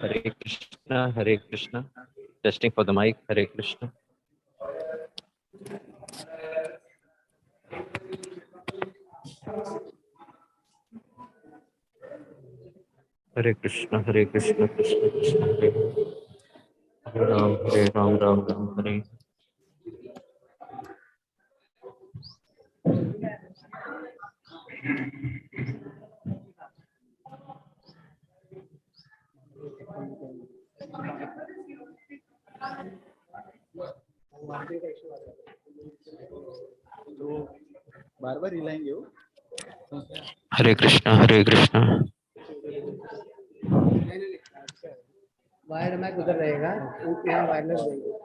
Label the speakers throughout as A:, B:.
A: Hare Krishna, Hare Krishna. Testing for the mic. Hare Krishna. Hare Krishna, Hare Krishna, Krishna Krishna, Hare Hare Ram, Hare Ram, Ram Ram, Hare.
B: बार-बार हिलाएंगे वो।
A: Hare Krishna, Hare Krishna.
C: Wire mic उधर रहेगा, यहाँ wireless रहेगा।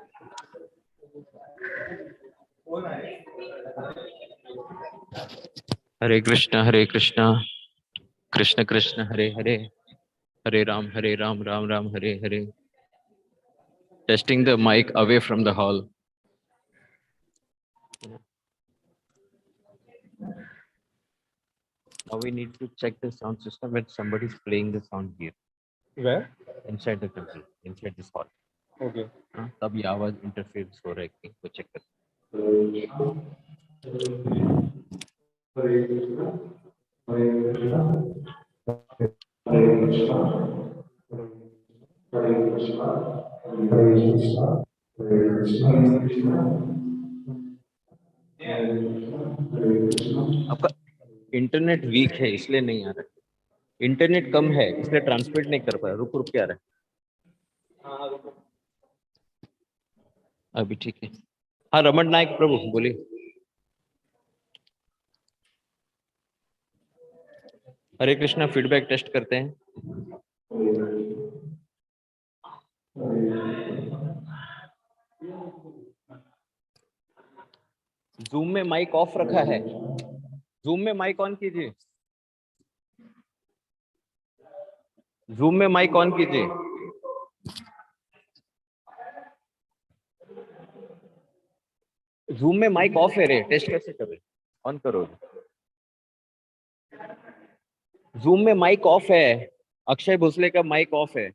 A: Hare Krishna, Hare Krishna, Krishna Krishna, Hare Hare, Hare Ram, Ram Ram, Hare Hare. Testing the mic away from the hall. Now we need to check the sound system when somebody is playing the sound here.
B: Where?
A: Inside the temple, inside this hall.
B: Okay.
A: तब ये आवाज interference हो रहा है कि वो check कर. आपका इंटरनेट वीक है इसलिए नहीं आ रहा है. इंटरनेट कम है इसलिए ट्रांसमिट नहीं कर पा रहा. रुक रुक के आ रहा है. अभी ठीक है. हाँ रमन नायक प्रभु बोलिए. हरे कृष्णा फीडबैक टेस्ट करते हैं. जूम में माइक ऑफ रखा है. जूम में माइक ऑन कीजिए. जूम में माइक ऑन कीजिए. जूम में माइक ऑफ है रे. टेस्ट कैसे करें. ऑन करो. जूम में माइक ऑफ है. अक्षय भोसले का माइक ऑफ है.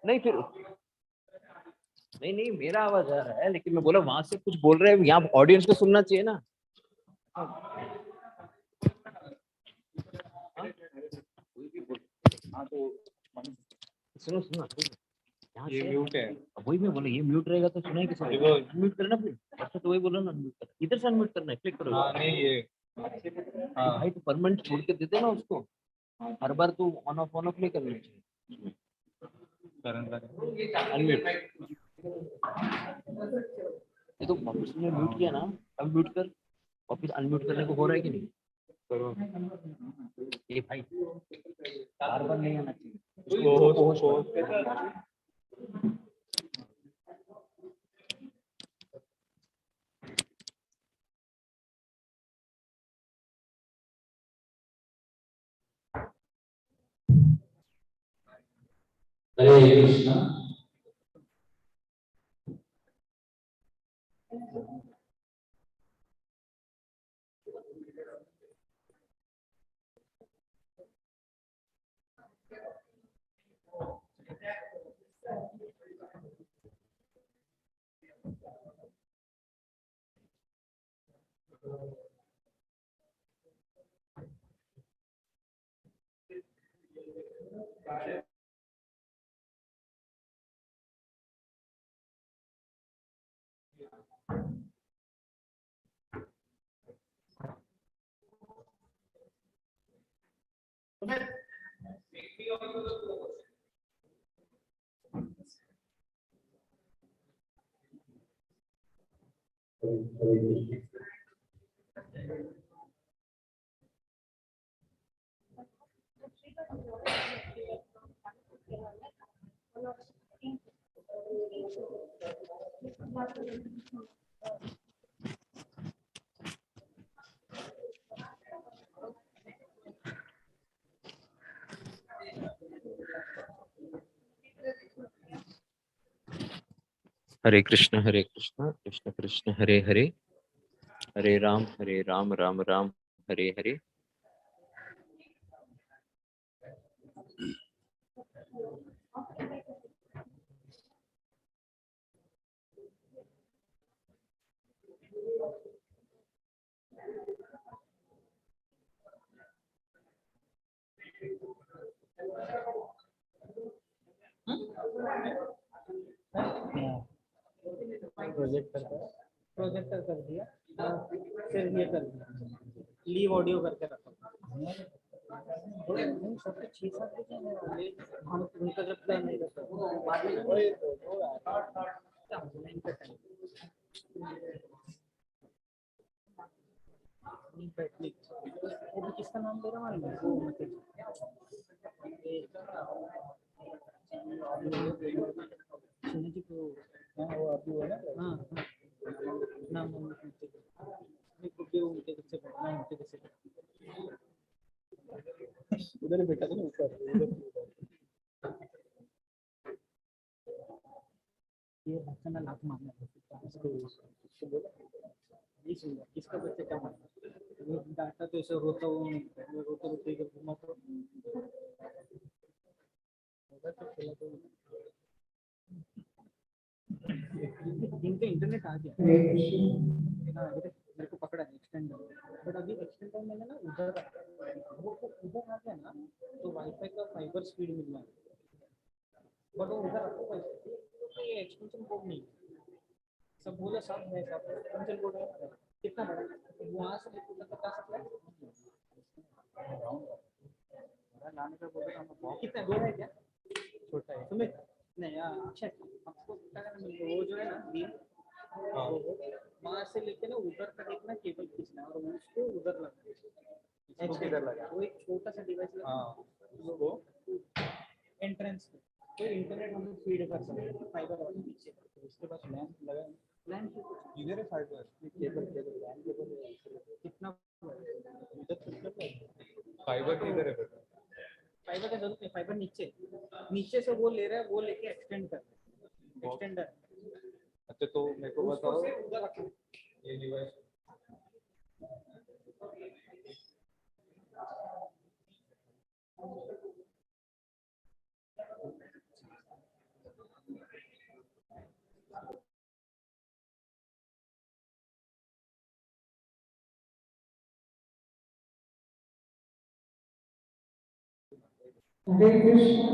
A: नहीं फिर नहीं मेरा आवाज आ रहा है लेकिन मैं बोला वहां से कुछ बोल रहे हैं. यहाँ ऑडियंस को सुनना चाहिए ना. हाँ तो सुनो सुनो. ये म्यूट है. वही मैं बोला ये म्यूट रहेगा तो सुनाई कैसे. म्यूट करना फिर. अच्छा तो वही बोला ना अनम्यूट कर. इधर से अनम्यूट करना है. क्लिक करो. हाँ नहीं ये भाई तो परमानेंट छोड़ के देते ना उसको. हर बार तो ऑन ऑफ नहीं करना चाहिए. अनम्यूट. ये तो वापस ने म्यूट किया ना. अब म्यूट कर. वापस अनम्यूट करने को हो रहा है कि नहीं. करो. ये भाई बार बार नहीं आना चाहिए.
D: हरे कृष्णा.
A: हरे कृष्ण कृष्ण कृष्ण हरे हरे. हरे राम राम राम हरे हरे.
C: प्रोजेक्टर कर दिया. फिर ये कर दिया. लीव ऑडियो करके रखो. सबके 6-7 बजे हम उनका जब प्लान नहीं करते बाद में वो किसका नाम दे रहा है. वो सुनी जी को. हाँ वो अभी हुआ ना. हाँ नाम उनके से उधर बैठा था ना ऊपर. ये बच्चा ना लात मारना है इसको बोला नहीं सुन किसका बच्चा क्या मारता वो डांटा तो ऐसे रोता हुआ रोते रोते घुमा तो जिनका इंटरनेट आ गया मेरे को पकड़ा है एक्सटेंडर बट अभी एक्सटेंडर मैंने ना उधर वो उधर आ गया ना तो वाईफाई का फाइबर स्पीड मिल रहा है बट वो उधर आपको तो ये एक्सटेंशन कोड नहीं सब बोले सब है सब एक्सटेंशन कोड है कितना बड़ा वहाँ से लेकर तक आ सकता है लाने का बोला कितना दूर है क्या छोटा है तुम्हें नहीं अच्छा आपको वो जो है ना बीम वहाँ से लेके ना उधर तक एक ना केबल खींचना और उसको उधर लगा वो एक छोटा सा डिवाइस लगा वो एंट्रेंस पे तो इंटरनेट हम फीड कर सकते हैं फाइबर और पीछे उसके पास लैंप लगा लैंप इधर है फाइबर केबल लैंप केबल कितना
A: फाइबर किधर है?
C: फाइबर का जरूरत नहीं फाइबर नीचे से वो ले रहा है वो लेके एक्सटेंड कर रहा है एक्सटेंडर
A: अच्छा तो मेरे को बताओ ये device
D: Hare Krishna.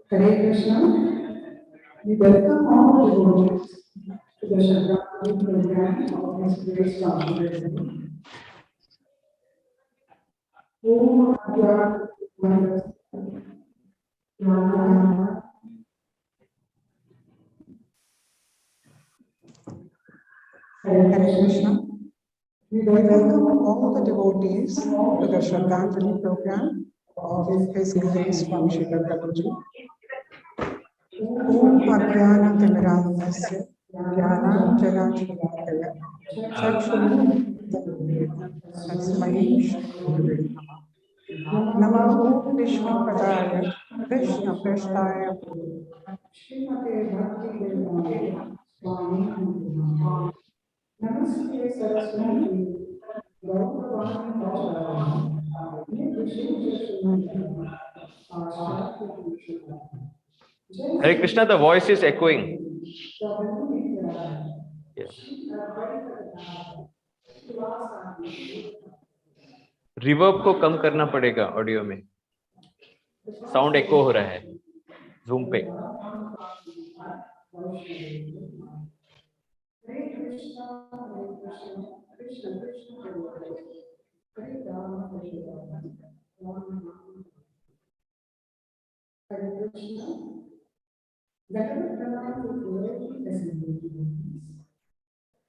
D: Hare Krishna. We welcome all the devotees to the Bhagavad-Gita Program of His Grace Transcendental. Om Adhyatma Radha. Hare Krishna. We welcome all the devotees to the Shraddhanjali program of His Grace Vamshidhar Prabhuji. Om Ajnana-Timirandhasya Jnana-Anjana-Shalakaya Tasmai Shri Namo Vishnu-padaya Krishna-prasthaya Srimate Bhakti-vedanta Swami Namaste Saraswati Gauravani Vajrayani Nirvishesha
A: Hare Krishna, the voice is echoing. Yeah. Reverb को कम करना पड़ेगा audio में, sound एको हो रहा है zoom पे.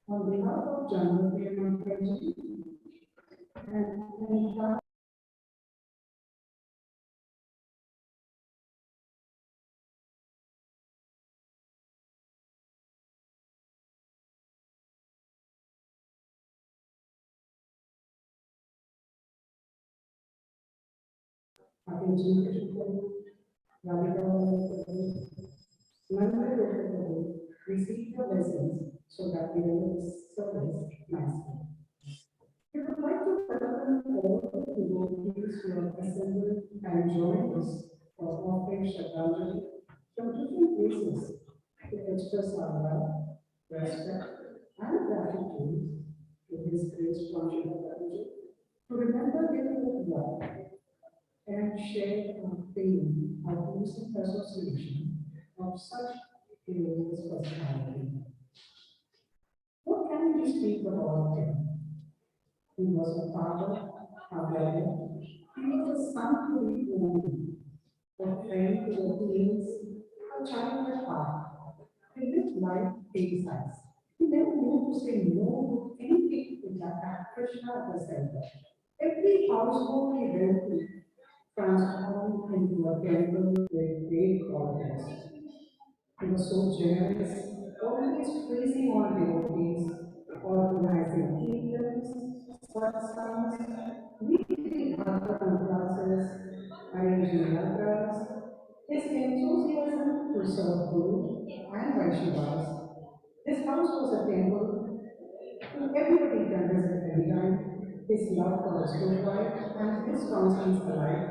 D: On behalf of January Mataji and receive the blessings so that we will service nicely. We would like to welcome all the devotees who have assembled and joined us for offering Shraddhanjali from different places to express our love, respect, and gratitude to His Grace Prabhuji, to remember him with love and share our pain of recent association of such glorious personality. What can we speak about him? He was a father, a brother, he was a son to the old, a friend to the teens, a child at heart. He lived life in size. He never knew to say no to anything that had Krishna at the center. Every household he went to transformed into a temple with great qualities. He was so generous, always praising all devotees, organizing kingdoms, satsangs, weekly bhagavad classes, arranging yatras. His enthusiasm to serve Guru and Vaishnavas. This house was a temple to everybody can visit anytime. His love for the school life and his constants alike.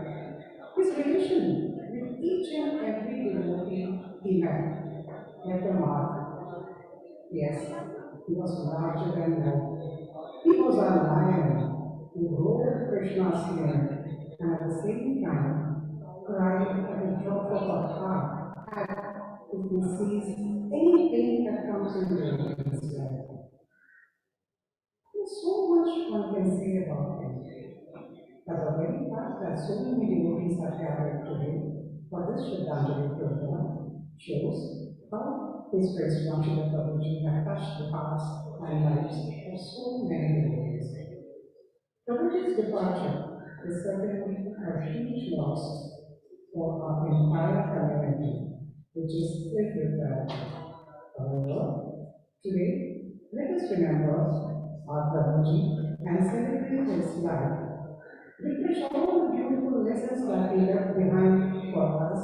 D: His relation with each and every devotee he met left a mark. Yes, he was larger than life. He was a lion who roared Krishna's name and at the same time cried at the drop of a heart if he sees any pain that comes into his life. There's so much one can say about him. But the very fact that so many devotees are gathered today for this Shraddhanjali program shows how His Grace Vamshidhar Prabhuji had touched the hearts and lives of so many devotees. Prabhuji's departure is certainly a huge loss for our entire community, which is filled with gratitude. However, today, let us remember our Prabhuji and celebrate his life. Refresh all the beautiful lessons that he left behind for us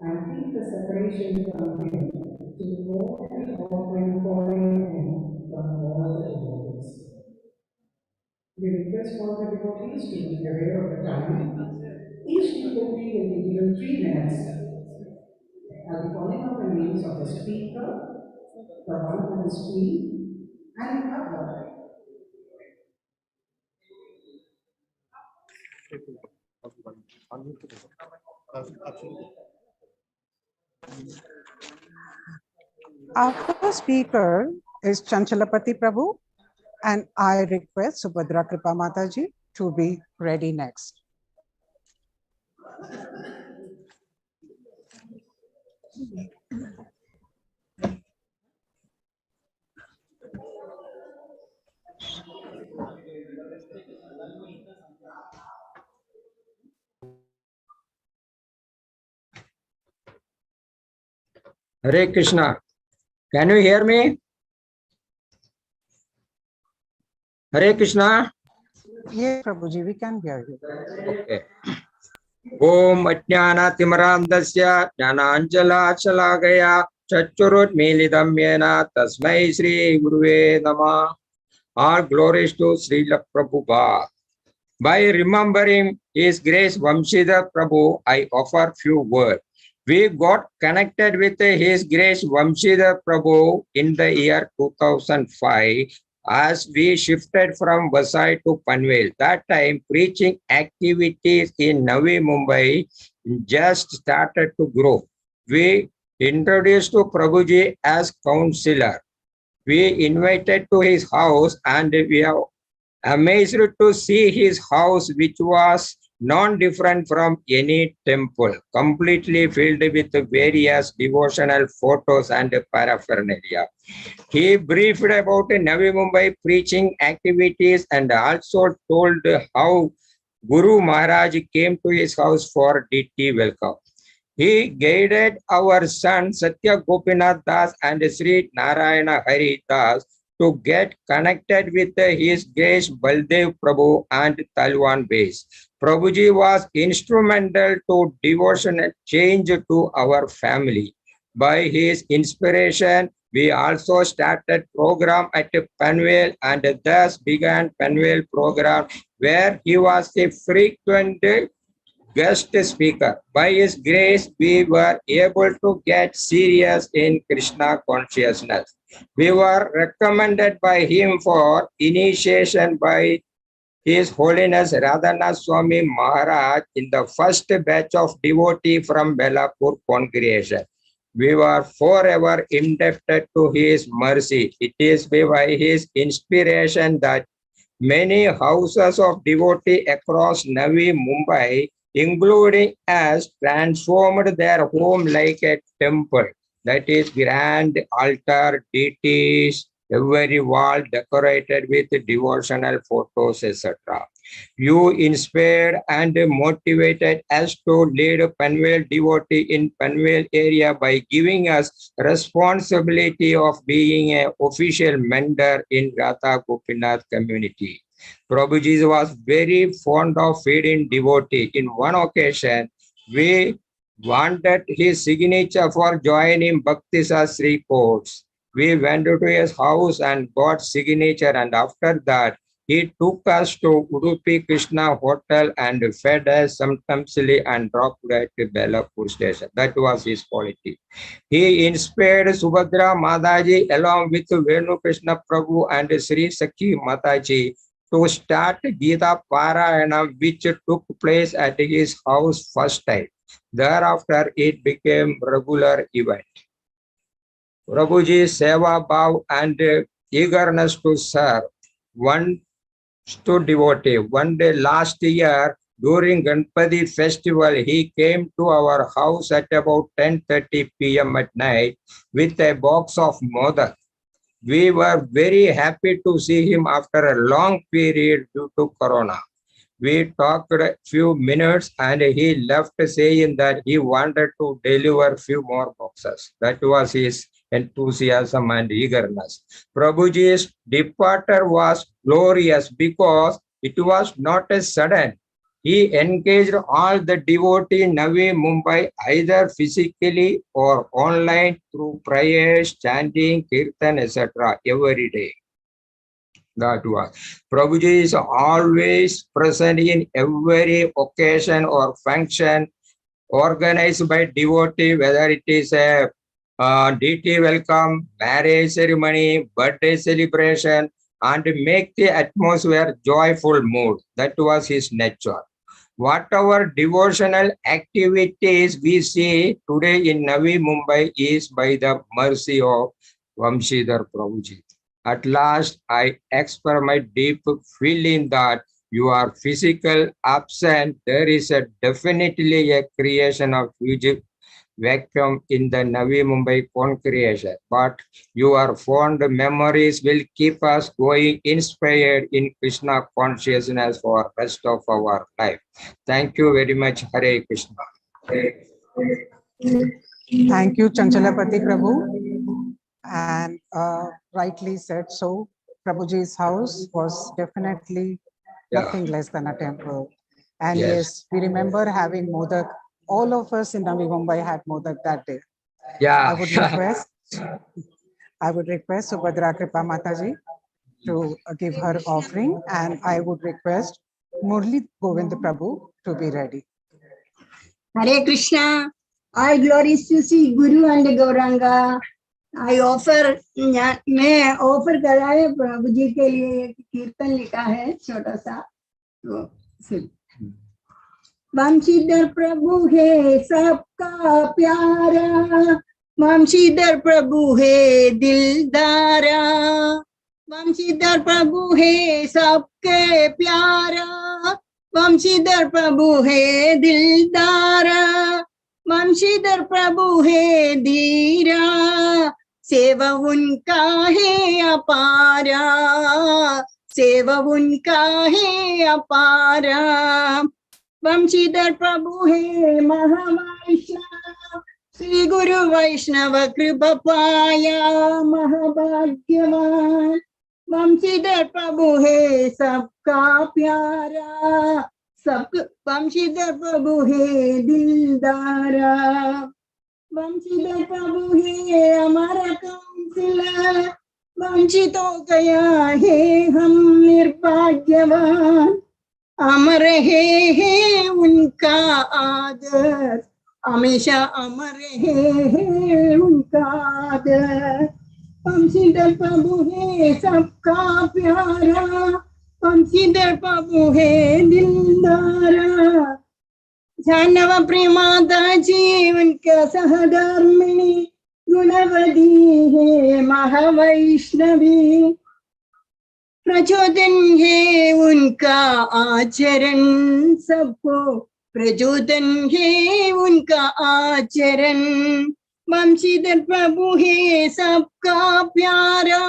D: and keep the separation from him to all the offering pouring in from all the devotees. We request all the devotees to be aware of the time. Each devotee will be given 3 minutes. I'll be calling out the names of the speaker, the one on the screen, and the other.
E: Our first speaker is Chanchalapati Prabhu, and I request Subhadra Kripa Mataji to be ready next.
F: Hare Krishna. Can you hear me? Hare Krishna.
E: Yes, Prabhuji, we can hear you.
F: Okay. Om Ajnanatimrandasya Jnananjala Chachurut Milidam Yena Tasmai Sri Guruve Namah. All glories to Srila Prabhupada. By remembering His Grace Vamshidhar Prabhu, I offer few words. We got connected with His Grace Vamshidhar Prabhu in the year 2005 as we shifted from Vasai to Panvel. That time, preaching activities in Navi Mumbai just started to grow. We introduced to Prabhuji as counselor. We invited to his house and we are amazed to see his house, which was non-different from any temple, completely filled with various devotional photos and paraphernalia. He briefed about Navi Mumbai preaching activities and also told how Guru Maharaj came to his house for DT welcome. He guided our son Satya Gopinath Das and Sri Narayana Hari Das to get connected with His Grace Baldev Prabhu and Talwan base. Prabhuji was instrumental to devotional change to our family. By his inspiration, we also started program at Panvel and thus began Panvel program where he was a frequent guest speaker. By his grace, we were able to get serious in Krishna consciousness. We were recommended by him for initiation by His Holiness Radhanath Swami Maharaj in the first batch of devotee from Belapur congregation. We were forever indebted to his mercy. It is by his inspiration that many houses of devotee across Navi Mumbai, including us, transformed their home like a temple. That is grand altar, deities, every wall decorated with devotional photos, etc. You inspired and motivated us to lead Panvel devotee in Panvel area by giving us responsibility of being an official mentor in Radha Gopinath community. Prabhuji was very fond of feeding devotee. In one occasion, we wanted his signature for joining Bhakti Sastri course. We went to his house and got signature, and after that, he took us to Udupi Krishna Hotel and fed us sumptuously and dropped at Belapur station. That was his quality. He inspired Subhadra Mataji along with Venu Krishna Prabhu and Sri Sakhi Mataji to start Gita Parayana, which took place at his house first time. Thereafter, it became regular event. Prabhuji's Seva Bhav and eagerness to serve. One to devotee. One day last year, during Ganpati festival, he came to our house at about 10:30 p.m. at night with a box of modak. We were very happy to see him after a long period due to Corona. We talked a few minutes and he left saying that he wanted to deliver few more boxes. That was his enthusiasm and eagerness. Prabhuji's departure was glorious because it was not a sudden. He engaged all the devotees in Navi Mumbai either physically or online through prayers, chanting, kirtan, etc. every day. That was. Prabhuji is always present in every occasion or function organized by devotee, whether it is a deity welcome, marriage ceremony, birthday celebration, and make the atmosphere joyful mood. That was his nature. Whatever devotional activities we see today in Navi Mumbai is by the mercy of Vamshidhar Prabhuji. At last, I express my deep feeling that you are physical absent. There is definitely a creation of huge vacuum in the Navi Mumbai congregation. But your fond memories will keep us going inspired in Krishna consciousness for the rest of our life. Thank you very much. Hare Krishna.
E: Thank you, Chanchalapati Prabhu. And rightly said so, Prabhuji's house was definitely nothing less than a temple. And yes, we remember having modak. All of us in Navi Mumbai had modak that day.
F: Yeah.
E: I would request Subhadra Kripa Mataji to give her offering, and I would request Murli Govind Prabhu to be ready.
G: Hare Krishna. All glories to see Guru and Gauranga. I offer, मैं offer करा है प्रभु जी के लिए एक कीर्तन लिखा है छोटा सा, तो वंशीधर प्रभु है सबका प्यारा, वंशीधर प्रभु है दिलदारा, वंशीधर प्रभु है सबके प्यारा, वंशीधर प्रभु है दिलदारा, वंशीधर प्रभु है धीरा, सेवा उनका है अपारा, सेवा उनका है अपारा, वंशीधर प्रभु है महावैष्णव, श्री गुरु वैष्णव कृपा पाया महाभाग्यवान, वंशीधर प्रभु है सबका प्यारा, सब वंशीधर प्रभु है दिलदारा, वंशीधर प्रभु है हमारा काउंसलर, वंचित हो गया है हम निर्भाग्यवान, अमर है उनका आदर, हमेशा अमर है उनका आदर, वंशीधर प्रभु है सबका प्यारा, वंशीधर प्रभु है दिलदारा, जानव प्रेमादा जी उनका सहधर्मिणी, गुणवती है महावैष्णवी, प्रचोदन है उनका आचरण, सबको प्रचोदन है उनका आचरण, वंशीधर प्रभु है सबका प्यारा,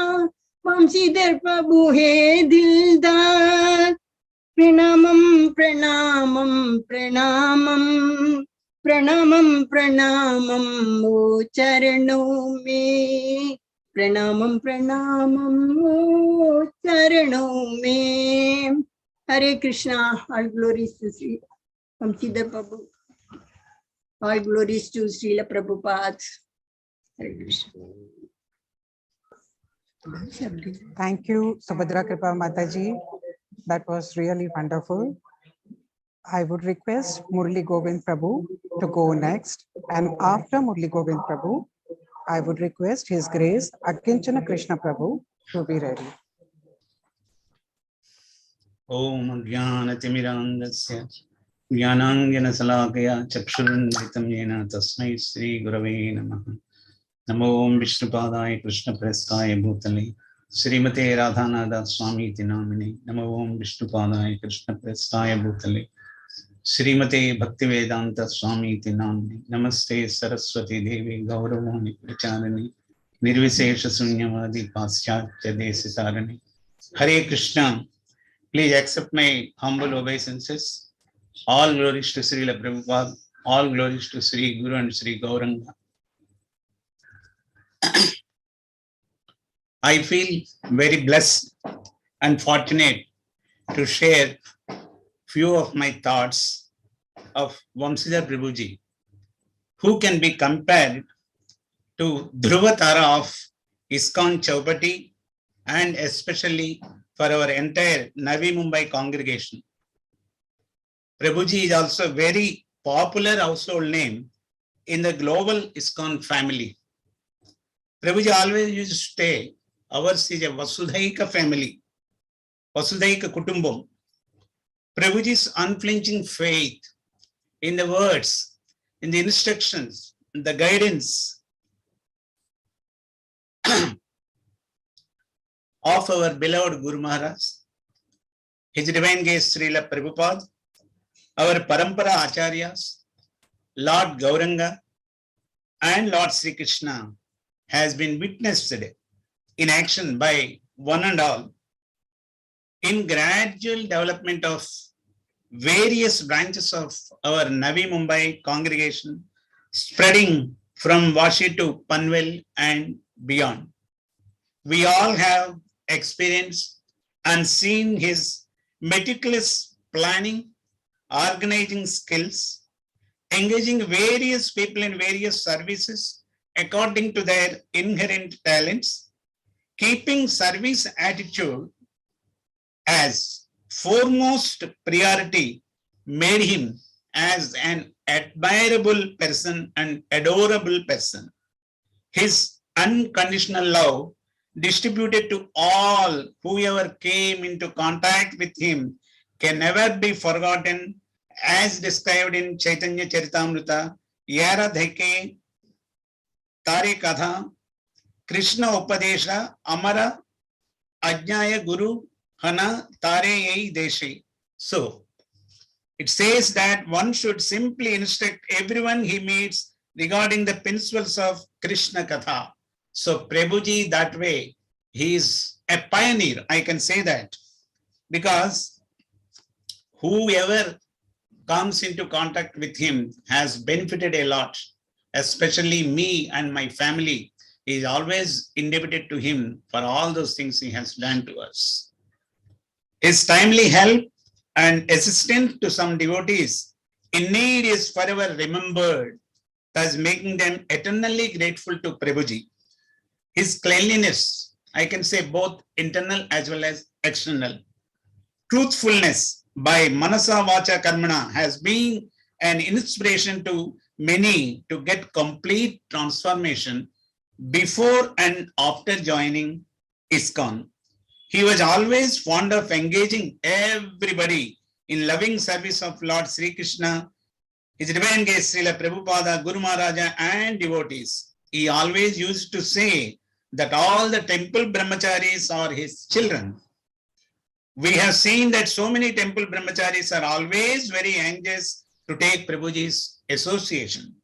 G: वंशीधर प्रभु है दिलदार, Pranamam, pranamam, pranamam, pranamam, pranamam, o charano me. Pranamam, pranamam, o charano me. Hare Krishna, all glories to Sri Vamshidhar Prabhu. All glories to Srila Prabhupada. Hare Krishna.
E: Thank you, Subhadra Kripa Mataji. That was really wonderful. I would request Murli Govind Prabhu to go next. And after Murli Govind Prabhu, I would request His Grace Akinchana Krishna Prabhu to be ready.
H: Om Jnanatimirandasya Jnanangana Salakaya Chakshurunditam Yena Tasmai Sri Gurave Namaha. Namo Om Vishnupadaya Krishna Prestaya Bhutale Srimate Radhanada Swami Tinamini. Namo Om Vishnupadaya Krishna Prestaya Bhutale Srimate Bhaktivedanta Swami Tinamini. Namaste Saraswati Devi Gauravani Pracharani Nirvisesha Sunyavadi Paschatya Desitarani. Hare Krishna. Please accept my humble obeisances. All glories to Srila Prabhupada. All glories to Sri Guru and Sri Gauranga. I feel very blessed and fortunate to share few of my thoughts of Vamshidhar Prabhuji, who can be compared to Dhruva Tara of ISKCON Chaupati, and especially for our entire Navi Mumbai congregation. Prabhuji is also a very popular household name in the global ISKCON family. Prabhuji always used to say, ours is a Vasudhaika family, Vasudhaika Kutumbam. Prabhuji's unflinching faith in the words, in the instructions, in the guidance of our beloved Guru Maharaj, His Divine Grace Srila Prabhupada, our Parampara Acharyas, Lord Gauranga, and Lord Sri Krishna has been witnessed in action by one and all in gradual development of various branches of our Navi Mumbai congregation, spreading from Vashi to Panvel and beyond. We all have experienced and seen his meticulous planning, organizing skills, engaging various people in various services according to their inherent talents, keeping service attitude as foremost priority made him as an admirable person and adorable person. His unconditional love distributed to all whoever came into contact with him can never be forgotten, as described in Chaitanya Charitamrita, Yara Dheke Tare Katha, Krishna Upadesha, Amara Ajnaya Guru Hana Tare Ei Deshi. So, it says that one should simply instruct everyone he meets regarding the principles of Krishna Katha. So Prabhuji that way, he is a pioneer, I can say that, because whoever comes into contact with him has benefited a lot, especially me and my family is always indebted to him for all those things he has done to us. His timely help and assistance to some devotees in need is forever remembered, thus making them eternally grateful to Prabhuji. His cleanliness, I can say both internal as well as external. Truthfulness by Manasa Vacha Karmana has been an inspiration to many to get complete transformation before and after joining ISKCON. He was always fond of engaging everybody in loving service of Lord Sri Krishna, His Divine Grace Srila Prabhupada, Guru Maharaja and devotees. He always used to say that all the temple brahmacharis are his children. We have seen that so many temple brahmacharis are always very anxious to take Prabhuji's association.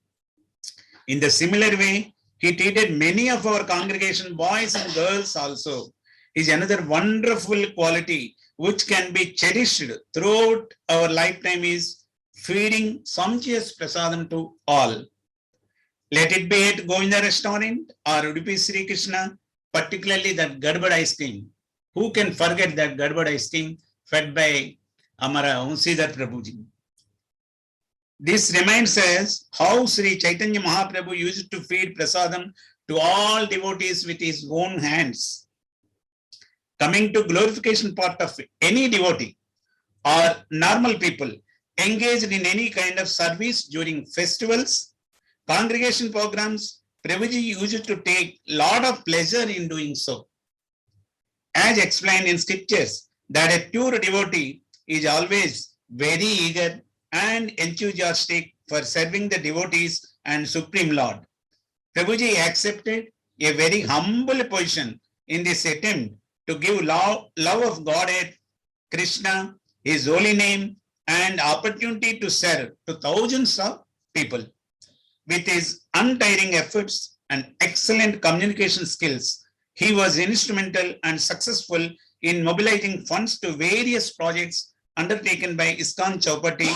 H: In the similar way, he treated many of our congregation boys and girls also. Is another wonderful quality which can be cherished throughout our lifetime is feeding sumptuous prasadam to all. Let it be at Govinda restaurant or Udupi Sri Krishna, particularly that Gadbad ice cream. Who can forget that Gadbad ice cream fed by Amara Vamshidhar Prabhuji? This reminds us how Sri Chaitanya Mahaprabhu used to feed prasadam to all devotees with his own hands. Coming to glorification part of any devotee or normal people engaged in any kind of service during festivals, congregation programs, Prabhuji used to take lot of pleasure in doing so. As explained in scriptures, that a pure devotee is always very eager and enthusiastic for serving the devotees and Supreme Lord. Prabhuji accepted a very humble position in this attempt to give love of Godhead, Krishna, his holy name, and opportunity to serve to thousands of people. With his untiring efforts and excellent communication skills, he was instrumental and successful in mobilizing funds to various projects undertaken by ISKCON Chowpatty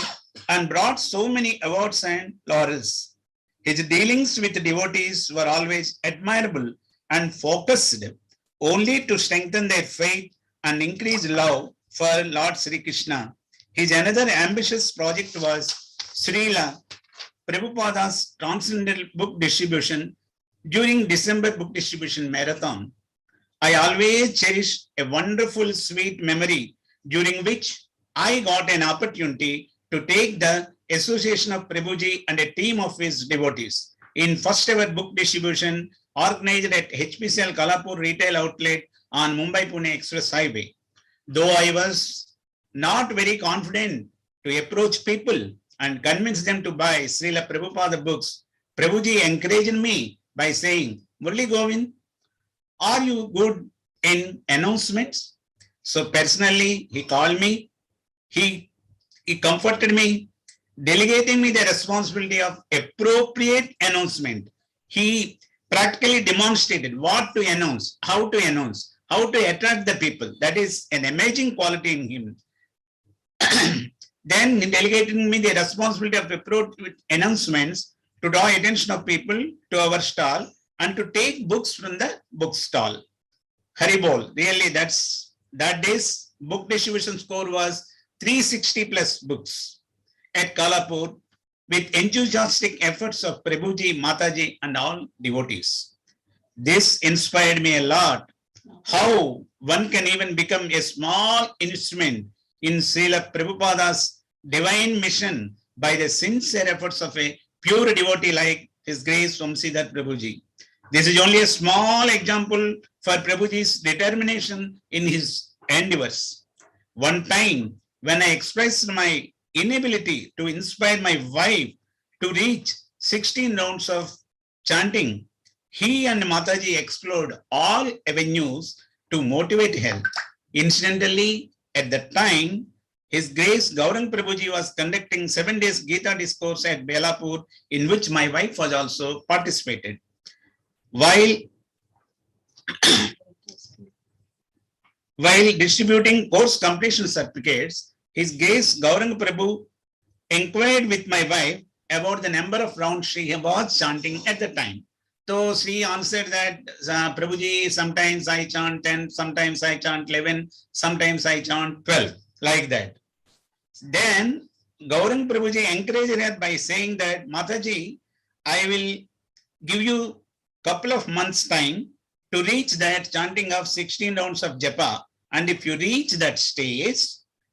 H: and brought so many awards and laurels. His dealings with devotees were always admirable and focused only to strengthen their faith and increase love for Lord Sri Krishna. His another ambitious project was Srila Prabhupada's Transcendental book distribution during December book distribution marathon. I always cherish a wonderful sweet memory during which I got an opportunity to take the association of Prabhuji and a team of his devotees in first ever book distribution organized at HPCL Kalapur retail outlet on Mumbai-Pune Express Highway. Though I was not very confident to approach people and convince them to buy Srila Prabhupada books, Prabhuji encouraged me by saying, Murli Govind, are you good in announcements? So personally, he called me, he comforted me, delegating me the responsibility of appropriate announcement. He practically demonstrated what to announce, how to attract the people. That is an amazing quality in him. Then he delegated me the responsibility of appropriate announcements to draw attention of people to our stall and to take books from the bookstall. Haribol, really that day's book distribution score was 360 plus books at Kalapur with enthusiastic efforts of Prabhuji, Mataji and all devotees. This inspired me a lot, how one can even become a small instrument in Srila Prabhupada's divine mission by the sincere efforts of a pure devotee like His Grace Vamshidhar Prabhuji. This is only a small example for Prabhuji's determination in his endeavors. One time, when I expressed my inability to inspire my wife to reach 16 rounds of chanting, he and Mataji explored all avenues to motivate her. Incidentally, at that time, His Grace Gaurang Prabhuji was conducting 7 days Gita discourse at Belapur, in which my wife was also participated. While distributing course completion certificates, His Grace Gaurang Prabhu inquired with my wife about the number of rounds she was chanting at the time. So she answered that, Prabhuji, sometimes I chant 10, sometimes I chant 11, sometimes I chant 12, like that. Then Gaurang Prabhuji encouraged her by saying that, Mataji, I will give you couple of months time to reach that chanting of 16 rounds of japa, and if you reach that stage,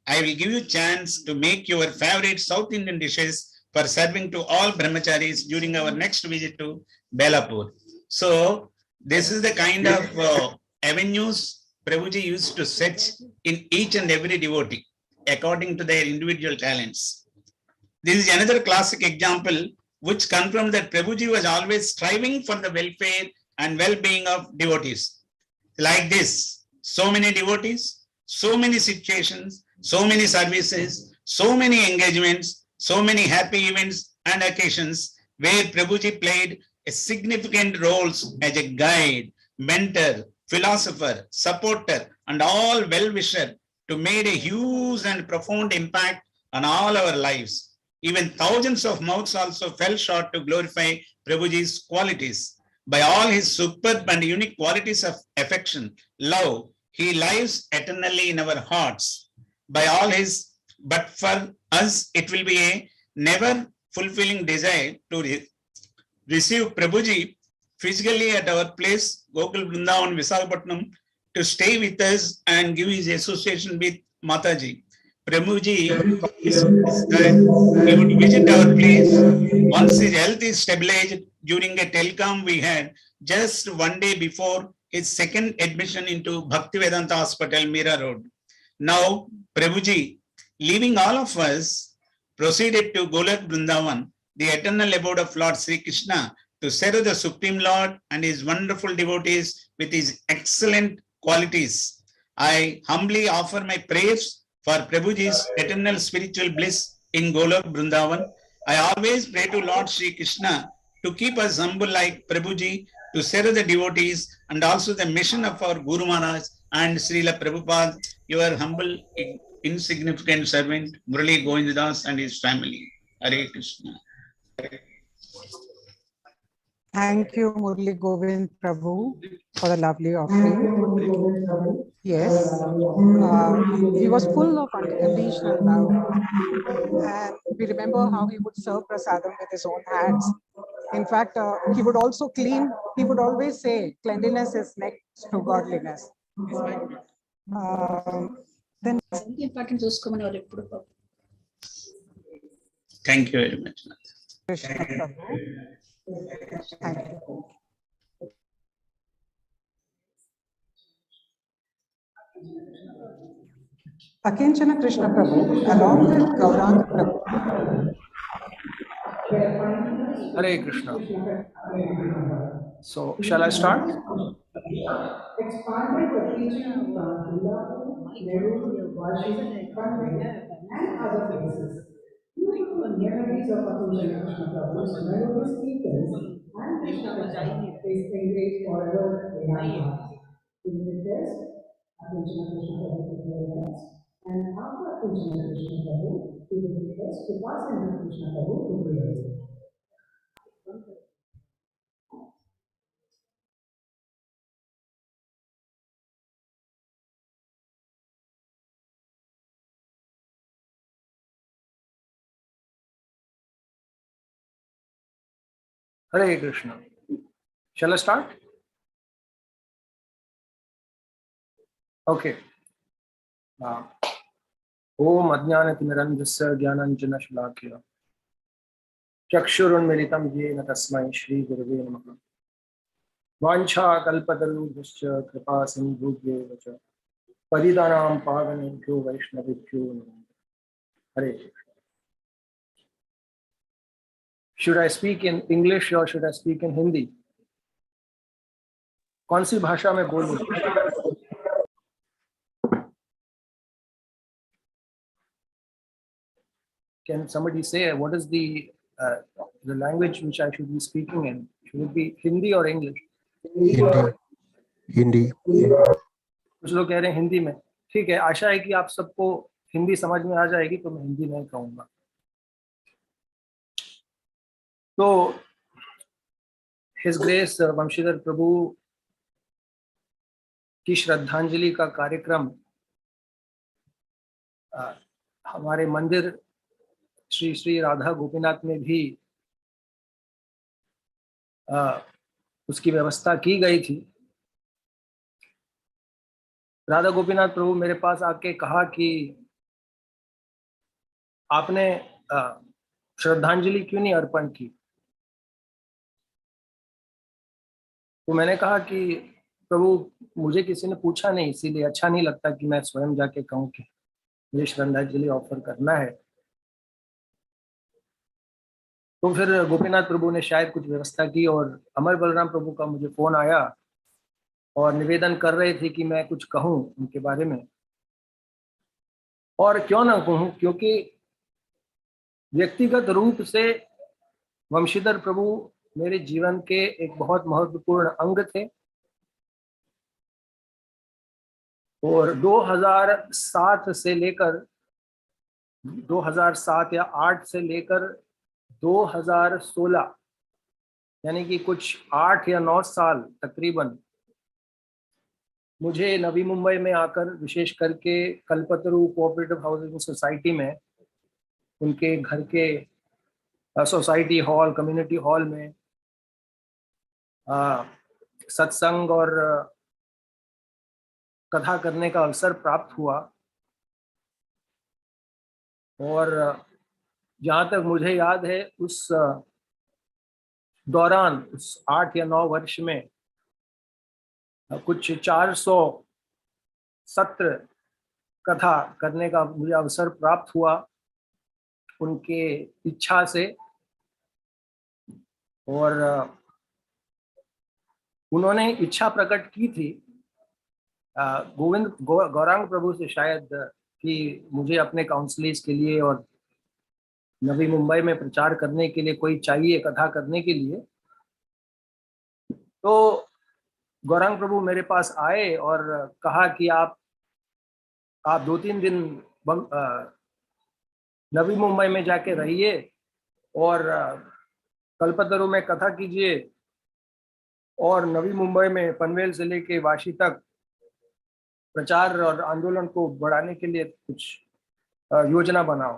H: I will give you chance to make your favorite South Indian dishes for serving to all brahmacharis during our next visit to Belapur. So this is the kind of avenues Prabhuji used to set in each and every devotee according to their individual talents. This is another classic example which confirms that Prabhuji was always striving for the welfare and well-being of devotees. Like this, so many devotees, so many situations, so many services, so many engagements, so many happy events and occasions where Prabhuji played a significant roles as a guide, mentor, philosopher, supporter, and all well-wisher to to made a huge and profound impact on all our lives. Even thousands of mouths also fell short to glorify Prabhuji's qualities. By all his superb and unique qualities of affection, love, he lives eternally in our hearts. By all his, but for us, it will be a never fulfilling desire to receive Prabhuji physically at our place, Gokul Vrindavan, Visakhapatnam, to stay with us and give his association with Mataji. Prabhuji promised that he would visit our place once his health is stabilized during a telecom we had just one day before his second admission into Bhaktivedanta Hospital, Mira Road. Now, Prabhuji, leaving all of us, proceeded to Golak Vrindavan, the eternal abode of Lord Sri Krishna, to serve the Supreme Lord and his wonderful devotees with his excellent qualities. I humbly offer my prayers for Prabhuji's eternal spiritual bliss in Golak Vrindavan. I always pray to Lord Sri Krishna to keep us humble like Prabhuji, to serve the devotees and also the mission of our Guru Maharaj and Srila Prabhupada, your humble, insignificant servant, Murali Govindadas and his family. Hare Krishna.
E: Thank you, Murli Govind Prabhu, for the lovely offering. Yes, he was full of unconditional love. And we remember how he would serve prasadam with his own hands. In fact, he would also clean, he would always say, cleanliness is next to godliness. Then
H: Thank you very much.
E: Krishna Prabhu. Thank you. Akinchana Krishna Prabhu, along with Gauranga Prabhu.
I: Hare Krishna. So, shall I start?
D: Expanded the teaching from Nehru, Washington, and other places. Beautiful memories of Akinchana Krishna Prabhu's melodious speakers and Krishna Prasad is engraved forever in our hearts. We request Akinchana Krishna Prabhu to join us, and after Akinchana Krishna Prabhu, we will request Transcendental Krishna Prabhu to pray.
I: Hare Krishna. Shall I start? Okay. Om Ajnanatinarandhasya Jnananjana Shalakya Chakshurunmilitam Yena Tasmai Shri Gurave Namaha Vancha Kalpatarubhasya Kripa Sindhubhya Vacha Padidanam Pavanebhyo Vaishnavibhyo Namaha. Hare Krishna. Should I speak in English or should I speak in Hindi? कौन सी भाषा में बोलूं? Can somebody say what is the language which I should be speaking in? Should it be Hindi or English?
J: Hindi.
I: कुछ लोग कह रहे हैं हिंदी में. ठीक है, आशा है कि आप सबको हिंदी समझ में आ जाएगी, तो मैं हिंदी में कहूंगा. तो His Grace वंशीधर प्रभु की श्रद्धांजलि का कार्यक्रम हमारे मंदिर श्री श्री राधा गोपीनाथ में भी उसकी व्यवस्था की गई थी. राधा गोपीनाथ प्रभु मेरे पास आके कहा कि आपने श्रद्धांजलि क्यों नहीं अर्पण की. तो मैंने कहा कि प्रभु मुझे किसी ने पूछा नहीं, इसीलिए अच्छा नहीं लगता कि मैं स्वयं जाके कहूँ कि मुझे श्रद्धांजलि ऑफर करना है. तो फिर गोपीनाथ प्रभु ने शायद कुछ व्यवस्था की और अमर बलराम प्रभु का मुझे फोन आया और निवेदन कर रहे थे कि मैं कुछ कहूँ उनके बारे में. और क्यों ना कहूँ, क्योंकि व्यक्तिगत रूप से वंशीधर प्रभु मेरे जीवन के एक बहुत महत्वपूर्ण अंग थे. और 2007 से लेकर 2007 या 8 से लेकर 2016 यानी कि कुछ 8 या 9 साल तकरीबन मुझे नवी मुंबई में आकर, विशेष करके कल्पतरु कोऑपरेटिव हाउसिंग सोसाइटी में, उनके घर के सोसाइटी हॉल, कम्युनिटी हॉल में सत्संग और कथा करने का अवसर प्राप्त हुआ। और जहाँ तक मुझे याद है, उस दौरान, उस 8 या 9 वर्ष में कुछ 400 सत्र कथा करने का मुझे अवसर प्राप्त हुआ उनके इच्छा से। और उन्होंने इच्छा प्रकट की थी गौरांग प्रभु से शायद, कि मुझे अपने काउंसलिंग के लिए और नवी मुंबई में प्रचार करने के लिए कोई चाहिए, कथा करने के लिए। तो गौरांग प्रभु मेरे पास आए और कहा कि आप 2-3 दिन नवी मुंबई में जाके रहिए और कल्पतरु में कथा कीजिए, और नवी मुंबई में पनवेल से लेके वाशी तक प्रचार और आंदोलन को बढ़ाने के लिए कुछ योजना बनाओ।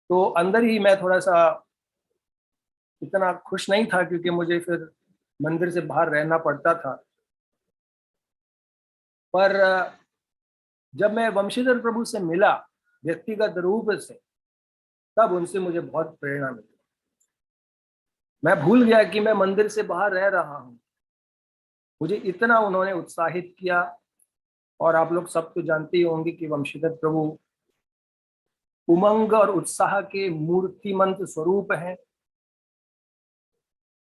I: तो अंदर ही मैं थोड़ा सा इतना खुश नहीं था, क्योंकि मुझे फिर मंदिर से बाहर रहना पड़ता था। पर जब मैं वंशीधर प्रभु से मिला व्यक्तिगत रूप से, तब उनसे मुझे बहुत प्रेरणा मिली। मैं भूल गया कि मैं मंदिर से बाहर रह रहा हूँ। मुझे इतना उन्होंने उत्साहित किया। और आप लोग सब तो जानते ही होंगे कि वंशीधर प्रभु उमंग और उत्साह के मूर्तिमंत स्वरूप हैं।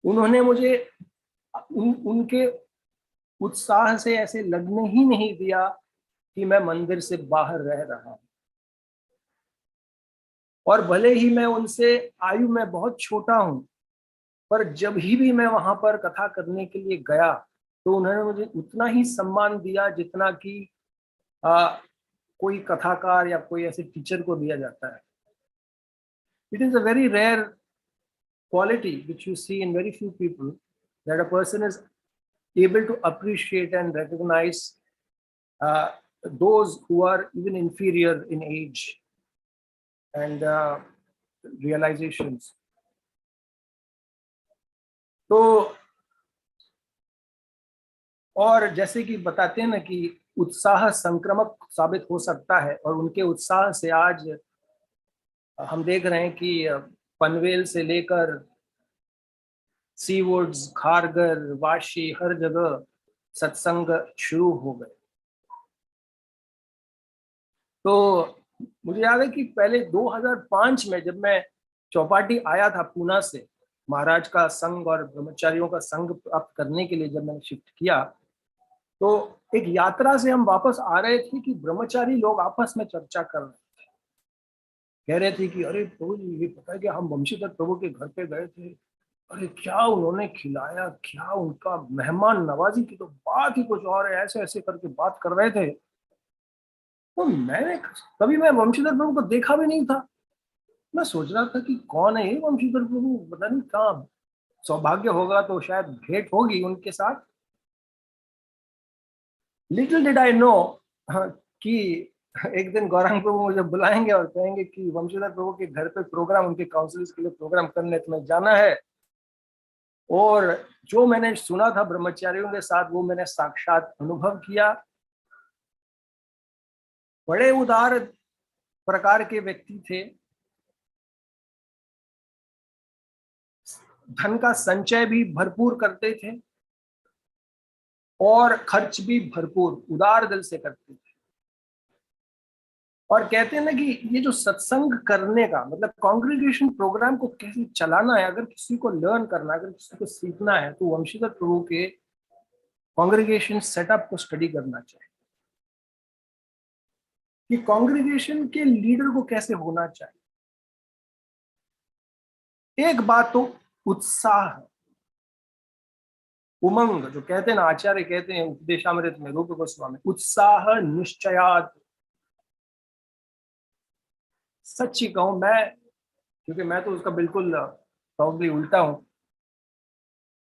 I: उन्होंने मुझे उनके उत्साह से ऐसे लगने ही नहीं दिया कि मैं मंदिर से बाहर रह रहा हूं। और भले ही मैं उनसे आयु में बहुत छोटा हूं, पर जब भी मैं वहां पर कथा करने के लिए गया, तो उन्होंने मुझे उतना ही सम्मान दिया जितना कि कोई कथाकार या कोई ऐसे टीचर को दिया जाता है। It is a very rare quality which you see in very few people, that a person is able to appreciate and recognize those who are even inferior in age and realizations. तो और जैसे कि बताते हैं ना कि उत्साह संक्रामक साबित हो सकता है, और उनके उत्साह से आज हम देख रहे हैं कि पनवेल से लेकर सीवुड्स, खारगर, वाशी, हर जगह सत्संग शुरू हो गए। तो मुझे याद है कि पहले 2005 में जब मैं चौपाटी आया था पूना से, महाराज का संघ और ब्रह्मचारियों का संघ प्राप्त करने के लिए जब मैंने शिफ्ट किया, तो एक यात्रा से हम वापस आ रहे थे कि ब्रह्मचारी लोग आपस में चर्चा कर रहे थे। कह रहे थे कि अरे प्रभु जी, ये पता है कि हम वंशीधर प्रभु के घर पे गए थे, अरे क्या उन्होंने खिलाया, क्या उनका मेहमान नवाजी की तो बात ही कुछ और है, ऐसे ऐसे करके बात कर रहे थे। तो कभी मैं वंशीधर प्रभु को देखा भी नहीं था। मैं सोच रहा था कि कौन है ये वंशीधर प्रभु, पता नहीं कहाँ, सौभाग्य होगा तो शायद भेंट होगी उनके साथ। लिटिल डिड आई नो कि एक दिन गौरांग प्रभु मुझे बुलाएंगे और कहेंगे कि वंशीधर प्रभु के घर पे प्रोग्राम, उनके काउंसिल्स के लिए प्रोग्राम करने तुम्हें जाना है। और जो मैंने सुना था ब्रह्मचारियों के साथ, वो मैंने साक्षात अनुभव किया। बड़े उदार प्रकार के व्यक्ति थे, धन का संचय भी भरपूर करते थे और खर्च भी भरपूर उदार दिल से करते थे। और कहते हैं ना कि ये जो सत्संग करने का मतलब कांग्रेगेशन प्रोग्राम को कैसे चलाना है, अगर किसी को लर्न करना, अगर किसी को सीखना है, तो वंशीधर प्रभु के कांग्रेगेशन सेटअप को स्टडी करना चाहिए कि कांग्रेगेशन के लीडर को कैसे होना चाहिए। एक बात तो उत्साह है, उमंग, जो कहते हैं ना, आचार्य कहते हैं उपदेशामृत में रूप गोस्वामी, उत्साह निश्चयात। सच्ची कहूं मैं, क्योंकि मैं तो उसका बिल्कुल प्रॉब्ली उल्टा हूं,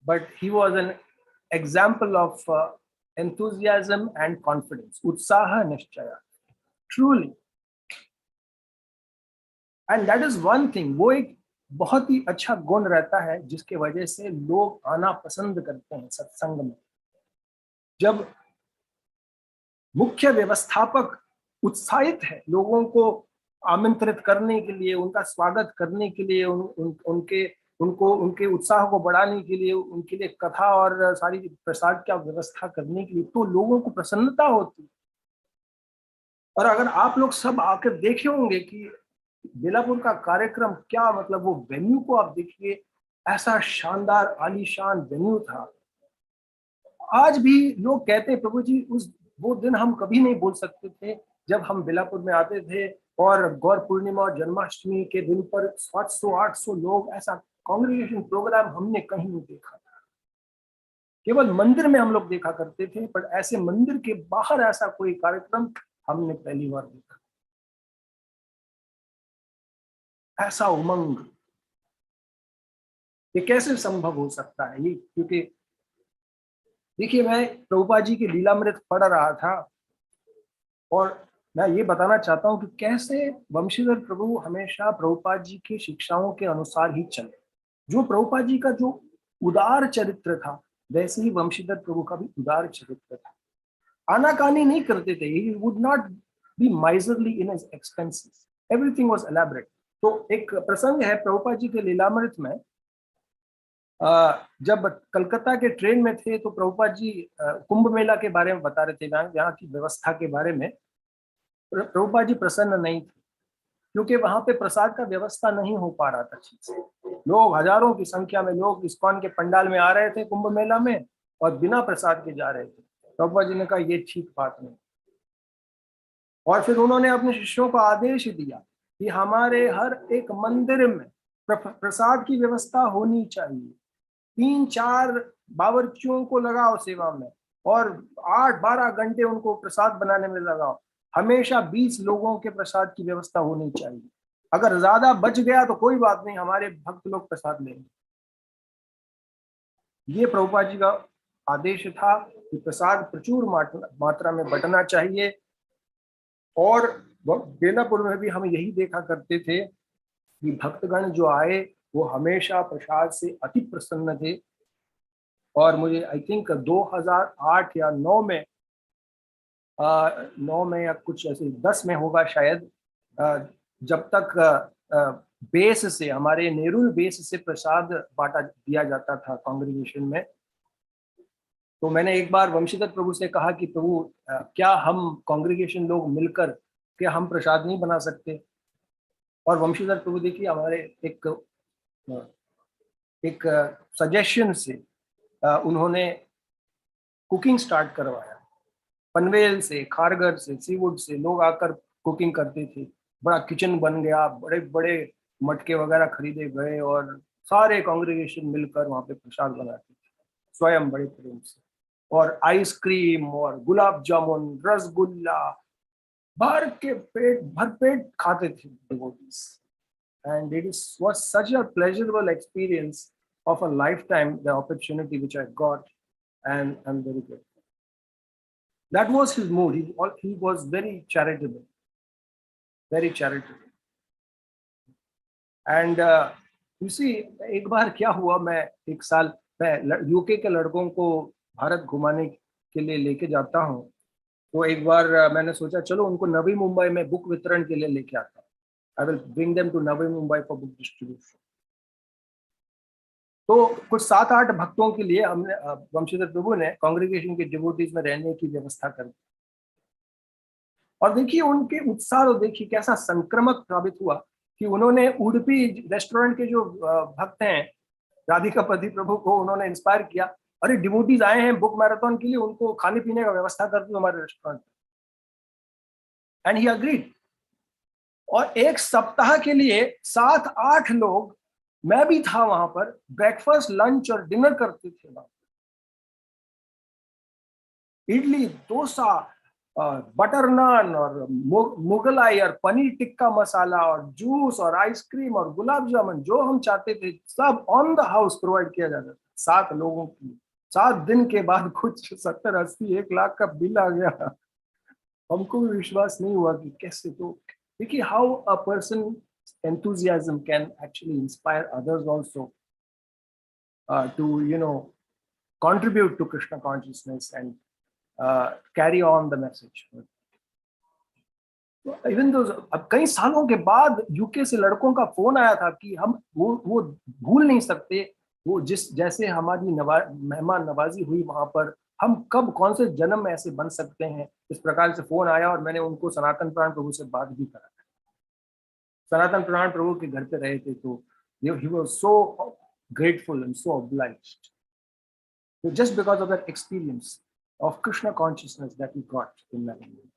I: but he was an example of enthusiasm and confidence, उत्साह निश्चयात, truly. And that is one thing, वो एक बहुत ही अच्छा गुण रहता है जिसके वजह से लोग आना पसंद करते हैं सत्संग में। जब मुख्य व्यवस्थापक उत्साहित है लोगों को आमंत्रित करने के लिए, उनका स्वागत करने के लिए, उनके उत्साह को बढ़ाने के लिए, उनके लिए कथा और सारी प्रसाद की व्यवस्था करने के लिए, तो लोगों को प्रसन्नता होती है। और अगर आप लोग सब आकर देखे होंगे कि बेलापुर का कार्यक्रम क्या, मतलब वो वेन्यू को आप देखिए, ऐसा शानदार आलीशान वेन्यू था। आज भी लोग कहते हैं प्रभु जी वो दिन हम कभी नहीं भूल सकते थे जब हम बेलापुर में आते थे और गौर पूर्णिमा और जन्माष्टमी के दिन पर 700-800 लोग, ऐसा कांग्रेगेशन प्रोग्राम हमने कहीं नहीं देखा था। केवल मंदिर में हम लोग देखा करते थे, पर ऐसे मंदिर के बाहर ऐसा कोई कार्यक्रम हमने पहली बार देखा। ऐसा उमंग ये कैसे संभव हो सकता है? ये क्योंकि देखिए, मैं प्रभुपाद जी की लीलामृत पढ़ रहा था और मैं ये बताना चाहता हूं कि कैसे वंशीधर प्रभु हमेशा प्रभुपाद जी की शिक्षाओं के अनुसार ही चले। जो प्रभुपाद जी का जो उदार चरित्र था, वैसे ही वंशीधर प्रभु का भी उदार चरित्र था। आनाकानी नहीं करते थे, he would not be miserly in his expenses, everything was elaborate। तो एक प्रसंग है प्रभुपाद जी के लीलामृत में, जब कलकत्ता के ट्रेन में थे तो प्रभुपाद जी कुंभ मेला के बारे में बता रहे थे, यहाँ की व्यवस्था के बारे में। प्रभुपाद जी प्रसन्न नहीं थे क्योंकि वहां पे प्रसाद का व्यवस्था नहीं हो पा रहा था ठीक से। लोग हजारों की संख्या में लोग इस्कॉन के पंडाल में आ रहे थे कुंभ मेला में और बिना प्रसाद के जा रहे थे। प्रभुपाद जी ने कहा ये ठीक बात नहीं, और फिर उन्होंने अपने शिष्यों को आदेश दिया कि हमारे हर एक मंदिर में प्रसाद की व्यवस्था होनी चाहिए। 3-4 बावर्चियों को लगाओ सेवा में और 8-12 घंटे उनको प्रसाद बनाने में लगाओ। हमेशा 20 लोगों के प्रसाद की व्यवस्था होनी चाहिए। अगर ज्यादा बच गया तो कोई बात नहीं, हमारे भक्त लोग प्रसाद लेंगे। ये प्रभुपाद जी का आदेश था कि प्रसाद प्रचुर मात्रा में बंटना चाहिए। और बेलापुर में भी हम यही देखा करते थे कि भक्तगण जो आए वो हमेशा प्रसाद से अति प्रसन्न थे। और मुझे आई थिंक 2008 या 9 में 9 में या कुछ ऐसे 10 में होगा शायद, जब तक बेस से, हमारे नेरुल बेस से प्रसाद बांटा दिया जाता था कांग्रीगेशन में, तो मैंने एक बार वंशीधर प्रभु से कहा कि प्रभु क्या हम कांग्रीगेशन लोग मिलकर क्या हम प्रसाद नहीं बना सकते? और वंशीधर प्रभु देखिए हमारे एक सजेशन से उन्होंने कुकिंग स्टार्ट करवाया। पनवेल से, खारगर से, सीवुड से लोग आकर कुकिंग करते थे। बड़ा किचन बन गया, बड़े बड़े मटके वगैरह खरीदे गए और सारे कांग्रीगेशन मिलकर वहां पे प्रसाद बनाते थे स्वयं बड़े प्रेम से। और आइसक्रीम और गुलाब जामुन, रसगुल्ला भर पेट खाते थे devotees. And it was such a pleasurable experience of a lifetime, the opportunity which I got, and I'm very grateful. That was his mood. He was very charitable, very charitable. And you see, एक बार क्या हुआ, मैं एक साल मैं UK के लड़कों को भारत घुमाने के लिए लेके जाता हूँ, तो एक बार मैंने सोचा चलो उनको नवी मुंबई में बुक वितरण के लिए लेके आता हूँ। I will bring them to Navi Mumbai for book distribution. तो कुछ 7-8 भक्तों के लिए हमने वंशीधर प्रभु ने कांग्रीगेशन के डिवोटीज में रहने की व्यवस्था कर दी। और देखिए उनके उत्साह, और देखिए कैसा संक्रमक साबित हुआ कि उन्होंने उडुपी रेस्टोरेंट के जो भक्त हैं राधिका पति प्रभु को उन्होंने इंस्पायर किया, अरे डिवोटीज आए हैं बुक मैराथन के लिए, उनको खाने पीने का व्यवस्था कर दो हमारे रेस्टोरेंट। And he agreed. और एक सप्ताह के लिए 7-8 लोग, मैं भी था वहां पर, ब्रेकफास्ट लंच और डिनर करते थे वहां। इडली, डोसा, बटर नान और मुगलाई और पनीर टिक्का मसाला और जूस और आइसक्रीम और गुलाब जामुन, जो हम चाहते थे सब ऑन द हाउस प्रोवाइड किया जाता था 7 लोगों की। 7 दिन के बाद कुछ 70-80 1 लाख का बिल आ गया। हमको भी विश्वास नहीं हुआ कि कैसे। तो देखिए how a person enthusiasm can actually inspire others also to contribute to Krishna consciousness and carry on the message. Even though अब कई सालों के बाद यूके से लड़कों का फोन आया था कि हम वो भूल नहीं सकते वो जैसे हमारी मेहमान नवाजी हुई वहां पर, हम कब कौन से जन्म में ऐसे बन सकते हैं, इस प्रकार से फोन आया। और मैंने उनको सनातन प्राण प्रभु से बात भी करा। सनातन प्राण प्रभु के घर पे रहे थे, तो he was so grateful and so obliged. So just because of that experience of Krishna consciousness that we got in Navi Mumbai.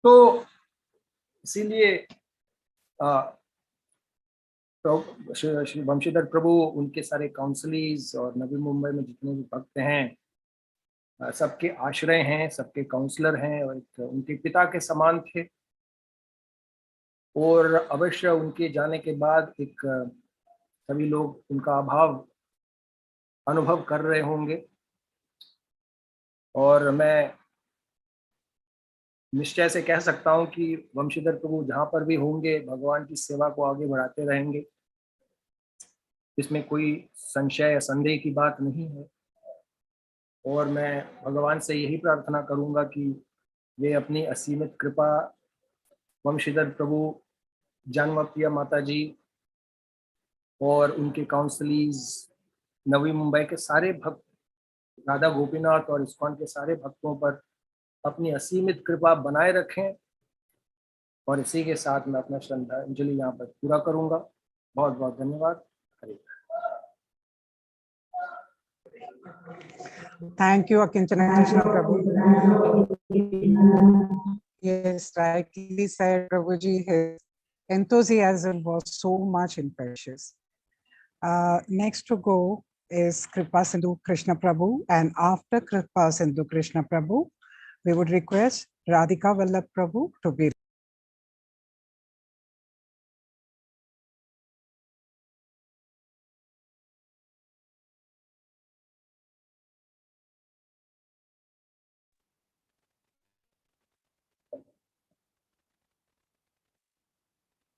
I: तो इसीलिए श्री वंशीधर प्रभु, उनके सारे काउंसलीज और नवी मुंबई में जितने भी भक्त हैं सबके आश्रय हैं, सबके काउंसलर हैं और एक उनके पिता के समान थे। और अवश्य उनके जाने के बाद एक सभी लोग उनका अभाव अनुभव कर रहे होंगे। और मैं निश्चय से कह सकता हूं कि वंशीधर प्रभु जहां पर भी होंगे भगवान की सेवा को आगे बढ़ाते रहेंगे, इसमें कोई संशय या संदेह की बात नहीं है। और मैं भगवान से यही प्रार्थना करूंगा कि वे अपनी असीमित कृपा वंशीधर प्रभु, जानवप्रिया माताजी और उनके काउंसलीज, नवी मुंबई के सारे भक्त, राधा गोपीनाथ और इस्कॉन के सारे भक्तों पर अपनी असीमित कृपा बनाए रखें। और इसी के साथ मैं अपना श्रद्धांजलि यहाँ पर पूरा करूंगा। बहुत बहुत धन्यवाद। हरे
E: Thank you, Akinchana Krishna Prabhu. Yes, rightly said, Prabhuji. His enthusiasm was so much infectious. Next to go is Kripa Sindhu Krishna Prabhu, and after Kripa Sindhu Krishna Prabhu, we would request Radhika Vallabh Prabhu to be.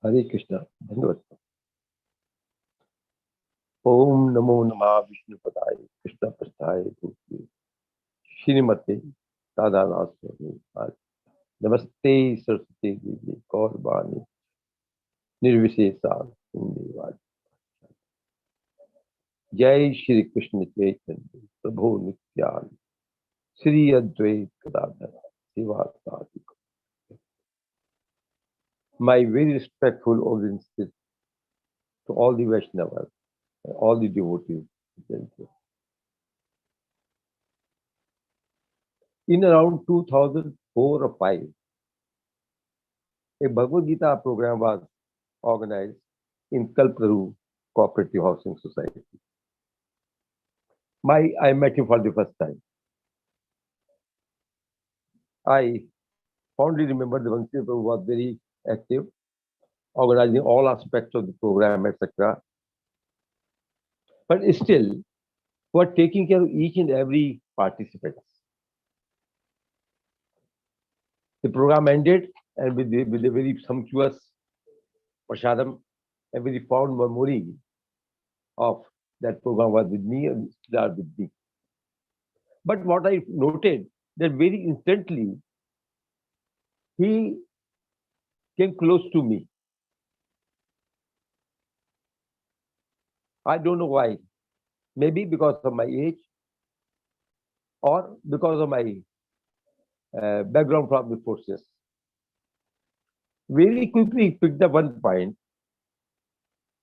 J: हरे कृष्णा। धन्यवाद। ओम नमो नमः विष्णुपदाय कृष्ण प्रस्थाय भूतले श्रीमते राधानाथ स्वामी। नमस्ते सरस्वती देवी गौरवाणी निर्विशेषा शून्यवाद। जय श्री कृष्ण चैतन्य प्रभु Nityanand Shri Advaita Gadadhar शिवासादि। My very respectful obeisances to all the Vaishnavas, all the devotees. In around 2004 or 5, a Bhagavad-Gita program was organized in Kalparu Cooperative Housing Society. I met him for the first time. I fondly remember the Vamshidhar Prabhu was very active, organizing all aspects of the program, etc. But still, were taking care of each and every participant. The program ended, and with a very sumptuous prasadam, a very fond memory of that program was with me and still are with me. But what I noted, that very instantly, he came close to me. I don't know why. Maybe because of my age or because of my background from the forces. Very quickly picked up one point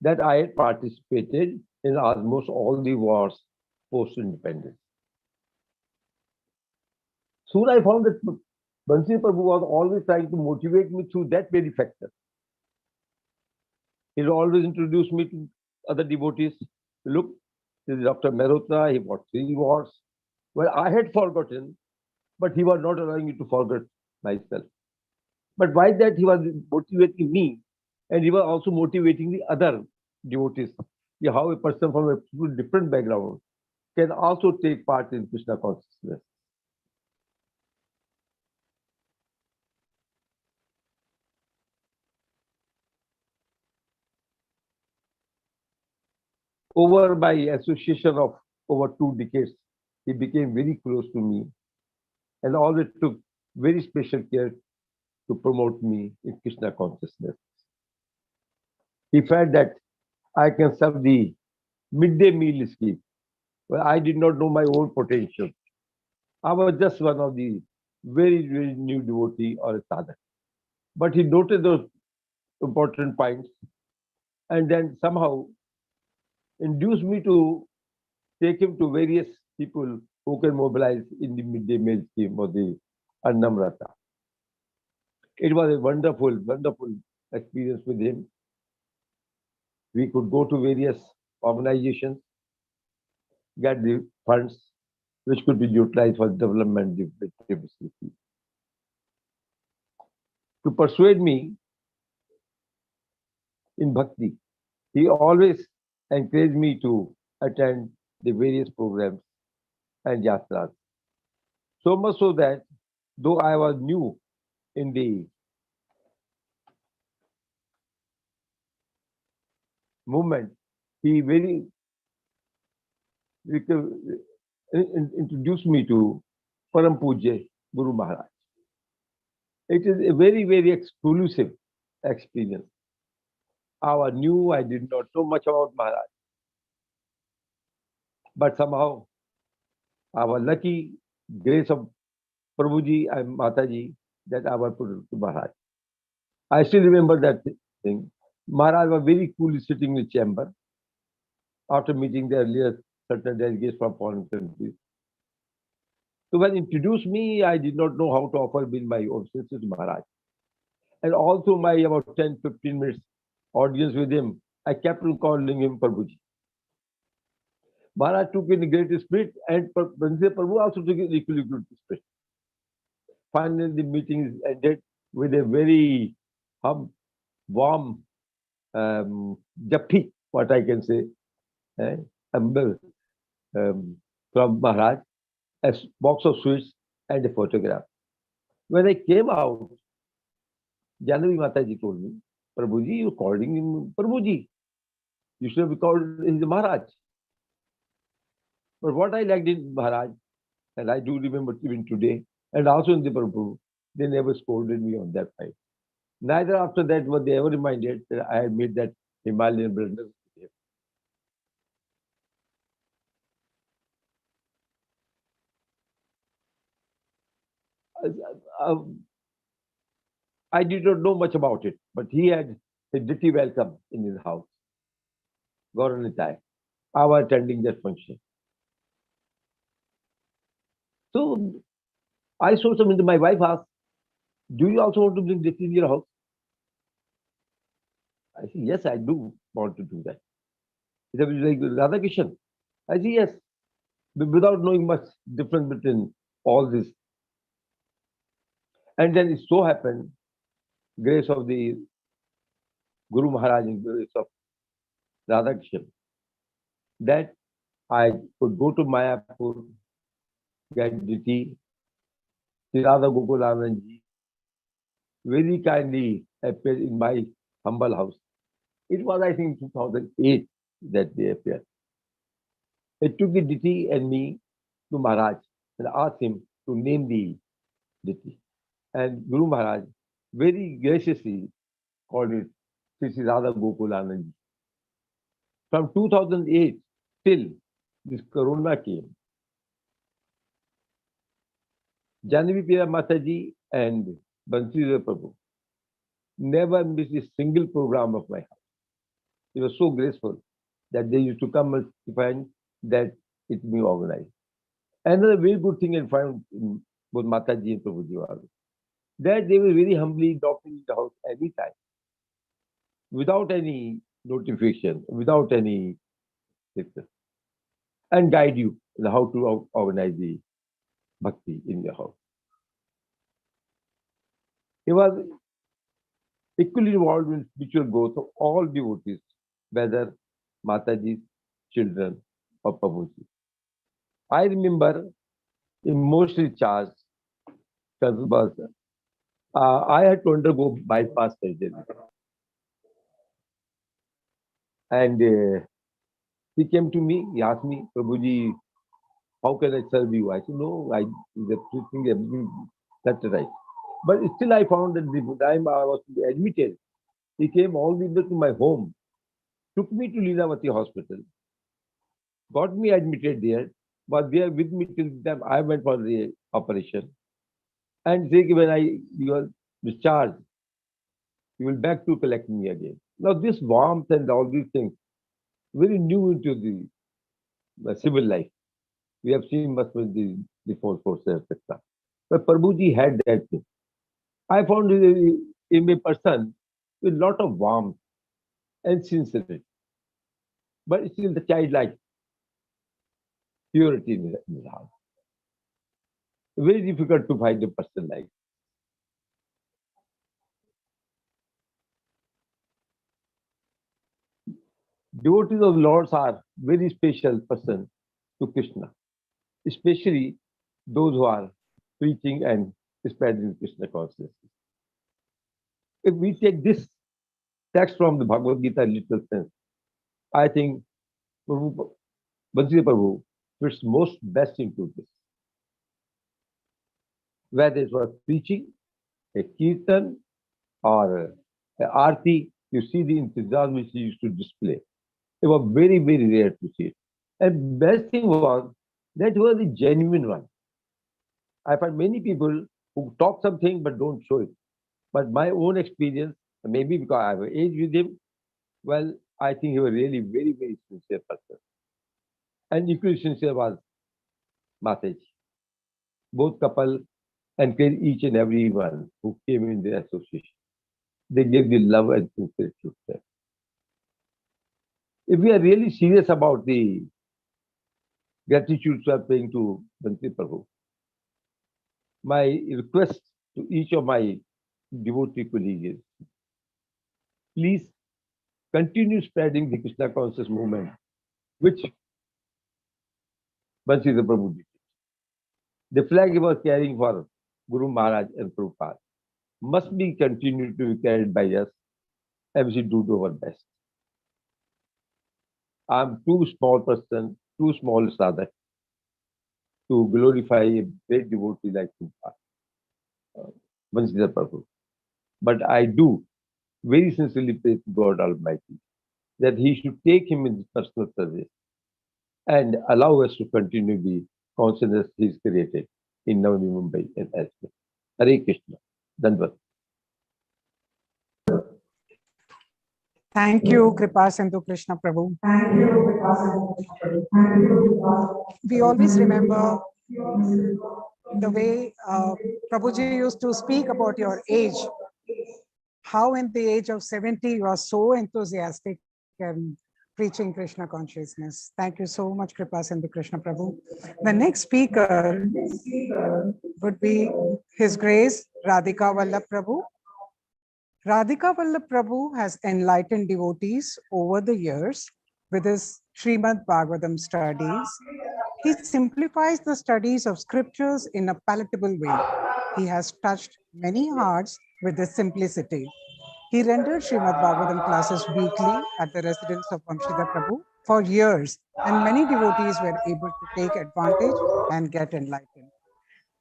J: that I had participated in almost all the wars post-independence. Soon I found that Vamshidhar Prabhu was always trying to motivate me through that very factor. He always introduced me to other devotees. Look, Dr. Mehrotra, he bought 3 watts. Well, I had forgotten, but he was not allowing me to forget myself. But by that, he was motivating me, and he was also motivating the other devotees. Yeah, how a person from a different background can also take part in Krishna consciousness. Over my association of over 2 decades, he became very close to me and always took very special care to promote me in Krishna consciousness. He felt that I can serve the midday meal scheme. Well, I did not know my own potential. I was just one of the very, very new devotee or a sadhak. But he noted those important points and then somehow induced me to take him to various people who can mobilize in the midday meal scheme or the Annamrata. It was a wonderful, wonderful experience with him. We could go to various organizations, get the funds which could be utilized for development of the facility. To persuade me in bhakti, he always encouraged me to attend the various programs and yatras. So much so that though I was new in the movement, he very introduced me to Param Pujya Guru Maharaj. It is a very, very exclusive experience. I was new, I did not know much about Maharaj. But somehow, I was lucky, grace of Prabhuji and Mataji, that I was put to Maharaj. I still remember that thing. Maharaj was very coolly sitting in the chamber after meeting the earlier certain delegates from foreign countries. So when he introduced me, I did not know how to offer me my obeisances to Maharaj. And also my about 10-15 minutes audience with him, I kept on calling him Prabhuji. Maharaj took in a great spirit, and Prabhu also took in equally good spirit. Finally, the meeting ended with a very warm jappi, what I can say, from Maharaj, a box of sweets and a photograph. When I came out, Janavi Mataji told me, Prabhuji, you're calling him Prabhuji. You should have called him Maharaj. But what I liked in Maharaj, and I do remember even today, and also in the Prabhu, they never scolded me on that side. Neither after that were they ever reminded that I had made that Himalayan brother. I did not know much about it, but he had a ditty welcome in his house. Gauranitai. I was attending that function. So I saw something. My wife asked, do you also want to bring ditty in your house? I said, yes, I do want to do that. He said, like Radha Kishan? I said, yes. But without knowing much difference between all this. And then it so happened, grace of the Guru Maharaj and grace of Radha Kishan, that I could go to Mayapur, get ditty. Radha Gokulananji very kindly appeared in my humble house. It was, I think, 2008 that they appeared. They took the ditty and me to Maharaj and asked him to name the ditty. And Guru Maharaj very graciously called it Sri Radha Gokulananji. From 2008 till this Corona came, Janavi Pira Mataji and Vamshidhar Prabhu never missed a single program of my house. It was so graceful that they used to come and find that it's being organized. Another very good thing I found in both Mataji and Prabhuji was that they were very humbly adopting the house anytime, without any notification, without any. and guide you in how to organize the bhakti in your house. He was equally involved in spiritual growth of all devotees, whether Mataji's children or Prabhuji. I remember emotionally charged because I had to undergo bypass surgery. And he came to me, he asked me, Prabhuji, how can I serve you? I said, no, the treating everything, that's right. But still I found that the time I was to be admitted, he came all the way to my home, took me to Leelavati hospital, got me admitted there, was there with me till the time I went for the operation. And say, when you are discharged, you will back to collect me again. Now this warmth and all these things, very new into the civil life. We have seen much with the forces, etc. But Prabhuji had that thing. I found him a person with a lot of warmth and sincerity, but still the childlike purity in his heart. Very difficult to find a person like. Devotees of Lords are very special person to Krishna, especially those who are preaching and spreading Krishna consciousness. If we take this text from the Bhagavad-Gita in little sense, I think Vamshidhar Prabhu fits most best into this. Whether it was preaching, a kirtan, or a arti, you see the enthusiasm which he used to display. It was very, very rare to see it. And best thing was that was a genuine one. I find many people who talk something but don't show it. But my own experience, maybe because I have aged with him, well, I think he was really very, very sincere person. And equally sincere was Mataji. Both couple encouraged each and every one who came in their association. They gave the love and sincerity to them. If we are really serious about the gratitude we are paying to Vamshidhar Prabhu, my request to each of my devotee colleagues is, please continue spreading the Krishna conscious movement, which Vamshidhar Prabhu did. The flag he was carrying for Guru Maharaj and Prabhupada must be continued to be carried by us as we do our best. I am too small person, too small sadhak to glorify a great devotee like Vamshidhar Prabhu. But I do very sincerely pray to God Almighty that He should take him in his personal service and allow us to continue the consciousness He's created in Navi Mumbai and elsewhere. Hare Krishna. Dandavat.
E: Thank you, Kripa Sindhu Krishna Prabhu. We always remember the way Prabhuji used to speak about your age, how in the age of 70 you are so enthusiastic and preaching Krishna consciousness. Thank you so much, Kripa Sindhu Krishna Prabhu. The next speaker would be His Grace Radhika Vallabh Prabhu. Radhika Vallabh Prabhu has enlightened devotees over the years with his Srimad Bhagavatam studies. He simplifies the studies of scriptures in a palatable way. He has touched many hearts with his simplicity. He rendered Srimad Bhagavatam classes weekly at the residence of Vamshidhar Prabhu for years, and many devotees were able to take advantage and get enlightened.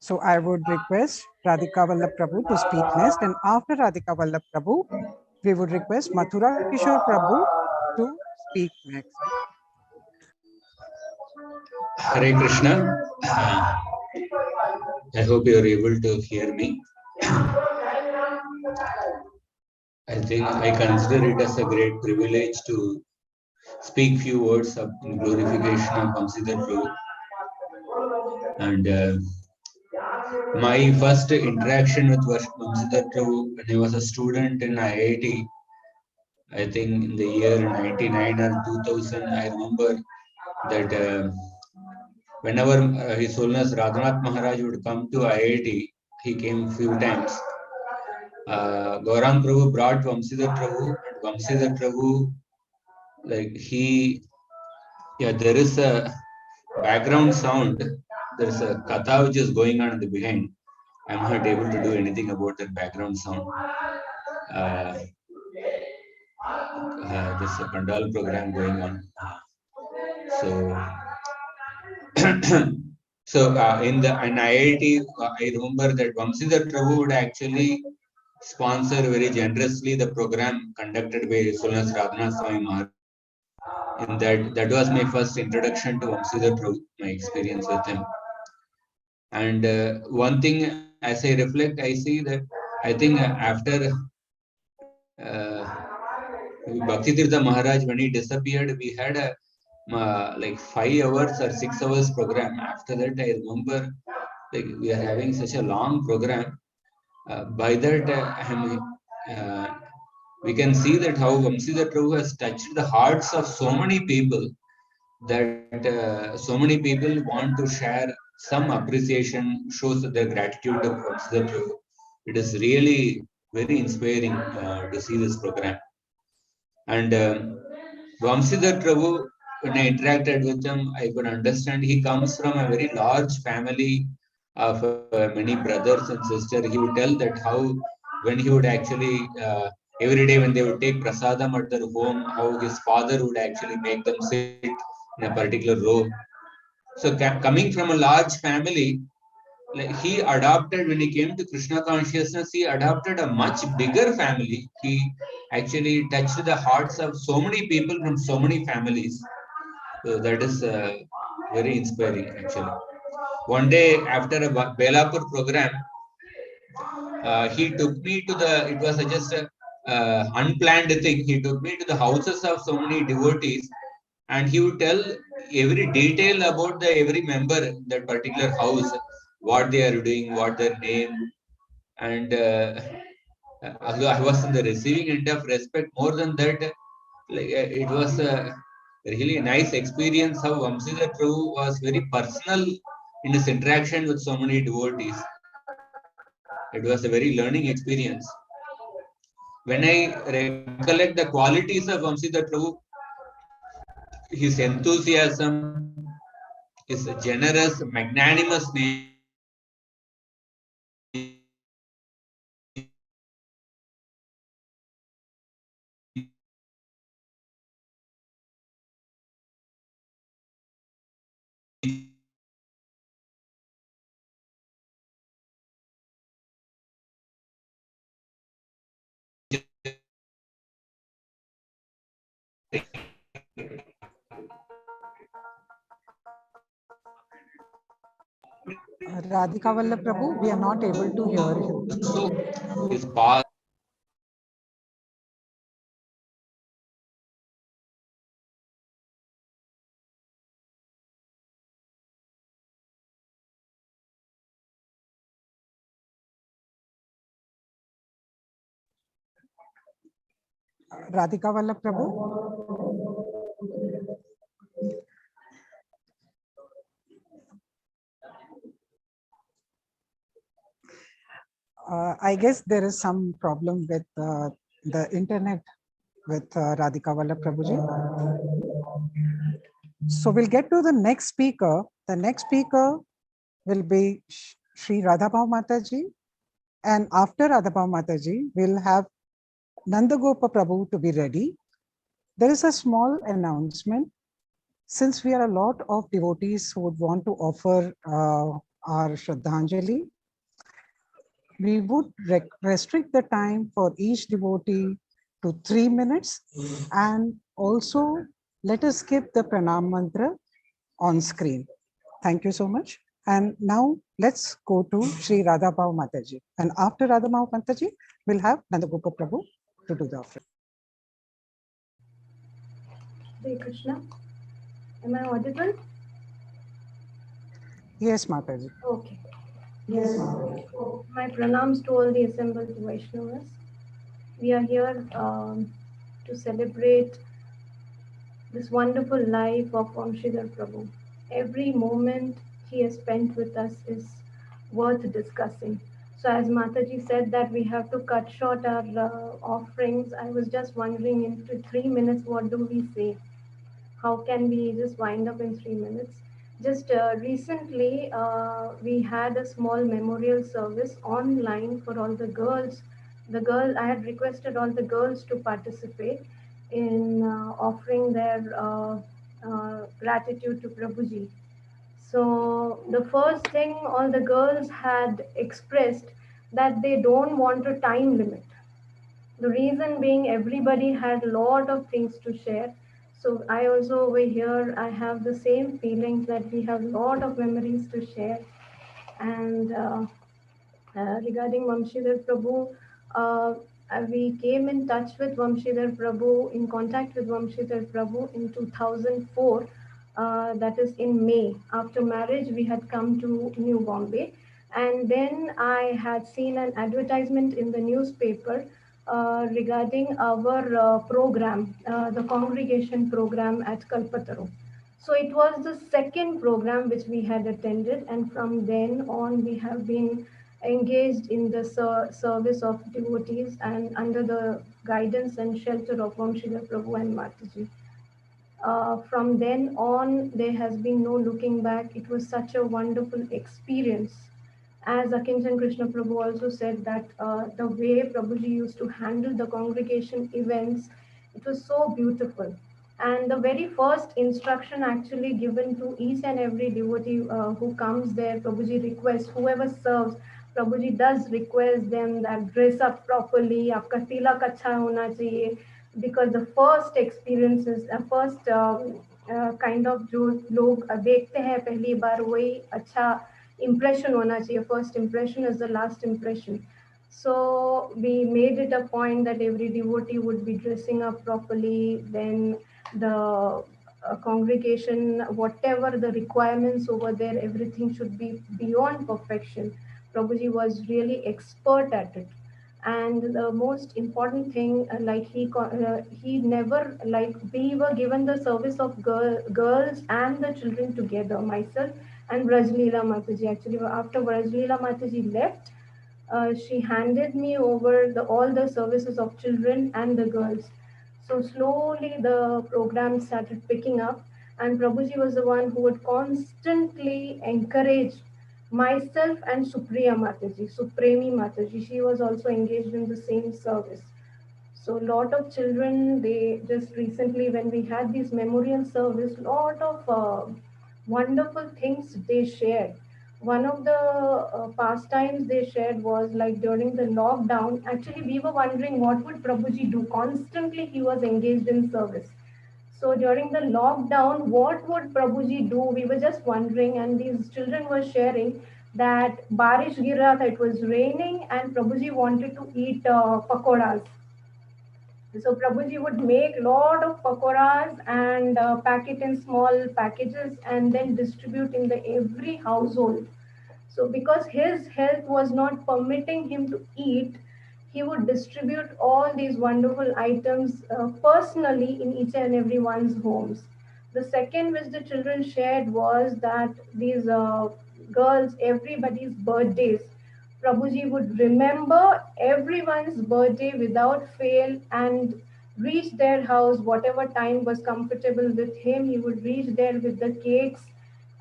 E: So I would request Radhika Vallabh Prabhu to speak next, and after Radhika Vallabh Prabhu, we would request Mathura Kishore Prabhu to speak next.
K: Hare Krishna. I hope you are able to hear me. I think I consider it as a great privilege to speak few words of glorification of Vamshidhar Prabhu. And my first interaction with Vamshidhar Prabhu when I was a student in IIT, I think in the year 99 or 2000, I remember that whenever His Holiness Radhanath Maharaj would come to IIT, he came few times. Gaurang Prabhu brought Vamshidhar Prabhu, and Vamshidhar Prabhu, like there is a background sound. There is a katha which is going on in the behind. I'm not able to do anything about that background sound. There's a pandal program going on. So in IIT, I remember that Vamshidhar Prabhu would actually sponsor very generously the program conducted by Sulnas Radhanath Swami Maharaj. And that was my first introduction to Vamshidhar Prabhu, my experience with him. And one thing, as I reflect, I see that I think after Bhaktitirtha Maharaj, when he disappeared, we had a like 5 hours or 6 hours program. After that, I remember like we are having such a long program. By that, we can see that how Vamshidhar Prabhu has touched the hearts of so many people, that so many people want to share some appreciation, shows their gratitude to Vamshidhar Prabhu. It is really very inspiring to see this program. And Vamshidhar Prabhu, when I interacted with him, I could understand he comes from a very large family of many brothers and sisters. He would tell that how when he would actually every day when they would take prasadam at their home, how his father would actually make them sit in a particular row. So coming from a large family, like he adopted, when he came to Krishna consciousness, he adopted a much bigger family. He actually touched the hearts of so many people from so many families. So that is very inspiring, actually. One day after a Belapur program, he took me to it was just a unplanned thing. He took me to the houses of so many devotees, and he would tell every detail about every member in that particular house, what they are doing, what their name, and I was in the receiving end of respect. More than that, it was a really nice experience how Vamshidhar Prabhu was very personal in his interaction with so many devotees. It was a very learning experience. When I recollect the qualities of Vamshidhar Prabhu, his enthusiasm, his generous, magnanimous nature,
E: Radhika Vallabh Prabhu, we are not able to hear him.
K: his past.
E: Radhika Vallabh Prabhu. I guess there is some problem with the internet with Radhika Vallabh Prabhuji. So we'll get to the next speaker. The next speaker will be Sri Radha Mataji. And after Radha Mataji, we'll have Nandagopa Prabhu to be ready. There is a small announcement. Since we are a lot of devotees who would want to offer our Shraddhanjali, we would restrict the time for each devotee to 3 minutes, and also let us skip the pranam mantra on screen. Thank you so much. And now let's go to Sri Radha Mataji. And after Radha Mataji, we'll have Nandagopa Prabhu to do the offering.
L: Hare Krishna. Am I audible?
E: Yes, Mataji.
L: Okay. Yes, Mataji. My pranams to all the assembled Vaishnavas. We are here to celebrate this wonderful life of Vamshidhar Prabhu. every moment he has spent with us is worth discussing. So as Mataji said that we have to cut short our offerings, I was just wondering into 3 minutes, what do we say? How can we just wind up in 3 minutes? Just recently, we had a small memorial service online for all the girls. I had requested all the girls to participate in offering their gratitude to Prabhuji. So the first thing all the girls had expressed that they don't want a time limit. The reason being everybody had a lot of things to share. So I also over here, I have the same feelings that we have a lot of memories to share. And regarding Vamshidhar Prabhu, we came in touch with Vamshidhar Prabhu, in contact with Vamshidhar Prabhu in 2004. That is in May. After marriage, we had come to New Bombay. And then I had seen an advertisement in the newspaper regarding our program, the congregation program at Kalpataru. So it was the second program which we had attended, and from then on we have been engaged in the service of devotees and under the guidance and shelter of Vamshidhar Prabhu and Mataji. From then on, there has been no looking back. It was such a wonderful experience. As Akinchan Krishna Prabhu also said that the way Prabhuji used to handle the congregation events, it was so beautiful. And the very first instruction actually given to each and every devotee who comes there, Prabhuji requests, whoever serves, Prabhuji does request them that dress up properly, आपका तिलक अच्छा होना चाहिए, because the first experiences, first kind of जो लोग देखते हैं पहली बार वही अच्छा impression होना चाहिए. First impression is the last impression. So we made it a point that every devotee would be dressing up properly. Then the congregation, whatever the requirements over there, everything should be beyond perfection. Prabhuji was really expert at it. And the most important thing, he never, like, we were given the service of girls and the children together, myself and Brajleela Mataji. Actually, after Brajleela Mataji left, she handed me over all the services of children and the girls. So slowly the program started picking up, and Prabhuji was the one who would constantly encourage myself and Supriya Mataji, Supremi Mataji. She was also engaged in the same service. So a lot of children, they just recently, when we had this memorial service, lot of wonderful things they shared. One of the pastimes they shared was like during the lockdown, actually we were wondering what would Prabhuji do. Constantly he was engaged in service. So during the lockdown, what would Prabhuji do? We were just wondering, and these children were sharing that barish gir raha tha, it was raining, and Prabhuji wanted to eat pakoras. So Prabhuji would make lot of pakoras and pack it in small packages and then distribute in the every household. So because his health was not permitting him to eat, he would distribute all these wonderful items personally in each and every one's homes. The second which the children shared was that these girls, everybody's birthdays, Prabhuji would remember everyone's birthday without fail and reach their house, whatever time was comfortable with him. He would reach there with the cakes,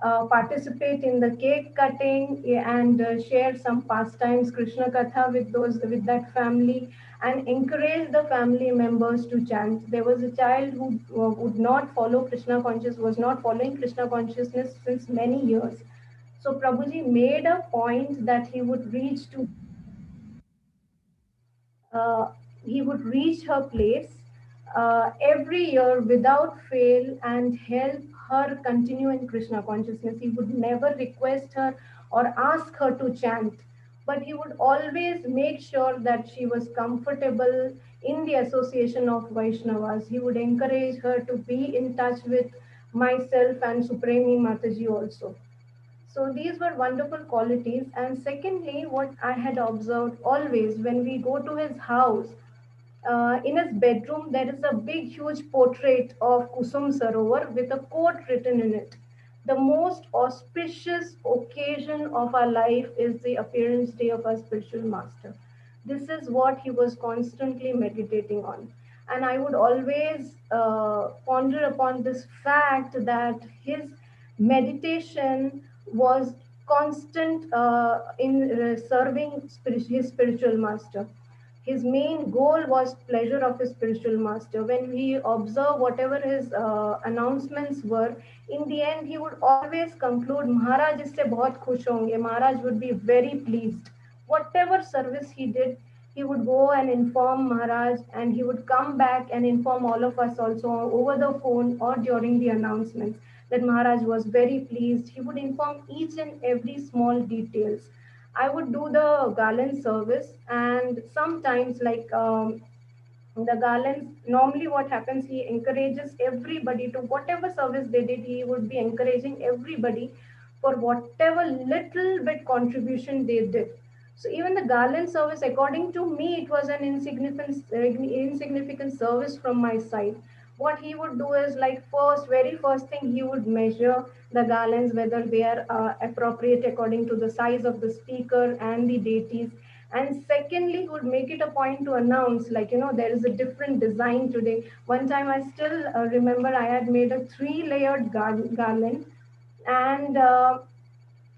L: participate in the cake cutting, and share some pastimes, Krishna Katha with that family, and encourage the family members to chant. There was a child who would not follow Krishna consciousness, was not following Krishna consciousness since many years. So Prabhuji made a point that he would reach to her place every year without fail and help her continue in Krishna consciousness. He would never request her or ask her to chant, but he would always make sure that she was comfortable in the association of Vaishnavas. He would encourage her to be in touch with myself and Supremi Mataji also. So these were wonderful qualities. And secondly, what I had observed always when we go to his house, in his bedroom, there is a big, huge portrait of Kusum Sarovar with a quote written in it. the most auspicious occasion of our life is the appearance day of our spiritual master. This is what he was constantly meditating on. And I would always ponder upon this fact that his meditation was constant in serving his spiritual master. His main goal was pleasure of his spiritual master. When we observe whatever his announcements were, in the end he would always conclude, Maharaj isse bahut khush honge. Maharaj would be very pleased. Whatever service he did, he would go and inform Maharaj, and he would come back and inform all of us also over the phone or during the announcements that Maharaj was very pleased. He would inform each and every small details. I would do the garland service, and sometimes, like the garlands, normally what happens, he encourages everybody to whatever service they did, he would be encouraging everybody for whatever little bit contribution they did. So even the garland service, according to me, it was an insignificant service from my side. What he would do is, like, very first thing, he would measure the garlands whether they are appropriate according to the size of the speaker and the deities. And secondly, he would make it a point to announce, like, there is a different design today. One time I still remember I had made a 3-layered garland, and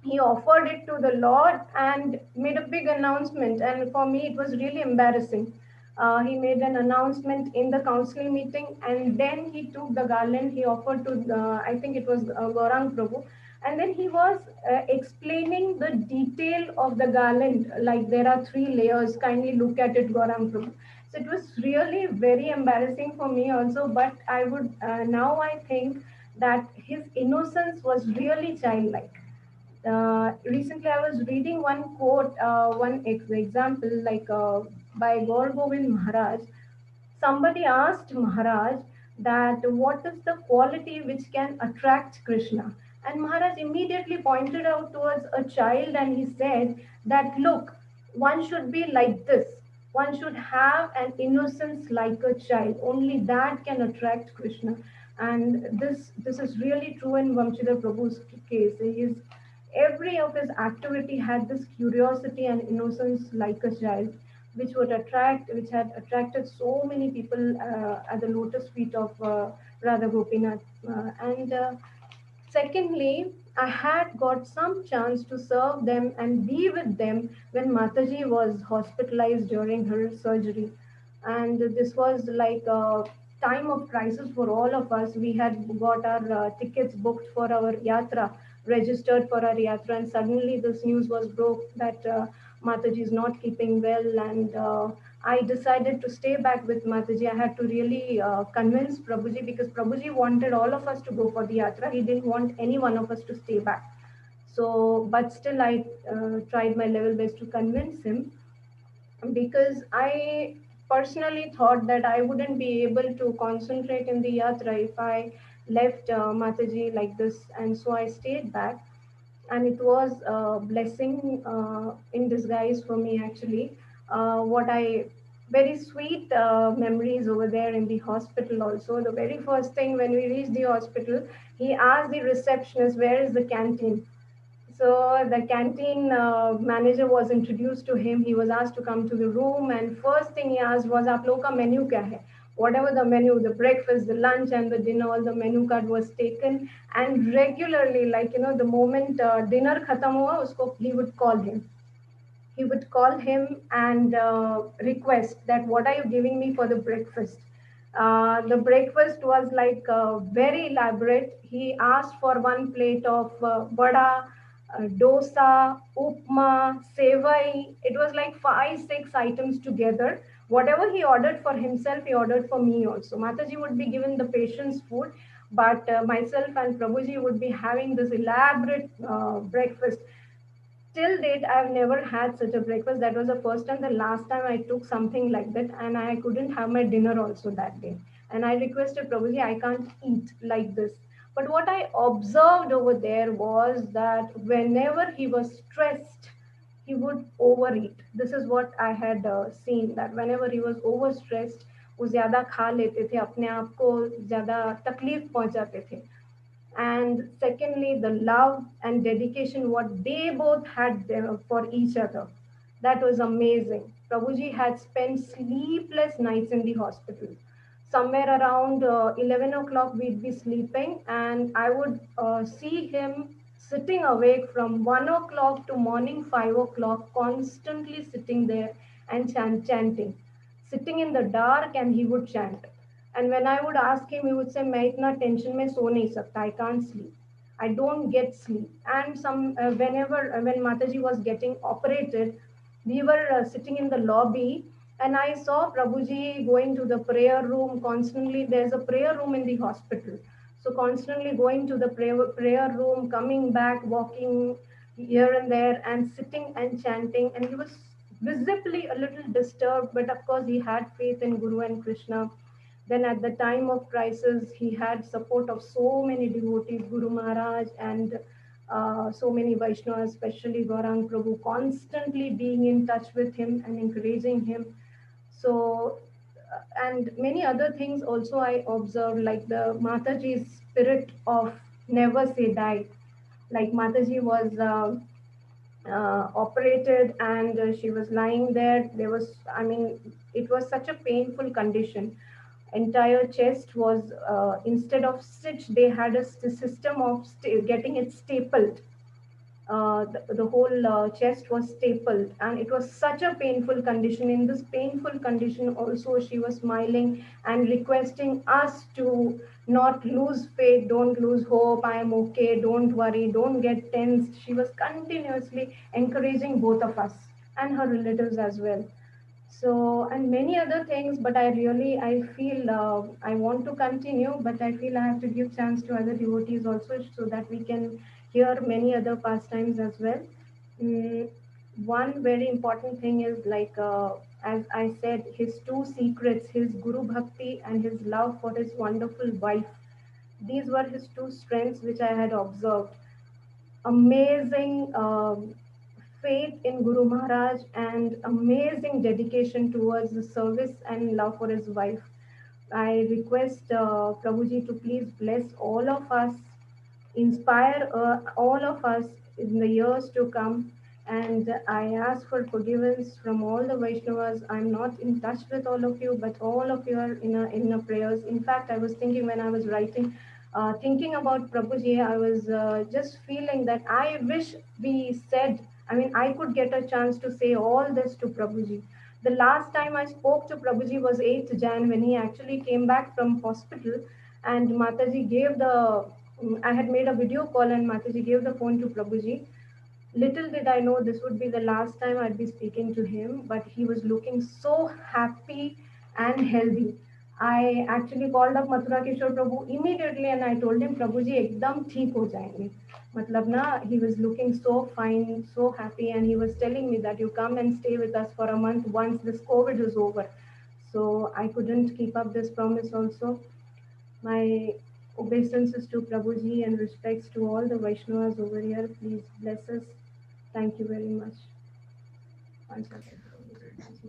L: he offered it to the Lord and made a big announcement. And for me, it was really embarrassing. He made an announcement in the counseling meeting, and then he took the garland he offered to, I think it was Gaurang Prabhu. And then he was explaining the detail of the garland, like there are 3 layers, kindly look at it, Gaurang Prabhu. So it was really very embarrassing for me also, but I would, now I think that his innocence was really childlike. Recently, I was reading one quote, one example, like by Gaur Govind Maharaj. Somebody asked Maharaj that what is the quality which can attract Krishna? And Maharaj immediately pointed out towards a child, and he said that, look, one should be like this. One should have an innocence like a child. Only that can attract Krishna. And this is really true in Vamshidhar Prabhu's case. Every of his activity had this curiosity and innocence like a child, which had attracted so many people at the lotus feet of Radha Gopinath. And secondly, I had got some chance to serve them and be with them when Mataji was hospitalized during her surgery. And this was like a time of crisis for all of us. We had got our tickets booked for our yatra, registered for our yatra, and suddenly this news was broke that Mataji is not keeping well. And I decided to stay back with Mataji. I had to really convince Prabhuji, because Prabhuji wanted all of us to go for the yatra. He didn't want any one of us to stay back. So, but still I tried my level best to convince him, because I personally thought that I wouldn't be able to concentrate in the yatra if I left Mataji like this. And so I stayed back, and it was a blessing in disguise for me, actually. Very sweet memories over there in the hospital also. The very first thing when we reached the hospital, he asked the receptionist, where is the canteen? So the canteen manager was introduced to him. He was asked to come to the room, and first thing he asked was, "Aap log ka menu kya hai?" Whatever the menu, the breakfast, the lunch, and the dinner, all the menu card was taken. And regularly, like, the moment dinner khatam hua, usko, he would call him. He would call him and request that, what are you giving me for the breakfast? The breakfast was like very elaborate. He asked for one plate of vada, dosa, upma, sevai. It was like 5-6 items together. Whatever he ordered for himself, he ordered for me also. Mataji would be given the patient's food, but myself and Prabhuji would be having this elaborate breakfast. Till date, I've never had such a breakfast. That was the first and the last time I took something like that, and I couldn't have my dinner also that day. And I requested Prabhuji, I can't eat like this. But what I observed over there was that whenever he was stressed, he would overeat. This is what I had seen, that whenever he was overstressed, वो ज्यादा खा लेते थे, अपने आप को ज्यादा तकलीफ पहुंचाते थे. And secondly, the love and dedication what they both had for each other. That was amazing. Prabhuji had spent sleepless nights in the hospital. Somewhere around 11 o'clock, we'd be sleeping, and I would see him sitting awake from 1 o'clock to morning 5 o'clock, constantly sitting there and chanting. Sitting in the dark, and he would chant. And when I would ask him, he would say, "मैं इतना tension में सो नहीं सकता. I can't sleep. I don't get sleep." And when Mataji was getting operated, we were sitting in the lobby, and I saw Prabhuji going to the prayer room constantly. There's a prayer room in the hospital. So constantly going to the prayer room, coming back, walking here and there, and sitting and chanting. And he was visibly a little disturbed, but of course he had faith in Guru and Krishna. Then at the time of crisis, he had support of so many devotees, Guru Maharaj and so many Vaishnavas, especially Gaurang Prabhu, constantly being in touch with him and encouraging him. So, and many other things also I observed, like the Mataji's spirit of never say die. Like Mataji was operated, and she was lying there. There was, I mean, it was such a painful condition. Entire chest was, instead of stitch, they had a system of getting it stapled. The whole chest was stapled, and it was such a painful condition. In this painful condition also, she was smiling and requesting us to not lose faith, don't lose hope, I am okay, don't worry, don't get tensed. She was continuously encouraging both of us and her relatives as well. So, and many other things, but I feel I want to continue, but I feel I have to give chance to other devotees also, so that we can hear many other pastimes as well. One very important thing is, like, as I said, his two secrets, his Guru Bhakti and his love for his wonderful wife. These were his two strengths which I had observed. Amazing faith in Guru Maharaj and amazing dedication towards the service and love for his wife. I request Prabhuji to please bless all of us, inspire all of us in the years to come. And I ask for forgiveness from all the Vaishnavas. I'm not in touch with all of you, but all of you are in our prayers. In fact, I was thinking when I was writing, thinking about Prabhuji, I was just feeling that I wish we said, I mean, I could get a chance to say all this to Prabhuji. The last time I spoke to Prabhuji was 8th Jan, when he actually came back from hospital, and Mataji gave I had made a video call, and Mataji gave the phone to Prabhuji. Little did I know this would be the last time I'd be speaking to him, but he was looking so happy and healthy. I actually called up Mathura Kishore Prabhu immediately, and I told him, Prabhuji, ekdam theek ho jayenge. Matlab na, he was looking so fine, so happy, and he was telling me that you come and stay with us for a month once this COVID is over. So I couldn't keep up this promise also. My obeisances to Prabhuji and respects to all the Vaishnavas over here. Please bless us. Thank you very much.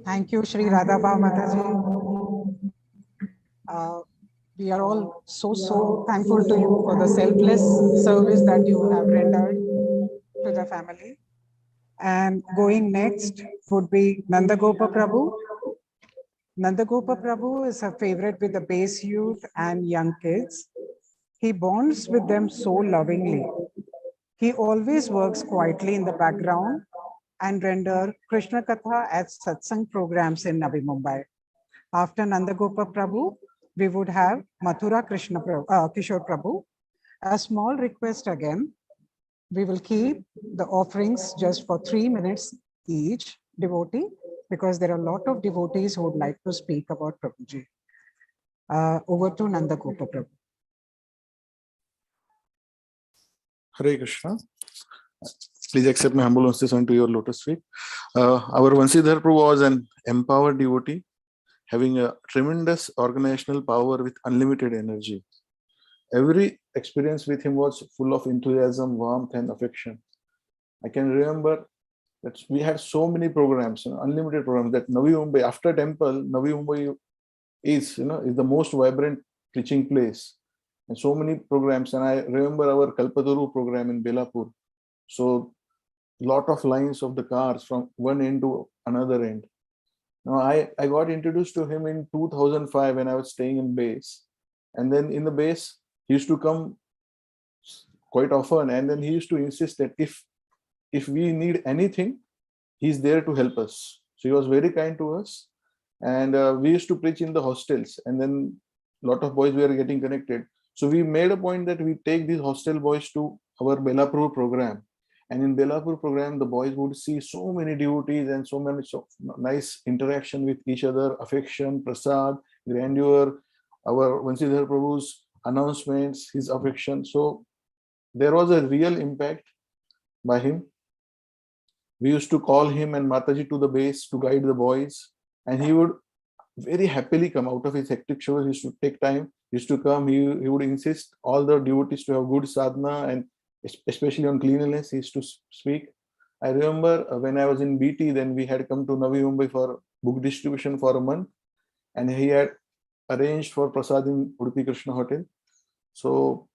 E: Thank you, Shri Radha Mataji. We are all so thankful to you for the selfless service that you have rendered to the family. And going next would be Nandagopa Prabhu. Nandagopa Prabhu is a favorite with the base youth and young kids. He bonds with them so lovingly. He always works quietly in the background and render Krishna Katha at satsang programs in Navi Mumbai. After Nandagopa Prabhu, we would have Mathura Kishore Prabhu. A small request again, we will keep the offerings just for 3 minutes each devotee, because there are a lot of devotees who would like to speak about Prabhuji. Over to Nandagopa Prabhu.
M: Hare Krishna. Please accept my humble obeisance to your lotus feet. Our Vamshidhar Prabhu was an empowered devotee, having a tremendous organizational power with unlimited energy. Every experience with him was full of enthusiasm, warmth, and affection. I can remember that we had so many programs, unlimited programs, that Navi Mumbai, after temple, Navi Mumbai is the most vibrant preaching place. and so many programs. And I remember our Kalpataru program in Belapur. So lot of lines of the cars from one end to another end. Now I got introduced to him in 2005 when I was staying in base. And then in the base, he used to come quite often. And then he used to insist that if we need anything, he's there to help us. So he was very kind to us. And we used to preach in the hostels. And then a lot of boys were getting connected. So we made a point that we take these hostel boys to our Belapur program. And in Belapur program, the boys would see so many devotees and so nice interaction with each other, affection, prasad, grandeur, our Vamshidhar Prabhu's announcements, his affection. So there was a real impact by him. We used to call him and Mataji to the base to guide the boys. And he would very happily come out of his hectic shows. He used to take time, he used to come, he would insist all the devotees to have good sadhana, and especially on cleanliness, he used to speak. I remember when I was in BT, then we had come to Navi Mumbai for book distribution for a month, and he had arranged for Prasad in Udupi Krishna Hotel. So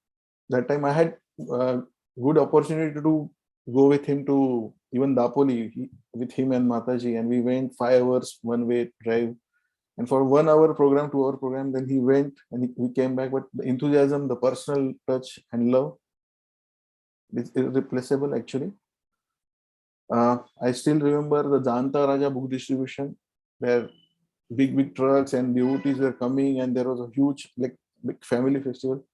M: that time I had good opportunity to go with him to even Dapoli with him and Mataji, and we went 5 hours one-way drive. And for 1 hour program, 2 hour program, then he went and we came back. But the enthusiasm, the personal touch and love, it's irreplaceable actually. I still remember the Janta Raja book distribution, where big trucks and devotees were coming, and there was a huge big family festival.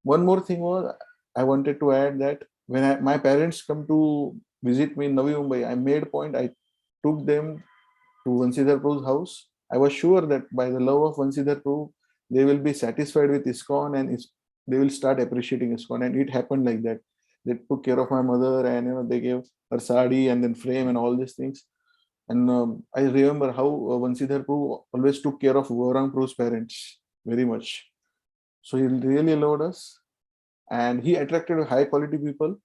M: One more thing was, I wanted to add that when my parents come to visit me in Navi Mumbai, I made point, I took them to Vamshidhar Prabhu's house. I was sure that by the love of Vamshidhar Prabhu, they will be satisfied with ISKCON and they will start appreciating ISKCON. And it happened like that. They took care of my mother, and they gave her sari and then frame and all these things. And I remember how Vamshidhar Prabhu always took care of Gaurang Prabhu's parents very much. So he really loved us, and he attracted high quality people,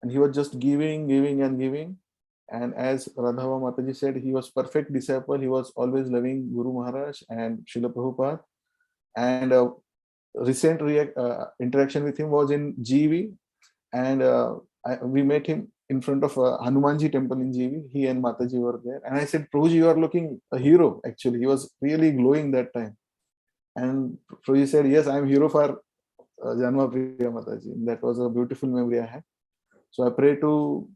M: and he was just giving and giving. And as Radha Mataji said, he was perfect disciple. He was always loving Guru Maharaj and Srila Prabhupada. And recent interaction with him was in GV, and we met him in front of Hanumanji temple in GV. He and Mataji were there, and I said, Prabhuji, you are looking a hero. Actually, he was really glowing that time. And Prabhuji said, yes, I am hero for Janma Priya Mataji. That was a beautiful memory I had. So I pray to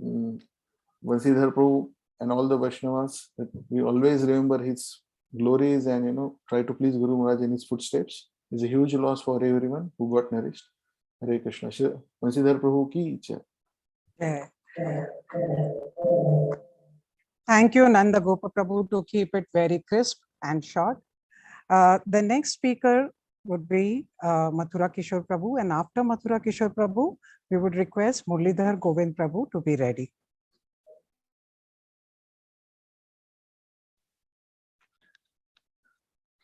M: Vamshidhar Prabhu and all the Vaishnavas that we always remember his glories and try to please Guru Maharaj in his footsteps. It's a huge loss for everyone who got nourished. Hare Krishna. Vamshidhar Prabhu ki jai.
E: Thank you, Nanda Gopa Prabhu, to keep it very crisp and short. The next speaker would be Mathura Kishore Prabhu, and after Mathura Kishore Prabhu, we would request Murlidhar Govind Prabhu to be ready.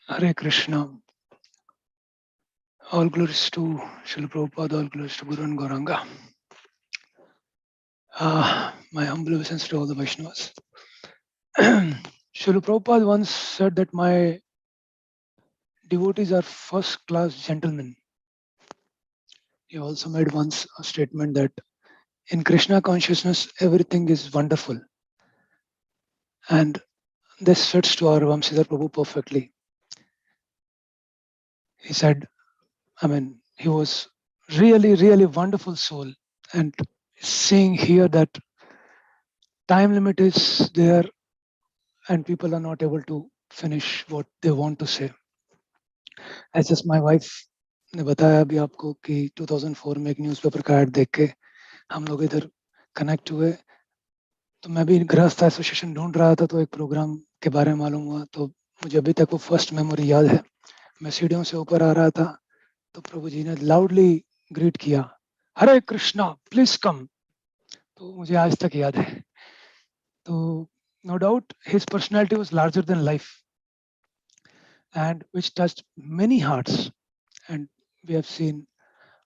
N: Hare Krishna. All glories to Srila Prabhupada, all glories to Guru and Gauranga. My humble obeisance to all the Vaishnavas. Srila Prabhupada once said that my devotees are first-class gentlemen. He also made once a statement that in Krishna consciousness, everything is wonderful. And this fits to our Vamshidhar Prabhu perfectly. He said, he was really wonderful soul, and seeing here that time limit is there and people are not able to finish what they want to say. As just my wife ने बताया अभी आपको कि 2004 में एक newspaper का add देख के हम लोग इधर कनेक्ट हुए, तो मैं भी गृहस्थ एसोसिएशन ढूंढ रहा था, तो एक प्रोग्राम के बारे में मालूम हुआ, तो मुझे अभी तक वो फर्स्ट मेमोरी याद है। मैं सीढ़ियों से ऊपर आ रहा था, तो प्रभु जी ने लाउडली ग्रीट किया, हरे कृष्णा प्लीज कम। तो मुझे आज तक याद है। तो no doubt his personality was larger than life, and which touched many hearts, and we have seen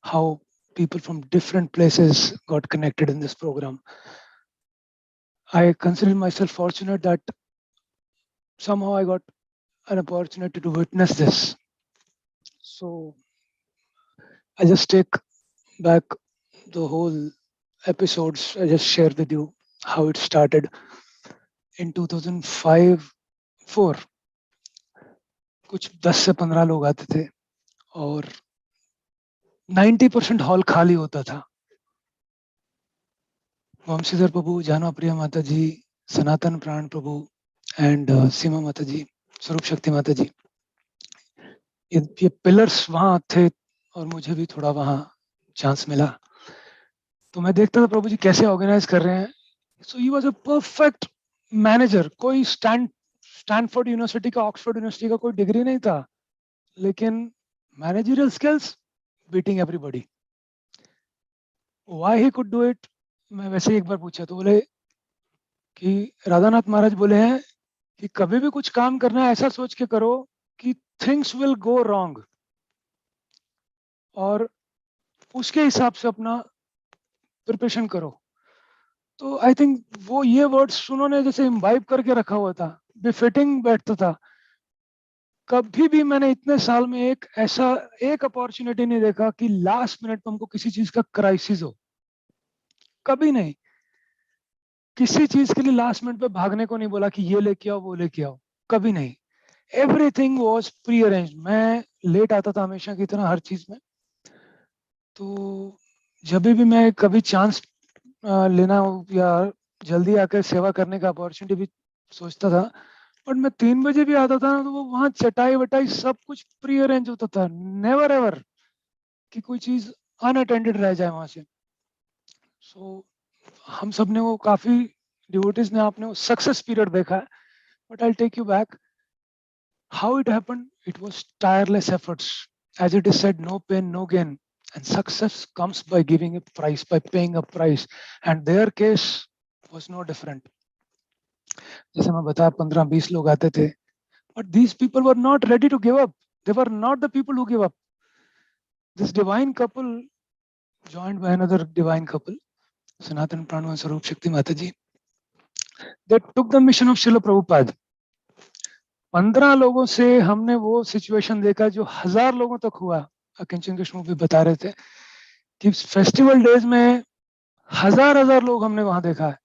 N: how people from different places got connected in this program. I consider myself fortunate that somehow I got an opportunity to witness this. So I just take back the whole episodes. I just share with you how it started in 2005-4. कुछ 10 से 15 लोग आते थे और 90% hall खाली होता था. वंशीधर प्रभु, जाना प्रिया माता जी, सनातन प्राण प्रभु एंड सीमा माता जी, स्वरूप शक्ति माता जी, ये पिलर्स वहां थे और मुझे भी थोड़ा वहां चांस मिला. तो मैं देखता था प्रभु जी कैसे ऑर्गेनाइज कर रहे हैं. So he was a perfect manager. कोई स्टैनफोर्ड यूनिवर्सिटी का, ऑक्सफोर्ड यूनिवर्सिटी का कोई डिग्री नहीं था, लेकिन managerial skills beating everybody. Why he could do it, मैं वैसे ही एक बार पूछा तो बोले कि राधानाथ महाराज बोले हैं कि कभी भी कुछ काम करना है ऐसा सोच के करो कि थिंग्स विल गो रॉन्ग, और उसके हिसाब से अपना प्रिपरेशन करो. तो आई थिंक वो ये वर्ड्स उन्होंने जैसे इम्बाइब करके रखा हुआ था, बिफिटिंग बैठता था. कभी भी मैंने इतने साल में एक अपॉर्चुनिटी नहीं देखा कि लास्ट मिनट में हमको किसी चीज का क्राइसिस हो. कभी नहीं. किसी चीज के लिए लास्ट मिनट पे भागने को नहीं बोला कि ये लेके आओ वो लेके आओ, कभी नहीं. Everything was pre arranged. मैं लेट आता था हमेशा की तरह हर चीज में. तो जब भी मैं कभी चांस लेना हो या जल्दी आकर सेवा करने का अपॉर्चुनिटी भी सोचता था, बट मैं 3 बजे भी आता था ना तो वो वहां चटाई वटाई सब कुछ प्री अरेंज होता था. नेवर एवर कि कोई चीज अनअटेंडेड रह जाए वहां से. सो हम सब ने वो काफी डिवोटीज ने आपने वो सक्सेस पीरियड देखा है. But I take you back how it happened. It was tireless efforts. As it is said, no pain, no gain. And success comes by giving a price, by paying a price. And their case was no different. जैसे मैं बताया 15-20 लोग आते थे, but these people were not ready to give up. They were not the people who give up. This divine couple, joined by another divine couple, Sanatan Prana and Swarup Shakti Mataji, they took the mission of Srila Prabhupada. 15 लोगों से हमने वो situation देखा जो 1000 लोगों तक हुआ. किंचन कृष्ण भी बता रहे थे कि फेस्टिवल डेज में 1000 लोग हमने वहां देखा है.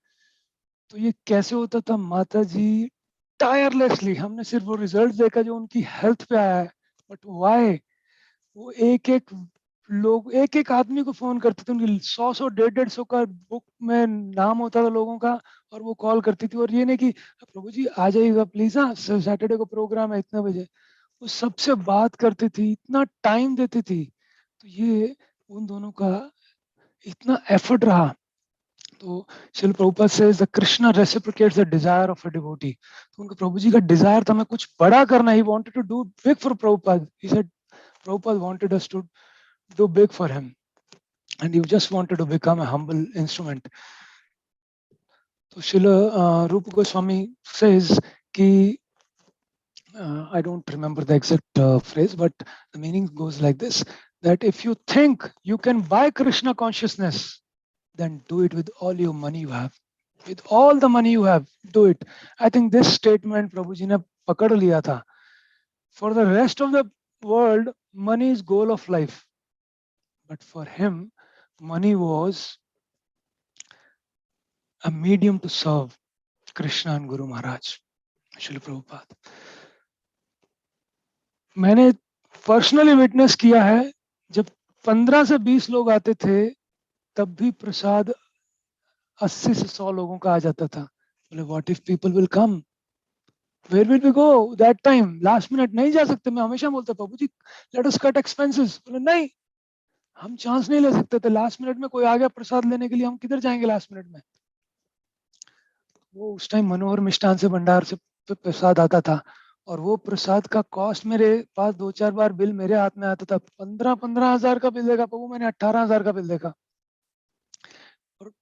N: तो ये कैसे होता था. माता जी टायरलेसली, हमने सिर्फ वो रिजल्ट देखा जो उनकी हेल्थ पे आया है, बट वाई वो एक एक आदमी को फोन करते थे. उनकी 100 150 का बुक में नाम होता था लोगों का, और वो कॉल करती थी. और ये नहीं कि प्रभु जी आ जाइएगा प्लीज, हाँ सैटरडे को प्रोग्राम है इतने बजे. वो सबसे बात करती थी, इतना टाइम देती थी. तो ये उन दोनों का इतना एफर्ट रहा. तो Srila Prabhupada says the Krishna reciprocates the desire of a devotee. तो उनका प्रभु जी का डिजायर था मैं कुछ बड़ा करना. He wanted to do big for Prabhupada. He said Prabhupada wanted us to do big for him and you just wanted to become a humble instrument. तो Srila Rupa Goswami says कि I don't remember the exact phrase, but the meaning goes like this, that if you think you can buy Krishna consciousness, then do it with all your money you have. With all the money you have, do it. I think this statement Prabhuji ne pakad liya tha. For the rest of the world, money is goal of life. But for him, money was a medium to serve Krishna and Guru Maharaj, Srila Prabhupada. मैंने personally witness किया है, जब 15 से 20 लोग आते थे तब भी प्रसाद 80 से 100 लोगों का आ जाता था. बोले what if people will come, where will we go that time. Last minute नहीं जा सकते. मैं हमेशा बोलता Prabhu ji let us cut expenses. बोले नहीं, हम चांस नहीं ले सकते थे. लास्ट मिनट में कोई आ गया प्रसाद लेने के लिए, हम किधर जाएंगे लास्ट मिनट में. वो उस टाइम मनोहर मिष्ठान से भंडार से प्रसाद आता था, और वो प्रसाद का कॉस्ट मेरे पास 2-4 बार बिल मेरे हाथ में आता था. 15 हजार का बिल देखा प्रभु मैंने, 18,000 का बिल देखा. और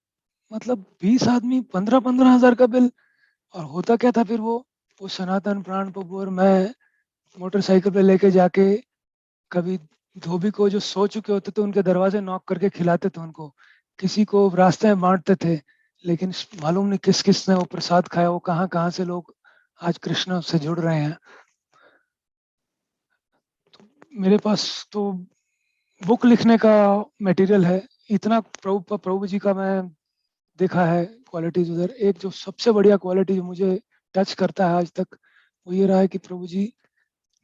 N: मतलब 20 आदमी 15 हजार का बिल. और होता क्या था फिर, वो सनातन प्राण प्रभु और मैं मोटरसाइकिल पे लेके जाके कभी धोबी को जो सो चुके होते थे उनके दरवाजे नॉक करके खिलाते थे उनको. किसी को रास्ते में बांटते थे. लेकिन मालूम नहीं किस किस ने वो प्रसाद खाया, वो कहाँ कहाँ से लोग आज कृष्ण से जुड़ रहे हैं. तो मेरे पास तो बुक लिखने का मटेरियल है। इतना प्रभु जी का मैं देखा है क्वालिटीज उधर। एक जो सबसे बढ़िया क्वालिटी जो मुझे टच करता है आज तक, वो ये रहा है कि प्रभु जी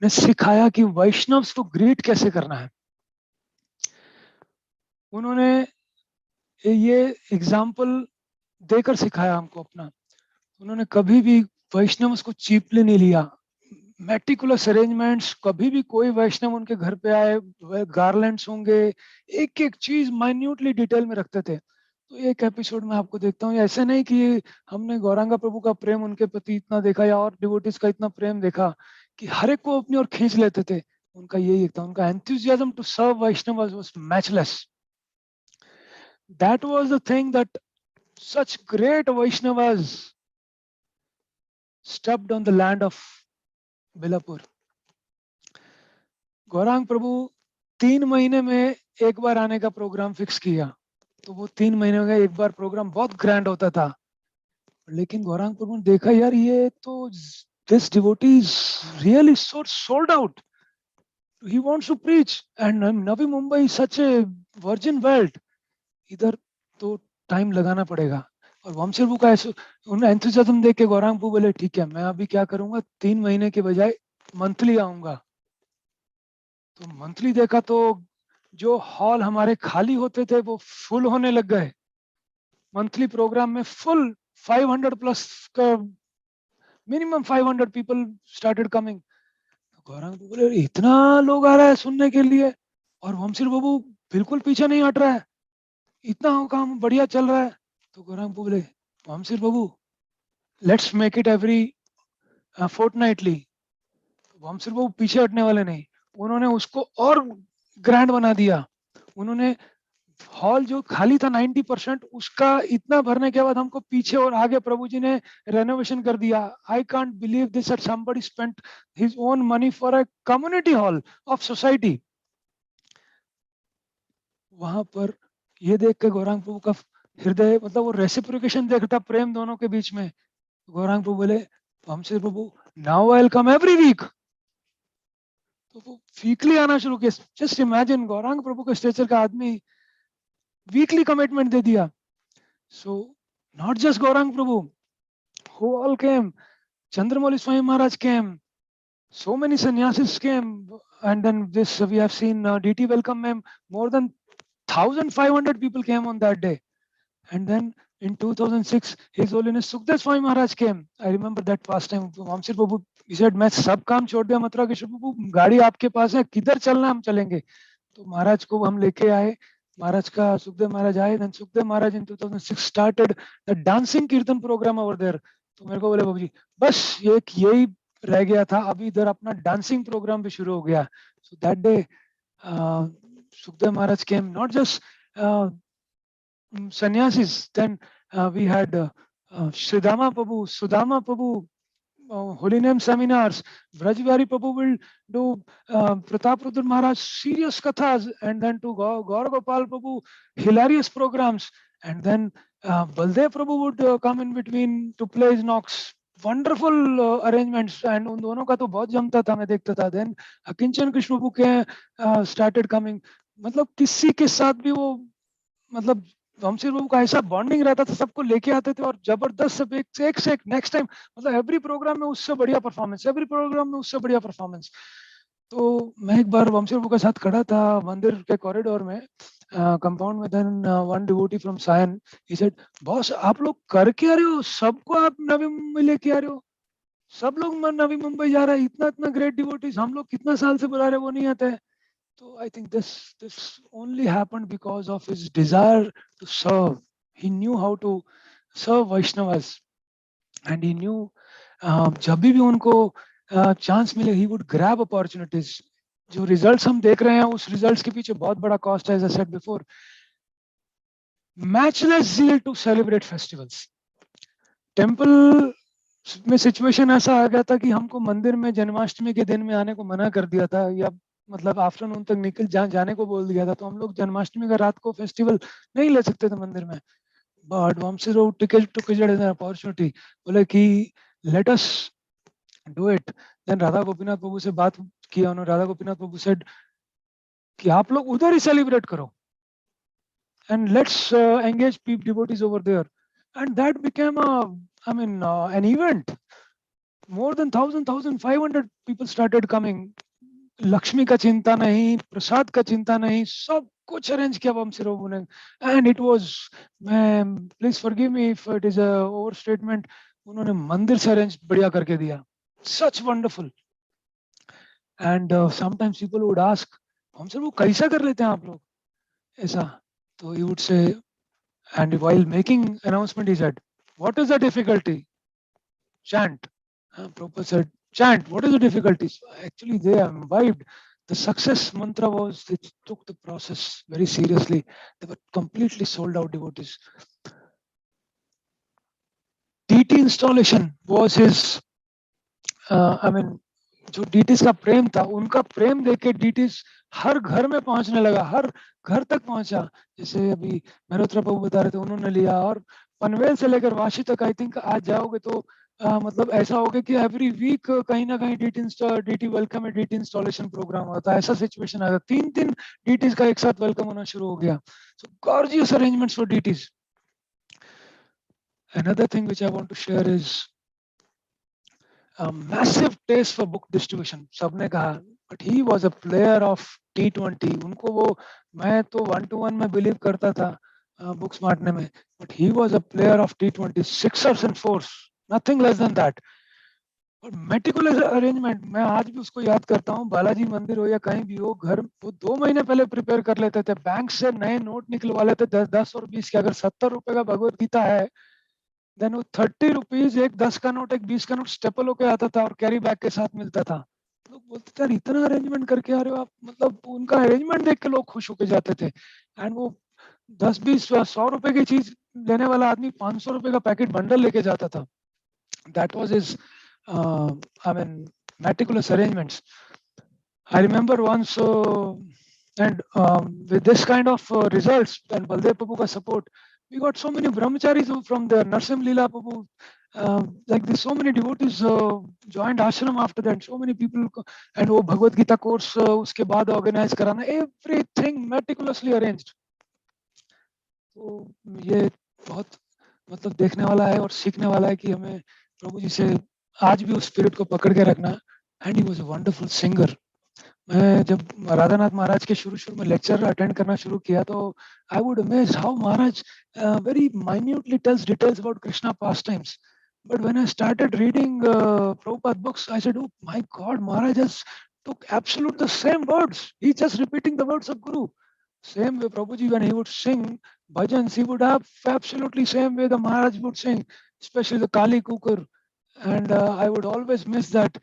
N: ने सिखाया कि वैष्णव्स को ग्रीट कैसे करना है। उन्होंने ये एग्जाम्पल देकर सिखाया हमको अपना। उन्होंने कभी भी वैष्णव्स को चीपली नहीं लिया। मेटिकुलस अरेंजमेंट्स, कभी भी कोई वैष्णव उनके घर पे आए, गार्लैंड्स होंगे, एक एक चीज माइन्यूटली डिटेल में रखते थे। तो एक एपिसोड में आपको देखता हूँ, ऐसे नहीं कि हमने गौरांगा प्रभु का प्रेम उनके प्रति इतना देखा या और डिवोटीज का इतना प्रेम देखा कि हर एक को अपनी ओर खींच लेते थे। उनका यही एक था, उनका enthusiasm to serve Vaishnava was matchless. That was the thing that such great Vaishnavas stepped on the land of Bilapur. Gaurang Prabhu 3 महीने में एक बार आने का प्रोग्राम फिक्स किया, तो वो 3 महीने में एक बार प्रोग्राम बहुत ग्रैंड होता था। लेकिन गौरांग प्रभु ने देखा यार ये तो this devotee is really so sold out. He wants to preach and Navi Mumbai is such a virgin world. इधर तो टाइम लगाना पड़ेगा। और वंशी प्रभु का उन्हें एंथुसियाज्म देख के गौरांग प्रभु बोले ठीक है, मैं अभी क्या करूंगा, 3 महीने के बजाय मंथली आऊंगा। तो मंथली देखा तो जो हॉल हमारे खाली होते थे वो फुल होने लग गए। मंथली प्रोग्राम में फुल 500 प्लस का minimum 500 people started coming. Gaurang Prabhu बोले इतना लोग आ रहा है सुनने के लिए और वंशी प्रभु बिल्कुल पीछे नहीं हट रहा है, इतना काम बढ़िया चल रहा है। तो गौरांग प्रभु बोले Vanshi Prabhu let's make it every fortnightly. Vanshi Prabhu पीछे हटने वाले नहीं, उन्होंने उसको और ग्रैंड बना दिया। उन्होंने हॉल जो खाली था 90%, उसका इतना भरने के बाद हमको पीछे और आगे प्रभु जी ने रेनोवेशन कर दिया। I can't believe this that somebody spent his own money for a community hall of society. वहां पर ये देख के गौरांग प्रभु का हृदय, मतलब वो रेसिप्रोकेशन देखता प्रेम दोनों के बीच में। गौरांग प्रभु बोले Vanshi Prabhu now I will come every week. तो वो वीकली आना शुरू किया। जस्ट इमेजिन गौरांग प्रभु के स्टेचर का आदमी वीकली कमिटमेंट दे दिया। So not just Gaurang Prabhu, who all came, Chandramauli Swami Maharaj came, so many sannyasis came, and then this we have seen DT welcome him. More than 1,500 people came on that day. And then in 2006, His Holiness Sukhdev Swami Maharaj came. I remember that past time. Vamshi Prabhu, he said, मैं सब काम छोड़ दिया मथुरा के प्रभु, गाड़ी आपके पास है, किधर चलना हम चलेंगे। तो महाराज को हम लेके आए, महाराज का सुखदेव महाराज आए। then Sukhdev Maharaj in 2006 started the dancing kirtan program over there. तो मेरे को बोले बाबू जी बस यही रह गया था, अभी इधर अपना डांसिंग प्रोग्राम भी शुरू हो गया। So that day Sukhdev Maharaj came, not just sannyasis. Then we had Sridama Prabhu, Sudama Prabhu, Holy Name seminars. Brajbihari Prabhu will do Pratap Rudra Maharaj serious kathas, and then to Gaur Gopal Prabhu hilarious programs, and then Baldev Prabhu would come in between to play his knocks. Wonderful arrangements, and उन दोनों का तो बहुत जमता था, मैं देखता था। Then Akinchan Krishna Prabhu के started coming. मतलब किसी के साथ भी वो, मतलब वंशी प्रभु का ऐसा बॉन्डिंग रहता था, सबको लेके आते थे और जबरदस्त सब एक से एक नेक्स्ट टाइम, मतलब एवरी प्रोग्राम में उससे बढ़िया परफॉर्मेंस, एवरी प्रोग्राम में उससे बढ़िया परफॉर्मेंस। तो मैं एक बार वंशी प्रभु के साथ खड़ा था मंदिर के कॉरिडोर में, कंपाउंड में। Then one devotee from Sion, he said boss आप लोग कर क्या रहे हो, सबको आप नवी मुंबई लेके आ रहे हो, सब लोग नवी मुंबई जा रहा है, इतना इतना ग्रेट डिवोटीज, हम लोग कितना साल से बुला रहे वो नहीं आते हैं। So I think this only happened because of his desire to serve. He knew how to serve Vaishnavas, and he knew जब भी उनको चांस मिले he would grab opportunities. जो results हम देख रहे हैं उस results के पीछे बहुत बड़ा cost है, as I said before. Matchless zeal to celebrate festivals. Temple में सिचुएशन ऐसा आ गया था कि हमको मंदिर में जन्माष्टमी के दिन में आने को मना कर दिया था, या मतलब आफ्टरनून तक निकल जाने को बोल दिया था। तो हम लोग जन्माष्टमी का रात को फेस्टिवल नहीं ले सकते थे मंदिर में। But Vanshi Prabhu ticket opportunity, बोले कि let us do it. Then Radha Gopinath Prabhu से बात किया उन्होंने। राधा गोपीनाथ प्रभु सेड कि आप लोग उधर ही सेलिब्रेट करो and let's engage devotees over there, and that became an event. More than 1,500 people started coming. Lakshmi का चिंता नहीं, प्रसाद का चिंता नहीं, सब कुछ अरेंज किया वंशी प्रभु ने, and it was, please forgive me if it is a overstatement, उन्होंने मंदिर से अरेंज बढ़िया करके दिया, such wonderful. And sometimes people would ask, वंशी प्रभु कैसा कर लेते हैं आप लोग ऐसा? So he would say, and while making announcement he said, what is the difficulty? Chant. Prabhupada said, chant, what is the difficulty? So actually they imbibed. The success mantra was they took the process very seriously. They were completely sold out devotees. DT installation was his, जो DTs का प्रेम था, उनका प्रेम देके DTs हर घर में पहुंचने लगा, हर घर तक पहुंचा. जैसे अभी मेहरोत्रा प्रभु बता रहे थे, उन्होंने लिया, और पनवेल से लेकर वाशी तक आई थिंक आज जाओगे तो मतलब ऐसा होगा कि एवरी वीक कहीं ना कहीं DT वेलकम है, DT इंस्टॉलेशन प्रोग्राम होता है. ऐसा सिचुएशन आया, 3 DTs का एक साथ वेलकम होना शुरू हो गया. So gorgeous arrangements for DTs. Another thing which I want to share is a massive taste for book distribution. सबने कहा, but he was a player of T20. उनको वो, मैं तो 1-to-1 में बिलीव करता था बुक्स बांटने में, but he was a player of T20, 6ers and 4s, nothing less than that. और मेटिकुलस अरेंजमेंट, मैं आज भी उसको याद करता हूँ. बालाजी मंदिर हो या कहीं भी हो, घर वो 2 महीने पहले प्रिपेयर कर लेते थे, बैंक से नए नोट निकलवा लेते, 10 और 20 के. अगर 70 रुपए का भगवत गीता है, देन वो 30 रुपीज, एक 10 का नोट, एक 20 का नोट स्टेपल होके आता था और कैरी बैग के साथ मिलता था. लोग बोलते थे, यार इतना अरेंजमेंट करके आ रहे हो आप, मतलब उनका अरेंजमेंट देख के लोग खुश होके जाते थे. एंड वो 10-20-100 रुपए की चीज लेने वाला आदमी 500 रुपए का पैकेट बंडल लेके जाता था. That was his meticulous arrangements. I remember once, and with this kind of results and Baldev Prabhu ka support, we got so many brahmacharis from there. Narsim Leela Prabhu, like this, so many devotees joined ashram after that. So many people, and वो Bhagavad Gita course उसके बाद organize कराना, everything meticulously arranged. तो ये बहुत मतलब देखने वाला है और सीखने वाला है कि हमें प्रभु जी से आज भी उस स्पिरिट को पकड़ के रखना. And he was a wonderful singer. मैं जब राधानाथ महाराज के शुरू में लेक्चर अटेंड करना शुरू किया तो I would amaze how Maharaj very minutely tells details about Krishna pastimes. But when I started reading Prabhupada books, I said, oh my God, Maharaj has took absolute the same words. He's just repeating the words of Guru. Same way Prabhuji, when he would sing bhajans, he would have absolutely same way the Maharaj would sing, especially the Kali Kukur. And I would always miss that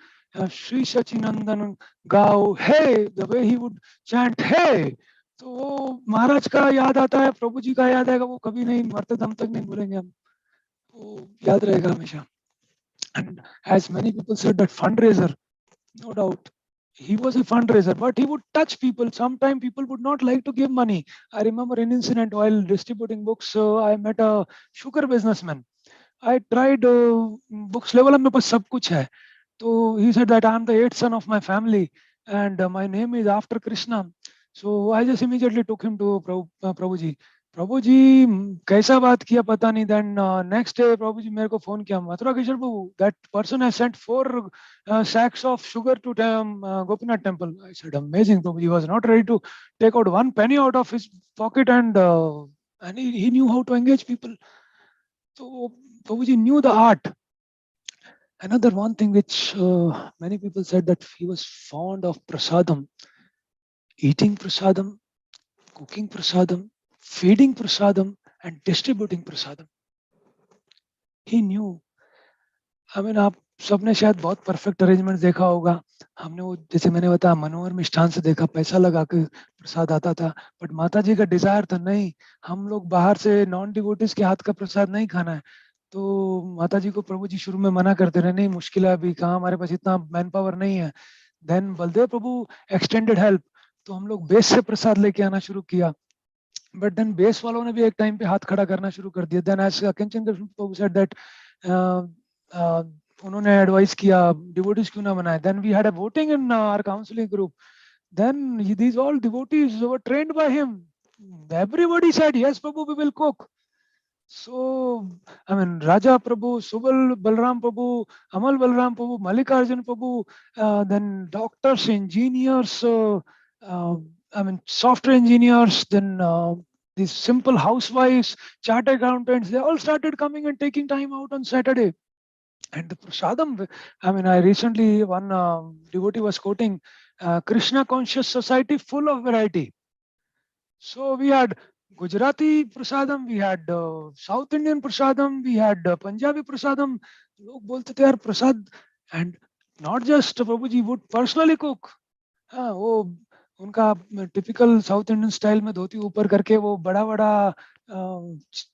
N: Sri Sachinandan Gao, hey, the way he would chant, hey. तो वो महाराज का याद आता है, प्रभु जी का याद आएगा, वो कभी नहीं, मरते दम तक नहीं भूलेंगे हम, वो याद रहेगा हमेशा. And as many people said, that fundraiser, no doubt, he was a fundraiser, but he would touch people. Sometimes people would not like to give money. I remember an incident while distributing books. I met a sugar businessman. I tried books level, मेरे पास सब कुछ है. So he said that I am the 8th son of my family and my name is after Krishna. So I just immediately took him to Prabhuji. Prabhuji कैसा बात किया पता नहीं. Then next day Prabhuji मेरे को phone किया, मथुरा किशोर प्रभु, that person has sent 4 sacks of sugar to Gopinath temple. I said, amazing. Prabhuji was not ready to take out 1 penny out of his pocket, and he knew how to engage people. So Prabhuji knew the art. Another one thing which many people said, that he was fond of prasadam, eating prasadam, cooking prasadam, feeding prasadam, and distributing prasadam. He knew. I mean, आप सबने शायद बहुत perfect arrangement देखा होगा. हमने वो, जैसे मैंने बताया, मनोहर मिष्ठान से देखा, पैसा लगा के प्रसाद आता था. बट माता जी का डिजायर था, नहीं, हम लोग बाहर से नॉन डिवोटीज के हाथ का प्रसाद नहीं खाना है. तो माता जी को प्रभु जी शुरू में मना करते रहे, नहीं मुश्किल है, अभी कहाँ, हमारे पास इतना मैन पावर नहीं है. देन बलदेव प्रभु एक्सटेंडेड हेल्प, तो हम लोग बेस से प्रसाद लेके आना शुरू किया. बट देन बेस वालों ने भी एक टाइम पे हाथ खड़ा करना शुरू कर दिया. Then as Kinchan Prabhu said that, उन्होंने एडवाइस किया डिवोटीज क्यों ना बनाए. Then we had a voting in our counselling group Then these all devotees were trained by him. Everybody said, yes, Prabhu, we will cook. So, I mean, Raja Prabhu, Subal Balram Prabhu, Amal Balram Prabhu, Mallikarjun Prabhu, then doctors, engineers, I mean, software engineers, then these simple housewives, chartered accountants, they all started coming and taking time out on Saturday. And the prasadam, I mean, I recently, one devotee was quoting, Krishna conscious society full of variety. So we had Gujarati prasadam, we had South Indian prasadam, we had Punjabi prasadam. Log bolte the yaar prasad, and not just Prabhuji would personally cook. हाँ, वो उनका typical South Indian style में धोती ऊपर करके वो बड़ा-बड़ा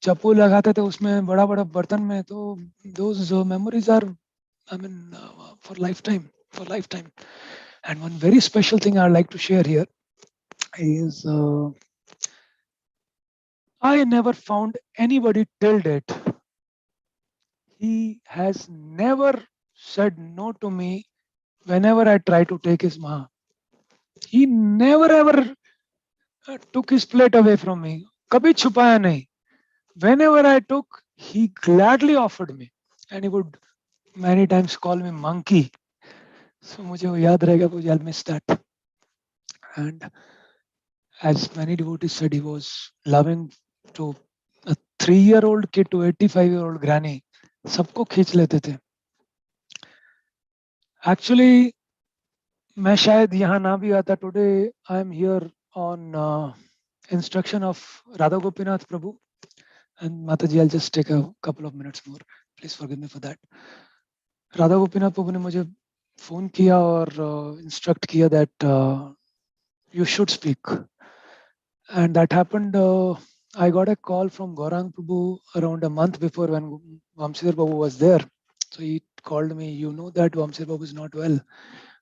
N: चप्पू लगाते थे उसमें बड़ा-बड़ा बर्तन में, तो those memories are, I mean, for lifetime. And one very special thing I'd like to share here is I never found anybody till date. He has never said no to me whenever I try to take his maha. He never ever took his plate away from me. Kabhi chupaya nahi. Whenever I took, he gladly offered me, and he would many times call me monkey. So मुझे वो याद रहेगा, मुझे I'll miss that. And as many devotees said, he was loving to a 3-year-old kid to 85-year-old granny. सबको खींच लेते थे. Actually, मैं शायद यहाँ ना भी आता. Today I am here on instruction of Radha Gopinath Prabhu. And Mataji, I'll just take a couple of minutes more. Please forgive me for that. Radha Gopinath Prabhu ने मुझे phone किया और instruct किया that you should speak. And that happened, I got a call from Gaurang Prabhu around a month before when Vamshidhar Prabhu was there. So he called me, you know that Vamshidhar Prabhu is not well.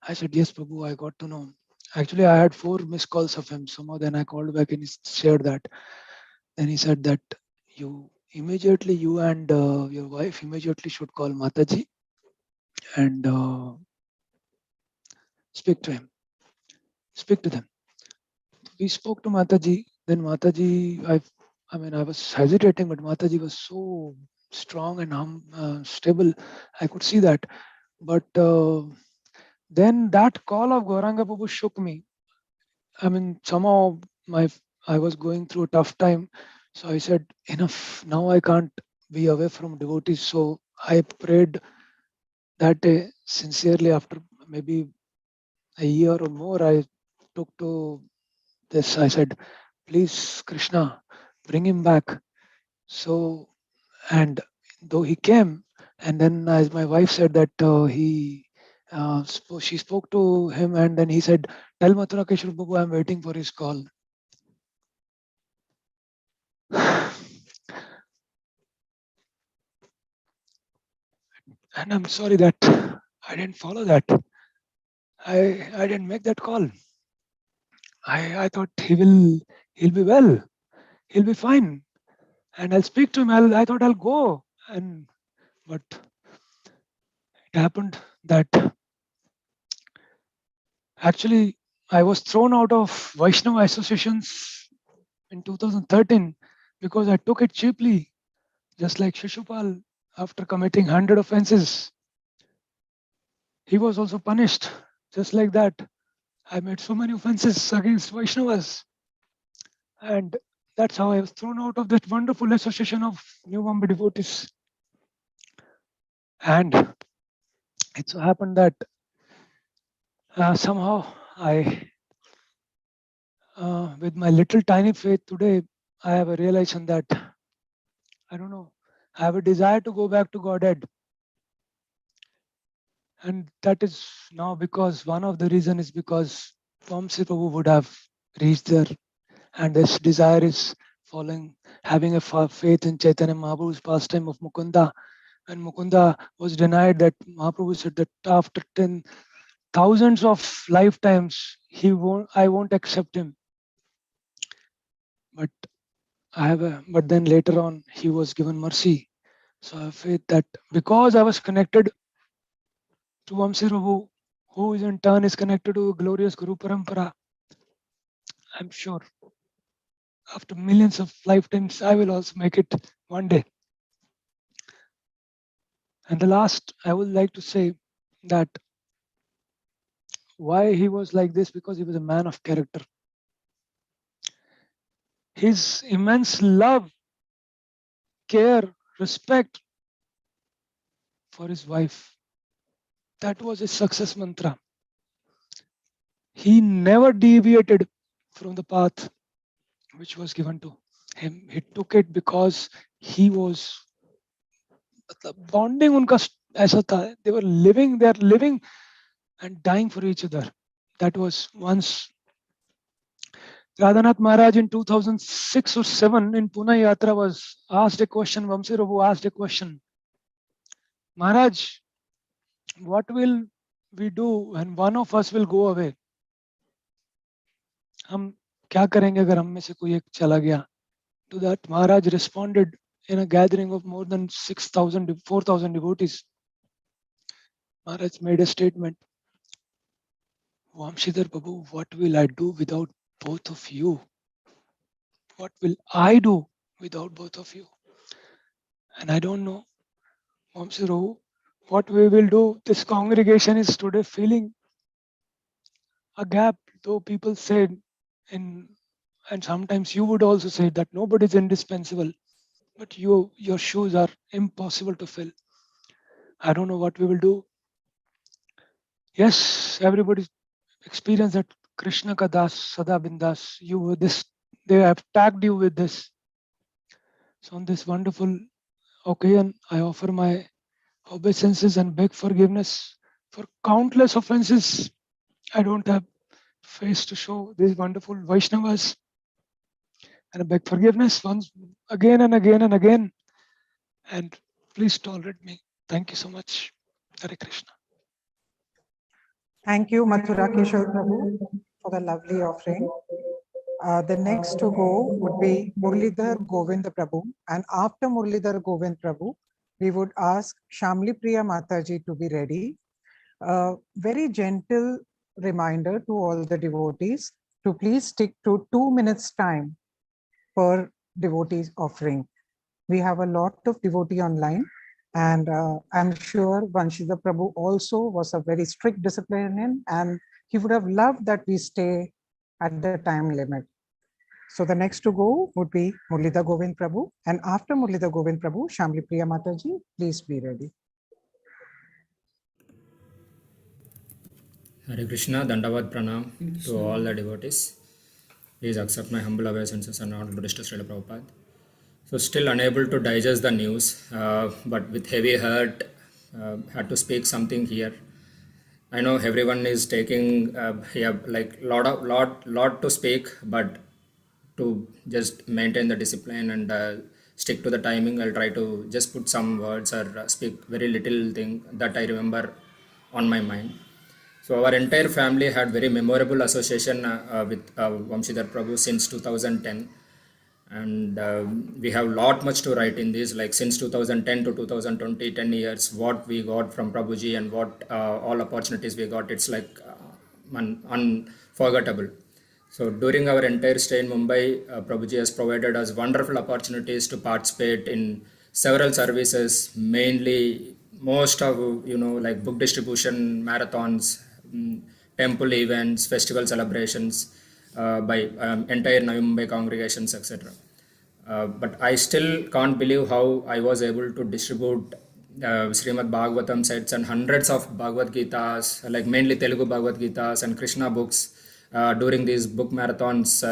N: I said, yes, Prabhu, I got to know. Actually, I had 4 missed calls of him. Somehow then I called back and he shared that. Then he said that you and your wife immediately should call Mataji and speak to them. We spoke to Mataji. Then Mataji, I mean, I was hesitating, but Mataji was so strong and stable. I could see that. But then that call of Gauranga Prabhu shook me. I mean, somehow I was going through a tough time. So I said, enough. Now I can't be away from devotees. So I prayed that day sincerely. After maybe a year or more, I took to this. I said, please, Krishna, bring him back. So, and though he came, and then as my wife said that she spoke to him, and then he said, tell Mathura Keshwar Babu, I'm waiting for his call. And I'm sorry that I didn't follow that. I didn't make that call. I thought he'll be well, he'll be fine, and I'll speak to him. I thought I'll go, but it happened that actually I was thrown out of Vaishnava associations in 2013 because I took it cheaply, just like Shishupal after committing 100 offenses. He was also punished just like that. I made so many offenses against Vaishnavas, and that's how I was thrown out of that wonderful association of New Mumbai devotees. And it so happened that somehow with my little tiny faith today, I have a realization that, I don't know, I have a desire to go back to Godhead. And that is now because one of the reasons is because Vamsi Prabhu would have reached there. And this desire is having a faith in Chaitanya Mahaprabhu's pastime of Mukunda. And Mukunda was denied that Mahaprabhu said that after thousands of lifetimes, I won't accept him. But but then later on, he was given mercy. So I have faith that because I was connected to Vamsi Prabhu, who is in turn is connected to glorious Guru Parampara, I'm sure after millions of lifetimes, I will also make it one day. And the last, I would like to say that why he was like this, because he was a man of character. His immense love, care, respect for his wife, that was his success mantra. He never deviated from the path which was given to him. He took it because he was bonding उनका ऐसा था. They are living and dying for each other. That was once Radhanath Maharaj in 2006 or 7 in Pune Yatra was asked a question. Vamshidhar asked a question. Maharaj, what will we do when one of us will go away? हम क्या करेंगे अगर हम में से कोई एक चला गया? To that Maharaj responded in a gathering of more than 4,000 devotees. Maharaj made a statement. Vamshidhar Prabhu, what will I do without both of you? What will I do without both of you? And I don't know, Vamshidhar, what we will do. This congregation is today feeling a gap, though people said, and sometimes you would also say that nobody is indispensable, but your shoes are impossible to fill. I don't know what we will do. Yes, everybody experienced that Krishna ka das, Sada Bindas. You were this, they have tagged you with this. So on this wonderful occasion, I offer my obeisances and beg forgiveness for countless offenses. I don't have face to show these wonderful Vaishnavas. And I beg forgiveness once again and again and again. And please tolerate me. Thank you so much. Hare Krishna.
E: Thank you, Mathura Kishore Prabhu, for the lovely offering. The next to go would be Murlidhar Govind Prabhu. And after Murlidhar Govind Prabhu, we would ask Shamli Priya Mataji to be ready. Very gentle reminder to all the devotees to please stick to 2 minutes time per devotee's offering. We have a lot of devotee online, and I'm sure Vamshidhar Prabhu also was a very strict disciplinarian, and he would have loved that we stay at the time limit. So the next to go would be Murlidhar Govind Prabhu, and after Murlidhar Govind Prabhu, Shamli Priya Mataji, please be ready.
F: Hare Krishna, Dandavad Pranam to all the devotees. Please accept my humble obeisances and honor to Srila Prabhupada. So still unable to digest the news, but with heavy heart, had to speak something here. I know everyone is taking like lot to speak, but to just maintain the discipline and stick to the timing, I'll try to just put some words or speak very little thing that I remember on my mind. So our entire family had very memorable association with Vamshidhar Prabhu since 2010. And we have lot much to write in this, like since 2010 to 2020, 10 years, what we got from Prabhuji and what all opportunities we got, it's like unforgettable. So during our entire stay in Mumbai, Prabhuji has provided us wonderful opportunities to participate in several services, mainly most of, like book distribution, marathons, temple events, festival celebrations by entire Navi Mumbai congregations, etc. But I still can't believe how I was able to distribute Srimad Bhagavatam sets and hundreds of Bhagavad-Gitas, like mainly Telugu Bhagavad-Gitas and Krishna books during these book marathons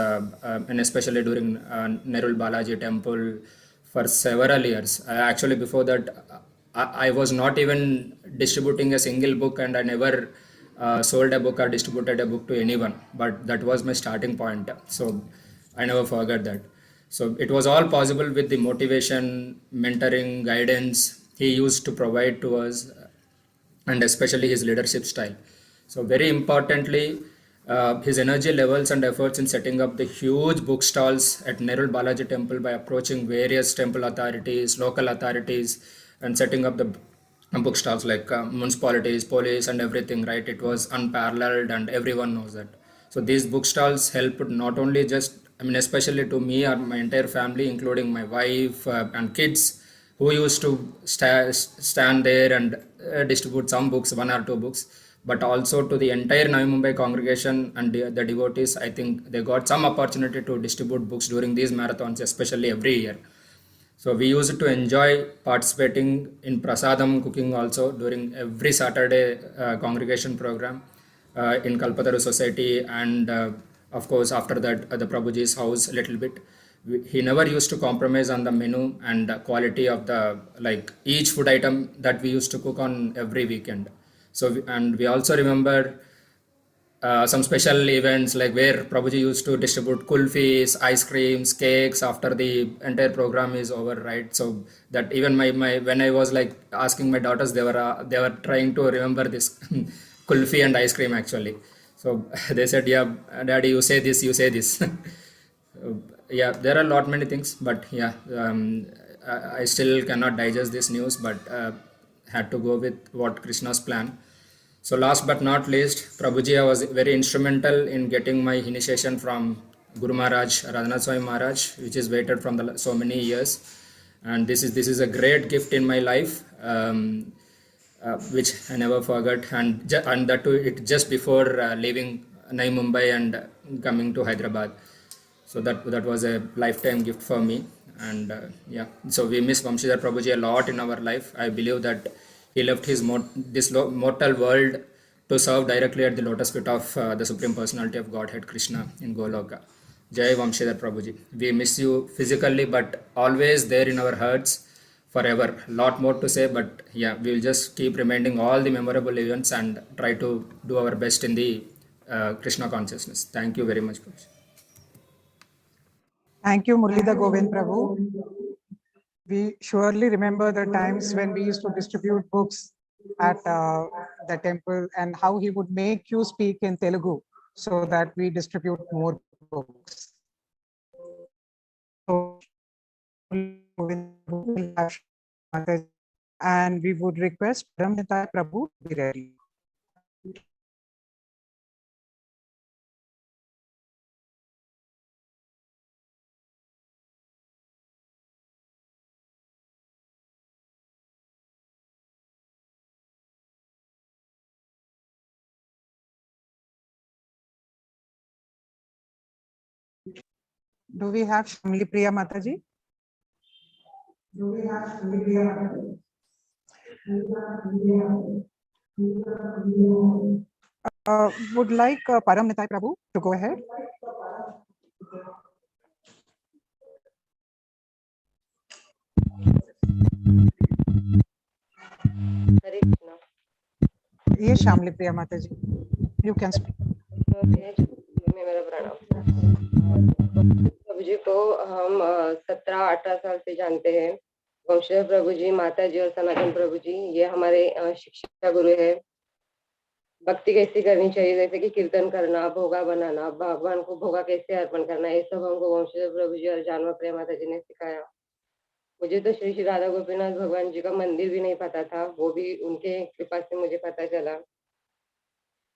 F: and especially during Nerul Balaji temple for several years. Actually, before that, I was not even distributing a single book, and I never sold a book or distributed a book to anyone, but that was my starting point. So I never forgot that. So it was all possible with the motivation, mentoring, guidance he used to provide to us, and especially his leadership style. So very importantly, his energy levels and efforts in setting up the huge bookstalls at Nerul Balaji temple by approaching various temple authorities, local authorities, and setting up the bookstalls like municipalities, police, and everything, right? It was unparalleled, and everyone knows that. So these book helped not only just, I mean, especially to me or my entire family, including my wife and kids, who used to stand there and distribute some books, 1 or 2 books, but also to the entire Navi Mumbai congregation and the devotees. I think they got some opportunity to distribute books during these marathons, especially every year. So we used to enjoy participating in prasadam cooking also during every Saturday congregation program in Kalpataru Society, and of course after that the Prabhuji's house a little bit. He never used to compromise on the menu and the quality of the, like, each food item that we used to cook on every weekend. So and we also remember some special events like where Prabhuji used to distribute kulfis, ice creams, cakes after the entire program is over, right? So that even my when I was like asking my daughters, they were trying to remember this kulfi and ice cream actually. So they said, "Yeah, Daddy, you say this, you say this." Yeah, there are a lot many things, but yeah, I still cannot digest this news, but had to go with what Krishna's plan. So last but not least, Prabhuji was very instrumental in getting my initiation from Guru Maharaj, Radhanath Swami Maharaj, which is waited from so many years. And this is a great gift in my life, which I never forgot. And that too, it just before leaving Navi Mumbai and coming to Hyderabad. So that was a lifetime gift for me. And yeah, so we miss Vamshidhar Prabhuji a lot in our life. I believe that he left his mortal world to serve directly at the lotus feet of the Supreme Personality of Godhead Krishna in Goloka. Jai Vamshidhar Prabhuji. We miss you physically, but always there in our hearts forever. Lot more to say, but yeah, we'll just keep reminding all the memorable events and try to do our best in the Krishna consciousness. Thank you very much, Prabhuji.
E: Thank you, Murlidhar Govind Prabhu. We surely remember the times when we used to distribute books at the temple and how he would make you speak in Telugu so that we distribute more books. So, and we would request Paramita Prabhu to be ready. Do we have Shamli Priya Mataji? Do we have Shamli Priya Mataji? Would like Param Nitai Prabhu to go ahead.
O: Hare Krishna.
E: Yes, Shamli Priya Mataji, you can speak.
O: मेरा प्रणाम। प्रभु जी को हम 17-18 साल से जानते हैं। वंशधर प्रभु जी, माता जी और सनातन प्रभु जी, ये हमारे शिक्षा गुरु है। भक्ति कैसी करनी चाहिए, जैसे कि कीर्तन करना, भोगा बनाना, भगवान को भोगा कैसे अर्पण करना, ये सब हमको वंशधर प्रभु जी और जानवर प्रिया माता जी ने सिखाया। मुझे तो श्री श्री राधा गोपीनाथ भगवान जी का मंदिर भी नहीं पता था, वो भी उनके कृपा से मुझे पता चला।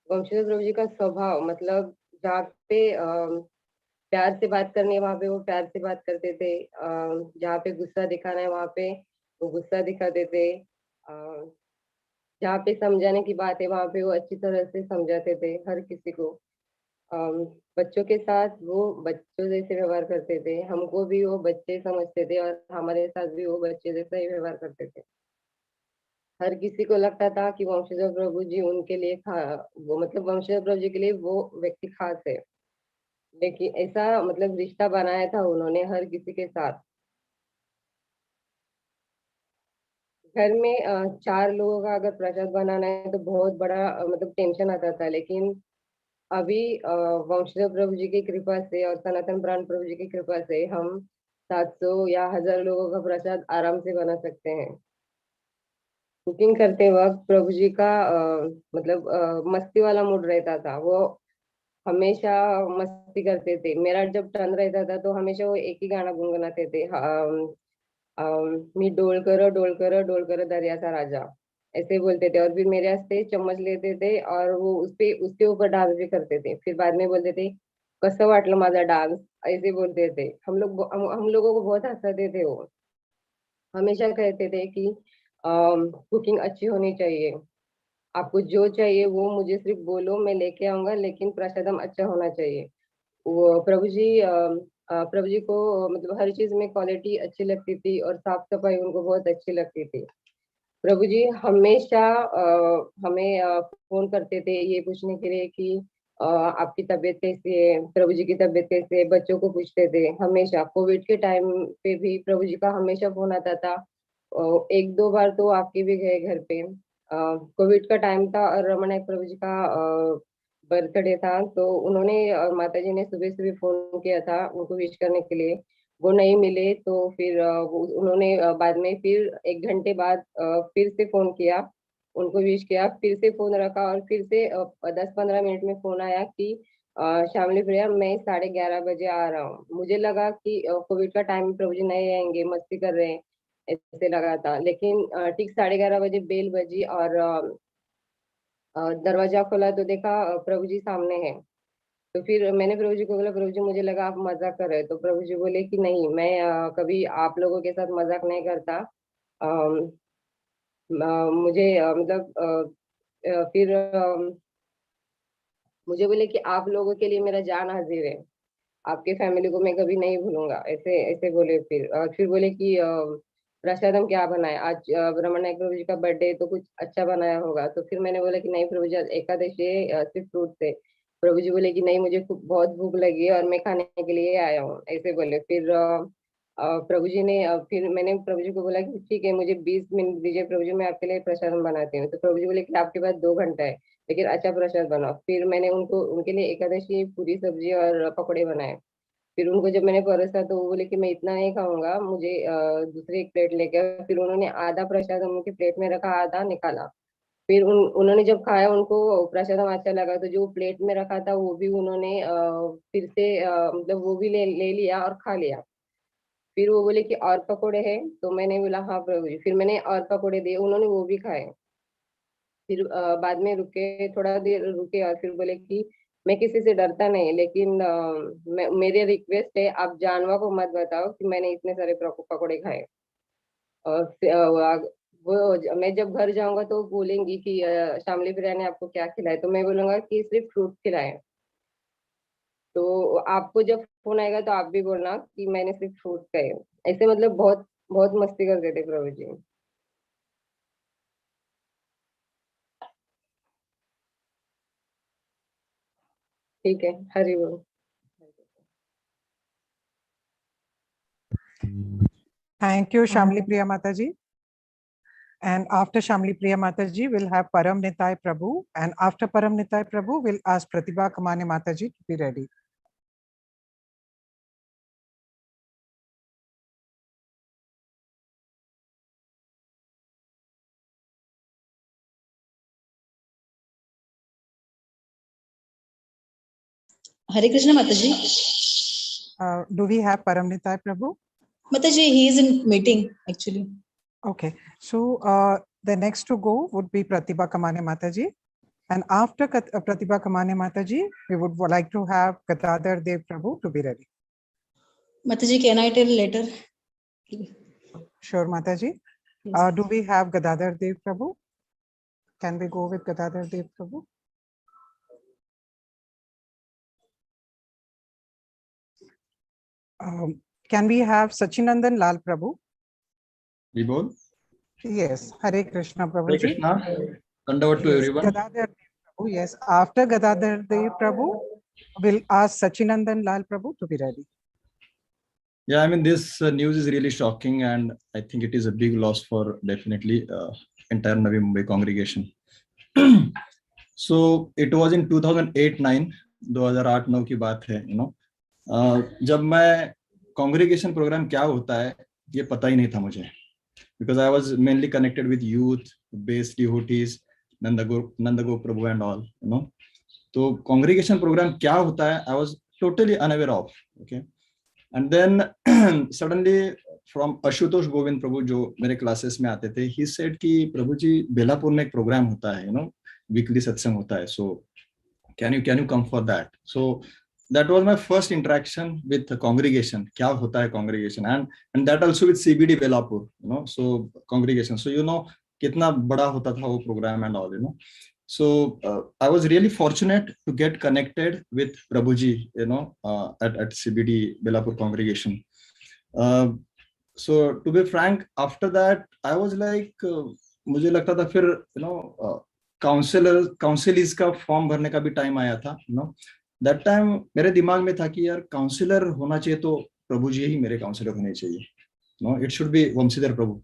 O: वंशधर प्रभु जी का स्वभाव, मतलब जहाँ पे प्यार से बात करनी है वहाँ पे वो प्यार से बात करते थे, जहाँ पे गुस्सा दिखाना है वहाँ पे वो गुस्सा दिखाते थे, जहाँ पे समझाने की बात है वहाँ पे वो अच्छी तरह से समझाते थे हर किसी को। बच्चों के साथ वो बच्चों जैसे व्यवहार करते थे, हमको भी वो बच्चे समझते थे और हमारे साथ भी वो बच्चे जैसा ही व्यवहार करते थे। हर किसी को लगता था कि वंशधर प्रभु जी उनके लिए वो मतलब वंशधर प्रभु जी के लिए वो व्यक्ति खास है, लेकिन ऐसा मतलब रिश्ता बनाया था उन्होंने हर किसी के साथ। घर में 4 लोगों का अगर प्रसाद बनाना है तो बहुत बड़ा मतलब टेंशन आता था, लेकिन अभी वंशधर प्रभु जी की कृपा से और सनातन प्राण प्रभु जी की कृपा से हम 700 या 1000 लोगों का प्रसाद आराम से बना सकते हैं। कुकिंग करते वक्त प्रभु जी का मतलब मस्ती वाला मूड रहता था, वो हमेशा मस्ती करते थे। मेरा जब टर्न रहता था तो हमेशा वो एक ही गाना गुनगुनाते थे, मी डोल करो दर्याचा राजा। ऐसे बोलते थे। और फिर मेरे हंसते चम्मच लेते थे और वो उसके ऊपर डांस भी करते थे। फिर बाद में बोलते थे कसं वाटलं माझा डांस, ऐसे बोलते थे। हम लोगों को बहुत हंसाते थे वो। हमेशा कहते थे कि कुकिंग अच्छी होनी चाहिए, आपको जो चाहिए वो मुझे सिर्फ बोलो, मैं लेके आऊंगा, लेकिन प्रसादम अच्छा होना चाहिए। वो प्रभु जी को मतलब हर चीज में क्वालिटी अच्छी लगती थी और साफ सफाई उनको बहुत अच्छी लगती थी। प्रभु जी हमेशा हमें फोन करते थे ये पूछने के लिए कि आपकी तबीयत कैसी है, प्रभु जी की तबीयत कैसी है, बच्चों को पूछते थे हमेशा। कोविड के टाइम पे भी प्रभु जी का हमेशा फोन आता था। एक दो बार तो आके भी गए घर पे। कोविड का टाइम था और रमन नायक प्रभु जी का बर्थडे था, तो उन्होंने और माता जी ने सुबह सुबह फोन किया था उनको विश करने के लिए। वो नहीं मिले तो फिर उन्होंने बाद में फिर 1 घंटे बाद फिर से फोन किया, उनको विश किया, फिर से फोन रखा और फिर से 10-15 मिनट में फोन आया कि श्यामली प्रिया मैं 11:30 बजे आ रहा हूँ। मुझे लगा कि कोविड का टाइम प्रभु जी नहीं आएंगे, मस्ती कर रहे हैं, ऐसे लगा था। लेकिन ठीक 11:30 बजे बेल बजी और दरवाजा खोला तो देखा प्रभु जी सामने है। तो फिर मैंने प्रभु जी को बोला प्रभु जी मुझे लगा आप मजाक कर रहे हैं। तो प्रभु जी बोले कि नहीं, मैं कभी आप लोगों के साथ मजाक नहीं करता। मुझे मतलब फिर मुझे बोले कि आप लोगों के लिए मेरा जान हाजिर है, आपके फैमिली को मैं कभी नहीं भूलूंगा, ऐसे ऐसे बोले। फिर बोले कि प्रसादम क्या बनाए आज, रमन नायक प्रभु जी का बर्थडे है तो कुछ अच्छा बनाया होगा। तो फिर मैंने बोला कि नहीं प्रभु जी आज एकादशी है, सिर्फ फ्रूट से। प्रभु जी बोले कि नहीं मुझे बहुत भूख लगी है और मैं खाने के लिए आया हूँ, ऐसे बोले। फिर प्रभु जी ने फिर मैंने प्रभु जी को बोला कि ठीक है मुझे 20 मिनट दीजिए प्रभु जी, मैं आपके लिए प्रसादम बनाती हूँ। तो प्रभु जी बोले कि आपके पास 2 घंटा है, लेकिन अच्छा प्रसाद बनाओ। फिर मैंने उनके लिए एकादशी पूरी सब्जी और पकौड़े बनाए। फिर उनको जब मैंने परोसा तो वो बोले कि मैं इतना नहीं खाऊंगा, मुझे दूसरी एक प्लेट लेके आओ। फिर उन्होंने आधा प्रसाद उनकी प्लेट में रखा, आधा निकाला। फिर उन्होंने जब खाया उनको प्रसादम अच्छा लगा, तो जो प्लेट में रखा था वो भी उन्होंने फिर से मतलब वो भी ले लिया और खा लिया। फिर वो बोले कि और पकोड़े हैं, तो मैंने बोला हाँ प्रभु जी। फिर मैंने और पकोड़े दिए, उन्होंने वो भी खाए। फिर बाद में रुके, थोड़ा देर रुके और फिर बोले कि मैं किसी से डरता नहीं, लेकिन मेरे रिक्वेस्ट है आप जानवा को मत बताओ कि मैंने इतने सारे पकोड़े खाए। और मैं जब घर जाऊंगा तो बोलेंगी कि शामली प्रिया ने आपको क्या खिलाया, तो मैं बोलूंगा कि सिर्फ फ्रूट खिलाए। तो आपको जब फोन आएगा तो आप भी बोलना कि मैंने सिर्फ फ्रूट खाए। ऐसे मतलब बहुत बहुत मस्ती करते थे प्रभु जी। ठीक है, हरि बोल।
E: Thank you, Shamli Priya Mataji. And after Shamli Priya Mataji, we'll have Param Nitai Prabhu. And after Param Nitai Prabhu, we'll ask Pratibha Kamane Mataji to be ready.
P: Hare Krishna Mataji.
E: Do we have Param Nitai Prabhu?
P: Mataji, he is in meeting actually.
E: Okay, so the next to go would be Pratibha Kamane Mataji. And after Pratibha Kamane Mataji, we would like to have Gadadhar Dev Prabhu to be ready.
P: Mataji, can I tell later?
E: Sure, Mataji. Do we have Gadadhar Dev Prabhu? Can we go with Gadadhar Dev Prabhu? Can we have Sachinandan Lal Prabhu?
Q: Vibol?
E: Yes, Hare Krishna Prabhu.
Q: Hare Krishna. Dandavat to everyone.
E: Gadadhar Dev Prabhu, yes. After Gadadhar Dev Prabhu, we'll ask Sachinandan Lal Prabhu to be ready.
Q: Yeah, I mean, this news is really shocking, and I think it is a big loss for definitely entire Navi Mumbai congregation. So it was in 2008-9, 2008-9 की बात है, जब मैं congregation program क्या होता है ये पता ही नहीं था मुझे, because I was mainly connected with youth, based devotees, Nandago Prabhu and all, तो congregation program क्या होता है I was totally unaware of. Okay. And then suddenly from Ashutosh Govind Prabhu जो मेरे क्लासेस में आते थे, ही सेड कि प्रभु जी बेलापुर में एक प्रोग्राम होता है, वीकली सत्संग होता है, so can you come for that. So that was my first interaction with the congregation, क्या होता है congregation, and that also with CBD Belapur, so congregation, so कितना बड़ा होता था वो program and all, so I was really fortunate to get connected with Prabhuji, at CBD Belapur congregation. So to be frank, after that I was like, मुझे लगता था फिर councillors का फॉर्म भरने का भी टाइम आया था, दैट टाइम मेरे दिमाग में था कि यार काउंसिलर होना चाहिए तो प्रभु जी ही मेरे काउंसिलर होने चाहिए, इट शुड बी वंशीधर प्रभु.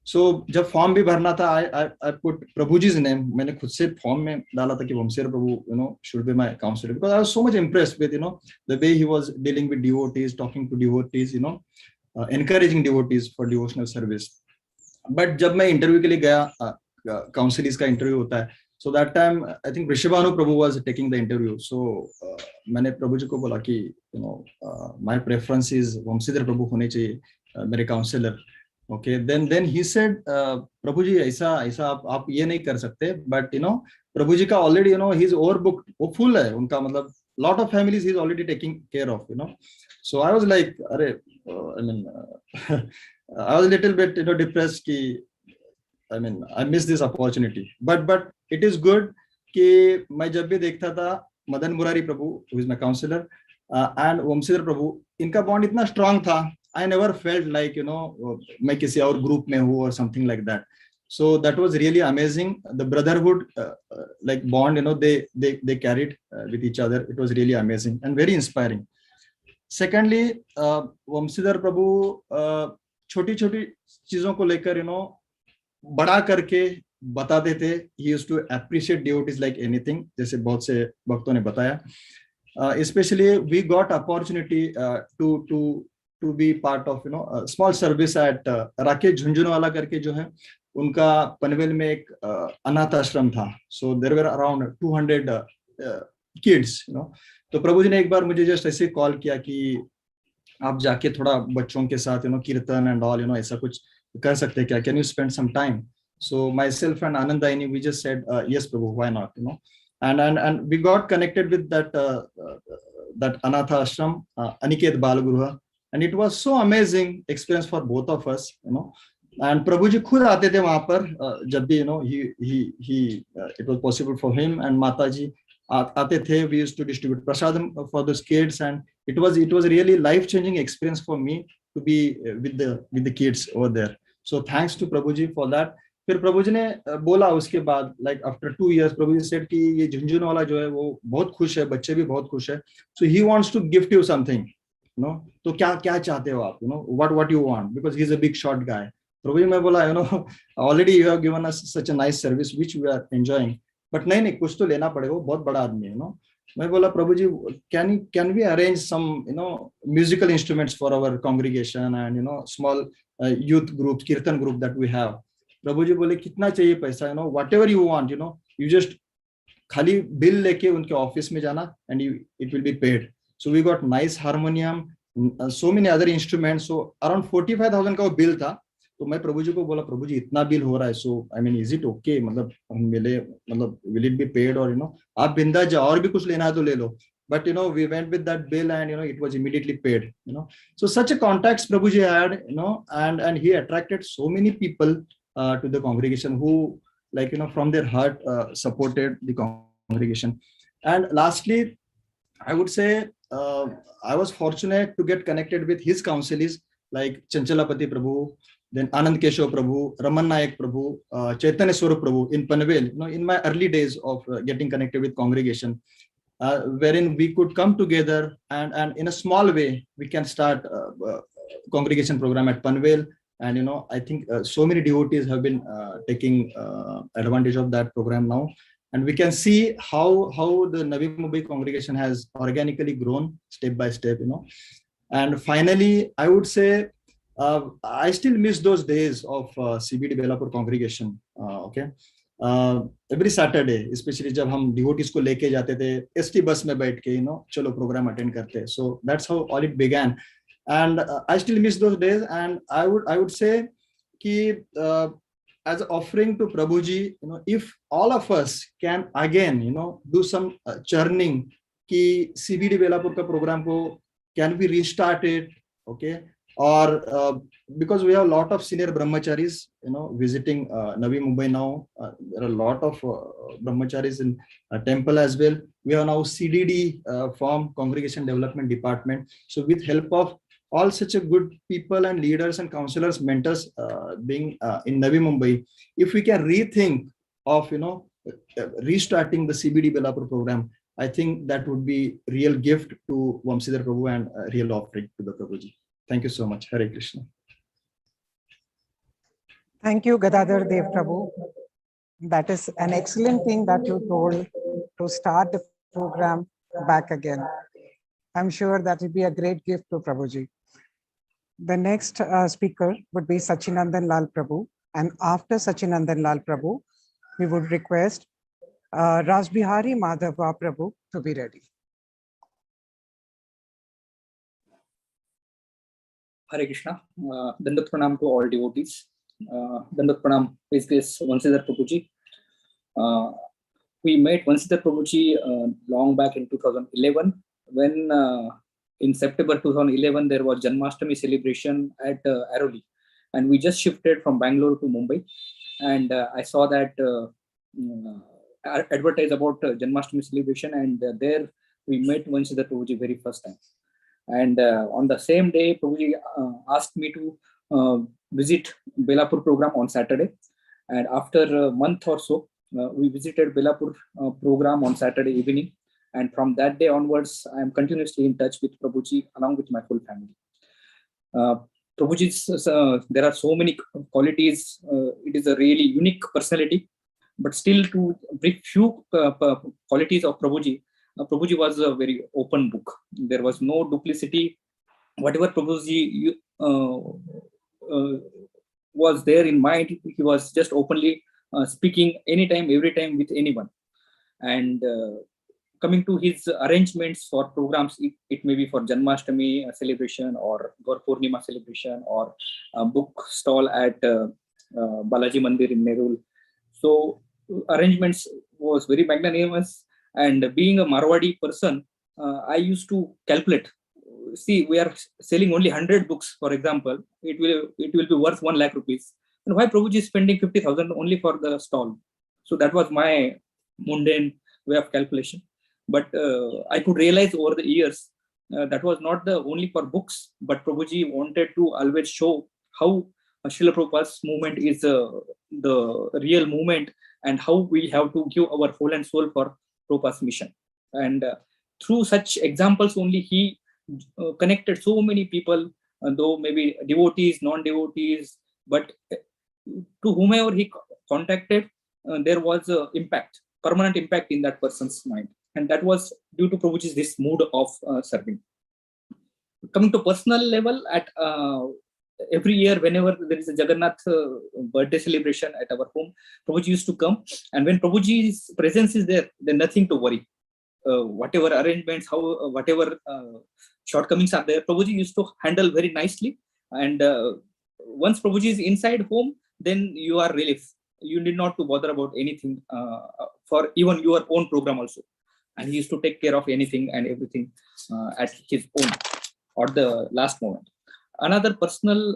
Q: सो जब फॉर्म भी भरना था, आई पुट प्रभु जी's नेम, मैंने खुद से फॉर्म में डाला था कि Vanshidhar Prabhu should be my counsellor, because I was so much impressed with the way he was dealing with devotees, talking to devotees, encouraging devotees for devotional service. But जब मैं interview के लिए गया, काउंसिलिस का इंटरव्यू होता है, so that time I think Vrishabhanu Prabhu was taking the interview, so मैंने प्रभु जी को बोला कि my preference is वंशीधर प्रभु होने चाहिए मेरे counsellor. Okay, then he said, Prabhu ji ऐसा आप ये नहीं कर सकते, but प्रभु जी का ऑलरेडी he is overbooked, वो फुल है उनका, मतलब lot of families he is already taking care of, so I was like, अरे I mean I was a little bit depressed कि I mean I missed this opportunity, but it is good कि मैं जब भी देखता था मदन मुरारी प्रभु who is my counselor and Vanshidhar प्रभु, इनका bond इतना स्ट्रांग था, I never felt like मैं किसी और ग्रुप में हूँ or something like that. So that was really amazing. The brotherhood like bond, they carried with each other. It was really amazing and very inspiring. Secondly, Vanshidhar प्रभु छोटी छोटी चीजों को लेकर बड़ा करके बताते थे. He used to appreciate devotees like anything, जैसे बहुत से भक्तों ने बताया. Especially we got opportunity to be part of a small service at Rakesh Jhunjhunwala करके जो है उनका पनवेल में एक अनाथ आश्रम था. So there were around 200 kids, तो प्रभु जी ने एक बार मुझे जस्ट ऐसे कॉल किया कि आप जाके थोड़ा बच्चों के साथ कीर्तन एंड ऑल ऐसा कुछ कर सकते हैं क्या, can you spend some time. So myself and Anandayini, we just said yes Prabhu, why not, and we got connected with that Anatha Ashram, Aniket Balagruha, and it was so amazing experience for both of us, and Prabhu ji khud aate the wahan par jab bhi he it was possible for him, and Mataji aate the. We used to distribute prasadam for those kids, and it was really life changing experience for me to be with the kids over there. So thanks to Prabhu ji for that. फिर प्रभु जी ने बोला उसके बाद, like after 2 years, प्रभु जी said कि ये झुंझुनू वाला जो है वो बहुत खुश है, बच्चे भी बहुत खुश है, so he wants to gift you something, तो क्या चाहते हो आप, what you want, because he is a big short guy. प्रभु जी मैं बोला already you have given us such a nice service which we are enjoying, but नहीं कुछ तो लेना पड़ेगा, वो बहुत बड़ा आदमी है. मैं बोला प्रभु जी can we arrange some musical instruments for our congregation and small youth group, kirtan group that we have. प्रभु जी बोले कितना चाहिए पैसा, whatever you want, you just खाली बिल लेके उनके ऑफिस में जाना and it will be paid. So we got nice harmonium, so many other instruments, so around 45,000 का वो बिल था. तो मैं प्रभु जी को बोला प्रभु जी इतना बिल हो रहा है, so I mean is it okay, मतलब हम मिले, मतलब will it be paid, or आप बिंदा जाओ और भी कुछ लेना है तो ले लो. But we went with that bill and it was immediately paid. So such a contacts Prabhuji had, and he attracted so many people to the congregation who from their heart supported the congregation. And lastly, I would say I was fortunate to get connected with his counselees like Chanchalapati Prabhu, then Anand Keshav Prabhu, Raman Nayak Prabhu, Chaitanya Swarup Prabhu in Panvel, in my early days of getting connected with congregation, wherein we could come together and in a small way we can start congregation program at Panvel. And I think so many devotees have been taking advantage of that program now, and we can see how the Navi Mumbai congregation has organically grown step by step. And finally, I would say I still miss those days of CBD Belapur congregation. Okay, every Saturday, especially जब हम devotees को लेके जाते थे ST bus में बैठ के चलो program attend करते. So that's how all it began. and I still miss those days. And I would say ki, as an offering to Prabhuji, if all of us can again, do some churning, ki CBD Belapur ka program ko can we restart it, okay? Or because we have a lot of senior brahmacharis, visiting Navi Mumbai now. There are a lot of brahmacharis in temple as well. We have now CDD form, Congregation Development Department. So with help of all such a good people and leaders and counselors, mentors being in Navi Mumbai, if we can rethink of restarting the CBD Belapur program, I think that would be real gift to Vamshidhar Prabhu and real offering to the Prabhuji. Thank you so much. Hare Krishna.
E: Thank you, Gadadhar Dev Prabhu. That is an excellent thing that you told, to start the program back again. I'm sure that will be a great gift to Prabhuji. The next speaker would be Sachinandan Lal Prabhu. And after Sachinandan Lal Prabhu, we would request Rajbihari Madhava Prabhu to be ready.
R: Hare Krishna. Dandat Pranam to all devotees. Dandat Pranam is this Vamshidhar Prabhuji. We met Vamshidhar Prabhuji long back in 2011 when in September 2011 there was Janmashtami celebration at Airoli, and we just shifted from Bangalore to Mumbai, and I saw that advertise about Janmashtami celebration, and there we met Vamshidhar Prabhuji very first time. And on the same day, Prabhuji asked me to visit Belapur program on Saturday. And after a month or so, we visited Belapur program on Saturday evening. And from that day onwards, I am continuously in touch with Prabhuji along with my full family. Prabhuji's, there are so many qualities. It is a really unique personality. But still, to brief few qualities of Prabhuji, Prabhuji was a very open book. There was no duplicity. Whatever Prabhuji was there in mind, he was just openly speaking anytime, every time with anyone. And coming to his arrangements for programs, it may be for Janmashtami celebration or Gaur Purnima celebration or a book stall at Balaji Mandir in Nerul. So arrangements was very magnanimous. And being a Marwadi person, I used to calculate. See, we are selling only 100 books, for example. It will be worth 1 lakh rupees. And why Prabhuji is spending 50,000 only for the stall? So that was my mundane way of calculation. But I could realize over the years that was not the only for books, but Prabhuji wanted to always show how Srila Prabhupada's movement is the real movement, and how we have to give our whole and soul for Prabhupada's mission. And through such examples only he connected so many people, though maybe devotees, non-devotees, but to whomever he contacted, there was an impact, permanent impact in that person's mind. And that was due to Prabhuji's this mood of serving. Coming to personal level, at every year, whenever there is a Jagannath birthday celebration at our home, Prabhuji used to come. And when Prabhuji's presence is there, then nothing to worry. Whatever arrangements, whatever shortcomings are there, Prabhuji used to handle very nicely. And once Prabhuji is inside home, then you are relief. You need not to bother about anything for even your own program also. And he used to take care of anything and everything at his own or the last moment. Another personal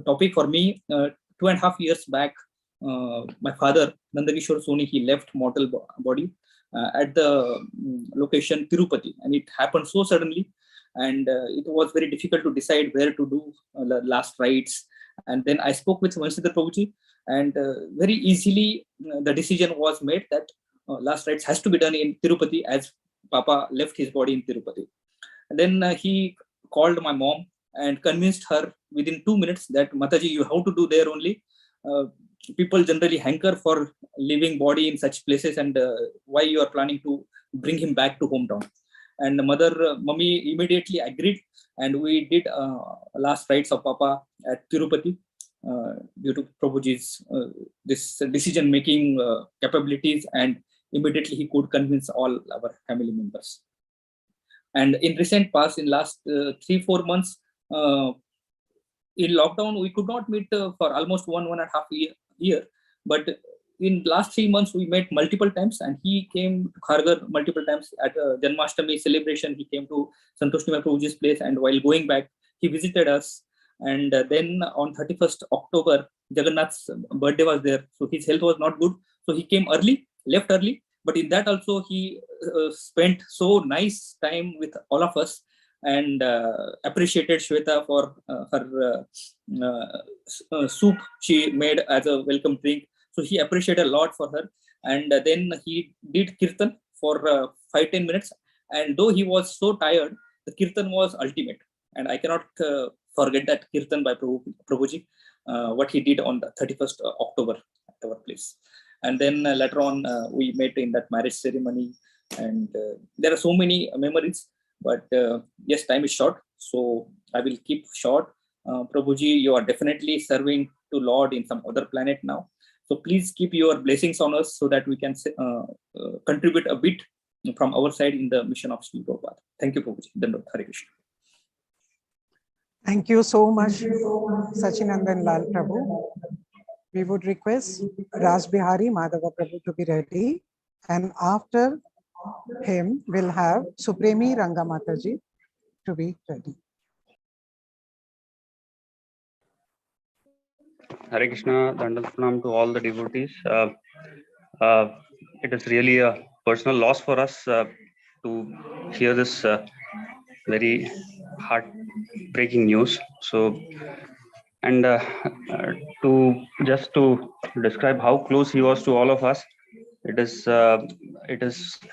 R: topic for me, 2.5 years back, my father, Nandakishore Soni, he left mortal body at the location Tirupati, and it happened so suddenly, and it was very difficult to decide where to do the last rites. And then I spoke with Vamshidhar Prabhuji, and very easily the decision was made that last rites has to be done in Tirupati, as Papa left his body in Tirupati. And then he called my mom and convinced her within 2 minutes that Mataji, you have to do there only. People generally hanker for leaving body in such places, and why you are planning to bring him back to hometown. And mummy immediately agreed, and we did last rites of Papa at Tirupati due to Prabhuji's this decision-making capabilities, and immediately he could convince all our family members. And in recent past, in last 3-4 months, in lockdown, we could not meet for almost 1.5 year. But in last 3 months, we met multiple times, and he came to Kharghar multiple times at Janmashtami celebration. He came to Santosh Nimai Prabhuji's place, and while going back, he visited us. And then on 31st October, Jagannath's birthday was there. So his health was not good. So he came early, left early. But in that also, he spent so nice time with all of us, and appreciated Shweta for her soup she made as a welcome drink. So he appreciated a lot for her. And then he did kirtan for 5-10 minutes. And though he was so tired, the kirtan was ultimate. And I cannot forget that kirtan by Prabhuji, what he did on the 31st October at our place. And then later on, we met in that marriage ceremony. And there are so many memories. But yes, time is short, so I will keep short. Prabhuji, you are definitely serving to Lord in some other planet now. So please keep your blessings on us so that we can contribute a bit from our side in the mission of Srila Prabhupada. Thank you, Prabhuji. Dandavad. Hare Krishna.
E: Thank you so much, Sachinandan Lal Prabhu. We would request Raj Bihari Madhava Prabhu to be ready. And after him, we'll have Supremi Ranga Mataji to be ready.
S: Hare Krishna, Dandal Pranam to all the devotees. It is really a personal loss for us to hear this very heartbreaking news. So, and to describe how close he was to all of us, it is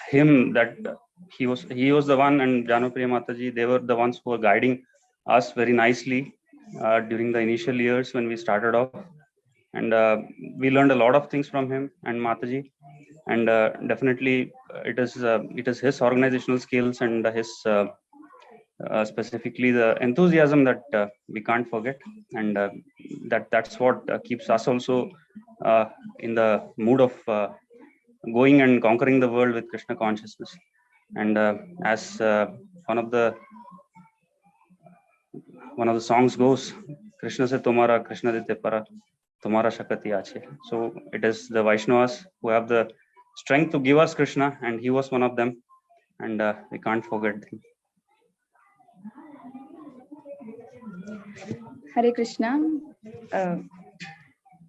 S: him that he was the one, and Janapriya Mataji, they were the ones who were guiding us very nicely during the initial years when we started off, and we learned a lot of things from him and Mataji, and definitely it is his organizational skills and his specifically the enthusiasm that we can't forget, and that's what keeps us also in the mood of going and conquering the world with Krishna consciousness. And as one of the songs goes, Krishna se tumhara, Krishna de para, tumhara shakati ache. So it is the Vaishnavas who have the strength to give us Krishna, and he was one of them, and we can't forget them.
T: Hare Krishna.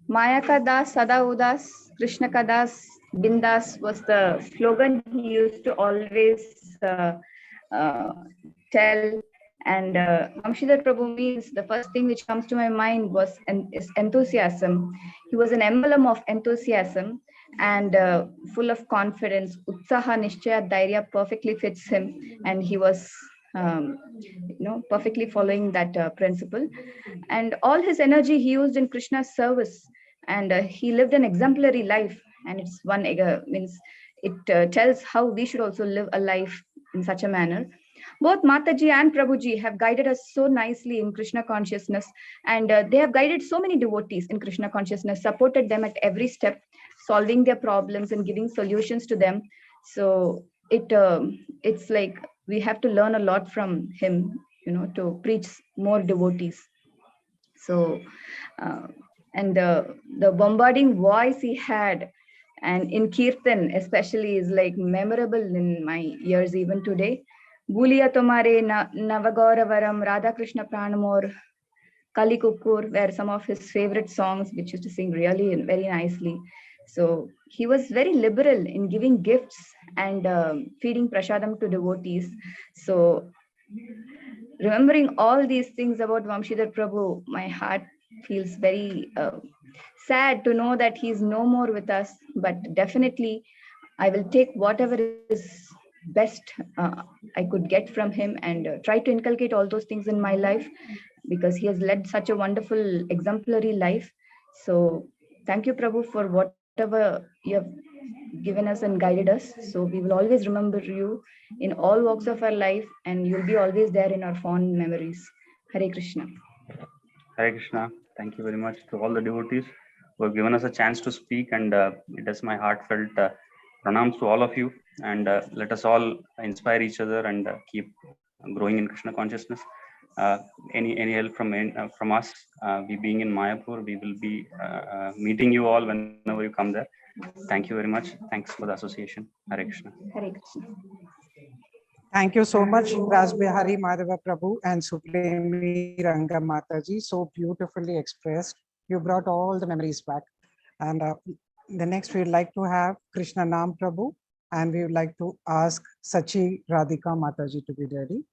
T: Maya ka das, sada udas, Krishna ka das, bindas was the slogan he used to always tell. And Vamshidhar Prabhu means the first thing which comes to my mind is enthusiasm. He was an emblem of enthusiasm and full of confidence. Utsaha Nishchaya Dhairya perfectly fits him, and he was perfectly following that principle. And all his energy he used in Krishna's service, and he lived an exemplary life. And it's one means it tells how we should also live a life in such a manner. Both Mataji and Prabhuji have guided us so nicely in Krishna consciousness, and they have guided so many devotees in Krishna consciousness, supported them at every step, solving their problems and giving solutions to them. So it's like we have to learn a lot from him, to preach more devotees. So and the bombarding voice he had, and in Kirtan especially, is like memorable in my ears even today. Buliya Tomare Navagauravaram, Radha Krishna Pranamor, Kali Kukur were some of his favorite songs, which used to sing really very nicely. So he was very liberal in giving gifts and feeding prasadam to devotees. So remembering all these things about Vamshidhar Prabhu, my heart feels very sad to know that he's no more with us. But definitely, I will take whatever is best I could get from him and try to inculcate all those things in my life, because he has led such a wonderful, exemplary life. So thank you, Prabhu, for whatever you have given us and guided us. So we will always remember you in all walks of our life, and you'll be always there in our fond memories. Hare Krishna.
S: Hare Krishna. Thank you very much to all the devotees who have given us a chance to speak, and it is my heartfelt pranams to all of you. and let us all inspire each other and keep growing in Krishna consciousness. Any help from us, we being in Mayapur, we will be meeting you all whenever you come there. Thank you very much. Thanks for the association. Hare Krishna.
T: Hare Krishna.
E: Thank you so much, Rajbihari Madhava Prabhu and Supremi Ranga Mataji. So beautifully expressed. You brought all the memories back. And the next we'd like to have Krishna Nam Prabhu, and we would like to ask Sachi Radhika Mataji to be ready.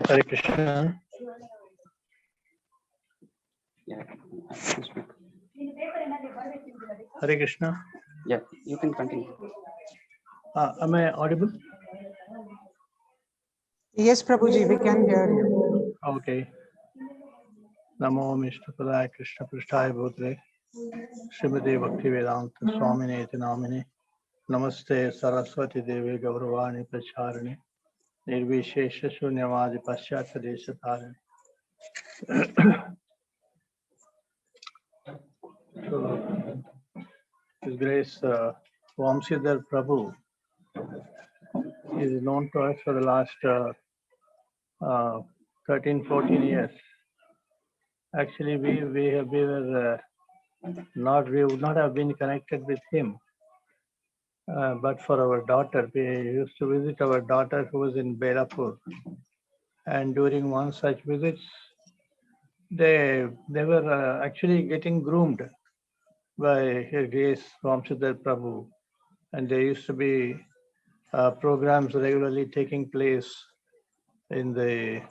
U: Hare Krishna. Hare Krishna.
S: Yeah, you can continue.
U: Am I audible?
E: Yes, Prabhuji, we can hear you.
U: Okay. Namo Mishra Padaya Krishna Prasthaya Bhutre Srimati Bhakti Vedanta Swamine Iti Namine Namaste Saraswati Devi Gauravani Pracharane Nirvishesha Shunyavadi Paschatya Deshatharane. So, His Grace Vamshidhar Prabhu is known to us for the last 13-14 years. Actually, we would not have been connected with him, but for our daughter. We used to visit our daughter who was in Belapur, and during one such visits, they were actually getting groomed by His Grace Vamshidhar Prabhu, and there used to be programs regularly taking place in the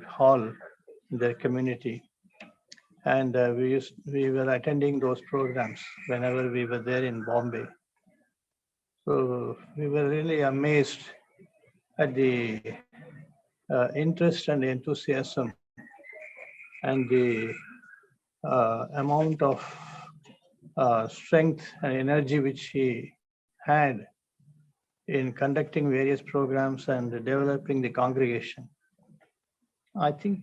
U: hall in their community, and we were attending those programs whenever we were there in Bombay. So we were really amazed at the interest and enthusiasm and the amount of strength and energy which he had in conducting various programs and developing the congregation. I think,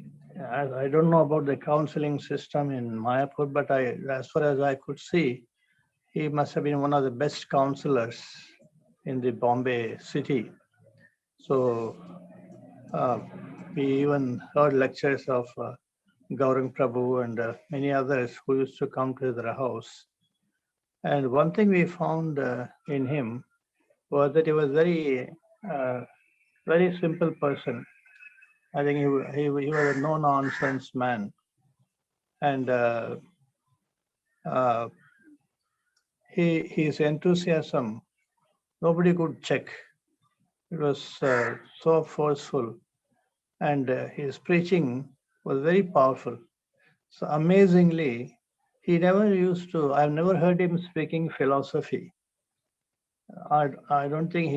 U: I don't know about the counseling system in Mayapur, but as far as I could see, he must have been one of the best counselors in the Bombay city. So we even heard lectures of Gaurang Prabhu and many others who used to come to their house. And one thing we found in him was that he was very simple person. I think he was a no-nonsense man. And his enthusiasm, nobody could check. It was so forceful. And his preaching was very powerful. So amazingly, he never used to, I've never heard him speaking philosophy. I don't think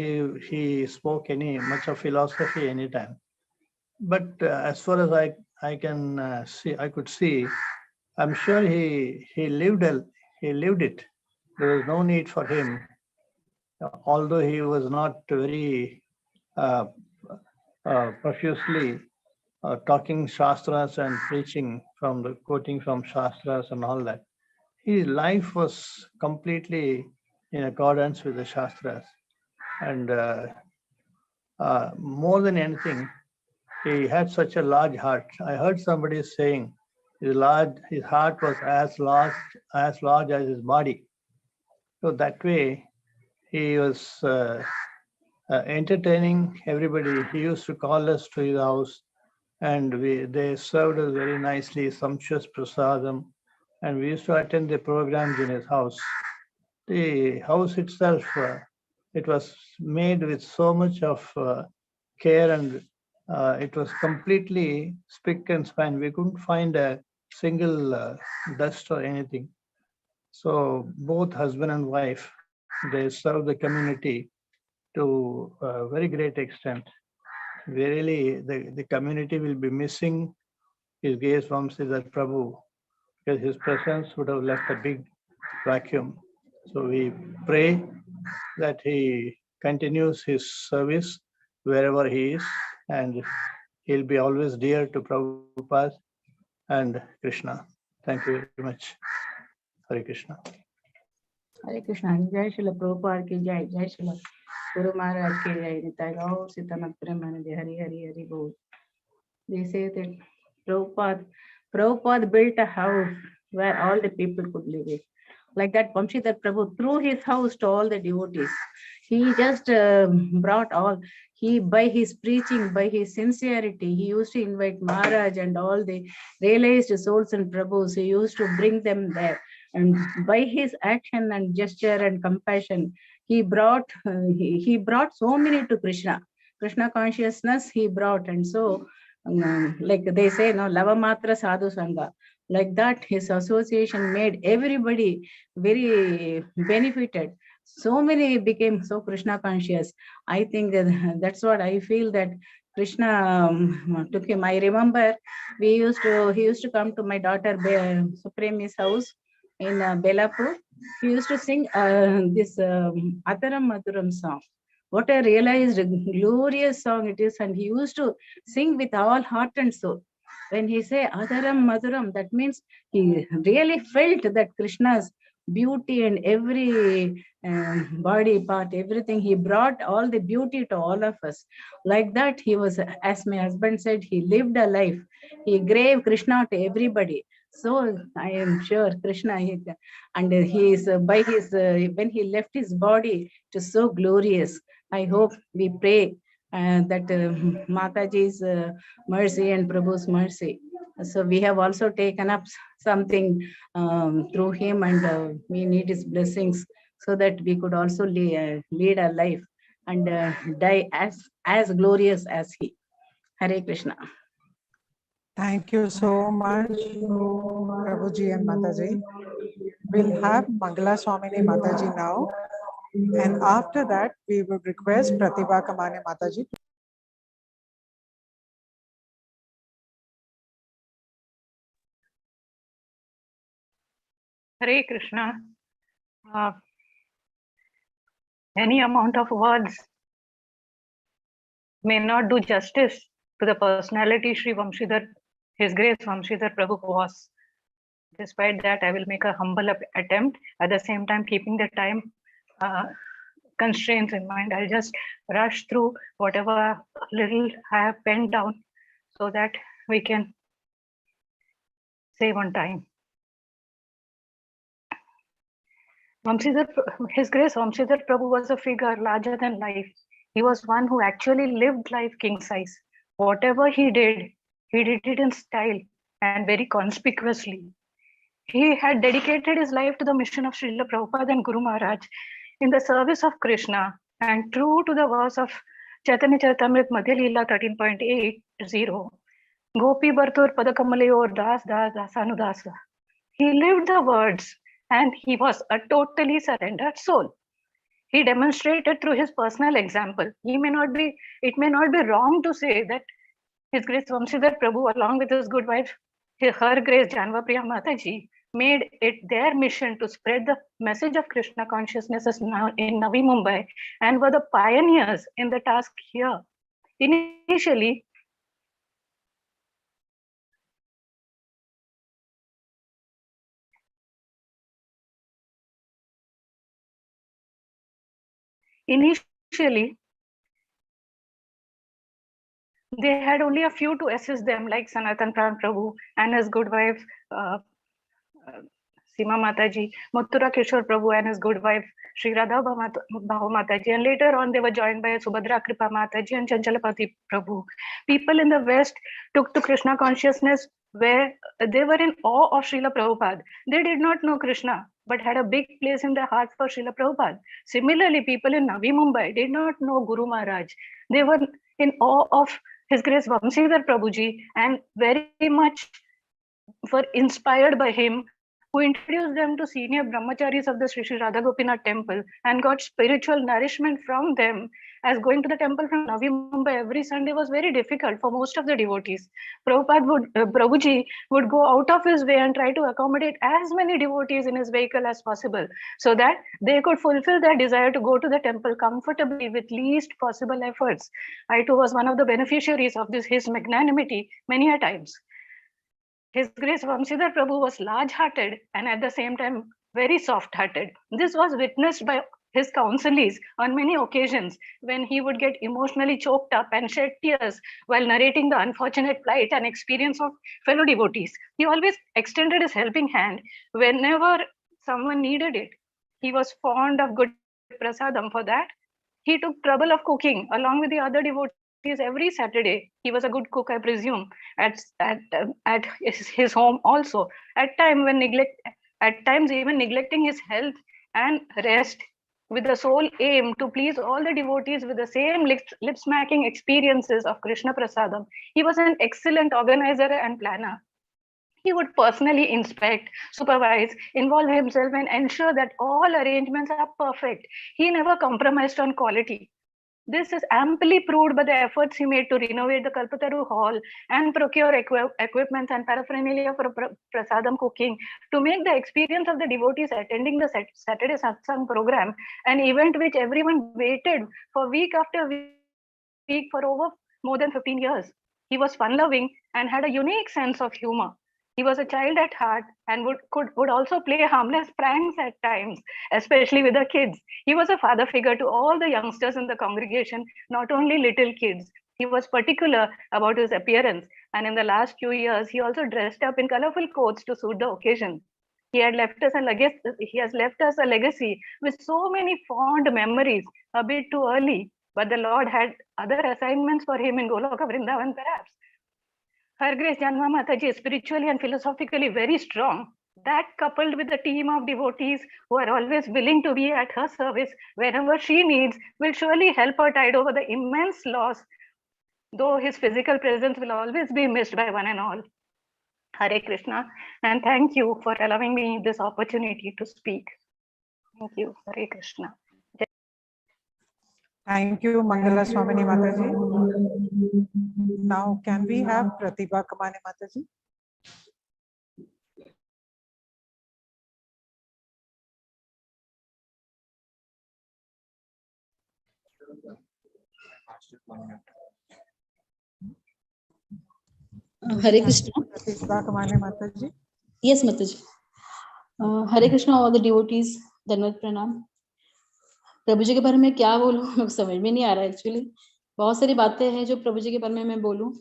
U: he spoke much of philosophy anytime. But as far as I can see, I could see, I'm sure he lived it. There was no need for him, although he was not very profusely talking Shastras and preaching quoting from Shastras and all that. His life was completely in accordance with the Shastras. And more than anything, he had such a large heart. I heard somebody saying his heart was as large as his body. So that way, he was entertaining everybody. He used to call us to his house, and they served us very nicely, sumptuous prasadam, and we used to attend the programs in his house. The house itself, it was made with so much of care, and it was completely spick and span. We couldn't find a single dust or anything. So both husband and wife, they served the community to a very great extent. Really, the community will be missing His Grace Vamshidhar Prabhu, because his presence would have left a big vacuum. So we pray that he continues his service wherever he is, and he'll be always dear to Prabhupada and Krishna. Thank you very much. Hare Krishna.
B: Hare Krishna. Jai Srila Prabhupada ki jai. Jai Srila Guru Maharaj ki jai. Nitai Gaur Sitanath Premanande Hari Hari Hari Bol. They say that Prabhupada built a house where all the people could live in. Like that, Vamshidhar Prabhu threw his house to all the devotees. He just brought all, by his preaching, by his sincerity, he used to invite Maharaj and all the realized souls and Prabhus. He used to bring them there. And by his action and gesture and compassion, he brought so many to Krishna. Krishna consciousness he brought. And so, like they say, no, lava matra sadhu sangha. Like that, his association made everybody very benefited. So many became so Krishna conscious. I think that's what I feel, that Krishna took him. I remember he used to come to my daughter Supremi's house in Belapur. He used to sing this Ataram Maturam song. What I realized, a glorious song it is, and he used to sing with all heart and soul. When he say Adaram Maduram, that means he really felt that Krishna's beauty and every body part, everything. He brought all the beauty to all of us. Like that, he was, as my husband said, he lived a life. He gave Krishna to everybody. So I am sure Krishna, and he is by his when he left his body, it is so glorious. I hope we pray that Mataji's mercy and Prabhu's mercy. So we have also taken up something through him, and we need his blessings so that we could also lead a life and die as glorious as he. Hare Krishna.
E: Thank you so much, Prabhuji and Mataji. We'll have Mangala Swamini Mataji now. And after that, we would request Pratibha Kamane Mataji.
V: Hare Krishna. Any amount of words may not do justice to the personality Sri Vamshidhar, His Grace Vamshidhar Prabhu was. Despite that, I will make a humble attempt. At the same time, keeping the time constraints in mind, I'll just rush through whatever little I have penned down so that we can save on time. His Grace Vamshidhar Prabhu was a figure larger than life. He was one who actually lived life king size. Whatever he did it in style and very conspicuously. He had dedicated his life to the mission of Srila Prabhupada and Guru Maharaj in the service of Krishna, and true to the verse of Chaitanya Charitamrita Madhya Leela 13.80, Gopi Bhartur Padakamalayur Das Das Dasanudasa. He lived the words, and he was a totally surrendered soul. He demonstrated through his personal example. It may not be wrong to say that His Grace Vamshidhar Prabhu, along with his good wife, her Grace Janvapriya Mataji, made it their mission to spread the message of Krishna consciousness now in Navi Mumbai, and were the pioneers in the task here. Initially, they had only a few to assist them, like Sanatan Pran Prabhu and his good wife, Sima Mataji, Mathura Kishore Prabhu and his good wife, Sri Radha Bhava Mataji, and later on they were joined by Subhadra Kripa Mataji and Chanchalapati Prabhu. People in the West took to Krishna consciousness where they were in awe of Srila Prabhupada. They did not know Krishna, but had a big place in their hearts for Srila Prabhupada. Similarly, people in Navi Mumbai did not know Guru Maharaj. They were in awe of His Grace Vamshidhar Prabhuji and very much were inspired by him, who introduced them to senior brahmacharis of the Sri Sri Radha Gopinath temple and got spiritual nourishment from them, as going to the temple from Navi Mumbai every Sunday was very difficult for most of the devotees. Prabhuji would go out of his way and try to accommodate as many devotees in his vehicle as possible, so that they could fulfill their desire to go to the temple comfortably with least possible efforts. I too was one of the beneficiaries of his magnanimity many a times. His Grace Vamshidhar Prabhu was large-hearted and at the same time very soft-hearted. This was witnessed by his counselees on many occasions when he would get emotionally choked up and shed tears while narrating the unfortunate plight and experience of fellow devotees. He always extended his helping hand whenever someone needed it. He was fond of good prasadam. For that, he took trouble of cooking along with the other devotees every Saturday. He was a good cook, I presume, at his home also. At times even neglecting his health and rest, with the sole aim to please all the devotees with the same lip-smacking experiences of Krishna Prasadam. He was an excellent organizer and planner. He would personally inspect, supervise, involve himself and ensure that all arrangements are perfect. He never compromised on quality. This is amply proved by the efforts he made to renovate the Kalpataru hall and procure equipment and paraphernalia for prasadam cooking, to make the experience of the devotees attending the Saturday Satsang program an event which everyone waited for week after week for over more than 15 years. He was fun-loving and had a unique sense of humor. He was a child at heart and would also play harmless pranks at times, especially with the kids. He was a father figure to all the youngsters in the congregation, not only little kids. He was particular about his appearance, and in the last few years, he also dressed up in colorful coats to suit the occasion. He has left us a legacy with so many fond memories, a bit too early, but the Lord had other assignments for him in Goloka Vrindavan perhaps. Her Grace Janma Mataji is spiritually and philosophically very strong. That, coupled with a team of devotees who are always willing to be at her service wherever she needs, will surely help her tide over the immense loss, though his physical presence will always be missed by one and all. Hare Krishna, and thank you for allowing me this opportunity to speak. Thank you. Hare Krishna.
E: Thank you, Mangala Swamini Mataji. Now, can we have Pratibha Kamani Mataji?
P: Hare Krishna.
E: Pratibha Kamani Mataji.
P: Yes, Mataji. Hare Krishna, all the devotees. Dandavat Pranam. प्रभु जी के बारे में क्या बोलूं, समझ में नहीं आ रहा है एक्चुअली. बहुत सारी बातें हैं जो प्रभु जी के बारे में मैं बोलूं.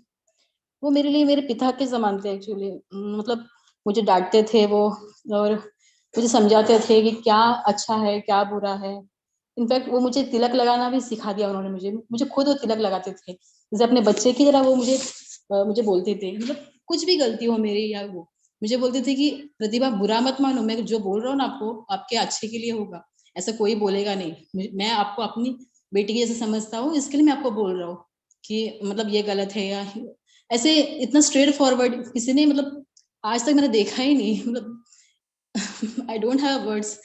P: वो मेरे लिए मेरे पिता के समान थे एक्चुअली. मतलब मुझे डांटते थे वो और मुझे समझाते थे कि क्या अच्छा है क्या बुरा है. इनफैक्ट वो मुझे तिलक लगाना भी सिखा दिया उन्होंने. मुझे खुद वो तिलक लगाते थे जैसे अपने बच्चे की तरह. वो मुझे बोलते थे, मतलब कुछ भी गलती हो मेरी या वो मुझे बोलते थे कि प्रतिभा बुरा मत मानो, मैं जो बोल रहा हूँ ना आपको आपके अच्छे के लिए होगा, ऐसा कोई बोलेगा नहीं. मैं आपको अपनी बेटी की जैसे समझता हूँ, इसके लिए मैं आपको बोल रहा हूँ कि मतलब ये गलत है या ऐसे. इतना स्ट्रेट फॉरवर्ड किसी ने मतलब आज तक मैंने देखा ही नहीं. मतलब आई डोंट हैव वर्ड्स.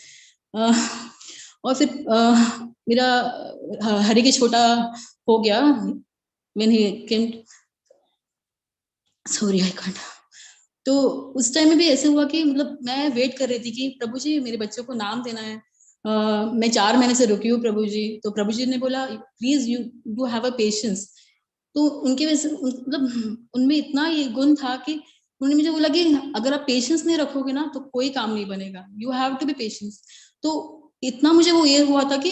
P: और फिर मेरा हरि के छोटा हो गया. When he came, sorry I can't. तो उस टाइम में भी ऐसे हुआ कि मतलब मैं वेट कर रही थी कि प्रभु जी मेरे बच्चों को नाम देना है. मैं 4 महीने से रुकी हूँ प्रभु जी. तो प्रभु जी ने बोला please you have a patience. तो उनके वजह से मतलब उनमें इतना ये गुण था कि उन्होंने मुझे बोला कि अगर आप पेशेंस नहीं रखोगे ना तो कोई काम नहीं बनेगा. You have to be patience. तो इतना मुझे वो ये हुआ था कि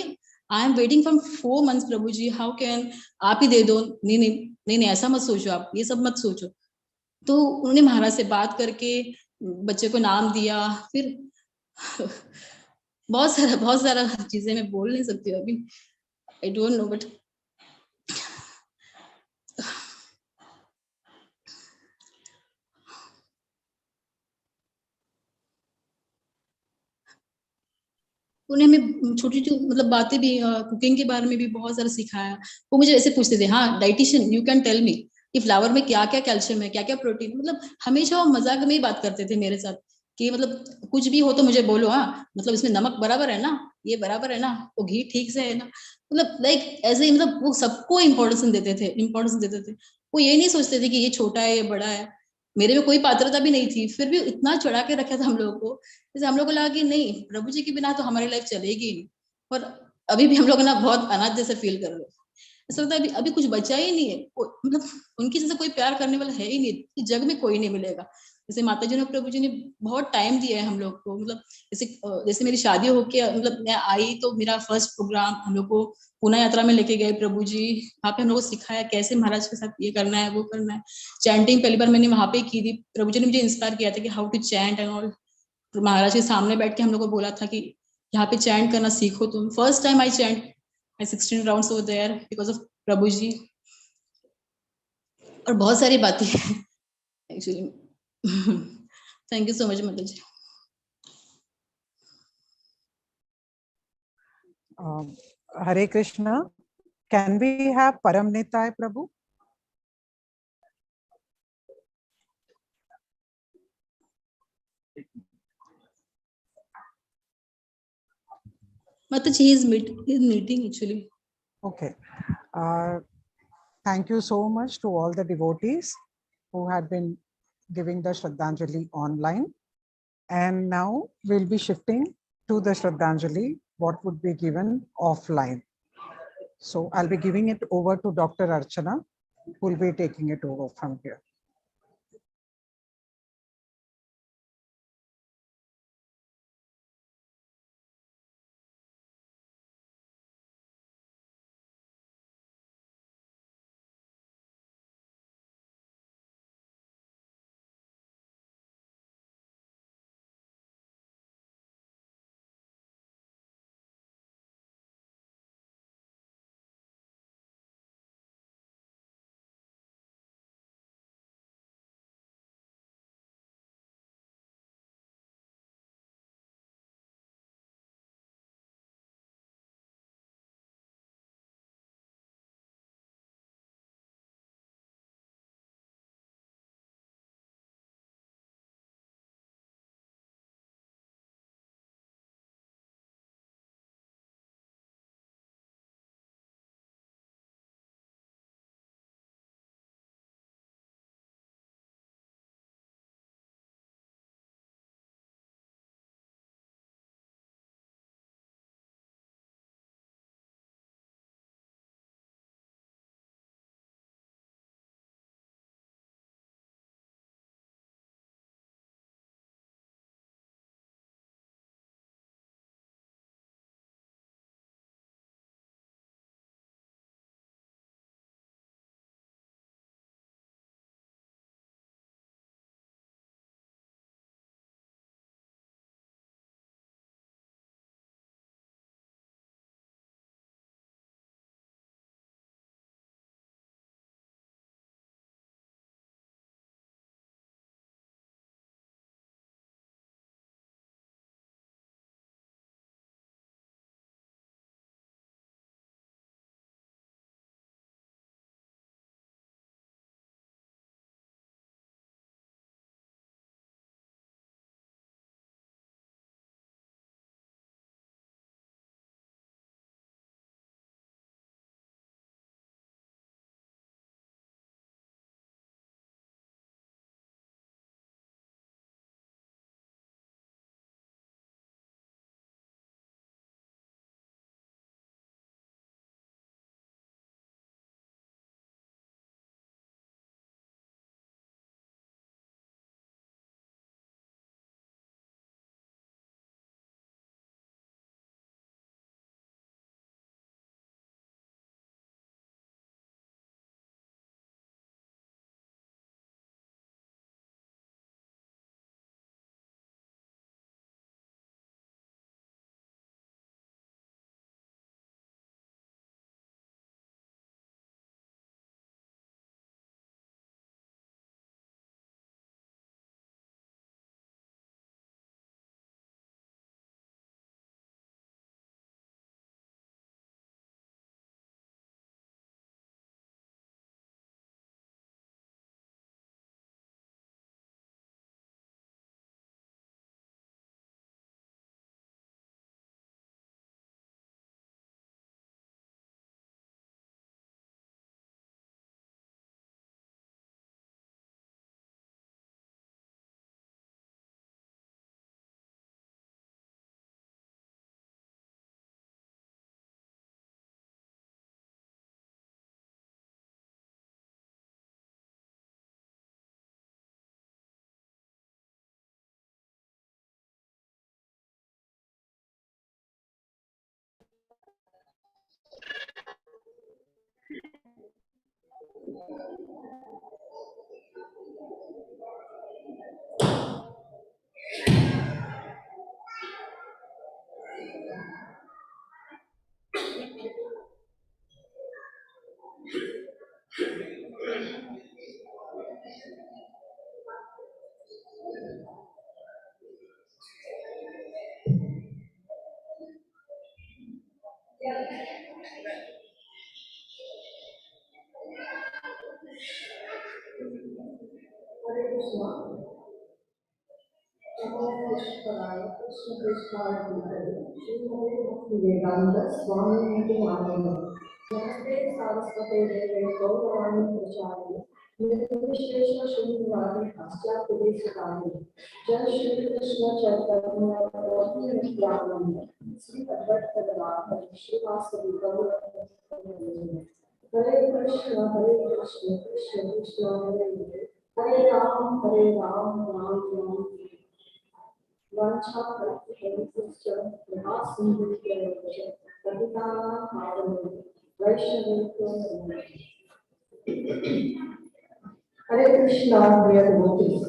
P: I am waiting for 4 months Prabhu ji, how can आप ही दे दो. नहीं ऐसा मत सोचो, आप ये सब मत सोचो. तो उन्होंने महाराज से बात करके बच्चे को नाम दिया. फिर बहुत सारा चीजें मैं बोल नहीं सकती अभी. आई डोंट नो बट उन्हें हमें छोटी छोटी मतलब बातें भी कुकिंग के बारे में भी बहुत सारा सिखाया. वो मुझे ऐसे पूछते थे, हाँ dietitian you can tell me कि फ्लावर में क्या क्या कैल्शियम है, क्या क्या प्रोटीन. मतलब हमेशा वो मजाक में ही बात करते थे मेरे साथ कि मतलब कुछ भी हो तो मुझे बोलो, हाँ मतलब इसमें नमक बराबर है ना, ये बराबर है ना, वो घी ठीक से है ना, मतलब लाइक ऐसे ही, मतलब वो सबको इम्पोर्टेंस देते थे। वो ये नहीं सोचते थे कि ये छोटा है ये बड़ा है। मेरे में कोई पात्रता भी नहीं थी, फिर भी इतना चढ़ा के रखा था हम लोगों को, जैसे हम लोग को लगा कि नहीं प्रभु जी के बिना तो हमारी लाइफ चलेगी नहीं। और अभी भी हम लोग ना बहुत अनाथ जैसे फील कर रहे हैं, ऐसा लगता है अभी अभी कुछ बचा ही नहीं है, मतलब उनकी जैसे कोई प्यार करने वाला है ही नहीं, कि जग में कोई नहीं मिलेगा। जैसे माता जी ने प्रभु जी ने बहुत टाइम दिया है हम लोग को, मतलब जैसे मेरी शादी होके मतलब मैं आई तो मेरा फर्स्ट प्रोग्राम हम लोग को पूना यात्रा में लेके गए प्रभु जी। वहाँ पे हम लोग को सिखाया कैसे महाराज के साथ ये करना है वो करना है। चैंटिंग पहली बार मैंने वहां पे की थी, प्रभु जी ने मुझे इंस्पायर किया था कि how to chant and all. Maharaj के सामने बैठ के हम लोग को बोला था कि यहाँ पे चैंट करना सीखो तुम। First time I chant I 16 rounds over there because of Prabhu ji. और बहुत सारी बातें actually. Thank you so much माताजी।
E: Hare Krishna. Can we have Param Nitai Prabhu?
P: Mataji is meeting actually.
E: Okay. Thank you so much to all the devotees who had been giving the Shraddhanjali online. And now we'll be shifting to the Shraddhanjali, what would be given offline. So I'll be giving it over to Dr. Archana, who will be taking it over from here.
D: Hare Krishna. Namo Krishnaya, Krishna Krishna Hare Srimati Bhaktivedanta Swami Nityananda. Namaste Saraswate Deve Gauravani Pracharya. Nirvishesha Srinivadi Asya Pudesukani. Jai Shri Krishna Chaitanya Prabhu Nityananda. Sri Advaita Gadadhar Srivasavi Gauravani. Hare Krishna, Krishna Krishna, Hare Hare. Hare Ram, Ram Ram. Vancha Krishna, Mahasindhya, Kapitana, Vaishnava. Hare Krishna, dear devotees.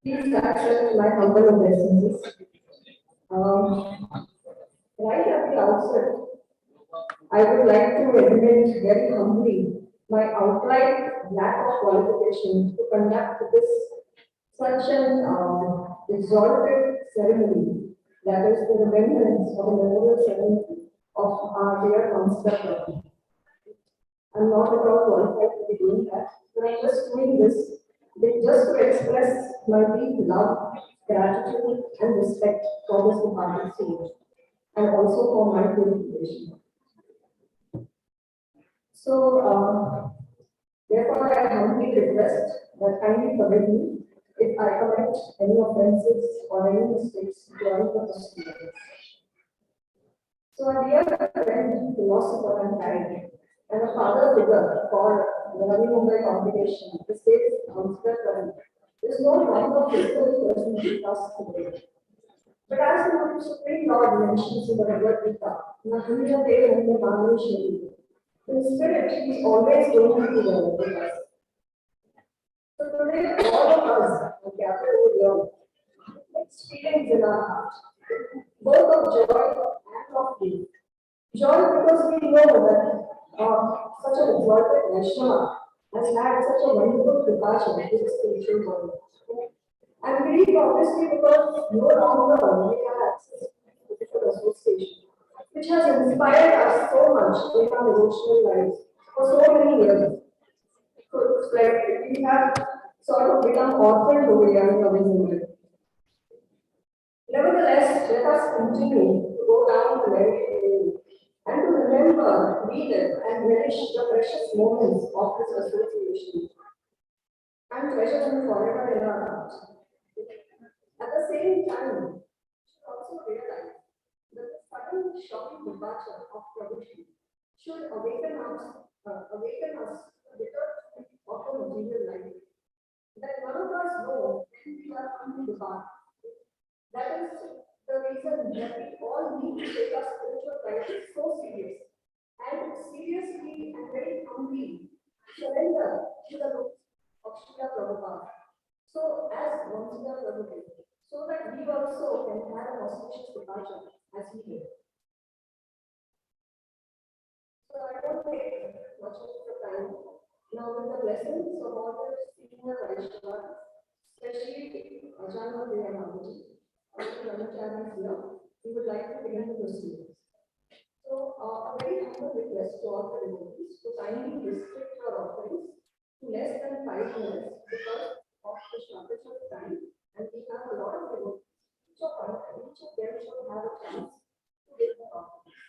D: Please accept my humble obeisances. Right at the outset, I would like to admit very humbly my outright lack of qualification to conduct this such an exalted ceremony, that is the remembrance of the memorial ceremony of our dear Vamshidhar. I'm not at all qualified to be doing that, but I'm just doing this just to express my deep love, gratitude, and respect for this departed soul, and also for my purification. So, therefore, I humbly request that kindly forgive me if I commit any offenses or any mistakes during the proceedings. So, a dear friend, philosopher, and guide, and a father figure for the Navi Mumbai congregation, the state Vamshidhar, is no longer physically present with us today. But as the Supreme Lord mentions in the Bhagavad-Gita, Nahanyate Nande Manishari, in spirit, he is always going to be there with us. So today, all of us are gathered over here, mixed feelings in our heart, both of joy and of grief. Joy because we know that such an exalted Vaishnava has had such a wonderful departure in the spiritual world. And grief obviously because no longer we have access to different association, which has inspired us so much in our devotional lives for so many years. So it's like we have sort of become orphaned over here in Navi Mumbai. Nevertheless, let us continue to go down the merit lane and to remember, relive, and relish the precious moments of this association and treasure them forever in our hearts. At the same time, we should also realize that the sudden shocking departure of Prabhuji should awaken us to the bitter of the material life. That none of us know when we are going to depart. That is the reason that we all need to take our spiritual life so serious and seriously and very humbly surrender to the roots of Srila Prabhupada. So, as Vamshidhar Prabhupada, so that we also can have an auspicious departure as he did. So, I don't take much of the time. Now, with the blessings of all the senior Vaishnavas, especially Ajahn Mataji, Mataji here, we would like to begin the proceedings. So, a very humble request to all the devotees to kindly restrict your offerings to less than 5 minutes because of the shortage of time, and we have a lot of devotees. Each of them should have a chance to give the offerings.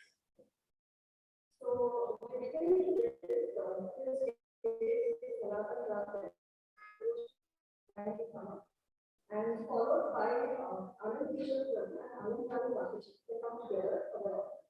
D: So, we begin with and followed by Untitled Chapter and Mataji. They come together for the offering.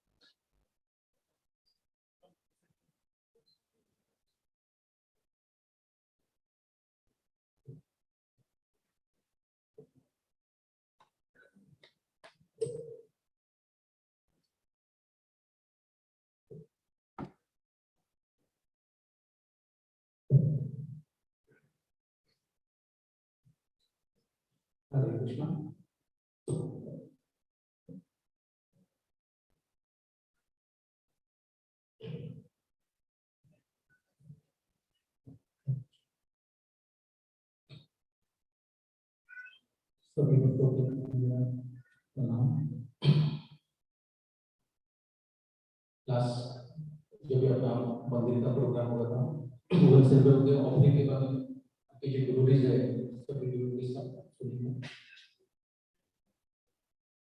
A: हरे कृष्णा। सभी भक्तों को मेरा प्रणाम। Class जब भी अपना मंदिर का प्रोग्राम हुआ था गूगल सर्वर के ऑफरिंग के बाद के जो डिवोटीज है सभी डिवोटीज का सुनिए।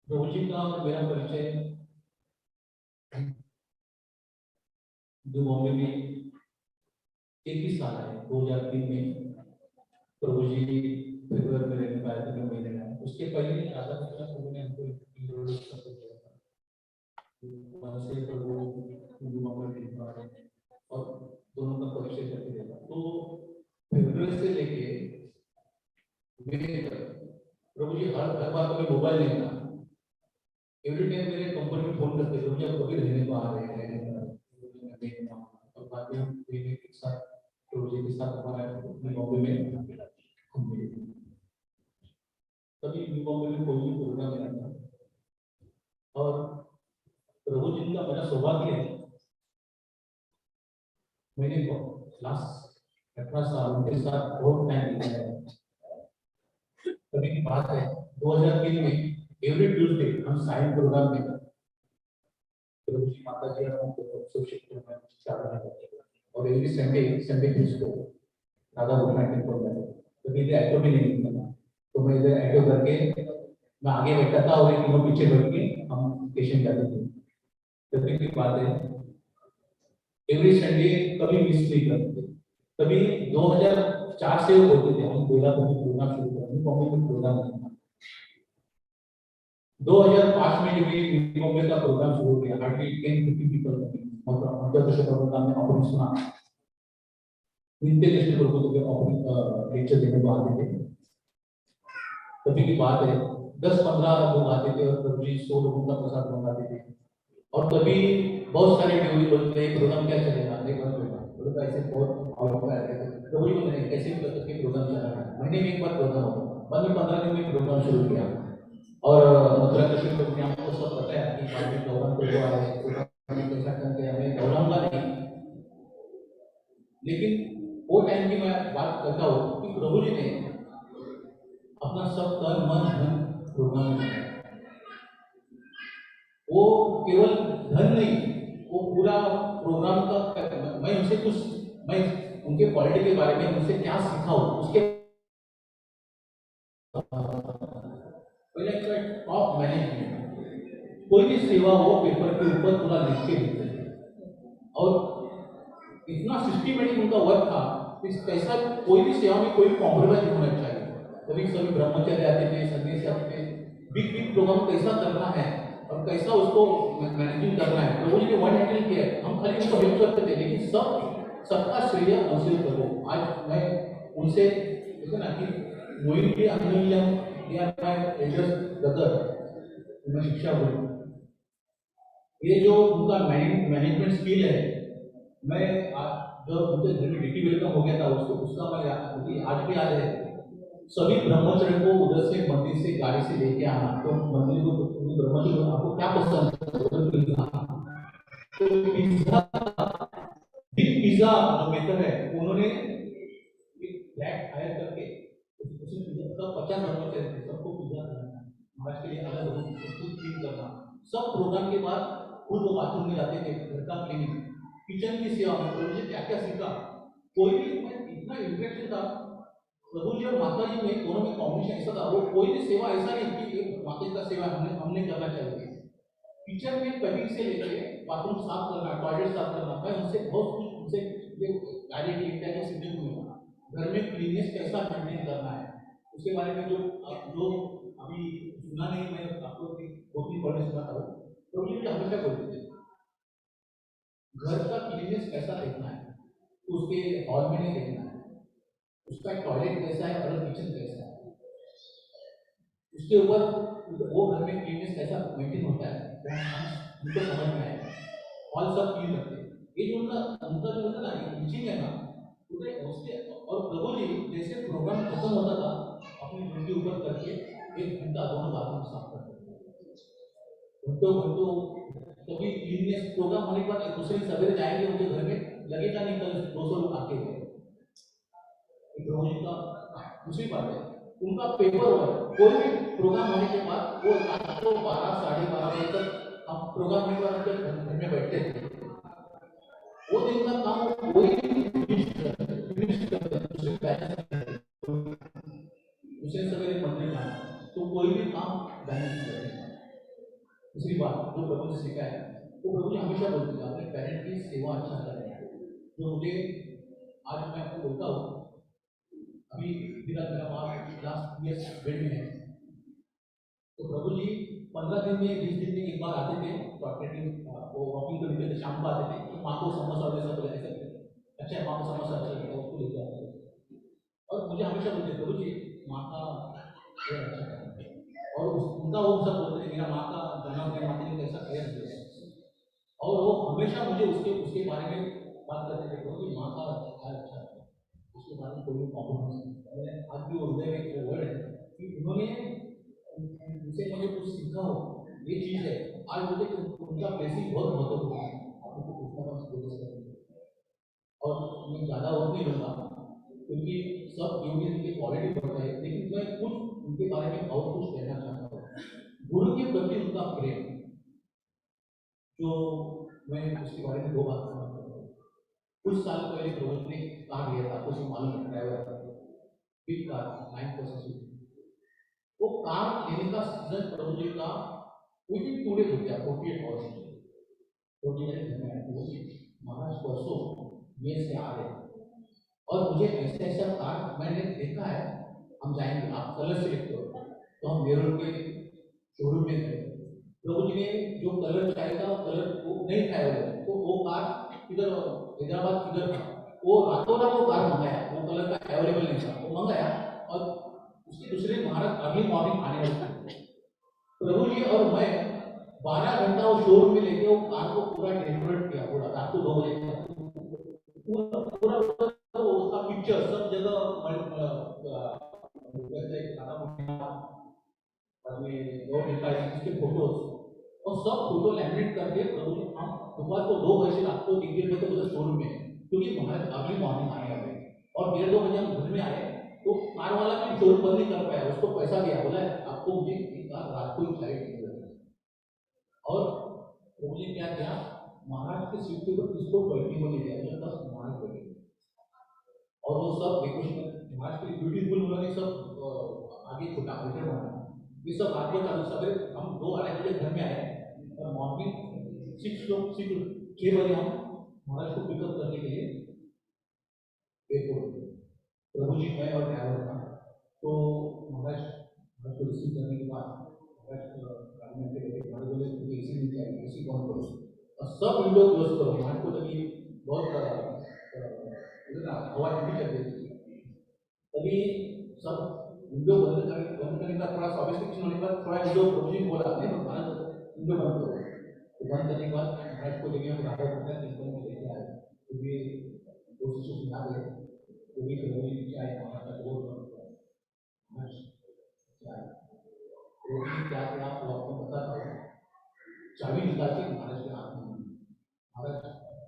A: प्रभु जी का और मेरा परिचय जो बॉम्बे में 31 साल है 2003 में प्रभु जी फेब्रुआरी में रहने पाए थे महीने में। उसके पहले राधा कृष्ण प्रभु ने हमको इंट्रोड्यूस कर दिया था। वहाँ से प्रभु हिंदू मंगल और दोनों का परिचय करके देगा। तो फेब्रुआरी से लेके मई तक प्रभु जी हर बार में मोबाइल नहीं था। एवरी टाइम मेरे कंपनी में फोन करते प्रभु जी आप कभी रहने को आ रहे हैं और बाद में एक साथ प्रभु जी के साथ हमारा बॉम्बे में तभी बॉम्बे में कोई भी प्रोग्राम नहीं था। और प्रभु जी का मेरा सौभाग्य है मैंने लास्ट 18 साल उनके साथ बहुत टाइम बिताया है। कभी की बात है 2003 में एवरी ट्यूसडे हम साइन प्रोग्राम में प्रभु जी माताजी और हम शिक्षण में साधना करते हैं और एवरी संडे को राधा कृष्ण टेम्पल में कभी इधर ऑटो भी नहीं मिलता तो मैं इधर ऑटो करके मैं आगे बैठा था और एक तीनों पीछे बैठ के हम स्टेशन जाते थे। कभी की बात है एवरी संडे कभी मिस नहीं करते। कभी 2004 से होते थे हम बेला कभी प्रोग्राम शुरू करेंगे बॉम्बे में प्रोग्राम नहीं था। 2005 में जब ये बॉम्बे का प्रोग्राम शुरू किया हार्डली 10-50 पीपल मतलब प्रोग्राम में ऑफरिंग सुना नित्य कृष्ण प्रभु के ऑफरिंग लेक्चर देने को आते थे। कभी की बात है 10-15 लोग आते थे और प्रभु जी 100 लोगों का प्रसाद मंगाते थे। और कभी बहुत सारे डिवोटी बोलते हैं प्रोग्राम क्या चलेगा नहीं बंद होगा बोलता ऐसे बहुत आउट में आते थे प्रभु जी बोलते हैं कैसे भी करके प्रोग्राम चला रहा है। महीने में एक बार प्रोग्राम होगा बाद में 15 दिन में प्रोग्राम शुरू किया। और मथुरा कृष्ण प्रभु ने आपको सब पता है कि बाद में गौरव प्रभु आए कैसा करके हमें गौरवगा नहीं लेकिन वो टाइम की मैं बात करता हूँ कि प्रभु जी ने अपना सब तन मन धन प्रोग्राम में लगाया। वो केवल धन नहीं वो पूरा प्रोग्राम का मैं उनसे कुछ मैं उनके क्वालिटी के बारे में उनसे क्या सीखा हूँ उसके पहले टॉप मैनेजमेंट कोई भी सेवा हो पेपर के ऊपर पूरा लिख के देते थे और इतना सिस्टमेटिक उनका वर्क था कि कैसा कोई भी सेवा में कोई कॉम्प्रोमाइज नहीं होना चाहिए। कभी सभी ब्रह्मचर्य आते थे संन्यासी आते थे बिग प्रोग्राम कैसा करना है और कैसा उसको मैनेजिंग करना है प्रभु जी ने वन हैंडल किया है। हम खाली उनको हेल्प करते थे लेकिन सबका श्रेय उनसे करो। आज मैं उनसे देखो ना कि मोहिनी अमूल्यम या मैं एल्डर ब्रदर मैं शिक्षा बोलूँ ये जो उनका मैनेजमेंट स्किल है मैं जब उनके घर में ड्यूटी वेलकम हो गया था उसका मैं आज भी याद है। सभी ब्रह्मचर्य को उधर से मंदिर से गाड़ी से लेके आना तो मंदिर को ब्रह्मचर्य आपको क्या पसंद है तो पिज्जा जो मेकर है उन्होंने एक फ्लैट हायर करके उसमें पिज्जा का 50 ब्रह्मचर्य थे सबको पिज्जा खिलाना महाराज के लिए अलग रूम खुद क्लीन करना सब प्रोग्राम के बाद खुद वो बाथरूम में जाते थे घर का क्लीनिंग किचन की सेवा में प्रभु जी क्या क्या सीखा। कोई भी इतना इंटरेक्शन था प्रभु जी और माता जी में दोनों में कॉम्बिनेशन ऐसा था वो कोई भी सेवा ऐसा नहीं कि माता का सेवा हमने करना चाहिए। किचन में कटिंग से लेके बाथरूम साफ करना टॉयलेट साफ करना मैं उनसे बहुत कुछ उनसे गाइडेड लिखता है सीधे हुए घर में क्लीननेस कैसा मेंटेन करना है उसके बारे में जो अभी सुना नहीं मैं आपको 2-3 पॉइंट सुनाता हूँ। प्रभु जी मुझे हमेशा बोलते थे घर का क्लीननेस कैसा देखना है उसके हॉल में नहीं देखना है उसका टॉयलेट कैसा है और किचन कैसा है उसके ऊपर वो घर में क्लीननेस कैसा मेंटेन होता है हमको समझ में आएगा। हॉल सब क्लीन रखते ये जो उनका जो होता ना टीचिंग है ना उसके और प्रभु जी जैसे प्रोग्राम खत्म होता था अपनी ड्यूटी ऊपर करके 1 घंटा दोनों बाथरूम साफ करते थे। घंटों घंटों कभी क्लीननेस प्रोग्राम होने के बाद एक दूसरे दिन सवेरे जाएंगे उनके घर में, लगेगा नहीं कल 200 लोग आके गए। प्रभु जी का दूसरी बात है, उनका पेपर वर्क, कोई भी प्रोग्राम होने के बाद वो रात को 12 साढ़े 12 बजे तक हम प्रोग्राम होने के बाद उनके घर में बैठते थे। वो दिन का काम कोई दूसरे सवेरे मंदिर जाना, तो कोई भी काम बैलेंस नहीं करेगा। दूसरी बात जो प्रभु ने सीखा है, वो प्रभु जी हमेशा बोलते थे अपने पेरेंट की सेवा अच्छा करें। जो मुझे आज मैं आपको बोलता हूँ, अभी मेरा बाप लास्ट ईयर बेड में है, तो प्रभु जी 15 दिन में 20 दिन में एक बार आते थे, वो वॉकिंग कर लेते थे, शाम को आते थे, तो माँ को समोसा और सब लेते थे। अच्छा माँ को समोसा अच्छा लगता है, उसको लेके आते थे। और मुझे हमेशा बोलते प्रभु जी माँ का केयर अच्छा करना, और उनका वो सब बोलते थे मेरा माँ का जन्म मेरी माता ने कैसा केयर किया, और वो हमेशा मुझे उसके बारे में बात करते थे, प्रभु जी माँ का ख्याल अच्छा है, उसके बारे में कोई कॉम्प्रोमाइज नहीं। मैंने आज भी वो हृदय में एक वर्ड है कि उन्होंने उनसे मुझे कुछ सीखा हो, ये चीज है। आज मुझे उनका ब्लेसिंग बहुत महत्वपूर्ण है, आपको पूछना बस। और मैं ज़्यादा वक्त नहीं लूँगा क्योंकि सब योगी की क्वालिटी बढ़ता है, लेकिन मैं कुछ उनके बारे में और कुछ कहना चाहता हूँ। गुरु के प्रति उनका प्रेम, जो मैं उसके बारे में 2 बात करना चाहता हूँ। कुछ साल पहले प्रभु ने कार लिया था, आपको मालूम है, ड्राइवर बिग कार 9%। वो कार लेने का सीजन प्रभु जी का विदिन 2 डेज हो गया, 48 आवर्स। प्रभु जी मेरे घर में आए, महाराज परसों ये से आ रहे और मुझे ऐसा ऐसा कार मैंने देखा है, हम जाएंगे, आप कलर सेलेक्ट करो। तो हम मेरुल के शोरूम में गए, प्रभु जी ने जो कलर चाहिए था वो कलर वो नहीं था अवेलेबल, तो वो कार इधर हैदराबाद किधर था, वो रातों रात वो कार मंगाया, वो कलर का अवेलेबल नहीं था, वो मंगाया और उसके दूसरे महाराज अर्ली मॉर्निंग आने वाले थे। प्रभु जी और मैं 12 घंटा वो शोरूम में लेके वो कार को पूरा डेकोरेट किया, पूरा रात को 2 बजे तक पूरा पूरा उसका पिक्चर सब जगह उसके फोटोज और सब फोटो लैमिनेट करके प्रभु हम दोपहर को 2 बजे से रात को 1-1 बजे तक उधर शोरूम में, क्योंकि महाराज अर्ली मॉर्निंग आने वाले और 1:30-2 बजे हम घर में आए, तो कार वाला भी शोरूम बंद नहीं कर पाया, उसको पैसा दिया, बोला आपको मुझे एक कार रात को फ्लाइट नहीं करना। और प्रभु ने क्या किया, महाराज के सीट के ऊपर किसको बैठने को नहीं दिया, मुझे बस महाराज बैठे और वो सब डेकोरेशन महाराज के ब्यूटीफुल उन्होंने सब आगे छोटा आइटम बनाया। ये सब रात को चालू, सवेरे हम 2-2:30 बजे घर में आए और मॉर्निंग 6 बजे हम महाराज को पिकअप करने के लिए एयरपोर्ट, प्रभु जी मैं और ड्राइवर था। तो महाराज को रिसीव करने के बाद गाड़ी में महाराज बोले मुझे एसी नहीं चाहिए, एसी कौन करो और सब विंडो क्लोज करो। महाराज को तभी बहुत हवा ठंडी चल रही थी, तभी सब विंडो बंद करने का थोड़ा सॉफिस्टिकेशन होने के बाद थोड़ा विंडो प्रभु जी बोला नहीं तो महाराज विंडो बंद करो। तो बंद करने के बाद महाराज को लेके हम राधा कृष्ण टेम्पल में लेके आए, तो ये 2 शिष्य आ गए, तो भी प्रभु जी नीचे आए, महाराज का डोर बंद किया, प्रभु जी क्या किया आपको आपको बताता हूँ। चाबी निकाल के महाराज के हाथ में, महाराज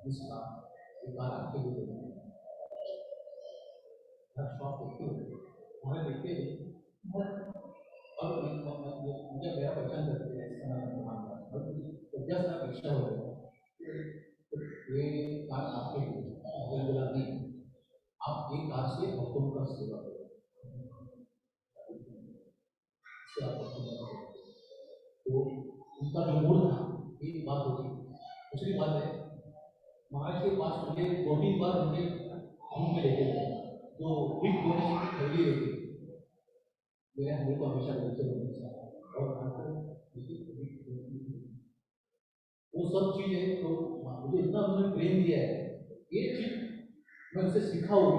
A: इसका कार आपके लिए शॉप देखते हुए हमें देखते थे और मुझे मेरा पहचान करते हैं जस्ट आप इच्छा हो ये कार आपके लिए बोला नहीं, आप एक कार से भक्तों का सेवा करो, तो उनका जो मूड था ये बात होती। दूसरी बात है, महाराज के पास मुझे 2-3 बार मुझे घूम में लेके गए, जो बिग डोनेशन की थैली लेके मेरे हमें को हमेशा बोलते और वो सब चीजें तो मुझे इतना उन्होंने प्रेम दिया है, ये चीज मैं उनसे सीखा हूँ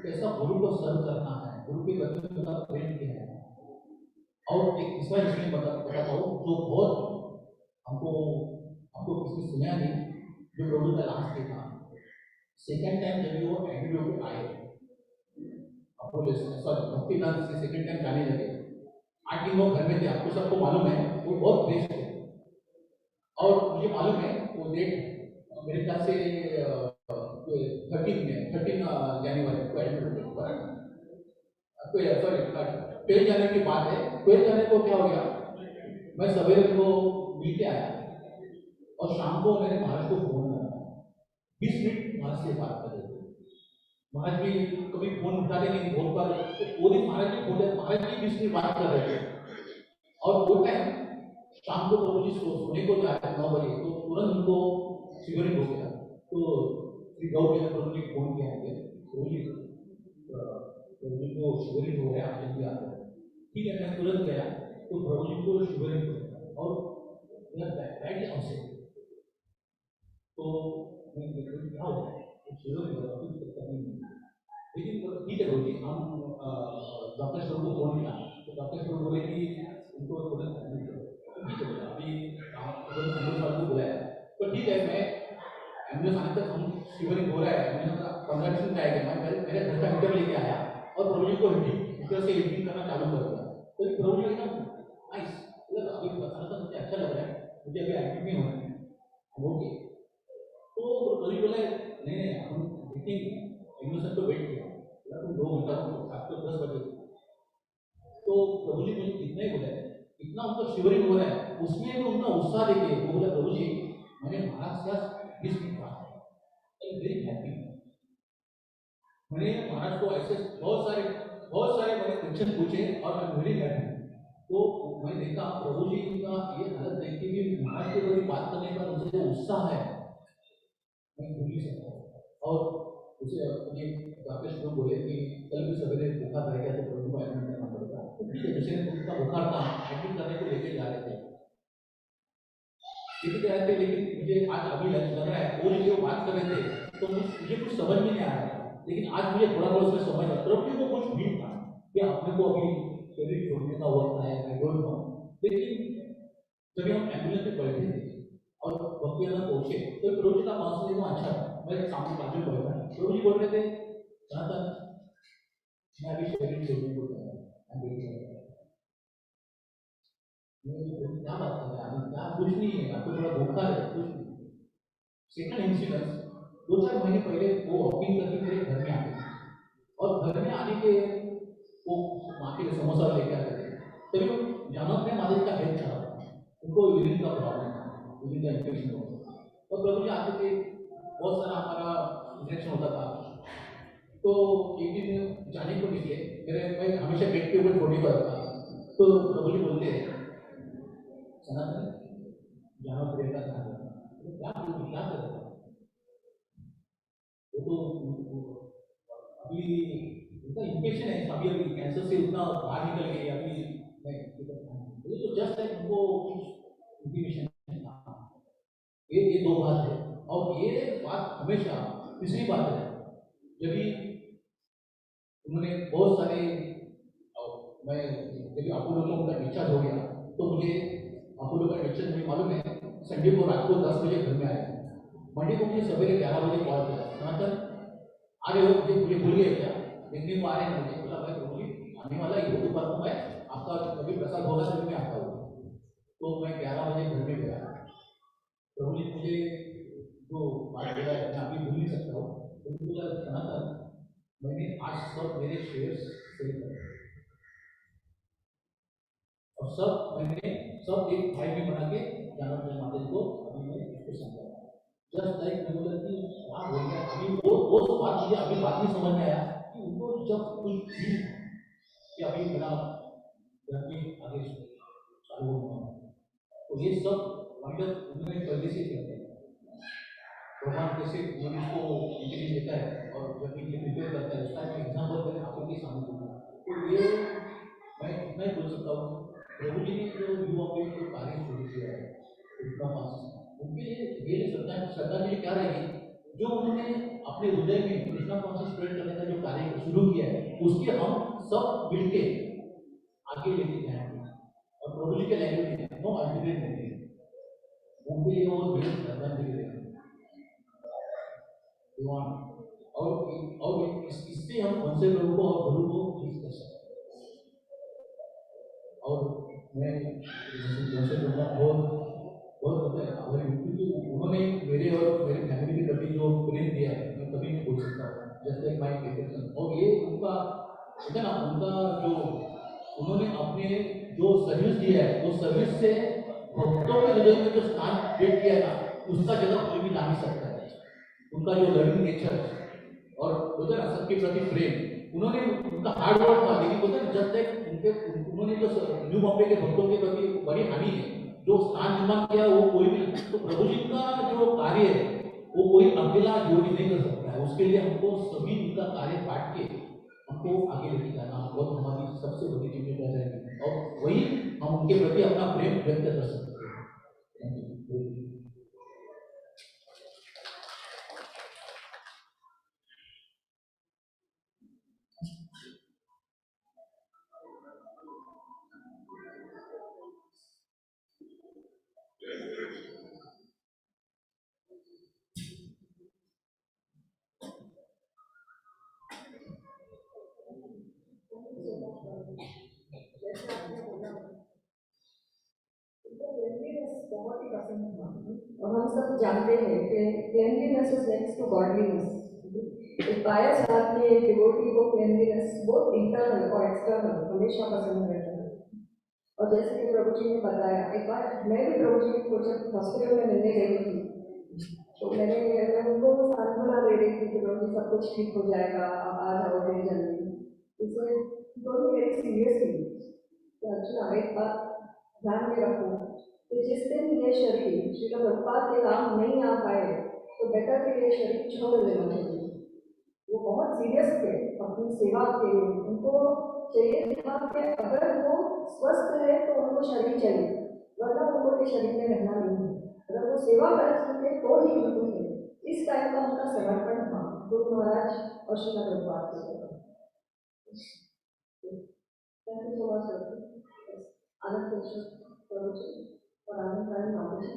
A: कैसा गुरु को सर्व करना है, गुरु के प्रति उनका प्रेम क्या है। और एक तीसरा इसमें बताता हूँ जो बहुत हमको किसी सुना नहीं, जो प्रभु का लास्ट डे था, सेकेंड टाइम जब वो एंड्रयू पे आए, सॉरी भक्तिदान से सेकेंड टाइम जाने लगे, 8 दिन वो घर में थे, आपको सबको मालूम है, वो बहुत बेस्ट थे। और मुझे मालूम है वो डेट मेरे ख्याल से 13 जनवरी को एडमिट हुए, सॉरी 12 जनवरी की बात है। 12 जनवरी को क्या हो गया, मैं सवेरे को मिल के आया और शाम को मैंने महाराज को फोन लगाया, 20 मिनट महाराज से बात कर रहे थे। महाराज भी कभी फोन उठाते नहीं, फोन पर वो दिन महाराज जी बोले, महाराज जी 20 मिनट बात कर रहे थे। और वो टाइम शाम को प्रभुजी सोने को जा रहे 9 बजे, तो तुरंत उनको शिवरिंग हो गया। तो श्री गौर के प्रभु जी फोन किया है, प्रभुजी को शिवरिंग हो गया, आप जल्दी आ जाए। ठीक है, मैं तुरंत गया, तो प्रभु जी को शिवरिंग हो गया और बैठ हमसे। तो मैं क्या हो गया, शिवरिंग हो गया, कुछ करनी नहीं। लेकिन ठीक है प्रभु जी, हम डॉक्टर स्वरूप को फोन किया, तो डॉक्टर स्वरूप बोले कि उनको तुरंत एडमिट करो। ठीक है, अभी एम्बुलेंस वाले को बुलाया, तो ठीक है, मैं एम्बुलेंस आने तक हम शिवरिंग हो रहा है, मैंने 15 मिनट जाएगा, मैं मेरे घर का हीटर लेके आया और प्रभु जी को हीटर से हीटिंग करना चालू कर दिया। तो प्रभु जी एकदम नाइस, मतलब अभी बताना था मुझे अच्छा लग रहा है, मुझे अभी एडमिट नहीं होना है, ओके। तो प्रभु जी बोले नहीं नहीं, हम देखेंगे, एम्बुलेंस को वेट किया, तुम 2 घंटा 7:10 बजे। तो प्रभु जी मुझे कितना ही बोला, इतना उनका शिवरिंग हो रहा है, उसमें भी उनका उत्साह देखिए। वो बोला प्रभु जी मैंने महाराज से 20 मिनट बात की, वेरी हैप्पी। मैंने महाराज को ऐसे बहुत सारे मैंने क्वेश्चन पूछे और आई वेरी हैप्पी। तो मैं देखा प्रभु जी का ये हालत देख के भी महाराज के बारे में बात करने का उनसे जो उत्साह है, मैं भूल नहीं सकता। और उसे मुझे डॉक्टर शुरू बोले कि कल भी सवेरे बुखार रह गया तो प्रभु को एडमिट करना पड़ेगा। दूसरे उनका बुखार था, एडमिट करने को लेके जा रहे थे, लेकिन मुझे आज अभी लग रहा है वो जो बात कर रहे थे तो मुझे कुछ समझ में नहीं आ रहा था, लेकिन आज मुझे थोड़ा बहुत उसमें समझ आता। प्रभु जी को कुछ भी था कि अपने को अभी शरीर छोड़ने का वक्त है, आई डोंट नो। लेकिन जब हम एम्बुलेंस में बैठे थे और भक्ति अंदर पहुंचे तो प्रभु जी का काउंसलिंग वो अच्छा था। मैं सामने बाजू में बैठा, प्रभु जी बोल रहे थे मैं अभी शरीर छोड़ने को जा रहा हूं। क्या बात कर रहे हैं, क्या कुछ नहीं है, आपको थोड़ा धोखा है, कुछ नहीं। सेकंड इंसिडेंस 2-4 महीने पहले वो वॉकिंग करके मेरे घर में आ गए और घर में आने के वो माँ के लिए समोसा लेके आते थे। तभी जानत में माता जी का हेल्थ खराब था, उनको यूरिन का प्रॉब्लम था, यूरिन का इन्फेक्शन होता था। तो प्रभु जी आते थे, बहुत सारा हमारा इंजेक्शन होता था। तो एक दिन जाने को निकले, मैं हमेशा गेट के ऊपर छोड़ने को रखता, तो प्रभु जी बोलते हैं सनातन जहाँ प्रेम का ध्यान रखना, तो क्या करेगा वो तो अभी उनका इन्फेक्शन है, अभी कैंसर से उतना बाहर निकल गए, अभी नहीं तो जस्ट लाइक उनको कुछ इंफॉर्मेशन था। ये 2 बात है। और ये बात हमेशा तीसरी बात है, जब भी उन्होंने बहुत सारे मैं जब अपोलो को उनका डिस्चार्ज हो गया तो मुझे अपोलो का डिस्चार्ज मुझे मालूम है, संडे को रात को 10 बजे घर में आए, मंडे को मुझे सवेरे 11 बजे कॉल किया, सनातन आ रहे हो, मुझे भूल गए क्या, देखने को आ रहे हैं। मुझे बोला भाई प्रभु जी आने वाला ही हो, दोपहर को मैं आपका कभी प्रसाद होगा तभी मैं आता हूँ। तो मैं 11 बजे घर में गया, प्रभु जी मुझे जो बात बोला है मैं अभी भूल नहीं सकता हूँ। तो बोला सनातन मैंने आज सब मेरे शेयर्स सेल कर और सब मैंने सब एक भाई में बना के जानवर में माता जी को अभी मैं इसको समझा जस्ट लाइक मैं बोला कि क्या बोल गया अभी वो बात मुझे अभी बात नहीं समझ में आया कि उनको जब कुछ भी कि अभी मेरा घर में आगे चालू होना तो ये सब वाइंडअप उन्होंने पहले से किया था। भगवान कैसे उन्होंने इसको इंटीग्रेट देता है और जब भी प्रिपेयर करता है उसका मैं एग्जाम्पल मैंने आप लोग के सामने दूंगा। तो ये मैं इतना ही बोल सकता हूँ, प्रभु जी ने जो युवा पीढ़ी को कार्य शुरू किया है कृष्णा कॉन्शियस उनके लिए रियली श्रद्धांजलि क्या रहेगी, जो उन्होंने अपने हृदय में कृष्णा कॉन्शियस स्प्रेड करने का जो कार्य शुरू किया है उसके हम सब मिलके आगे लेके जाएंगे और प्रभु जी के लैंग्वेज में नो अल्टरनेट नहीं है, उनके लिए वो रियल श्रद्धांजलि रहेगी। और इससे हम वंशे प्रभु को और गुरु को ठीक कर सकते हैं। और मैं जैसे कहूँगा बहुत बहुत होता है आभारी हूँ, क्योंकि उन्होंने मेरे और मेरी फैमिली के प्रति जो प्रेम दिया है मैं कभी नहीं बोल सकता हूँ, जस्ट लाइक माई एफेक्शन। और ये उनका होता है ना, उनका जो उन्होंने अपने जो सर्विस दिया है, वो सर्विस से भक्तों के हृदय में जो स्थान क्रिएट किया है ना, उसका जगह कोई भी ला नहीं सकता है। उनका जो लविंग नेचर और होता है ना सबके प्रति प्रेम, उन्होंने उनका हार्ड वर्क था, लेकिन होता है जब तक उनके उन्होंने जो न्यू बॉम्बे के भक्तों के प्रति बड़ी हानि है, जो स्थान निर्माण किया वो कोई भी, तो प्रभु जी का जो कार्य है वो कोई अकेला योगी नहीं कर सकता है। उसके लिए हमको सभी उनका कार्य बांट के हमको आगे लेके जाना बहुत हमारी सबसे बड़ी जिम्मेदारी है, और वही हम उनके प्रति अपना प्रेम व्यक्त कर सकते हैं। Thank you.
D: बहुत ही पसंद था, और हम सब जानते हैं कि क्लेanliness इज नेक्स्ट टू गॉडलीनेस। एक पायस आदमी, एक डिवोटी को क्लेanliness बहुत इंटरनल और एक्सटर्नल हमेशा पसंद रहता है। और जैसे कि प्रभु जी ने बताया, एक बार मैं भी प्रभु जी को जब हॉस्पिटल में मिलने गई थी, तो मैं उनको सांत्वना दे रही थी कि प्रभु जी सब कुछ ठीक हो जाएगा, आप आ जाओगे जल्दी। इसलिए दोनों वेरी सीरियसली अर्जुन एक बात ध्यान में रखो कि जिस दिन ये शरीर श्रील प्रभुपाद के काम नहीं आ पाए, तो बेटर कि ये शरीर छोड़ देना चाहिए। वो बहुत सीरियस थे अपनी सेवा के लिए, उनको चाहिए था कि अगर वो स्वस्थ है तो उनको शरीर चाहिए, वरना उनको ये शरीर में रहना नहीं है। अगर वो सेवा कर सके तो ही उनको है। इस टाइप का उनका समर्पण था गुरु महाराज और श्रील प्रभुपाद के। Thank you so much. Anand Krishna Prabhu ji और आनंद नारायण बाबू जी,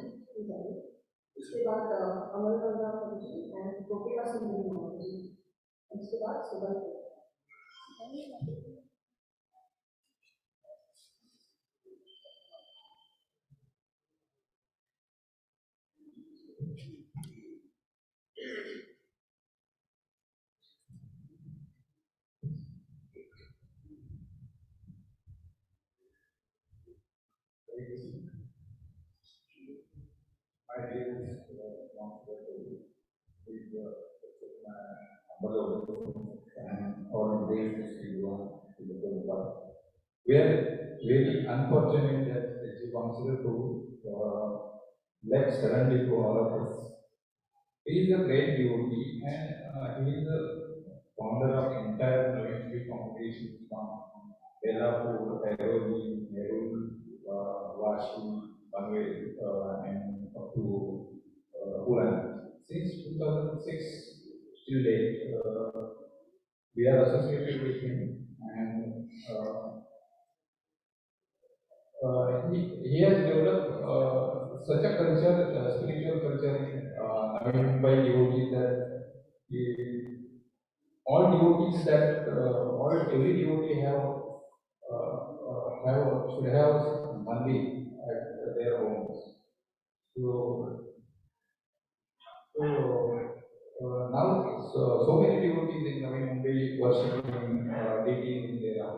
D: इसके बाद अमर गंगा प्रभु जी एंड गोपिका सुंदरी बाबू जी, उसके बाद सुबह
C: We are really unfortunate that you consider to left suddenly to all of us. He is a great devotee, and he is the founder of entire Navi Mumbai congregation from Belapur, Airoli, Nerul, Vashi, Panvel, and up to Puran. Since 2006 till date, we are associated with him, and he has developed such a culture, spiritual culture in Navi Mumbai devotees that all devotees that every devotee should have Nandi at their homes. Now so many devotees in Navi Mumbai worshiping deities in their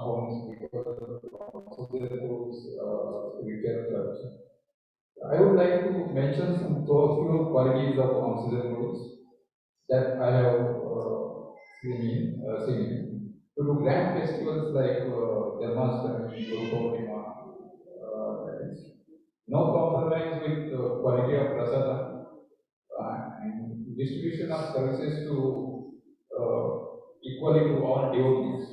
C: homes because of their spiritual culture. I would like to mention some few qualities of Vamshidhar gurus that I have seen. To do grand festivals like Janmashtami, Guru Purnima, no compromise with quality of prasadam, and distribution of services to equally to all devotees,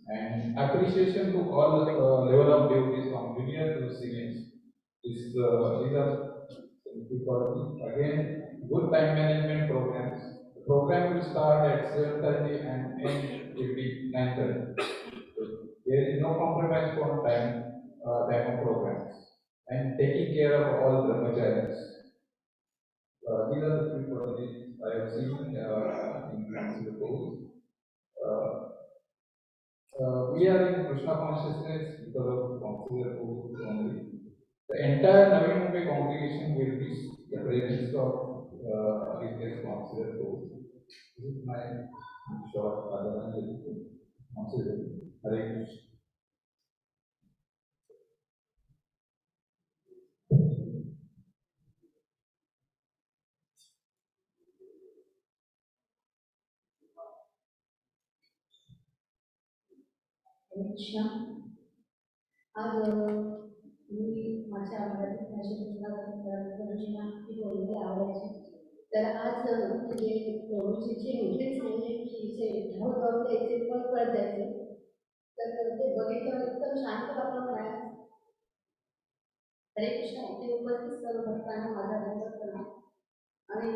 C: and appreciation to all level of devotees from junior to seniors. These are qualities. Again, good time management programs. The program will start at 7:30 and end evening 9:30. There is no compromise for time of programs, and taking care of all brahmacharis. These are the three qualities I have seen in the course. We are in Krishna consciousness because of Vamshidhar only. The entire Navi Mumbai congregation will miss the presence of Aditya's Vamshidhar. This is my short Adhananjali to Vamshidhar. Hare Krishna.
D: Krishna आज मी माझ्या मराठी भाषेतून प्रभूजींना ती बोलायला आवडायची. तर आज म्हणजे प्रभूजीची एंट्रीच नाही आहे की जे धावत धावत यायचे पण पळत जायचे. तर ते बघितल्यावर एकदम शांत वातावरण आहे. हरे कृष्णा. इथे उपस्थित सर्व भक्तांना माझा दंडवत प्रणाम आणि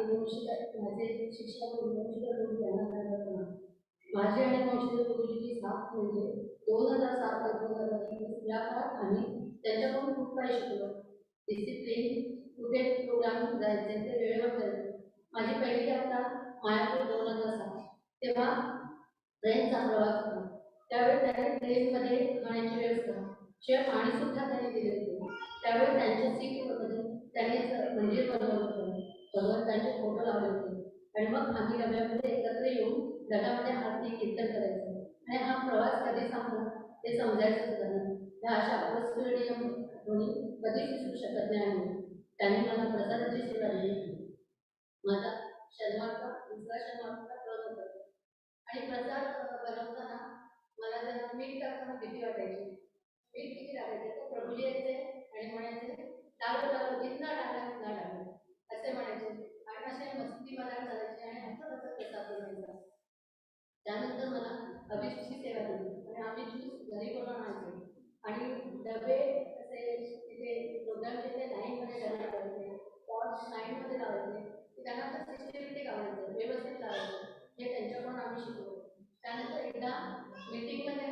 D: माझे शिक्षक वंशीधर गुरु यांना दंडवत प्रणाम. माझे आणि वंशीधर गुरुजीची साथ म्हणजे 2007 ते 2021 या काळात आम्ही त्यांच्याकडून खूप काही शिकलो. डिसिप्लिन, कुठे प्रोग्राम जायचे ते वेळेवर जायचे. माझी पहिली यात्रा मायापूर 2007. तेव्हा ट्रेनचा प्रवास होता. त्यावेळी त्याने ट्रेनमध्ये खाण्याची व्यवस्था, शिवाय पाणी सुद्धा त्यांनी दिले होते. त्यावेळी त्यांच्या सीटमध्ये त्यांनी मंदिर बनवलं होतं, भगवंतांचे फोटो लावले होते आणि मग आम्ही डब्यामध्ये एकत्र येऊन डब्यामध्ये आरती कीर्तन करायचं. आणि हा प्रवास कधी संपला ते समजायचंच नाही. या अशा अविस्मरणीय आठवणी कधीच विसरू शकत नाही आम्ही. त्यांनी मला प्रसादाची सेवा दिली. माझा शनिवारचा दुसरा शनिवारचा क्रम होता आणि प्रसाद बनवताना मला जरा मीठ टाकताना भीती वाटायची. मीठ किती टाकायचे तर प्रभूजी यायचे आणि म्हणायचे टाकलं टाकलं जितना टाकला तितना टाकलं असे म्हणायचे आणि असे मस्ती मजाक करायचे आणि असं कसं प्रसाद बनायचा. त्यानंतर मला अभिषेकची सेवा दिली आणि आम्ही ज्यूस घरी बनवून आणायचो आणि डबे असे तिथे प्रोग्रामचे ते लाईनमध्ये डबे लावायचे, पॉट्स लाईनमध्ये लावायचे, त्यांना तर सिस्टमॅटिक आवडायचं, व्यवस्थित लावायचं. हे त्यांच्याकडून आम्ही शिकलो. त्यानंतर एकदा मीटिंगमध्ये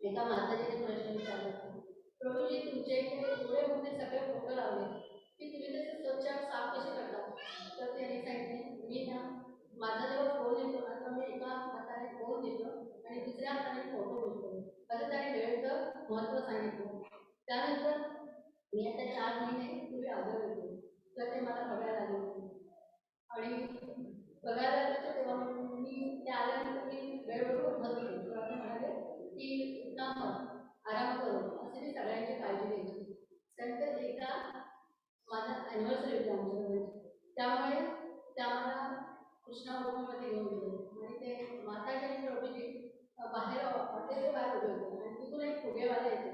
D: एका माताजीने प्रश्न विचारला, प्रभूजी तुमचे इथे एवढे मोठे सगळे फोटो लावले की तुम्ही त्याचे स्वच्छ साफ कसे करता? तर त्यांनी सांगितले मी ना माझा जेव्हा फोन येतो ना तर मी एका हाताने फोन देतो आणि दुसऱ्या हाताने फोटो बोलतो, असं त्याने वेळेचं महत्त्व सांगितलं. त्यानंतर मी आता 4 महिने पूर्वी आजार होतो तर ते मला बघायला आले होते आणि बघायला आले होते तेव्हा मी ते आल्यानंतर मी वेळेवर उठत होते. तेव्हा ते म्हणाले की काम आराम करू, असे मी सगळ्यांची काळजी घ्यायची. त्यानंतर एकदा माझा ॲनिव्हर्सरी होती आमच्या, त्यामुळे त्या मला कृष्णा उद्योगामध्ये घेऊन गेले आणि ते माताजी आणि प्रभूजी बाहेर हॉटेलच्या बाहेर उभे होते आणि तिथून एक फुगेवाला येते.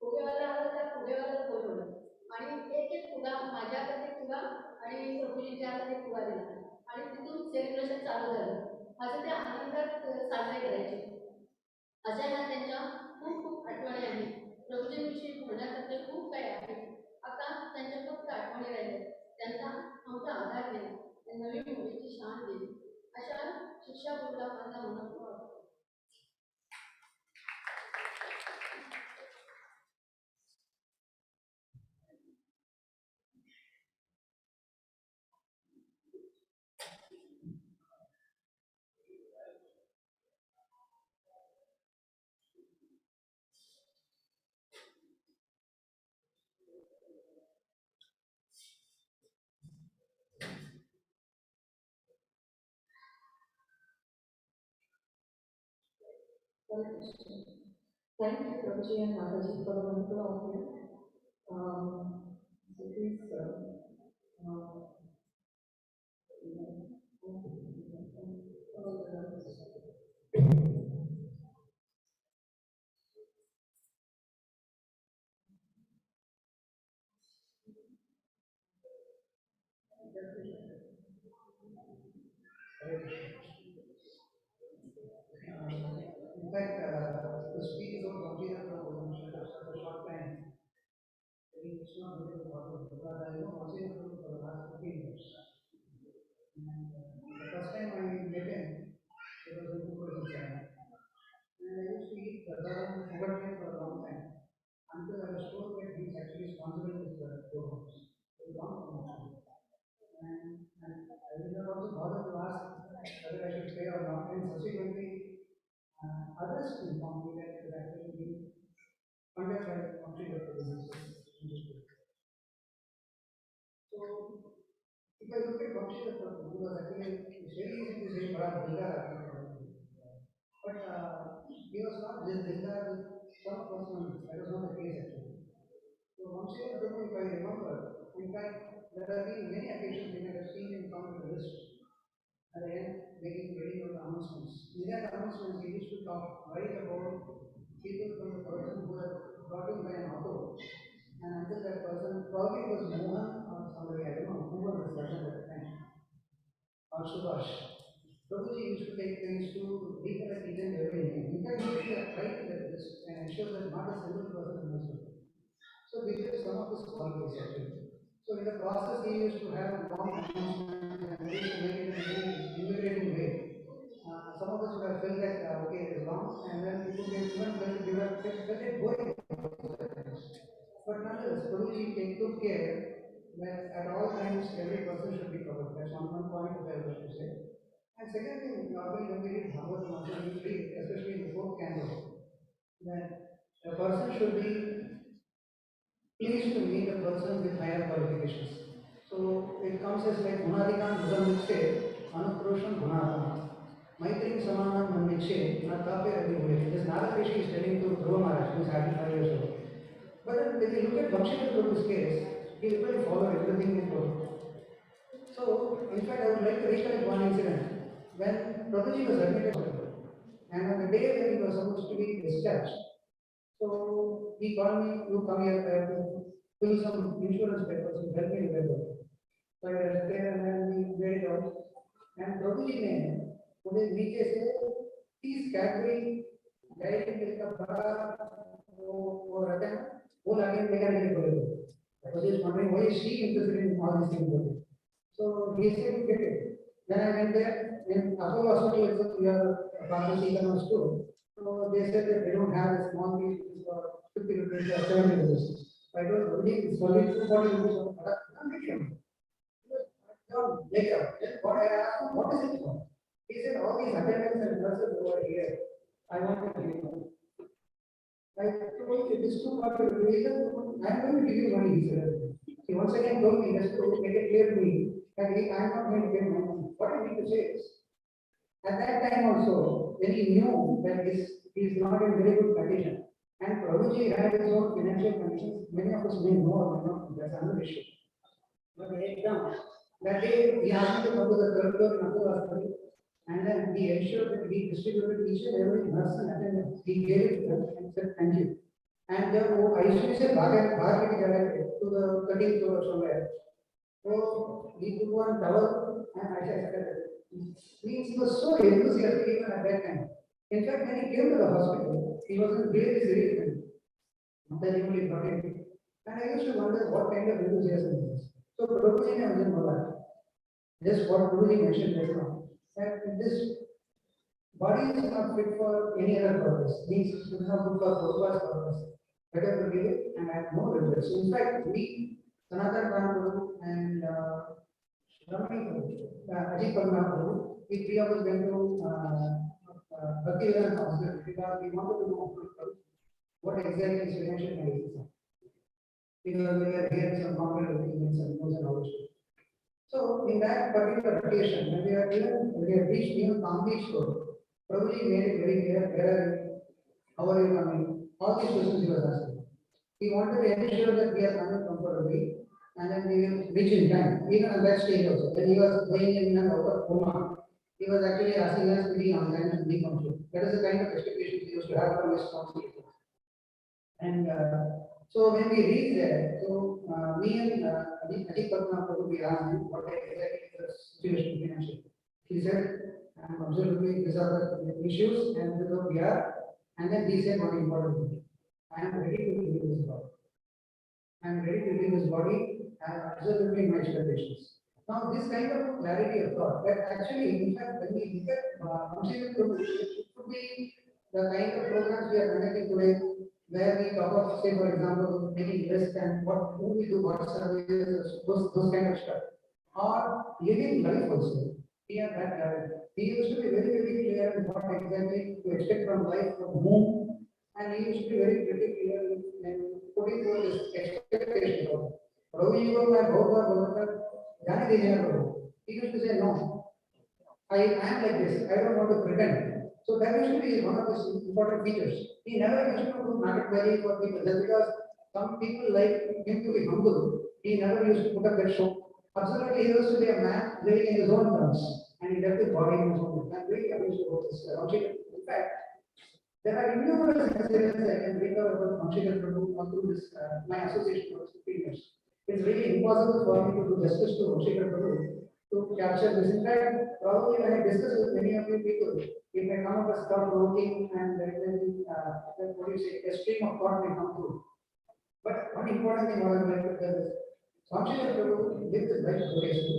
D: फुगेवाला आला, त्या फुगेवाल्याला बोलवलं आणि एक एक फुगा माझ्या हातात एक फुगा आणि प्रभूजींच्या हातात एक फुगा दिला आणि तिथून सेलिब्रेशन चालू झालं. असं ते आनंदात साजरे करायचे. अशा ह्या त्यांच्या खूप खूप आठवणी आहेत. प्रभूजींविषयी बोलण्यासारखे खूप काही आहे. आता त्यांच्या फक्त आठवणी राहिल्या. त्यांचा आमचा आधार दिला, नवी मुंबईची शान दिली. अशा शिक्षा गुरुला माझा मनपूर्वक आभार. Thank you, Prabhuji and Mataji, for the wonderful offering. It is in fact, to speak about Vamshidhar Prabhu in such a short time, it's not very important. But I know Vamshidhar Prabhu for the last 15 years. And the first time I met him, it was in 2007. And I used to eat prasadam regularly for a long time, until I was told that he is actually sponsoring this programs. It was long time. And I did not also bother to ask whether I should pay or not. And subsequently, others informed me that it was actually being
G: funded by Untitled Chapter. So, if I look at Vamshidhar Prabhu, he was actually it's very easy to say Bada Dildar, but he was not this Dildar with some persons. That was not the case actually. So Vamshidhar Prabhu, if I remember, in fact, there have been many occasions when I have seen him come to the list at the end, making very good announcements. In that announcements, he used to talk right about people from the person who had brought him by an auto. And until that person, probably it was Mohan or somebody, I don't know, who was the person at the time, or Subhash. Prabhuji used to take things to recollect each and every name. In fact, he used to try to get this and ensure that not a single person is missed. So these are some of his qualities actually. So in the process, he used to have long announcements and he used to make it in a very invigorating way. Some of us would have felt that okay, it is long, and then people may even felt it boring. But nonetheless, Prabhuji took care that at all times every person should be covered. That's one point that I would like to say. And second thing, normally when we read Bhagavad-Gita, we read, especially in the fourth canto, that a person should be pleased to meet a person with higher qualifications. So it comes as like Gunadikan Bhudamikse, Anukrosham Gunadam. Maitri Samanam Mandikshe, Natape Adivuye. This Narad Rishi is telling to Dhruva Maharaj, who is 95 years old. But then when you look at Vamshidhar Prabhu's case, he really followed everything he told. So, in fact, I would like to recollect one incident. When Prabhuji was admitted to hospital, and on the day when he was supposed to be discharged, so he called me, you come here, I have to fill some insurance papers, you help me with that. So I was there and then we made it out. And Prabhuji ne, मुझे नीचे से 30 Cadbury diary milk का बड़ा वो रहता है वो लाके लेकर आने के बोले थे. I was just wondering why is she interested in all these things. So he said, get it. Then I went there in Apollo Hospital, we are pharmacy economics too. So they said that they don't have a small piece for 50 rupees or 70 rupees. I told them, it's only 240 rupees. What I asked, what is it for? He said, all these attendants and nurses over here, I want to give you. I told him, this 240 rupees, I am going to give you money, he said. He once again told me, just to make it clear to me, that I am not going to get money. What I need to say is, at that time also, when he knew that he is not in very good condition, and Prabhuji had his own financial conditions, many of us may know or may not, that's another issue. But that day, he asked me to come to the third floor in Apollo Hospital, and then he ensured that he distributed each and every nurse and attendant. He gave it to them and said, thank you. And I used to say, Bhava to the 13th floor or somewhere. So he took one towel and I said, he was so enthusiastic even at that time. In fact, when he came to the hospital, he wasn't really serious. Then he only brought him. And I used to wonder what kind of enthusiasm it is. So Prabhuji doesn't know that. Just what Prabhuji mentioned just now. That this body is not fit for any other purpose. Means it is not good for Prabhupada's purpose. Better to give it and I have no regrets. In fact, we, Sanatana Prabhu and Ajit Prabhu, we three of us went to Bhaktivedanta Hospital because we wanted to know what exactly is financial condition. Because we are hearing some complex opinions and news and all this. So in that particular occasion, when we have reached even Kambi's Road, Prabhuji made it very clear where are you, how are you coming, all these questions he was asking. He wanted to ensure that we are coming comfortably and then we will reach in time. Even on that stage also, when he was going in and out of coma, he was actually asking us to be on time and be punctual. That is the kind of expectations he used to have from his responsibilities. And so when we reached there, so me and Ajit Prabhu, we asked him what exactly is the situation financially. He said, I'm observing these are the issues and this is what we are. And then he said one important thing. I am ready to leave this body. I am ready to leave this body and absolutely my expectations. Now, this kind of clarity of thought, that actually, in fact, when we look at Vamshidhar Prabhu, it could be the kind of programs we are conducting today, where we talk of, say, for example, making list and who we do, what services, those kind of stuff. Or living life also. He had that clarity. He used to be very, very clear on what exactly to expect from life, from whom, and he used to be very critical and putting forth his expectation. Prabhuji को मैं बहुत बार बोला था जाने दीजिए ना प्रभु. He used to say no. I am like this. I don't want to pretend. So that used to be one of his important features. He never used to do market value for people just because some people like him to be humble. He never used to put up that show. Absolutely, he used to be a man living in his own terms, and he left his body in his own terms. I'm very amused about this. In fact, there are numerous incidents I can recover about Vamshidhar Prabhu through this, my association for 15 years. It's really impossible for me to do justice to Vamshidhar Prabhu to capture this. In fact, probably when I discuss with many of you people, it may come up as thought-provoking and what do you say, a stream of thought may come through. But one important thing I would like to tell is, Vamshidhar Prabhu lived his life gloriously,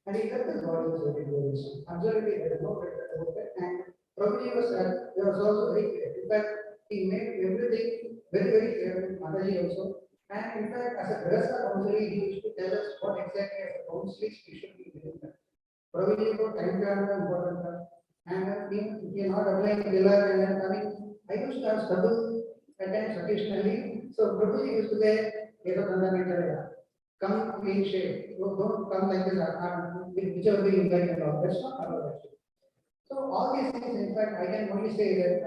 G: and he left his body very gloriously. Absolutely, there is no better about that. And Prabhuji was also very clear. In fact, he made everything very, very clear with Mataji also. And in fact, as a Grihastha counselor, he used to tell us what exactly as a counselor we should be doing. Prabhuji को time का important था, and we are not applying pillar and then coming. I used to have struggle at times occasionally. So Prabhuji used to say, "ये तो धंधा नहीं चलेगा. Come clean shape. Don't come like this. Whichever way you like and all. That's not allowed actually." So all these things, in fact, I can only say that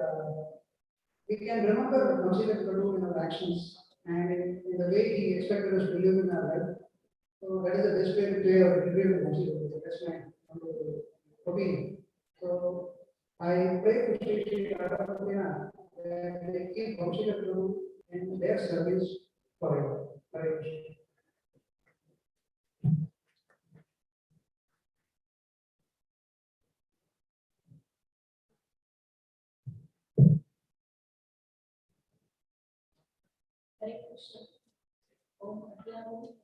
G: we can remember Vamshidhar Prabhu in our actions and in the way he expected us to live in our life. So that is the best way to live Vamshidhar Prabhu. That's my opinion. So I pray to Sri Radha that they keep Vamshidhar Prabhu in their service forever. Hare Krishna.
H: Hare Krishna. Om Adhyayam.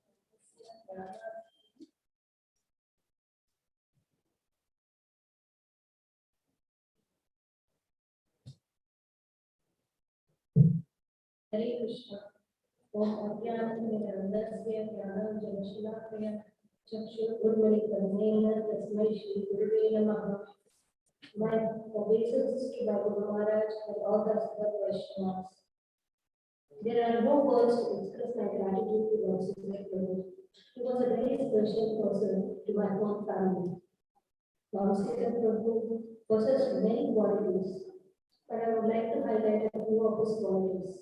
H: Hare Krishna. Om Adhyayam Jnanam Janashalakaya Chakshur Urmalitam Tasmai Shri Gurave Namaha. My obeisances to Bhagavad Maharaj and all the other Vaishnavas. There are no words to express my gratitude to Vamshidhar Prabhu. He was a very special person to my whole family. Vamshidhar Prabhu possessed many qualities, but I would like to highlight a few of his qualities.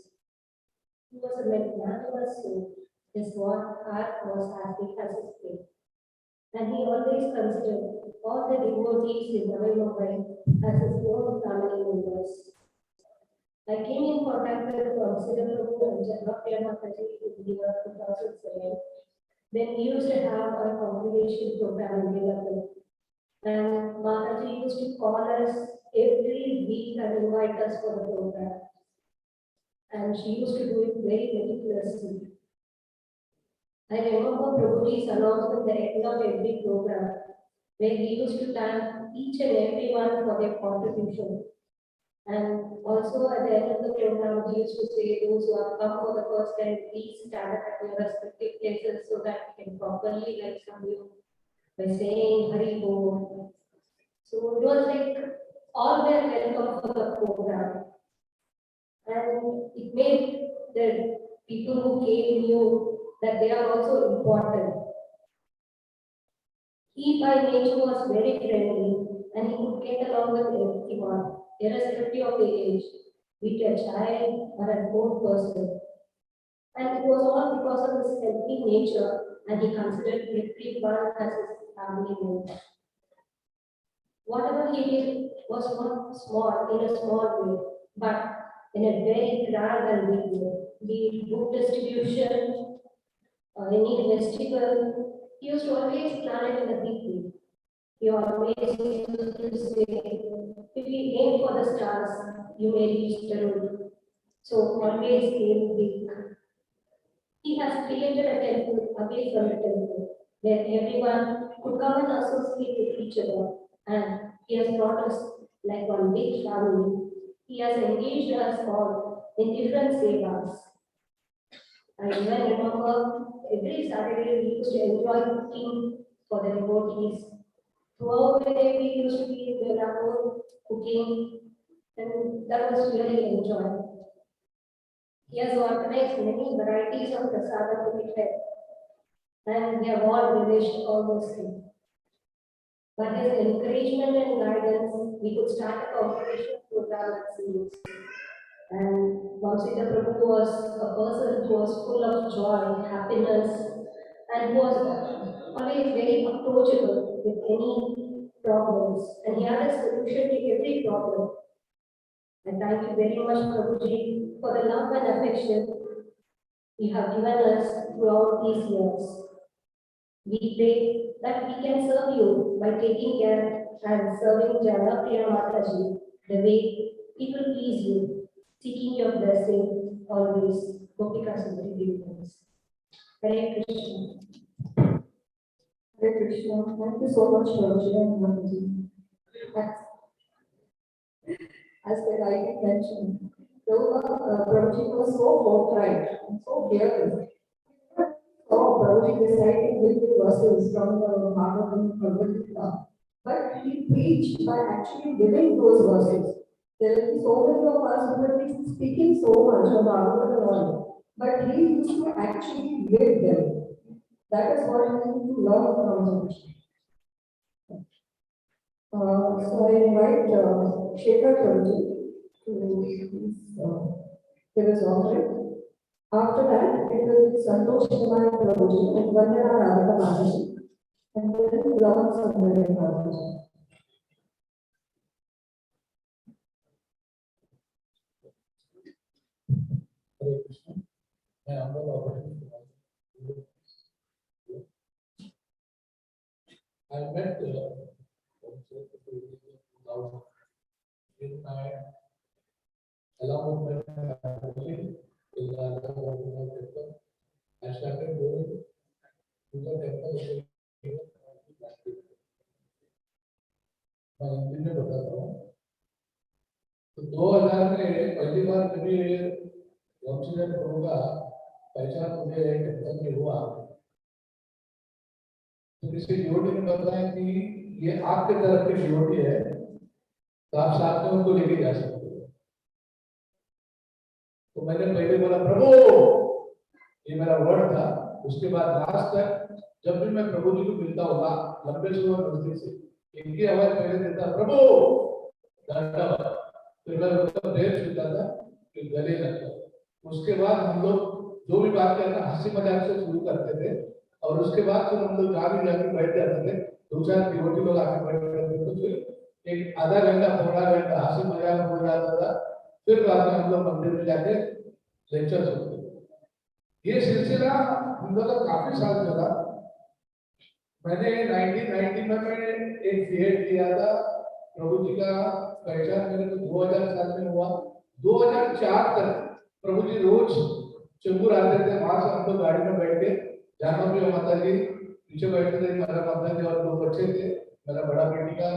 H: He was a magnanimous soul. His heart was as big as his faith. And he always considered all the devotees in Navi Mumbai as his own family members. I came in contact with Srila and Mataji in the year 2007. Then we used to have a congregation program in Vamshidhar. And Mataji used to call us every week and invite us for the program. And she used to do it very meticulously. I remember Prabhuji's announcement at the end of every program, where he used to thank each and everyone for their contribution. And also at the end of the program, he used to say, those who have come for the first time, please stand up at your respective places so that we can properly welcome you by saying Hari Bol. So it was like all were welcome for the program. And it made the people who came knew that they are also important. He by nature was very friendly and he could get along with everyone, irrespective of the age, be it a child or an old person. And it was all because of his healthy nature, and he considered everyone as his family member. Whatever he did was not small, in a small way, but in a very grand and big way. Be it book distribution or any festival, he used to always plan it in a big way. He always used to say, if we aim for the stars, you may reach the road. So always aim big. He has created a temple away from the temple, where everyone could come and associate with each other. And he has brought us like one big family. He has engaged us all in different sevas. I even remember every Saturday we used to enjoy cooking for the devotees. Throughout the day we used to be in the cooking, and that was really enjoyable. He has organized many varieties of prasadam to be fed, and we have all relished all those things. By his encouragement and guidance, we could start a competition program at Srila. And Vamshidhar Prabhu was a person who was full of joy, happiness, and who was always very approachable with any problems. And he had a solution to every problem. And thank you very much, Prabhuji, for the love and affection you have given us throughout these years. We pray that we can serve you by taking care and serving Janapriya Mataji the way people please you, seeking your blessing always. Gopika Sundari Devas. Hare Krishna.
D: Hare Krishna. Thank you so much, Prabhuji and Mataji. As the I mentioned, Prabhuji was so forthright and so fearless. So Prabhuji decided with the verses from the Bhagavad-Gita, but he preached by actually living those verses. There will be so many of us who will be speaking so much of Bhagavad-Gita, but he used to actually live them. That is what we need to learn from Krishna. So I invite Shekhar Prabhuji to give his offering. After that, it will be Santosh Kumar Prabhuji and Vandana Radha Mataji, and then Brahma Sundari Prabhuji.
A: Hare Krishna. मैं humble offering. I met in my along with my family. I started going to the temple. मैं हिंदी में बताता हूँ। तो 2000 में पहली बार कभी वंशीधर प्रभु का पहचान मुझे टेम्पल में हुआ। तो किसी डिवोटी ने बताया कि ये आपके तरफ की डिवोटी है, तो आप साथ में उनको लेके जा सकते हो। तो मैंने पहले बोला प्रभु, ये मेरा वर्ड था। उसके बाद लास्ट तक जब भी मैं प्रभु जी को मिलता होगा लंबे समय नजदीक से एक ही आवाज पहले देता प्रभु धन्यवाद, फिर मैं उसका पैर छूता था, फिर गले लगता। उसके बाद हम लोग जो भी बात करना हंसी मजाक से शुरू करते थे, और उसके बाद फिर हम लोग जहाँ भी जाके बैठ जाते थे, 2-4 डिवोटी लोग आके बैठ जाते थे, तो फिर एक आधा घंटा पौना घंटा हंसी मजाक हो जाता था। फिर बाद में हम लोग मंदिर में जाके लेक्चर सुनते थे। ये सिलसिला हम लोग का काफी साल चला। मैंने 1990 में एक पीरियड किया था। प्रभु जी का पहचान मेरे को 2007 में हुआ। 2004 तक प्रभु जी रोज चंबूर आते थे, वहां से हम लोग गाड़ी में बैठ के जाना भी माता जी पीछे बैठते थे। मेरा माता जी और 2 बच्चे थे। मेरा बड़ा बेटी का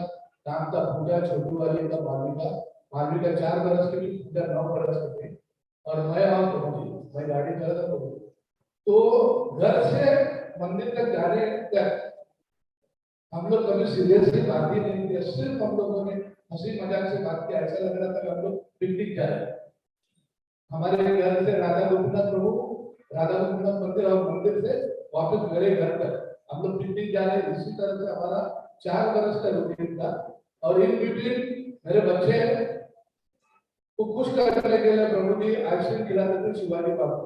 A: नाम था पूजा, छोटू वाली का मालविका। मालविका 4 बरस की थी, पूजा 9 बरस की थी, और मैं और प्रभु जी, मैं गाड़ी चला था। तो घर से मंदिर तक जाने तक हम लोग कभी सीरियसली बात ही नहीं की। सिर्फ हम लोगों ने हंसी मजाक से बात किया। ऐसा लग रहा था कि हम लोग पिकनिक जा रहे हैं। हमारे घर से राधा गोपीनाथ प्रभु, राधा गोपीनाथ मंदिर, और मंदिर से वापस मेरे घर तक हम लोग पिकनिक जा रहे हैं। इसी तरह से हमारा 4 बरस का रूटीन था। और इन बिटवीन मेरे बच्चे को खुश करने के लिए प्रभु जी आइसक्रीम खिलाते थे शिवाजी बाबू,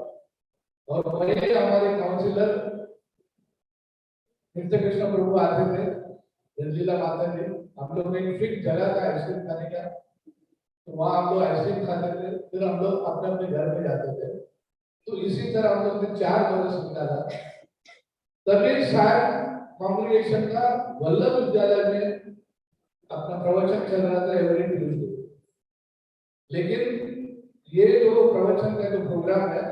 A: और वही हमारे काउंसिलर नित्य कृष्ण प्रभु आते थे, रंजीला माता जी। हम लोग एक फिक्स जगह था आइसक्रीम खाने का, तो वहाँ हम लोग आइसक्रीम खाते थे, फिर हम लोग अपने अपने घर में जाते थे। तो इसी तरह हम लोग ने 4 बरस निकाला। तभी शायद कांग्रेगेशन का वल्लभ विद्यालय में अपना प्रवचन चल रहा था एवरी ट्यूसडे। लेकिन ये जो प्रवचन का जो प्रोग्राम है,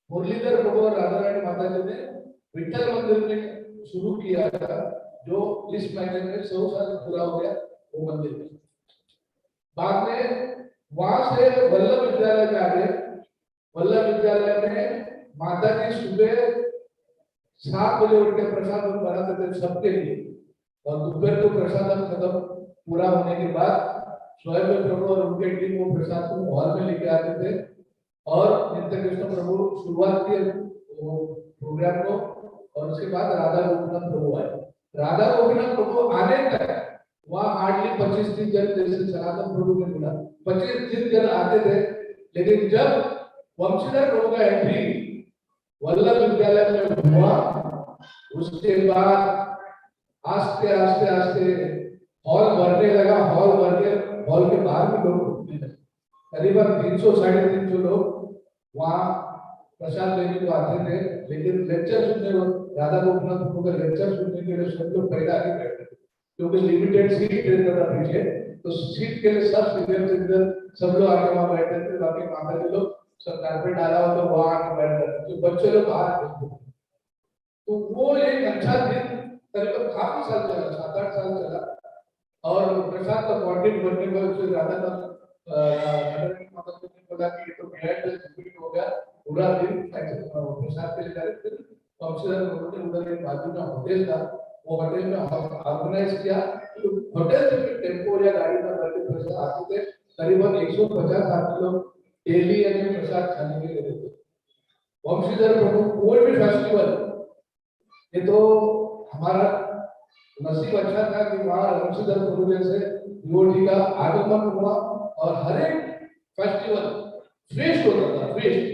A: मुरलीधर प्रभु और राधा रानी माता जी ने विठल मंदिर में शुरू किया था, जो इस महीने में 100 साल पूरा हो गया वो मंदिर में। बाद में वहां से वल्लभ विद्यालय में आ गए। वल्लभ विद्यालय में माता जी सुबह 7 बजे उठ के प्रसाद बनाते थे सबके लिए, और दोपहर को प्रसाद खत्म पूरा होने के बाद स्वयं प्रभु और उनके टीम वो प्रसाद को हॉल में लेके आते थे।
I: और नित्य कृष्ण प्रभु शुरुआत की प्रोग्राम को, और उसके बाद राधा गोपीनाथ प्रभु आए। राधा गोपीनाथ प्रभु आने तक वहाँ हार्डली 25-30 जन, जैसे सनातन प्रभु ने बोला 25-30 जन आते थे। लेकिन जब वंशीधर प्रभु का एंट्री वल्लभ विद्यालय में हुआ, उसके बाद आस्ते आस्ते आस्ते हॉल भरने लगा। हॉल भर के हॉल के बाहर भी लोग घूमने लगे। करीबन 300-350 लोग वहाँ प्रसाद लेने को आते थे। लेकिन लेक्चर सुनने को, राधा गोपीनाथ प्रभु का लेक्चर सुनने के लिए सब लोग पहले आके बैठते थे, क्योंकि लिमिटेड सीट था पीछे, तो सीट के लिए सब सीनियर सिटीजन सब लोग आके वहाँ बैठते थे। बाकी माता जी लोग सब कारपेट डाला हो तो वहाँ आके बैठ जाते थे, तो बच्चे लोग बाहर बैठते थे। तो वो एक अच्छा दिन करीबन काफी साल चला, 7-8 साल चला। और प्रसाद का क्वांटिटी बढ़ने पर राधा का माता जी ने बोला कि ये तो ग्रैंड हो गया, पूरा दिन प्रसाद के लिए। फिर वंशीधर प्रभु ने उधर एक बाजू में होटल था, वो होटल में ऑर्गेनाइज किया। तो होटल से फिर टेम्पो या गाड़ी में बैठ के प्रसाद आते थे। करीबन 150 लोग डेली प्रसाद खाने के लिए देते। वंशीधर प्रभु कोई भी फेस्टिवल, ये तो हमारा नसीब अच्छा था कि वहाँ वंशीधर प्रभु जैसे डिवोटी का आगमन हुआ, और हर एक फेस्टिवल श्रेष्ठ होता था, श्रेष्ठ।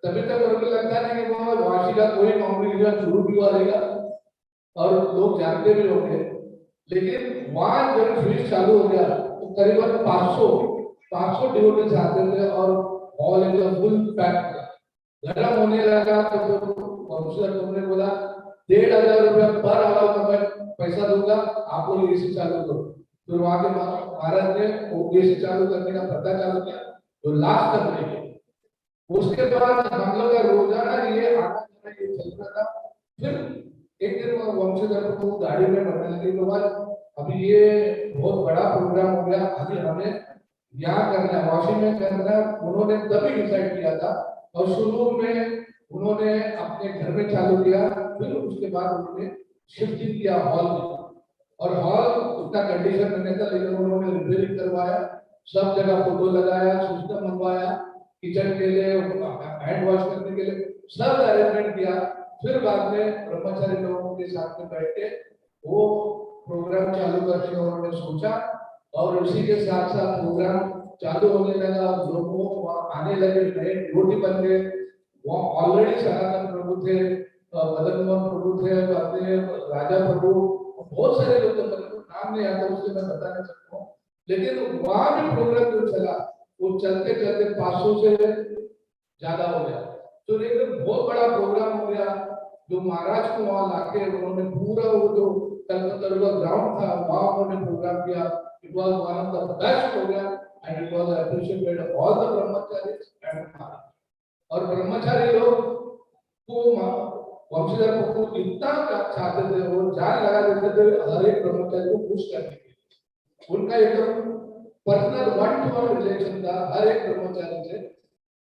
I: तभी तक उनको लगता नहीं कि वहाँ वाशी का कोई कॉम्पिटिशन शुरू भी हुआ रहेगा और लोग जानते भी होंगे। लेकिन वहाँ जब फीस्ट चालू हो गया तो करीबन 500 डिवोटीज आते थे और हॉल एकदम फुल पैक था। गर्म होने लगा तो वंशीधर प्रभु ने बोला 1500 रुपया पर आवर का मैं पैसा दूंगा, आप लोग एसी चालू करो। फिर वहाँ के महाराज ने एसी चालू करने का प्रथा चालू किया, जो लास्ट तक नहीं। उसके बाद हम लोग का रोजाना ये आना जाना ये चल रहा था। फिर एक दिन वंशीधर प्रभु गाड़ी में बैठने लगे, तो बाद अभी ये बहुत बड़ा प्रोग्राम हो गया, अभी हमें यहाँ करना है, वाशी में करना है। उन्होंने तभी डिसाइड किया था, और शुरू में उन्होंने अपने घर में चालू किया। फिर उसके बाद उन्होंने शिफ्टिंग किया हॉल में, और हॉल उतना कंडीशन में नहीं था, लेकिन उन्होंने रिपेयरिंग करवाया, सब जगह फोटो लगाया, सिस्टम मंगवाया, किचन के लिए, हैंड वॉश करने के लिए सब अरेंजमेंट किया। फिर बाद में ब्रह्मचारी लोगों के साथ में बैठ के वो प्रोग्राम चालू करने का उन्होंने सोचा, और उसी के साथ साथ प्रोग्राम चालू होने लगा। लोगों आने लगे, नए डिवोटी बन गए। वहाँ ऑलरेडी सनातन प्रभु थे, मदन मोहन प्रभु थे, अपने राजा प्रभु, बहुत सारे लोग थे, नाम नहीं आता उसके मैं बता नहीं सकता हूँ। लेकिन वहाँ भी प्रोग्राम जो चला वो चलते चलते 500 से ज्यादा हो गया। तो लेकिन बहुत बड़ा प्रोग्राम हो गया, जो महाराज को वहाँ लाके उन्होंने पूरा वो जो कलकत्ता ग्राउंड था वहाँ उन्होंने प्रोग्राम किया। It was one of the best program and it was appreciated all the brahmacharis and Maharaj. और ब्रह्मचारी लोग को वंशीधर प्रभु इतना चाहते थे, वो जान लगा देते थे हर एक ब्रह्मचारी को खुश करने के लिए। उनका एकदम पर्सनल 1-to-1 रिलेशन था हर एक ब्रह्मचारी से,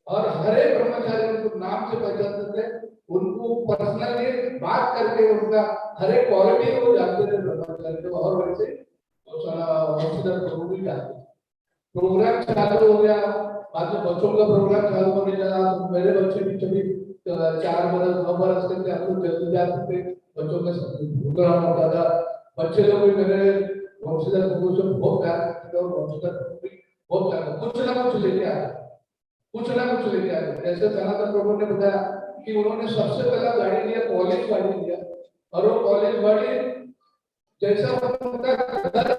I: और हर एक ब्रह्मचारी उनको नाम से पहचानते थे, उनको पर्सनली बात करके उनका हर एक क्वालिटी को जानते थे ब्रह्मचारी को। और वैसे वंशीधर प्रभु भी जानते। प्रोग्राम चालू हो गया, बाद में बच्चों का प्रोग्राम चालू होने लगा। तो मेरे बच्चे भी कभी 4 बरस 9 बरस के थे, हम लोग जल्दी जाते थे, बच्चों का प्रोग्राम होता था। बच्चे लोग भी मेरे वंशीधर प्रभु से बहुत प्यार करते थे, और वंशीधर प्रभु भी बहुत प्यार करते, कुछ ना कुछ लेके आते, कुछ ना कुछ लेके आते। जैसे सनातन प्रभु ने बताया कि उन्होंने सबसे पहला गाड़ी लिया, कॉलेज गाड़ी लिया, और वो कॉलेज गाड़ी जैसा उनका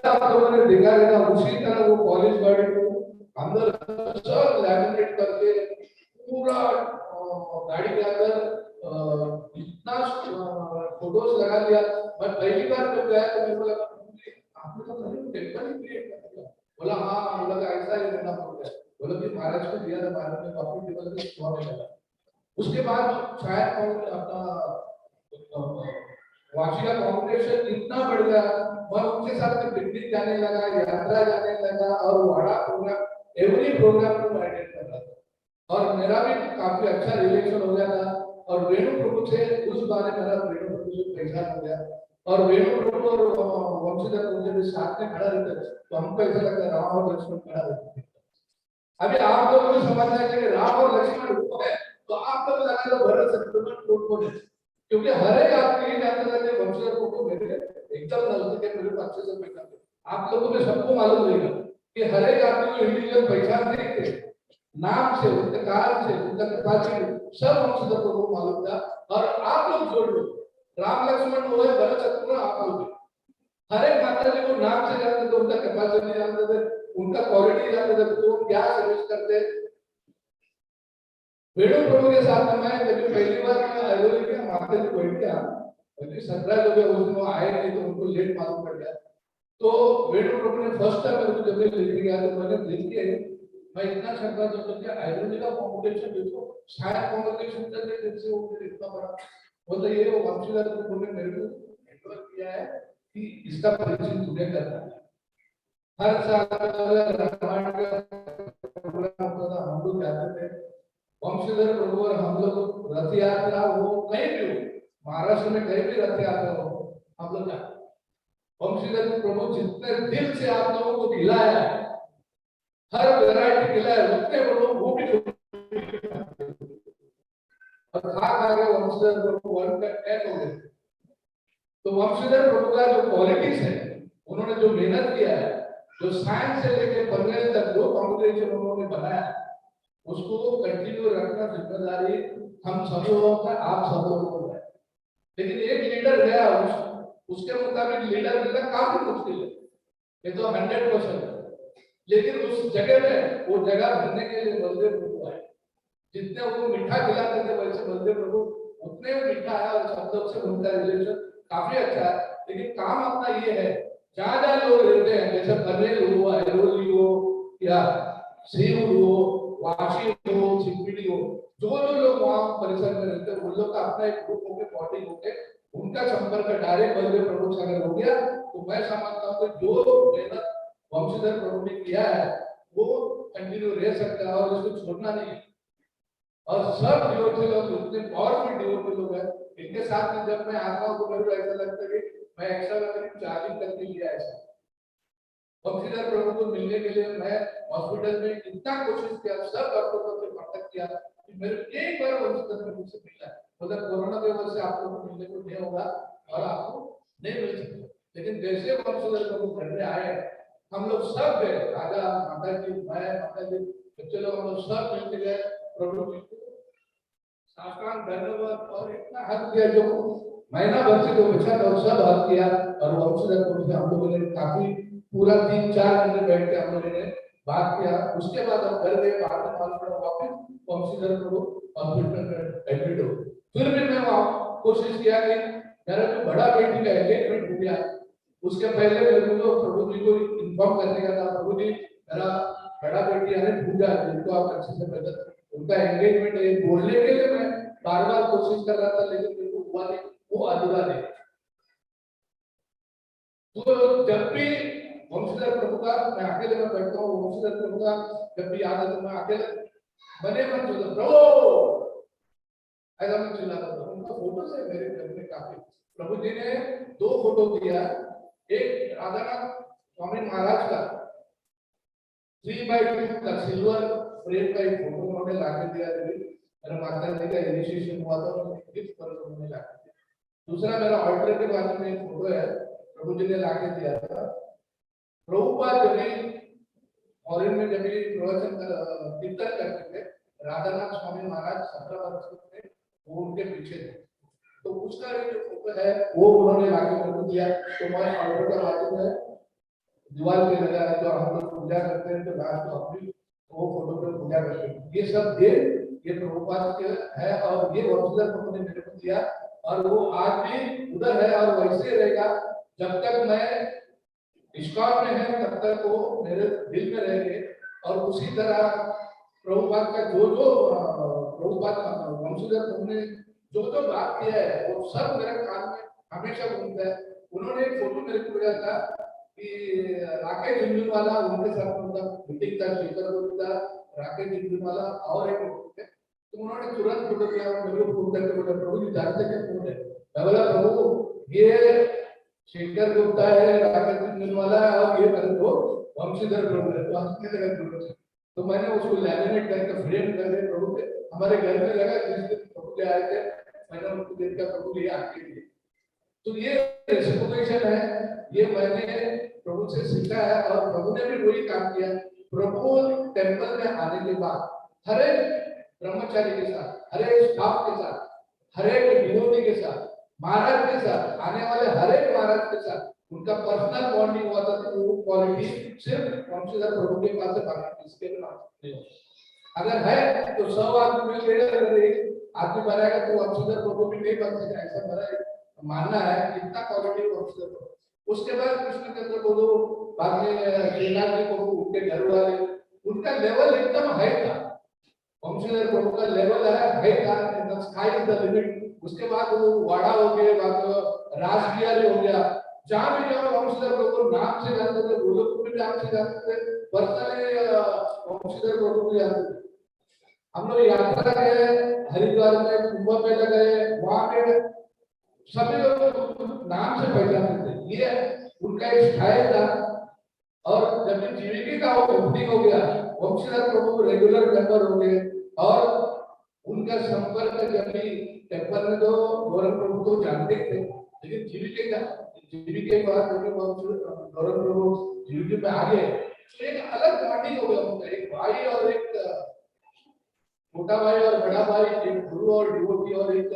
I: आप लोगों ने देखा रहेगा, उसी तरह वो कॉलेज गाड़ी को अंदर सब लैमिनेट करके पूरा गाड़ी के अंदर इतना फोटोज लगा दिया। मैं पहली बार जब गया तो मेरे को लगा आपने तो टेम्पल ही क्रिएट कर दिया। बोला हाँ, बोला ऐसा ही रहना पड़ता है। बोला कि महाराज को दिया था, महाराज ने काफी टेबल पे सुहाने लगा। उसके बाद शायद अपना वाशी का कॉम्पिटिशन इतना बढ़ गया, मैं उनके साथ में पिकनिक जाने लगा, यात्रा जाने लगा, और वाड़ा प्रोग्राम, एवरी प्रोग्राम को मैं अटेंड कर रहा था। और मेरा भी काफी अच्छा रिलेशन हो गया था। और वेणु प्रभु से उस बारे मेरा वेणु प्रभु से पहचान हो गया, और वेणु प्रभु और वंशीधर प्रभु जब साथ में खड़ा रहते तो हमको ऐसा लगता है राम और लक्ष्मण खड़ा रहते थे। अभी आप लोगों को समझना है कि राम और लक्ष्मण वो है, तो आप लोग लगा लो भरत शत्रुघ्न कौन है, क्योंकि हर एक आदमी ये जानते रहते हैं वंशधर को मेरे एकदम नजदीक है, मेरे को अच्छे से पहचान। आप लोगों में सबको मालूम रहेगा कि हर एक आदमी को इंडिविजुअल पहचान नहीं, नाम से, उनके कारण से, उनका कैपेसिटी सब वंशधर को मालूम था। और आप लोग जोड़ लो, राम लक्ष्मण वो है, भरत शत्रुघ्न आप लोग, हर एक माता जी को नाम से जानते थे, उनका कैपेसिटी जानते थे, उनका क्वालिटी जानते थे, तो क्या सर्विस करते। वेणु प्रभु के साथ में मैं जब पहली बार मैं आयोजन किया, माता जी बैठ गया, क्योंकि 17 लोग उस दिन आए नहीं तो उनको लेट मालूम पड़ गया। तो वेणु प्रभु ने फर्स्ट टाइम मेरे को जब लेके गया तो मैंने देख के मैं इतना छक्का जब तक आयोजन का कॉम्पिटिशन देखो, शायद कॉम्पिटिशन चल रहे जैसे वो इतना बड़ा बोलता ये वो वंशीधर प्रभु ने मेरे को एडवाइस किया है कि इसका परिचय तुम्हें करना है। हर साल रामायण का प्रोग्राम होता था, हम लोग जाते थे, वंशीधर प्रभु और हम लोग रथ यात्रा हो कहीं भी हो, महाराष्ट्र में कहीं भी रथ यात्रा हो, हम लोग जाते। वंशीधर प्रभु जितने दिल से आप लोगों को खिलाया है, हर वैरायटी खिलाया, उतने लोग वो भी और खा के वंशीधर प्रभु वन का टैग हो गए। तो वंशीधर प्रभु का जो क्वालिटीज है, उन्होंने जो मेहनत किया है, जो साइंस से लेके पनवेल तक जो कॉम्बिनेशन उन्होंने बनाया, उसको कंटिन्यू रखना जिम्मेदारी हम सब लोगों का, आप सब लोगों का है। लेकिन एक लीडर गया, उसके मुताबिक लीडर मिलना काफी मुश्किल है, ये तो 100% है। लेकिन उस जगह में वो जगह भरने के लिए बलदेव प्रभु आए। जितने वो मीठा खिलाते थे वैसे बलदेव प्रभु उतने मीठा है, और सब लोग से उनका रिलेशन काफी अच्छा है। लेकिन काम अपना ये है, जहाँ जहाँ लोग रहते हैं, जैसे पनवेल हो, ऐरोली हो, या सीरू हो, वाशी हो, चिंपड़ी हो, जो लोग वहाँ परिसर में रहते हैं, उन लोग का अपना एक ग्रुप होकर बॉडी होकर उनका संपर्क डायरेक्ट बलदेव प्रभु से अगर हो गया तो मैं समझता हूँ कि जो मेहनत वंशीधर प्रभु ने किया है वो कंटिन्यू रह सकता है और इसको छोड़ना नहीं है। और सब डिवोटी लोग, जितने पावरफुल डिवोटी लोग हैं, इनके साथ में जब मैं आता हूँ तो मेरे को ऐसा लगता है कि मैं एक्स्ट्रा चार्जिंग करके लिया ऐसा। वंशीधर प्रभु को मिलने के लिए मैं हॉस्पिटल में इतना कोशिश किया, सब डॉक्टरों से कांटेक्ट किया कि मेरे एक बार वंशीधर प्रभु से मिलना है। मतलब कोरोना की वजह से आप लोगों को मिलने को नहीं होगा और आपको नहीं मिल सकता, लेकिन जैसे वंशीधर प्रभु घर में आए, हम लोग सब गए, राजा, माताजी, मैं, माताजी, बच्चे लोग, हम लोग सब मिलते गए, प्रभु जी को साष्टांग धन्यवाद और इतना हक किया, जो महीना भर से जो बचा था सब हक किया। और वंशीधर प्रभु से हम लोगों ने काफी पूरा 3-4 घंटे बैठ के हम लोगों ने बात किया। उसके बाद हम घर गए, बाद में वापस वंशीधर प्रभु हॉस्पिटल में एडमिट हो। फिर भी मैं कोशिश किया कि मेरा जो बड़ा बेटी का एंगेजमेंट हो गया, उसके पहले मेरे को प्रभु जी को इन्फॉर्म करने का था, प्रभु जी मेरा बड़ा बेटी यानी पूजा, जिनको आप अच्छे से पहले उनका एंगेजमेंट है, बोलने के लिए मैं बार बार कोशिश कर रहा था, लेकिन मेरे को हुआ नहीं, वो अधूरा नहीं। तो जब भी वंशीधर प्रभु का मैं अकेले में बैठता हूँ, वंशीधर प्रभु का जब भी याद है तो मैं अकेले बने मन जो प्रभु ऐसा मैं चिल्लाता था। उनका फोटो से मेरे घर में काफी, प्रभु जी ने 2 फोटो दिया, एक राधानाथ स्वामी महाराज का 3x2 का सिल्वर फ्रेम का एक फोटो उन्होंने लाके दिया, मेरे माता जी का इनिशिएशन हुआ था, उन्होंने गिफ्ट पर उन्होंने लाके दिया। दूसरा मेरा ऑर्डर के बारे में एक फोटो है, प्रभु जी ने लाके दिया था। प्रभुपाद जब फॉरेन में जब प्रवचन कीर्तन करते थे, राधानाथ स्वामी महाराज 17 वर्ष के थे, वो उनके पीछे थे, तो उसका जो फोटो है वो उन्होंने लाके मेरे को दिया। तो मैं ऑर्डर का बाजू में दीवार पे लगा है, तो हम लोग पूजा करते हैं तो लास्ट में अपनी वो फोटो पे पूजा करते हैं। ये सब दे ये प्रभुपाद के है, और ये वंशीधर प्रभु ने मेरे को दिया, और वो आज भी उधर है और वैसे रहेगा। जब तक मैं इस्कॉन में है तब तक वो मेरे दिल में रहेंगे। और उसी तरह प्रभुपाद का जो प्रभुपाद वंशीधर प्रभु ने जो बात किया है वो सब मेरे कान में हमेशा घूमता है। उन्होंने एक फोटो मेरे को दिया था कि राकेश झुंझुनवाला, उनके साथ उनका मीटिंग था, शेखर था, राकेश झुंझुनवाला और एक थे, तो उन्होंने तुरंत फोटो किया, मेरे को फोन करके बोला प्रभु जी जानते क्या फोन है? मैं बोला प्रभु ये शेखर गुप्ता है, राकेश झुंझुनवाला है, और ये मेरे को वंशीधर प्रभु है। तो हंसने लगा, तो मैंने उसको लैमिनेट करके फ्रेम करके प्रभु के हमारे घर में लगा। जिस दिन प्रभु ले आए थे मैंने उनको देखा, प्रभु ले आपके लिए। तो ये रेसिप्रोकेशन है, ये मैंने प्रभु से सीखा है और प्रभु ने भी वही काम किया। प्रभु टेंपल में आने के बाद हर एक ब्रह्मचारी के साथ, हर एक स्टाफ के साथ, हर एक डिवोटी के साथ, महाराज के साथ, आने वाले हर एक महाराज के साथ उनका पर्सनल बॉन्डिंग हुआ था। तो वो क्वालिटी सिर्फ वंशीधर प्रभु के पास है, बाकी किसके पास नहीं। अगर है तो 100 आदमी मिल गए, अगर एक आदमी बनाएगा तो वंशीधर प्रभु भी नहीं बन सकेगा, ऐसा मेरा मानना है। कितना क्वालिटी वंशीधर प्रभु। उसके बाद कृष्णचंद्र प्रभु, बाद में श्रीनाथ जी प्रभु, उनके घर वाले, उनका लेवल एकदम हाई था। वंशीधर प्रभु का लेवल है हाई था, एकदम स्काई इज द लिमिट। उसके बाद वो वाड़ा हो गए, बाद राज बिहारी हो गया। जहाँ भी जाओ वंशीधर प्रभु नाम से जानते थे, वो लोग भी नाम से जानते थे, पर्सनली वंशीधर प्रभु भी जानते थे। हम लोग यात्रा गए हरिद्वार में, कुंभ मेला गए, वहां पे सभी लोग नाम से पहचानते थे। ये उनका एक स्टाइल था। और जब जीविका का ओपनिंग हो गया, वंशीधर प्रभु रेगुलर मेंबर हो गए और उनका संपर्क जब भी टेम्पल में तो गौरव प्रभु को जानते थे, लेकिन जीविका के बाद गौरव प्रभु जीविका में आ गए तो एक अलग बॉन्डिंग हो गया उनका। एक भाई और एक छोटा भाई और बड़ा भाई, एक गुरु और डिवोटी और एक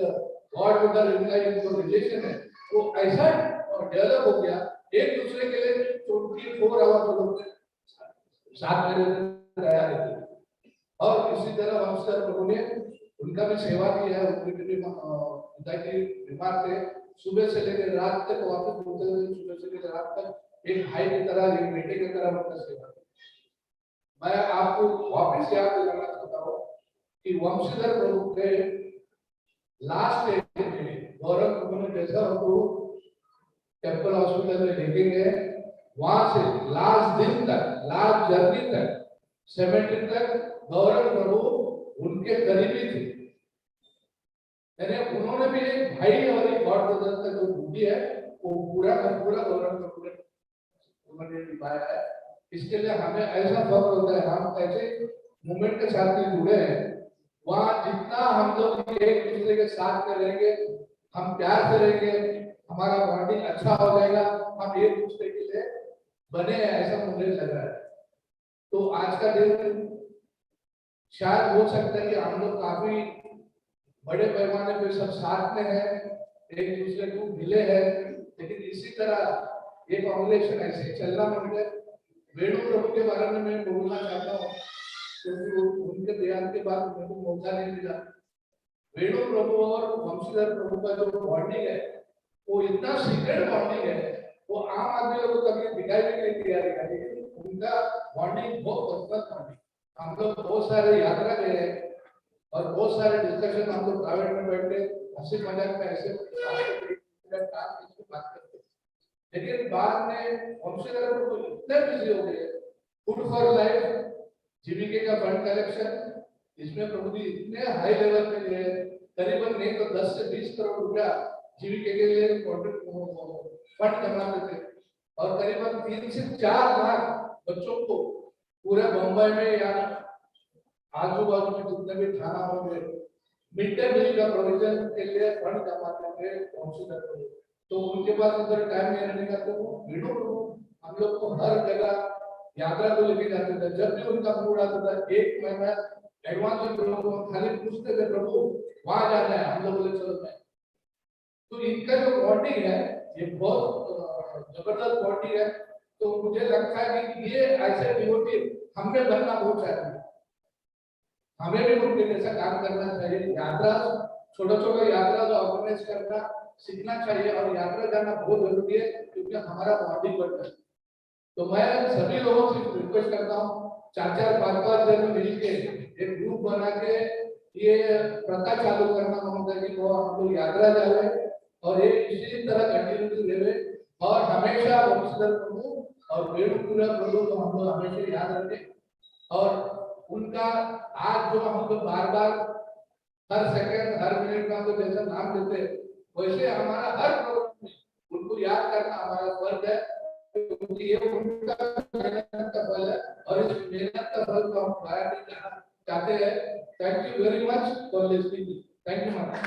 I: गॉड विदर, इनका जो रिलेशन है वो ऐसा डेवलप हो गया। एक दूसरे के लिए 24 आवर लोग साथ में रहते। और इसी तरह वंशीधर प्रभु ने उनका भी सेवा की है। उनके भी पिता की बीमार थे, सुबह से लेकर रात तक वापस बोलते हुए, सुबह से लेकर रात तक एक भाई की तरह, एक बेटे की तरह उनका सेवा की। मैं आपको वापस याद दिलाना चाहता हूँ कि वंशीधर प्रभु के लास्ट स्टेज में गौरव प्रभु ने जैसा उनको टेम्पल हॉस्पिटल में लेके गए, वहां से लास्ट दिन तक, लास्ट जर्नी तक, 70 तक गौरव प्रभु उनके करीबी थे। यानी उन्होंने भी एक भाई और एक गॉड ब्रदर का जो ड्यूटी है वो पूरा का पूरा गौरव प्रभु ने उन्होंने निभाया है। इसके लिए हमें ऐसा फख्र होता है, हम ऐसे मूवमेंट के साथ में जुड़े हैं। वहाँ जितना हम लोग एक दूसरे के साथ में रहेंगे, हम प्यार से रहेंगे, हमारा बॉन्डिंग अच्छा हो जाएगा, हम एक दूसरे के लिए बने हैं, ऐसा मुझे लग रहा है। तो आज का दिन शायद हो सकता है कि हम लोग काफी बड़े पैमाने पे सब साथ में हैं, एक दूसरे को मिले हैं, लेकिन इसी तरह ये कांग्रेगेशन ऐसे चलना पड़ेगा। वेणु प्रभु के बारे में मैं बोलना चाहता हूँ क्योंकि उनके देहांत के बाद मेरे को मौका नहीं मिला। वेणु प्रभु और वंशीधर प्रभु का जो बॉन्डिंग है वो इतना सीक्रेट बॉन्डिंग है, वो आम आदमी लोगों को कभी दिखाई भी नहीं दिया रहेगा, लेकिन उनका बॉन्डिंग बहुत पर्सनल बॉन्डिंग। हम लोग बहुत सारे यात्रा गए हैं और बहुत सारे डिस्कशन हम लोग प्राइवेट में बैठ के हंसी मजाक में ऐसे बात करते, लेकिन बाद में वंशीधर प्रभु इतने बिजी हो गए। फूड फॉर लाइफ जीविका का फंड कलेक्शन, इसमें प्रभु जी इतने हाई लेवल पे गए, करीबन नहीं तो 10 से 20 करोड़ रुपया जीविका के लिए फंड करवाते थे और करीबन 3 से 4 लाख बच्चों को पूरे मुंबई में या आजू बाजू में जितने भी थाना होंगे मिड डे मील का प्रोविजन के लिए फंड जमाते थे वंशीधर प्रभु। तो उनके पास उधर टाइम नहीं रहने का, तो वेणु प्रभु हम लोग को हर जगह यात्रा को लेके जाते थे। जब भी उनका मूड आता था 1 महीना एडवांस में प्रभु खाली पूछते थे, प्रभु वहां जाना है, हम लोग बोले चलो जाए। तो इनका जो बॉन्डिंग है ये बहुत जबरदस्त बॉन्डिंग है। तो मुझे लगता है कि ये ऐसे डिवोटी हमें बनना बहुत चाहिए, हमें भी उनके जैसा काम करना चाहिए। यात्रा छोटा छोटा यात्रा जो ऑर्गेनाइज करना सीखना चाहिए और यात्रा जाना बहुत जरूरी है क्योंकि हमारा बॉन्डिंग बढ़ता है। तो मैं सभी लोगों से रिक्वेस्ट करता हूँ 4-4, 5-5 जन मिलके एक ग्रुप बना के ये प्रथा चालू करना महोदय जी को, हम लोग यात्रा जाए और ये इसी तरह कंटिन्यूटी रहे और हमेशा वंशीधर प्रभु और वेणु प्रभु को हम लोग हमेशा याद रखें और उनका आज जो हम लोग बार बार हर सेकंड हर मिनट में हमको जैसा नाम देते वैसे हमारा हर प्रोग्राम में उनको याद करना हमारा फर्ज है क्योंकि ये उनका फल है और इस मेहनत का फल तो हम पाया नहीं चाहते हैं। Thank you very much for listening. Thank you माता।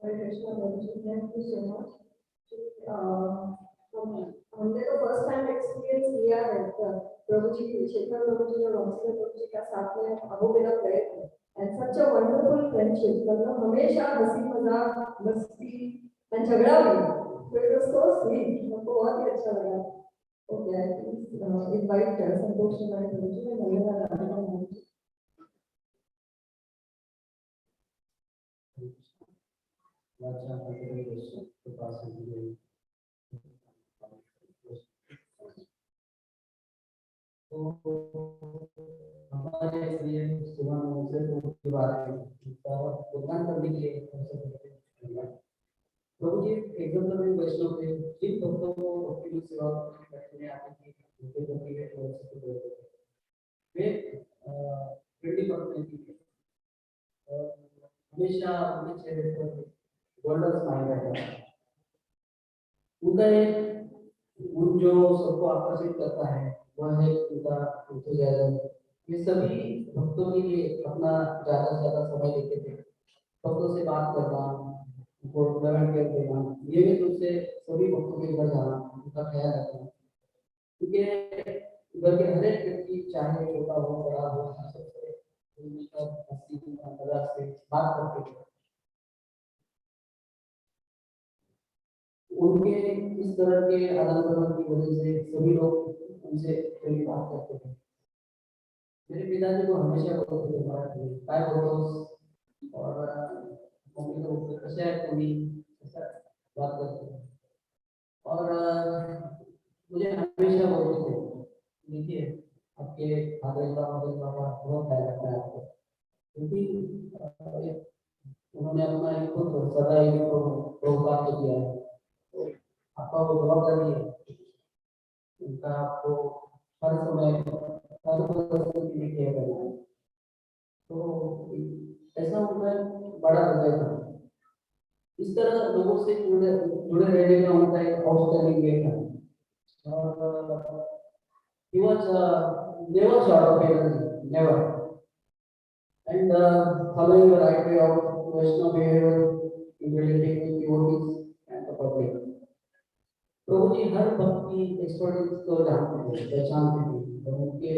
D: Thank you so much. हमने तो फर्स्ट टाइम एक्सपीरियंस किया है प्रभु जी चेतन प्रभु जी और वंशीधर प्रभु जी का साथ में अहोबिलम गए थे and such a wonderful friendship. मतलब हमेशा हंसी मजाक मस्ती एंड झगड़ा भी, तो इट वाज सो स्वीट, हमको बहुत ही अच्छा लगा। Okay, I please invite Santosh Kumar प्रभु जी ने धन्यवाद।
J: हमारे लिए सुबह से के बारे में भुगतान करने के लिए प्रभु जी एग्जाम्पल में वैष्णव थे, जिन भक्तों को अपनी सेवा करने आते थे उनके प्रति वे 20% हमेशा उनके चेहरे पर गोल्डन स्माइल रहता है। उनका गुण जो सबको आकर्षित करता है वह है उनका एंथुसियाज्म। ये सभी भक्तों के लिए अपना ज्यादा से ज्यादा समय देते थे। भक्तों से बात करना, उनको पेमेंट कर देना, ये भी तुमसे सभी भक्तों के घर जाना, उनका ख्याल रखना, क्योंकि घर के हर एक व्यक्ति चाहे छोटा हो बड़ा हो सबसे मजाक से बात करते थे। उनके इस तरह के आदान प्रदान की वजह से सभी लोग उनसे कोई बात करते थे। मेरे पिताजी को हमेशा बोलते थे मराठी में काय बोलतोस और मम्मी को बोलते कैसे है तुम्ही, ऐसा बात करते थे। और मुझे हमेशा बोलते थे देखिए आपके फादर का मदर का बहुत ख्याल रखना है आपको, क्योंकि उन्होंने अपना एक खुद सदा एक प्रोग्राम किया है, तो आपका वो जवाबदारी है उनका आपको हर समय हर परिस्थिति में केयर करना है। तो ऐसा उनका बड़ा हृदय था। इस तरह लोगों से जुड़े रहने का उनका एक आउटस्टैंडिंग वे था। और he was never short of energy, never. And following the right way of Vaishnava behavior in relating with devotees and the public. प्रभु जी हर भक्त की एक्सपर्टीज को जानते थे, पहचानते थे और उनके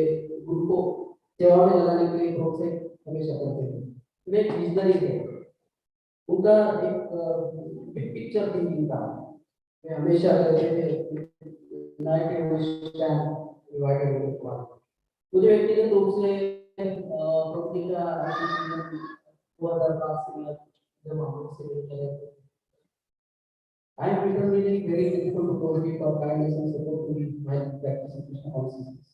J: गुरु को सेवा में लगाने के लिए प्रोत्साहित हमेशा करते थे। वे विजनरी थे। उनका एक बिग पिक्चर थिंकिंग था। वे हमेशा कहते थे united we stand, divided we fall. मुझे व्यक्तिगत रूप से प्रभु जी का हुआ था जब हम लोग से मिलते। I am frequently very grateful to Prabhuji for kindness and support to me while practicing Krishna consciousness.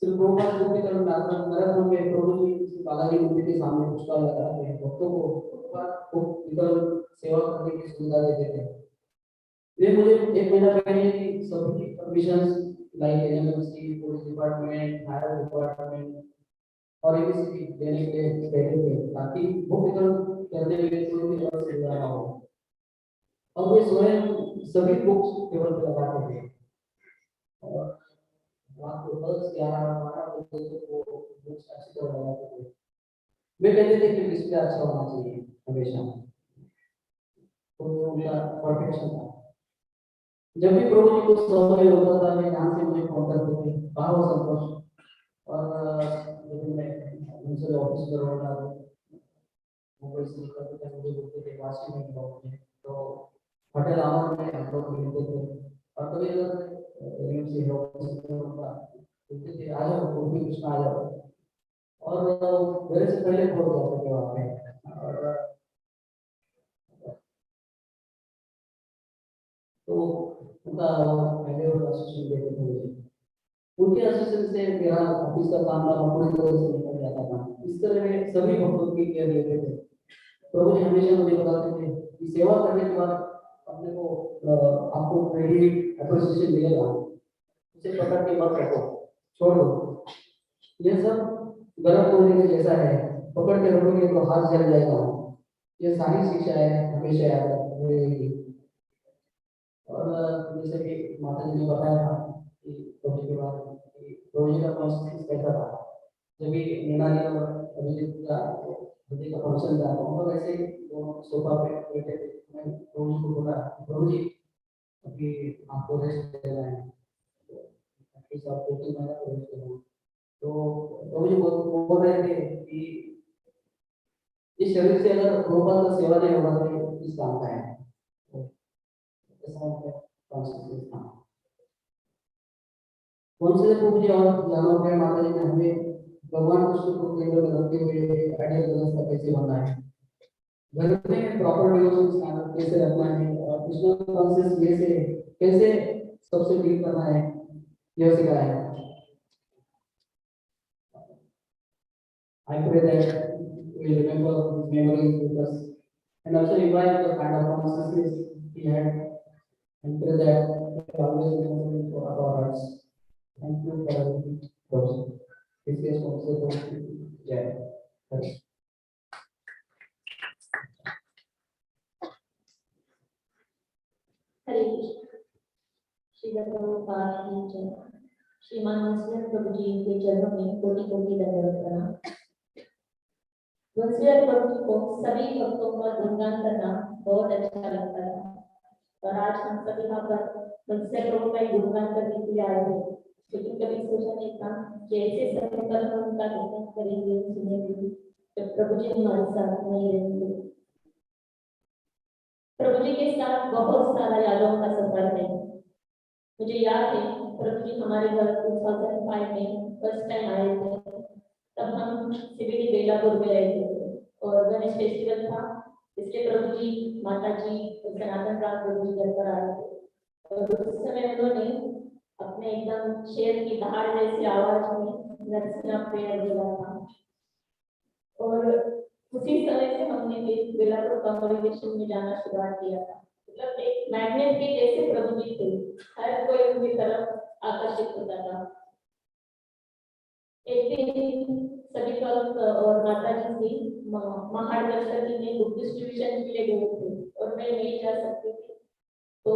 J: सिर्फ प्रोग्राम को भी करना मैराथन में प्रभुजी बालाजी मंदिर के सामने पुष्कर लगा के भक्तों को निकल सेवा करने की सुविधा देते थे। वे मुझे एक महीना पहले ही सभी permissions like NMC, police department, fire department और एबीसी देने के लिए कहते थे ताकि वो निकल करने के लिए कोई भी सुविधा ना हो। और वे स्वयं सभी बुक्स टेबल पर लगाते थे और रात को 10-11-12 बजे तक वो बुक्स अच्छी तरह लगाते थे। वे कहते थे कि डिस्प्ले अच्छा होना चाहिए हमेशा, तो उनका परफेक्शन था। जब भी प्रभु जी को समय होता था वे यहाँ से मुझे फोन करते थे, भाव संतोष। और जब मैं उनसे ऑफिस में रहता था मुंबई से निकलते थे मुझे बोलते थे वाशी में मिलोगे, तो होटल आवर में हम लोग मिलते थे। और कभी अगर एमसी हो बोलते थे आ जाओ वो भी कृष्ण आ जाओ, और मेरे से पहले बोल जाते थे वहाँ पे। और तो उनका पहले वो असिस्टेंट देते थे मुझे, उनके असिस्टेंट से मेरा ऑफिस का काम था पूरी तरह से निकल जाता था। इस तरह में सभी भक्तों की केयर लेते थे। प्रभु जी हमेशा मुझे बताते थे कि सेवा करने के बाद अपने को आपको क्रेडिट एप्रिसिएशन मिलेगा, उसे पकड़ के मत रखो, छोड़ दो। ये सब गरम होने के जैसा है, पकड़ के रखोगे तो हाथ जल जाएगा। ये सारी शिक्षा है हमेशा याद रखेगी। और जैसे कि माता जी ने बताया था कि प्रभु जी के बारे में कि प्रभु जी का कॉन्शियसनेस कैसा था जब भी निनाली और अभिजीत का हृदय का फंक्शन था तो हम लोग ऐसे ही वो सोफा पे बैठे थे। मैं प्रभु जी को बोला प्रभु जी अभी आपको रेस्ट देना है एटलीस्ट आप 2-3 महीना रेस्ट देना। तो प्रभु जी बोल रहे थे कि इस शरीर से अगर प्रभुपाद का सेवा नहीं होगा तो इस काम का है। ऐसा उनका कॉन्शियसनेस था। कौन से प्रभु जी और जानवर के माता जी ने हमें भगवान कृष्ण को केंद्र में रखते हुए आइडियल व्यवस्था कैसे बनना है, घर में प्रॉपर डिवोशन स्टैंडर्ड कैसे रखना है और कृष्ण कॉन्शियस वे से कैसे सबसे डील करना है, यह सिखाया है। I pray that we remember his memories with us and also revive the kind of consciousness he had and pray that we always remember him for our hearts. Thank you for everything, Prabhuji. This is also Prabhuji. Jai. Hare.
H: हरे कृष्ण। श्रील प्रभुपाद की जय। श्रीमान वंशीधर प्रभु जी के चरणों में कोटि कोटि दंडवत प्रणाम। वंशीधर प्रभु जी को सभी भक्तों का गुणगान करना बहुत अच्छा लगता है और आज हम सभी यहाँ पर वंशीधर प्रभु का ही गुणगान करने के लिए आए हैं, लेकिन कभी सोचा नहीं था कि ऐसे समय पर हम उनका गुणगान करेंगे, सुनेंगे जब प्रभु जी हमारे साथ नहीं रहेंगे। प्रभु जी के साथ बहुत सारा यादों का सफर है। मुझे याद है प्रभु जी हमारे घर 2005 में फर्स्ट टाइम आए थे, तब हम सीबीडी बेलापुर में रहते थे और गणेश फेस्टिवल था, इसलिए प्रभु जी, माताजी और सनातन राम प्रभु जी घर पर आए थे और उस समय उन्होंने अपने एकदम शेर की दहाड़ जैसी आवाज में नरसिंहा प्रेयर दिया था और उसी समय से हमने फिर बेलापुर कांग्रेगेशन में जाना शुरुआत किया था। मतलब एक मैग्नेट के जैसे प्रभु जी थे, हर कोई उनकी तरफ आकर्षित होता था। एक दिन सभी भक्त और माताजी से महाड़ दर्शन में बुक डिस्ट्रीब्यूशन के लिए गए थे और मैं नहीं जा सकती थी, तो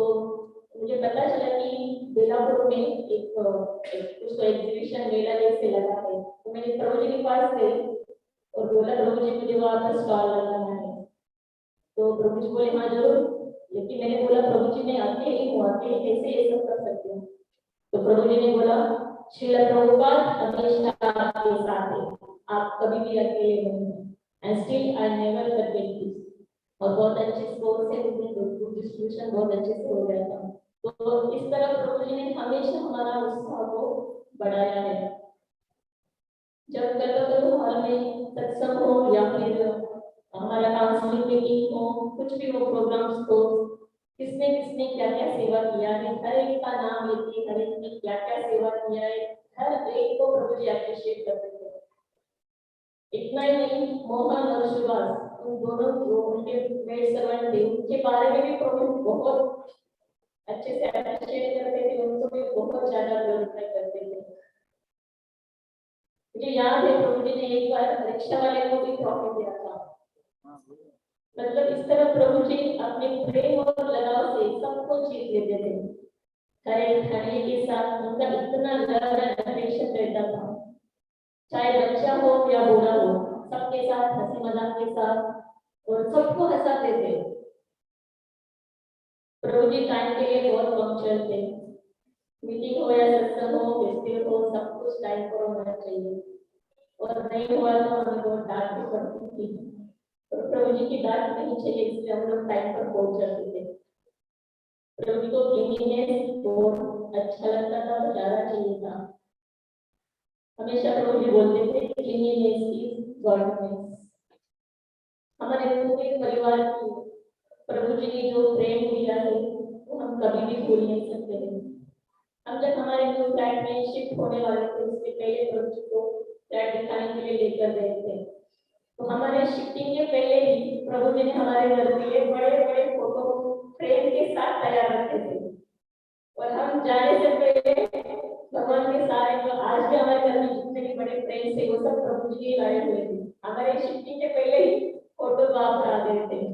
H: मुझे पता चला कि बेलापुर में एक कुछ एग्जीबिशन मेला जैसे लगा है, तो मैंने प्रभु जी के पास गई और बोला प्रभु जी मुझे वहाँ पर स्टॉल लगाना है। तो प्रभु जी बोले हाँ जरूर, लेकिन मैंने बोला प्रभु जी मैं अकेली हूँ, अकेले कैसे ये सब कर सकती हूँ। तो प्रभु जी ने बोला श्रील प्रभुपाद हमेशा आपके साथ है, आप कभी भी अकेले नहीं हैं, and still I never forget this. और बहुत अच्छे स्कोर से डिस्ट्रीब्यूशन बहुत अच्छे से हो गया था। तो इस तरह प्रभु जी ने हमेशा हमारा उत्साह को बढ़ाया है। जब कल्पतरु हॉल में सत्संग हो या फिर हमारा काउंसलिंग मीटिंग हो, कुछ भी हो प्रोग्राम्स हो, किसने किसने क्या क्या सेवा किया है, हर एक का नाम लेके हर एक ने क्या क्या सेवा किया है, हर एक को प्रभु जी अप्रिशिएट करते थे। इतना ही नहीं, मोहन और सुभाष उन दोनों जो उनके मेड सर्वेंट थे, उनके बारे में भी प्रभु बहुत अच्छे से अप्रिशिएट करते थे, उनको भी बहुत ज्यादा ग्लोरीफाई करते थे। मुझे याद है प्रभु जी ने एक बार रिक्शा वाले को भी ट्रॉफी दिया था। मतलब इस तरह प्रभु जी अपने प्रेम और लगाव से सबको जीत लेते थे। हर एक खाने के साथ उनका इतना लव एंड अफेक्शन रहता था, चाहे बच्चा हो या बूढ़ा हो, सबके साथ हंसी मजाक के साथ और सबको हंसाते थे। प्रभु जी टाइम के लिए बहुत पंक्चुअल थे। मीटिंग हो या सत्संग हो, फेस्टिवल हो, सब कुछ टाइम पर होना चाहिए और नहीं हुआ तो हमें बहुत डांट भी पड़ती थी, और प्रभु जी की डांट नहीं चाहिए, इसलिए हम लोग टाइम पर पहुंच जाते थे। प्रभु जी को क्लीनिनेस बहुत अच्छा लगता था और ज्यादा चाहिए था। हमेशा प्रभु जी बोलते थे क्लीनिनेस इज गॉडनेस। हमारे पूरे परिवार को प्रभु जी ने जो प्रेम दिया है वो हम कभी भी भूल नहीं सकते हैं। हम जब हमारे न्यू फ्लैट में शिफ्ट होने वाले थे, उसके पहले प्रभु जी को फ्लैट दिखाने के लिए लेकर गए थे, तो हमारे शिफ्टिंग के पहले ही प्रभु जी ने हमारे घर के लिए बड़े बड़े फोटो फ्रेम के साथ तैयार रखे थे और हम जाने से पहले भगवान के सारे जो आज भी हमारे घर में जितने भी बड़े फ्रेम थे वो सब प्रभु जी के लाए हुए थे। हमारे शिफ्टिंग के पहले ही फोटो आप करा गए थे।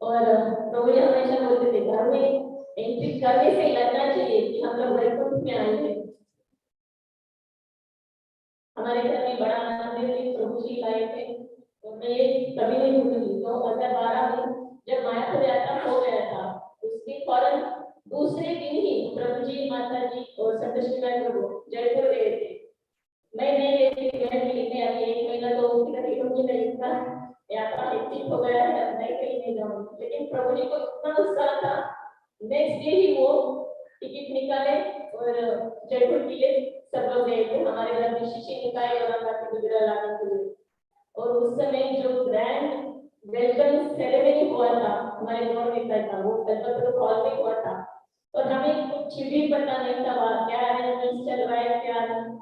H: और प्रभु जी हमेशा बोलते थे घर में एंट्री करने से लगना चाहिए कि हम लोग वैकुंठ में आए हैं। हमारे घर में बड़ा मंदिर भी प्रभु जी लाए थे, तो मैं ये कभी नहीं भूलूंगी। 2012 में जब मायापुर यात्रा हो गया था, उसके फौरन दूसरे दिन ही प्रभु जी, माता जी और संत श्रीला प्रभु जयपुर गए थे। मैं नहीं गई थी, मैं लिखने अभी 1 महीना तो इतना यात्रा हेक्टिक हो गया है, मैं कहीं नहीं जाऊंगी। लेकिन प्रभु जी को इतना उत्साह था, नेक्स्ट डे ही वो टिकट निकाले और जयपुर के लिए सब लोग गए थे। हमारे घर में शीशे निकाले और गुजरा लाने के लिए। और उस समय जो ग्रैंड वेलकम सेरेमनी हुआ था हमारे गाँव में था, वो कलकत्ता हॉल में हुआ था और हमें कुछ भी पता नहीं था वहाँ क्या अरेंजमेंट चल रहा है क्या नहीं।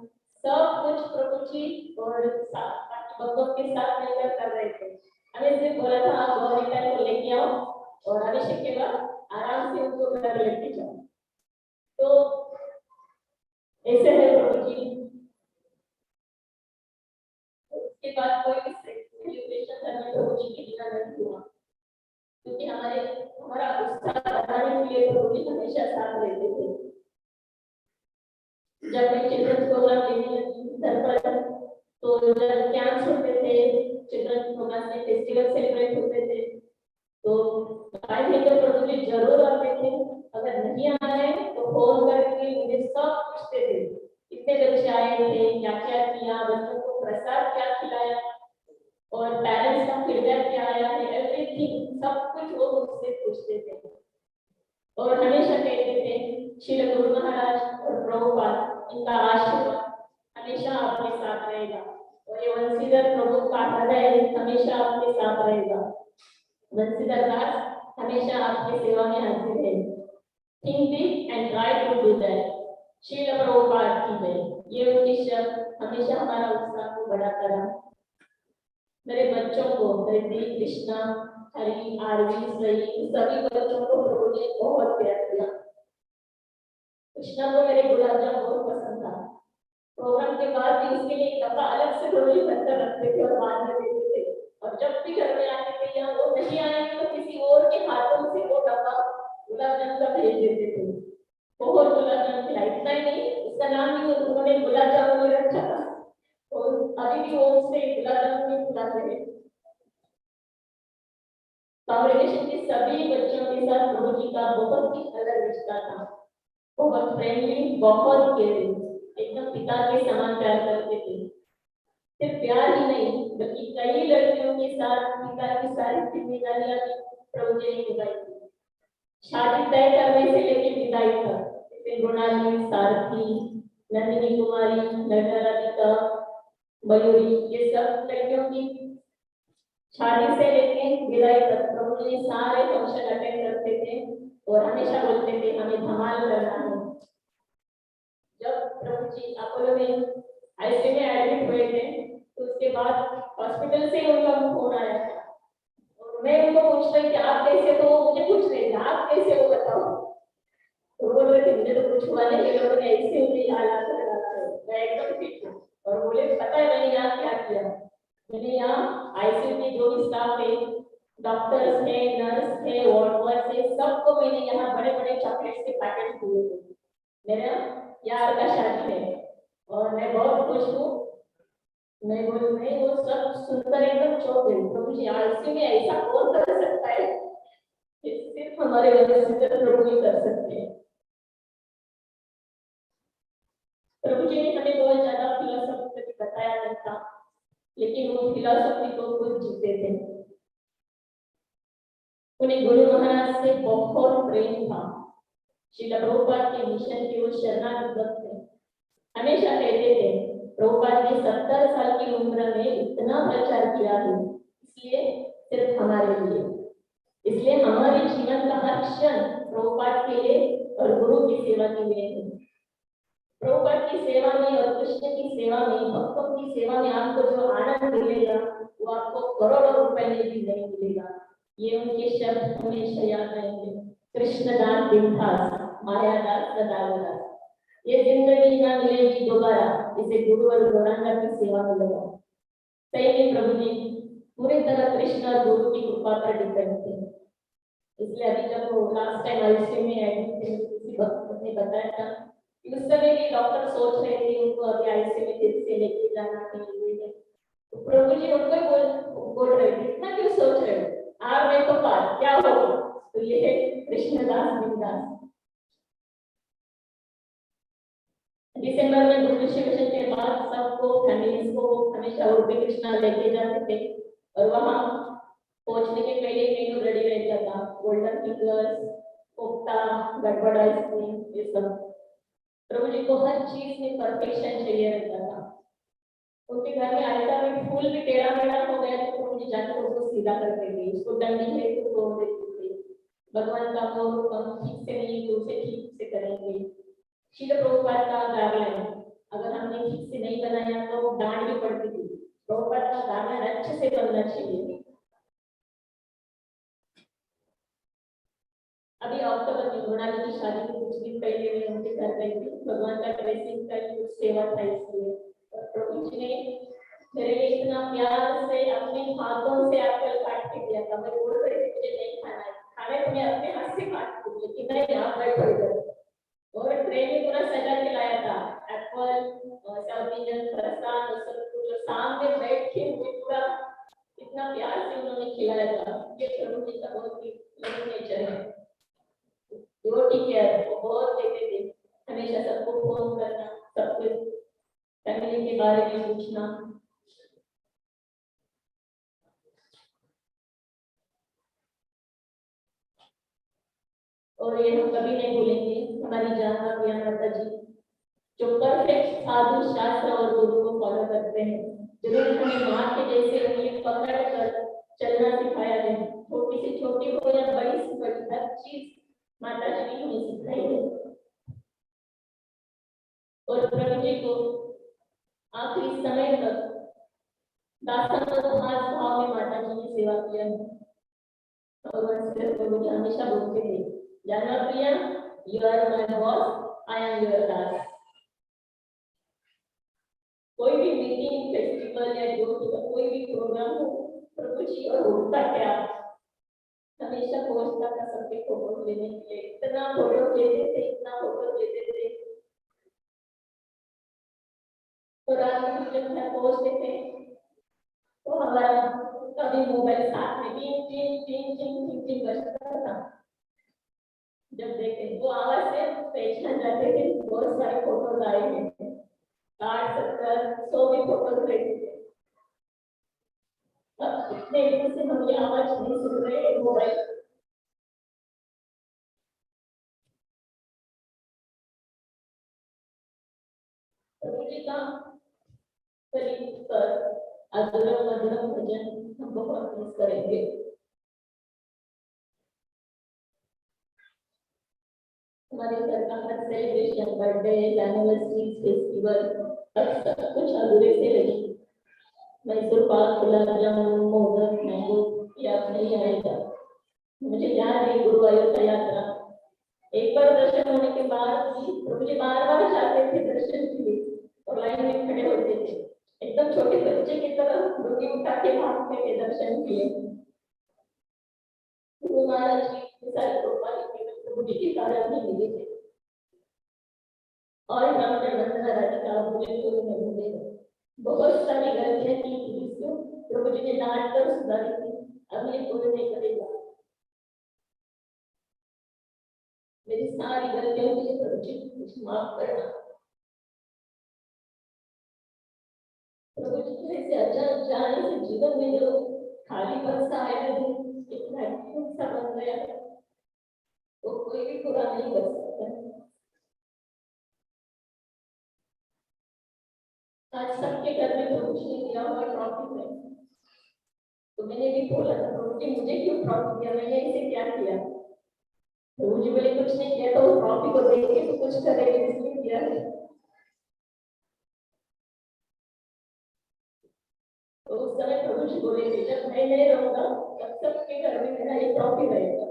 H: सब कुछ प्रभु जी और भगवान के साथ मिलकर कर रहे थे। हमें सिर्फ बोला था आप गौरव को लेके आओ और अभिषेक के बाद आराम से उनको घर लेके जाओ। तो ऐसे है प्रभु जी। उसके बाद कोई सेलिब्रेशन करने प्रभु जी के बिना नहीं हुआ, क्योंकि हमारा उत्साह बढ़ाने के लिए प्रभु जी हमेशा साथ रहते थे। जब मैं चिल्ड्रंस प्रोग्राम लेने लगी घर पर, तो जब कैंप्स होते थे, चिल्ड्रंस प्रोग्राम में फेस्टिवल सेलिब्रेट होते थे, तो आई थिंक प्रभु जी जरूर आते थे। अगर नहीं आ रहे तो फोन करके मुझे सब पूछते थे कितने बच्चे आए थे, क्या क्या किया, बच्चों को प्रसाद क्या खिलाया और पेरेंट्स का फीडबैक क्या आया है, एवरीथिंग सब कुछ वो मुझसे पूछते थे। और हमेशा कहते थे श्रील गुरु महाराज और प्रभुपाद इनका आशीर्वाद हमेशा आपके साथ रहेगा और ये वंशीधर प्रभु का हृदय हमेशा आपके साथ रहेगा। वंशीधर दास हमेशा आपकी सेवा में हाजिर है। Think big and try to do that. Srila Prabhupada की जय। ये उनके शब्द हमेशा हमारा उत्साह को बढ़ाता रहा। मेरे बच्चों को हृदय, कृष्णा, हरी, आरवी, सही सभी बच्चों को प्रभु ने बहुत प्यार दिया। कृष्णा को मेरे गुलाब जामुन बहुत पसंद था। प्रोग्राम के बाद भी उसके लिए एक डब्बा अलग से प्रभु जी भरकर रखते थे और बाद में देते थे। और जब भी घर में आते थे या वो नहीं आएंगे तो किसी और के हाथों से वो डब्बा गुलाब जामुन का भेज देते थे। बहुत गुलाब जामुन खिलाया। इतना ही नहीं, उसका नाम भी उन्होंने गुलाब जामुन रखा था और अभी भी वो उससे गुलाब जामुन खिलाते हैं। कांग्रेगेशन के सभी बच्चों के साथ प्रभु जी का बहुत ही अलग रिश्ता था। बहुत फ्रेंडली, बहुत केयरिंग, एकदम पिता के समान प्यार करते थे। सिर्फ प्यार ही नहीं बल्कि कई लड़कियों के साथ पिता की सारी जिम्मेदारियां भी प्रभु जी ने निभाई थी। शादी तय करने से लेकर विदाई तक, जैसे गुणाली, सारथी, नंदिनी कुमारी, नगराधिका, मयूरी, ये सब लड़कियों की शादी से लेके विदाई तक प्रभु जी सारे फंक्शन अटेंड करते थे और हमेशा बोलते थे हमें धमाल करना है। जब प्रभु जी अपोलो में आईसीयू में एडमिट हुए थे तो उसके बाद हॉस्पिटल से उनका फोन आया था और मैं उनको पूछ रही थी आप कैसे, तो वो मुझे पूछ रहे थे आप कैसे हो बताओ। तो बोल रहे थे मुझे तो कुछ हुआ नहीं, ये लोगों ने ऐसे ही हालात कर रखा है, मैं एकदम ठीक हूँ। और बोले पता है मैंने यहाँ क्या किया, मैंने यहाँ आईसीयू के जो भी स्टाफ है, डॉक्टर्स है, नर्स है, वार्ड बॉयज है, सबको मैंने यहाँ बड़े बड़े चॉकलेट्स के पैकेट दिए थे। मेरा यार का शादी है और मैं बहुत खुश हूँ। मैं बोल रही वो सब सुनकर एकदम चौंक गई। प्रभु जी आईसीयू में ऐसा कौन कर सकता है, सिर्फ हमारे वंशीधर प्रभु जी कर सकते हैं। प्रभु जी ने हमें बहुत ज्यादा फिलोसॉफी बताया नहीं था, लेकिन वो फिलोसॉफी को खुद जीते थे। उन्हें गुरु महाराज से बहुत प्रेम था। श्रील प्रभुपाद के मिशन के वो शरणागत भक्त थे। हमेशा कहते थे प्रभुपाद ने 70 साल की उम्र में इतना प्रचार किया है, इसलिए सिर्फ हमारे लिए, इसलिए हमारे जीवन का हर क्षण प्रभुपाद के लिए और गुरु की सेवा के लिए है। प्रभुपाद की सेवा में और कृष्ण की सेवा में, भक्तों की सेवा में आपको जो आनंद मिलेगा वो आपको करोड़ों रुपए में भी नहीं मिलेगा। ये उनके शब्द हमेशा याद रहेंगे। कृष्णदास बिनधास, मायादास सदावदास। ये जिंदगी ना मिलेगी दोबारा, इसे गुरु और गौरांगा की सेवा में लगाओ। सही में प्रभु जी पूरी तरह कृष्ण और गुरु की कृपा पर डिपेंड थे। इसलिए अभी जब वो लास्ट टाइम आईसीयू में एडमिट थे, किसी वक्त ने बताया था कि उस समय भी डॉक्टर सोच रहे थे उनको अभी आईसीयू में फिर से लेके जाना चाहिए। तो प्रभु जी उनको बोल रहे थे, इतना क्यों सोच रहे हो, आर नहीं तो पार, क्या होगा। तो ये है कृष्णदास बिंदास। दिसंबर में गुरु शिवशन के बाद सबको फैमिलीज को हमेशा उर्पे कृष्णा लेके जाते थे और वहाँ पहुंचने के पहले मेनू रेडी रहता था, गोल्डन फिंगर्स, कोफ्ता, गड़बड़ आइसक्रीम, ये सब। प्रभु जी को हर चीज में परफेक्शन चाहिए रहता था। उनके घर में आटा में फूल भी टेढ़ा मेढ़ा हो गया तो प्रभु जी जाकर उसको सीधा करते थे, उसको डंडी है तो तोड़ देते थे। भगवान का वो ठीक से नहीं तो उसे ठीक से करेंगे। श्रील प्रभुपाद का गार्डन अगर हमने ठीक से नहीं बनाया तो डांट भी पड़ती थी। प्रभुपाद का गार्डन अच्छे से बनना चाहिए। अभी अक्टूबर में मृणाली की शादी के कुछ दिन पहले मैं उनके घर गई थी। भगवान का ड्रेसिंग का कुछ सेवा था इसलिए प्रभु जी ने मेरे लिए इतना प्यार से अपने हाथों से एप्पल काट के दिया था। मैं बोल रही थी मुझे नहीं खाना है, खाने तो मैं अपने हाथ से काट दूँ, लेकिन मैं यहाँ बैठ गई और ट्रे में पूरा सजा के लाया था, एप्पल, साउथ इंडियन फरसान और सब कुछ सामने बैठ के मुझे पूरा इतना प्यार से उन्होंने खिलाया था। ये प्रभु जी का बहुत ही लविंग नेचर है। डिवोटी केयर वो बहुत देते थे, हमेशा सबको फोन करना, सबके फैमिली के बारे में पूछना। और ये हम कभी नहीं भूलेंगे हमारी जानना प्रिया माताजी जो परफेक्ट साधु शास्त्र और गुरु को फॉलो करते हैं। जरूर हमें माँ के जैसे उन्हें पकड़ कर चलना सिखाया है। छोटी से छोटी हो या बड़ी से बड़ी हर चीज माताजी ने हमें सिखाई है। और प्रभु जी को आखिरी समय तक दास भाव में माताजी ने सेवा किया है। और प्रभु जी हमेशा बोलते थे, Jahnava Priya, you are my boss, I am your das. कोई भी मीटिंग, फेस्टिवल या जो कोई भी प्रोग्राम हो, प्रभु जी और उनका क्या हमेशा पहुंचता था सबके फोटो लेने के लिए। इतना फोटो लेते थे, इतना फोटो लेते थे। और रात में जब घर पहुंचते थे तो हमारा कभी मोबाइल साथ में टिंग बजता था। जब देखते वो आवाज से पहचान जाते थे बहुत सारे फोटो आए हैं, 60, 70, 100 भी फोटो रहते थे। अब इतने दिन से हम ये आवाज नहीं सुन रहे मोबाइल। प्रभु का करीब पर अधूरम मधुरम भजन हम बहुत मिस करेंगे। हमारे घर का हर सेलिब्रेशन, बर्थडे, एनिवर्सरी, फेस्टिवल सब कुछ अधूरे से लगे। मैसूर पाक, गुलाब जामुन, मोदक, मैंगो याद नहीं आएगा। मुझे याद है गुरुवायूर का यात्रा, एक बार दर्शन होने के बाद प्रभु जी बार-बार जाते थे दर्शन के लिए और लाइन में खड़े होते थे। एकदम छोटे बच्चे की तरह डोली उठा के भागते थे दर्शन के लिए। गुरु महाराज जी सारे प्रभु जी के कारण ही मिले थे। और हमने वंदना राधिका मुझे तो नहीं मिले। बहुत सारी गलतियां की थी जिसको प्रभु जी ने डांट कर सुधारी थी। अब ये कोई नहीं करेगा। मेरी सारी गलतियों के लिए प्रभु जी मुझे माफ करना। प्रभु जी से अचानक से जीवन में जो खालीपन सा आया है, इतना सा बन गया वो कोई भी पूरा नहीं कर सकता। आज सबके घर में प्रभु जी ने दिया हुआ ट्रॉफी है, तो मैंने भी बोला था प्रभु जी मुझे क्यों ट्रॉफी दिया, मैंने इसे क्या किया। प्रभु जी बोले कुछ नहीं किया, तो ट्रॉफी को देख के तो कुछ करेंगे इसलिए दिया है। तो उस समय प्रभु जी बोले थे जब मैं नहीं रहूंगा तब सबके घर में मेरा ये ट्रॉफी रहेगा।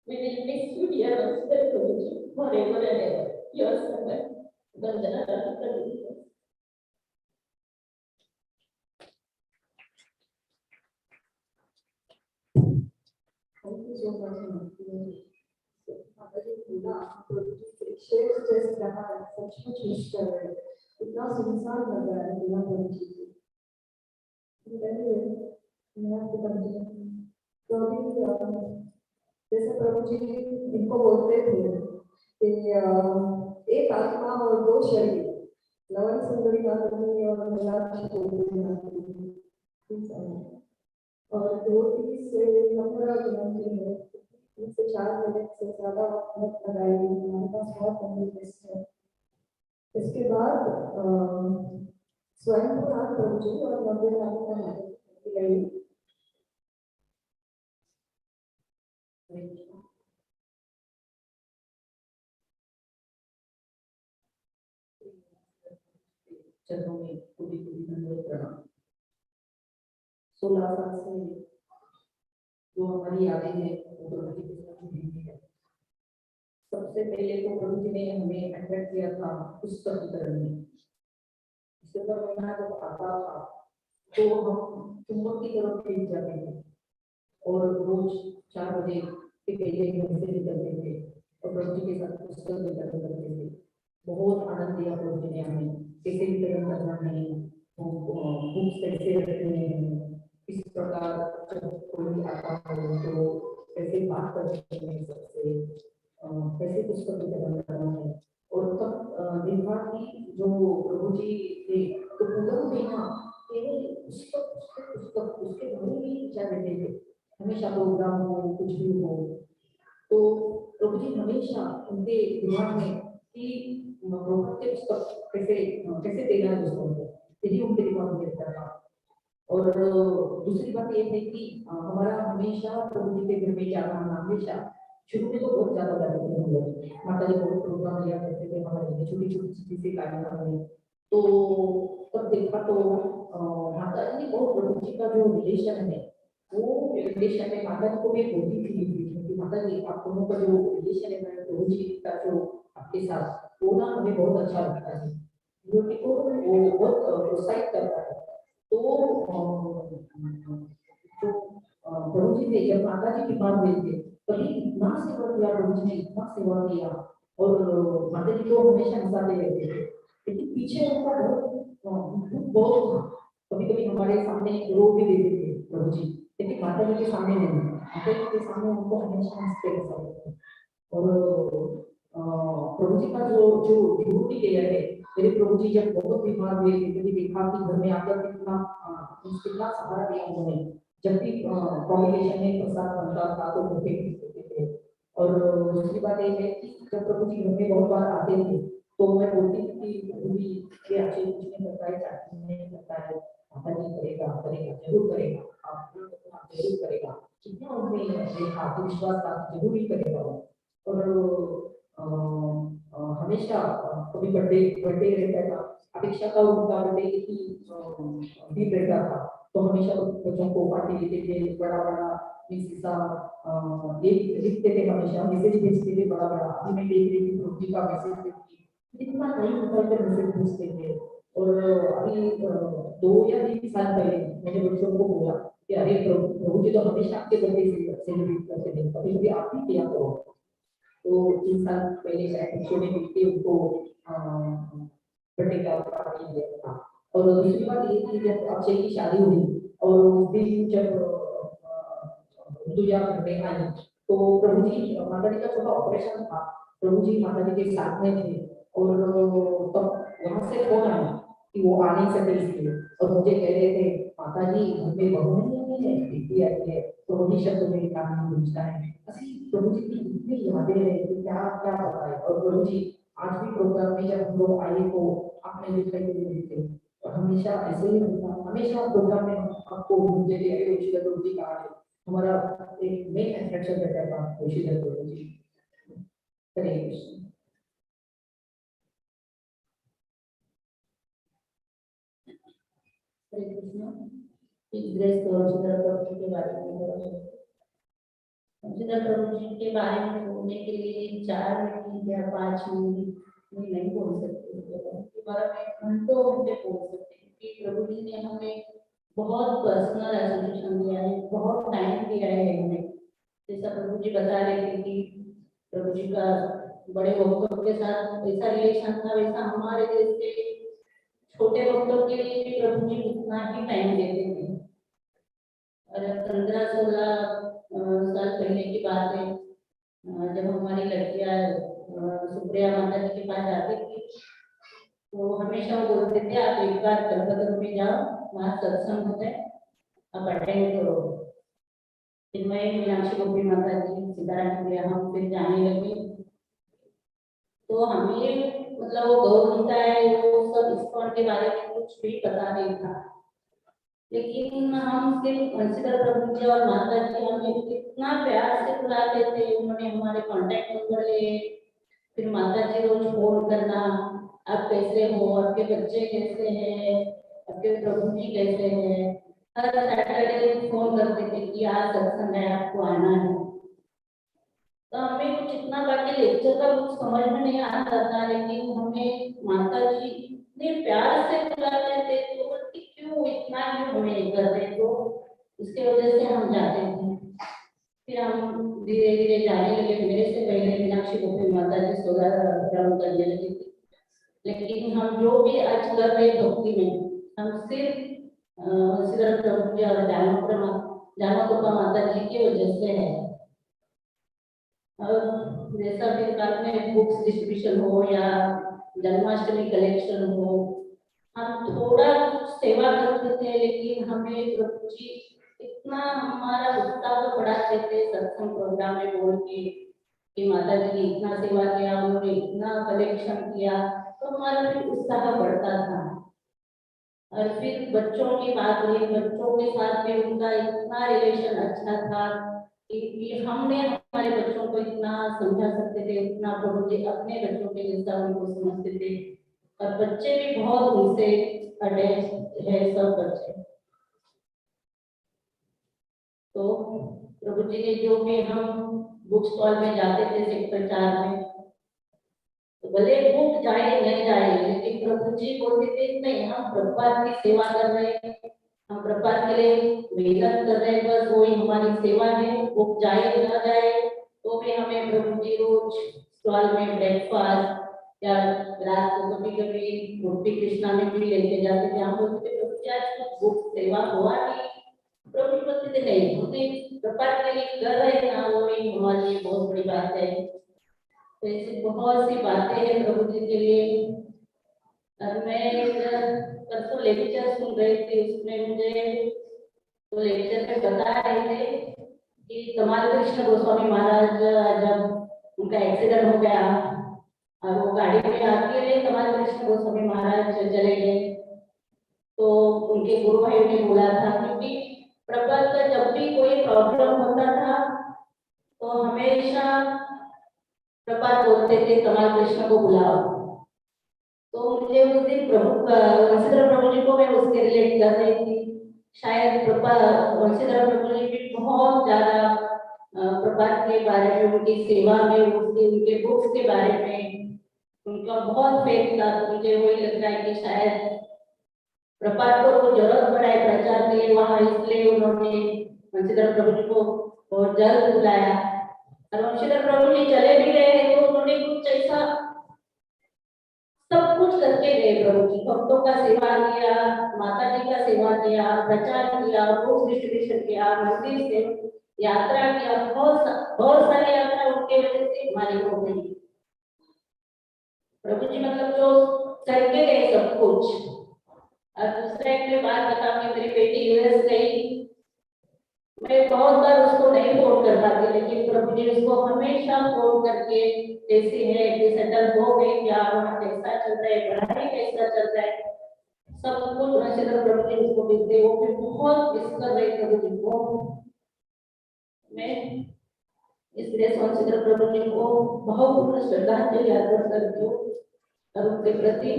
H: We will miss you, dear Vamshidhar Prabhuji, forever and ever. Your servant, Vandana Radha.
D: Thank you so much, Mataji. जैसे रहा है सचमुच मिस कर रहे हैं, इतना सुनसान लग रहा है बिना प्रभुजी के। तो अभी जैसे प्रभुजी इनको बोलते थे कि एक आत्मा और दो शरीर, लवन सुंदरी माताजी और मीनाक्षी और दो तीन से 15 किलोमीटर है, 3 से 4 मिनट से ज्यादा वक्त लगाएगी, हमारे पास बहुत कन्वीनियंस है। इसके बाद स्वयं प्रभुजी और मंदिर आने का गई। चरणों में पूरी नंबर प्रणाम। 16 साल से जो हमारी यादें हैं वो प्रभुजी के साथ जुड़ी हुई है। सबसे पहले तो प्रभुजी ने हमें अट्रैक्ट किया था पुस्तक वितरण में। दिसंबर महीना जब आता था तो हम चुंबक की तरफ खींच जाते थे और रोज 4 बजे के पहले घर से निकलते थे और प्रभुजी के साथ पुस्तक वितरण करते थे। बहुत आनंद दिया प्रभुजी ने हमें, कैसे वितरण करना है, बुक्स कैसे रखने हैं, इस प्रकार जब कोई आता है तो कैसे बात करते हैं सबसे, कैसे पुस्तक वितरण करना है। और तब दिन भर की जो प्रभुजी थे तो पूरा महीना केवल पुस्तक उसके बारे में विचार देते थे, हमेशा प्रोग्राम हो कुछ भी हो तो प्रभुजी हमेशा उनके दिमाग में कि प्रोग्राम के पुस्तक कैसे देना है उसको, यही उनके दिमाग में रहता था। और दूसरी बात ये है कि हमारा हमेशा प्रभुजी के घर में जाना, हमेशा शुरू में तो बहुत ज्यादा जाते थे हम लोग, माताजी बहुत प्रोग्राम लिया करते थे हमारे लिए, छोटी छोटी चीजें से कार्यक्रम में। तो तब देखा तो माताजी ने बहुत प्रभुजी का जो रिलेशन है वो रिलेशन में माताजी को भी होती थी कि माताजी आप दोनों का जो रिलेशन है प्रभुजी का जो आपके साथ वो ना हमें बहुत अच्छा लगता है, को वो बहुत प्रोत्साहित करता है। तो जो प्रभुजी थे जब माताजी बीमार हुए थे तभी इतना सेवा किया प्रभुजी ने, इतना सेवा किया और माताजी को हमेशा हंसाते रहते थे, लेकिन पीछे उनका बहुत था। कभी कभी हमारे सामने रो भी देते थे प्रभुजी, लेकिन माताजी के सामने नहीं, माताजी के सामने उनको हमेशा हंसते रहते थे। और प्रभुजी का जो विभूति केयर है, मेरे प्रभुजी जब बहुत बीमार हुए थे कभी देखा कि घर में आकर कितना सहारा दिया उन्होंने। जब भी कॉम्बिनेशन में प्रसाद बनता था तो घर पे देते थे। और दूसरी बात ये है कि जब प्रभुजी घर में बहुत बार आते थे तो मैं बोलती थी कि प्रभुजी ये अच्छे कुछ नहीं करता है, चाहते नहीं करता है, माताजी करेगा जरूर करेगा, आप जरूर करेगा, कितना उनमें आत्मविश्वास था, जरूर ही करेगा। और हमेशा कभी बर्थडे रहता था, अपेक्षा का उनका बर्थडे की दिन रहता था तो हमेशा बच्चों को पार्टी देते थे, बड़ा लिखते थे, हमेशा मैसेज भेजते थे बड़ा अभी मैं देख रही थी प्रभुजी का मैसेज इतना टाइम निकाल कर मैसेज भेजते थे। और अभी 2 या 3 साल पहले मैंने बच्चों को बोला कि अरे प्रभुजी तो हमेशा आपके बर्थडे सेलिब्रेट करते थे, कभी कभी आप ही किया करो। तो 3 साल पहले शायद बच्चों ने मिलकर उनको बर्थडे का पार्टी दिया था। और दूसरी बात ये कि जब अक्षय की शादी हुई और उस दिन जब दुनिया घर में आई तो प्रभुजी माताजी का छोटा ऑपरेशन था, प्रभुजी माताजी के साथ में थे और तब वहां से फोन आया कि वो आ नहीं सके इसलिए, और मुझे कह रहे थे माताजी घर में बहू नहीं है, बेटी आई है, तो वही शब्द मेरे कान में गूंजता है। प्रभुजी की इतनी यादें हैं कि क्या क्या बताए। और प्रभुजी आज भी प्रोग्राम में जब हम लोग आए तो आपने दिखाई दे रहे थे, और हमेशा ऐसे ही होता, हमेशा प्रोग्राम में आपको मुझे वंशीधर प्रभुजी का हमारा एक मेन अट्रैक्शन रहता था वंशीधर प्रभुजी। हरे कृष्ण। हरे कृष्ण। वंशीधर प्रभुजी के बारे में वंशीधर प्रभुजी के बारे में बोलने के लिए 4 मिनट या 5 मिनट नहीं बोल सकते, उसके बारे में घंटों घंटे बोल सकते हैं कि प्रभुजी ने हमें बहुत पर्सनल एसोसिएशन दिया है, बहुत टाइम दिया है हमें।
K: जैसा प्रभु जी बता रहे थे कि प्रभु जी का बड़े भक्तों के साथ वैसा रिलेशन था, वैसा हमारे जैसे छोटे भक्तों के लिए भी प्रभु जी उतना ही टाइम देते थे। और 15-16 साल पहले की बात है, जब हमारी लड़कियां सुप्रिया माता जी के पास जाती थी तो हमेशा वो बोलते थे आप एक बार कलकत्ता में जाओ, वहाँ सत्संग होता है, आप अटेंड करो। फिर मैं मीनाक्षी गोपी माता जी सीताराम के हम फिर जाने लगे, तो हमें मतलब वो गौर है वो सब इस्कॉन के बारे में कुछ भी पता नहीं था, लेकिन हम सिर्फ वंशीधर प्रभु जी और माता जी हमें इतना प्यार से बुलाते थे। उन्होंने हमारे कांटेक्ट नंबर लिए, फिर माता जी रोज फोन करना, आप कैसे हो, आपके बच्चे कैसे हैं, आपके प्रभु जी कैसे हैं। हर सैटरडे फोन करते थे कि आज सत्संग है, आपको आना है। तो हमें कुछ इतना बाकी लेक्चर का कुछ समझ में नहीं आता था, लेकिन हमें माता जी इतने प्यार से बुलाते थे तो क्यों इतना क्यों हमें कर रहे, तो इसके वजह से हम जाते थे। फिर हम धीरे धीरे जाने लगे। मेरे से पहले मीनाक्षी गोपी माता जी 16 करने लगी थी, लेकिन हम जो भी आज कर रहे भक्ति में, हम सिर्फ वंशीधर प्रभु जी और जानोपा माता जी की वजह से है। और जैसा फिर बाद में बुक्स डिस्ट्रीब्यूशन हो या जन्माष्टमी कलेक्शन हो, हम थोड़ा कुछ सेवा करते थे, लेकिन हमें प्रभु जी इतना हमारा उत्साह बढ़ाते थे सत्संग प्रोग्राम में बोल के कि माता जी ने इतना सेवा किया, उन्होंने इतना कलेक्शन किया, तो हमारा फिर उत्साह बढ़ता था। और फिर बच्चों की बात हुई, बच्चों के साथ भी उनका इतना रिलेशन अच्छा था कि हमने हमारे बच्चों को इतना समझा सकते थे, इतना प्रभु जी अपने बच्चों के जैसा उनको समझते थे, और बच्चे भी बहुत उनसे अटैच है सब बच्चे। तो प्रभु जी ने जो भी हम बुक स्टॉल में जाते थे सेक्टर 4 में, तो भले बुक जाए नहीं जाए, लेकिन प्रभु जी बोलते थे नहीं, हम प्रभुपाद की सेवा कर रहे हैं, हम प्रभुपाद के लिए मेहनत कर रहे हैं, बस वही हमारी सेवा है। बुक जाए ना जाए तो भी हमें प्रभु जी रोज स्टॉल में ब्रेकफास्ट या रात को कभी कभी मूर्ति कृष्णा में भी लेके जाते थे। हम बोलते थे प्रभु जी आज कुछ बुक सेवा हुआ नहीं, प्रभु जी बोलते थे नहीं, हमने प्रभुपाद के लिए कर रहे हैं ना, वही हमारे लिए बहुत बड़ी बात है। तो ऐसी बहुत सी बातें हैं प्रभु जी के लिए। और मैं परसों लेक्चर सुन रही थी, उसमें मुझे तो लेक्चर में बता रहे थे कि कमाल कृष्ण गोस्वामी महाराज जब उनका एक्सीडेंट हो गया और वो गाड़ी में अकेले कमाल कृष्ण गोस्वामी महाराज चले गए, तो उनके गुरु भाई ने बोला था क्योंकि प्रभुपाद का जब भी कोई प्रॉब्लम होता था तो हमेशा प्रभुपाद बोलते थे कमाल कृष्ण को बुलाओ। तो मुझे उस दिन वंशीधर प्रभु जी को मैं उसके रिलेट कर रही थी। शायद वंशीधर प्रभु जी भी बहुत ज्यादा प्रभुपाद के बारे में, उनकी सेवा में, उनके बुक्स के बारे में उनका बहुत फेथ था। मुझे वही लग रहा है कि शायद प्रभुपाद को जरूरत पड़ा है प्रचार के लिए वहाँ, इसलिए उन्होंने वंशीधर प्रभु जी को बहुत जल्द बुलाया। और वंशीधर प्रभु जी चले भी गए तो उन्होंने कुछ ऐसा सब कुछ करके गए प्रभु जी, भक्तों का सेवा किया, माता जी का सेवा किया, प्रचार किया, बुक्स डिस्ट्रीब्यूशन किया, मंदिर से यात्रा किया, बहुत सारी यात्रा उनके वजह से हमारी हो गई। प्रभु जी मतलब जो करके गए सब कुछ। और दूसरा एक मैं बात बताऊं कि मेरी बेटी यूएस गई, मैं बहुत बार उसको नहीं फोन कर पाती, लेकिन प्रभु जी उसको हमेशा फोन करके कैसी है, कि सेटल हो गई क्या, वहाँ कैसा चल रहा है, पढ़ाई कैसा चल रहा है, सब कुछ वंशीधर प्रभु जी उसको भेजते। वो भी बहुत मिस कर रहे प्रभु जी को। मैं इसलिए वंशीधर प्रभु जी को बहुत श्रद्धांजलि अर्पण करती हूँ और उनके प्रति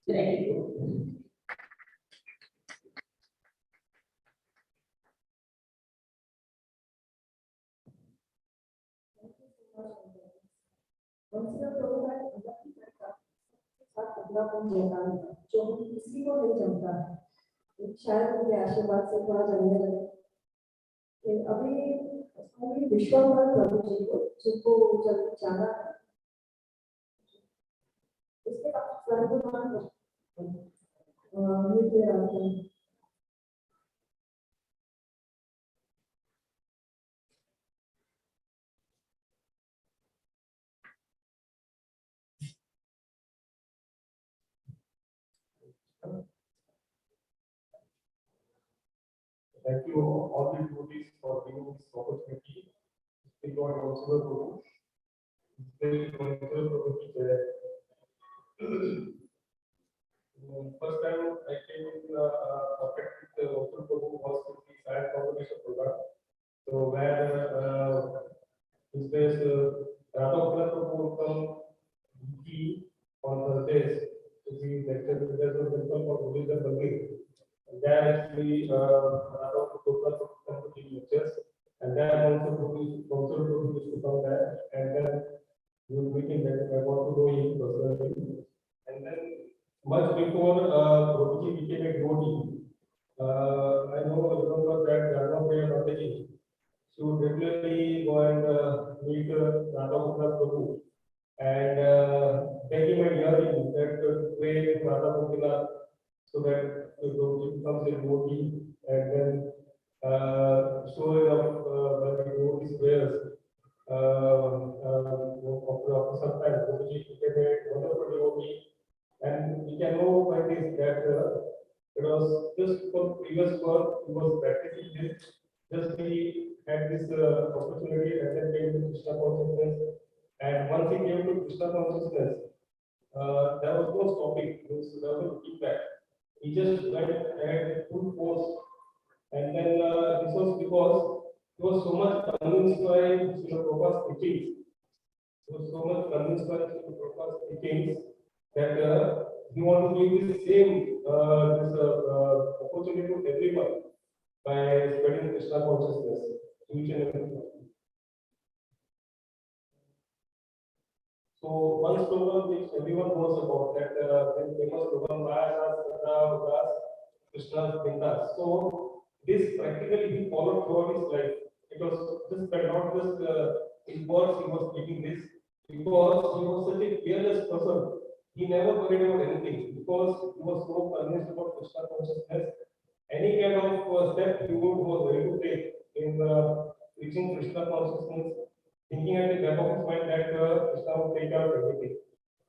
K: ग्रेटिट्यूड।
D: जो किसी को नहीं जमता है, शायद उनके आशीर्वाद से थोड़ा जमने लगे। अभी
H: विश्वनाथ प्रभु जी को जिनको जब जाना उसके बाद सर्वमान नृत्य आते हैं।
L: Thank you all the devotees for giving this opportunity. Thank you also Guru. First time I came in contact with the local Guru was with the Science Foundation Program. So where this days Radha Prabhu come on Thursdays to be lectured with the temple for Buddhism Bhagavad. And then actually Radha Prabhu come to give lectures. And then also Prabhu used to come there. And then we were meeting that I want to go in personally. And then much before Prabhuji became a devotee, I remember that Radha Mataji, she would regularly go and meet Radha Prabhu and beg him a hearing that pray with Radha Prabhu so that the Prabhuji becomes a devotee, and then show it up by the devotee's prayers. After some time, Prabhuji became a wonderful devotee. And we can know by this that it was just for previous work, he was practicing this, just he had this opportunity and then came to Krishna consciousness. And once he came to Krishna consciousness, there was no stopping, there was no looking back. He just went ahead full force. And then this was because he was so much convinced by Srila Prabhupada's teachings. He was so much convinced by Srila Prabhupada's teachings that he wanted to give the same opportunity to everyone by spreading Krishna consciousness to each and every one. So one slogan which everyone knows about, that famous slogan, Krishna's Bindas. So this practically he followed throughout his life. It was just not just in words he was speaking this, because he was such a fearless person. He never worried about anything because he was so convinced about Krishna consciousness. Any kind of step he was ready to take in reaching Krishna consciousness, thinking at the back of his mind that Krishna would take care of everything.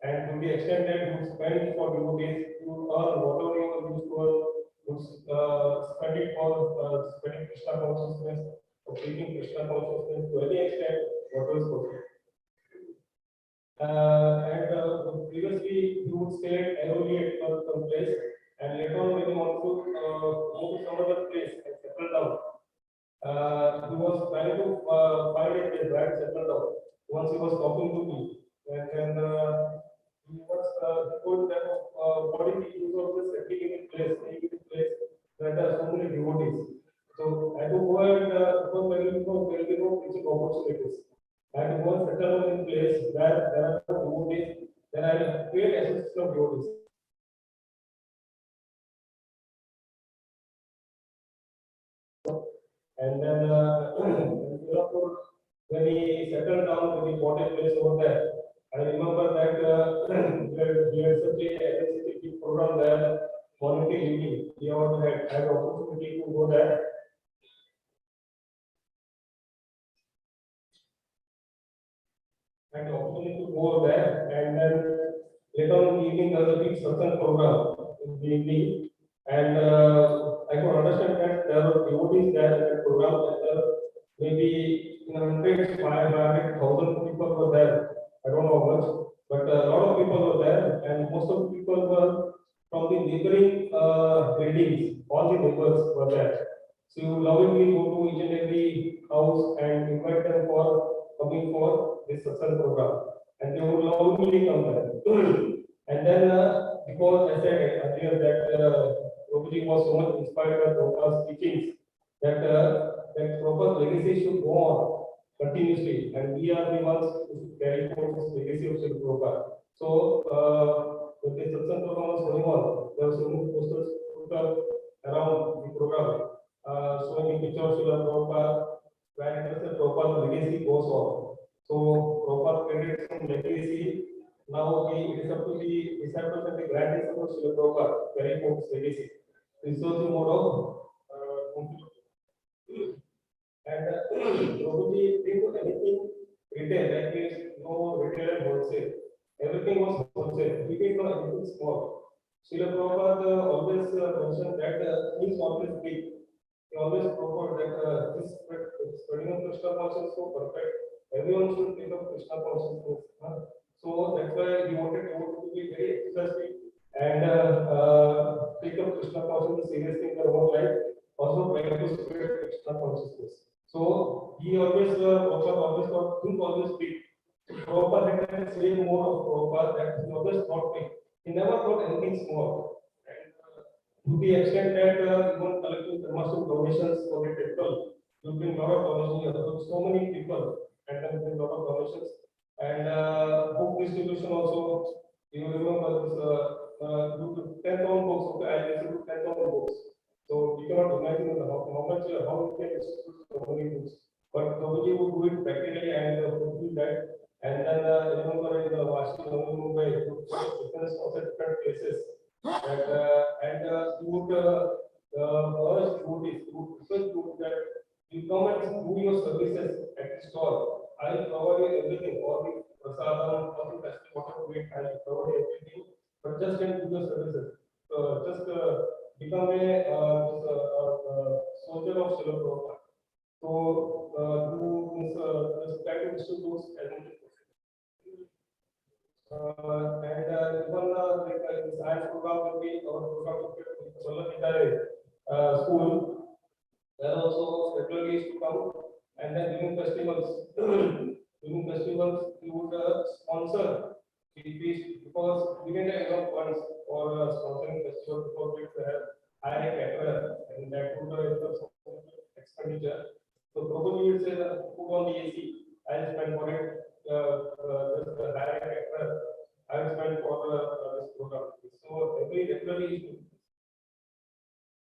L: And to the extent that he would spend for devotees, he would earn whatever he was used to earn, would spend it for spreading Krishna consciousness, or preaching Krishna consciousness to any extent, whatever is possible. Previously he would stay early at some place, and later on when he wanted to move to some other place and settle down, he was trying to find a place where to settle down. Once he was talking to me, and then he was told that what is the use of this settling in a place where there are so many devotees. So I do go and because there will be no preaching opportunities. And once settled in place where there are devotees, then I will create association of devotees. And then when he settled down, when he bought a place over there, I remember that we had such a program there, volunteer evening. We all had opportunity to go there. And opportunity to go there, and then later on in the evening there was a big satsang program in the evening, and I could understand that there were devotees there in that program, and maybe in hundreds, 500,000 people were there. I don't know how much, but a lot of people were there, and most of the people were from the neighboring buildings. All the neighbors were there. So you lovingly go to each and every house and invite them for coming for this satsang program, and they would lovingly come there. And then because I said earlier that Prabhuji was so much inspired by Prabhupada's teachings that that Prabhupada's legacy should go on continuously, and we are the ones who carry forward this legacy of Srila Prabhupada. So when the satsang program was going on, there were so many posters put up around the program, showing the picture of Srila Prabhupada when it was the Prabhupada legacy goes on. So Prabhupada created some legacy. Now it is up to the disciples and the grand disciples of Prabhupada carry out this legacy. This was the mode of and Prabhuji didn't do anything retail, like there is no retail and wholesale. Everything was wholesale. He did not anything small. Srila Prabhupada always mentioned that things always big. He always proposed that this spreading of Krishna consciousness is so perfect. Everyone should think of Krishna consciousness. So that's why he wanted to be very enthusiastic and take up Krishna consciousness seriously in their own life. Also trying to spread Krishna consciousness. So he always think always big. Prabhupada had the same mode of Prabhupada that he always thought big. He never thought anything small. To the extent that even collecting massive donations for the temple, you bring a lot of donations, so many people, and then bring a lot of donations. And book distribution also, you remember this 10,000 books, okay, I distribute 10,000 books. So we cannot imagine how much, how we can distribute so many books. But Prabhuji would do it practically and do that. And then remember in the Navi Mumbai, different places. And you would urge devotees, you would request devotees that you come and do your services at the stall. I will provide you everything, all the prasadam, all the festival, whatever we I will provide everything, but just can do your services. Just become a soldier of Srila Prabhupada. So just try to distribute as much as possible. And even like the science program will be our program of Bhagavad-Gita school. There also regularly used to come, and then during festivals, we would sponsor the feast because we didn't have enough funds for sponsoring festivals because we have high caterer, and that would incur some expenditure. So Prabhuji would say that put on the AC, I'll spend for it. Just the high caterer, I'll spend for this program. So regularly.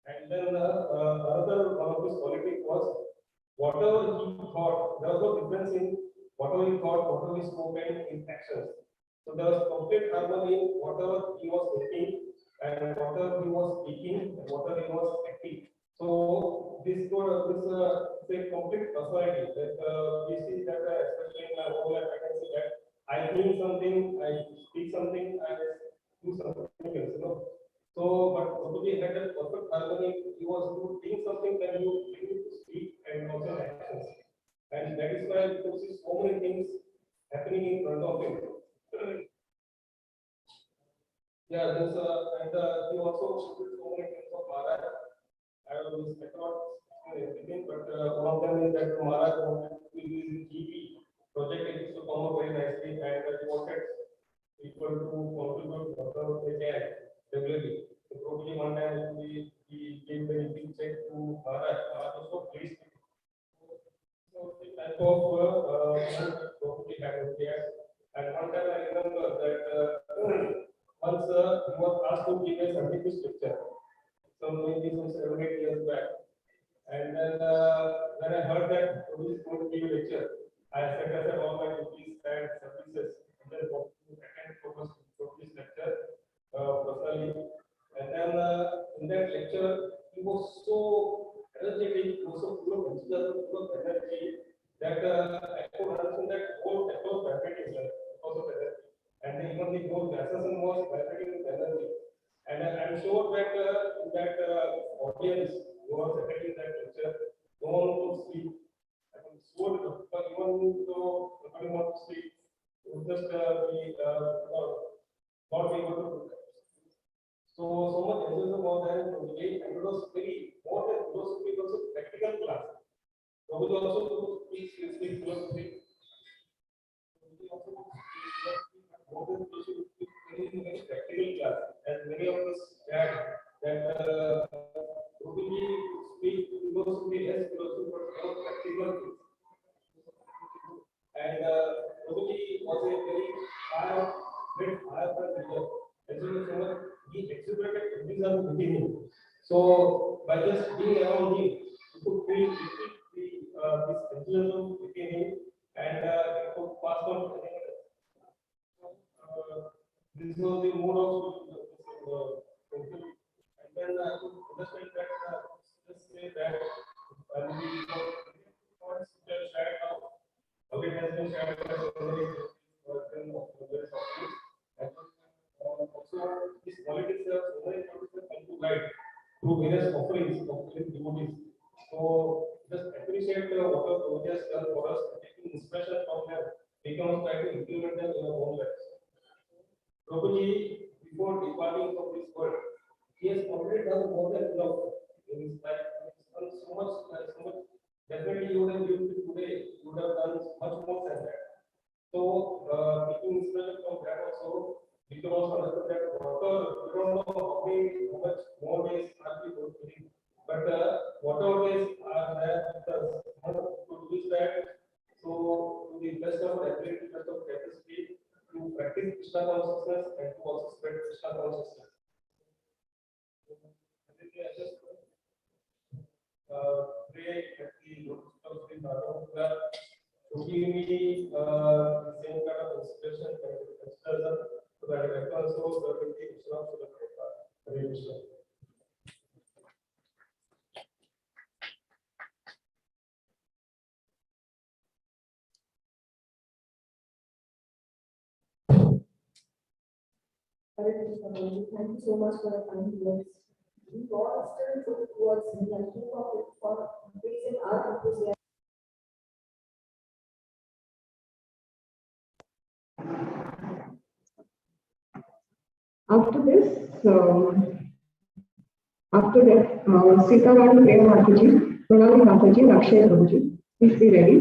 L: And then another one of his quality was whatever he thought, there was no difference in whatever he thought, whatever he spoke, and in actions. So there was complete harmony in whatever he was thinking and whatever he was speaking and whatever he was acting. So this say complete personality that we see that especially in my own life, I can see that I think something, I speak something, I do something else, So, but Prabhuji had a perfect harmony. He was doing something that you need to speak and also actions. And that is why you see so many things happening in front of him. Yeah, there's and he also did so many things of Maharaj. I cannot explain everything, but one of them is that Maharaj wanted to do his GP project. It used to come up very nicely, and he wanted people to contribute whatever they can regularly. So Prabhuji one time he gave the big check to Maharaj. Maharaj was so pleased. So the type of Prabhuji had over there. And one time I remember that once he was asked to give a scientific lecture. So maybe some 7-8 years back. And then when I heard that Prabhuji is going to give a lecture, I set aside all my duties and services and then attend Prabhuji's lecture personally. And then in that lecture, he was so energetic, he was so full of enthusiasm, full of energy that I could understand that whole was vibrating because of energy. And even the whole assassin was vibrating with energy. And I'm sure that in that audience who was attending that lecture, no one could sleep. I mean, so even though nobody wants to sleep, it would just be not be able to do that. So much enthusiasm was there in Prabhuji, and it was very more than philosophy, it was a practical class. Prabhuji also speak philosophy. Prabhuji also more than philosophy, very practical class. As many of us had that Prabhuji speak philosophy, less philosophy, but more practical things. And Prabhuji was a very great high leader. As you know, he exhibited enthusiasm within him. So by just being around him, you could feel this also and then I could understand that just say that again has been shared by so many also these qualities have so many qualities come to light through various offerings of devotees. So just appreciate what the Prabhuji has done for us, taking inspiration from them, we can also try to implement them in our own lives. Prabhuji, before departing from this world, he has already done more than enough in his life. He has done so much. Definitely, you would have lived today, you would have done much more than that. So, taking inspiration from that also, we can also understand that whatever, we don't know how much more days are we going to live, but whatever days are there with us, to use that. So, to the best of our ability, best of capacity, to practice Krishna consciousness and to also spread Krishna consciousness. I just pray at the lotus of Sri Radha to give me the same kind of inspiration so that I can also serve the Krishna to the Prabhupada. Hare Krishna.
D: Hare Krishna, thank you so much for the kind words. We all still put towards me and keep up with for increasing our enthusiasm. After that, Sita Rani Prema Mataji, Pranali Mataji, and Akshay Prabhuji. Please be ready.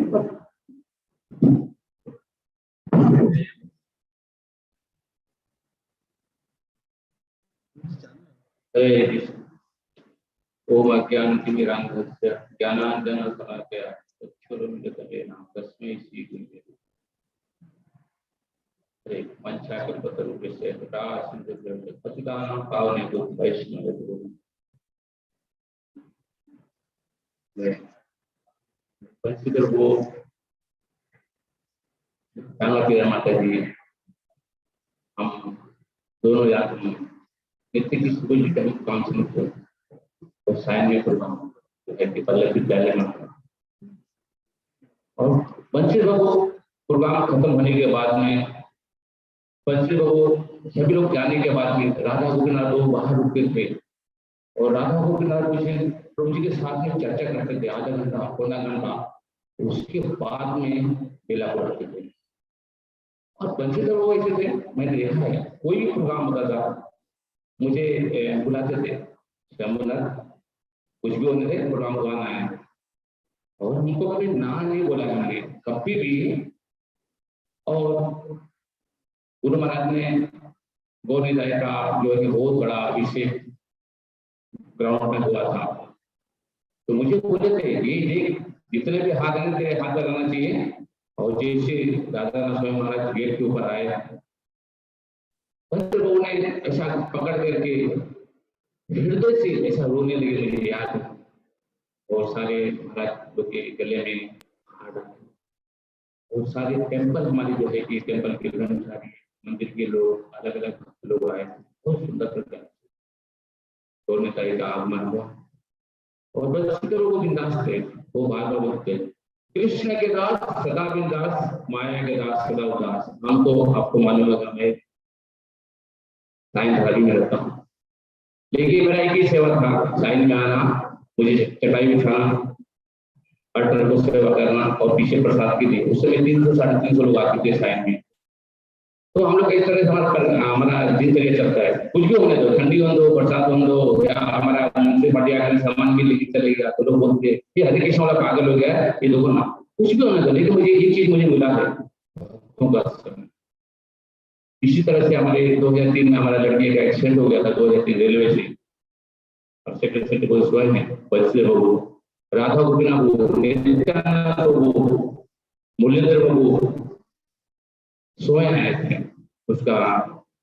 M: Hare Krishna. Om Ajnanatimirandhasya Jnananjana-Salakaya Chakshurunmilitam Tasmai Shri Gurave Hare Manchakapatarupisya Radha Patitanam Pavanebhyo Vaishnavabhyo Vamshidhar वो Mataji हम दोनों याद में नित्य की सुबह की council को और साइन में प्रोग्राम पल्लव विद्यालय में और वंचित बाबू प्रोग्राम खत्म होने के बाद में वंचित बाबू सभी लोग जाने के बाद में राधा गोपीनाथ वो बाहर रुके थे और राधा गोपीनाथ विषय प्रभु जी के साथ में चर्चा करते थे आधा घंटा पौना घंटा उसके बाद में बेला पढ़ते थे और वंचित वो ऐसे थे मैंने देखा है कोई भी प्रोग्राम होता था मुझे बुलाते थे शंभुनाथ कुछ भी होने थे प्रोग्राम बुलाना है और उनको कभी ना नहीं बोला हमने कभी भी और गुरु महाराज ने गौरनिताई का जो है बहुत बड़ा अभिषेक ग्राउंड में हुआ था तो मुझे बोले थे ये देख जितने भी हाथ आने तेरे हाथ लगाना चाहिए और जैसे दादा स्वयं महाराज गेट के ऊपर आए लोगों ने ऐसा पकड़ करके हृदय से ऐसा रोने लगे मुझे याद और सारे महाराज लोग के गले में हाथ और सारे टेम्पल हमारे जो है कि टेम्पल के ब्रह्मचारी मंदिर के लोग अलग अलग लोग आए बहुत सुंदर प्रकार और नेताजी का आगमन हुआ और बस लोग बिंदास थे वो बार बार बोलते कृष्ण के दास सदा बिंदास माया के दास सदा उदास हमको आपको मालूम होगा मैं साइन थाली में रहता हूँ लेकिन मेरा एक ही सेवा था साइन में आना मुझे चटाई बिछाना अल्टर को सेवा करना और पीछे प्रसाद की दी उस समय 300-350 लोग आते थे साइन में तो हम लोग इस तरह से हमारा दिनचर्या चलता है कुछ भी होने दो ठंडी हो दो बरसात हो दो या हमारा से बढ़िया सामान भी लेके चलेगा तो लोग बोलते ये हरे कृष्ण वाला पागल हो गया ये देखो ना कुछ भी होने दो लेकिन मुझे एक चीज मुझे मिला है तो बस इसी तरह से हमारे 2003 में हमारा लड़के का एक्सीडेंट हो गया था 2003 रेलवे से और सेक्रेटरी को स्वयं है बच्चे बाबू राधा गोपीनाथ बाबू मुरलीधर बाबू स्वयं आए थे उसका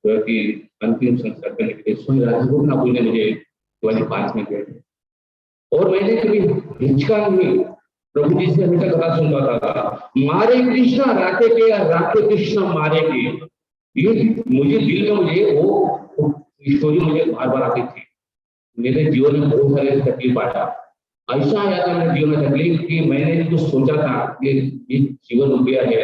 M: जो कि अंतिम संस्कार करने के लिए स्वयं राधा गोपीनाथ बाबू ने मुझे वाली पास में गए और मैंने कभी हिचका नहीं प्रभु जी से हमेशा कथा सुनता था मारे कृष्णा राधे के या राधे कृष्णा मारे के ये मुझे दिल में मुझे वो स्टोरी मुझे बार बार आती थी। मेरे जीवन में बहुत सारे तकलीफ आया, ऐसा आया था मेरे जीवन में तकलीफ कि मैंने कुछ सोचा था कि ये जीवन रुपया है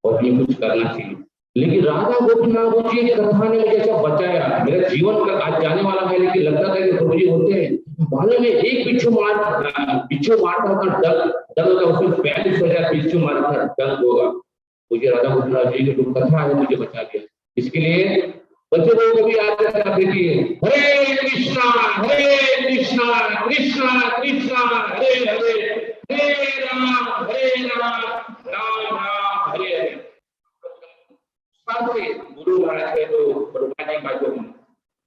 M: और हमें कुछ करना चाहिए, लेकिन राधा गोपीनाथ जी की कथा ने मुझे ऐसा बचाया। मेरा जीवन का आज जाने वाला है, लेकिन लगता था कि प्रभुजी होते हैं मालूम में एक बिच्छू मारता था डर होगा, उसमें 42,000 बिच्छू मारता डर होगा। मुझे राधा गोपीनाथ जी की कथा है मुझे बचा दिया। इसके लिए बच्चे लोग कभी आते देखिए, हरे कृष्णा कृष्णा कृष्णा हरे हरे, हरे राम राम राम हरे हरे। गुरु महाराज के जो प्रभुपाद जी का जो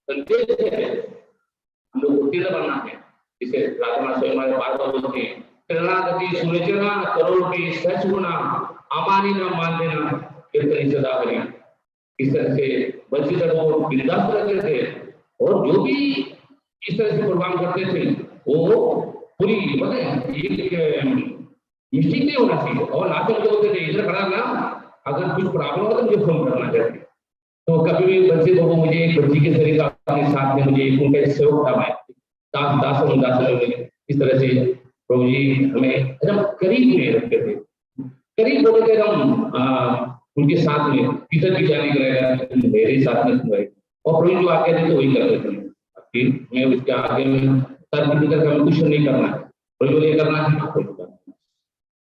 M: संदेश है हम लोग उत्तीर्ण बनना है। जिसे राधा स्वयं हमारे बार बार बोलते हैं, शरणागति सुनिचना करोड़ की सच गुना अमानी न मान देना कीर्तन सदा हरि। इस तरह से वंशीधर वो बिंदास करते थे और जो भी इस तरह से प्रोग्राम करते थे वो पूरी एक मिस्टेक नहीं होना चाहिए। और लास्ट में बोलते थे इधर खड़ा ना, अगर कुछ प्रॉब्लम हो तो मुझे फोन करना चाहिए। तो कभी भी बच्चे को मुझे एक बच्ची के शरीर का अपने साथ में मुझे उनका सेवक था, मैं दास इस तरह से प्रभु जी हमें एकदम करीब में रखते थे, करीब बोले थे हम उनके साथ में किधर भी जाने का मेरे साथ में रहे और प्रभु जो आगे थे तो वही करते थे। मैं उसके आगे में कुछ नहीं करना है, प्रभु ये करना है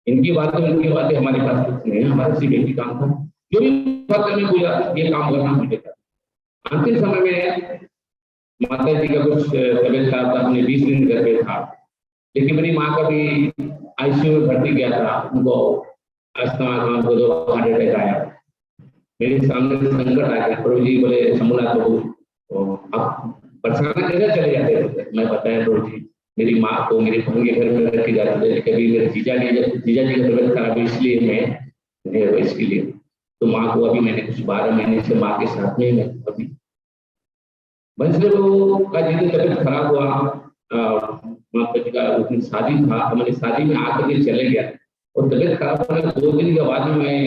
M: इनकी बातें हमारे पास कुछ नहीं है, हमारे सिर्फ एक ही काम था जो भी में पूजा ये काम करना मुझे था। अंतिम समय में माता जी का कुछ तबियत खराब था, हमने 20 दिन घर पे था, लेकिन मेरी माँ का भी आईसीयू में भर्ती किया था, उनको हार्ट अटैक आया। मेरे सामने संकट आ गया, प्रभु जी बोले समूला तो आप बरसाना कैसे चले जाते थे। मैं बताया प्रभु जी मेरी माँ को मेरी बहन के घर में रखे जाते थे, कभी मेरे जीजा जी का तबियत खराब है इसलिए मैं इसके लिए तो माँ को अभी मैंने कुछ 12 महीने से माँ के साथ में अभी वंशधर का जितनी तबियत खराब हुआ, माताजी का उस दिन शादी था, हमारी शादी में आकर के चले गया और तबियत खराब होने 2 दिन के बाद में मैं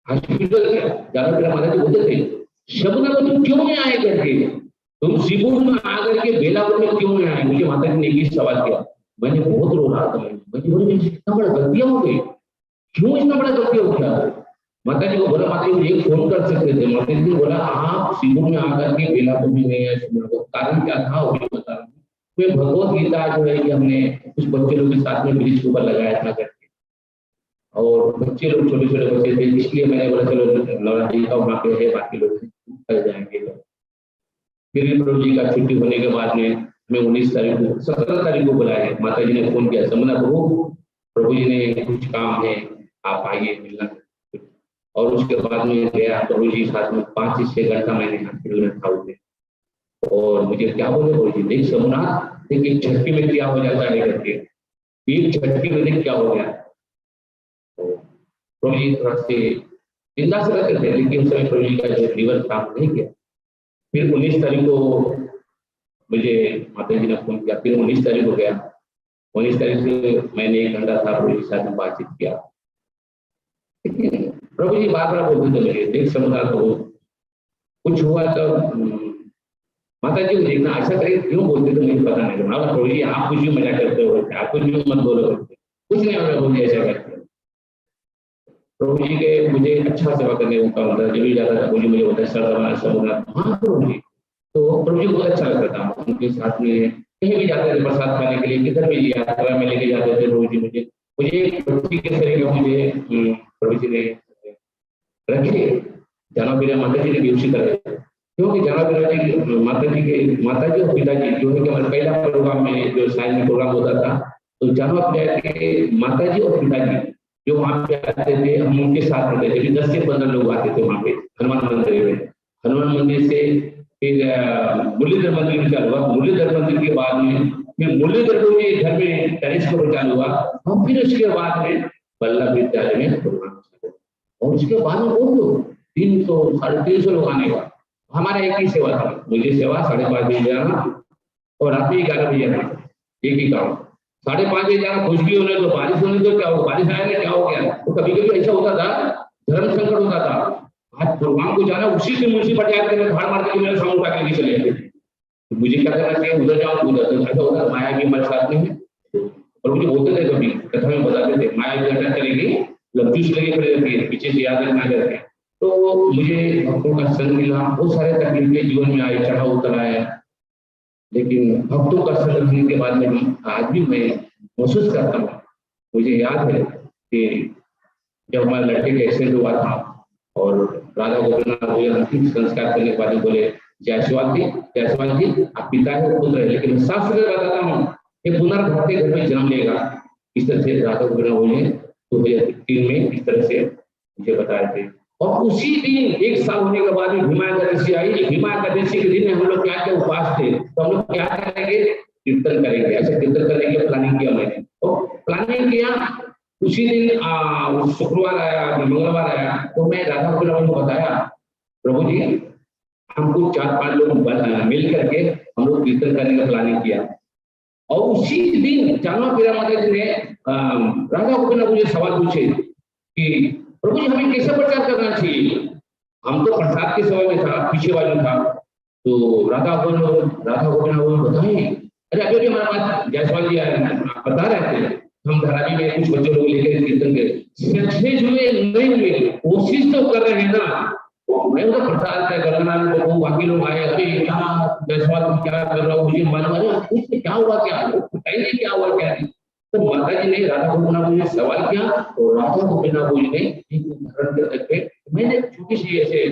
M: हॉस्पिटल गया। ज्यादा मेरा माता जी बोलते थे शब्द में तुम क्यों नहीं आए करके, तुम शिवपुर में आकर के बेलापुर में क्यों नहीं आए। मुझे माता जी ने एक सवाल किया, मैंने बहुत रो रहा था, मैंने बोला इतना बड़ा गलतियां हो गई, क्यों इतना बड़ा गलती हो गया। माता जी को बोला माता जी एक फोन कर सकते थे, माता जी ने बोला आप शिवपुर में आकर के बेलापुर में नहीं आए, कारण क्या था वो भी बता रहा हूँ। भगवत गीता जो है कि हमने कुछ बच्चे लोग के साथ में ब्रिज के ऊपर लगाया था करके, और बच्चे लोग छोटे छोटे बच्चे थे, इसलिए मैंने बोला चलो लौरा जी का वहाँ पे है, बाकी लोग कर जाएंगे। फिर प्रभु जी का छुट्टी होने के बाद में हमें 19 तारीख को 17 तारीख को बुलाया, माता जी ने फोन किया समझना प्रभु जी ने कुछ काम है आप आइए मिलना। और उसके बाद में गया प्रभु जी साथ में 5 से 6 घंटा मैंने हॉस्पिटल में था उसे, और मुझे क्या बोले प्रभु जी देख समनाथ देख एक झटके में क्या हो जाता है करके, एक झटके में देख क्या हो गया। प्रभु जी थोड़ा से चिंता से रहते थे, लेकिन उस समय प्रभु जी का जो लीवर काम नहीं किया। फिर 19 तारीख को मुझे माता जी ने फोन किया, फिर 19 तारीख को गया। 19 तारीख से मैंने 1 घंटा था प्रभु जी के साथ में बातचीत किया। प्रभु जी बार बार बोलते थे मुझे देख समझा तो कुछ हुआ तो माता जी मुझे इतना ऐसा करे क्यों बोलते थे मुझे पता नहीं लगा। प्रभु जी आप कुछ भी मजा करते हो, आप कुछ भी मत बोलो, कुछ नहीं होगा बोलिए ऐसा करते। प्रभु जी के मुझे अच्छा सेवा करने का होता है, जब भी जाता था मुझे होता है सर दबाना सब होना हाँ प्रभु जी, तो प्रभु जी बहुत अच्छा लगता था। उनके साथ में कहीं भी जाते थे प्रसाद खाने के लिए, किधर भी यात्रा में लेके जाते थे प्रभु जी मुझे एक बच्ची के शरीर में मुझे प्रभु जी ने रखे। जाना माता जी ने भी उसी तरह, क्योंकि जाना जी माता जी और पिताजी जो है कि हमारे पहला प्रोग्राम में जो साइंस में प्रोग्राम होता था, तो जाना के माता जी और पिताजी जो वहाँ पे आते थे हम उनके साथ रहते थे। 10 से 15 लोग आते थे वहाँ पे हनुमान मंदिर में। हनुमान मंदिर से फिर मुरलीधर मंदिर में चालू हुआ, मुरलीधर मंदिर के बाद में फिर मुरलीधर को भी घर में टेरिस पर चालू हुआ, और फिर उसके बाद में बल्लभ विद्यालय में प्रोग्राम चालू, और उसके बाद में बहुत लोग 300 साढ़े 300 लोग आने का। हमारा एक ही सेवा था, मुझे सेवा 5:30 बजे जाना और रात में 11 बजे आना, एक ही काम। 5:30 बजे जाना, कुछ भी होने तो बारिश होने तो क्या हो, बारिश आया क्या हो गया। तो कभी कभी ऐसा होता था धर्म संकट होता था, आज प्रोग्राम को जाना, उसी से मुंशी पंचायत के धाड़ मार के मेरे सामने उठा के लेके चले गए। तो मुझे क्या करना चाहिए, उधर जाओ उधर, तो ऐसा होता माया भी हमारे साथ में है। और मुझे बोलते थे कभी कथा में बताते थे, माया भी अटैक करेगी, लपचूस लेके खड़े रहती है, पीछे से याद रखना करके। तो मुझे भक्तों का संग मिला, बहुत सारे तकलीफें जीवन में आई, चढ़ा उतर आया, लेकिन भक्तों का संग मिलने के बाद में आज भी मैं महसूस करता हूँ। मुझे याद है कि जब हमारे लड़के का एक्सीडेंट हुआ था और राधा गोविंद मुझे अंतिम संस्कार करने के बाद में बोले, जायसवाल जी आप पिता है पुत्र है, लेकिन मैं साफ सुथरा बताता हूँ ये पुनर्भरते घर में जन्म लेगा। इस तरह से राधा गोविंद बोले 2003 में इस तरह से मुझे बताए थे। और उसी दिन 1 साल होने के बाद में भीमा एकादशी आई। भीमा एकादशी के दिन हम लोग क्या क्या उपवास थे, तो हम लोग क्या करेंगे, कीर्तन करेंगे। ऐसे कीर्तन करने की प्लानिंग किया मैंने, तो प्लानिंग किया। उसी दिन शुक्रवार आया, मंगलवार आया, तो मैं राधा गोविंद को बताया, प्रभु जी हमको 4-5 लोग मिल करके हम लोग कीर्तन करने का प्लानिंग किया। और उसी दिन जानो पीरा माता जी ने राधा गोविंद मुझे सवाल पूछे कि प्रभु जी हमें कैसे प्रचार करना चाहिए। हम तो प्रसाद के समय में था, पीछे बाजू था। तो राधा गोविंद बताए, अरे अभी हमारे पास जायसवाल जी आए हैं, आप बता रहे थे हम धारावी में कुछ बच्चे लोग लेकर कीर्तन के सच्चे जुए नहीं हुए, कोशिश तो कर रहे हैं ना। मैं उधर प्रसाद तय करना, तो बाकी लोग आए, अरे क्या जायसवाल तुम क्या कर रहे हो, मुझे मालूम है क्या हुआ, क्या बताइए क्या हुआ क्या नहीं। तो माता जी ने राधा गोविंद ने सवाल किया, तो राधा गोविंद ने एक उदाहरण करके मैंने छोटी सी ऐसे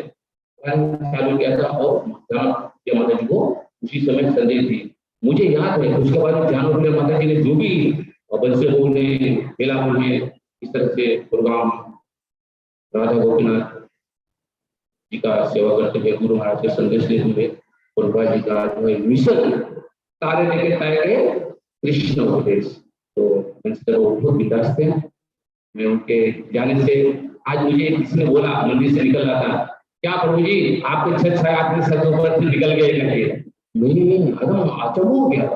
M: चालू किया था और माता जी को उसी समय संदेश दी। मुझे याद है उसके बाद जानो माता जी ने जो भी बंसे बोलने बेलापुर में इस तरह से प्रोग्राम राधा गोपीनाथ जी का सेवा करते हुए, गुरु महाराज से संदेश लेते हुए, प्रभुपाद जी का जो है मिशन तारे लेके तारे कृष्ण उपदेश, तो बहुत विकास थे। मैं उनके जाने से आज मुझे किसी ने बोला, मंदिर से निकल रहा था, क्या प्रभु जी आपके छत छाया आपके सर ऊपर से निकल गए करके। नहीं एकदम अचंभ हो गया,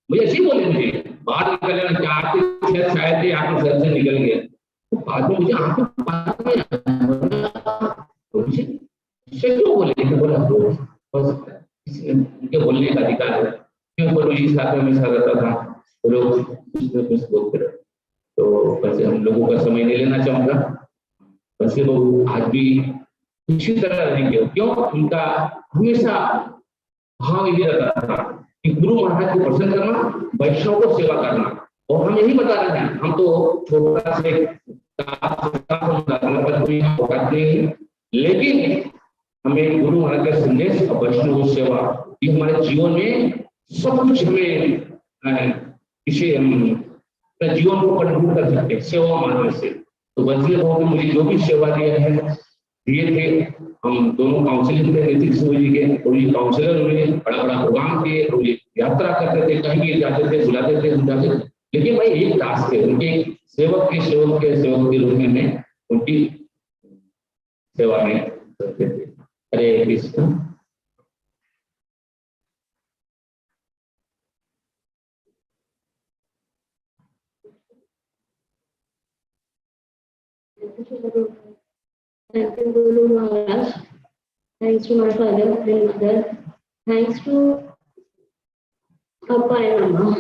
M: मुझे ऐसे ही बोले, मुझे बाहर निकल गया क्या आपके छत छाया थे आपके सर से निकल गए। तो बाद में मुझे आंखें क्यों बोले, बोला बस उनके बोलने का अधिकार है, क्यों प्रभु जी साथ में हमेशा रहता था, तो लोग बोलते रहे। तो वैसे हम लोगों का समय नहीं लेना चाहूंगा, वैसे लोग आज भी इसी तरह रहेंगे, क्यों उनका हमेशा भाव यही रहता था कि गुरु महाराज को प्रसन्न करना, वैष्णव को सेवा करना। और हम यही बता रहे हैं, हम तो छोटा से लेकिन हमें गुरु महाराज का संदेश और वैष्णव सेवा ये हमारे जीवन में सब कुछ हमें इसे हम जीवन को कंट्रोल कर सकते हैं सेवा मानने से। तो वैसे लोगों ने मुझे जो भी सेवा दिए थे, हम दोनों काउंसिलिंग में नीतिक जी के और ये काउंसिलर हुए, बड़ा बड़ा प्रोग्राम किए और ये यात्रा करते थे, कहीं भी जाते थे, बुलाते थे, समझाते थे। लेकिन भाई एक टास्क है उनके सेवक के रूप में उनकी सेवा में करते थे। हरे Krishna.
H: Thank you, Guru Maharaj. Thanks to my father and mother. Thanks to Papa and Mama.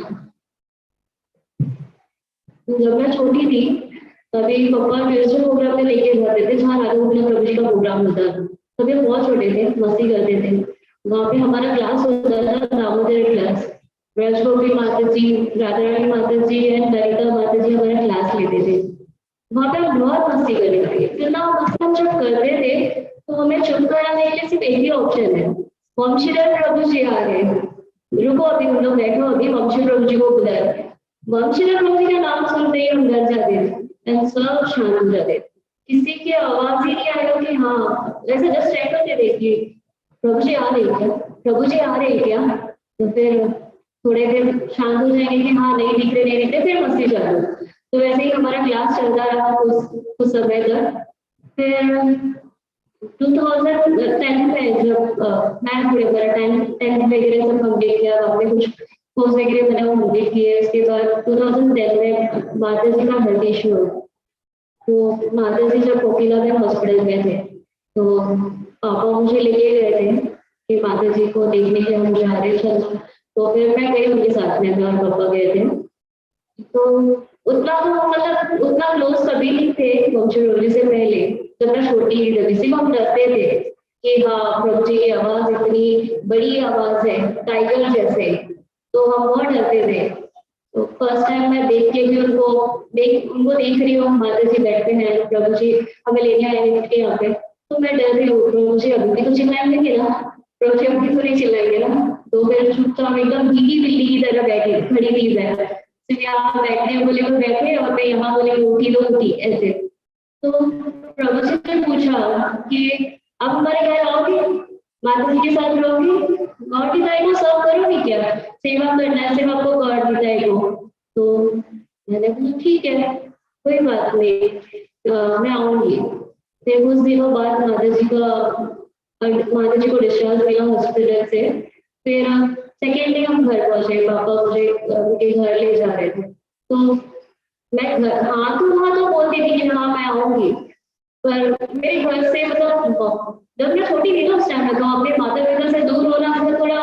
H: जब मैं छोटी थी तभी पापा ट्यूजडे प्रोग्राम में लेके जाते थे, जहाँ राधा गोविंद प्रभु जी का प्रोग्राम होता था। तभी हम बहुत छोटे थे, मस्ती करते थे। वहाँ पे हमारा क्लास होता था दामोदर क्लास, ब्रजगोपी माता जी, राधा रानी माता जी एंड ललिता माता जी हमारा क्लास लेते थे। वहाँ पे हम बहुत मस्ती करने लगे। इतना मस्ती हम जब करते थे तो हमें चुप कराने के लिए सिर्फ एक ही ऑप्शन है, वंशीधर प्रभु जी आ गए, रुको अभी हम लोग बैठो, अभी वंशीधर प्रभु जी को बुलाए। वंशीधर प्रभु जी का नाम सुनते ही हम डर जाते थे, सब शांत हो जाते। किसी की आवाज ही नहीं आएगा कि हाँ, ऐसे जस्ट चेक करते देखिए प्रभु जी आ रहे क्या, प्रभु जी आ रहे क्या। तो फिर थोड़े देर शांत हो जाएंगे कि हाँ नहीं दिख रहे, फिर मस्ती चालू। तो वैसे ही हमारा क्लास चलता रहा कुछ समय तक। फिर 2010 में जब मैं थोड़े बड़ा 10 वगैरह सब कंप्लीट किया, वहाँ पे कुछ कोर्स वगैरह मैंने वो कंप्लीट किए। उसके बाद 2010 में माता जी का हेल्थ इशू हुआ, तो माता जी जब कोकिला में हॉस्पिटल में थे
F: तो पापा मुझे लेके गए थे कि माता जी को देखने के हम जा रहे चलना, तो फिर मैं गई उनके साथ में और पापा गए थे। तो उतना तो मतलब उतना क्लोज कभी नहीं थे वंशी प्रभु जी से पहले, जब मैं छोटी ही थी सिर्फ हम डरते थे कि हाँ प्रभु जी की आवाज इतनी बड़ी आवाज है टाइगर जैसे, तो हम बहुत डरते थे। तो फर्स्ट टाइम मैं देख के भी उनको देख रही हूँ, माता जी बैठे हैं, प्रभु जी हमें लेने आए थे यहाँ पे, तो मैं डर रही हूँ प्रभु जी अभी भी तो चिल्लाएंगे ना, प्रभु जी अभी तो नहीं चिल्लाएंगे ना। तो फिर चुपचाप एकदम भीगी बिल्ली की तरह बैठी खड़ी थी मैं, सिर्फ यहाँ बैठने बोले तो बैठे और मैं यहाँ बोले उठी तो उठी ऐसे। तो प्रभु जी ने पूछा कि अब हमारे घर आओगे, माता जी के साथ रहोगे, गॉड डिजाइन को सर्व करोगे क्या, सेवा करना है सिर्फ आपको गॉड डिजाइन को। तो मैंने बोला ठीक है कोई बात नहीं, मैं आऊंगी। फिर कुछ दिनों बाद माता जी को डिस्चार्ज मिला हॉस्पिटल से। फिर सेकेंड डे हम घर पहुंचे, पापा मुझे उनके घर ले जा रहे थे। तो मैं घर हाँ तो बोलती थी कि हाँ मैं आऊंगी, पर मेरे घर से मतलब जब मैं छोटी थी ना उस टाइम में, तो अपने माता पिता से दूर होना मुझे थोड़ा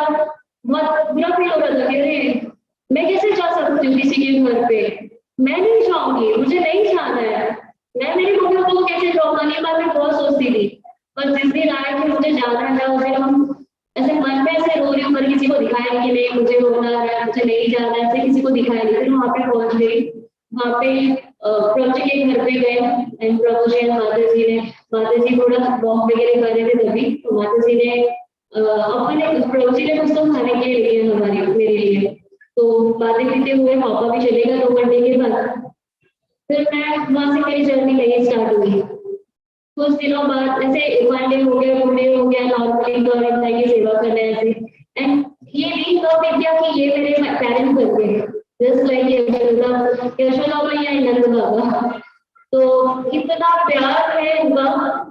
F: बहुत बुरा फील हो रहा था कि अरे मैं कैसे जा सकती हूँ किसी के घर पे, मैं नहीं जाऊंगी, मुझे नहीं जाना है, मैं मेरी मम्मी पापा को कैसे जाऊंगा, ये बात मैं बहुत सोचती थी। पर जिस दिन आया कि मुझे जाना है उस दिन हम ऐसे मन में ऐसे रो रही हूँ, पर किसी को दिखाया कि नहीं मुझे रोना है, मुझे नहीं जाना है, ऐसे किसी को दिखाया नहीं। फिर वहाँ पे पहुंच गई, वहाँ पे प्रभु जी के घर पे गए एंड प्रभु जी माता जी थोड़ा वॉक वगैरह कर रहे थे तभी, तो माता जी ने अपने प्रभु जी ने कुछ तो खाने के लिए हमारे मेरे लिए, तो बातें पीते हुए पापा भी चले गए 2 घंटे के बाद। फिर मैं वहाँ से मेरी जर्नी नहीं स्टार्ट हुई। कुछ दिनों बाद ऐसे 1 डे हो गया 2 डे हो गया, नॉर्मली गवर्नमेंट की सेवा करना ऐसे, एंड ये भी कब गया कि ये मेरे पेरेंट्स करते हैं जस्ट लाइक यशोदा मैया नंद बाबा। तो इतना प्यार है उनका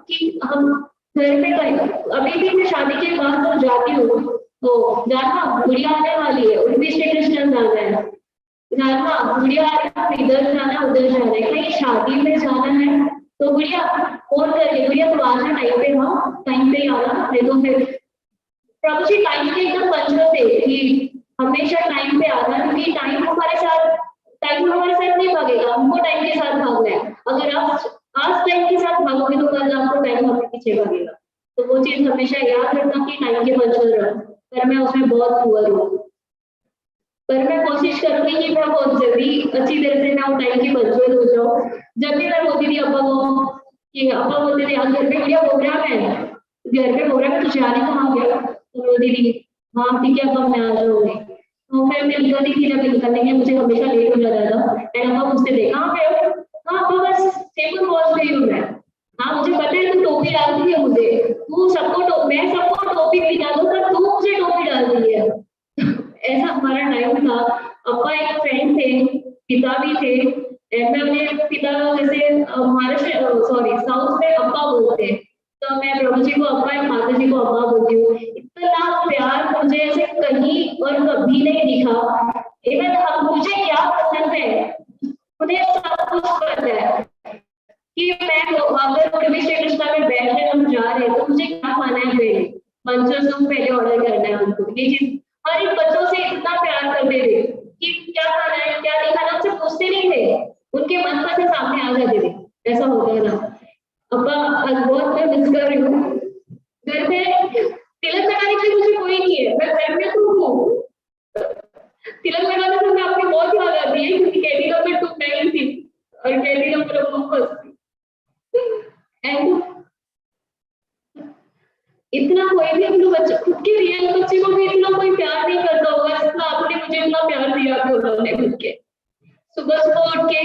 F: कि हम घर पे कहीं अभी भी मैं शादी के बाद जब जाती हूँ तो जाना गुड़िया आने वाली है, उनकी श्री कृष्ण जाना है, जाना गुड़िया इधर जाना उधर जाना है, कहीं शादी में जाना है तो गुड़िया फोन करके गुड़िया तो आना टाइम पे, हाँ टाइम पे आना, नहीं तो फिर प्रभु जी टाइम के एकदम पंचर थे कि हमेशा टाइम पे आना, क्योंकि टाइम हमारे साथ नहीं भागेगा, हमको टाइम के साथ भागना है। अगर आप आज टाइम के साथ भागोगे तो कल आपको टाइम आपके पीछे भागेगा। तो वो चीज हमेशा याद रखना कि टाइम के पंचर रहो, पर मैं उसमें बहुत पुअर हूँ, पर मैं कोशिश करूंगी कि मैं बहुत जल्दी अच्छी तरह से मैं वो टाइम की पंचर हो जाऊँ। जब भी मैं बोलती थी अब्बा को कि अब्बा बोलते थे आज घर पे बढ़िया प्रोग्राम है, घर पे प्रोग्राम है, तुझे आने कहाँ गया, तो बोलती थी हाँ ठीक है अब्बा मैं आ जाऊंगी। तो फिर मैं निकलती थी, जब निकलने के मुझे हमेशा लेट हो जाता था एंड अब्बा पूछते थे कहाँ पे हो, हाँ अब्बा बस सेपुर पहुंच गई हूँ मैं, हाँ मुझे पता है तू टोपी डालती है मुझे, तू सबको मैं सबको टोपी नहीं डालू पर तू मुझे टोपी डाल रही है। ऐसा हमारा टाइम था। अब्बा एक फ्रेंड थे, पिता भी थे, मैं अपने पिता जैसे महाराष्ट्र सॉरी साउथ में अब्बा बोलते हैं, तो मैं प्रभु जी को अब्बा या माता जी को अब्बा बोलती हूँ। इतना प्यार मुझे ऐसे कहीं और कभी नहीं दिखा। इवन अब मुझे क्या पसंद है मुझे सब कुछ पता है कि मैं अगर कभी श्री कृष्णा में बैठ के हम जा रहे हैं तो मुझे क्या खाना है, पहले मंचर सूप पहले ऑर्डर करना है उनको, ये चीज हर एक बच्चों से इतना प्यार करते थे कि क्या खाना है क्या नहीं खाना, उनसे पूछते नहीं थे, उनके मन पर से सामने आ जाते थे, ऐसा होता था। अब्बा आज बहुत मैं मिस कर रही हूँ, घर पे तिलक लगाने के लिए मुझे कोई नहीं है, मैं घर में तो हूँ, तिलक लगाने से मैं आपकी बहुत याद आती है क्योंकि कैदी का मैं टूट नहीं थी और कैदी का मेरा बहुत एंड इतना कोई भी अपने बच्चे खुद के रियल बच्चे को भी इतना कोई प्यार नहीं करता होगा जितना आपने मुझे इतना प्यार दिया था उन्होंने खुद के। सुबह सुबह उठ के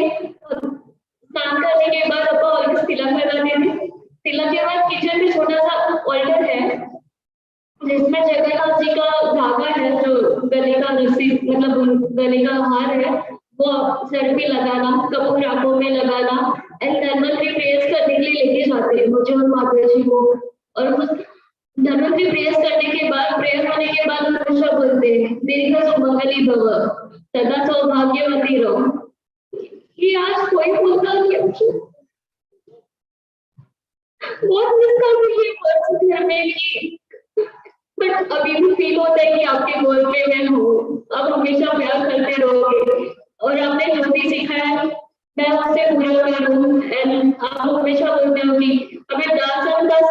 F: स्नान करने के बाद अब्बा ऑलवेज तिलक लगाते थे, तिलक के बाद किचन में छोटा सा ऑल्टर है जिसमें जगन्नाथ जी का धागा है, जो गले का रस्सी मतलब गले का हार है वो सर पे लगाना, कपूर आंखों में लगाना एंड धन्वंतरी प्रेयर्स करने के लिए लेके जाते हैं मुझे और माता जी को। और उस धन्वंतरी प्रेयर्स करने के बाद प्रेयर होने के बाद हमेशा बोलते हैं दीर्घ सुमंगली भव सदा सौभाग्यवती रहो। ये आज कोई बोलता नहीं, बहुत मिस करती है वर्ड्स घर में कि, बट अभी भी फील होता है कि आपके गोद में मैं हूँ, आप हमेशा प्यार करते रहोगे और आपने जो भी सिखाया है मैं उससे पूरा करूँ। एंड आप हमेशा बोलते हो कि हमें दासन उदास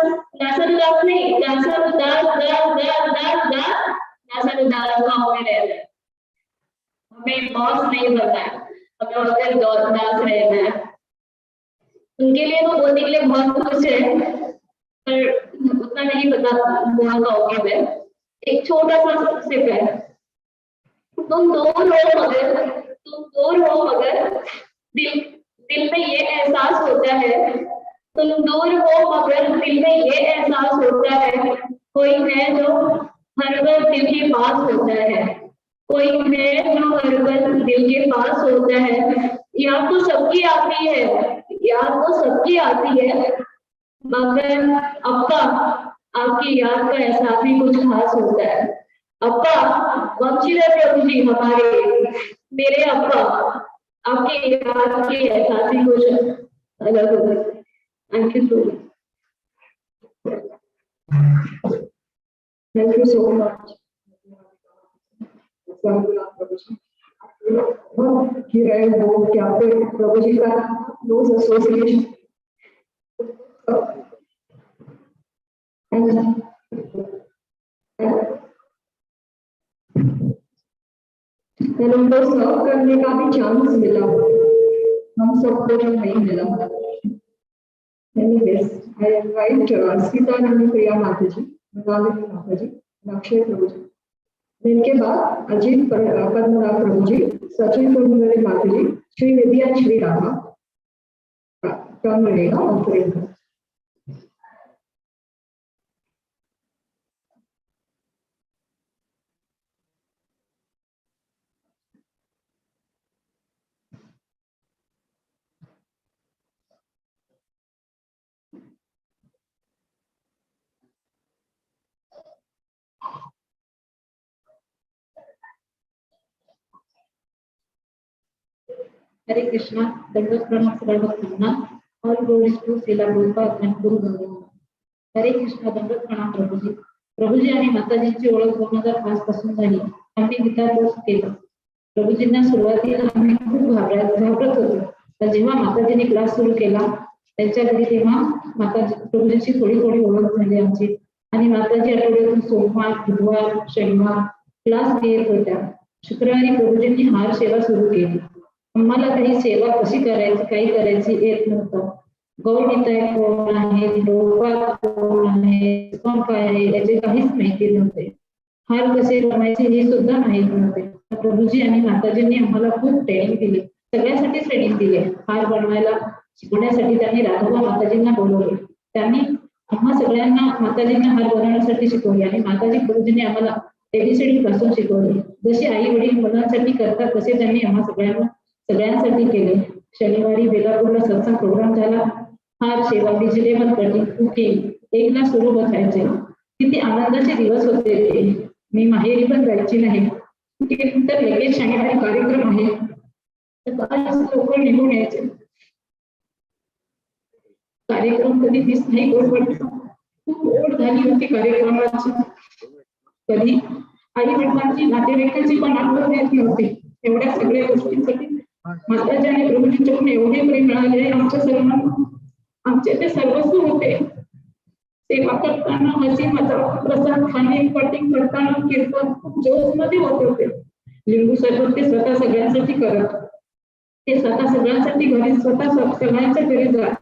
F: नहीं, दासन उदास गाँव में रहना है, हमें बॉस नहीं बनना है, हमें उसके दास रहना है। उनके लिए तो बोलने के लिए बहुत कुछ है, पर उतना नहीं पता बोल पाऊंगी मैं। एक छोटा सा सिर्फ है, तुम दूर हो मगर दिल में ये एहसास होता है, तुम दूर हो मगर दिल में ये एहसास होता है, कोई है जो हर वक्त दिल के पास होता है, कोई है जो हर वक्त दिल के पास होता है। याद तो सबकी आती है, याद तो सबकी आती है, मगर अप्पा आपकी याद का एहसास भी कुछ खास होता है। अप्पा वंशीधर प्रभु जी हमारे मेरे अप्पा, आपके याद के एहसास ही कुछ अलग होता है। Thank you so much, thank you so much. वो क्या प्रभु जी का क्लोज एसोसिएशन उनको सर्व करने का भी चांस मिला, हम सबको जो नहीं मिला। Anyways, I invite सीताराम प्रिया माताजी, नावी माताजी, अक्षय प्रभु जी, इनके बाद अजीत पद्मनाभ प्रभु जी, सचिन कुंडली माताजी, श्री विद्या श्री राधा टर्न रहेगा ऑफरिंग का।
N: Hare Krishna, Dandavat Pranam Sarvabhaktana, all glories to Srila Prabhupada and Guru Bhagavad. हरे कृष्णा, दंडवत प्रणाम प्रभुजी. प्रभुजी आणि माताजींची ओळख 2005 पासून झाली. आम्ही गीता कोर्स केला. प्रभुजींना सुरुवातीला आम्ही खूप घाबरत होतो, तर जेव्हा माताजींनी क्लास सुरू केला त्यांच्या घरी, तेव्हा माताजी प्रभुजींची थोडी ओळख झाली आमची. आणि माताजी आठवड्यातून सोमवार, बुधवार, शनिवार क्लास घेत होत्या. शुक्रवारी प्रभुजींनी हार सेवा सुरू केली. आम्हाला काही सेवा कशी करायची, काही करायची येत नव्हतं. गौरगीता कोण आहे, प्रभुपाद कोण आहे, कोण काय आहे याचे काहीच माहिती नव्हते. हार कसे बनवायचे हे सुद्धा माहित नव्हते. प्रभुजी आणि माताजींनी आम्हाला खूप ट्रेनिंग दिली, सगळ्यासाठी ट्रेनिंग दिली. हार बनवायला शिकवण्यासाठी त्यांनी राघवा माताजींना बोलवले. त्यांनी आम्हा सगळ्यांना माताजींना हार बनवण्यासाठी शिकवले आणि माताजी प्रभुजींनी आम्हाला एबीसीडी पासून शिकवले. जसे आई वडील मुलांसाठी करतात तसे त्यांनी आम्हा सगळ्यांसाठी केले. शनिवारी बेलापूरला सत्संग प्रोग्राम झाला. हार सेवा, व्हिजिटेबल कटिंग, कुकिंग 1ला सुरू बसायचे. किती आनंदाचे दिवस होते ते. मी माहेरी पण जायची नाही, नंतर लगेच शनिवारी कार्यक्रम आहे तर लोक निघून यायचे. कार्यक्रम कधी मिस नाही करू पडतो. खूप ओढ झाली होती कार्यक्रमाची. कधी आई वडिलांची, नातेवाईकांची पण आठवण येत नव्हती. एवढ्या सगळ्या गोष्टींसाठी माताजी आणि प्रभूजींच्याकडून एवढे प्रेम मिळाले आमच्या सर्वांना. आमचे ते सर्वस्व होते. सेवा करताना, हसी मजाक, प्रसाद खाणे, कटिंग करताना, कीर्तन खूप जोश मध्ये होत होते. लिंबू सरबत ते स्वतः सगळ्यांसाठी करत. ते स्वतः सगळ्यांसाठी घरी, स्वतः सगळ्यांच्या घरी जात.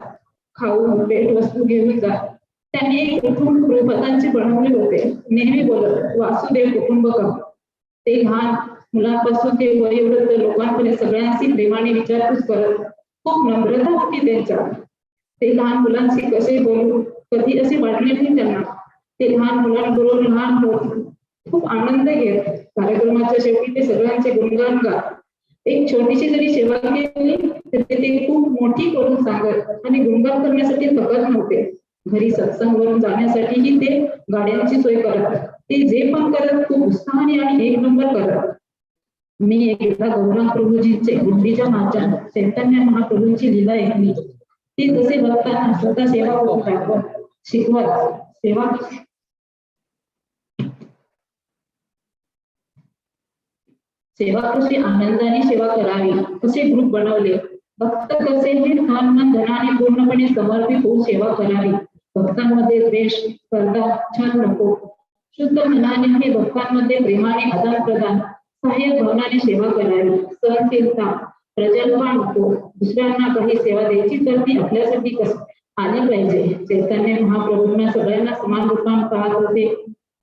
N: खाऊ भेट वस्तू घेऊन जात. त्यांनी एक कुटुंब प्रभुपादांचे बनवले होते. नेहमी बोलत, वासुदेव कुटुंबकम. ते लहान मुलांपासून ते वयोवृद्ध लोकांपर्यंत सगळ्यांशी प्रेमाने विचारपूस करत. खूप नम्रता होती त्यांच्यात. ते लहान मुलांशी कसे बोलू, कधी असे वाटले नाही त्यांना. ते लहान मुलांबरोबर लहान होत खूप आनंद घेत. कार्यक्रमाच्या शेवटी ते सगळ्यांचे गुणगान गात. एक छोटीशी जरी सेवा केली तर ते खूप मोठी करून सांगत आणि गुणगान करण्यासाठी थकत नव्हते. घरी सत्संगवरून जाण्यासाठीही ते गाड्यांची सोय करत. ते जे पण करत खूप उत्साहाने आणि 1 नंबर करत. मी एकदा गौरांग प्रभूजींचे गुंडीच्या नाचात चैतन्य महाप्रभूंची लीला ऐकली. ते जसे भक्तांना स्वतः सेवा करून दाखवत शिकवत सेवा कशी आनंदाने सेवा करावी कसे ग्रुप बनवले, भक्त कसे हे तन मन धनाने पूर्णपणे समर्पित होऊन सेवा करावी, भक्तांमध्ये द्वेष स्पर्धा छान नको, शुद्ध मनाने हे भक्तांमध्ये प्रेमाने आदान प्रदान सहाय्यक भावनाने सेवा करावी, सहनशीलता प्रजल्पा नको, दुसऱ्यांना काही सेवा द्यायची तर ती आपल्यासाठी आली पाहिजे. चैतन्य महाप्रभूंना सगळ्यांना समान रूपाने पाहत होते.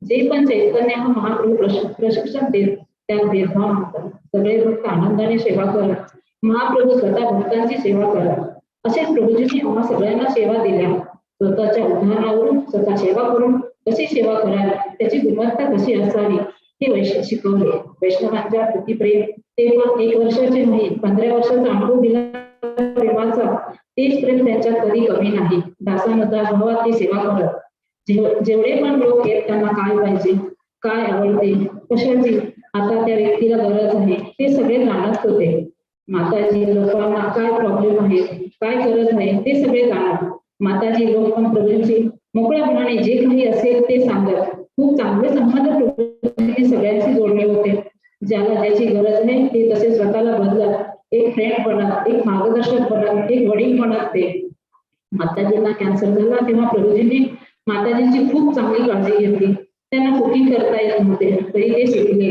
N: जे पण चैतन्य हा महाप्रभू प्रशिक्षण देत त्यात भेदभाव नव्हता. सगळे भक्त आनंदाने सेवा करत. महाप्रभू स्वतः भक्तांची सेवा करत. असेच प्रभूजींनी आम्हा सगळ्यांना सेवा दिल्या. स्वतःच्या उदाहरणावरून स्वतः सेवा करून कशी सेवा करावी, त्याची गुणवत्ता कशी असावी हे वैष्णव शिकवले. वैष्णवांच्या प्रतिप्रेम ते पण 1 वर्षाचे नाही 15 वर्षाचा अनुभव दिला प्रेमाचा, तेच प्रेम त्यांच्यात कधी कमी नाही. दासानुदास भावात ते सेवा करत. जेवढे पण लोक आहेत त्यांना काय पाहिजे, काय आवडते, कशाची आता त्या व्यक्तीला गरज आहे हे सगळे जाणत होते. माताजी लोकांना काय प्रॉब्लेम आहे, काय गरज आहे ते सगळे जाणत. माताजी लोक पण प्रभूंची मोकळ्यापणाने जे काही असेल ते सांगत. खूप चांगले संबंध प्रभूंनी सगळ्यांशी जोडले होते. ज्याला ज्याची गरज आहे ते तसे स्वतःला बदलत. एक फ्रेंड बनत, एक मार्गदर्शक बनत, एक वडील बनत ते. माताजींना कॅन्सर झाला तेव्हा प्रभूजींनी माताजींची खूप चांगली काळजी घेतली. त्यांना कुकिंग करता येत नव्हते तरी ते शिकले.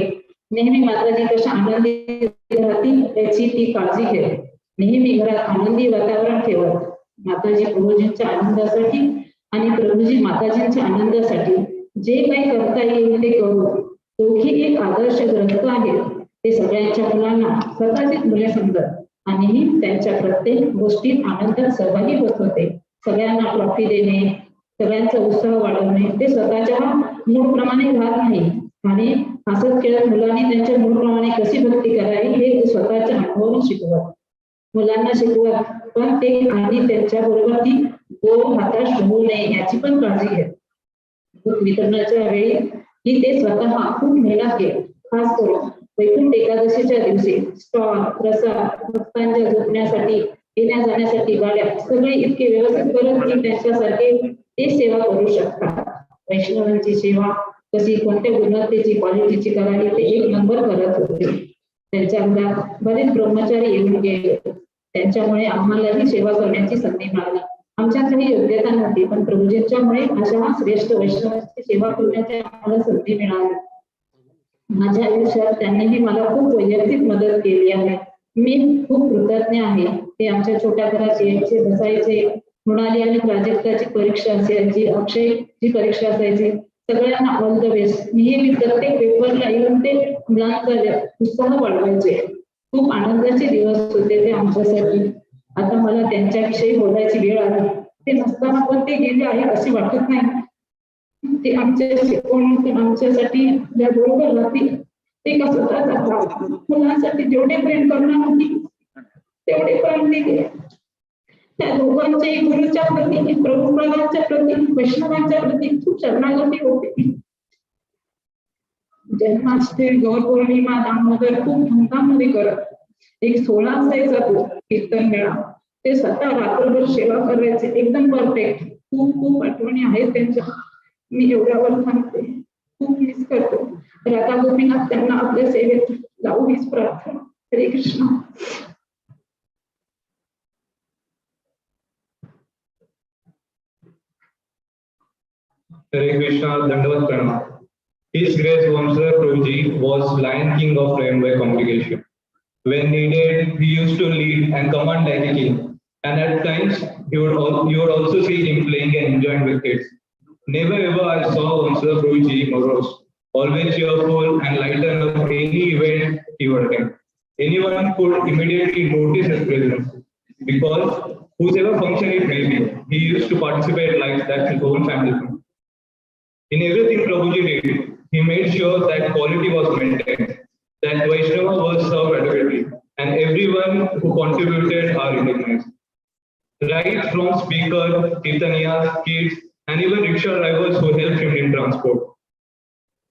N: नेहमी माताजी कशा आनंदी राहतील याची ती काळजी घेत. नेहमी घरात आनंदी वातावरण ठेवत. माताजी प्रभूजींच्या आनंदासाठी आणि प्रभूजी माताजींच्या आनंदासाठी जे काही करता येईल ते करू. दोघी एक आदर्श ग्रंथ आहेत. ते सगळ्यांच्या मुलांना स्वतःचीच मुले समजत आणि त्यांच्या प्रत्येक गोष्टीत आनंदात सहभागी होत होते. सगळ्यांना ट्रॉफी देणे, सगळ्यांचा उत्साह वाढवणे ते स्वतःच्या मूळ प्रमाणे राहत नाही आणि हसत खेळत मुलांनी त्यांच्या मूळ प्रमाणे कशी भक्ती करावी हे स्वतःच्या अनुभवावरून शिकवत. मुलांना शिकवत पण ते आणि त्यांच्या बरोबर ती गोड हाताश होऊ नये याची पण काळजी घेत. दूध वितरणाच्या वेळी ही ते स्वतः खूप मेहनत घेत. खास करून वैकुंठ एकादशीच्या दिवशी स्टॉल, प्रसाद, भक्तांच्या झोपण्यासाठी येण्या जाण्यासाठी गाड्या सगळे इतके व्यवस्थित करत की त्यांच्यासारखे ते सेवा करू शकतात. वैष्णवांची सेवा कशी कोणत्या गुणवत्तेची क्वालिटीची करावी ते 1 नंबर करत होते. त्यांच्या घरात बरेच ब्रह्मचारी येऊन गेले. त्यांच्यामुळे आम्हालाही सेवा करण्याची संधी मिळाली. आमच्यात काही योग्यता नव्हती पण प्रभूजींच्यामुळे अशा श्रेष्ठ वैष्णवांची सेवा करण्याची आम्हाला संधी मिळाली. माझ्या आयुष्यात त्यांनीही मला खूप वैयक्तिक मदत केली आहे. मी खूप कृतज्ञ आहे. ते आमच्या छोट्या घरात यायचे, बसायचे. मृणाली आणि प्राजक्ताची परीक्षा असायची, अक्षयची परीक्षा असायची. सगळ्यांना ऑल द बेस्ट नेहमी प्रत्येक पेपरला येऊन ते मुलांचा उत्साह वाढवायचे. खूप आनंदाचे दिवस होते ते आमच्यासाठी. आता मला त्यांच्याविषयी बोलायची वेळ आली. ते नसताना पण ते गेले आहे असे वाटत नाही. ते आमच्या आमच्यासाठी ज्या बरोबर राहतील ते का स्वतःचा मुलांसाठी जेवढे प्रेम करणार होती तेवढे प्रेम दिले. त्या दोघांचे गुरुच्या प्रती, प्रभुपादांच्या प्रती, वैष्णवांच्या प्रती खूप शरणागती होती. जन्माष्टमी, गौरपौर्णिमा, दामोदर खूप धूमधाममध्ये करत. एक 16 असायचा तो कीर्तन मेळा. ते स्वतः रात्रभर सेवा करायचे एकदम परफेक्ट. खूप खूप आठवणी आहेत त्यांच्या. मी एवढ्यावर थांबते. खूप मिस करतो. राधा गोपीनाथ त्यांना आपल्या सेवेत लावू हीच प्रार्थना. हरे Krishna.
O: Hare Krishna, Dandavat Pranam. His Grace Vamshidhar Prabhuji was Lion King of Rainbow congregation. When needed, he used to lead and command like a king. And at times, you would also see him playing and enjoying with kids. Never ever I saw Vamshidhar Prabhuji morose, always cheerful and lighten up any event he would attend. Anyone could immediately notice his presence because whosoever function it may be, he used to participate like that's his own family. In everything Prabhuji did, he made sure that quality was maintained, that Vaishnava was served adequately, and everyone who contributed are recognized. Right from speaker, kirtaniyas, kids, and even rickshaw drivers who helped him in transport.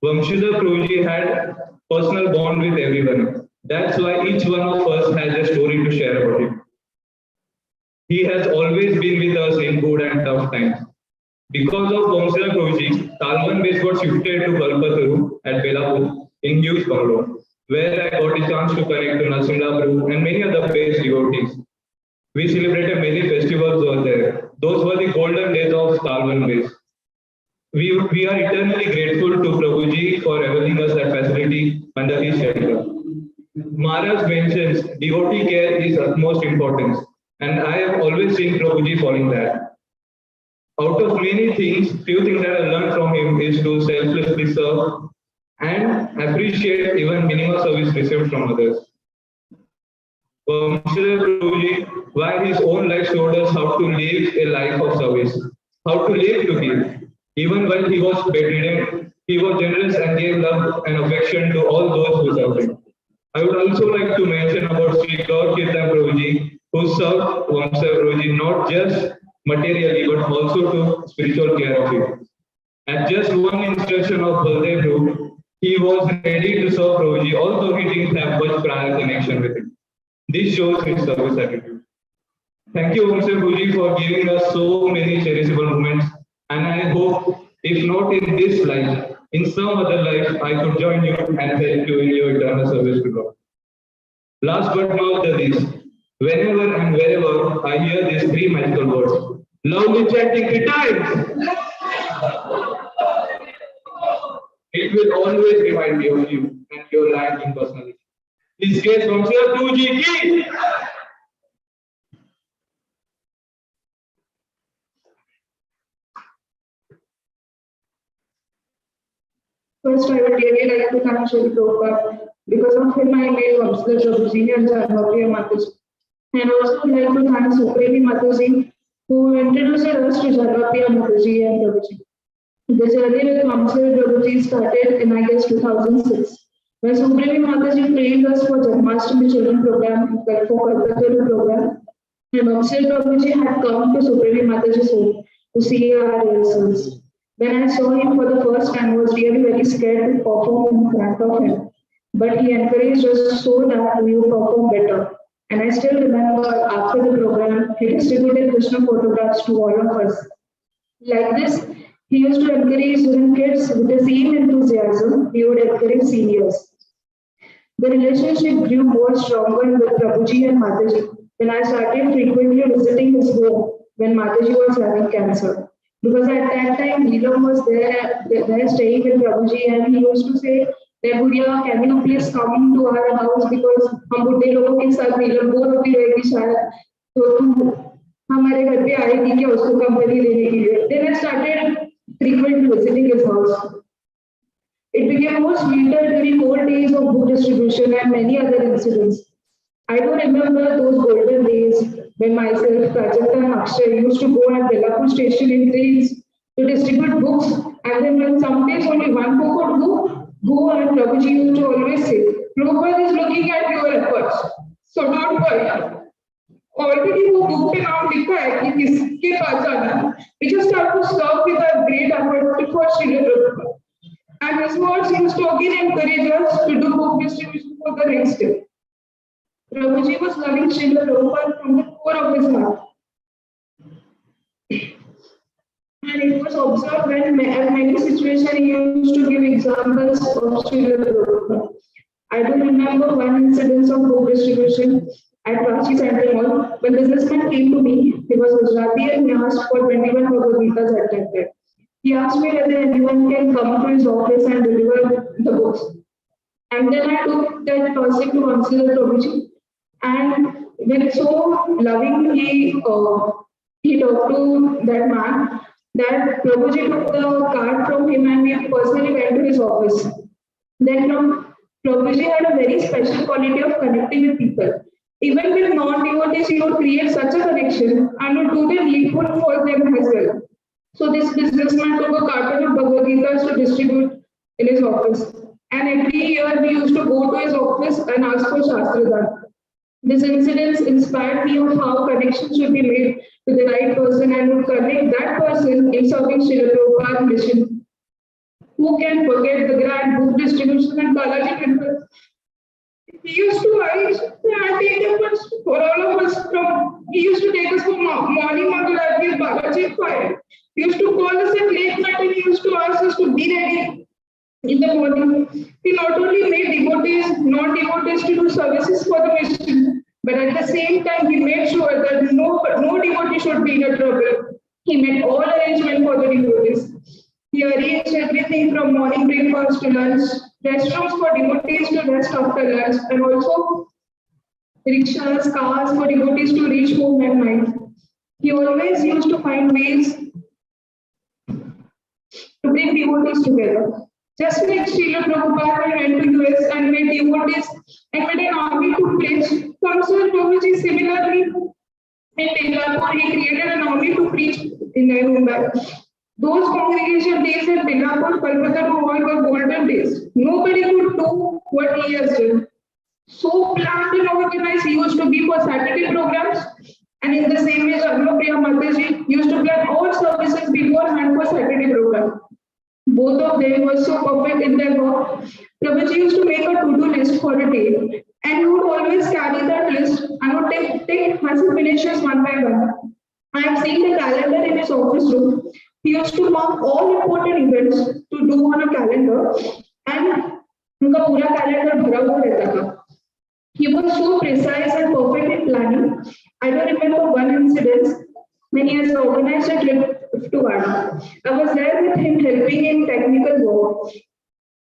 O: Vamshidhar Prabhuji had personal bond with everyone. That's why each one of us has a story to share about him. He has always been with us in good and tough times. Because of Vamshidhar Prabhuji, Talvan base got shifted to Kalpataru at Belapur in huge bungalow, where I got a chance to connect to Nasimla Prabhu and many other base devotees. We celebrated many festivals over there. Those were the golden days of Talvan base. We are eternally grateful to Prabhuji for availing us that facility under his shelter. Maharaj mentions devotee care is utmost importance, and I have always seen Prabhuji following that. Out of many things, few things that I learned from him is to selflessly serve and appreciate even minimal service received from others. Vamshidhar Prabhuji, by his own life, showed us how to live a life of service, how to live to give. Even while he was bedridden, he was generous and gave love and affection to all those who served him. I would also like to mention about Srila Prabhuji, who served Vamshidhar Prabhuji not just materially but also to spiritual care of him. At just one instruction of Baldev Prabhu, he was ready to serve Prabhuji, although he didn't have much prior connection with him. This shows his service attitude. Thank you, Vamshidhar Prabhuji, for giving us so many cherishable moments. And I hope, if not in this life, in some other life, I could join you and help you in your eternal service to God. Last but not the least, whenever and wherever I hear these three magical words, loudly chanting 3 times, it will always remind me of you and your life personally. This case, Vamshidhar Prabhuji ki!
Q: First, I would really like to thank Srila Prabhupada. Because of him, I made Vamshidhar Prabhuji and Janhavi Mataji. And also would like to thank Supremi Mataji, who introduced us to Janhavi Mataji and Prabhuji. The journey with Vamshidhar Prabhuji started in, I guess, 2006. When Supremi Mataji trained us for Janmashtami Children Program, like for Kalpataru program, and Vamshidhar Prabhuji had come to Supremi Mataji's home to see our rehearsals. When I saw him for the first time, I was really very scared to perform in front of him. But he encouraged us so that we would perform better. And I still remember after the program, he distributed Krishna photographs to all of us. Like this, he used to encourage young kids with the same enthusiasm he would encourage seniors. The relationship grew more stronger with Prabhuji and Mataji when I started frequently visiting his home when Mataji was having cancer. Because at that time, Neelam was there staying with Prabhuji, and he used to say, Budya, can you please come to our house because हम बुढ़े लोगों के साथ नीलम bore होती रहेगी शायद, तो तू हमारे घर पे आएगी क्या उसको कंपनी देने के लिए. Then I started frequently visiting his house. It became more sweeter during old days of book distribution and many other incidents. I do remember those golden days when myself, Prajakta and Akshay used to go at Belapur station in trains to distribute books, and then when some days only one book would go and Prabhuji used to always say, Prabhupada is looking at your efforts, so don't worry. Already वो book पे नाम लिखा है कि किसके पास जाना है. We just have to serve with a great effort for Srila Prabhupada. And his words used to again encourage us to do book distribution for the next day. Prabhuji was loving Srila Prabhupada from the core of his heart. And it was observed when at many situations he used to give examples of Srila Prabhupada. I do remember one incident of book distribution at Ranchi Central Mall when businessman came to me. He was Gujarati and he asked for 21 Bhagavad-Gitas at that time. He asked me whether anyone can come to his office and deliver the books. And then I took that person to Vamshidhar Prabhuji. And with so lovingly, he talked to that man that Prabhuji took the card from him and we personally went to his office. Then Prabhuji had a very special quality of connecting with people. Even with non-devotees, he would create such a connection and would do the needful for them as well. So this businessman took a carton of Bhagavad-Gitas to distribute in his office. And every year we used to go to his office and ask for Shastradhan. This incident inspired me of how connections should be made with the right person and would connect that person in serving Srila Prabhupada's mission. Who can forget the grand book distribution at Balaji Temple? He used to take us for all of us from. He used to take us for morning Mangal with Bhagavad-Gita Program. He used to call us at late night and he used to ask us to be ready in the morning. He not only made devotees, non-devotees to do services for the mission, but at the same time he made sure that no devotee should be in a trouble. He made all arrangements for the devotees. He arranged everything from morning breakfast to lunch, restrooms for devotees to rest after lunch, and also rickshaws, cars for devotees to reach home at night. He always used to find ways to bring devotees together. Just like Srila Prabhupada went to US and made devotees and made an army to preach, Vamshidhar Prabhuji similarly in Bellapur, he created an army to preach in Navi Mumbai. Those congregation days in Bellapur, Kolkata were golden days. Nobody could do what he has done. So planned and organized, he used to be for Saturday programs, and in the same way, Mataji used to plan all services beforehand for Saturday program. Both of them were so perfect in their work. Prabhuji used to make a to-do list for a day, and he would always carry that list and would take massive finishes one by one. I have seen the calendar in his office room. He used to mark all important events to do on a calendar, and उनका पूरा calendar भरा हुआ रहता था. He was so precise and perfect in planning. I don't remember one incident when he has organized a trip to Radha. I was there with him helping in technical work.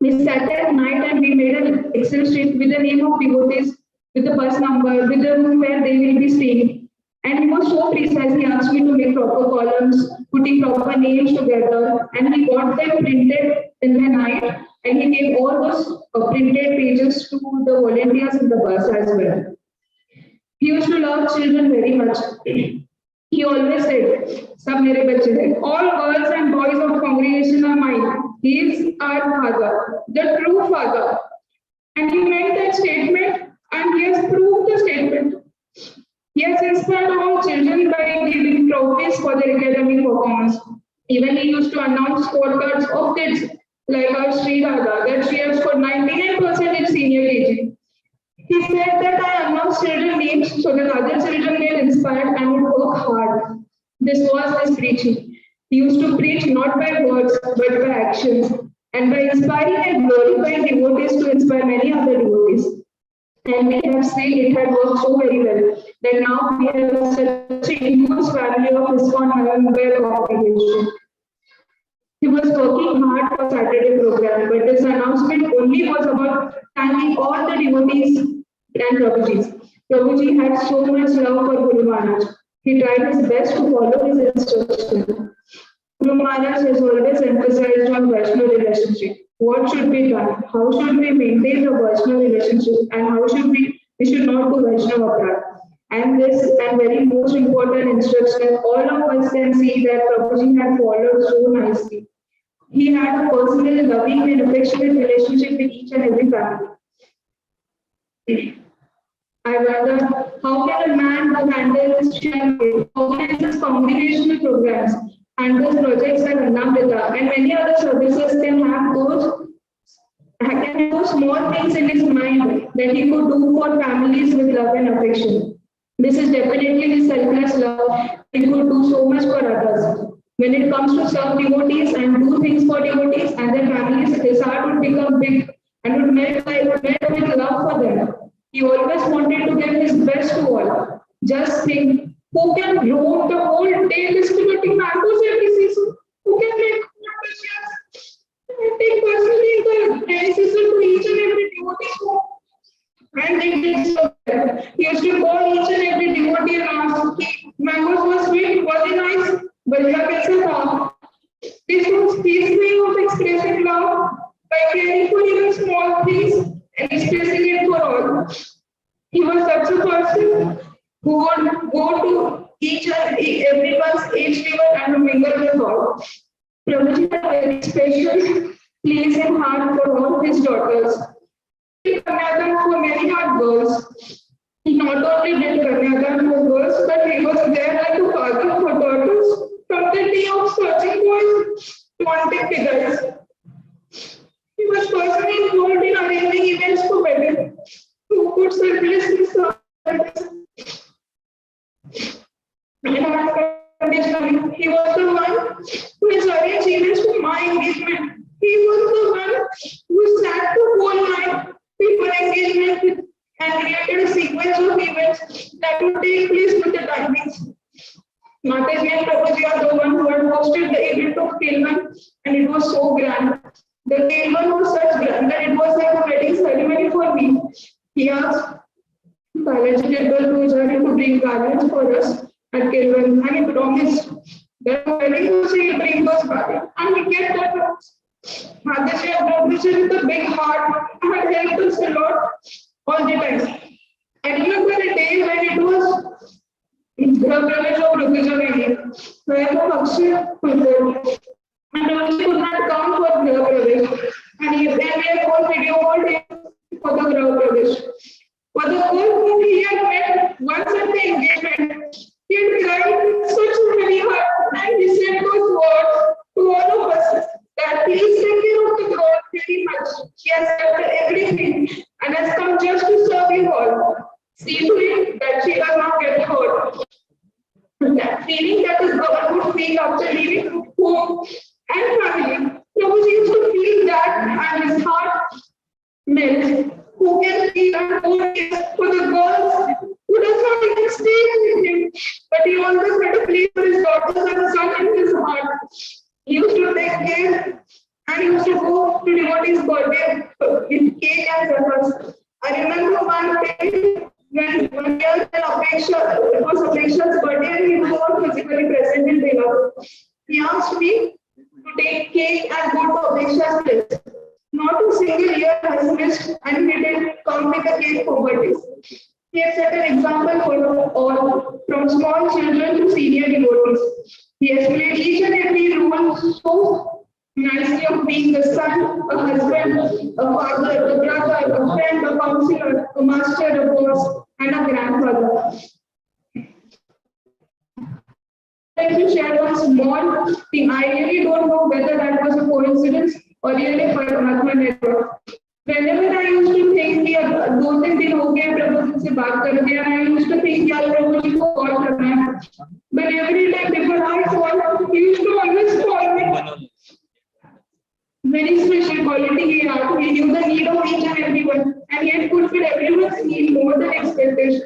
Q: We sat at night and we made an Excel sheet with the name of devotees, with the bus number, with the room where they will be staying. And he was so precise, he asked me to make proper columns, putting proper names together, and he got them printed in the night, and he gave all those printed pages to the volunteers in the bus as well. He used to love children very much. He always said, "Sab mere bachche hai. All girls and boys of congregation are mine. He is our father, the true father." And he made that statement, and he has proved the statement. He has inspired all children by giving trophies for their academic performance. Even he used to announce scorecards of kids like our Srila that she has scored 99% in senior KG. He said that I announced children names so that other children get inspired and would work hard. This was his preaching. He used to preach not by words but by actions, and by inspiring and glorifying devotees to inspire many other devotees. And we have seen it had worked so very well that now we have such a huge family of ISKCON Navi Mumbai congregation. He was working hard for Saturday program, but this announcement only was about thanking all the devotees and Prabhuji. Prabhuji had so much love for Guru Maharaj. He tried his best to follow his instructions. Guru Maharaj has always emphasized on Vaishnava relationship. What should be done? How should we maintain the Vaishnava relationship? And how should we should not do Vaishnava aparad? And this and very most important instruction, all of us can see that Prabhuji had followed so nicely. He had a personal, loving and affectionate relationship with each and every family. I wonder, how can a man who handles charitable, organizes congregational programs, handles projects like Annamrita and many other services can have those small things in his mind that he could do for families with love and affection. This is definitely his selfless love. He could do so much for others. When it comes to serve devotees and do things for devotees and their families, his heart would become big and would melt with love for them. He always wanted to give his best to all. Just think, who can roam the whole day distributing mangoes every season? Who can make dishes? Take personally the rainy season to each and every devotee's home. And they did so well. He used to call each and every devotee and ask, mangoes were sweet, was it nice? Bhaiya kaise tha? This was his way of expressing love by caring for even small things and expressing it for all. He was such a person who would go to each and everyone's age level and mingle with all. Prabhuji had a very special place in heart for all his daughters. He did Kanyadan for many hard girls. He not only did Kanyadan for girls, but he was there like a father for daughters from the day of searching boys to wanting figures. He was personally involved in arranging events for weddings, to unconditionally. He was the one who has arranged events for my engagement. He was the one who sat the whole night before engagement and created a sequence of events that would take place with the timings. Mataji and Prabhuji are the one who had hosted the event of Kilman, and it was so grand. The Kilman was such grand that it was like a wedding ceremony for me. He asked Balaji Temple Pujari to bring garlands for us at Kilman, and he promised that when he will bring those garlands, and he kept that promise. Mataji and Prabhuji with a big heart had helped us a lot all the time. I remember the day when it was Prabhuji of Rukujavani, where the Akshay fulfilled. And Prabhuji could not come for Prabhuji. And he then made one video called for the Prabhuji. For the girl whom he had met once at the engagement, he had cried with such a heavy heart, and he said those words to all of us that please take care of the girl very much. She has left everything and has come just to serve you all. See to it that she does not get hurt. That feeling that the girl would feel after leaving home and family, Prabhuji used to feel that and his heart melts. Who can feel and for the girls who does not even stay with him, but he always had a place for his daughters and son in his heart. He used to take care and he used to go to devotees' birthday with cake and flowers. I remember one day when one year it was Apeksha's birthday and he was not physically present in Bhava. He asked me to take cake and go to Apeksha's place. Not a single year has missed and he didn't come with a cake for birthdays. He has set an example for all, from small children to senior devotees. He has played each and every role so nicely of being the son, a husband, a father, a brother, a friend, a counselor, a master, a boss, and a grandfather. I'd like to share one small thing. I really don't know whether that was a coincidence or really Paramatma network. Whenever I used to think कि अब 2-3 दिन हो गए प्रभु से बात करके, and I used to think यार प्रभु जी को कॉल करना है. But every time before I call, he used to always call me. Very special quality he had. He knew the need of each and everyone, and he had fulfilled everyone's need more than expectation.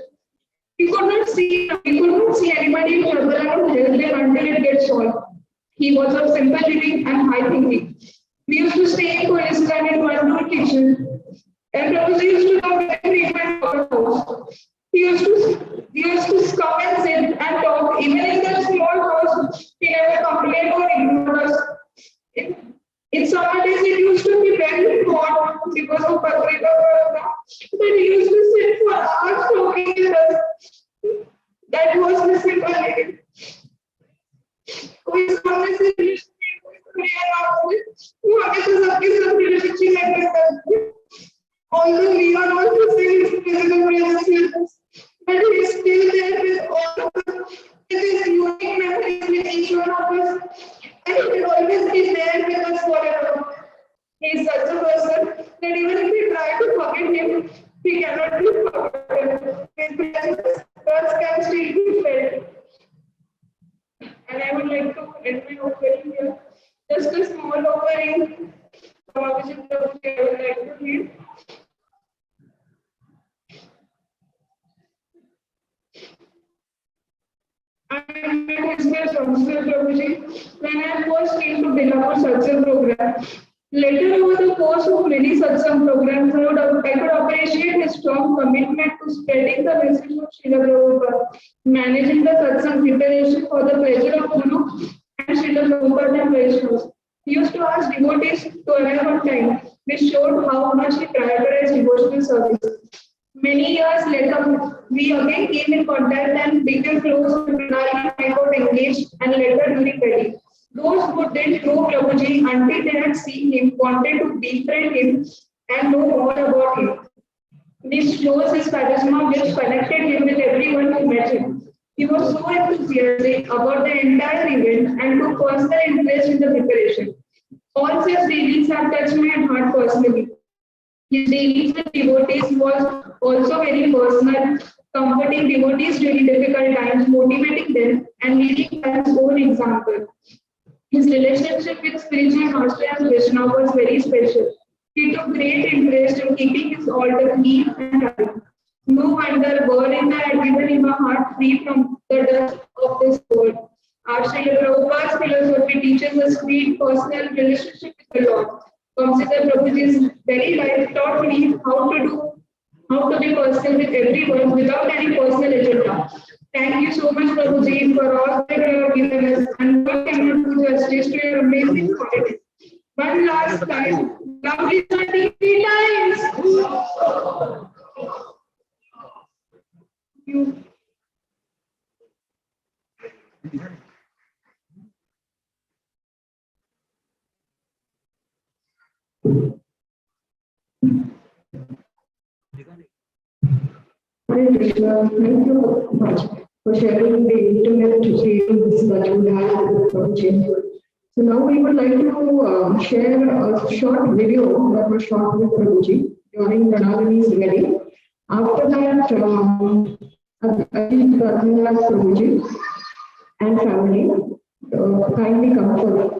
Q: He could not see anybody in trouble and help them until it gets solved. He was of simple living and high thinking. We used to stay in Pakistan in one room kitchen, and Prabhuji used to come every evening to our house. He used to come and sit and talk. Even in that small house, he never complained or ignored us. In summer days, it used to be very hot because of Patrika, but he used to sit for hours talking with us. That was the simple living. कोई सामने से although we are also seeing his physical presence with us, but he is still there with all of us, with his unique memories with each one of us, and he will always be there with us forever. He is such a person that even if we try to forget him, he cannot be forgotten. His presence can still be felt. And I would like to end my offering here. Just a small offering from which I would like to read. I met his best Vamshidhar Prabhuji when I first came to Bhava Satsang Program. Later, over the course of many Satsang programs, I could appreciate his strong commitment to spreading the message of Srila Prabhupada, managing the Satsang preparation for the pleasure of Guru and Srila Prabhupada and Vaishnavas. He used to ask devotees to arrive on time, which showed how much he prioritized devotional service. Many years later, we again came in contact and became close when I got engaged and later during wedding. Those who didn't know Prabhuji until they had seen him wanted to befriend him and know more about him. This shows his charisma which connected him with everyone who met him. He was so enthusiastic about the entire event and took personal interest in the preparation. All such dealings have touched my heart personally. His dealings with devotees was also very personal comforting devotees during difficult times, motivating them, and leading by his own example. His relationship with spiritual master and Krishna was very special. He took great interest in keeping his altar clean and tidy. No wonder Govinda had given him a heart free from the dust of this world. Our Srila Prabhupada's philosophy teaches us sweet personal relationship with the Lord. Vamshidhar Prabhuji's very life taught me how to be personal with everyone without any personal agenda. Thank you so much, Prabhuji, for all that you have given us, and God cannot do justice to your amazing qualities. One last time, loudly chanting 3 times. Thank you. Hare Krishna, thank you so much for sharing the internet teachings that you have with Prabhuji. So now we would like to share a short video that was shot with Prabhuji during Pranavini's wedding. After that, Ajit Prabhuji and family kindly come forward.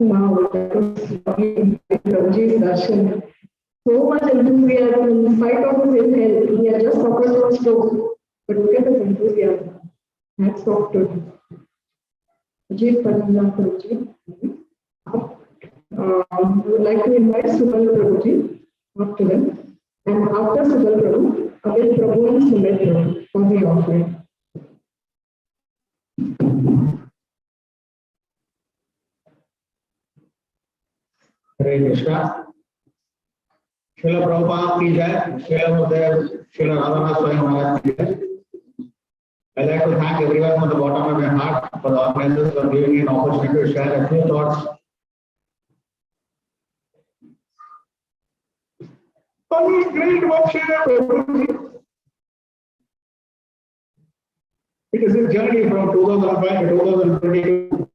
Q: Wow, that was Prabhuji's darshan. So much enthusiasm in spite of his ill health. He had just suffered from stroke. But look at his enthusiasm. Hats off to him. Ajit Prabhuji. We would like to invite Subal Prabhuji after them. And after Subal Prabhu, Abid Prabhu and Sumit Prabhu for the offering.
R: Hare Krishna. Srila Prabhupada ki jai, Srila Gurudev, Srila Radha Swami Maharaj ki jai. I'd like to thank everyone from the bottom of my heart for the organizers for giving me an opportunity to share a few thoughts on this great Vamshidhar Prabhuji. It is a journey from 2005 to 2022.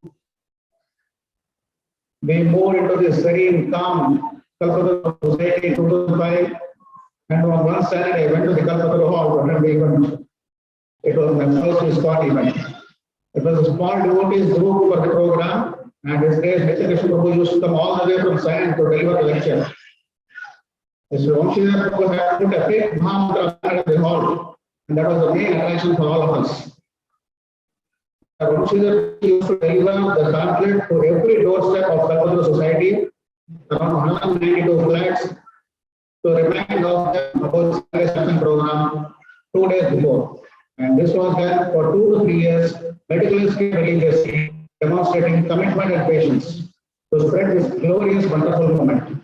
R: We moved into this serene, calm Kalpataru society in 2005, and on one Saturday I went to the Kalpataru hall to attend the event. It was my first spot event. It was a small devotees group for the program, and his days Mr. Prabhu used to come all the way from Siam to deliver the lecture. Mr. Vamshidhar Prabhu had put a big Mahamantra at the hall, and that was the main attraction for all of us. Vamshidhar used to deliver the pamphlet to every doorstep of Kalpataru society, around 192 flats, to remind of them about the Transcendental program 2 days before. And this was done for 2 to 3 years, meticulously religiously, demonstrating commitment and patience to spread this glorious, wonderful movement.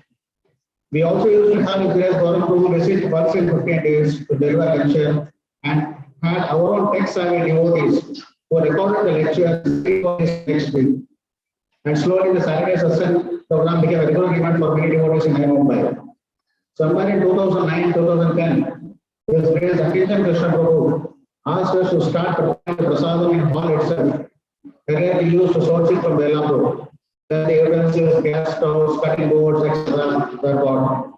R: We also used to have Grace Gaurav Prabhu visit once in 15 days to deliver a lecture, and had our own tech-savvy devotees who recorded the lecture next week. And slowly the Saturday session program became a regular event for many devotees in Navi Mumbai. Somewhere in 2009-2010, His Grace Untitled Krishna Prabhu asked us to start preparing the prasadam in hall itself. Earlier we used to source it from Belapur. Then the utensils, gas stoves, cutting boards, etc. were bought.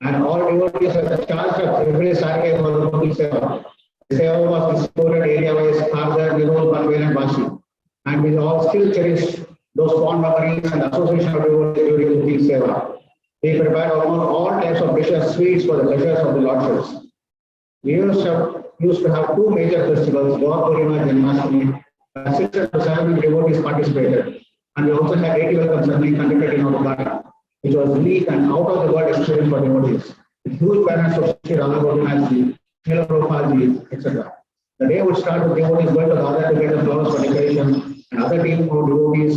R: And all devotees were charged of every Saturday for the public seva. The seva was distributed area-wise, Khardar, Nirul, Panvel and Vashi. And we all still cherish those fond memories and association of devotees during the seva. We prepared almost all types of dishes, sweets for the pleasures of the lordships. We used to have 2 major festivals, Gaur Purnima and Janmashtami. 600 to 700 devotees participated. And we also had 80 welcome ceremony conducted in our garden, which was unique and out of the world experience for devotees. With huge banners of Sri Radha, Srila Prabhupada, etc. The day would start with devotees going to Radha to get the flowers for decoration, and other team of devotees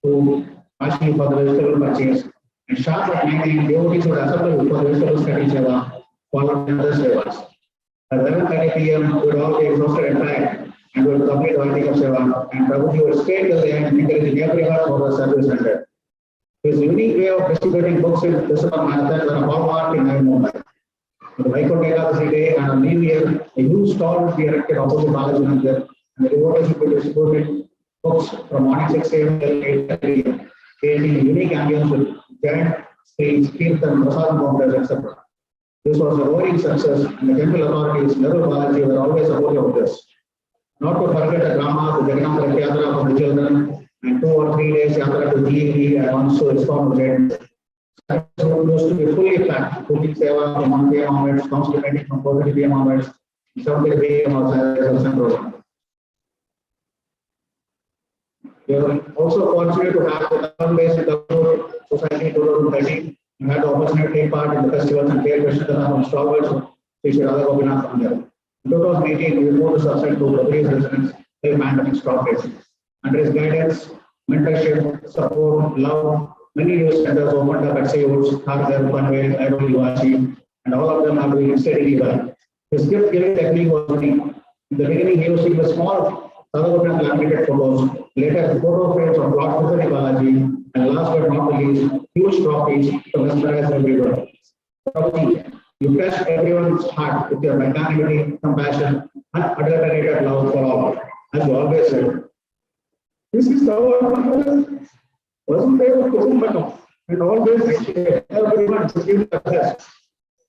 R: who asking for the vegetable purchase. And sharp at 9 AM, devotees would assemble for the vegetable cutting seva, followed by other sevas. At 11:30 PM, we would all be exhausted and tired, and we would complete the Vartika seva, and Prabhuji would stay till the end, encouraging everyone for the service ended. His unique way of distributing books in December Marathon were a hallmark in Navi Mumbai. On the Vaikuntha Ekadasi day and on New Year, a huge stall would be erected opposite Balaji Mandir, and the devotees would be distributing books from morning 6 AM till 8:30 AM, creating a unique ambience with giant screens, kirtan, prasadam counters, etc. This was a roaring success, and the temple authorities, Nehru Balaji, were always supportive of this. Not to forget the drama, the Jagannath Rath Yatra for the children, and 2 or 3 days Yatra to GE and also ISKCON Brigade. So used to be fully packed, cooking seva from 1 PM onwards, constipating from 4:30 PM onwards, 7:30 PM also. We were also fortunate to have the Urban-based Society 2013. We had the opportunity to take part in the festivals and create Krishna from stalwarts of Sri Radha Gopinath from there. In 2018, we moved to subside to Prabhuji's residence, till pandemic stopped it. Under his guidance, mentorship, support, love, many new centers opened up at Sayurs, Khardar, Panvel, Airoli, Vashi, and all of them are doing steadily well. His gift giving technique was unique. In the beginning, he used to give small Sadhagopinath laminated photos, later photo frames of Lord Tirupati Balaji, and last but not the least, huge trophies to mesmerize everyone. Prabhuji, you touched everyone's heart with your magnanimity, compassion, and unadulterated love for all. As you always said, this is our wasn't there with Kusumbakam, and always everyone to give the best.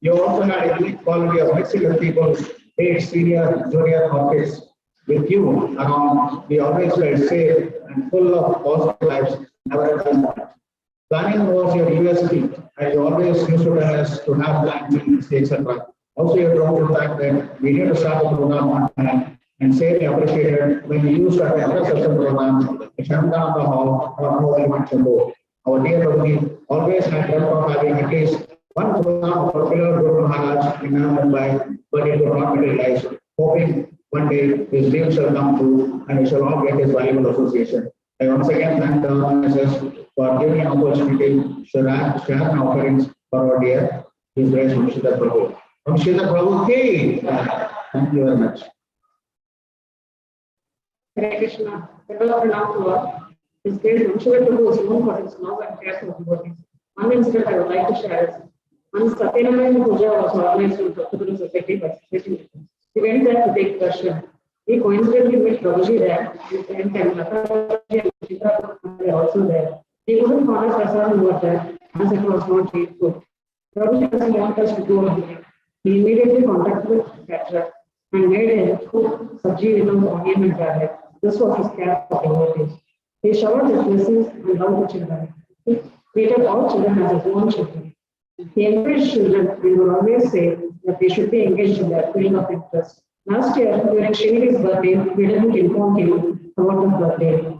R: You also had a unique quality of mixing with people, age, senior, junior, or kids. With you around, we always felt safe and full of positive vibes, never a dull moment. Planning was your USP, and you always used to tell us to have plans, etc. Also, you brought the fact that we need to start the program on time, and say we appreciated when we used to have another session program, the Shantananda Hall, or more than much more. Our dear Prabhuji always had dreamt of having at least one program for Pillar Guru Maharaj in Navi Mumbai, but it could not materialize. Hoping one day his dream shall come true and we shall all get his valuable association. I once again thank the organizers for giving an opportunity to share an offerings for our dear His Grace Vamshidhar Prabhu. Vamshidhar Prabhu, hey! Thank you very much.
D: Hare Krishna. Developed now to us. His Grace Vamshidhar Prabhu is known for his love and care for devotees. One incident I would like to share is when Satyanarayana Puja was organized in Prabhupada Society by Srila. He went there to take darshan. He coincidentally met Prabhuji there, and Mataji and Srila were also there. He couldn't find prasadam over there as it was not cheap food. Prabhuji doesn't want us to go ahead. He immediately contacted the caterer and made a cook sabji with an onion and garlic. This was his care for devotees. He showered his blessings and loved the children. He treated all children as his own children. He encouraged children and would always say that they should be engaged in their field of interest. Last year, during Srini's birthday, we didn't inform him about his birthday.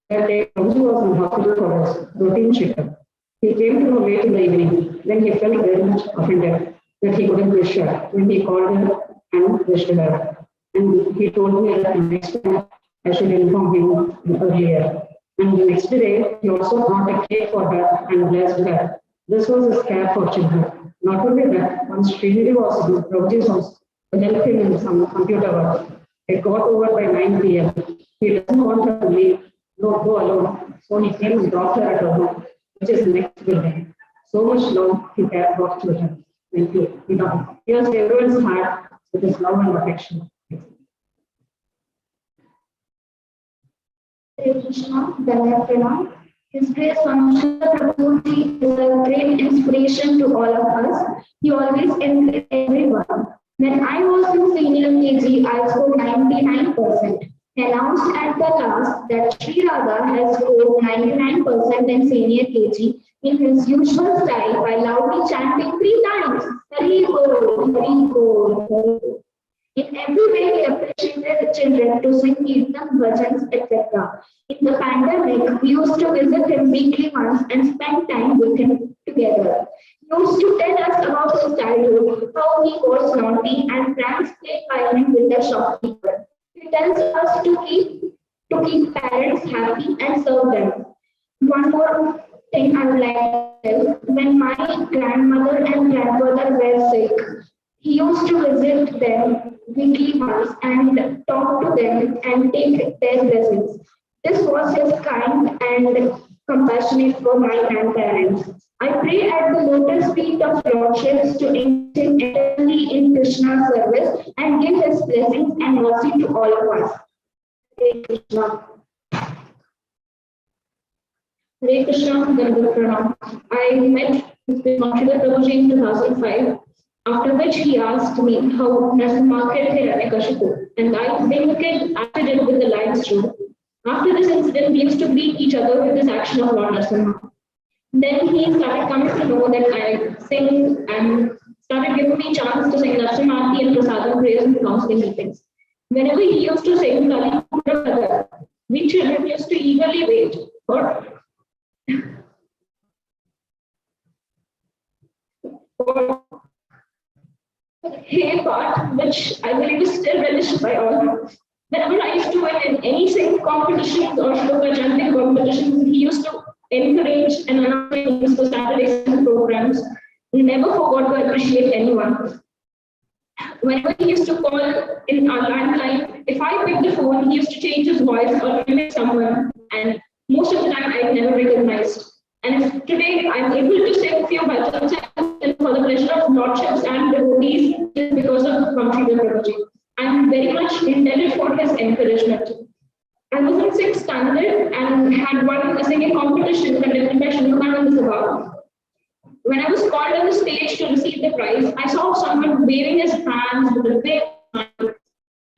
D: That day, Prabhuji was in hospital for his routine checkup.
Q: He came to know late in the evening. Then he felt very much offended that he couldn't wish her. When he called her and wished her. And he told me that next time I should inform him earlier. And the next day, he also brought a cake for her and blessed her. This was his care for children. Not only that, once Srila was in Prabhuji's house to help him in some computer work. It got over by 9 p.m. He doesn't want her to leave, no, go alone. So he came and dropped her at her home, which is next building. So much love he cared for children. Thank you. He hears everyone's heart with his love and affection.
S: Hare Krishna, Dhanavad Pranam. His Grace Vamshidhar Prabhuji is a great inspiration to all of us. He always encourages everyone. When I was in senior KG, I scored 99%. Announced at the last that Sri Radha has scored 99% in senior KG in his usual style by loudly chanting 3 times, Hari Bol, Hari Bol, Hari Bol. In every way, he appreciated the children to sing kirtan, bhajans, etc. In the pandemic, we used to visit him weekly once and spend time with him together. He used to tell us about his childhood, how he was naughty and pranks played by him with the shopkeeper. He tells us to keep parents happy and serve them. One more thing I would like to tell: when my grandmother and grandfather were sick, he used to visit them weekly once and talk to them and take their blessings. This was his kind and compassionate for my grandparents. I pray at the lotus feet of Lordships to engage eternally in Krishna's service and give his blessings and mercy to all of us. Hare Krishna. Hare Krishna, Dhanavad Pranam. I met Vamshidhar Prabhuji in 2005. After which he asked me how Narasimha killed Hiranyakashipu, and I being acted it with the live stream. After this incident, we used to greet each other with this action of Lord Narasimha. Then he started coming to know that I sing and started giving me chance to sing Narasimha and Prasadam prayers in counseling meetings. Whenever he used to sing Kali Pura, we children used to eagerly wait for hey part, which I believe is still relished by all. Whenever I used to win in any singing competitions or shloka chanting competitions, he used to encourage and announce for Saturday programs. He never forgot to appreciate anyone. Whenever he used to call in our landline, if I picked the phone, he used to change his voice or mimic someone, and most of the time I never recognized. And if today I'm able to sing a few bhajans for the pleasure of lordships and devotees, just because of Vamshidhar Prabhuji. I'm very much indebted for his encouragement. I was in 6th standard and had won a singing competition conducted by Srila. When I was called on the stage to receive the prize, I saw someone waving his hands with a big smile.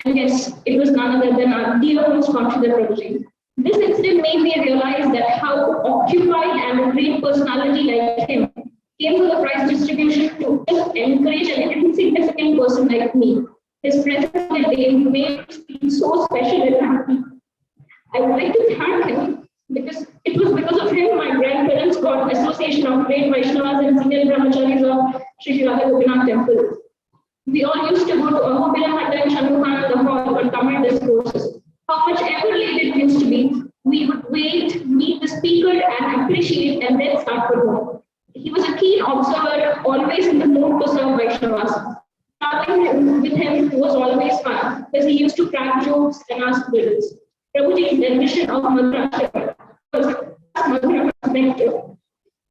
S: And yes, it was none other than our dear host Vamshidhar Prabhuji. This incident made me realize that how occupied and a great personality like him came to the prize distribution to encourage an insignificant person like me. His presence on the day made me feel so special and happy. I would like to thank him because it was because of him my grandparents got association of great Vaishnavas and senior brahmacharis of Sri Radha Gopinath temple. We all used to go to Ahobila Hatta and Shanmuhan the hall on common discourses. How much ever late it used to be, we would wait, meet the speaker and appreciate and then start for home. He was a keen observer, always in the mood to serve Vaishnavas. Traveling with him was always fun because he used to crack jokes and ask riddles. Prabhuji's rendition of Madhura was Madhura perspective.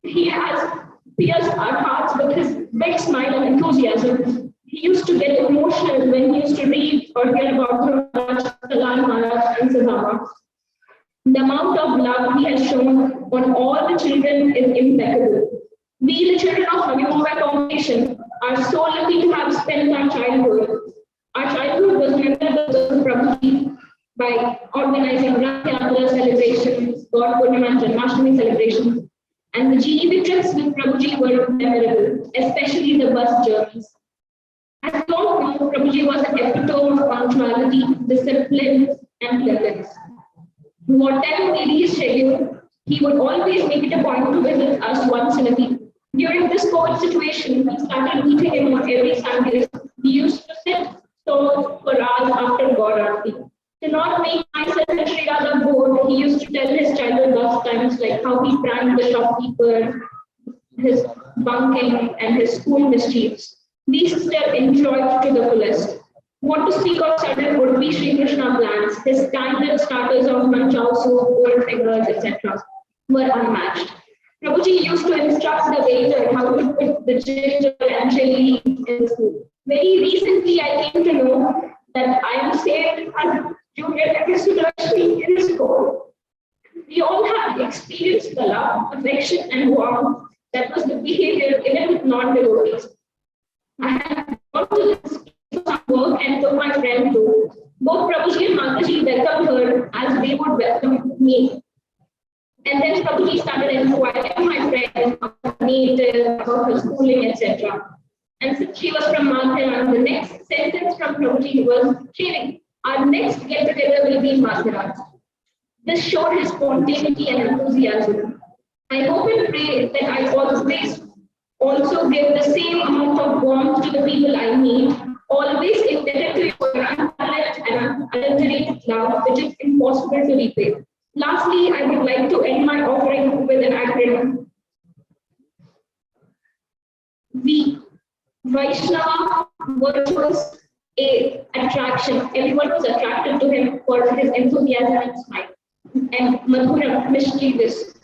S: He has pierced our hearts with his big smile and enthusiasm. He used to get emotional when he used to read or hear about Guru Maharaj, Kalal Maharaj, and Sadhama. The amount of love he has shown on all the children is impeccable. We, the children of Navi Mumbai congregation, are so lucky to have spent our childhood. Our childhood was memorable to Prabhuji by organizing Rath Yatra celebrations, God Purnima and Janmashtami celebrations, and the GEV trips with Prabhuji were memorable, especially the bus journeys. As you all know, Prabhuji was the epitome of punctuality, discipline, and cleanliness. Whatever may be his schedule, He would always make it a point to visit us once in a week. During this COVID situation, we started meeting him on every Sunday. We used to sit stalls for hours after God Aarti. To not make myself and Sri Radha bored, he used to tell his childhood pastimes like how he pranked the shopkeeper, his bunking, and his school mischiefs. These still enjoyed to the fullest. What to speak of certain would-be Sri Krishna plans, his standard starters of manchow soup, gold fingers, etc. were unmatched. Prabhuji used to instruct the waiter how to put the ginger and chili in the soup. Very recently, I came to know that I am saved as Junior Lakshmi in his school. We all have experienced the love, affection, and warmth that was the behavior even with non-devotees. I have gone to this some work and took my friend too. Both Prabhuji and Mataji welcomed her as they would welcome me. And then Prabhuji started inquiring my friend about her native, about her schooling, etc. And since she was from Mathura, the next sentence from Prabhuji was, Srila, our next get-together will be in Mathura. This showed his spontaneity and enthusiasm. I hope and pray that I always also give the same amount of warmth to the people I meet, always indebted to your unparalleled and unadulterated love, which is impossible to repay. Lastly, I would like to end my offering with an acronym. V. Vaishnava, virtuous. A. Attraction. Everyone was attracted to him for his enthusiasm and smile. And Madhura, mischievous.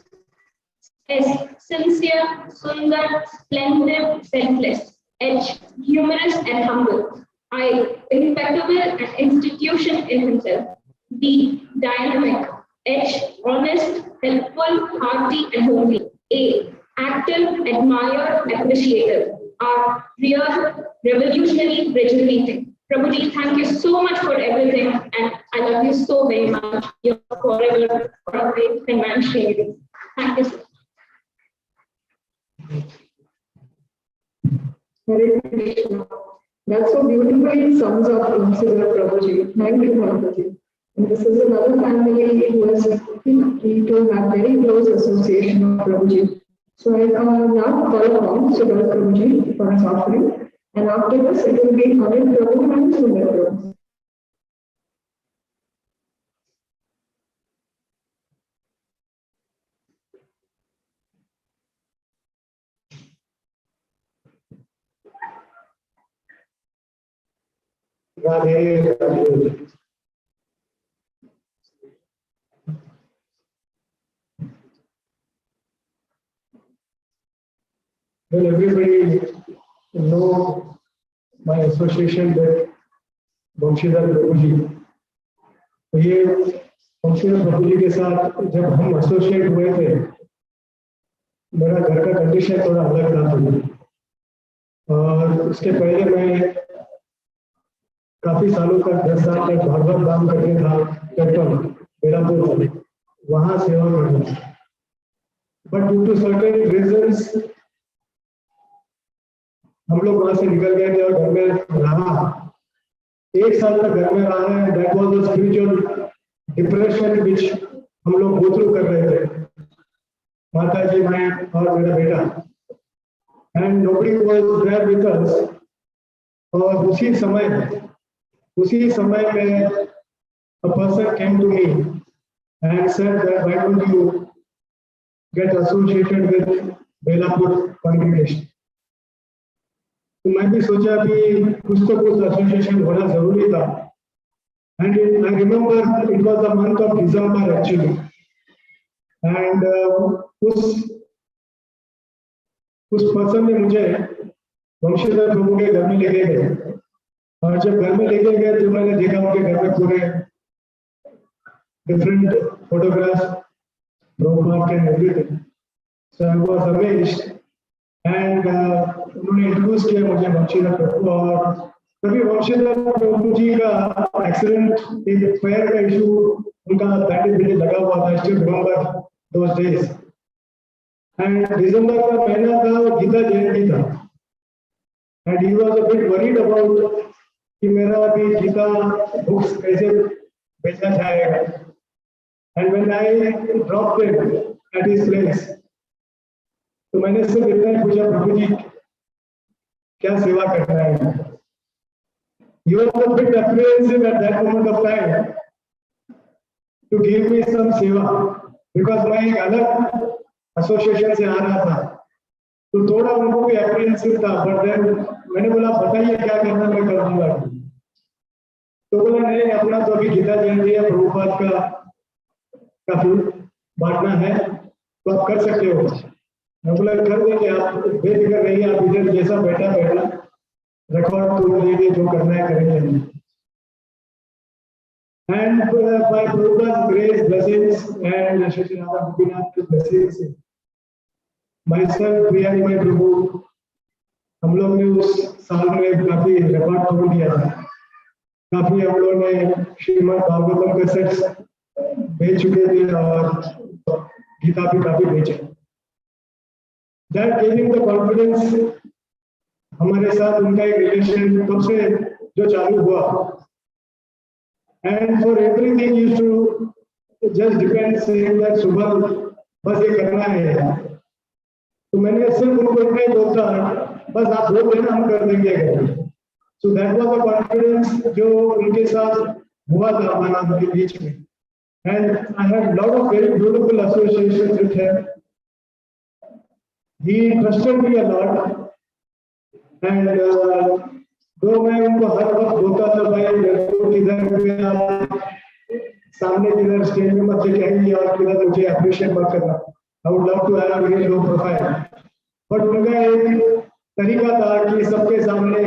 S: S. Sincere, sundar, splendid, selfless. H. Humorous and humble. I. Impeccable and institution in himself. D. Dynamic. H. Honest, helpful, hearty, and homely. A. Active, admired, appreciative. R. Real, revolutionary, rejuvenating. Prabhuji, thank you so much for everything, and I love you so very much. You're forever a great financially. Thank you so much.
Q: Hare Krishna. That so beautifully sums up Vamshidhar Prabhuji. Thank you, Mataji. And this is another family who has to have very close association with Prabhuji. So I now call upon Srila Prabhuji for his offering. And after this, it will be Amit Prabhu and Sundar.
R: Radhe, Radhe. Well, everybody know my association with Vamshidhar Prabhuji. तो ये वंशीधर प्रभुजी के साथ जब हम associate हुए थे, मेरा घर का कंडीशन थोड़ा अलग था और उसके पहले मैं काफी सालों तक 10 साल तक भागवत धाम करके था पेट्रोल बेलापुर में, वहां सेवा कर रहा था। But due to certain reasons हम लोग वहां से निकल गए थे और घर में रहा, 1 साल तक घर में रहा है। That was the spiritual depression which हम लोग गो थ्रू कर रहे थे, माताजी, मैं और मेरा बेटा, and nobody was there with us. और उसी समय में a person came to me and said that why don't you get associated with Belapur congregation। तो मैं भी सोचा कि कुछ तो कुछ एसोसिएशन होना जरूरी था। And I remember it was the month of December actually, and उस पर्सन ने मुझे वंशीधर प्रभु के घर में लेके गए, और जब घर में लेके गए तो मैंने देखा उनके घर में पूरे different photographs, Prabhupada and everything. So I was amazed and उन्होंने इंट्रोड्यूस किया मुझे वंशीधर प्रभु। और कभी वंशीधर प्रभु जी का एक्सीडेंट, एक पैर का इशू उनका बैंडेज लगा हुआ था, still remember those days. And दिसंबर का महीना था, गीता जयंती था, and he was a bit worried about कि मेरा अभी गीता बुक्स कैसे बेचा जाएगा। And when I dropped it,
T: at his place. तो मैंने इससे इतना ही पूछा, प्रभु जी क्या सेवा करना है? You were a bit apprehensive at that moment of time to give me some seva because मैं एक अलग एसोसिएशन से आ रहा था, तो थोड़ा उनको भी apprehensive था, but then मैंने बोला बताइए क्या करना, मैं कर दूंगा। तो बोला नहीं, अपना तो अभी गीता जयंती है, प्रभुपाद का काफी बांटना है, तो आप कर सकते हो। मैं बोला कर देंगे, आप बेफिक्र रहिए, आप इधर जैसा बैठा रिकॉर्ड तो लीजिए, जो करना है करेंगे। And by Prabhupada's grace, blessings, and Shri Radha Gopinath's blessings, myself, Priyanimai Prabhu, हम लोग ने उस साल में काफी रिकॉर्ड तोड़ दिया था। काफी हम लोग ने श्रीमद् भागवतम के सेट्स बेच चुके थे और गीता भी काफी बेचे। That gave him the confidence, हमारे साथ उनका एक रिलेशन तब से जो चालू हुआ। And for everything used to just depend saying that सुबह बस ये करना है, तो मैंने सिर्फ उनको इतना ही बोलता, बस आप बोल देना, हम कर देंगे। So that was the confidence जो उनके साथ हुआ था हमारे बीच में। And I had lot of very beautiful associations with him. He trusted me a lot, and तो मैं उनको हर वक्त बोलता था, भाई किधर सामने किधर स्टेज में मत कहेंगे और किधर मुझे अप्रिशिएट मत करना। I would love to have a very low profile, but उनका एक तरीका था कि सबके सामने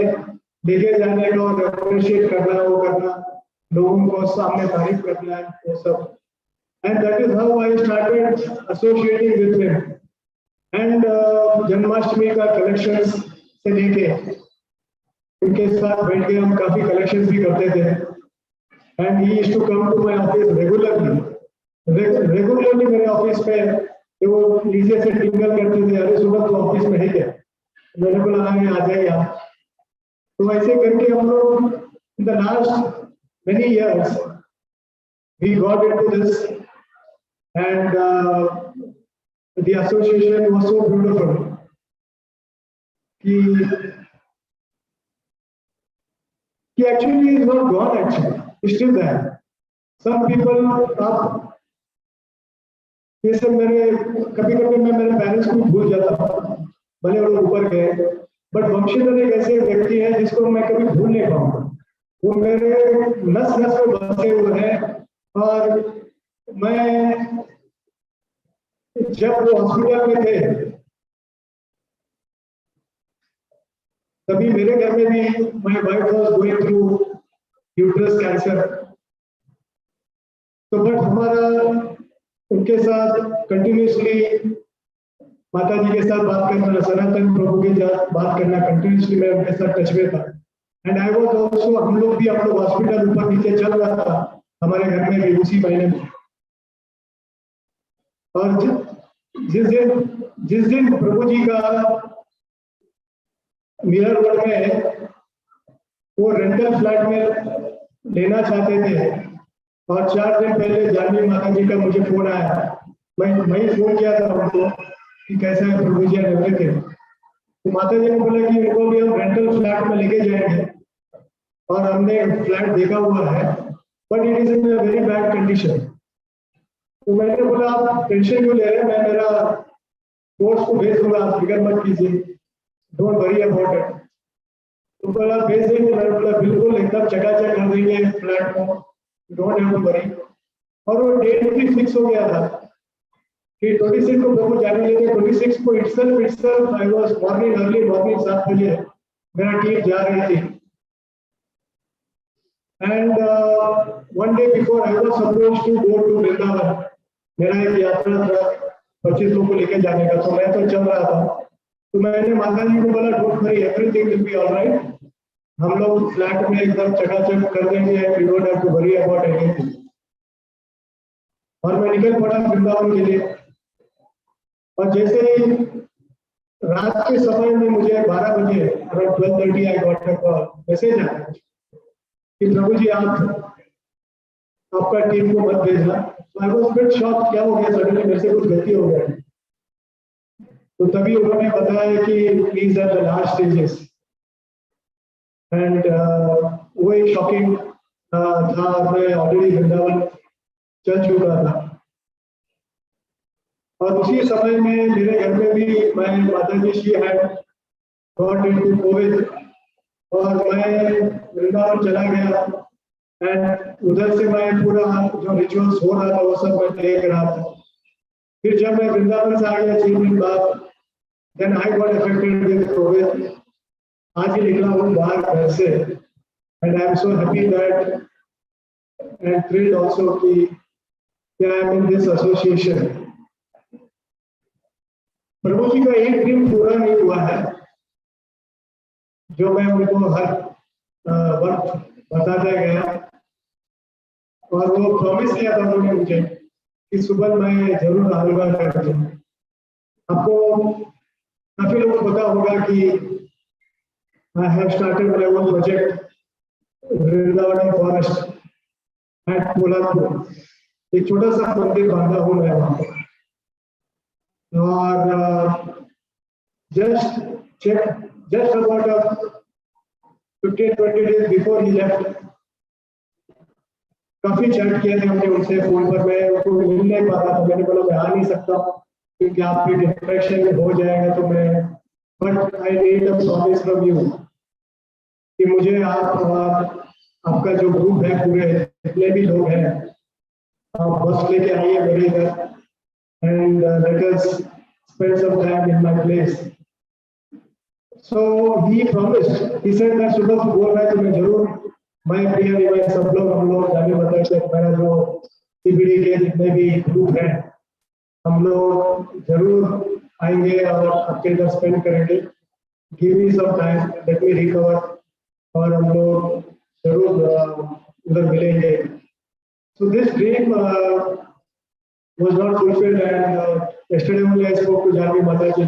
T: लेके जाने का और अप्रिशिएट करना, वो करना, लोगों को सामने तारीफ करना, वो सब। And that is how I started associating with him. And Janmashtami का कलेक्शंस से लेके उनके साथ बैठ के हम काफी कलेक्शंस भी करते थे। And he used to come to my office regularly. Regularly मेरे ऑफिस में वो नीचे से टिंगल करते थे, अरे सुबह तो ऑफिस में है क्या? मैंने बोला हाँ आ जाइए आप। तो ऐसे करके हम लोग in the last many years we got into this, and the association was so beautiful कि actually is not gone, actually it's still there. Some people आप ये सब मेरे कभी मैं मेरे पेरेंट्स को भूल जाता हूँ, भले वो ऊपर गए, बट वंशीधर एक ऐसे व्यक्ति है जिसको मैं कभी भूल नहीं पाऊंगा। वो मेरे नस नस में बसे हुए हैं, और मैं जब वो हॉस्पिटल में थे तभी मेरे घर में भी my wife was going through uterus cancer, तो बट हमारा उनके साथ कंटिन्यूसली माताजी के साथ बात करना, सनातन प्रभु के साथ बात करना, कंटिन्यूसली मैं उनके साथ टच में था। एंड आई वाज आल्सो, हम लोग हॉस्पिटल ऊपर नीचे चल रहा था हमारे घर में भी उसी महीने में। और जिस दिन प्रभु जी का मिरर रोड में वो रेंटल फ्लैट में लेना चाहते थे, और 4 दिन पहले जानवी माता जी का मुझे फोन आया, मैं फोन किया था उनको कि कैसा है प्रभु जी एवरीथिंग। तो माता जी ने बोला कि इनको भी हम रेंटल फ्लैट में लेके जाएंगे, और हमने फ्लैट देखा हुआ है, but it is in a very bad condition. तो मैंने बोला आप टेंशन क्यों ले रहे हैं, मैं मेरा फोर्स को भेज दूंगा, आप फिक्र मत कीजिए, डोंट वरी अबाउट इट। तो बोला भेज देंगे, मैंने बोला बिल्कुल एकदम चकाचक कर देंगे फ्लैट को, डोंट हैव टू वरी। और वो डेट भी फिक्स हो गया था कि 26 को प्रभु जाने लेते, 26 को itself I was morning, early morning 7 बजे मेरा टीम जा रही थी। And one day before I was supposed to go to Vrindavan, मेरा एक यात्रा था 25 लोगों को लेकर जाने का, तो मैं तो चल रहा था। तो मैंने माता जी को बोला don't worry, everything will be alright, हम लोग फ्लैट में एकदम चकाचक कर देंगे, you don't have to worry about anything. और मैं निकल पड़ा वृंदावन के लिए। और जैसे ही रात के समय में मुझे 12 बजे around 12:30 I got a call, message आया कि प्रभु जी आप आपका टीम को मत भेजना। आई वाज बिट शॉक, क्या हो गया सडनली मेरे से कुछ गलती हो गया। तो तभी उन्होंने बताया कि please at the last stages and वो एक शॉकिंग था। मैं ऑलरेडी वृंदावन चल चुका था और उसी समय में मेरे घर में भी मैं माताजी she had got into Covid और मैं वृंदावन चला गया एंड उधर से मैं पूरा जो रिचुअल्स हो रहा था वो सब मैं देख रहा था। फिर जब मैं वृंदावन से आ गया 3 दिन बाद, then I got affected with covid. आज ही निकला हूँ बाहर घर से and I am so happy that and thrilled also कि I am in this association. Prabhu ji का एक ड्रीम पूरा नहीं हुआ है जो मैं उनको हर वक्त बताता गया और वो प्रॉमिस किया था उन्होंने मुझे कि सुबह मैं जरूर आऊंगा करके। आपको काफी लोग पता होगा कि I have started my own project Vrindavan forest eight Kolhapur. एक छोटा सा मंदिर बांधा हुआ है वहां पर और just about 15-20 days before he left, काफी चैट किए थे हमने उनसे फोन पर। मैं उनको मिल नहीं पा रहा था, मैंने बोला मैं आ नहीं सकता क्योंकि आपकी डिस्ट्रैक्शन हो जाएगा। तो मैं but I need a promise from you कि मुझे आप और आपका जो ग्रुप है पूरे जितने भी लोग हैं आप बस लेके आइए मेरे इधर and let us spend some time in my place. So he promised. He said मैं सुबह से बोल रहा है तो मैं जरूर मैं प्रिय निवास सब लोग हम लोग जाने बताए मेरा जो सीबीडी के जितने भी ग्रुप हैं हम लोग जरूर आएंगे और आपके इधर स्पेंड करेंगे। Give me some time, let me recover और हम लोग जरूर उधर मिलेंगे। So this dream was not fulfilled and yesterday only I spoke to Navi Mataji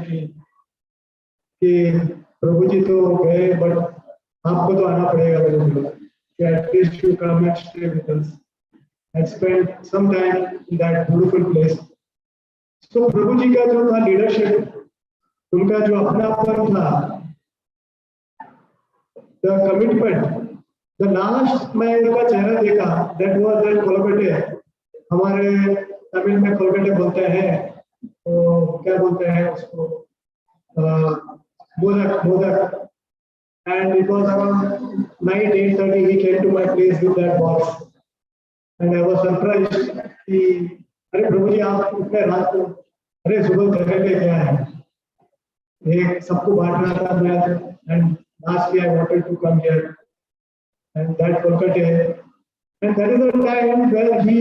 T: कि प्रभु जी तो गए बट आपको तो आना पड़ेगा मेरे को कि at least you come and stay with us and spend some time in that beautiful place. So प्रभु जी का जो था लीडरशिप, उनका जो अपनापन था, the commitment, the last मैं उनका चेहरा देखा that was that कोलकाता, हमारे तमिल में कोलकाता बोलते हैं तो क्या बोलते हैं उसको modak and it was around night 8:30 he came to my place with that box and I was surprised कि अरे प्रभु जी आप इतने रात को अरे सुबह घर पे क्या है एक सबको बांटना था मैं and lastly I wanted to come here and that Kolkata and that is the time where he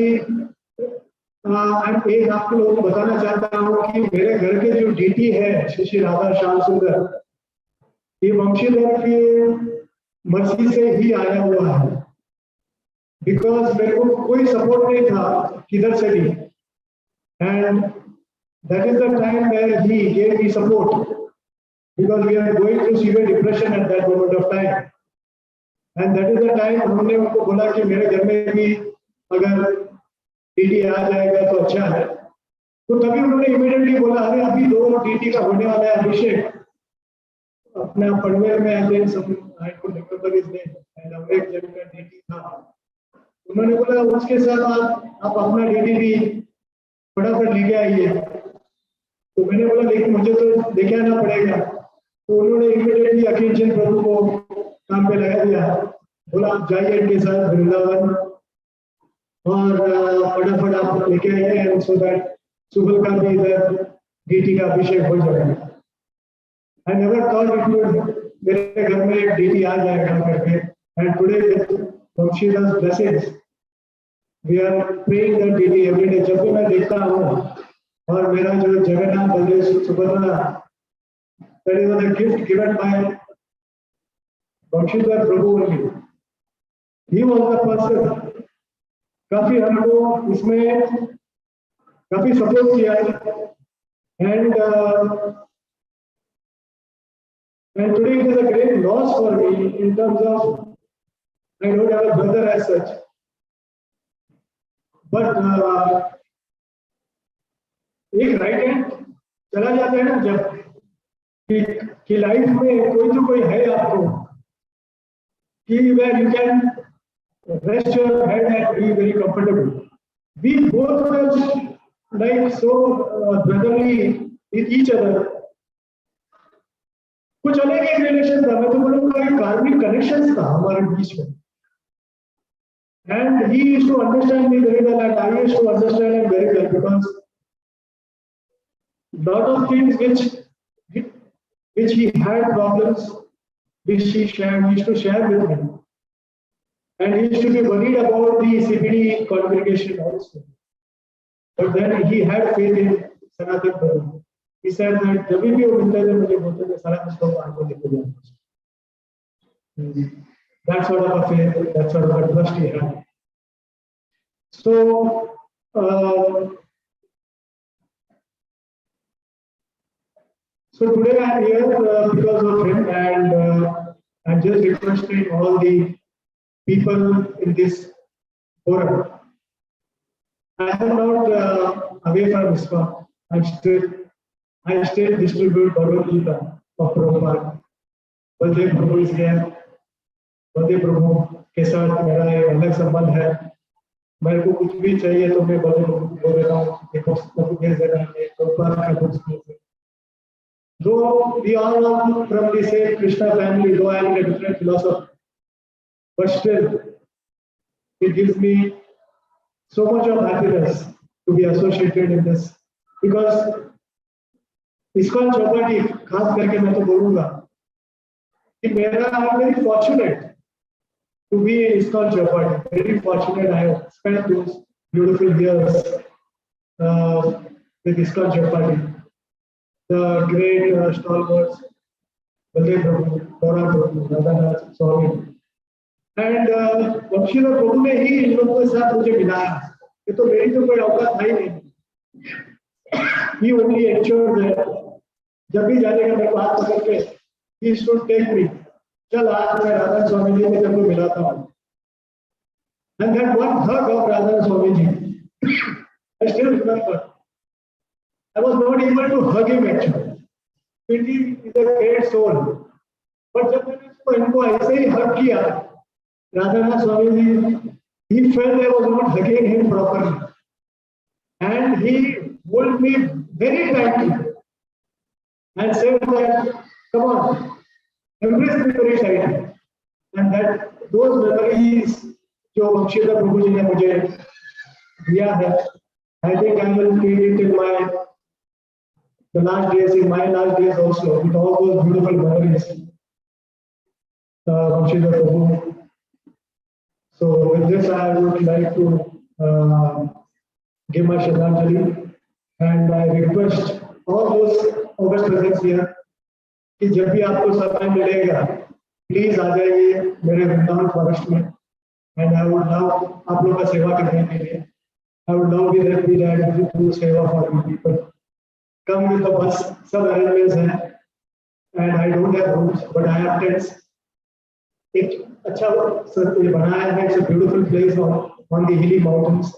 T: and एक आपको लोगों को बताना चाहता हूँ कि मेरे घर के जो डीटी है श्री राधा श्याम सुंदर, ये वंशीधर की मर्जी से ही आया हुआ है बिकॉज मेरे को कोई सपोर्ट नहीं था किधर से भी and that is the time where he gave me support because we are going through severe depression at that moment of time and that is the time हमने उनको बोला कि मेरे घर में भी अगर डीटी आ जाएगा तो अच्छा है। तो तभी उन्होंने इमीडिएटली बोला अरे अभी 2 डीटी का होने वाला है अभिषेक अपना पनवेल में आई को रिमेंबर इज नेम एंड अभिषेक जन का डीटी था। उन्होंने बोला उसके साथ आप अपना डीटी भी फटाफट लेके आइए। तो मैंने बोला लेकिन मुझे तो लेके आना पड़ेगा। तो उन्होंने इमीडिएटली अखिल चंद प्रभु को काम पे लगा दिया, बोला आप जाइए इनके साथ वृंदावन और फटाफट आप लेके आइए सो दैट सुबह का भी इधर डीटी का अभिषेक हो जाएगा। I never thought it would मेरे घर में एक डीटी आ जाएगा करके and today with Vanshidhar's blessings we are praying that deity every day. जब भी मैं देखता हूँ और मेरा जो Jagannath Baladev Subhadra that is the gift given by Vanshidhar Prabhu only, he was the person काफी हमको इसमें काफी सपोर्ट किया and today it is a great loss for me in terms of I don't have a brother as such but एक right hand चला जाता है ना जब कि लाइफ में कोई तो कोई है आपको कि where you can rest your head and be very comfortable. We both were like so brotherly with each other. कुछ अलग एक रिलेशन था, मैं तो बोलूँगा कि कार्मिक कनेक्शंस था हमारे बीच में. And he used to understand me very well, and I used to understand him very well, because lot of things which he had problems, which he used to share with me, and he used to be worried about the CPD congregation also. But then he had faith in Sanatan Prabhu. He said that जब भी वो मिलते थे मुझे बोलते थे सारा कुछ तो आगे लेके जाना. That sort of a faith, that sort of a trust he had. So today I am here because of him, and I'm just requesting all the people in this forum. I am not away from ISKCON. I still distribute Bhagavad-Gita of Prabhupada. Baldev Prabhu is here. Baldev Prabhu के साथ मेरा एक अलग संबंध है. मेरे को कुछ भी चाहिए तो मैं बल्देव प्रभु को बोल देता हूँ. देखो सब भेज देना है. प्रभुपाद का कुछ. Though we all are from the same Krishna family, though I am in a different philosophy, but still, it gives me so much of happiness to be associated in this, because ISKCON Chowpatty खास करके मैं तो बोलूँगा कि मेरा I am very fortunate to be in ISKCON Chowpatty. Very fortunate. I have spent those beautiful years with ISKCON Chowpatty. The great stalwarts, Baldev Prabhu, Gaura Prabhu, Radha Swami, and Vamshidhar Prabhu ने ही इन लोगों के साथ मुझे मिलाया. ये तो मेरी तो कोई औकात है ही नहीं. He only ensured that जब भी जाने का मैं बात पकड़ के he should take me. चल आज मैं राधा स्वामी जी में तेरे को मिलाता हूँ. And that one hug of Radha Swami ji, I still remember. I was not able to hug him actually. He is a great soul. But जब मैंने इनको ऐसे ही hug किया, Radha Swami ji, he felt I was not hugging him properly, and he held me very tightly and said that, "Come on, embrace me very tightly." And that those memories जो Vamshidhar Prabhu जी ने मुझे दिया है, I think I will carry it in the last days, in my last days also, with all those beautiful memories. Vamshidhar Prabhu. So with this, I would like to give my Shraddhanjali, and I request all those August presents here कि जब भी आपको समय मिलेगा, please आ जाइए मेरे Vrindavan forest में. And I would love आप लोगों का सेवा करने के लिए. I would love be there to do सेवा for you people. Come with the bus, some arrangements हैं, and I don't have rooms, but I have tents. एक अच्छा ये बनाया है. It's a beautiful place on the hilly mountains,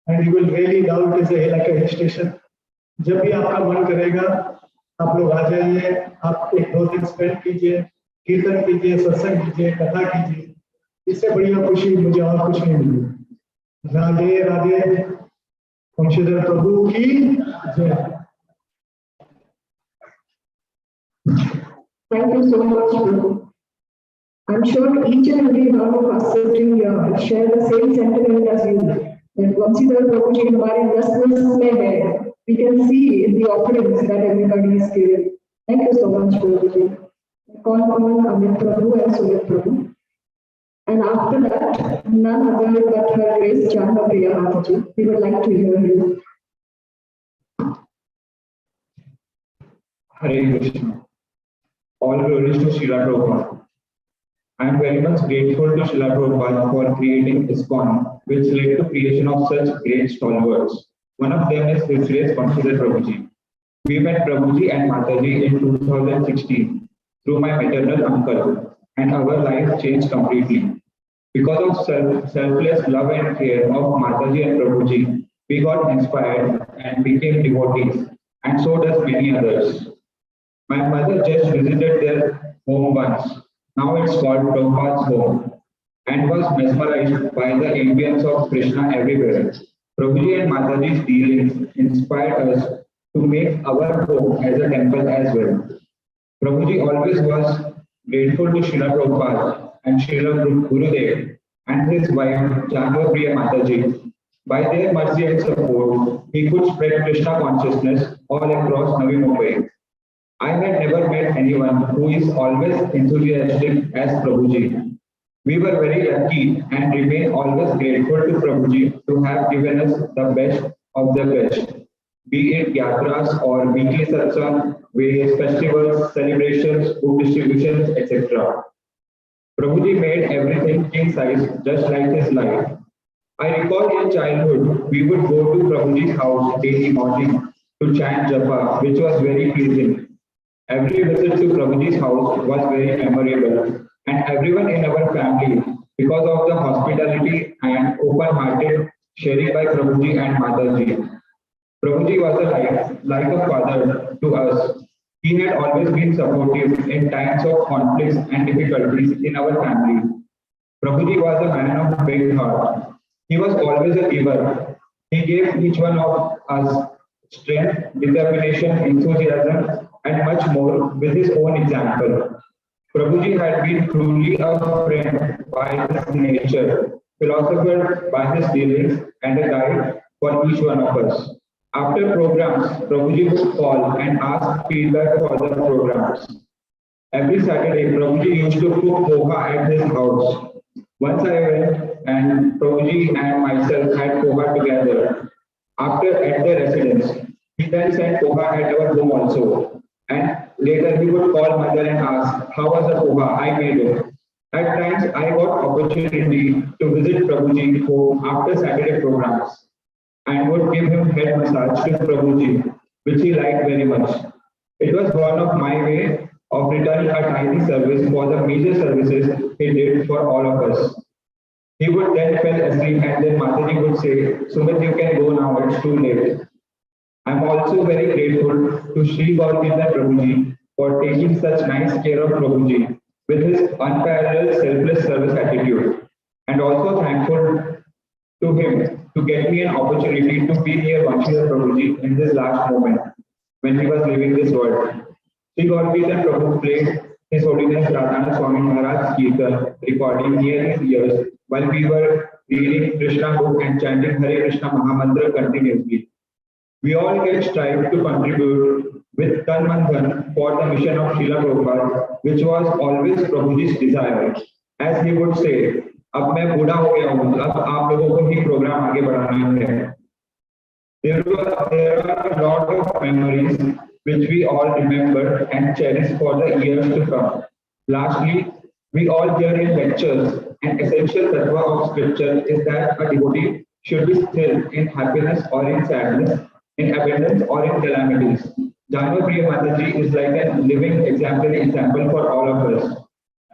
T: and you will really love it. It's like a hill station. जब भी आपका मन करेगा, आप लोग आ जाइए. आप एक दो दिन स्पेंड कीजिए, कीर्तन कीजिए, सत्संग कीजिए, कथा कीजिए. इससे बढ़िया खुशी मुझे और कुछ नहीं मिली. राधे राधे. वंशीधर प्रभु की जय.
Q: Thank you so much, Prabhu. I'm sure each and every one of us sitting here share the same sentiment as you. That Vamshidhar Prabhu ji हमारे restlessness में है. We can see in the offerings that everybody is giving. Thank you so much, Prabhu ji. Call on Amit Prabhu and Sumit Prabhu. And after that, none other but her Grace Jana Priya Mataji. We would like to hear you.
O: Hare Krishna. All glories to Srila Prabhupada. I am very much grateful to Srila Prabhupada for creating ISKCON, which led to creation of such great stalwarts. One of them is His Grace Vamshidhar Prabhuji. We met Prabhuji and Mataji in 2016 through my maternal uncle, and our life changed completely. Because of selfless love and care of Mataji and Prabhuji, we got inspired and became devotees, and so does many others. My mother just visited their home once. Now it's called Prabhupada's home, and was mesmerized by the ambience of Krishna everywhere. Prabhuji and Mataji's dealings inspired us to make our home as a temple as well. Prabhuji always was grateful to Srila Prabhupada and Srila Gurudev and his wife Janvapriya Mataji. By their mercy and support, he could spread Krishna consciousness all across Navi Mumbai. I had never met anyone who is always enthusiastic as Prabhuji. We were very lucky and remain always grateful to Prabhuji to have given us the best of the best, be it yatras or weekly satsang, various festivals, celebrations, food distributions, etc. Prabhuji made everything king size, just like his life. I recall in childhood, we would go to Prabhuji's house daily morning to chant japa, which was very pleasing. Every visit to Prabhuji's house was very memorable, and everyone in our family, because of the hospitality and open-hearted sharing by Prabhuji and Mataji. Prabhuji was like a father to us. He had always been supportive in times of conflicts and difficulties in our family. Prabhuji was a man of big heart. He was always a giver. He gave each one of us strength, determination, enthusiasm, and much more with his own example. Prabhuji had been truly a friend by his nature, philosopher by his dealings, and a guide for each one of us. After programs, Prabhuji would call and ask feedback for the programs. Every Saturday, Prabhuji used to cook poha at his house. Once I went and Prabhuji and myself had poha together. After at the residence, he then sent poha at our home also. And later he would call mother and ask, how was the poha? I made it. At times, I got opportunity to visit Prabhuji home after Saturday programs and would give him head massage to Prabhuji, which he liked very much. It was one of my way of returning a tiny service for the major services he did for all of us. He would then fall asleep and then Mataji would say, Sumit, you can go now, it's too late. I'm also very grateful to Sri Bhagavad-Gita Prabhuji for taking such nice care of Prabhuji with his unparalleled selfless service attitude, and also thankful to him to get me an opportunity to be near Vamshidhar Prabhuji in this last moment when he was leaving this world. Sri Bhagavad-Gita Prabhu played His Holiness Radha Swami Maharaj's Kirtan recording near his ears while we were reading Krishna book and chanting Hare Krishna Mahamantra continuously. We all get strive to contribute with Tan Man Dhan for the mission of Srila Prabhupada, which was always Prabhuji's desire. As he would say, अब मैं बूढ़ा हो गया हूँ, अब आप लोगों को ही प्रोग्राम आगे बढ़ाना है. There are a lot of memories which we all remember and cherish for the years to come. Lastly, we all hear in lectures an essential tattva of scripture is that a devotee should be still in happiness or in sadness, in abundance or in calamities. Janvapriya Mataji is like a living exemplary example for all of us.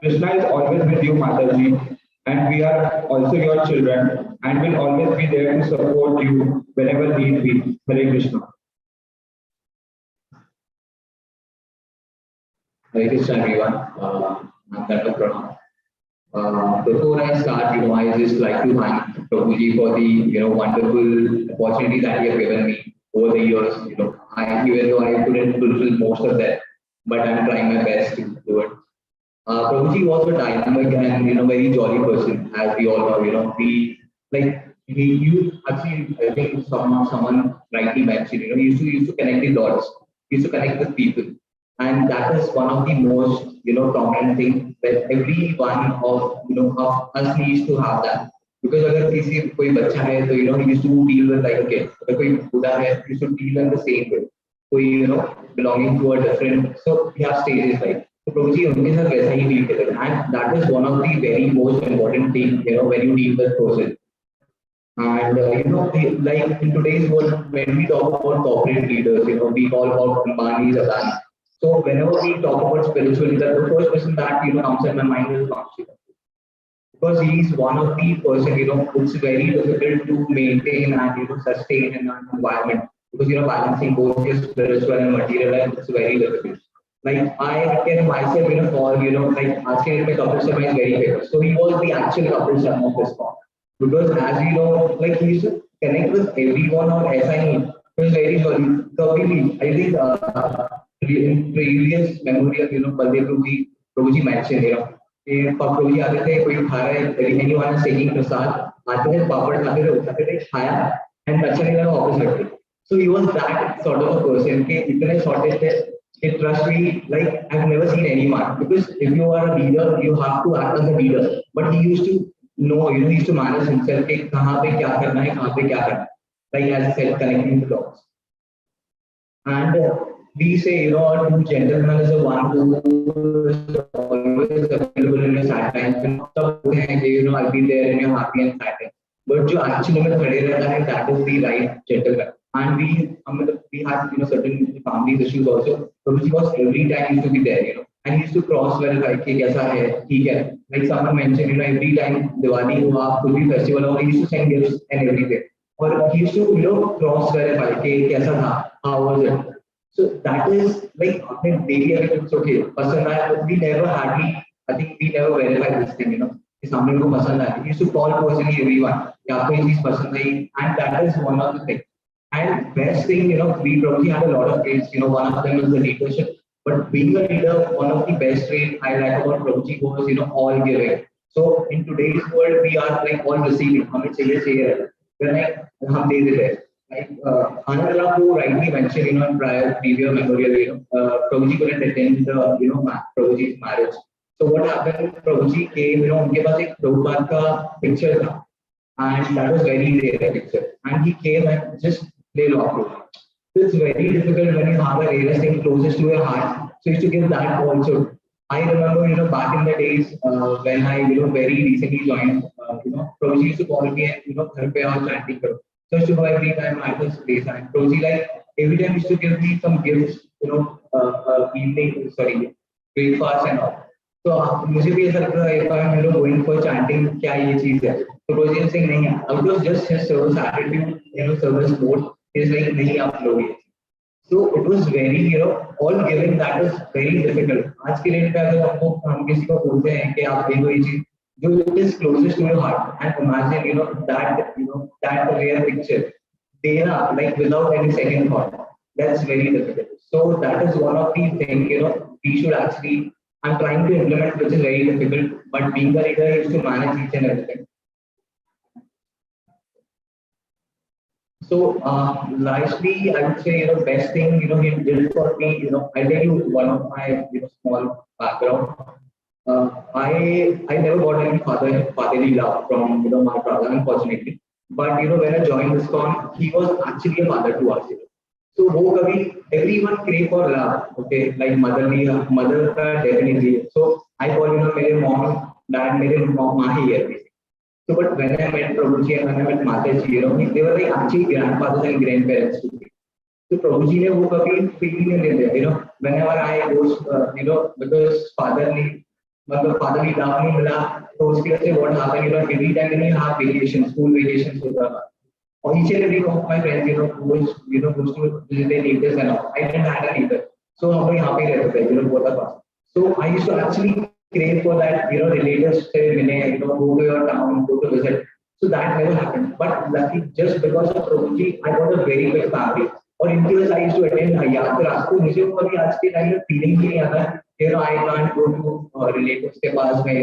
O: Krishna is always with you, Mataji, and we are also your children and will always be there to support you whenever need be. Hare Krishna.
M: Hare Krishna, everyone. I'm Dr. Pranam. Before I start, I just like to thank Prabhuji for the wonderful opportunity that he has given me over the years. Even though I couldn't fulfill most of that, but I'm trying my best to do it. Prabhuji was a dynamic and very jolly person, as we all know. I think someone rightly mentioned. He used to connect the dots. He used to connect with people, and that is one of the most prominent things that every one of us needs to have that. Because अगर किसी कोई बच्चा है तो he used to deal with like a kid. अगर कोई बूढ़ा है, he used to deal in the same way. कोई belonging to a different, so we have stages like. So Prabhuji उनके साथ वैसा ही deal करते हैं, and that is one of the very most important thing when you deal with person. And like in today's world, when we talk about corporate leaders, we call about Ambani's, Adani. So whenever we talk about spirituality, the first person that comes in my mind is Vamshidhar.
O: because he is one of the person, it's very difficult to maintain and, sustain in an environment, because, balancing both your spiritual and material life, it's very difficult. Like I can myself, call, like asking my couple Sharma is very famous. So he was the actual couple Sharma of this form. Because as we know, like he used to connect with everyone on SIE. He was very jolly. Probably, I think in previous memory of, Baldev Prabhuji mentioned, Prabhuji आते थे, कोई खा रहा है, anyone is taking prasad, आते थे, पापड़ खाते थे, उठाते थे, खाया, and अच्छा नहीं लगा, वापस रखते. So he was that sort of a person कि इतने sorted थे. Trust me, like I've never seen anyone, because if you are a leader, you have to act as a leader. But he used to know, he used to manage himself कि कहाँ पे क्या करना है, कहाँ पे क्या करना है. Like as I said, connecting the dots. And we say, a true gentleman is the one who is always available in your sad times. I'll be there in your happy and sad times. But जो actually में खड़े रहता है, that is the right gentleman. And we had, certain family issues also. So he was every time used to be there, and he used to cross verify कि कैसा है, ठीक है. Like someone mentioned, every time Diwali हुआ, कुछ भी festival हुआ, he used to send gifts and everything. Or he used to, cross verify कि कैसा था, how was it. So that is like अपने daily habits, it's okay. पसंद आया, but we never hardly, I think we never verified this thing, कि सामने को पसंद आया. He used to call personally everyone कि आपको ये चीज पसंद आई, and that is one of the things. And best thing, we probably had a lot of traits, one of them is the leadership. But being a leader, one of the best traits I like about Prabhuji was, all giving. So in today's world, we are like all receiving. हमें चाहिए. We're like, हम दे देते हैं. Like Anandala, who rightly mentioned, in prior previous memorial, Prabhuji couldn't attend the, Prabhuji's marriage. So what happened? Prabhuji came, उनके पास एक Prabhupada का picture था, and that was very rare picture. And he came and just played off. So it's very difficult when you have a rarest thing closest to your heart. So you have to give that also. I remember, back in the days when I, very recently joined, Prabhuji used to call me and, घर पे आओ chanting करो. So I used to go every time at his place, and Prabhuji, like every time used to give me some gifts, breakfast and all. So मुझे भी ऐसा लगता है, if I'm going for chanting, क्या ये चीज है? तो Prabhuji saying नहीं है. It was just his service attitude, service mode. He's like नहीं आप लोगे. So it was very, all giving, that is very difficult. आज के डेट पे अगर हम किसी को बोलते हैं कि आप देखो ये चीज जो it is closest to your heart, and imagine, that rare picture, देना like without any second thought, that's very difficult. So that is one of the things, we should actually, I'm trying to implement, which is very difficult, but being a leader is to manage each and everything. So lastly, I would say, best thing, he did for me, I'll tell you one of my, small background. I never got any fatherly love from, my brother, unfortunately. But, when I joined this con, he was actually a father to us. So everyone crave for love, okay, like mother definitely. So I call, my mom, dad, my mom, mahi. So, but when I met Prabhuji and when I met Mataji, they were like actually grandfathers and grandparents to me. So Prabhuji ने वो कभी feeling नहीं दिया, whenever I go, because fatherly love नहीं मिला, तो उसकी वजह से what happened, every time when you have vacation, school vacations होता था, और each and every one of my friends, goes to visit their neighbors and all. I didn't have a neighbor, so हम लोग यहाँ पे रहते थे, both of us. So I used to actually crave for that, relatives say, go to your town, go to visit. So that never happened. But lucky, just because of Prabhuji, I got a very big family. Or in case I used to attend yatras, तो मुझे वो कभी आज के time में feeling ही नहीं आता, I can't go to relatives के पास में,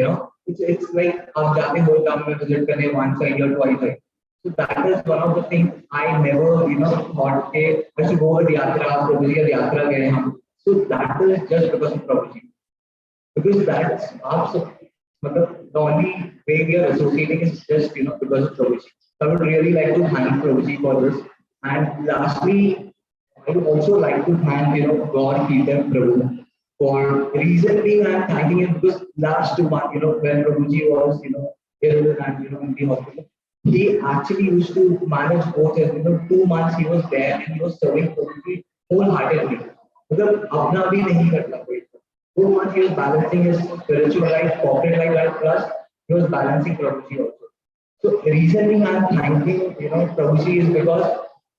O: it's like आप जाते हो काम में visit करने once a year, twice a year. So that is one of the things I never, thought I should go with yatra, Prabhuji का yatra गए हम. So that is just because of Prabhuji. Because that's also, the only way we are associating is just, because of Prabhuji. So I would really like to thank Prabhuji for this. And lastly, I would also like to thank, God, Kirtan Prabhu, for recently I'm thanking him because last 2 months, when Prabhuji was, ill and, in the hospital, he actually used to manage both, 2 months he was there and he was serving Prabhuji wholeheartedly. Because अपना भी नहीं करता कोई. 2 months he was balancing his spiritual life, corporate life, plus
J: he was balancing Prabhuji also. So recently I'm thanking Prabhuji is because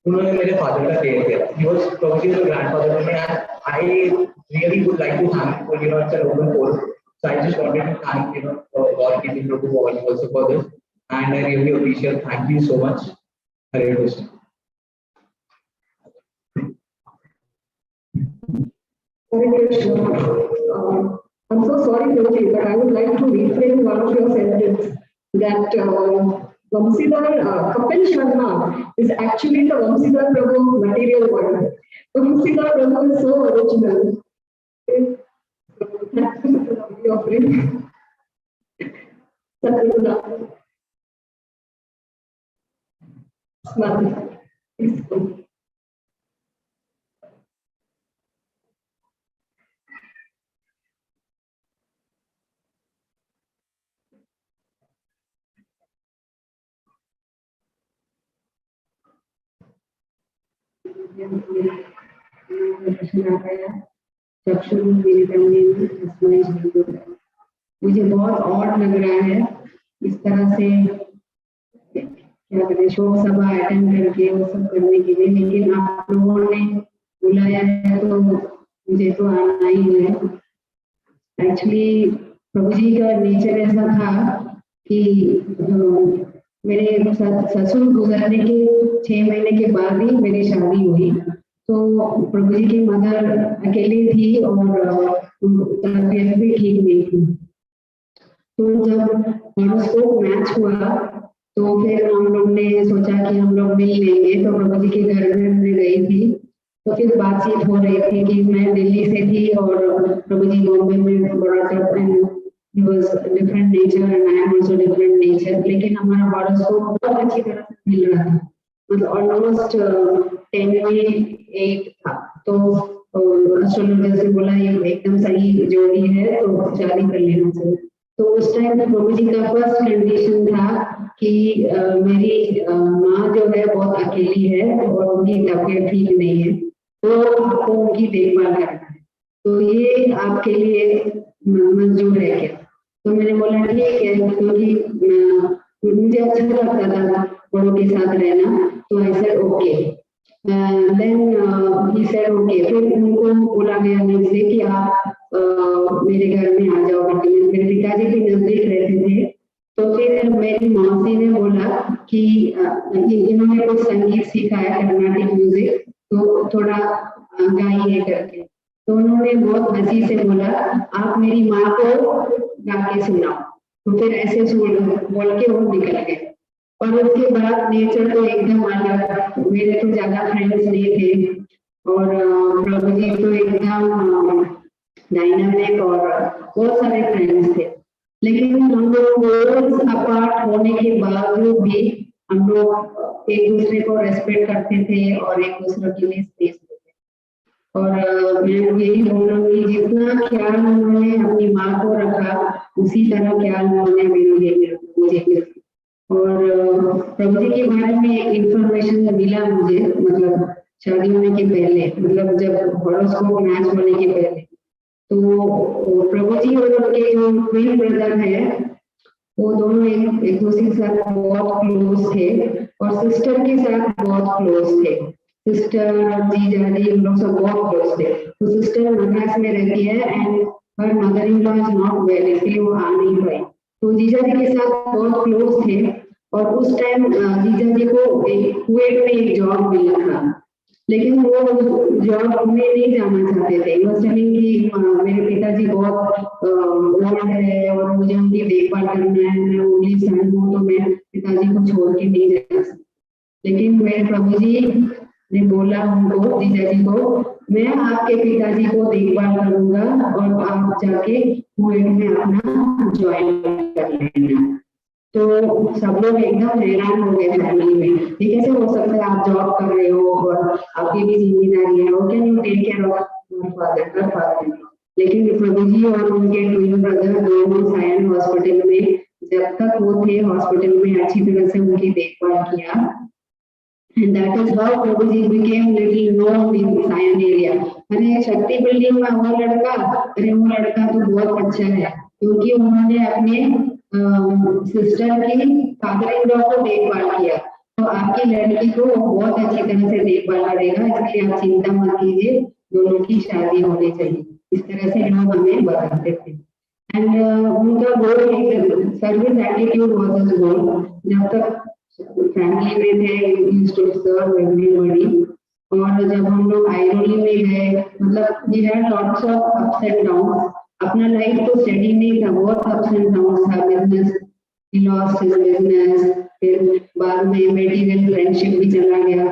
J: उन्होंने मेरे father का care किया. He was Prabhuji's grandfather to me, and I really would like to thank it's an open forum. So I just wanted to thank God giving Prabhu also for this, and I really appreciate. Thank you so much. Hare Krishna.
Q: Hare Krishna. I'm so sorry, Prabhuji, but I would like to reframe one of your sentences that Vamshidhar Kapil Sharma is actually the Vamshidhar Prabhu material one. Vamshidhar Prabhu is so original. Thank you for the lovely offering. Satyabhula. Smati. Please go. मुझे बहुत odd लग रहा है इस तरह से क्या करें शोक सभा अटेंड करके वो सब करने के लिए, लेकिन आप लोगों ने बुलाया है तो मुझे तो आना ही है. एक्चुअली प्रभु जी का नेचर ऐसा था कि मेरे ससुर गुजरने के 6 महीने के बाद ही मेरी शादी हुई. तो प्रभु जी की मदर अकेली थी और तबीयत भी ठीक नहीं थी. तो जब हॉरोस्कोप मैच हुआ तो फिर हम लोग ने सोचा कि हम लोग मिल लेंगे. तो प्रभु जी के घर में गई थी तो फिर बातचीत हो रही थी कि मैं दिल्ली से थी और प्रभु जी बॉम्बे में बड़ा था and he was different nature and I am also different nature. लेकिन हमारा हॉरोस्कोप बहुत अच्छी तरह से मिल रहा था, मतलब ऑलमोस्ट 10 था. तो एस्ट्रोलॉजर से बोला ये एकदम सही जोड़ी है तो शादी कर लेना चाहिए. तो उस टाइम पे प्रभु जी का फर्स्ट कंडीशन था कि मेरी माँ जो है बहुत अकेली है और उनकी तबीयत ठीक नहीं है तो आपको उनकी देखभाल करना है. तो ये आपके लिए मंजूर है क्या? तो मैंने बोला ठीक है, क्योंकि मुझे अच्छा लगता था बड़ों के साथ रहना. तो I said okay. Then he said okay. फिर उनको बोला गया मुझसे कि आप मेरे घर में आ जाओ करके. मेरे पिताजी भी नजदीक रहते थे. तो फिर मेरी मौसी ने बोला कि इन्होंने कुछ संगीत सीखा है, कर्नाटिक म्यूजिक, तो थोड़ा गाइए करके. तो उन्होंने बहुत हंसी से बोला आप मेरी माँ को गा के सुनाओ. तो फिर ऐसे बोल के वो निकल गए. और उसके बाद नेचर तो एकदम अलग. मेरे तो ज्यादा फ्रेंड्स नहीं थे और प्रभु जी तो एकदम डायनामिक और बहुत सारे फ्रेंड्स थे. लेकिन हम लोग वर्ल्ड्स अपार्ट होने के बावजूद भी हम लोग एक दूसरे को रेस्पेक्ट करते थे और एक दूसरे के लिए स्पेस देते. और मैं यही बोलूँगी जितना ख्याल उन्होंने अपनी माँ को रखा उसी तरह ख्याल उन्होंने मेरे लिए मुझे. और प्रभु जी के बारे में एक इंफॉर्मेशन मिला मुझे, मतलब शादी होने के पहले, मतलब जब हॉरोस्कोप मैच होने के पहले. तो प्रभु जी और उनके जो ट्विन ब्रदर है वो दोनों एक दूसरे के साथ बहुत क्लोज थे और सिस्टर के साथ बहुत क्लोज थे. सिस्टर और जीजा जी हम लोग सब बहुत क्लोज थे. तो सिस्टर मद्रास में रहती है and her mother in law is not well, इसलिए वो आ नहीं पाई. तो जीजा जी के साथ बहुत क्लोज थे. और उस टाइम जीजा जी को कुवैत में एक जॉब मिला था, लेकिन वो जॉब में नहीं जाना चाहते थे. वो चलें कि मेरे पिताजी बहुत ओल्ड है और मुझे उनकी देखभाल करना है, मैं ओनली सन हूँ, तो मैं पिताजी को छोड़ के नहीं जा सकती. लेकिन मेरे प्रभु जी ने बोला उनको, जीजा जी को, मैं आपके पिताजी को देखभाल करूंगा और आप जाके कुवैत में अपना ज्वाइन कर लेना. तो सब लोग एकदम हैरान हो गए फैमिली में, ये कैसे हो सकता है, आप जॉब कर रहे हो और आपकी भी जिम्मेदारी है, और can you take care of father. लेकिन प्रभु जी और उनके ट्विन ब्रदर दोनों सायन हॉस्पिटल में, जब तक वो थे हॉस्पिटल में, अच्छी तरह से उनकी देखभाल किया. And that is how Prabhuji became little known in Sion area. अरे शक्ति बिल्डिंग में वो लड़का तो बहुत अच्छा है, क्योंकि उन्होंने अपने
B: सिस्टर की फादर इन लॉ को देखभाल किया, तो आपकी लड़की को बहुत अच्छी तरह से देखभाल करेगा, इसलिए आप चिंता मत कीजिए, दोनों की शादी होनी चाहिए। इस तरह से लोग हमें बताते थे। एंड उनका goal service attitude was his goal. जब तक फैमिली में थे यूज्ड टू सर्व एवरीबॉडी, और जब हम लोग आइरोली में गए, मतलब we had lots of ups and down. अपना लाइफ तो स्टडी नहीं था, बहुत अप्स एंड डाउन था। Business, he lost his business, फिर बाद में मेटीरियल फ्रेंडशिप भी चला गया।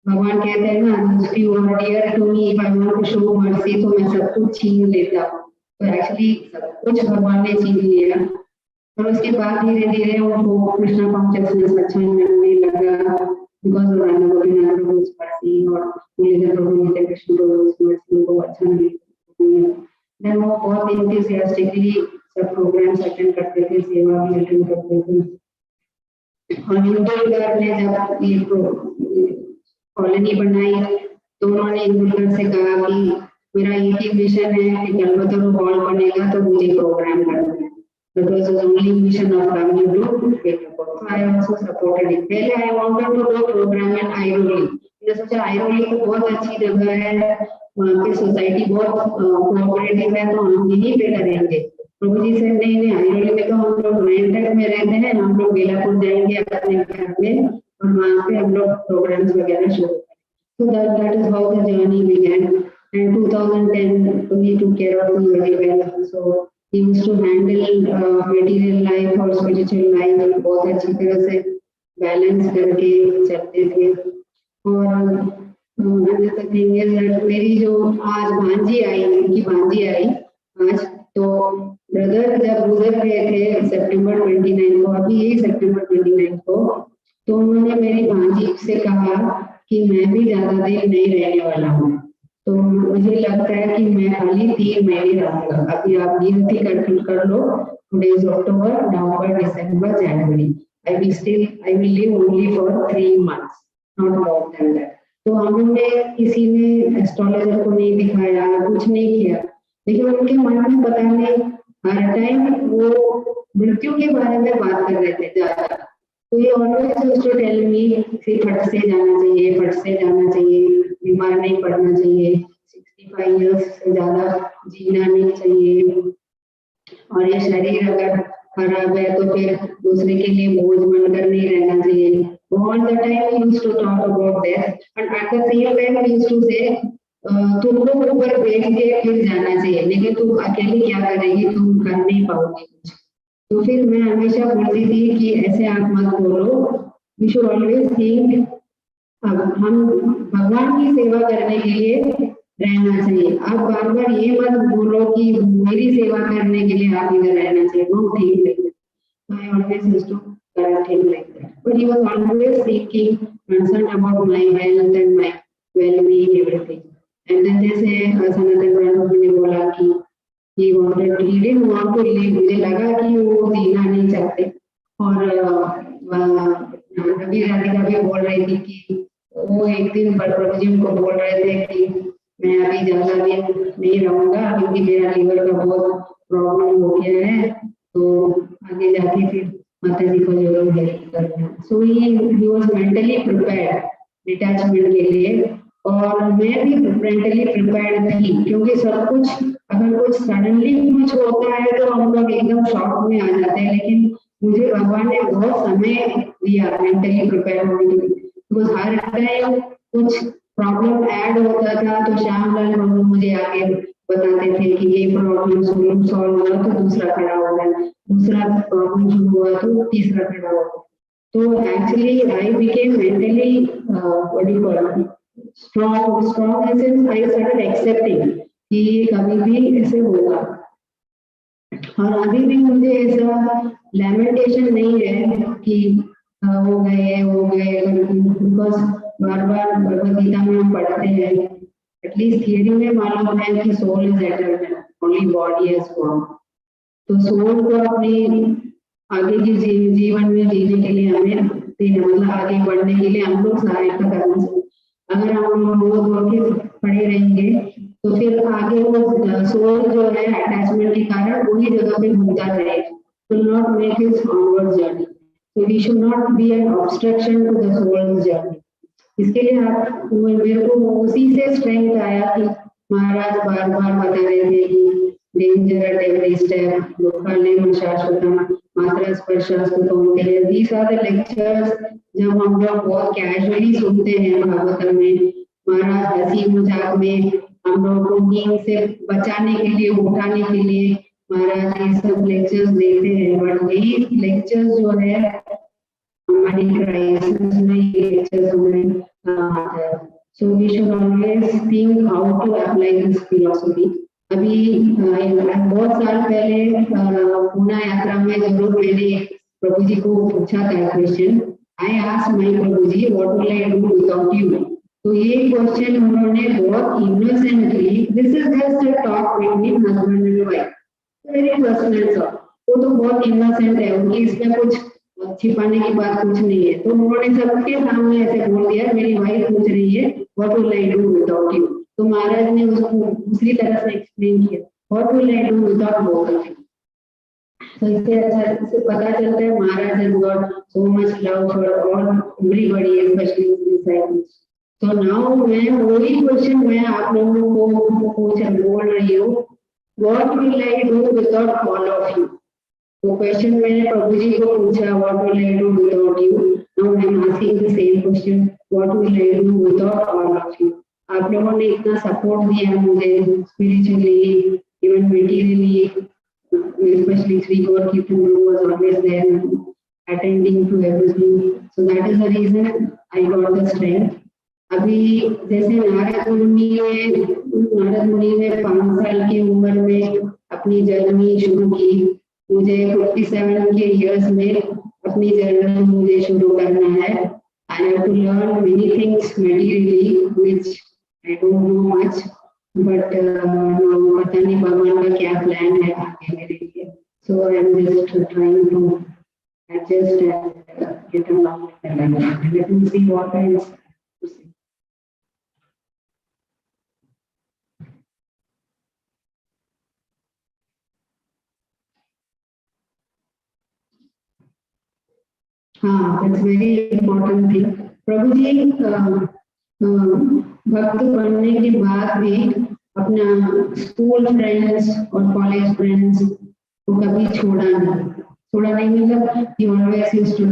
B: भगवान कहते हैं ना, if you are dear to me, if I want to show mercy, तो मैं सब कुछ छीन लेता हूँ। तो एक्चुअली सब कुछ भगवान ने छीन लिया। और उसके बाद धीरे धीरे वो कृष्णा कॉन्शियसनेस अच्छा मिलने लगा, because of Radha Govind Prabhu's mercy और मुरलीधर प्रभु ने कृष्ण प्रभु's mercy को अच्छा मिला। देन वो बहुत इंथुसियास्टिकली सब प्रोग्राम्स अटेंड करते थे, सेवा भी अटेंड करते थे। और इंदौर ने जब ये कॉलोनी बनाई, तो उन्होंने इंदौर से कहा कि मेरा एक ही मिशन है कि कलकत्ता हॉल बनेगा तो मुझे प्रोग्राम करना है। That was the only mission of family to get a book. I also supported it. पहले I wanted to do program at Airoli. मैंने सोचा आइरोली तो बहुत अच्छी जगह है, वहाँ पे सोसाइटी बहुत कोऑपरेटिव है, तो हम यहीं पे करेंगे। प्रभुजी से नहीं, आइरोली में तो हम लोग रेंटेड में रहते हैं, हम लोग बेलापुर जाएंगे अपने घर में और वहाँ पे हम लोग प्रोग्राम्स वगैरह शुरू करेंगे। So that is how the journey began. In 2010, we took care of him very well. So he used to handle material life और spiritual life बहुत अच्छी तरह से बैलेंस करके चलते थे। और another thing is that मेरी जो आज भांजी आई, उनकी भांजी आई आज, तो ब्रदर जब गुजर गए थे सितंबर 29 को, अभी यही सितंबर 29 को, तो उन्होंने मेरी भांजी से कहा कि मैं भी ज्यादा देर नहीं रहने वाला हूँ, तो मुझे लगता है कि मैं खाली 3 महीने रहूंगा। अभी आप गिनती कर लो, today is October, November, December, January, I will live only for 3 months, not more than that. तो हमने किसी ने एस्ट्रोलॉजर को नहीं दिखाया, कुछ नहीं किया, लेकिन उनके मन में पता नहीं हर टाइम वो मृत्यु के बारे में बात कर रहे थे ज्यादा। तो ये always used to tell me कि फट से जाना चाहिए, फट से जाना चाहिए, बीमार नहीं पड़ना चाहिए, 65 इयर्स से ज्यादा जीना नहीं चाहिए, और ये शरीर अगर खराब है तो फिर दूसरे के लिए बोझ बनकर नहीं रहना चाहिए। All the time we used to talk about that, and at the same time we used to say तुमको ऊपर बैठ के फिर जाना चाहिए, लेकिन तुम अकेले क्या करेगी, तुम कर नहीं पाओगे कुछ। तो फिर मैं हमेशा बोलती थी कि ऐसे आप मत बोलो, वी शुड ऑलवेज थिंक हम भगवान की सेवा करने के लिए रहना चाहिए। आप बार बार ये मत बोलो कि मेरी सेवा करने के लिए आप इधर रहना चाहिए, don't think like that. I always used to correct him like that, but he was always thinking, concerned about my health and my well-being, everything. And then जैसे सनातन प्रभु ने बोला कि he didn't want to live, मुझे लगा कि वो जीना नहीं चाहते। और रवि राधिका भी बोल रही थी कि वो एक दिन प्रभु जी उनको बोल रहे थे कि मैं अभी ज्यादा दिन नहीं रहूंगा क्योंकि मेरा लीवर का बहुत प्रॉब्लम हो गया है, तो आगे जाके फिर माताजी को जरूर हेल्प करना। So he was mentally prepared detachment के लिए, और मैं भी मेंटली प्रिपेयर्ड थी, क्योंकि सब कुछ अगर कुछ सडनली कुछ होता है तो हम लोग एकदम शॉक में आ जाते हैं, लेकिन मुझे भगवान ने बहुत समय दिया मेंटली प्रिपेयर होने के लिए। बिकॉज हर टाइम कुछ प्रॉब्लम ऐड होता था तो श्यामलाल प्रभु मुझे आगे बताते थे कि ये प्रॉब्लम सॉल्व हुआ तो दूसरा खड़ा होगा, दूसरा प्रॉब्लम शुरू हुआ तो तीसरा खड़ा होगा। तो actually I became mentally strong in sense I started accepting कि ये कभी भी ऐसे होगा। और अभी भी मुझे ऐसा लैमेंटेशन नहीं है कि हो गए, बिकॉज बार बार भगवद गीता में हम पढ़ते हैं, एटलीस्ट थियरी में मालूम है कि soul is eternal, only body is form. तो सोल को अपनी आगे की जीवन में जीने के लिए हमें मतलब आगे बढ़ने के लिए हम लोग सहायता करना चाहिए। अगर हम रोज के पड़े रहेंगे तो फिर आगे वो सोल जो है अटैचमेंट के कारण वही जगह पे घूमता रहेगा, will not make his onward journey. So we should not be an obstruction to the soul's journey. इसके लिए आप मेरे को उसी से स्ट्रेंथ आया कि महाराज बार बार बता रहे थे कि डेंजर एट एवरी स्टेप, दुःखालयम शाश्वतम, मात्रा स्पर्शास्तुतों। दीस आर द लेक्चर्स जब हम लोग बहुत कैजुअली सुनते हैं भागवतम में, महाराज हंसी मजाक में हम लोग को नींद से बचाने के लिए, उठाने के लिए महाराज ये सब लेक्चर्स देते हैं। बट यही लेक्चर्स जो है हमारी क्राइसिस में ये लेक्चर्स हमें काम आता है। So we should always think how to apply this philosophy. अभी बहुत साल पहले पूना यात्रा में जरूर मैंने प्रभु जी को पूछा था question, I asked my Prabhu ji what will I do without you. तो ये क्वेश्चन उन्होंने बहुत innocently, this is just a talk between husband and wife, very personal talk, वो तो बहुत इनोसेंट है, उनकी इसमें कुछ छिपाने की बात कुछ नहीं है। तो उन्होंने सबके सामने ऐसे बोल दिया, मेरी वाइफ पूछ रही है what will I do without you. तो महाराज ने उसको दूसरी तरह से एक्सप्लेन किया, what will I do without both of you. तो इससे पता चलता है Maharaj has got so much love for all everybody, specially disciples. तो नाउ मैं वही क्वेश्चन मैं आप लोगों को बोल रही हूँ, what will I do without all of you. तो क्वेश्चन मैंने प्रभु जी को पूछा, what will I do without you. Now I am asking the same question, what will I do without all of you. आप लोगों ने इतना सपोर्ट दिया मुझे spiritually, even materially, especially Sri Gaur Kirtan Guru was always there attending to everything, so that is the reason I got the strength. अभी जैसे नारद मुनि ने 5 साल की उम्र में अपनी जर्नी शुरू की, मुझे 57 के इयर्स में अपनी जर्नी मुझे शुरू करना है। I have to learn many things materially which I don't know much, but पता नहीं भगवान का क्या प्लान है आगे मेरे लिए। So I am just trying to adjust and get along with the life. Let me see what else to say. हाँ, that's very important thing. प्रभु जी भक्त बनने के बाद भी अपना स्कूल फ्रेंड्स और कॉलेज फ्रेंड्स को कभी छोड़ा नहीं, मतलब he always used to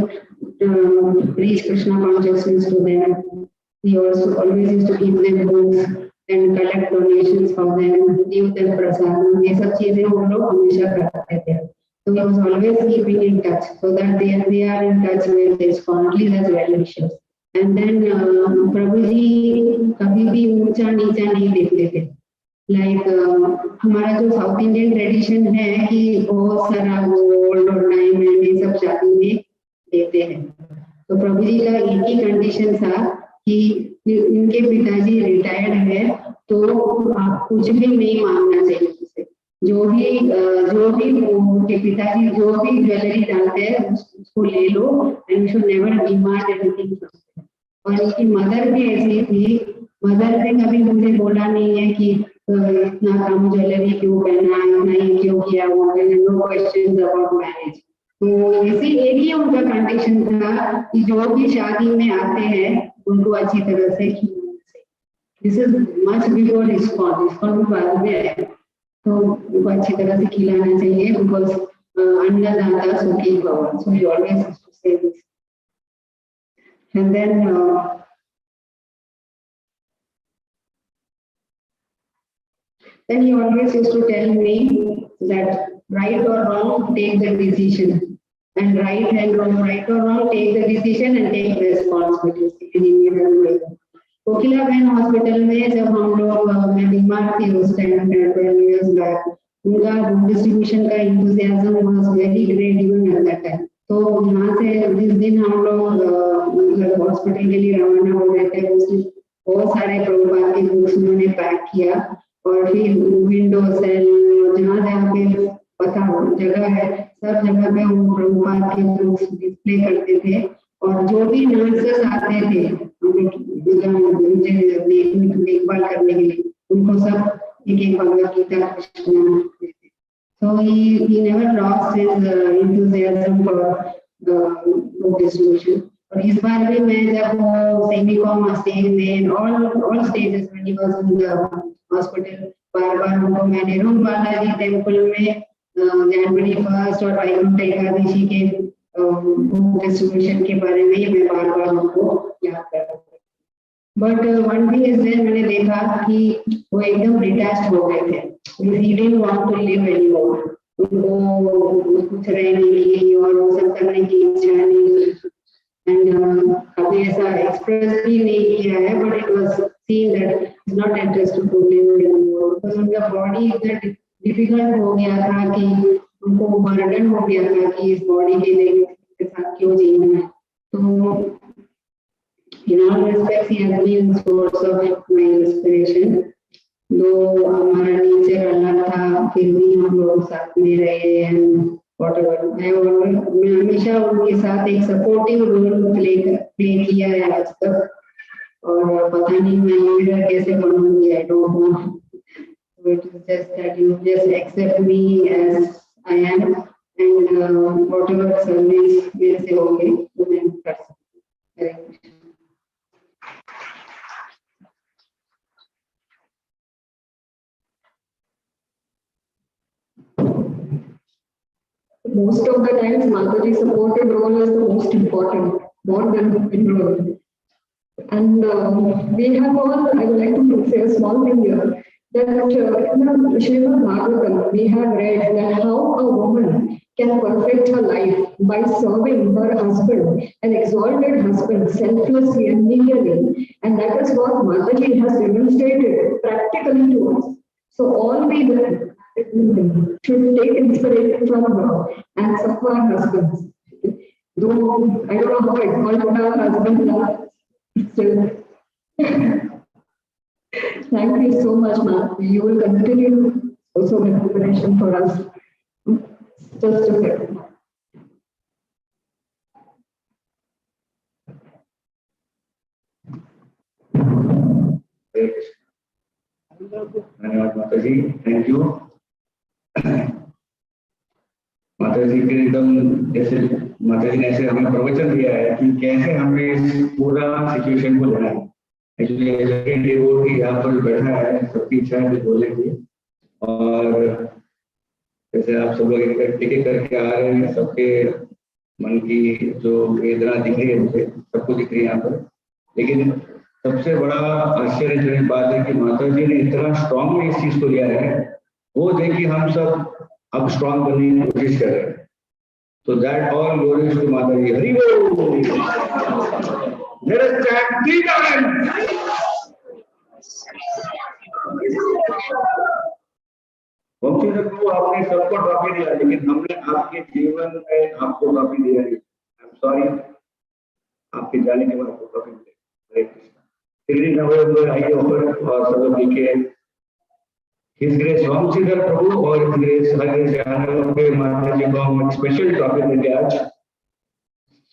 B: preach Krishna consciousness to them. He also always used to give them books and collect donations for them, give them prasadam. ये सब चीजें हम लोग हमेशा करते थे। So he was always keeping in touch, so that they are in touch with his families as well wishes. And then प्रभु जी कभी भी ऊंचा नीचा नहीं देखते थे। लाइक हमारा जो साउथ इंडियन ट्रेडिशन है कि बहुत सारा गोल्ड और डायमंड ये सब शादी में देते हैं, तो प्रभु जी का एक ही कंडीशन था कि इनके पिताजी रिटायर्ड है तो आप कुछ भी नहीं मांगना चाहिए उसे, जो भी उनके पिताजी जो भी ज्वेलरी डालते हैं उसको ले लो, and you should never demand anything from them. और इनकी मदर भी ऐसी थी, मदर ने कभी मुझे बोला नहीं है कि इतना कम ज्वेलरी क्यों पहना, इतना ही क्यों किया, वो नो क्वेश्चंस अबाउट मैरिज। तो ऐसी एक ही उनका कंडीशन था कि जो भी शादी में आते हैं उनको अच्छी तरह से खिलाना चाहिए। This is much before ISKCON बाद में आया, तो उनको अच्छी तरह से खिलाना चाहिए, बिकॉज अन्नदाता सुखी भव। सो ही ऑलवेज यूज्ड टू से this. And then he always used to tell me that right or wrong, take the decision, and right or wrong, take the decision and take the responsibility. कोकिला बहन hospital में जब हम लोग मैं बीमार थी उस टाइम 12 years back, उनका डिस्ट्रीब्यूशन का enthusiasm was very great even at that time. तो यहाँ से जिस दिन हम लोग मतलब हॉस्पिटल के लिए रवाना हो गए थे, उस दिन बहुत सारे प्रभुपाद के बुक्स उन्होंने पैक किया, और फिर विंडो सेल जहाँ जहाँ पे पता जगह है सब जगह पे वो प्रभुपाद के बुक्स डिस्प्ले करते थे। और जो भी नर्सेस आते थे देखभाल करने के लिए, उनको सब एक भगवद गीता कृष्ण देते। So he never lost his enthusiasm for the book distribution. और इस बार भी मैं जब वो सेमीकॉम स्टेज में all stages when he was in the hospital, बार उनको मैंने रूम बालाजी टेम्पल में जनवरी 1 और वैकुंठ एकादशी के बुक डिस्ट्रीब्यूशन के बारे में मैं बार उनको याद करता। But one thing is there, मैंने देखा कि वो एकदम डिटैच्ड हो गए थे। He didn't want to live anymore. उनको कुछ रहने की और वो सब करने की इच्छा नहीं, एंड कभी ऐसा एक्सप्रेस भी नहीं किया है, but it was seen that is not interested to live anymore, because उनका बॉडी इतना डिफिकल्ट हो गया था कि उनको बर्डन हो गया था कि इस बॉडी के साथ क्यों जीना है। तो in all respects he has been source of my inspiration. दो हमारा नेचर अलग था, फिर भी हम लोग साथ में रहे एंड व्हाटएवर। मैं हमेशा उनके साथ एक सपोर्टिव रोल प्ले किया है आज तक, और पता नहीं मैं लीडर कैसे बनूंगी, I don't know. It is just that you just accept me as I am, and whatever service मेरे से होंगे वो मैं कर सकती हूँ।
Q: Most of the times, Mataji supported role is the most important, more than the role. And we have all, I would like to say a small thing here, that in the Srimad Bhagavatam, we have read that how a woman can perfect her life by serving her husband, an exalted husband, selflessly and eagerly. And that is what Mataji has demonstrated practically to us. So all we should take inspiration from her and serve our husbands. Though I don't know how exalted our husbands are, still. Thank you so much, ma'am. You will continue also with inspiration for us. Just a second.
M: धन्यवाद माताजी, thank you. माताजी के एकदम जैसे माताजी ने ऐसे हमें प्रवचन दिया है कि कैसे हमें इस पूरा सिचुएशन को लेना है। एक्चुअली वो यहाँ पर बैठा है, सबकी इच्छा है जो बोलेंगे, और जैसे आप सब लोग एक करके आ रहे हैं, सबके मन की जो वेदना दिख रही है, मुझे सबको दिख रही है यहाँ पर। लेकिन सबसे बड़ा आश्चर्यजनक बात है कि माताजी ने इतना स्ट्रांगली इस चीज को लिया है, वो देखिए हम सब अब स्ट्रांग बनने की कोशिश कर रहे हैं। So that all glories to Mataji. Hari Bol. Let us chant 3 times. Vanshidhar को आपने सबको ट्रॉफी दिया, लेकिन हमने आपके जीवन में आपको ट्रॉफी दिया है। आई एम सॉरी, आपके जाने के बाद आपको ट्रॉफी मिलेगी। हरे कृष्ण। 3 नवंबर आइए ऊपर और सब लोग लिखे His Grace Vamshidhar Prabhu और His Grace हरे माताजी को हम स्पेशल ट्रॉफी देंगे आज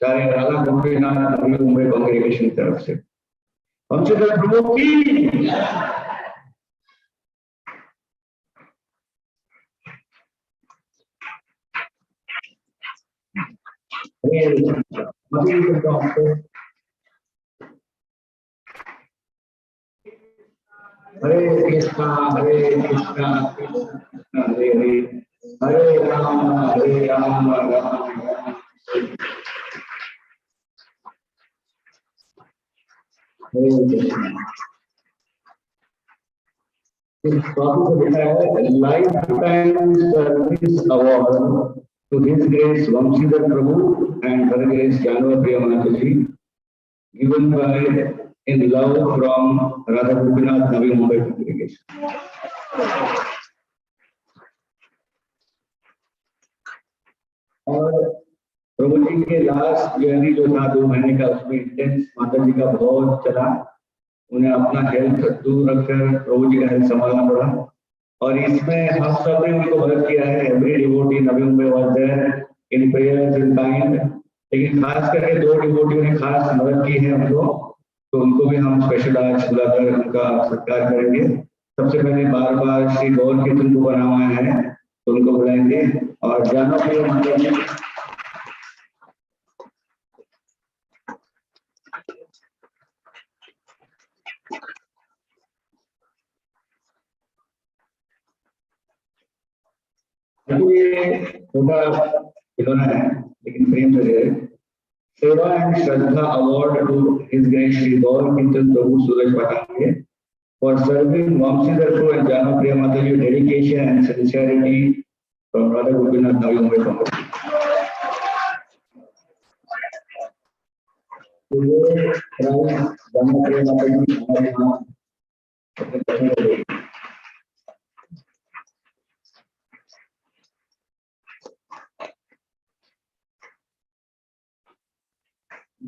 M: सारे राधा गोपीनाथ नवी मुंबई कांग्रेगेशन की तरफ से। वंशीधर प्रभु की हरे कृष्णा हरे कृष्णा कृष्ण हरे हरे, हरे राम राम राम। इस टॉपिक को लिखा है life time service award to his grace Vanshidhar Prabhu and her grace Jahnava Mataji, given by in love from Radha Gopinath Navi Mumbai congregation. और प्रभु जी के लास्ट जर्नी जो था 2 महीने का, उसमें इंटेंस माता जी का बहुत चला। उन्हें अपना हेल्थ दूर रखकर प्रभु जी का हेल्थ संभालना पड़ा, और इसमें हम सब ने उनको मदद किया है। Every devotee Navi Mumbai was there in prayers in kind, लेकिन खास करके 2 डिवोटियों ने खास मदद की है हमको, तो उनको भी हम स्पेशल आज बुलाकर उनका सत्कार करेंगे। सबसे पहले बार श्री गौर कीर्तन को बनाया है
R: तो उनको बुलाएंगे। और जानो प्रिय माता जी छोटा खिलौना है लेकिन प्रेम से है। Seva and Shraddha award to his grace Shri Gaur Kirtan Prabhu सूरज पटाखे for serving Vamshidhar and Jana Priya Mataji dedication and sincerity from Radha Gopinath Navi Mumbai from Jana Priya Mataji हमारे यहाँ अपने करने लगे।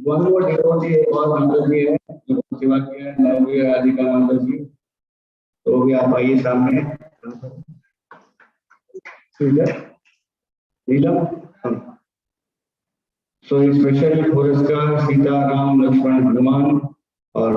R: वन वो devotee और माताजी है जो सेवा किया है नवी राधिका माताजी, तो भी आप आइए सामने। सो स्पेशल पुरस्कार सीता राम लक्ष्मण हनुमान और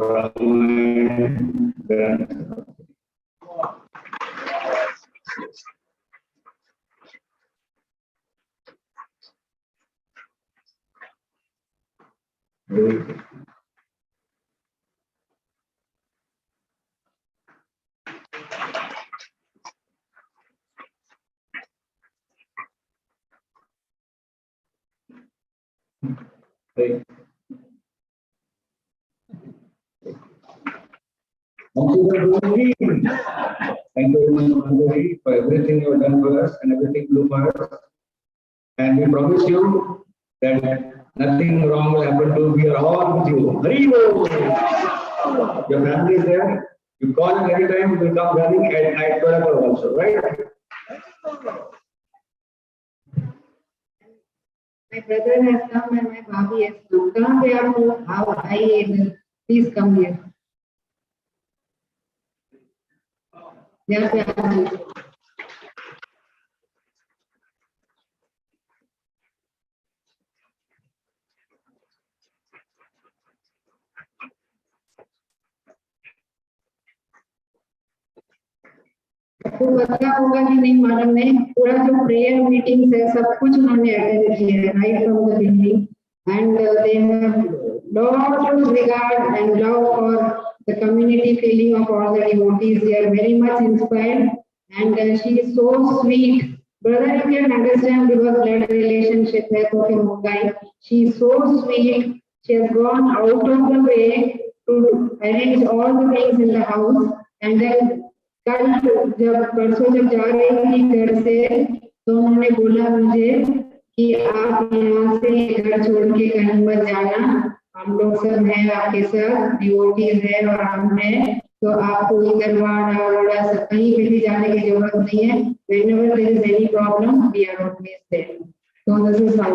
R: Thank you very much, Mataji, for everything you have done for us and everything you do for us. And we promise you that nothing wrong will happen to you. We are all with you. Hari Bol. Your family is there. You call him anytime, you will come running at 12 also, right?
B: My brother has come and my Bhabi has come. Kahan pe aap ho? How I please come here. यहाँ पे आइए। आपको पता होगा कि नहीं madam ने पूरा जो प्रेयर मीटिंग्स है सब कुछ उन्होंने अटेंड किया है right from the beginning and they have lot of regard and love for the community feeling of all the devotees. They are very much inspired and she is so sweet. Brother, you can understand because blood relationship hai to fir hoga hi. She is so sweet. She has gone out of the way to arrange all the things in the house and then कल जब परसों जब जा रही थी घर से तो उन्होंने बोला मुझे कि आप यहाँ से घर छोड़ के कहीं मत जाना, हम लोग सब हैं आपके साथ, डिवोटीज हैं और हम हैं, तो आपको इधर वहाँ सब कहीं पे भी जाने की जरूरत नहीं है। Whenever there is any problem, we are always there. So this is how.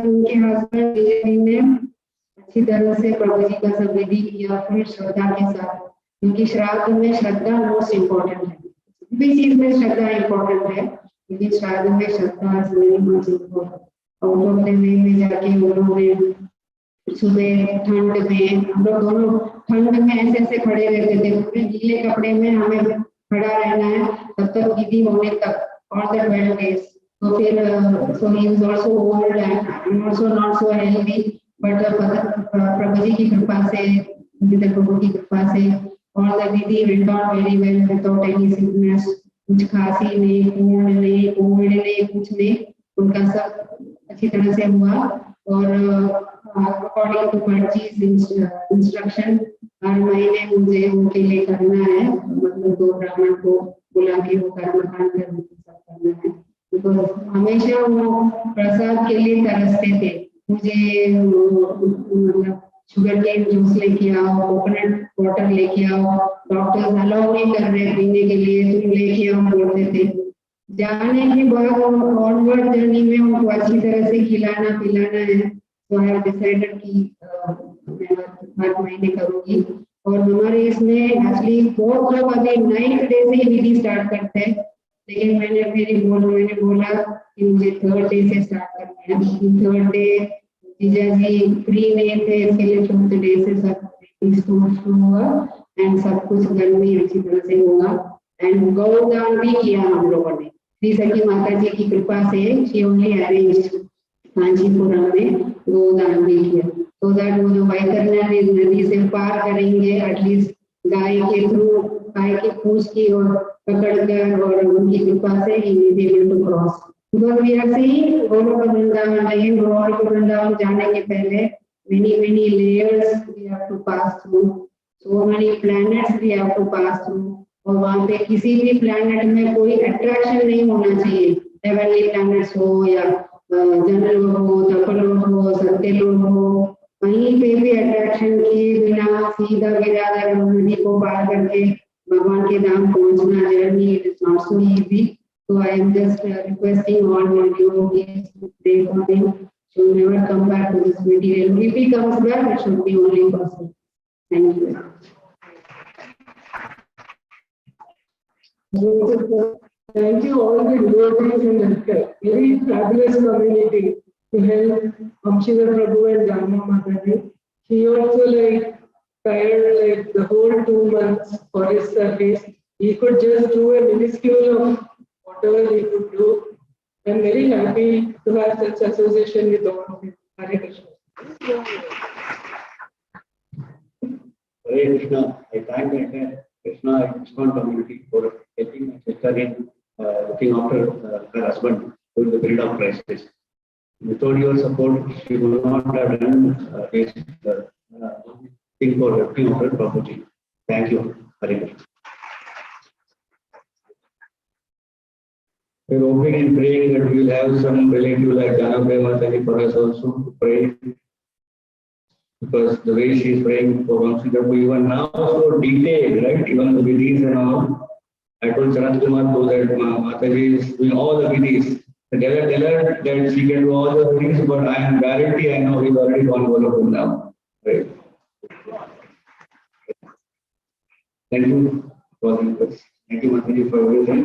B: उनके हस्बैंड ने अच्छी तरह से प्रभु जी का सब विधि किया फिर श्रद्धा के साथ, क्योंकि श्राद्ध में श्रद्धा मोस्ट इम्पोर्टेंट है। भी चीज में श्रद्धा इम्पोर्टेंट है लेकिन श्राद्ध में श्रद्धा आउट ऑफ द वे में जाके उन्होंने सुबह ठंड में हम लोग दोनों ठंड में ऐसे ऐसे खड़े रहते थे, पूरे गीले कपड़े में हमें खड़ा रहना है तब तक विधि होने तक और द 12 days। तो फिर so he is also old and also not so healthy, but प्रभु जी की कृपा से, प्रभु की कृपा से और the Vidhi went on very well without any sickness, कुछ खांसी नहीं, कोल्ड नहीं, कुछ नहीं, उनका सब अच्छी तरह से हुआ। और अकॉर्डिंग टू पर्चीज इंस्ट्रक्शन हर महीने मुझे उनके लिए करना है, मतलब 2 ब्राह्मण को बुला के वो कर्मकांड करना है, तो हमेशा वो प्रसाद के लिए तरसते थे। मुझे मतलब शुगर केन जूस लेके आओ, कोकोनट वाटर लेके आओ, डॉक्टर्स अलाउ नहीं कर रहे पीने के लिए, तुम लेके आओ बोलते थे। जाने के बाद ऑनवर्ड जर्नी में उनको अच्छी तरह से खिलाना पिलाना है, तो आई हैव डिसाइडेड कि मैं हर महीने करूंगी। और हमारे इसमें एक्चुअली बहुत लोग अभी 9th डे से विधि स्टार्ट करते हैं, लेकिन मैंने बोला कि मुझे 3rd डे से स्टार्ट करना है। 3rd डे जीजा जी फ्री नहीं थे, इसके लिए 4th डे से सब शुरू हुआ एंड सब कुछ घर में अच्छी तरह से होगा। एंड गौदान भी किया हम लोगों ने, श्री सखी माता जी की कृपा से शी ओनली अरेंज कांचीपुरम में गौदान भी किया, तो दैट वो जो वैतरणी नदी से पार करेंगे एटलीस्ट गाय के थ्रू, गाय की पूंछ की और पकड़कर और उनकी कृपा से ही we able to cross. Because we are seeing Golok Vrindavan, लेकिन गोलोक वृंदावन जाने के पहले many layers we have to pass through, so many planets we have to pass through, और वहाँ पे किसी भी प्लैनेट में कोई अट्रैक्शन नहीं होना चाहिए, हेवनली प्लैनेट्स हो या जनलोक हो, तपलोक हो, सत्यलोक हो, कहीं पे भी अट्रैक्शन किए बिना सीधा गिराधर नदी को पार करके भगवान के धाम पहुंचना, journey it is not so easy. So I am just requesting all my devotees to pray for him to never come back to this material. If he comes back, it should be only possible. Thank you.
Q: Thank you all the devotees in the very fabulous community to help Vamshidhar Prabhu and Jama Mataji. He also tired the whole 2 months for his service. He could just do a minuscule of whatever he could do. I am very happy to have such association with all of you. Hare Krishna.
U: Hare Krishna. I thank the entire Krishna ISKCON community for helping my sister in looking after her husband during the period of crisis. Without your support, she would not have done this thing for looking after Prabhuji. Thank you. Hare Krishna. We're hoping and praying that we'll have some relative like Janabai Mataji for us also to pray. Because the way she is praying for Vamshidhar, even now so detailed, right? Even the vidhis and all. I told Sanat Kumar that Mataji is doing all the vidhis. Tell her that she can do all the vidhis, but I am guarantee I know he's already gone Golok now. Right? Thank you for this. Thank you, Mataji, for everything.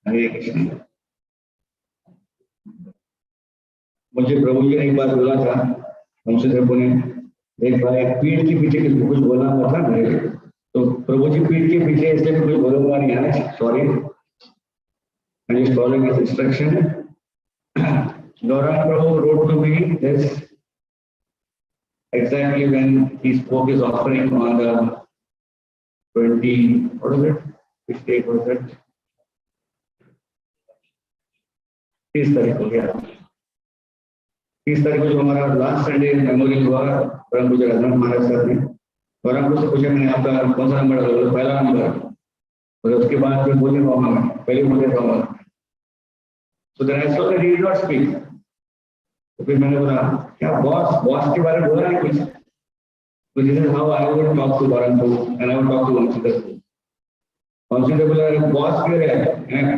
U: हरे कृष्ण। मुझे प्रभु जी ने एक बात बोला था, हमसे प्रभु ने एक बार एक पीठ के पीछे कुछ बोला हुआ था मेरे, तो प्रभु जी पीठ के पीछे इसलिए कुछ बोलूंगा नहीं है, sorry, I am following his instruction. Gauranga Prabhu wrote to me this exactly when he spoke his offering on the 20, what was it? Which date was it? 30 तारीख को गया, 30 तारीख को जो हमारा लास्ट संडे मेमोरियल हुआ परम पूज्य रघुनाथ महाराज साहब ने, और हमको से पूछा मैंने आपका कौन सा नंबर है, पहला नंबर, और उसके बाद फिर बोलने पाऊंगा मैं, पहले बोलने पाऊंगा। So then I saw that he did not speak. तो फिर मैंने बोला क्या बॉस के बारे में बोला है कुछ? So this is how I would talk to Gauranga and I would talk to Vamshidhar. Vamshidhar बोला बॉस किधर है?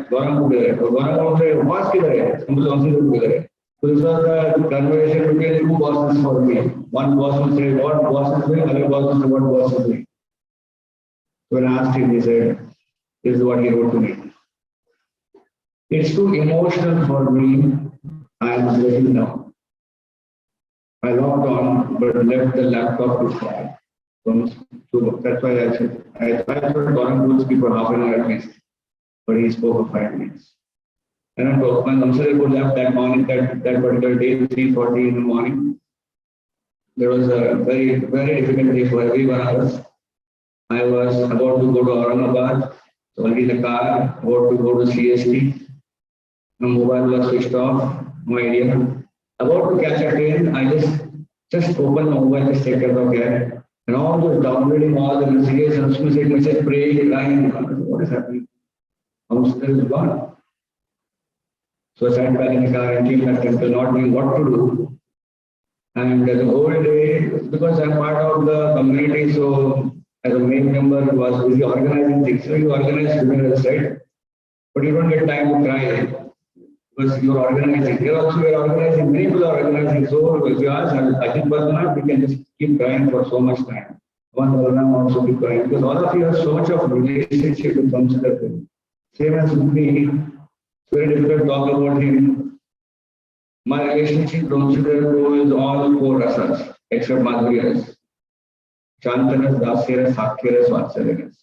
U: Gauranga किधर है? तो Gauranga बोलते बॉस किधर है? हम बोले Vamshidhar किधर है? So this was the conversation between two bosses for me. One boss will say what boss is doing, other boss will say what boss is doing. So when I asked him, he said, this is what he wrote to me. It's too emotional for me. I am breaking down. I logged on but left the laptop to charge. So that's why I said I thought Gauranga would speak for half an hour at least, but he spoke for 5 minutes. And I told when Vamshidhar left that morning, that particular day, 3:40 in the morning, there was a very, very difficult day for every one of us. I was about to go to Aurangabad, so only the car, about to go to CST. My mobile was switched off, no idea. About to catch a train, I just opened my mobile, just checked out okay. And all those downloading all the messages, and message praying, crying, what is happening? Vamshidhar is gone. So I sat back in the car and came back temple, not knowing what to do. And the whole day, because I'm part of the community, so as a main member, was busy organizing things. So you organize funerals, right? But you don't get time to cry because you're organizing. Here also we're organizing, many people are organizing. So if you ask Ajit Badnath, we can just keep crying for so much time. One Balram also keep crying because all of you have so much of relationship with Vamshidhar. Same as with me. It's very difficult to talk about him. My relationship with Vamshidhar is all four rasas, except Madhurya ras. Shantaras, Dasyaras, Sakyaras, Vatsalyaras.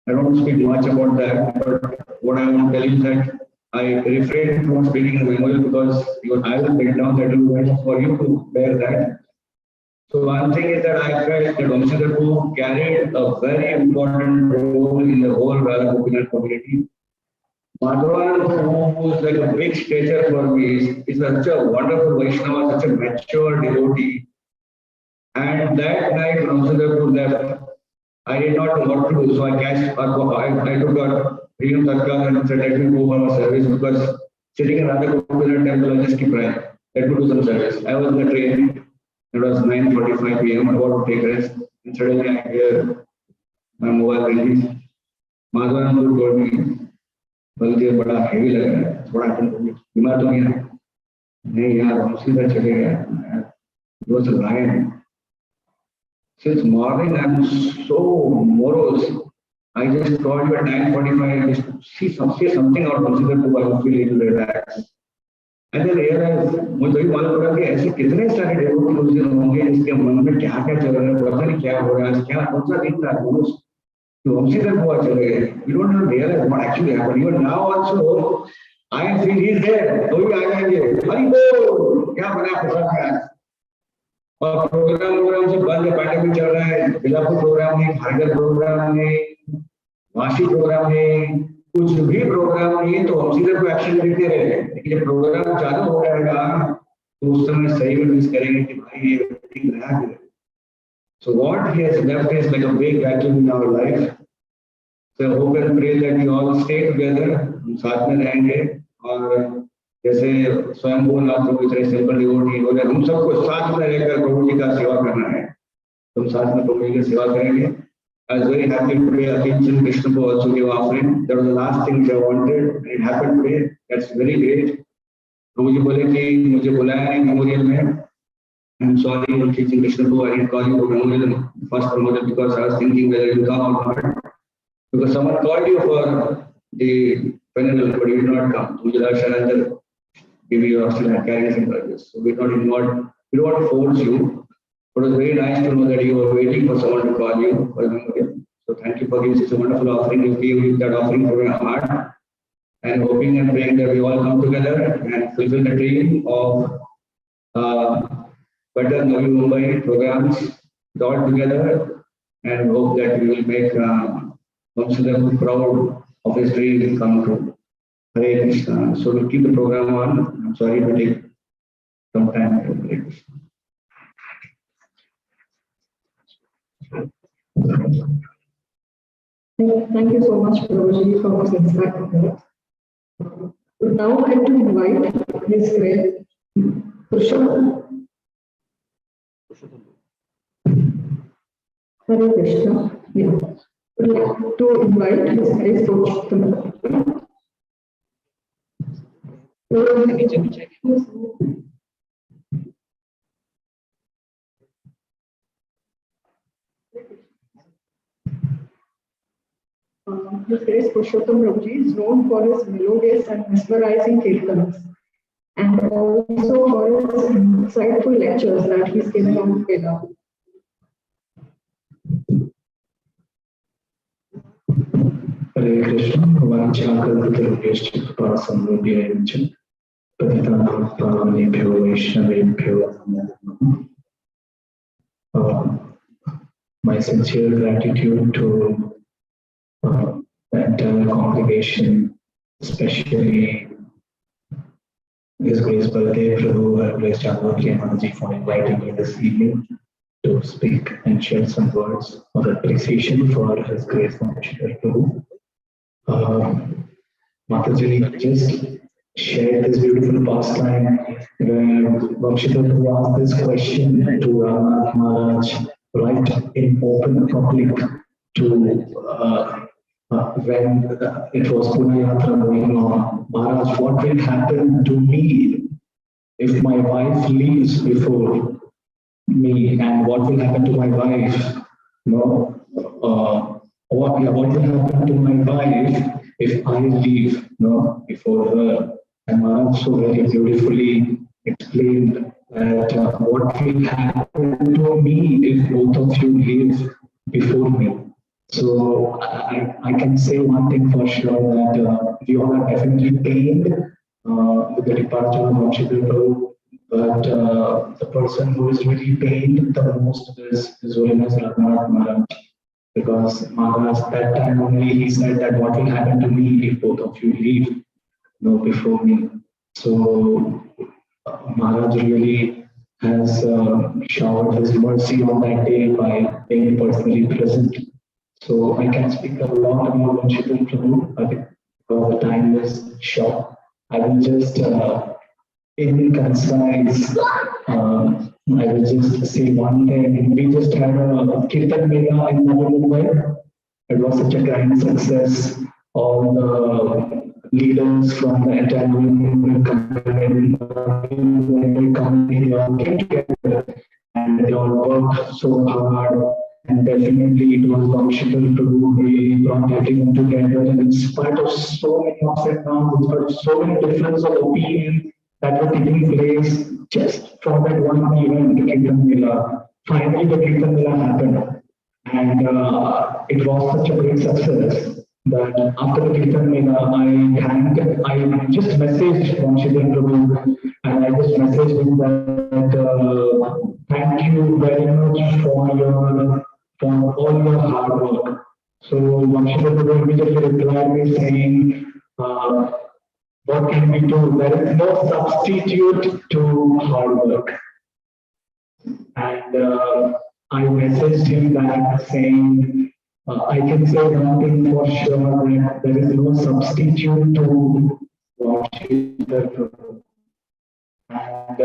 U: I don't speak much about that, but what I want to tell you is that I refrain from speaking in memorial because I will get down that is for you to bear that. So one thing is that I felt that Vamshidhar carried a very important role in the whole Radha Gopinath community. Madhavan, who was like a big stature for me, is such a wonderful Vaishnava, such a mature devotee. And that night when Vamshidhar left, I did not know what to do. So I took a premium tatkal and said, let me go for my service because sitting in Radha Gopinath temple, I just keep trying. Let me do some service. I was in the train. It was 9:45 p.m. about to take rest. And suddenly I hear my mobile ringing. Madhavan told me, Baldev बड़ा heavy लग रहा है, थोड़ा बीमार तो नहीं यार, Vamshidhar चले गया, he was a lion. Since morning I'm so morose. I just called you at 9:45 just to say something or Vamshidhar to I feel a little relaxed. And then realized मुझे भी मालूम पड़ा कि ऐसे कितने सारे डेवोटी होंगे जिसके मन में क्या क्या चल रहा है, पता नहीं क्या हो रहा है, क्या कौन सा दिन था Vamshidhar चले गए. You don't even realize what actually happened. Even now also, I feel he's there. तो भी आ जाएंगे. हरी बोल, क्या बना प्रसाद का? और प्रोग्राम से बंद पैंडेमिक चल रहा है. बिलासपुर प्रोग्राम नहीं, हाइडर प्रोग्राम नहीं, वाशी प्रोग्राम नहीं, कुछ भी प्रोग्राम नहीं, तो Vamshidhar को एक्शन देते रहे. लेकिन जब प्रोग्राम चालू हो जाएगा, तो उस समय सही में मिस करेंगे कि भाई ये ठीक रहा है. So what he has left is like a big vacuum in our life. So I hope and pray that we all stay together, हम साथ में रहेंगे और जैसे स्वयं बोला तो इतने सिंपल डिवोटी हो जाए, हम सबको साथ में रहकर प्रभु जी का सेवा करना है. हम साथ में प्रभु जी की सेवा करेंगे. I was very happy today. Attention Krishna को also give offering. That was the last thing which I wanted. It happened today. That's very great. प्रभु जी बोले कि मुझे बुलाया नहीं मेमोरियल में. I'm sorry, teaching Krishna को I didn't call you for memorial, first memorial because I was thinking whether you come or not. Because someone called you for the funeral, but you did not come. So Srila give you still carrying some grudges. So we don't want to force you. But it was very nice to know that you were waiting for someone to call you for a memorial. So thank you for giving such a wonderful offering. You gave that offering from your heart. And hoping and praying that we all come together and fulfill the dream of better Navi Mumbai programs all together, and hope that we will make Vamshidhar proud of his dream come true. Hare Krishna. So we'll keep the program on. I'm sorry to take some time. Hare Krishna.
Q: Thank you so much, Prabhuji, for this insight. Would now like to invite His Grace Purushottam. Hare Krishna. Yeah. Would like to invite His Grace Purushottam. His Grace Purushottam Prabhuji is known for his melodious and mesmerizing kirtans, and also for his insightful lectures that he's given on Veda.
P: Hare Krishna, Vanchakalpatarubhyascha Kripasamudhyayamcha Patitanam Pavanebhyo Vaishnavebhyo Namo Namaha. My sincere gratitude to the entire congregation, especially His Grace Baladev Prabhu, Her Grace Chandrakya Mataji, for inviting me this evening to speak and share some words of appreciation for His Grace Vamshidhar Prabhu. Mataji just shared this beautiful pastime where Vamshidhar Prabhu asked this question to Ramath Maharaj right in open public to when it was Pune Yatra going on. Maharaj, what will happen to me if my wife leaves before me, and what will happen to my wife? What will happen to my wife if I leave before her? And Maharaj so very beautifully explained that what will happen to me if both of you leave before me. So I can say one thing for sure that we all are definitely pained with the departure of Vamshidhar, but the person who is really pained the most is His Holiness Radha Maharaj, because Maharaj that time only he said that what will happen to me if both of you leave before me. So Maharaj really has showered his mercy on that day by being personally present. So I can speak a lot about Vamshidhar Prabhu, but because the time is short, I will just in concise, I will just say one thing. We just had a Kirtan Mela in Navi Mumbai. It was such a grand success. All the leaders from the entire Navi Mumbai community came together and they all worked so hard. And definitely it was Vamshidhar Prabhu who brought everyone together. And in spite of so many ups and downs, in spite of so many differences of opinion that were taking place just for that one event, the Kirtan Mela. Finally, the Kirtan Mela happened. And it was such a great success that after the Kirtan Mela, I just messaged Vamshidhar Prabhu and I just messaged him that thank you very much for all your hard work. So Vamshidhar Prabhu immediately replied me saying, what can we do? There is no substitute to hard work. And I messaged him back saying, I can say one thing for sure, that there is no substitute to Vamshidhar Prabhu. And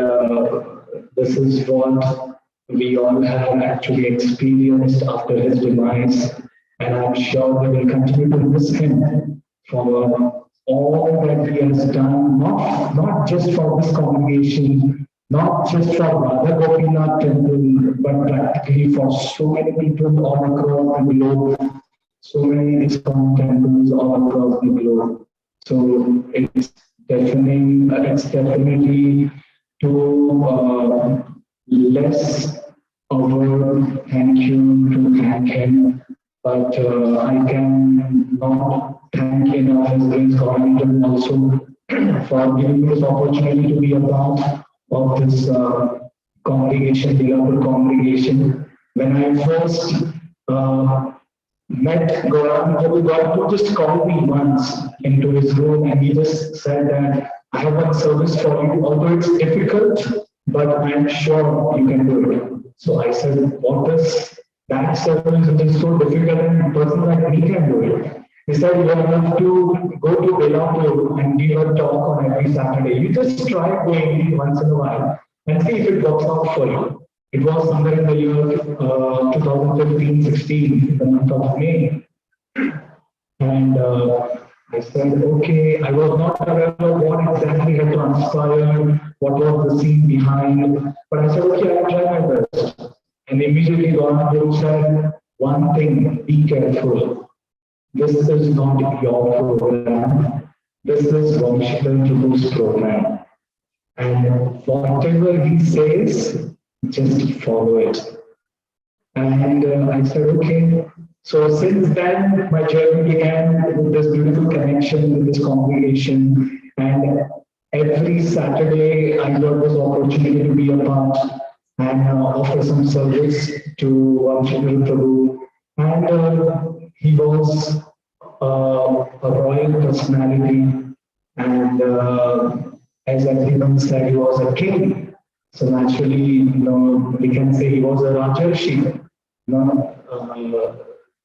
P: this is what we all have actually experienced after his demise. And I'm sure we will continue to miss him for all that he has done, not just for this congregation, not just for Radha Gopinath temple, but practically for so many people all across the globe, so many ISKCON temples all across the globe. So it's definitely to less our thank you to thank him, but I can not thank enough His Grace Government also for giving me this opportunity to be a part of this congregation, Dilapur congregation. When I first met Gaurav just called me once into his room and he just said that I have one service for you, although it's difficult, but I'm sure you can do it. So I said, what is that service which is so difficult and a person like me can do it? He said, you have to go to Belapur and give a talk on every Saturday. You just try going once in a while and see if it works out for you. It was somewhere in the year 2015-16, the month of May. And I said, okay, I was not aware of what exactly had transpired, what was the scene behind, but I said, okay, I'll try my best. And immediately Gaurav said, one thing, be careful. This is not your program. This is Vamshidhar Prabhu's program. And whatever he says, just follow it. And I said, okay. So since then, my journey began with this beautiful connection with this congregation. And every Saturday, I got this opportunity to be a part and offer some service to Vamshidhar Prabhu. And he was a royal personality. And as everyone said, he was a king. So naturally, we can say he was a Rajarshi.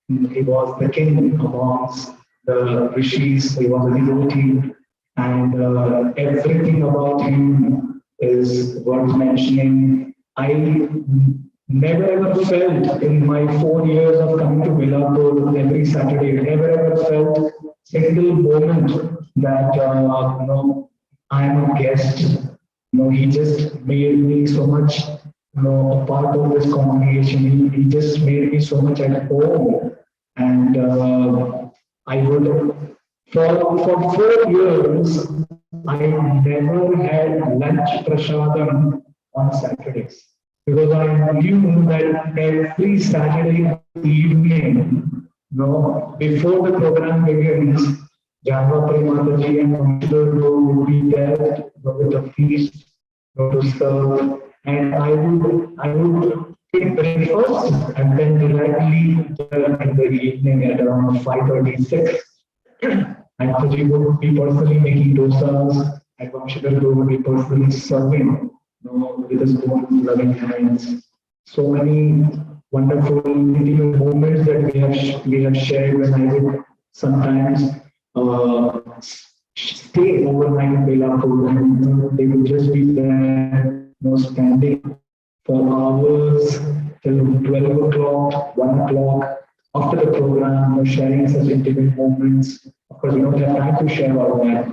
P: He was the king amongst the rishis. He was a devotee, and everything about him is worth mentioning. I never ever felt in my 4 years of coming to Belapur every Saturday, never ever felt single moment that I am a guest. He just made me so much, a part of this congregation. He just made me so much at home. And I would, for 4 years, I never had lunch prasadam on Saturdays because I knew that every Saturday evening, before the program begins, Java Mataji and Vamshidhar would be there with a feast to serve, and I would take breakfast and then directly in the evening at around 5:36. And Prabhuji would be personally making dosas, and Vamshidhar would be personally serving, with his own loving hands. So many wonderful intimate moments that we have shared when I would sometimes stay overnight in Belapur, and they would just be there, standing for hours till 12 o'clock, 1 o'clock after the program, sharing such intimate moments. Of course, we don't have time to share all that.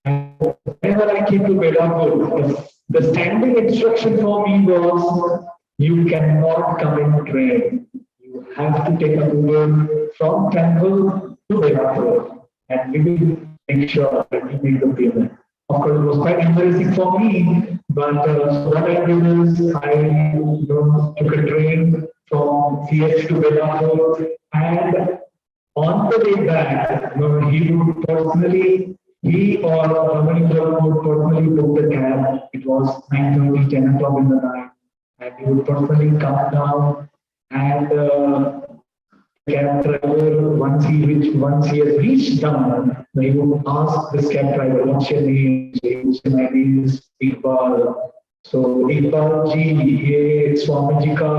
P: And whenever I came to Belapur, the standing instruction for me was, you cannot come in train. You have to take a Uber from temple to Belapur, and we will make sure that we make the payment. Of course, it was quite embarrassing for me, but so what I did is I took a train from CH to Belapur, and on the way back, he or Ramanindra would personally book the cab. It was 9:30, 10 o'clock in the night, and he would personally come down, and cab driver, once he has reached down, he would ask this cab driver, what's your name? My name is Iqbal. So Iqbal जी, ये स्वामी जी का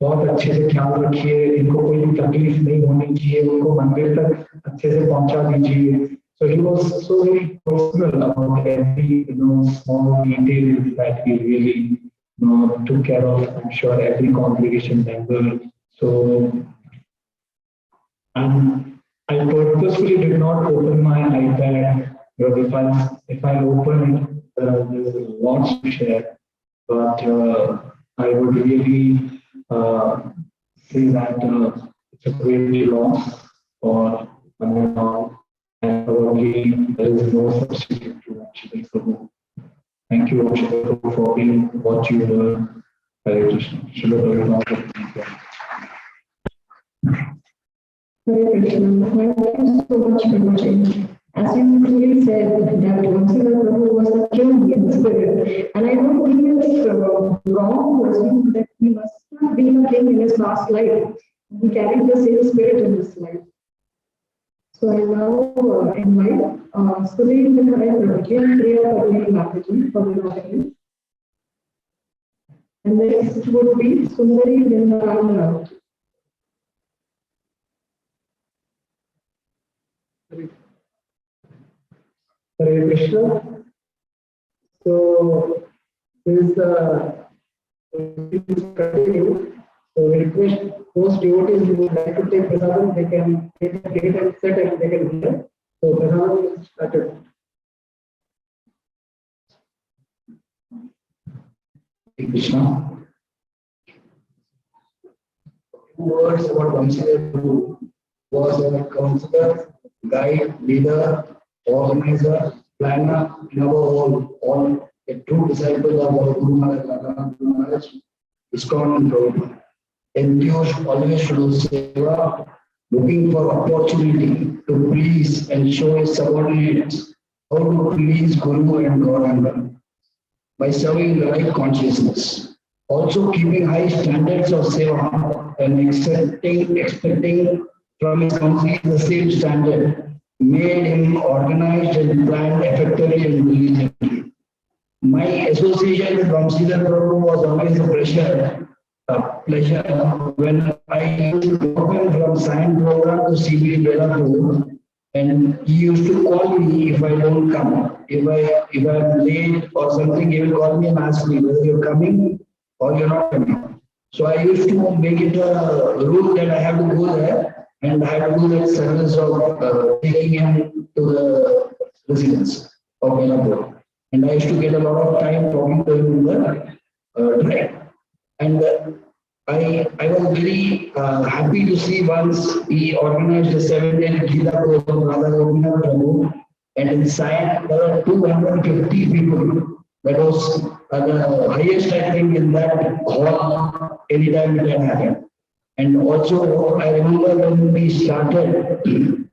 P: बहुत अच्छे से ख्याल रखिए, इनको कोई भी तकलीफ नहीं होनी चाहिए, उनको मंदिर तक अच्छे से पहुंचा दीजिए. So he was so very personal about every small detail that he really took care of. I'm sure every congregation member. So I purposefully did not open my iPad, because if I open it, there's lots to share. But I would really say that it's a great loss for Manana, and probably there is no substitute to actually Prabhu. Thank you, Prabhu, for being what you were. Hare Krishna. Srila Prabhupada.
B: Hare Krishna. Thank you so much, Prabhuji. As you clearly said, that Vamshidhar Prabhu was a king in spirit, and I don't think it's wrong to assume that he must have been a king in his past life. He carried the same spirit in this life. So I now invite Srila Prabhuji and Priya Mataji for the offering. And next would be Sundari Vrindavan.
T: Hare Krishna. So this continue. So we request those devotees who would like to take prasadam, they can take a plate and sit and they can hear. So prasadam is started.
U: Hare Krishna. Words about Vamshidhar was a counselor, guide, leader, organizer, planner, and all a true disciple of our Guru Maharaj, ISKCON and Prabhupada. Enthused always to do seva, looking for opportunity to please and show his subordinates how to please Guru and God by serving the right consciousness. Also keeping high standards of seva and expecting from his company the same standard, made him organized and planned effectively and diligently. My association with Vamshidhar Prabhu was always a pleasure when I used to walk in from science program to CBD Belapur, and he used to call me if I don't come. If I'm late or something, he will call me and ask me whether you're coming or you're not coming. So I used to make it a rule that I have to go there, and I have to do that service of taking him to the residence of Belapur. And I used to get a lot of time talking to him in the train. And I was very happy to see once he organized the 7-day Gita Program, Radha Prabhu,
P: and inside there were 250 people. That was the highest, I think, in that hall anytime it had happened. And also, I remember when we started to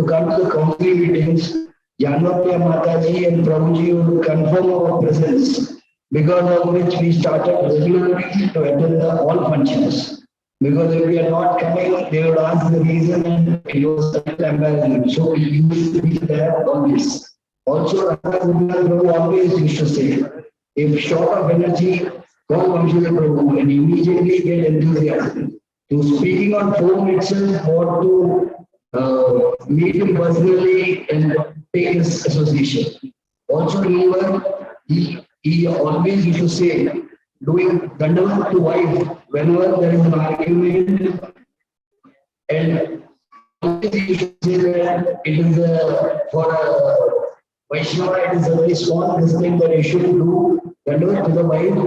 P: come to the council meetings, Janapya Mataji and Prabhuji would confirm our presence, because of which we started regularly to attend all functions. Because if we are not coming, they would ask the reason, and it was embarrassing. So we used to be there always. Also, Radha Prabhu always used to say, if short of energy, call Vamshidhar Prabhu and immediately get enthusiastic. To speaking on phone itself or to meet him personally and take his association. Also remember, he always used to say, doing dandavat to wife whenever there is an argument, and always he used to say that it is for a Vaishnava, it is a very small thing that you should do dandavat to the wife,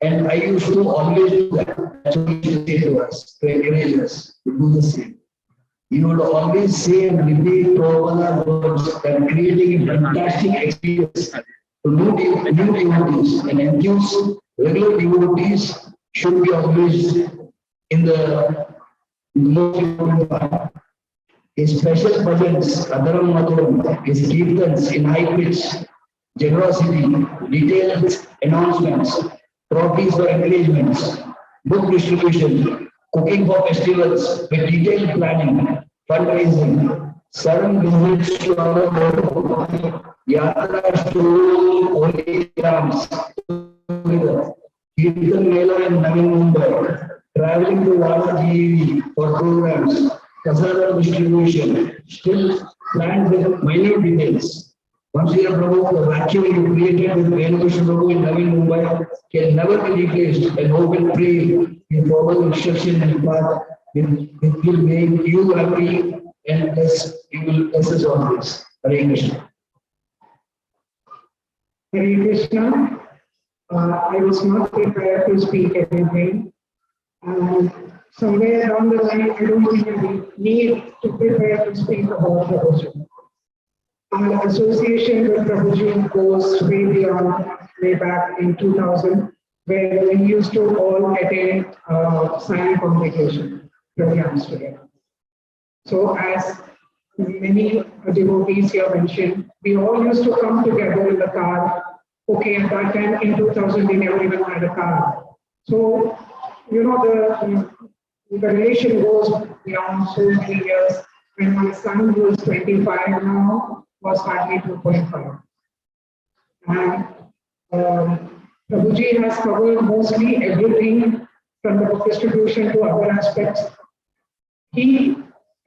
P: and I used to always do that. That's what he used to say to us, to encourage us to do the same. He would always say and repeat Prabhupada words that creating a fantastic experience to new devotees and enthuse regular devotees should be always in the most important part. His special bhajans, Adaram Madhuram, his kirtans in high pitch, generosity, detailed announcements, trophies for engagements, book distribution, cooking for festivals with detailed planning, fundraising, sudden visits to our yatras to holy grams, Kirtan Mela in Navi Mumbai, traveling to Mataji for programs, Kasara distribution, still planned with minute details. Vamshidhar Prabhu, the vacuum you created with Venukrishna Prabhu in Navi Mumbai can never be replaced, and hope and pray in forward instruction and path will make you happy and bless us always. Hare Krishna.
Q: Hare Krishna. I was not prepared to speak anything. Somewhere down the line, I don't think we need to prepare to speak about Prabhuji. Our association with Prabhuji goes way back in 2000, where we used to all attend silent congregation programs together. So as many devotees here mentioned, we all used to come together in the car. Okay, at that time in 2000, we never even had a car. So, you know, the relation goes beyond so many years. When my son, who is 25 now, was hardly 2.5. And Prabhuji has covered mostly everything from the book distribution to other aspects.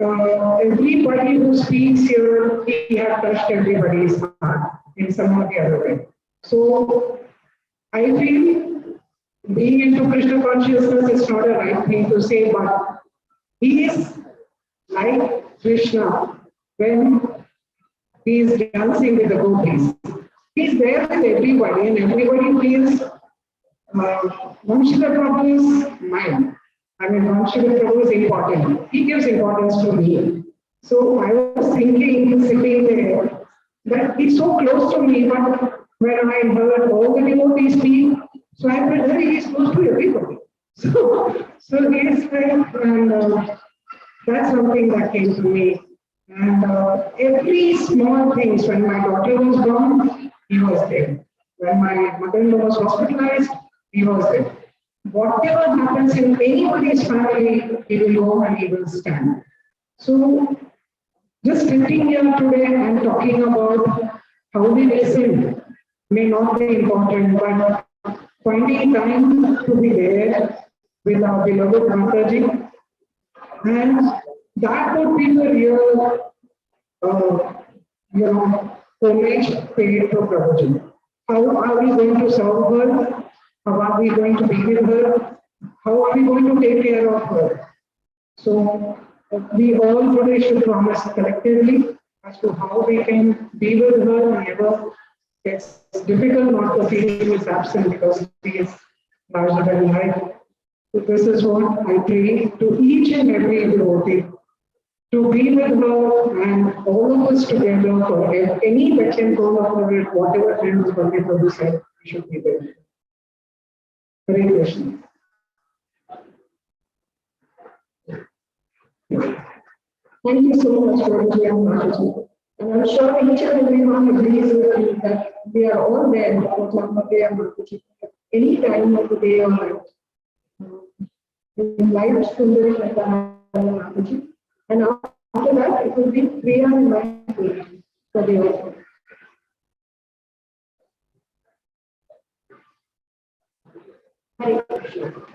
Q: Everybody who speaks here, he has touched everybody's heart in some or the other way. So I feel being into Krishna consciousness is not a right thing to say, but he is like Krishna when he is dancing with the gopis. He is there with everybody, and everybody feels Vamshidhar Prabhu is mine. I mean, Vamshidhar Prabhu is important. He gives importance to me. So I was thinking, sitting there, that he's so close to me, but when I heard all the devotees speak, so I felt that he is close to everybody. So he is like, and that's something that came to me. And every small things, when my daughter was born, he was there. When my mother-in-law was hospitalized, he was there. Whatever happens in anybody's family, he will go and he will stand. So just sitting here today and talking about how we listen may not be important, but finding time to be there with our beloved Mataji, and that would be the real, homage paid to Prabhuji. How are we going to serve her? How are we going to be with her? How are we going to take care of her? So we all today should promise collectively as to how we can be with her whenever it's difficult not to feel he is absent because he is larger than life. So this is what I pray to each and every devotee, to be with her and all of us together for any vacation call of it, whatever friends Bhakti Prabhu said, we should be there. Hare Krishna. Thank you so much, Prabhuji and Mataji. And I'm sure each and everyone agrees with me that we are all there for Prabhuji and Mataji at any time of the day or night. In light Sundari and Mataji. And after that, it will be Priya and Mataji for the other. Hare Krishna.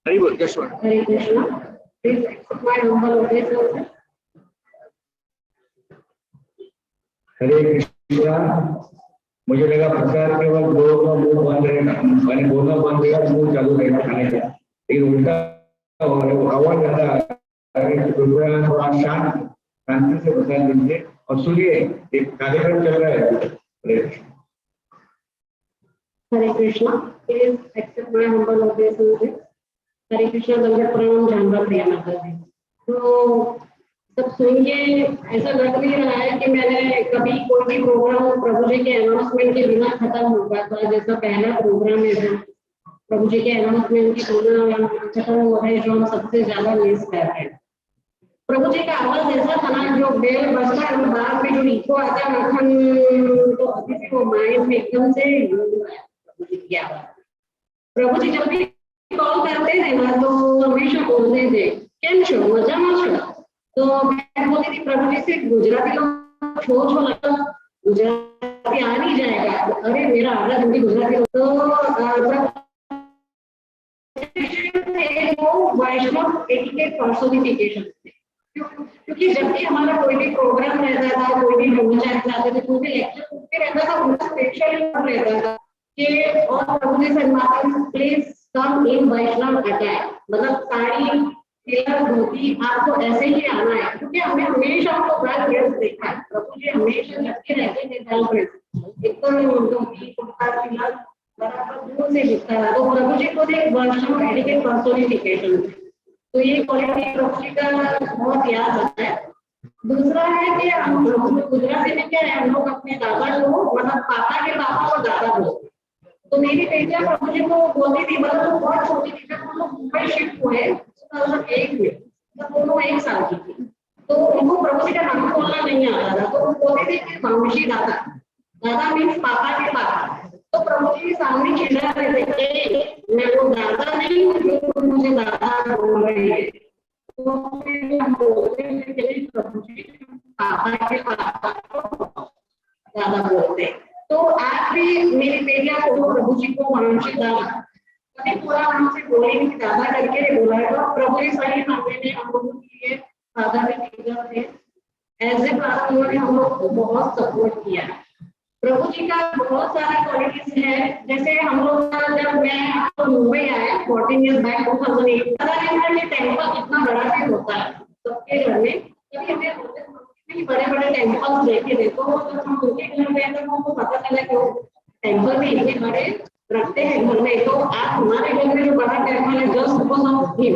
U: Hare Bol, just one.
Q: Hare Krishna. Please accept my humble obeisance.
U: हरे कृष्णा। मुझे लगा प्रसाद केवल दो का मुंह बंद रहेगा, मैंने बोलना बंद रहेगा, मुंह चालू रहेगा खाने का, लेकिन उल्टा आवाज ज्यादा थोड़ा शांति से प्रसाद दीजिए और सुनिए, एक कार्यक्रम चल रहा है।
Q: Hare Krishna. Please accept my humble obeisance. Hare Krishna. दंडवत प्रणाम जानवर प्रिया माता जी। तो सब सुनिए, ऐसा लग नहीं रहा है कि मैंने कभी कोई भी प्रोग्राम प्रभु जी के अनाउंसमेंट के बिना खत्म हो पाता, जैसा पहला प्रोग्राम है जो प्रभु जी के अनाउंसमेंट की बिना खत्म हो रहा है, जो हम सबसे ज्यादा मिस कर रहे हैं। प्रभु जी का आवाज ऐसा था ना, जो बेल बजता है और बाद में जो इको आता है मक्खन, तो अभी भी वो माइंड में एकदम से प्रभु जी की आवाज। प्रभु जी जब भी कॉल करते थे ना, तो हमेशा बोलते थे केम छो, मजामा छो। तो मैं बोलती थी प्रभु जी से, गुजराती लोग छो लगता, गुजराती आ नहीं जाएगा। अरे मेरा आधा हिंदी गुजराती तो वैष्णव एटिकेट पर्सोनिफिकेशन, क्योंकि जब भी हमारा कोई भी प्रोग्राम रहता था, कोई भी ब्रह्मचारी जाते थे, कोई भी लेक्चर होते रहता था, उनका स्पेशल रहता था कि और प्रभु जी सन्मान please come in Vaishnav attack, मतलब साड़ी तिलक धोती आपको ऐसे ही आना है, क्योंकि हमें हमेशा आपको ब्लैक ड्रेस देखा है। प्रभु जी हमेशा लटके रहते थे ब्लैक ड्रेस, एकदम धोती कुर्ता तिलक बराबर दूर से दिखता है। तो प्रभु जी को एक वैष्णव एटिकेट पर्सोनिफिकेशन, तो ये क्वालिटी प्रभु जी का बहुत याद आता है। दूसरा है कि हम गुजराती में क्या है, हम लोग अपने दादा को, मतलब पापा के पापा को दादा बोलते। तो मेरी बेटियां प्रभु जी को बोलती थी, मतलब वो बहुत छोटी थी, जब हम लोग मुंबई शिफ्ट हुए 2001 में, जब दोनों 1 साल की थी, तो उनको प्रभु जी का नाम बोलना नहीं आता था, तो वो बोलते थे कि वंशीदादा, दादा मीन्स पापा के पापा। तो प्रभु जी सामने चिल्ला रहे थे, मैं वो दादा नहीं हूँ जो मुझे दादा बोल रही है। तो हम बोलते थे प्रभु जी पापा के पापा दादा बोलते। तो आज भी मेरी बेटियां को प्रभु जी को वंशीदादा, कभी पूरा नाम से बोलेंगे दादा करके बोला है, तो प्रभु जी सही मामले में हम लोगों के लिए दादा में टीचर थे। एज ए क्लास उन्होंने हम लोग को बहुत सपोर्ट किया। प्रभु जी का बहुत सारा क्वालिटीज है, जैसे हम लोग का जब मैं मुंबई आया 14 years बैक 2008, पता नहीं था कि टेम्पल इतना बड़ा भी होता है सबके घर में। कभी हमें बड़े बड़े टेम्पल्स देखे थे, तो जब हम उनके घर गए तो हमको पता चला कि वो टेम्पल भी इतने बड़े रखते हैं घर में। तो आज हमारे घर में जो बड़ा टेम्पल है जस्ट बिकॉज ऑफ हिम,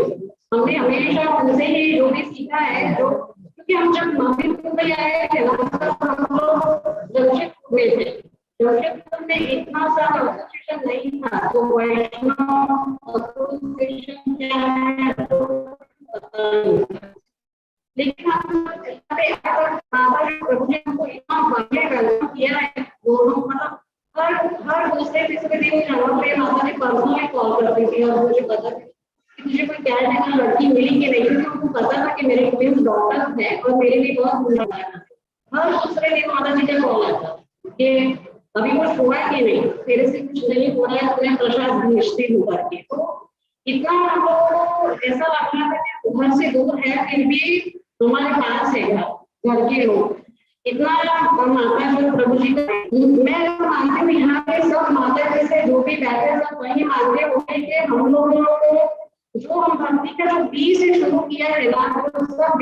Q: हमने हमेशा उनसे ही जो भी सीखा है, जो क्योंकि हम जब नवी मुंबई आए थे ना, हम लोग जमशेदपुर में थे। जमशेदपुर में इतना सारा एसोसिएशन नहीं था, तो वैष्णव एसोसिएशन क्या है लेकिन हम बाबा प्रभु जी हमको इतना बढ़िया वेलकम किया है। दोनों मतलब हर दूसरे तीसरे दिन जानवर माता ने पर्सनली कॉल करती थी और मुझे पता कि मुझे कोई क्या है लड़की मिली कि नहीं, क्योंकि उनको पता था कि मेरे ट्विंस डॉटर्स है और मेरे भी बहुत बुरा है। हर दूसरे दिन माता जी का कॉल आता कि अभी कुछ हुआ कि नहीं, तेरे से कुछ नहीं हो रहा है, तुम्हें प्रसाद भेजती हूँ करके। तो इतना हम लोगों को ऐसा लग रहा था कि घर से दूर है फिर भी हमारे पास है घर के लोग।
E: इतना माता जो प्रभु जी का मैं मानती हूँ यहाँ के सब माता जी से जो भी बैठे सब वही मानते होंगे कि हम लोगों को जो हम भक्ति का जो बी से शुरू किया है ना वो सब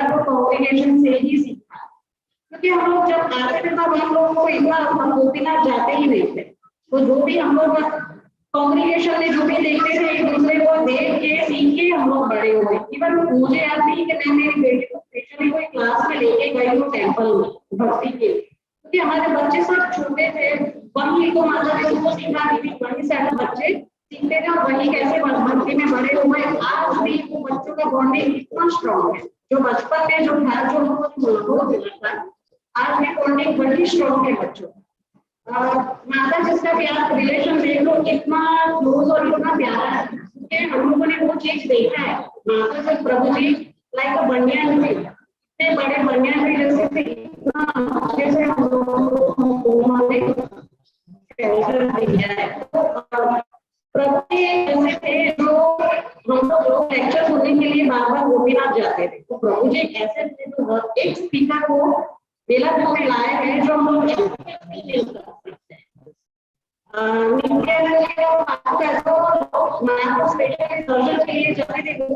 E: कॉन्ग्रेगेशन से ही सीखा, क्योंकि हम लोग जब आते थे तब हम लोगों को इतना हम गोपीनाथ जाते ही नहीं थे, तो जो भी हम लोग कॉन्ग्रेगेशन में जो भी देखते थे एक दूसरे को देख के सीख के हम लोग बड़े हुए। इवन मुझे याद नहीं कि मैं मेरी बेटी को स्पेशली कोई क्लास में लेके गई हूँ टेम्पल में भक्ति के, क्योंकि हमारे बच्चे सब छोटे थे, वही को माता जी को सिखा दी थी, वही से हम बच्चे सीखते थे और वही कैसे भक्ति में बड़े हुए। आज भी वो बच्चों का बॉन्डिंग इतना स्ट्रॉन्ग है, जो बचपन में जो था जो था आज भी बॉन्डिंग बड़ी स्ट्रॉन्ग है बच्चों। माता जिसका भी आप रिलेशन देख लो इतना क्लोज और इतना प्यारा है, क्योंकि हम लोगों ने वो चीज देखा है। माता से प्रभु जी लाइक अ बनियान ट्री, इतने बड़े बनियान ट्री जैसे थे, इतना अच्छे से हम लोगों को दिया है। प्रभु ऐसे थे जो हम लोग लेक्चर सुनने के लिए बार बार गोपीनाथ जाते थे, तो प्रभु जी ऐसे थे जो एक स्पीकर को बेला में लाए हैं जो हम लोग दर्शन के लिए जाते थे,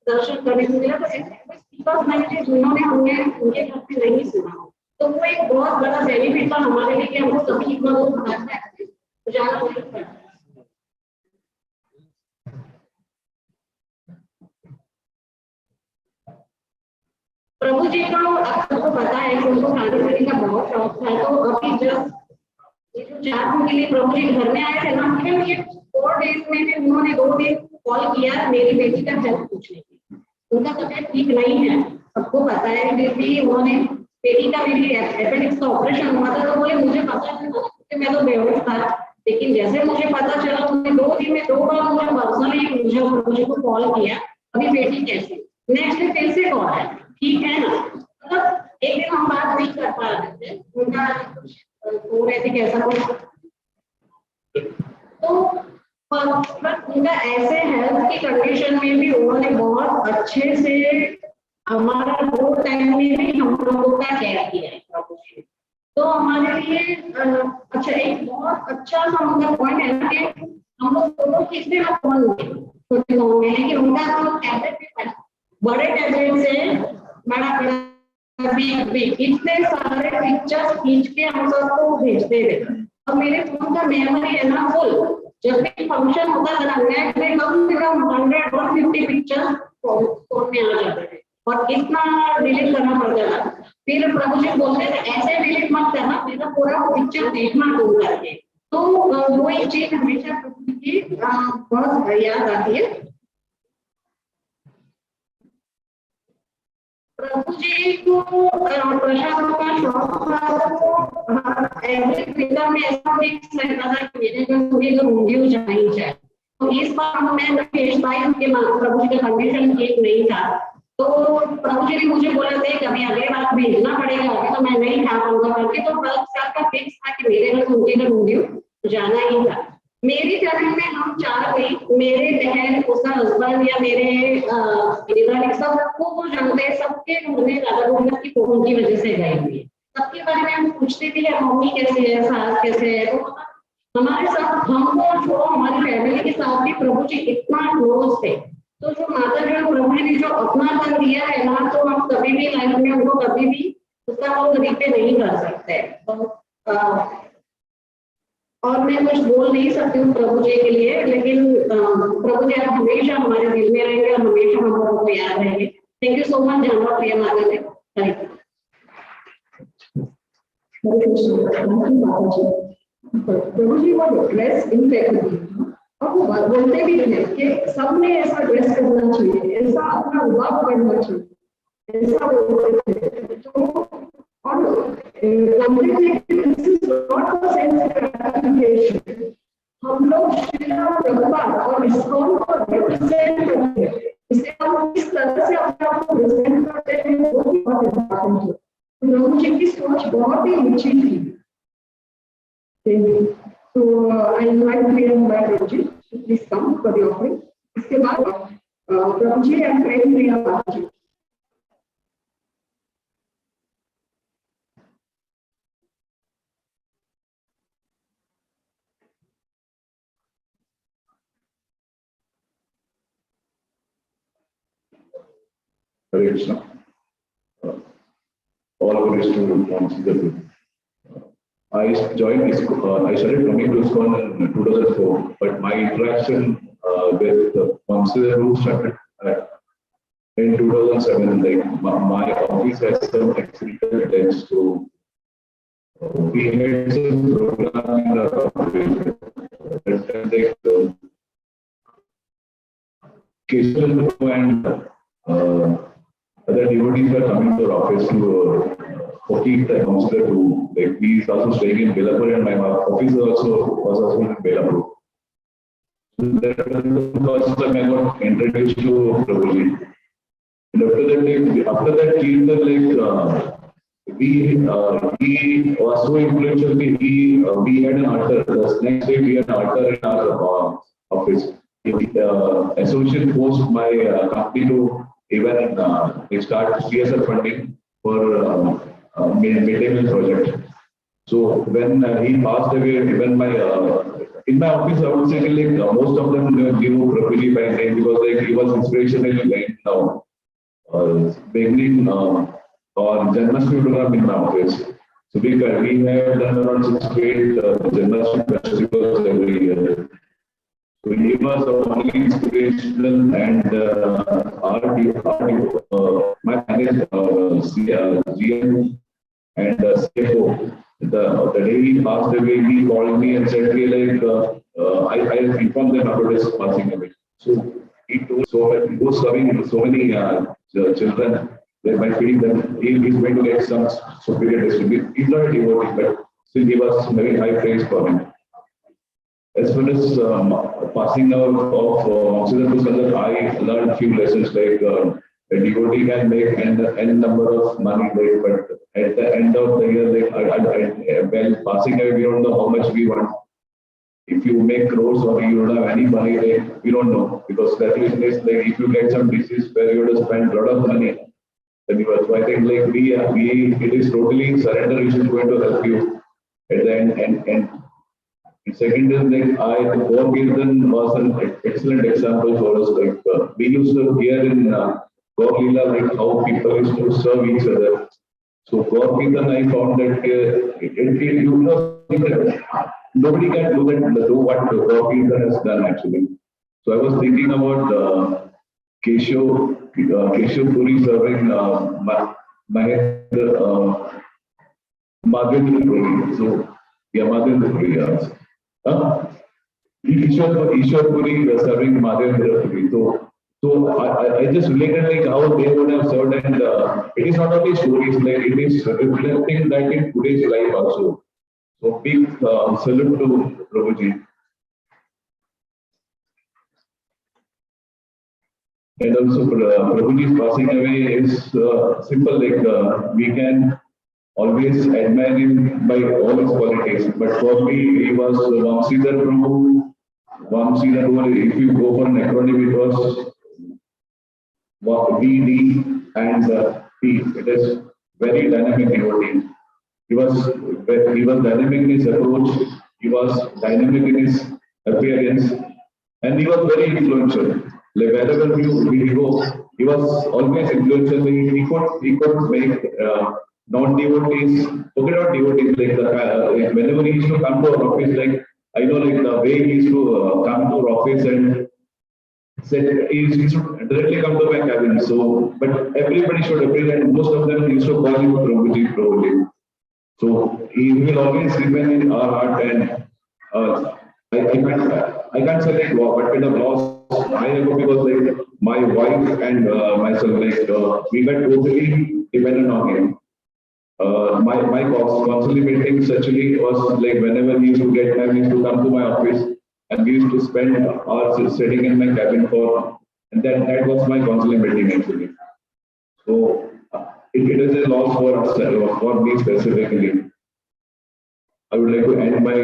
E: दर्शन करने को मिला, तो मैंने जिन्होंने हमने उनके घर पे नहीं सुना, तो वो एक बहुत बड़ा बेनिफिट था हमारे लिए कि हमको सभी जाना पड़ता। प्रभु जी को आपको पता है कि उनको खाने पीने का बहुत शौक था, तो अभी जब ये जो 4 दिन के लिए प्रभु जी घर में आए थे ना, ये 4 डेज में भी उन्होंने 2 दिन कॉल किया मेरी बेटी का हेल्थ पूछने के लिए। उनका तबीयत ठीक नहीं है, सबको पता है, भी उन्होंने बेटी का मेरी अपेंडिक्स का ऑपरेशन हुआ था, तो बोले मुझे पता नहीं था कि मैं तो बेहोश था, लेकिन जैसे मुझे पता चला उन्होंने 2 दिन में 2 बार मुझे पर्सनली मुझे को कॉल किया, अभी बेटी कैसी, नेक्स्ट डे फिर से कॉल है, ठीक है ना। मतलब एक दिन हम बात नहीं कर पा रहे थे, उनका हो रहे थे कैसा कुछ, तो उनका ऐसे हेल्थ की कंडीशन में भी उन्होंने बहुत अच्छे से हमारा वो टाइम में भी हम लोगों का केयर किया है। तो हमारे लिए अच्छा एक बहुत अच्छा सा उनका पॉइंट है कि हम लोग फोटो खींचने का फोन छोटे गाँव में, लेकिन उनका तो टैबलेट भी बड़े टैबलेट से बड़ा इतने सारे पिक्चर्स खींच के हम सबको भेजते थे, और मेरे फोन का मेमोरी है ना फुल, जब भी फंक्शन होता था नेट में कम से कम 100-150 पिक्चर्स फोन में आ जाते थे, और कितना डिलीट करना पड़ता था। फिर प्रभु जी बोलते थे ऐसे डिलीट मत करना, मेरा पूरा पिक्चर देखना दूर करके, तो वो एक चीज हमेशा प्रभु जी की बहुत याद आती है। प्रभु जी को प्रसाद का शौक था, एवरी विंटर में ऐसा फिक्स रहता था कि मेरे घर पूरी रूंगी जानी चाहिए, तो इस बार मैं प्रभु जी का कंडीशन ठीक नहीं था, तो प्रभु जी ने मुझे बोला था कि अभी अगले बार भेजना पड़ेगा, अभी तो मैं नहीं खा पाऊंगा करके, तो 12 साल का फिक्स था कि मेरे घर उनके घर रूंगी जाना ही था। मेरी फैमिली में हम 4 गई, मेरे बहन, उसका हस्बैंड या मेरे सबको वो जानते हैं, सबके घर में राधा गोविंद की फोन की वजह से गए हुए, सबके बारे में हम पूछते थे मम्मी कैसे है, सास कैसे है, तो हमारे साथ हमको जो हमारी फैमिली के साथ भी प्रभु जी इतना क्लोज थे, तो जो माता जी प्रभु जी ने जो अपना कर दिया है ना, तो हम कभी भी लाइफ में उनको कभी भी उसका हम रिपे नहीं कर सकते। तो और मैं कुछ बोल नहीं सकती हूँ प्रभु जी के लिए, लेकिन प्रभु जी आप हमेशा हमारे दिल में रहेंगे और हमेशा हम लोगों को याद रहेंगे। थैंक यू सो मच जानवर प्रिय माता जी।
D: प्रभु जी वो ड्रेस इम्पेक्टेबल, और वो बोलते भी थे कि सबने ऐसा ड्रेस करना चाहिए, ऐसा अपना वर्क करना चाहिए, ऐसा बोलते थे। तो और हम लोग श्रीला प्रभुपाद और इस्कॉन को रिप्रेजेंट करते हैं, इसे हम किस तरह से अपने आप को रिप्रेजेंट करते हैं वो बहुत इम्पोर्टेंट है। प्रभु जी की सोच बहुत ही ऊंची थी। तो I invite Prabhu ji please come for the offering. इसके बाद प्रभु जी एंड प्रेम प्रिया माता जी।
M: Hare Krishna. All over is to Vamshidhar. I started coming to ISKCON in 2004, but my interaction with Vamshidhar started in 2007. Like my office has some accidental deaths, so we had some program in our office. Keshav and other devotees were coming to our office to keep the counselor to, like, he is also staying in Belapur, and my office was also in Belapur. So that was the first time I got introduced to Prabhuji. And after that Kirtan, he was so influential. We had an altar. The next day we had an altar in our office. Associate forced my company to even start CSR funding for midday meal project. So when he passed away, even my in my office, I would say like most of them give Prabhuji by name because like he was inspirational right now. Beginning or Janmashtami program in my office. So we have done around 6 to 8 Janmashtami festivals every year. So he was only inspirational, and my manager, GM and CFO, the day he passed away, he called me and said, like, I informed them about his passing away. So he told he was serving so many children, by feeding them, he is going to get some superior distribution. He's not a devotee, but still he was very high praise for him. As far as passing out of Vamshidhar, I learned few lessons, like a devotee can make n number of money, like, but at the end of the year, like, well, passing away, we don't know how much we want. If you make crores or you don't have any money, like, we don't know, because that is like if you get some disease where you have to spend a lot of money, then you are. So I think like it is totally surrender which is going to help you at the end. And second is like Bhava-Kirtan was an excellent example for us. Like we used to hear in Gaur-Leela like how people used to serve each other. So Bhava-Kirtan, I found that nobody can do what Bhava-Kirtan has done actually. So I was thinking about Keshav Puri serving Madhvendra Puri. So yeah, Madhvendra Puri. Ishwar Puri serving Madhvendra Puri. So I just related like how they would have served, and it is not only stories, like it is reflecting that in today's life also. So big salute to Prabhuji. And also Prabhuji's passing away is simple, like we can always admire him by all his qualities. But for me, he was Vamshidhar Prabhu. Vamshidhar, if you go for an acronym, it was VD and P. It is very dynamic devotee. He was dynamic in his approach. He was dynamic in his appearance, and he was very influential. Like wherever we go, he was always influential. He could make non-devotees, forget about devotees, like whenever he used to come to our office, like I know like the way he used to come to our office and said he used to directly come to my cabin. So, but everybody should agree, and most of them used to call him Prabhuji. So he will always remain in our heart, and I can't say like what kind of loss I have, because like my wife and myself, like we were totally dependent on him. My constantly meetings actually was like whenever he used to get time, he used to come to my office, and we used to spend hours sitting in my cabin for, and then that was my counseling meeting actually. So it is a loss for me specifically. I would like to end my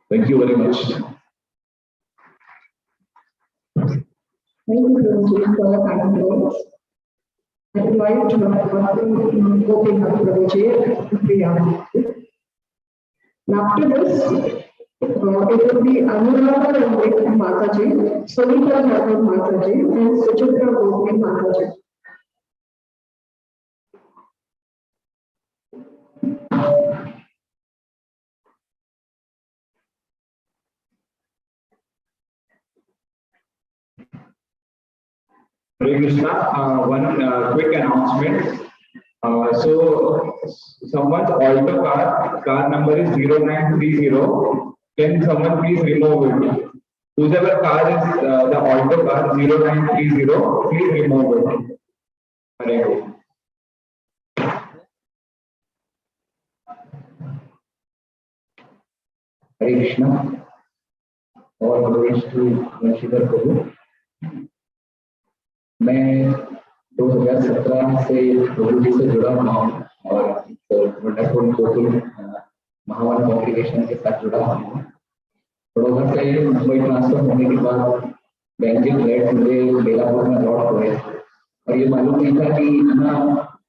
M: thank you very much.
B: Thank you, Prabhuji, for the kind words. I would like to welcome Prabhuji. And after this,
Q: It will be Anuradha and Mataji, Srila Jacob Mataji, and Suchitra Gopi Mataji.
O: Hare Krishna. One quick announcement. So someone's alto car number is 0930. Can someone please remove it? Whoever car is the alto car 0930, please remove it. Hare
U: Krishna. All glories to Vamshidhar Prabhu. मैं 2017 से प्रभु जी से जुड़ा हुआ हूँ और wonderful total Mahavan congregation के साथ जुड़ा हुआ हूँ। बड़ौदा से मुंबई ट्रांसफर होने के बाद बैंकिंग फ्लैट मुझे बेलापुर में अलॉट हुए और ये मालूम नहीं था कि यहाँ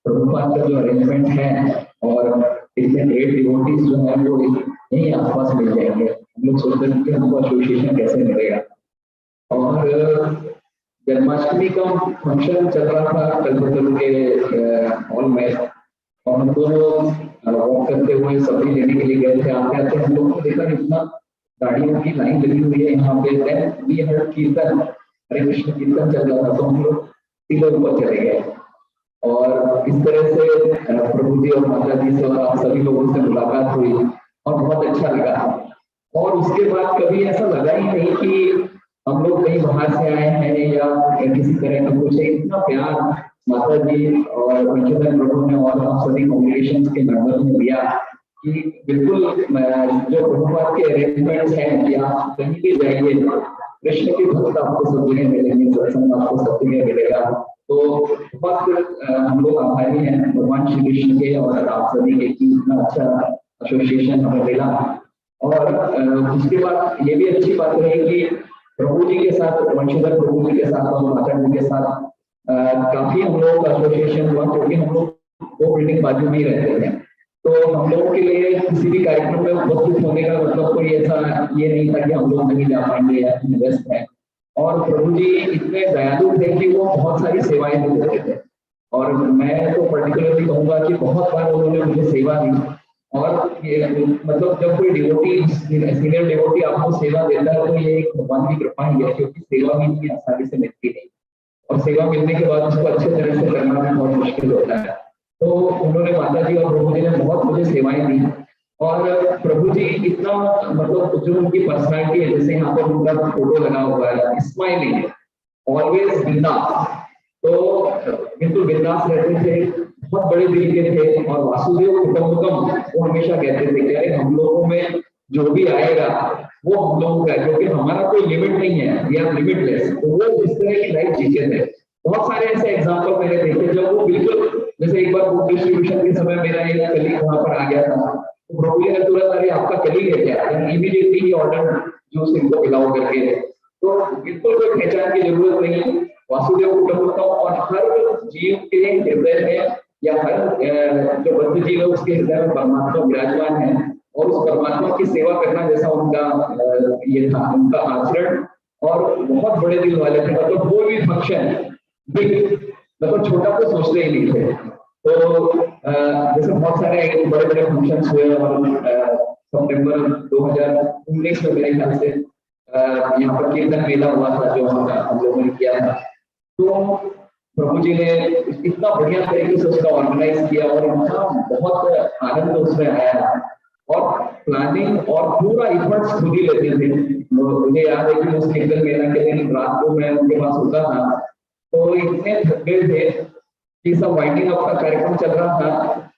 U: प्रभुपाद का जो अरेंजमेंट है और इसमें 8 डिवोटीज जो है वो यहीं आसपास मिल जाएंगे। हम लोग सोचते हैं कि हमको एसोसिएशन कैसे मिलेगा। और जन्माष्टमी का फंक्शन चल रहा था कलकत्ता के हॉल में और हम दोनों वॉक करते हुए सब्जी लेने के लिए गए थे। आते आते हम लोग को देखा इतना गाड़ियों की लाइन लगी हुई है यहाँ पे। देन वी हर्ड कीर्तन, हरे कृष्ण कीर्तन चल रहा था तो हम लोग सीधे ऊपर चले गए और इस तरह से प्रभु जी और माता जी से और आप सभी लोगों से मुलाकात हुई और बहुत अच्छा लगा। और उसके बाद कभी ऐसा लगा ही नहीं कि हम लोग कहीं बाहर से आए हैं या किसी तरह का कुछ है। इतना प्यार माता जी और वंशीधर प्रभु ने और हम सभी कॉन्ग्रेगेशन के मेंबर ने दिया कि बिल्कुल जो प्रभुपाद के अरेंजमेंट्स हैं कि आप कहीं भी जाइए कृष्ण की भक्त आपको सब जगह मिलेंगे, सत्संग आपको सब जगह मिलेगा। तो बहुत हम लोग आभारी हैं भगवान श्री कृष्ण के और आप सभी के कि इतना अच्छा एसोसिएशन हमें मिला। और उसके बाद ये भी अच्छी बात रही कि प्रभु जी के साथ, वंशीधर प्रभु जी के साथ और माता जी के साथ काफी हम लोगों का एसोसिएशन हुआ क्योंकि हम लोग वो बिल्डिंग बाजू में ही रहते हैं। तो हम लोगों के लिए किसी भी कार्यक्रम में उपस्थित होने का मतलब कोई ऐसा ये नहीं था कि हम लोग नहीं जा पाएंगे या व्यस्त हैं। और प्रभु जी इतने दयालु थे कि वो बहुत सारी सेवाएं भी देते थे और मैं तो पर्टिकुलरली कहूँगा कि बहुत बार उन्होंने मुझे सेवा दी। और मतलब जब कोई डिवोटी, सीनियर डिवोटी आपको सेवा देता है तो ये एक भगवान की कृपा ही है क्योंकि सेवा भी इतनी आसानी से मिलती नहीं और सेवा मिलने के बाद उसको अच्छे तरह से करना भी बहुत मुश्किल होता है। तो उन्होंने माता जी और प्रभु जी ने बहुत मुझे सेवाएं दी और प्रभु जी इतना मतलब जो उनकी पर्सनैलिटी है, जैसे यहाँ पर उनका फोटो लगा हुआ है, स्माइलिंग, ऑलवेज बिंदास, तो बिल्कुल बिंदास रहते थे, बहुत बड़े दिल के थे। और वासुदेव कुटुंबकम वो हमेशा कहते थे कि अरे हम लोगों में जो भी आएगा वो हम लोगों का है क्योंकि हमारा कोई लिमिट नहीं है, वी आर लिमिटलेस। तो वो इस तरह की लाइफ जीते थे। बहुत सारे ऐसे एग्जाम्पल मैंने देखे जब वो बिल्कुल, जैसे एक बार बुक डिस्ट्रीब्यूशन के समय मेरा एक कलीग वहां पर आ गया था तो प्रभु जी ने तुरंत अरे आपका कलीग है क्या, इमीडिएटली ही ऑर्डर जूस इनको पिलाओ करके। तो बिल्कुल कोई पहचान की जरूरत नहीं, वासुदेव कुटुंबकम। और हर जीव के हृदय में या हर जो बद्ध जीव है उसके हृदय में परमात्मा विराजमान है और उस परमात्मा की सेवा करना जैसा उनका ये था, उनका आचरण। और बहुत बड़े दिल वाले थे, मतलब कोई भी फंक्शन बिग मतलब छोटा तो सोचते ही नहीं थे। तो जैसे बहुत सारे बड़े बड़े फंक्शन हुए और सितंबर 2019 में मेरे ख्याल से यहाँ पर कीर्तन मेला हुआ था जो हम लोगों ने किया था। तो प्रभु जी ने इतना बढ़िया तरीके से उसका ऑर्गेनाइज किया और बहुत आनंद उसमें आया और प्लानिंग और पूरा इफर्ट्स खुद ही लेते थे। मुझे याद है कि उस कीर्तन मेला के दिन रात को मैं उनके पास होता था तो इतने थक गए थे कि सब वाइंडिंग अप का कार्यक्रम चल रहा था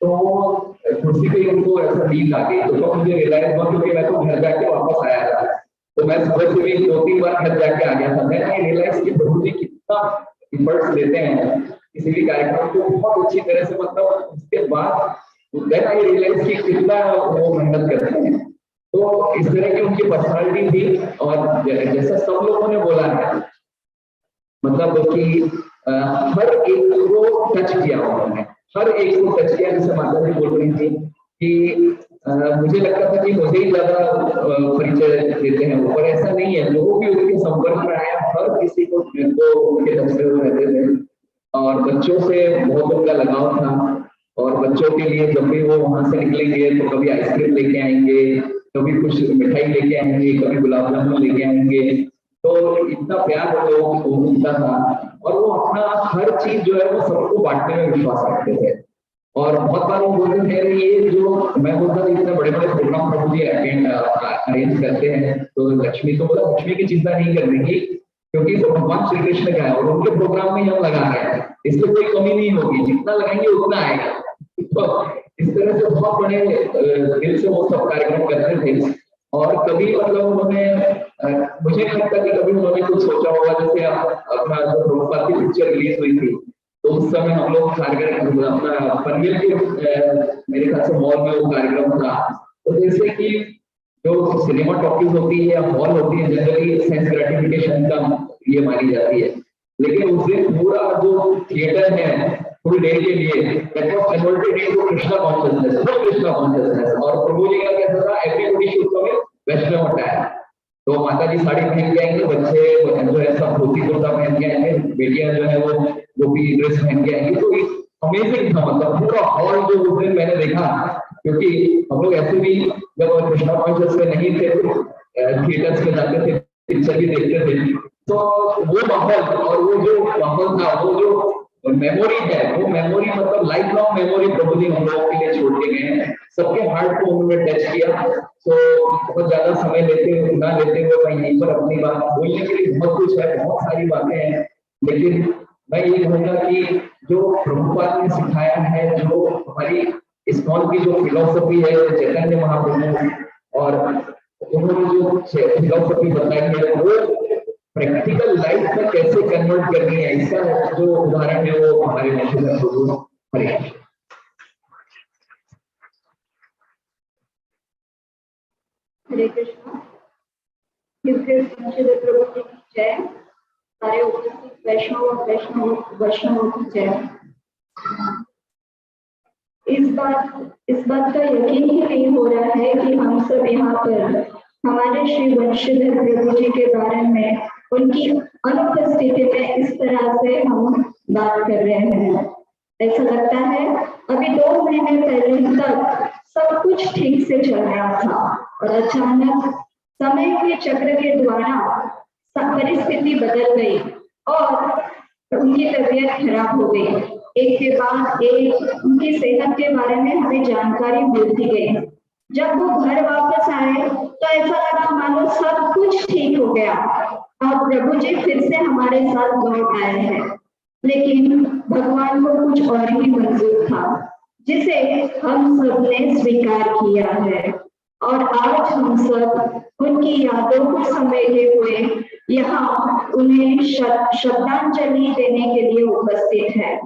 U: तो कुर्सी पे उनको ऐसा नींद आ गई। तो मुझे रियलाइज हुआ क्योंकि मैं तो घर जाके वापस आया था, तो मैं सुबह से भी 2-3 बार घर जाके आ गया था। मैंने रियलाइज कि प्रभु जी कितना इफर्ट्स लेते हैं किसी भी कार्यक्रम को बहुत अच्छी तरह से, मतलब उसके बाद देन आई रियलाइज कि कितना वो मेहनत करते हैं। तो इस तरह की उनकी पर्सनालिटी थी और जैसा सब लोगों ने बोला है मतलब कि हर एक को टच किया उन्होंने, हर एक को टच किया। जैसे माता जी बोल रही थी कि
M: मुझे लगता था कि मुझे ही ज्यादा परिचय देते हैं वो, पर ऐसा नहीं है। लोग भी उनके संपर्क में आया, हर किसी को उनके दफ्तर में रहते थे और बच्चों से बहुत उनका लगाव था। और बच्चों के लिए जब भी वो वहां से निकलेंगे तो कभी आइसक्रीम लेके आएंगे, कभी कुछ मिठाई लेके आएंगे, कभी गुलाब जामुन लेके आएंगे। तो इतना प्यार वो लोगों को मिलता था और वो अपना हर चीज जो है वो सबको बांटने में विश्वास रखते थे। और बहुत बार वो बोलते थे ये जो मैं बोलता था इतने बड़े बड़े प्रोग्राम प्रभु जी अरेंज करते हैं तो लक्ष्मी को बोला लक्ष्मी की चिंता नहीं करने की, क्योंकि वो भगवान श्री कृष्ण का है और उनके प्रोग्राम में हम लगा रहे हैं, इसलिए कोई कमी नहीं होगी, जितना लगाएंगे उतना आएगा। तो इस तरह से बहुत बड़े दिल से वो सब कार्यक्रम करते थे। और कभी मतलब उन्होंने मुझे नहीं लगता कि कभी उन्होंने कुछ सोचा होगा। जैसे अपना जो प्रभुपाद की पिक्चर रिलीज हुई थी तो उस समय हम लोग कार्यक्रम अपना पनवेल के मेरे ख्याल से मॉल में वो कार्यक्रम था। तो जैसे कि जो सिनेमा टॉकीज होती है या हॉल होती है जनरली सेंस ग्रेटिफिकेशन का ये मानी जाती है, लेकिन उस दिन पूरा जो थिएटर है फुल डे के लिए that was converted into Krishna consciousness, full Krishna consciousness. और प्रभु जी का कैसा था, everybody should come in Vaishnava attire. तो माता जी साड़ी पहन के आएंगे, बच्चे जो है सब धोती कुर्ता पहन के आएंगे, बेटियां जो है वो गोपी ड्रेस पहन के आएंगी। तो अमेजिंग था, मतलब पूरा हॉल जो उस दिन मैंने देखा, क्योंकि हम लोग ऐसे भी जब कृष्णा कॉन्शियस में नहीं थे तो थिएटर्स में जाते थे, पिक्चर भी देखते थे। तो वो माहौल और वो जो माहौल था, वो जो मेमोरी है, वो मेमोरी मतलब लाइफ लॉन्ग मेमोरी प्रभु जी हम लोगों के लिए छोड़ के गए हैं। सबके हार्ट को उन्होंने टच किया। तो बहुत ज्यादा समय लेते हुए मैं यहीं पर अपनी बात बोलने के लिए बहुत कुछ है, बहुत सारी बातें हैं, लेकिन मैं ये कहूँगा कि जो प्रभुपाद ने सिखाया है, जो हमारी इस्कॉन की जो फिलोसफी है, चैतन्य महाप्रभु और उन्होंने जो फिलोसफी बताई है वो प्रैक्टिकल लाइफ में कैसे कन्वर्ट करनी है, इसका जो उदाहरण है वो हमारे वंशीधर प्रभु। हरे
N: हरे कृष्णा। वंशीधर प्रभु जी की जय। सारे उपस्थित वैष्णव और वैष्णवों की जय। इस बात का यकीन ही नहीं हो रहा है कि हम सब यहाँ पर हमारे श्री वंशीधर प्रभु जी के बारे में उनकी अनुपस्थिति में इस तरह से हम बात कर रहे हैं। ऐसा लगता है अभी 2 महीने पहले तक सब कुछ ठीक से चल रहा था और अचानक समय के चक्र के द्वारा परिस्थिति बदल गई और उनकी तबीयत खराब हो गई। एक के बाद एक उनकी सेहत के बारे में हमें जानकारी मिलती गई। जब वो घर वापस आए तो ऐसा लगा मानो सब कुछ ठीक हो गया और प्रभु जी फिर से हमारे साथ लौट आए हैं। लेकिन भगवान को कुछ और ही मंजूर था, जिसे हम सब ने स्वीकार किया है। और आज हम सब उनकी यादों को समेटे हुए यहाँ उन्हें श्रद्धांजलि देने के लिए उपस्थित है।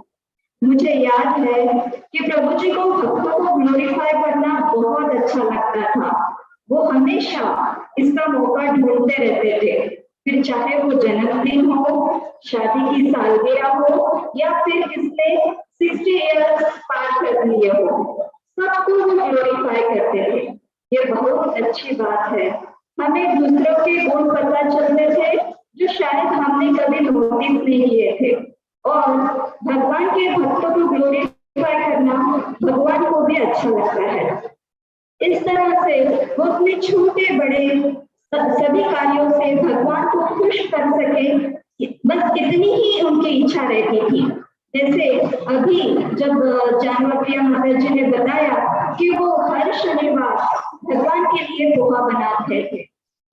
N: मुझे याद है कि प्रभु जी को भक्तों को ग्लोरीफाई करना बहुत अच्छा लगता था। वो हमेशा इसका मौका ढूंढते रहते थे, फिर चाहे वो जन्मदिन हो, शादी की सालगिरह हो या फिर किसने 60 इयर्स पार कर लिए हो, सबको वो ग्लोरीफाई करते थे। ये बहुत अच्छी बात है। हमें दूसरों के गुण पता चलते थे जो शायद हमने कभी नोटिस नहीं किए थे। और भगवान के भक्तों को ग्लोरीफाई करना भगवान को भी अच्छा लगता है। इस तरह से वो अपने छोटे बड़े सभी कार्यों से भगवान को खुश कर सके, बस इतनी ही उनकी इच्छा रहती थी। जैसे अभी जब जानवी माताजी ने बताया कि वो हर शनिवार भगवान के लिए पोहा बनाते थे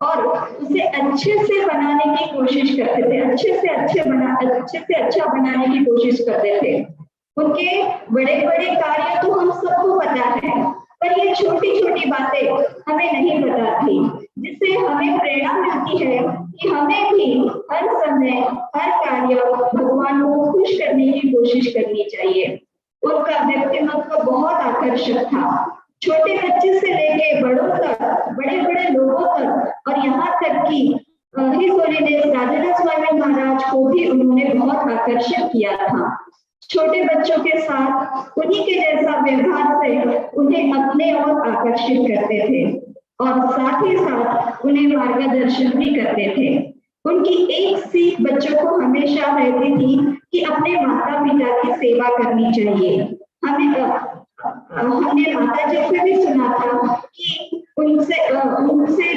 N: और उसे अच्छे से बनाने की कोशिश करते थे, अच्छे से अच्छा बनाने की कोशिश करते थे। उनके बड़े बड़े कार्य तो हम सबको पता है, पर ये छोटी छोटी बातें हमें नहीं पता थी, जिससे हमें प्रेरणा मिलती है कि हमें भी हर समय हर कार्य भगवान को खुश करने की कोशिश करनी चाहिए। उनका व्यक्तित्व बहुत आकर्षक था। छोटे बच्चे से लेके बड़ों तक, बड़े बड़े लोगों तक, और यहाँ तक कि हिज होलीनेस राधा स्वामी महाराज को भी उन्होंने बहुत आकर्षित किया था।
E: छोटे बच्चों के साथ उन्हीं के जैसा व्यवहार से उन्हें अपने ओर आकर्षित करते थे और साथ ही साथ उन्हें मार्गदर्शन भी करते थे। उनकी एक सीख बच्चों को हमेशा रहती थी कि अपने माता पिता की सेवा करनी चाहिए। हमने माता जी से भी सुना था कि उनसे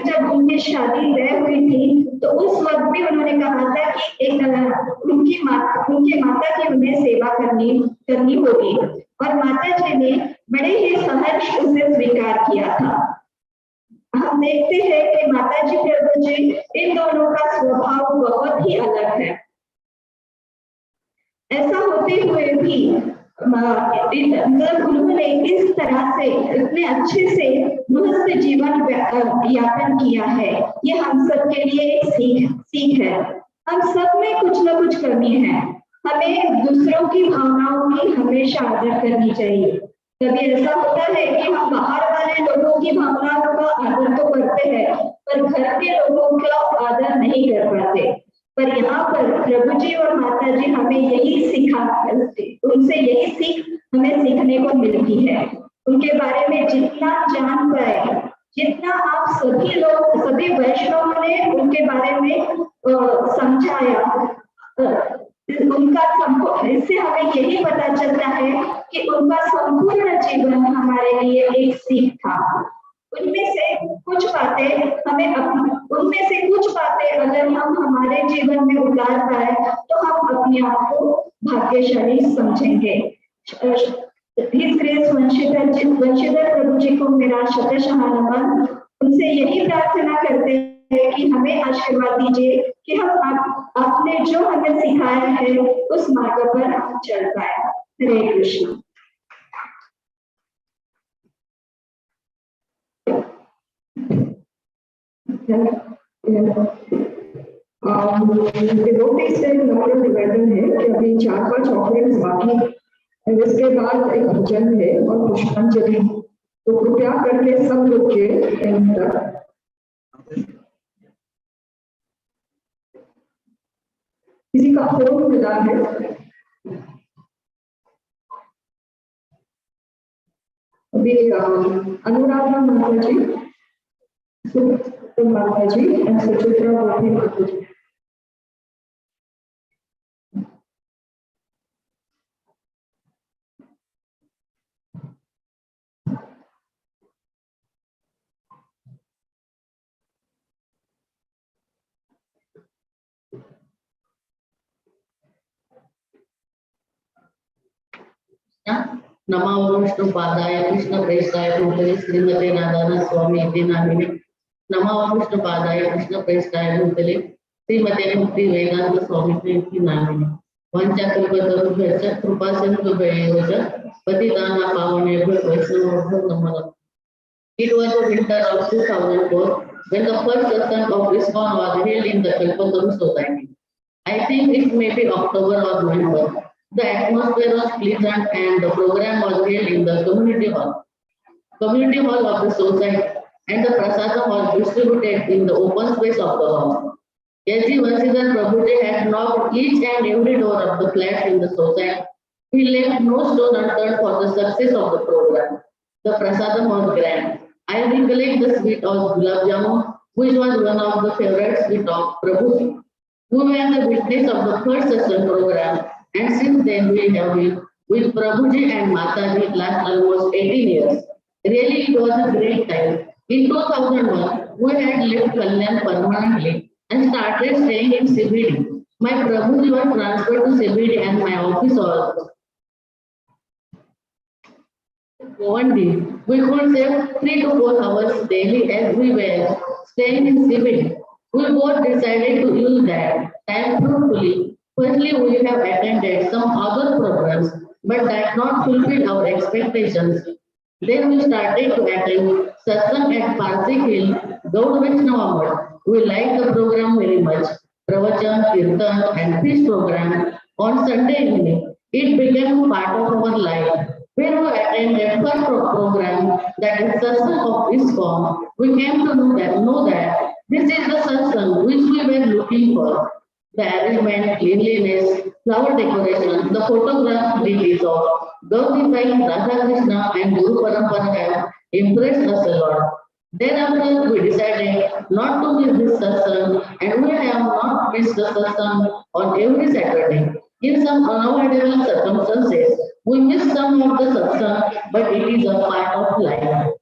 E: जब उनकी शादी तय हुई थी तो उस वक्त भी उन्होंने कहा था कि उनके माता की उन्हें सेवा करनी होगी और माता जी ने बड़े ही सहर्ष उसे स्वीकार किया था। हम देखते हैं कि माताजी प्रभुजी इन दोनों का स्वभाव बहुत ही अलग है। ऐसा होते हुए भी उन्होंने इस तरह से इतने अच्छे से मस्त जीवन यापन किया है, ये हम सब के लिए एक सीख है। हम सब में कुछ न कुछ कमी है, हमें दूसरों की भावनाओं की हमेशा आदर करनी चाहिए। कभी ऐसा होता है कि हम बाहर वाले लोगों की भावनाओं का आदर तो करते हैं पर घर के लोगों का आदर नहीं कर पाते। पर यहाँ पर प्रभु जी और माता जी हमें यही उनसे यही सीख हमें सीखने को मिलती है। उनके बारे में जितना जान पाए, जितना आप सभी वैष्णवों ने उनके बारे में समझाया, इससे हमें यही पता चलता है कि उनका संपूर्ण जीवन हमारे लिए एक सीख था। उनमें से कुछ बातें अगर हम हमारे जीवन में उतार पाए तो हम अपने आप को भाग्यशाली समझेंगे। His Grace वंशीधर प्रभु जी को मेरा शतशः नमन। उनसे यही प्रार्थना करते हैं कि हमें आशीर्वाद दीजिए कि हम आपने जो हमें सिखाया है उस मार्ग पर हम चल पाए। हरे कृष्ण।
D: डिवोटी से हमारा निवेदन है कि अभी 4-5 ऑफरिंग्स बाकी, इसके बाद एक भजन है और पुष्पांजलि, तो कृपया करके सब लोग के किसी का फोन मिला है। अभी अनुराधा माताजी, माताजी और सुचित्रा माताजी।
K: नमो विष्णुपादाय कृष्णप्रेष्ठाय भूतले श्रीमते राधा स्वामी इति नामिने। नमो विष्णुपादाय कृष्णप्रेष्ठाय भूतले श्रीमते मुक्ति वेदांत स्वामी इति नामिने। वंचाकल्पतरुभ्यश्च कृपासिन्धुभ्यैव च पतितानां पावनेभ्यो वैष्णवेभ्यो नमो नमः। It was the winter of 2004 when the first satsang of ISKCON was held in the Kalpataru society. I think it may be October or November. The atmosphere was pleasant and the program was held in the community hall of the society, and the prasadam was distributed in the open space of the hall. As the Vamshidhar Prabhuji had knocked each and every door of the flats in the society, he left no stone unturned for the success of the program. The prasadam was grand. I recollect the sweet of gulab jamun, which was one of the favorite sweets of Prabhuji. We were the witness of the first session program, and since then we have been with Prabhuji and Mataji last almost 18 years. Really, it was a great time. In 2001, we had left Kalyan permanently and started staying in CBD. My Prabhuji was transferred to CBD and my office also. One day, we could save 3 to 4 hours daily as we were staying in CBD. We both decided to use that time fruitfully. Firstly, we have attended some other programs, but that not fulfilled our expectations. Then we started to attend satsang at Parsi Hill, Gaud Vaishnava. We liked the program very much. Pravachan, Kirtan, and feast program on Sunday evening. It became part of our life. When we attended first program, that is satsang of ISKCON, we came to know that this is the satsang which we were looking for. the arrangement, cleanliness, flower decoration, the photograph release of Gauri Bai, Radha Krishna and Guru Parampara have impressed us a lot. Thereafter, we decided not to miss this satsang, and we have not missed the satsang on every Saturday. In some unavoidable circumstances, we miss some of the satsang, but it is a part of life.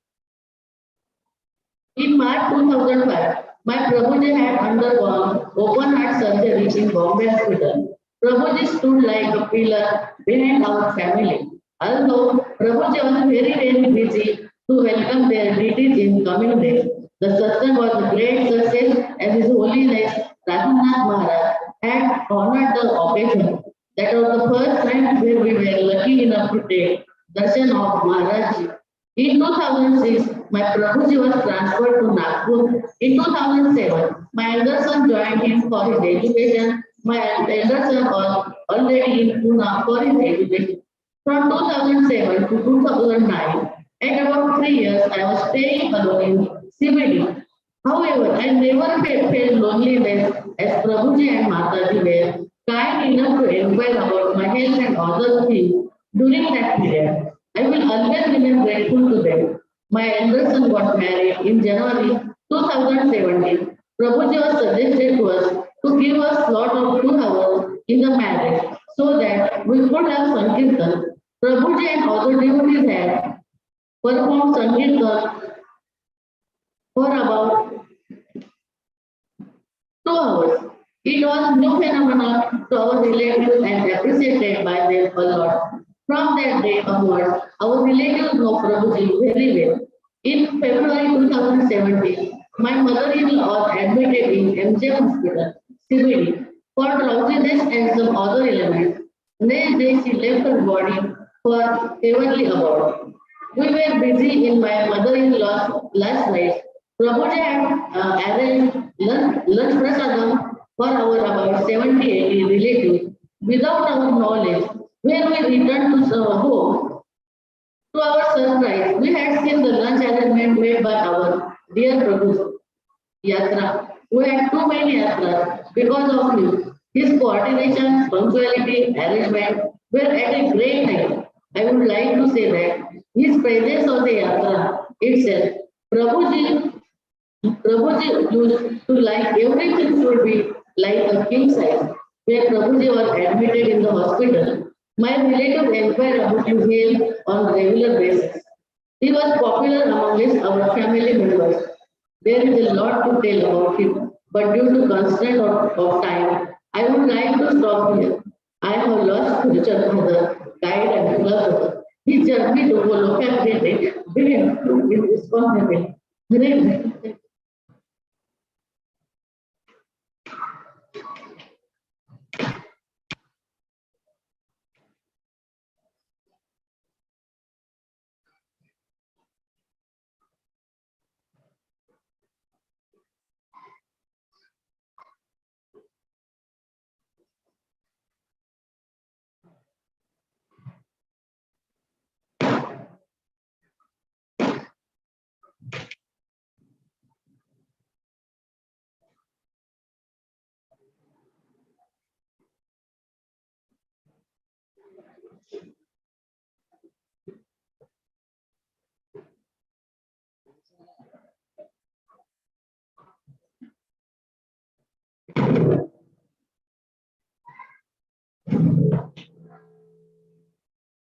K: In March 2005, my Prabhuji had undergone open heart surgery in Bombay Hospital. Prabhuji stood like a pillar behind our family. Although Prabhuji was very busy to welcome their deities in coming days, the satsang was a great success as His Holiness Raghunath Maharaj had honored the occasion. That was the first time where we were lucky enough to take darshan of Maharaj. In 2006, my Prabhuji was transferred to Nagpur. In 2007, my elder son joined him for his education. My elder son was already in Pune for his education. From 2007 to 2009, at about 3 years, I was staying alone in CBD. However, I never felt loneliness as Prabhuji and Mataji were kind enough to inquire about my health and other things during that period. I will always remain grateful to them. My elder son got married in January 2017. Prabhuji was suggested to us to give a slot of 2 hours in the marriage so that we could have Sankirtan. Prabhuji and other devotees had performed Sankirtan for about 2 hours. It was new phenomenon to our relatives and appreciated by them a lot. From that day onwards, our relatives know Prabhuji very well. In February 2017, my mother-in-law was admitted in MJ Hospital, CBD, for drowsiness and some other elements. Next day, she left her body for heavenly abode. We were busy in my mother-in-law's last night. Prabhuji had arranged lunch prasadam for our about 70-80 relatives without our knowledge. When we returned to home, to our surprise, we had seen the lunch arrangement made by our dear Prabhuji. Yatra. We had too many yatras because of him. His coordination, punctuality, arrangement were at a great height. I would like to say that his presence on the yatra itself, Prabhuji used to like everything should be like a king size. When Prabhuji was admitted in the hospital, my relatives inquired about his health on regular basis. He was popular amongst our family members. There is a lot to tell about him, but due to constraint of time, I would like to stop here. I have lost spiritual father, guide and philosopher. His journey to Goloka every day began with responsibility.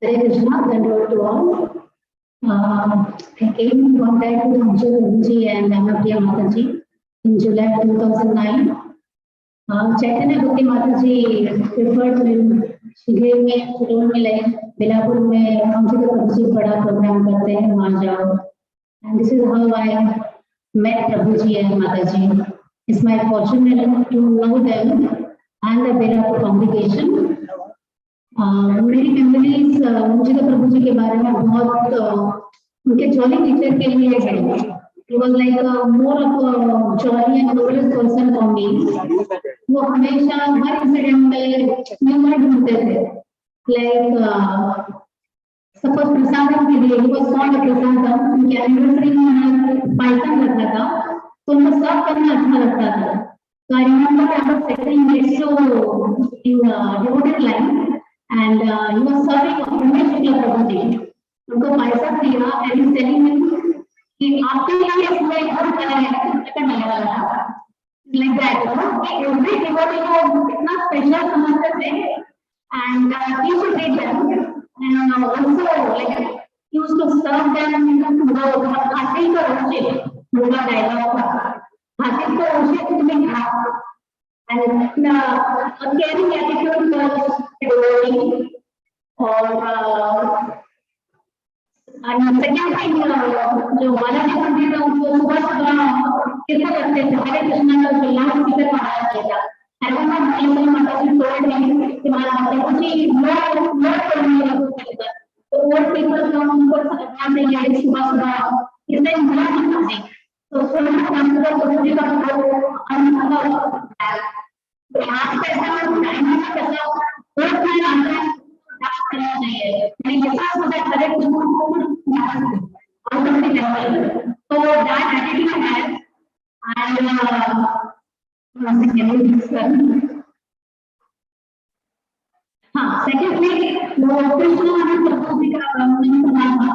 N: Hare Krishna, Dandavad to all. I came in contact with Prabhuji and Mataji in July 2009. Chaitanya Bhakti Mataji referred me. She told me like Belapur में Vamshidhar Prabhuji बड़ा program करते हैं वहाँ जाओ. And this is how I met Prabhuji and Mataji. It's my fortune to know them and the Belapur congregation. मेरी family वंशिधा प्रभुजी के बारे में बहुत उनके जॉली नेचर के लिए है. He was like more of a jolly and joyous person for me. वो हमेशा हर इंसिडेंट में ह्यूमर ढूंढते थे. Like suppose प्रसादम के लिए he was fond of प्रसादम. उनके एनिवर्सरी में पायसम रखा था तो उनको सर्व करना अच्छा लगता था.
F: So I remember I was sitting next to in devoted line, and he was serving Srila Prabhuji. उनको पैसा दिया and he's telling me कि आपके लिए इसमें बहुत करने वाला था. Like that, you know, every devotee को इतना special समझते थे, and he used to treat them, and also like he used to serve them वो खाते का रोशे, उनका dialogue था, खाते का रोशे तुम्हें खा, and a caring attitude towards devotee, और and second thing जो बालाजी मंदिर में उनको सुबह सुबह कितना करते थे हरे कृष्ण का जो लास्ट स्पीकर पढ़ाया जाता है I don't know how many Mataji told me कि Prabhuji not करने वाला स्पीकर तो old people का उनको समझाते हैं सुबह सुबह इसलिए not समझे तो सुबह सुबह Prabhuji का अनुभव तो आज कैसा टाइम में कैसा बहुत टाइम आता है करना चाहिए नहीं जैसा होता है हरे Krishna so that attitude has and secondly वो कृष्ण और प्रभु का सुना था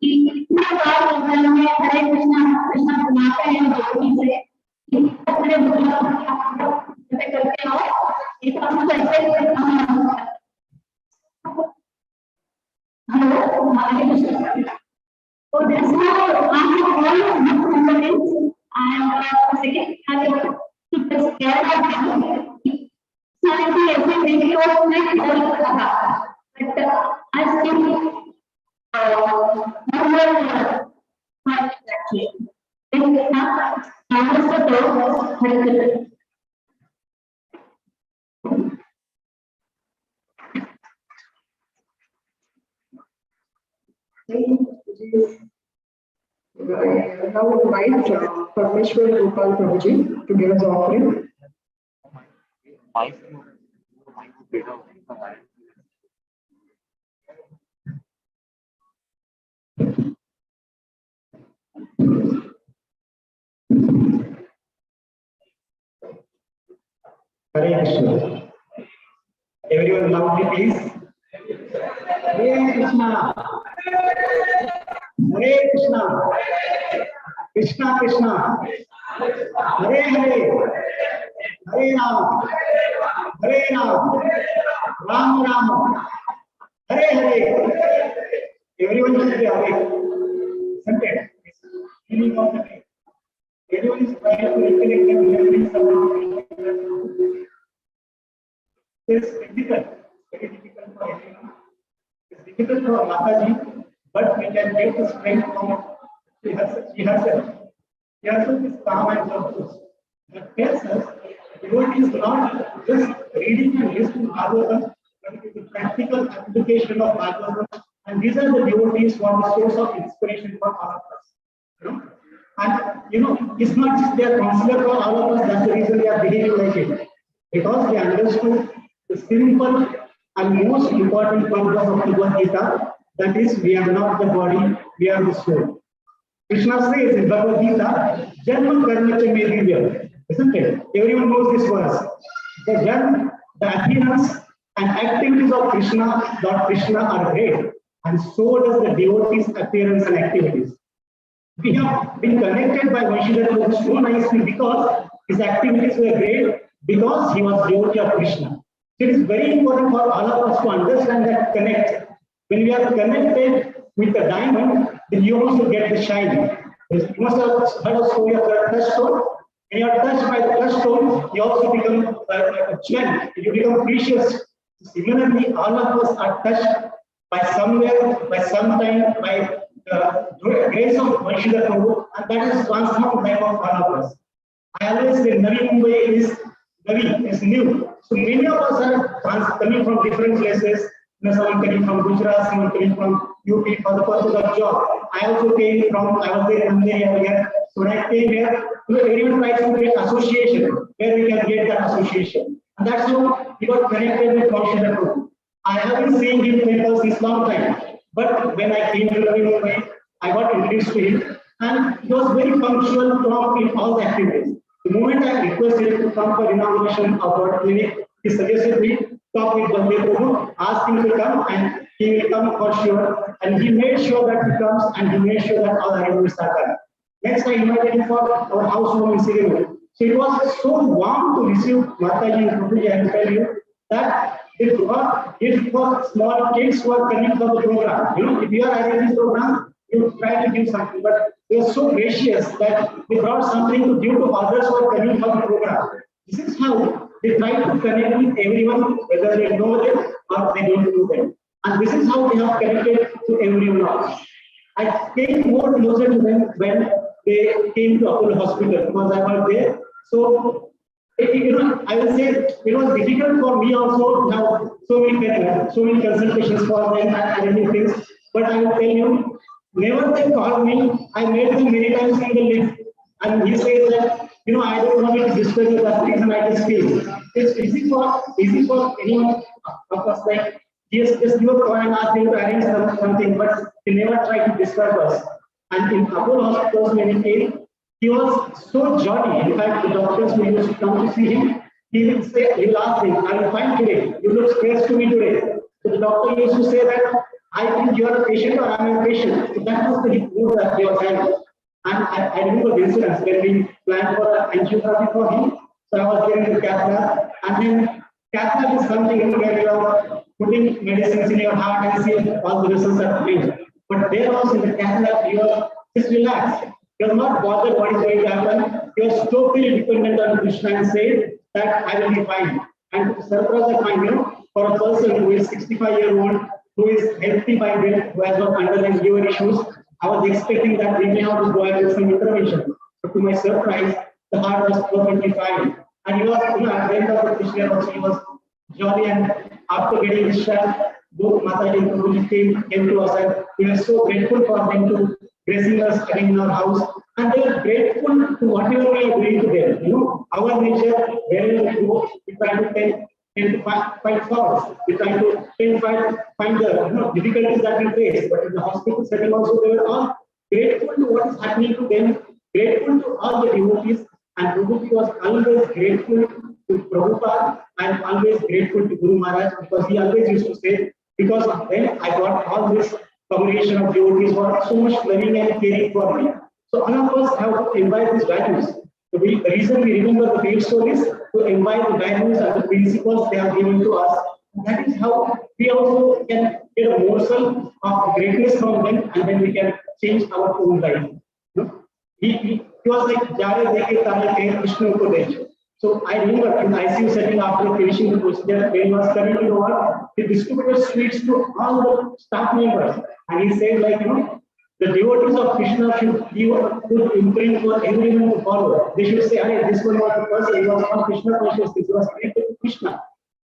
F: कि इतना बार प्रोग्राम में हरे कृष्ण सुनाते हैं भक्ति से अपने करके आओ एक हम कैसे hello Hare Krishna. So that's how I have all moments and second I have to just care about them. Suddenly everything was like but I still no more actually. I was the dog Hare
Q: I now invite Parmeshwar Gopal Prabhuji to give us offering.
R: Hare Krishna. Everyone loudly please. Hare Krishna. Hare Krishna. Krishna Krishna. Hare Hare. Hare Ram. Hare Ram. Ram Ram. Hare Hare. Everyone should be awake. Content. Meaning of the day. Everyone is trying to recollect and remembering something. It's difficult. Very difficult for everyone. It's difficult for Mataji, but we can get the strength from she herself. She herself is calm and composed. That tells us devotee is not just reading and listening to Bhagavatam, but it is a practical application of Bhagavatam. And these are the devotees who are the source of inspiration for all of us. And it's not just they are considered for all of us, that's the reason they are behaving like it. Because they understood the simple and most important purpose of Bhagavad-Gita, that is, we are not the body, we are the soul. Krishna says in Bhagavad-Gita, Janma Karma Cha Medivya, isn't it? Everyone knows this verse. The Janma, the appearance and activities of Krishna, Lord Krishna are great, and so does the devotee's appearance and activities. We have been connected by Vamshidhar so nicely because his activities were great, because he was devotee of Krishna. So it is very important for all of us to understand that connect. When we are connected with the diamond, then you also get the shine. You must have heard a story of the touch stone. When you are touched by the touch stone, you also become a gem. You become precious. Similarly, all of us are touched by somewhere, by some time, by the grace of Vamshidhar Prabhu, and that is transformed life of all of us. I always say Navi Mumbai is new. So many of us are coming from different places. Someone coming from Gujarat, someone coming from UP for the purpose of job. I also came from, I was there in the area. So when I came here, everyone tries to create association where we can get that association. And that's how we got connected with Vamshidhar Prabhu. I have been seeing him temples this long time. But when I came to Navi Mumbai, I got introduced to him. And he was very punctual in all the activities.
T: The moment I requested him to come for inauguration of our clinic, he suggested me talk with Bande Prabhu, ask him to come, and he will come for sure. And he made sure that he comes, and he made sure that all arrangements are done. Next, I invited him for our housewarming ceremony. So it was so warm to receive Mataji and Prabhuji, I will tell you, that it was small kids who are coming for the program. You know, if you are arranging program, you try to give something, but they are so gracious that they brought something to give to others who are coming for the program. This is how they try to connect with everyone, whether they know them or they don't know them. And this is how they have connected to everyone else. I came more closer to them when they came to Apollo Hospital because I was there. So, I will say it was difficult for me also to have so many consultations for them and many things. But I will tell you, never they called me. I met them many times in the lift, and he says that I don't want to discuss with us, and I just feel it's easy for anyone of us like just give a call and ask him to arrange something, but he never tried to disturb us. And in Apollo Hospitals when he came, he was so jolly. In fact, the doctors who used to come to see him, he will ask him, "Are you fine today? You look stressed to me today." So the doctor used to say that, "I think you are a patient or I am a patient." So that was the mood that he was having. And I remember the incidents when we planned for an angiography for him. So I was there in the cath lab, and then cath lab is something where you are putting medicines in your heart and see all the results are coming. But there also in the cath lab, you are just relaxed. You are not bothered what is going to happen. You are totally dependent on Krishna and say that I will be fine. And surprise I find, for a person who is 65-year-old, who is healthy by then, who has got underlying liver issues, I was expecting that we may have to go ahead with some intervention. But to my surprise, the heart was perfectly fine. And he was, at the end of the Krishna also, he was jolly, and after getting discharged, both Mataji and Prabhuji came to us, and we were so grateful for them to blessing us again in our house, and they were grateful to whatever we are doing to them. Our nature, wherever we go, we try to tend to find faults. We try to find the difficulties that we face. But in the hospital setting also, they were all grateful to what is happening to them, grateful to all the devotees, and Prabhuji was always grateful to Prabhupada and always grateful to Guru Maharaj, because he always used to say, because of them I got all this congregation of devotees who are so much loving and caring for me. So all of us have to imbibe these values. The reason we remember the great stories, to imbibe the values and the principles they have given to us. That is how we also can get a morsel of greatness from them, and then we can change our own life. He was like Jare Deke Tare Ke Krishna Upadesha. So I remember in the ICU setting after finishing the procedure, when he was coming to the ward, he distributed sweets to all the staff members. And he said, the devotees of Krishna should give a good imprint for everyone to follow. They should say, "Hey, this one was the person, he was not Krishna consciousness, he was connected to Krishna."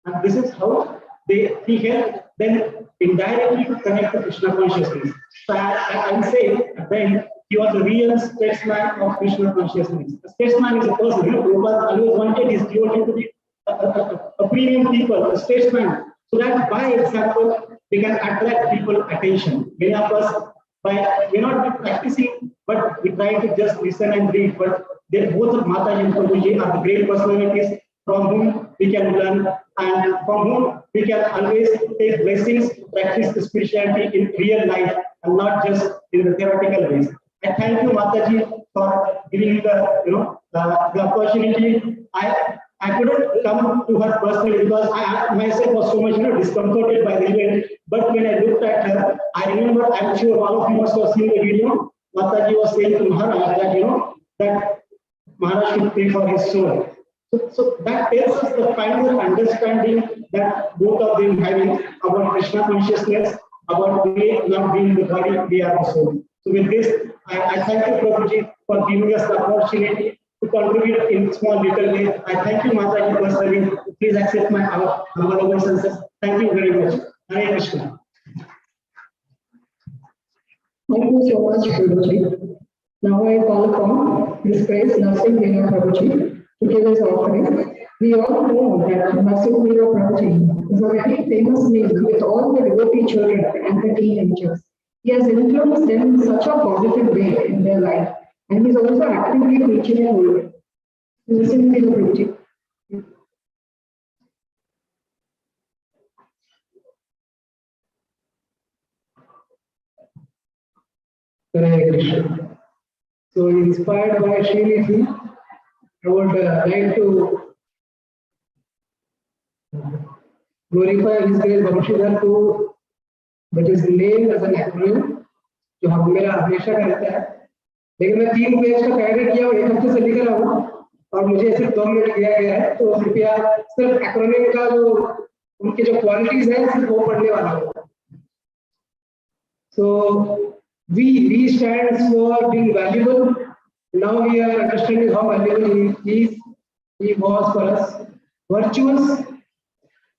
T: And this is how he helped them indirectly to connect to Krishna consciousness. So I say, then he was a real statesman of Krishna consciousness. A statesman is a person, Prabhupada always wanted his devotee to be a premium people, a statesman, so that by example, we can attract people attention. Many of us, we're not practicing, but we try to just listen and read. But both of Mataji and Prabhuji are the great personalities from whom we can learn, and from whom we can always take blessings, practice the spirituality in real life and not just in the theoretical ways. I thank you, Mataji, for giving me the opportunity. I couldn't come to her personally because I myself was so much discomforted by the event. But when I looked at her, I remember, I'm sure all of you must have seen the video. Mataji was saying to Maharaj that that Maharaj should pray for his soul. So that tells us the final understanding that both of them having about Krishna consciousness, about we not being the body, we are the soul. So with this, I thank you, Prabhuji, for giving us the opportunity to contribute in small little way. I thank you, Mataji, for serving. Please accept my obeisances. Thank you very much. Hare Krishna.
B: Thank you so much, Prabhuji. Now I call upon His Grace Narsingh Veena Prabhuji to give his offering. We all know that Narsingh Veena Prabhuji is a very famous name with all the devotee children and the teenagers. He has influenced them in such a positive way in their life, and he is also actively preaching and
N: Prabhuji.
T: Hare Krishna. So inspired by Srila, I would like to glorify His Grace Vamshidhar to, which is named as an acronym, जो हम मेरा हमेशा का रहता है, लेकिन मैं 3 page का तैयारी किया और 1 हफ्ते से लिख रहा हूँ और मुझे सिर्फ 2 मिनट दिया गया है, तो कृपया सिर्फ एक्रोनिम का जो उनके जो क्वालिटीज है सिर्फ वो पढ़ने वाला हूँ. So V stands for being valuable. Now we are understanding how valuable he was for us. Virtuous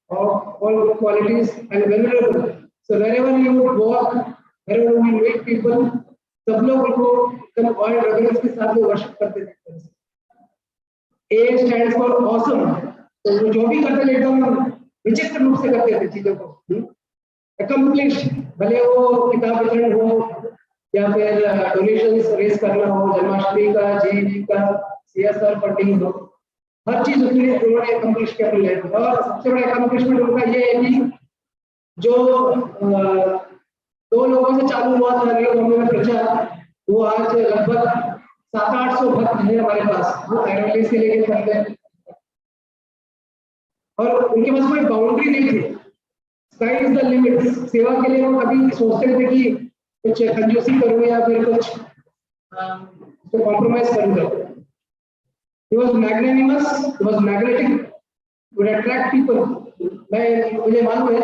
T: of all qualities and venerable. So wherever you walk, wherever we meet people, सब लोग उनको एकदम और रेवरेंस के साथ में worship करते थे. A stands for awesome. तो वो जो भी करते थे एकदम विचित्र रूप से करते थे चीजों को. Accomplished, भले वो किताब वितरण हो या फिर डोनेशंस रेज करना हो, जन्माष्टमी का, जीवी का, CSR फंडिंग हो, हर चीज उन्होंने अकम्प्लिश किया अपनी लाइफ में. और सबसे बड़ा अकम्प्लिशमेंट उनका ये है कि जो 2 लोगों से चालू हुआ था नवी मुंबई में प्रचार, वो आज लगभग 700-800 भक्त हैं हमारे पास, वो एरोली से लेकर तक. और उनके पास कोई बाउंड्री नहीं थी. Sky is the limit. सेवा के लिए वो कभी सोचते थे कि कुछ कंजूसी करूँ या फिर कुछ कॉम्प्रोमाइज करूँगा. He was magnanimous, he was magnetic, would attract people. मुझे मालूम है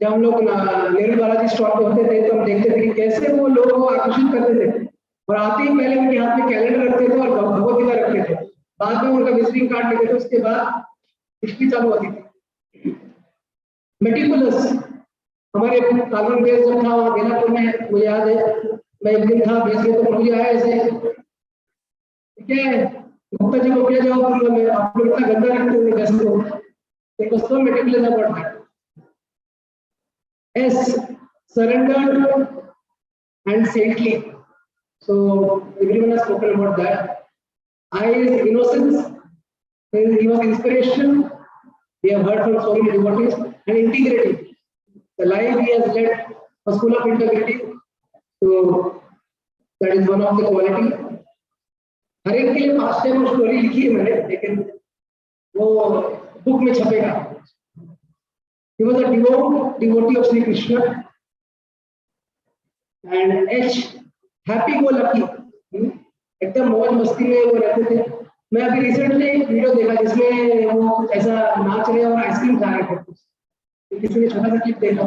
T: जब हम लोग नेहरू बालाजी स्टॉप पे होते थे तो हम देखते थे कि कैसे वो लोगों को आकर्षित करते थे. और आते ही पहले उनके हाथ में कैलेंडर रखते थे और भगवद गीता रखते थे, बाद में उनका विजिटिंग कार्ड लेते थे, उसके बाद हिस्ट्री चालू होती थी. मेटिकुलस. हमारे कानून बेस जब था वहाँ बेलापुर में, मुझे याद है मैं एक दिन था बेस में, तो मुझे आया ऐसे ठीक है गुप्ता जी को क्या जवाब दूंगा मैं, आप लोग इतना गंदा रखते हुए जैसे को. It was so meticulous about that. S, surrendered and saintly. So everyone has spoken about that. I is innocence. He was inspiration. We have heard from so many devotees. And integrity. The life he has led was full of integrity. So that is one of the quality. हर एक के लिए 5 time story लिखी है मैंने, लेकिन वो book में छपेगा. He was a devotee of Sri Krishna. And H, happy go lucky. एकदम मौज मस्ती में वो रहते थे. मैं अभी रिसेंटली एक वीडियो देखा जिसमें वो ऐसा नाच रहे और आइसक्रीम खा रहे थे. किसी ने छोटा सा क्लिप देखा.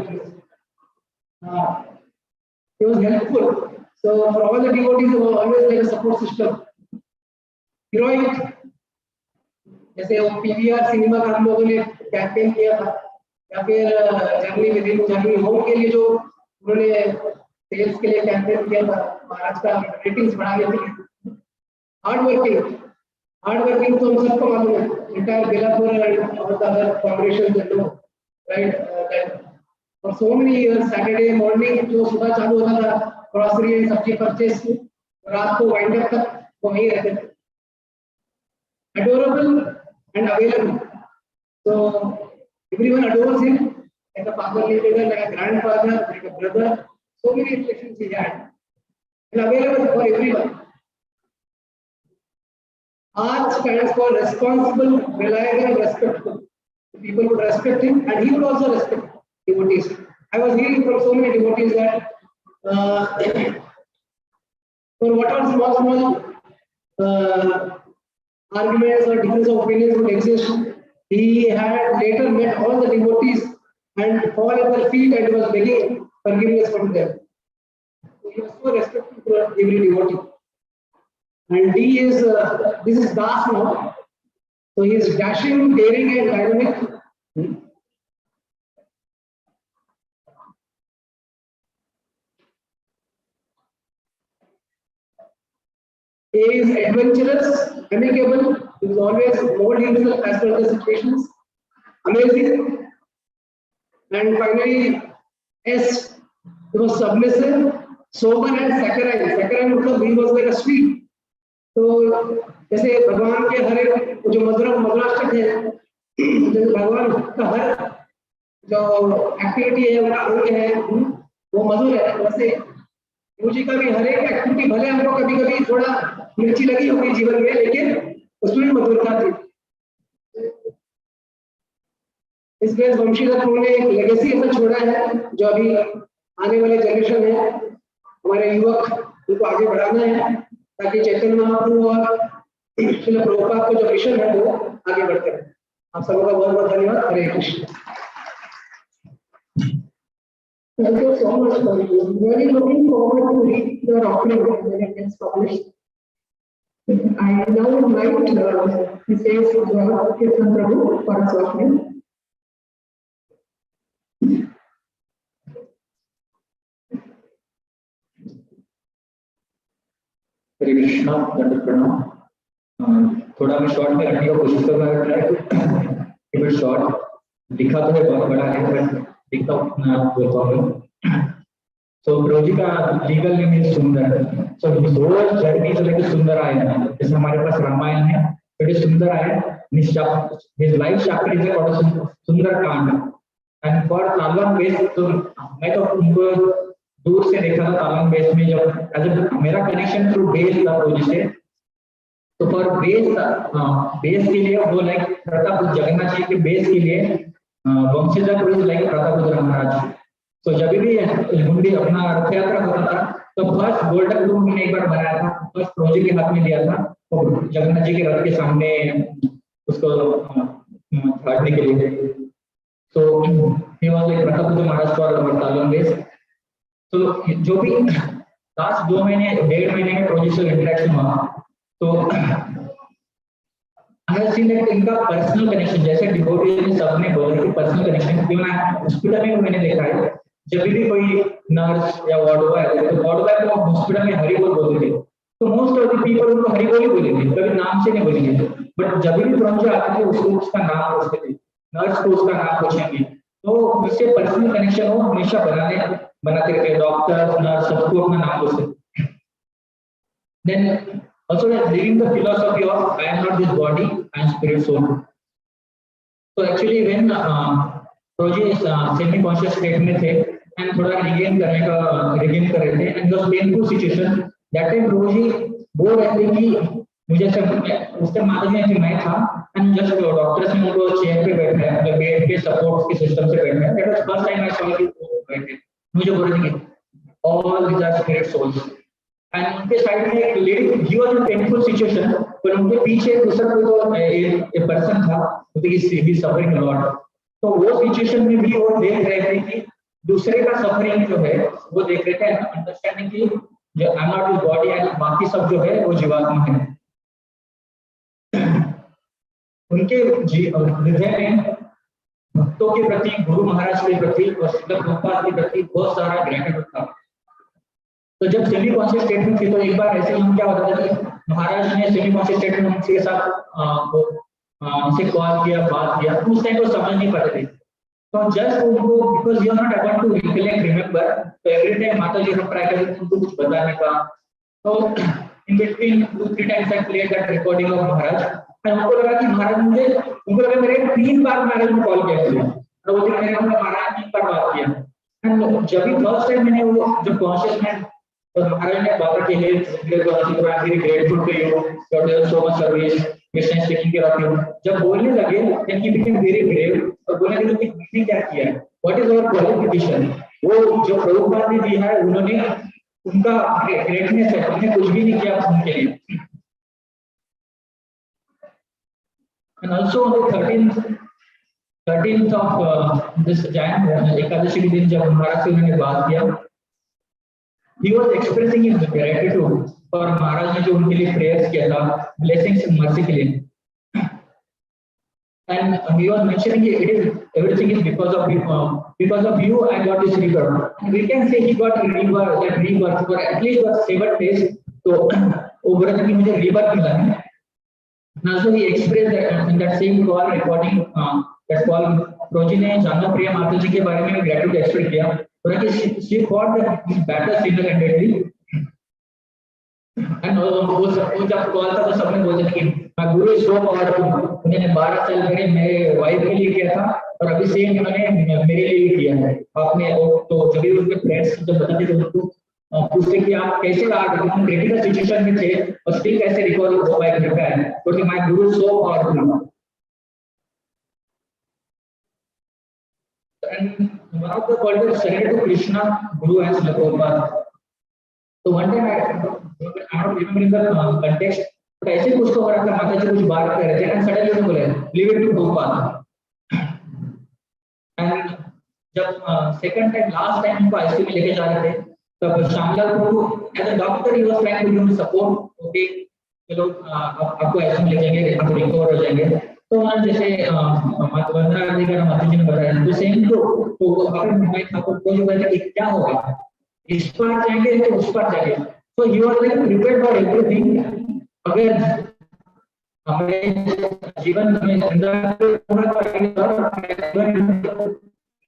T: He was helpful. So for all the devotees, he was always like a support system. Heroic. जैसे वो PVR सिनेमा का हम लोगों ने कैंपेन किया था, या फिर journey with in journey home के लिए जो उन्होंने सेल्स के लिए कैंपेन किया था, महाराज का रेटिंग्स बढ़ाने के लिए. हार्ड वर्किंग तो हम सबको मालूम है. इंटायर बेलापुर और अदर कॉर्पोरेशन के लोग, राइट. और so many years Saturday morning जो सुबह चालू होता था ग्रोसरी एंड सब्जी परचेस, रात को वाइंड अप तक वो वहीं रहते थे. Adorable and available. So everyone adores him like a fatherly figure, like a grandfather, like a brother. So many reflections he had. And available for everyone. R stands for responsible, reliable, and respectful. People would respect him, and he would also respect devotees. I was hearing from so many devotees that for whatever small arguments or difference of opinions would exist, he had later met all the devotees and fall at their feet and was begging forgiveness from them. He was so respectful to every devotee. And D is, this is Das now. So he is dashing, daring and dynamic. A is adventurous, amicable, he is always mold himself as per the situations, amazing. And finally, S, he was submissive, sober and saccharine. Saccharine because he was like a sweet.
C: तो जैसे भगवान के हर एक जो मधुराष्टक है, जैसे भगवान का हर जो एक्टिविटी है, उनका अंग है, वो मधुर है। वैसे प्रभु का भी हर एक एक्टिविटी भले हमको कभी कभी थोड़ा मिर्ची लगी होगी जीवन में, लेकिन उसमें मधुरता थी। इसलिए वंशीधर प्रभु ने एक लेगेसी ऐसा छोड़ा है जो अभी आने वाले जनरेशन है, हमारे युवक, उनको आगे बढ़ाना है ताकि चैतन्य महाप्रभु और श्रील प्रभुपाद का जो मिशन है वो आगे बढ़ते रहे। आप सबों का बहुत बहुत धन्यवाद। हरे Krishna.
D: Thank you so much, Prabhuji. Really looking forward to read your offering when it gets published. I now invite Mrs. Kirtan Prabhu for his offering.
U: हरे कृष्णा, दंडवत प्रणाम। थोड़ा मैं शॉर्ट में रखने का कोशिश कर रहा हूँ। शॉर्ट लिखा तो है, बहुत बड़ा है, पर लिखा उतना बोलता हूँ। So प्रभुजी का लीगल नेम है सुंदर। So his whole journey is like सुंदर आय। जैसे हमारे पास रामायण है, तो ये सुंदर आय। His life chapter is called सुंदर कांड। And for तालवन बेस, तो मैं तो उनको दूर से देखा था तालवन बेस में, जब मेरा कनेक्शन थ्रू बेस था प्रभुजी से। तो फॉर बेस के लिए वो लाइक प्रताप जगन्नाथ जी के बेस के लिए वंशीधर प्रभु लाइक प्रताप महाराज। तो जब भी हुंडी अपना रथ यात्रा होता था, तो फर्स्ट गोल्डन रूम मैंने एक बार बनाया था, फर्स्ट प्रभुजी के हाथ में दिया था, और जगन्नाथ जी के रथ के सामने उसको झाड़ने के लिए। तो he was like Pratap Maharaj for तालवन base. तो जो भी लास्ट 2 महीने 1.5 महीने में प्रभुजी से इंटरेक्शन हुआ, तो आई हैव सीन दैट इनका पर्सनल कनेक्शन, जैसे डिवोटीज ने सबने बोला कि पर्सनल कनेक्शन, क्यों ना हॉस्पिटल में मैंने देखा है, जब भी कोई नर्स या वार्ड बॉय आते हैं, तो वार्ड बॉय को हॉस्पिटल में हरि बोल बोलते थे, तो मोस्ट ऑफ द पीपल उनको हरि बोल ही बोलेंगे, कभी नाम से नहीं बोलेंगे। बट जब भी प्रभु आते थे, उसको उसका नाम पूछते थे, नर्स को उसका नाम पूछेंगे। तो उससे पर्सनल कनेक्शन वो हमेशा बनाते रहते, डॉक्टर नर्स सबको अपना नाम पूछते। Then also living the philosophy of I am not this body, I am spirit soul. So actually when Prabhuji semi conscious state में थे and थोड़ा रिगेन कर रहे थे, and those painful situation, that time Prabhuji बोल रहे थे कि मुझे उस टाइम माताजी में मैं था, and just डॉक्टर्स ने उनको चेयर पे बैठाया, मतलब बेड पे सपोर्ट के सिस्टम से बैठाया। That was first time I saw कि बैठे, मुझे बोल रहे थे कि all these are spirit souls. And उनके साइड में एक lady, he was in painful situation, पर उनके पीछे दूसरा कोई एक पर्सन था, उसकी सीबी सफरिंग लॉट। तो वो सिचुएशन में भी वो देख रहे थे कि दूसरे का सफरिंग जो है वो देख रहे थे, अंडरस्टैंडिंग कि जो I am not his body and बाकी सब जो है वो जीवात्मा है। उनके हृदय में भक्तों के प्रति, गुरु महाराज के प्रति और श्रील प्रभुपाद के प्रति बहुत सारा ग्रेटिट्यूड था। तो जब सेमी कॉन्शियस स्टेट में थे, तो एक बार ऐसे हम क्या होता था कि महाराज ने सेमी कॉन्शियस स्टेट में उनके साथ उनसे कॉल किया, बात किया, उस टाइम वो समझ नहीं पाते थे। तो जस्ट उनको because you are not able to recollect remember, तो एवरी टाइम माताजी हम ट्राई करते थे उनको कुछ बताने का। तो in between 2-3 times I played that recording of Maharaj, और हमको लगा कि महाराज मुझे, उनको लगा मेरे 3 बार महाराज ने कॉल किया था, तो वो मैंने महाराज 3 बार बात किया। एंड जब भी फर्स्ट टाइम मैंने वो जो कॉन्शियस में, तो महाराज ने बात की है, grateful to you for your so much service, Krishna taking care of you. जब बोलने लगे then he became very brave, और बोलने लगे कि किसने क्या किया है, व्हाट इज आवर क्वालिफिकेशन। वो जो प्रभुपाद ने दिया है, उन्होंने उनका ग्रेटनेस है, हमने कुछ भी नहीं किया उनके लिए। And also on the 13th of this Jain, Ekadashi के दिन जब महाराज से उन्होंने बात किया, he was expressing his gratitude for महाराज ने जो उनके लिए प्रेयर्स किया था, blessings and mercy के लिए। And he was mentioning it is everything is because of you I got this rebirth. And we can say he got rebirth for at least 7 days. तो वो बोला था कि मुझे rebirth मिला है। And also he expressed that in that same call recording, that call प्रभुजी ने जानना प्रिया माताजी के बारे में gratitude express किया। She fought that better single-handedly,
G: वो जब कॉल था तो सबने बोला कि मैं गुरु सो और उन्होंने 12 साल पहले मेरे वाइफ के लिए किया था और अभी सेम उन्होंने मेरे लिए भी किया है। आपने तो जब भी उनके फ्रेंड्स जब बताते थे उनको पूछते कि आप कैसे आप क्रिटिकल सिचुएशन में थे और स्टिल कैसे रिकवर हो पाए कृपया है, क्योंकि माय गुरु सो और and one of the called surrender to Krishna, Guru and Srila Prabhupada. So one time I don't remember in the context, but ऐसे कुछ तो हो रहा था, माता जी कुछ बात कर रहे थे and suddenly उन्होंने बोले leave it to Prabhupada. And जब second time last time उनको ICU में लेके जा रहे थे तब श्यामलाल प्रभु as a doctor he was trying to give support, okay चलो आपको ICU में ले जाएंगे, आप रिकवर हो जाएंगे। तो उन्होंने जैसे माता जी ने बताया तो सेम तो अगर मैं आपको कोई बोले कि क्या होगा इस पर जाएंगे तो उस पर जाएंगे, तो he was like prepared for everything. अगर हमें जीवन में जिंदा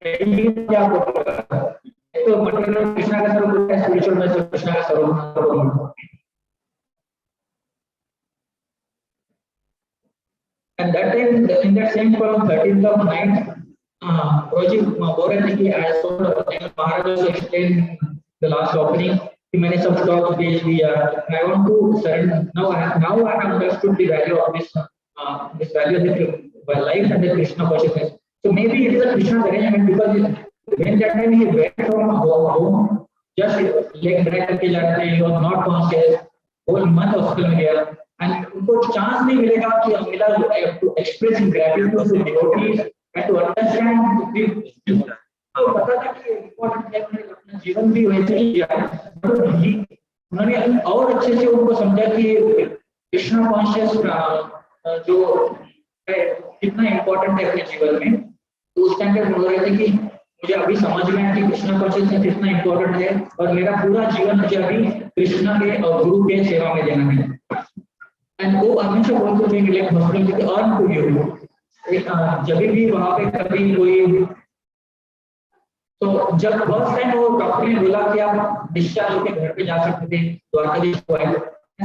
G: क्या होगा तो मतलब कृष्णा का स्वरूप है, स्पिरिचुअल में कृष्णा का स्वरूप। And that time, in that same column, 13th of 9th, Prabhuji Boran I saw Maharaj also explained the last opening. Many of talks we I want to surrender. Now I have understood the value of this value of the life and the Krishna consciousness. So maybe it is a Krishna's arrangement because when that time he went from home, just leg drag करके जा रहे थे, he was not conscious, whole month hospital में गया. And उनको chance नहीं मिलेगा कि मिला to express gratitude to devotees and to understand the तो पता था कि इम्पोर्टेंट है अपना जीवन भी वैसे ही किया तो उन्होंने और अच्छे से उनको समझा कि कृष्णा कॉन्शियस जो है कितना इम्पोर्टेंट है अपने जीवन में। तो उस टाइम पे बोल रहे थे कि मुझे अभी समझ में आया कि कृष्णा कॉन्शियसनेस कितना इम्पोर्टेंट है और मेरा पूरा जीवन मुझे अभी कृष्णा के और गुरु के सेवा में देना है। एंड वो हमेशा बोलते थे कि लाइक हॉस्पिटल के अर्न टू यू जब भी वहां पे कभी कोई तो जब फर्स्ट टाइम वो डॉक्टर ने बोला कि आप डिस्चार्ज होकर घर पे जा सकते थे द्वारकाधीश को आए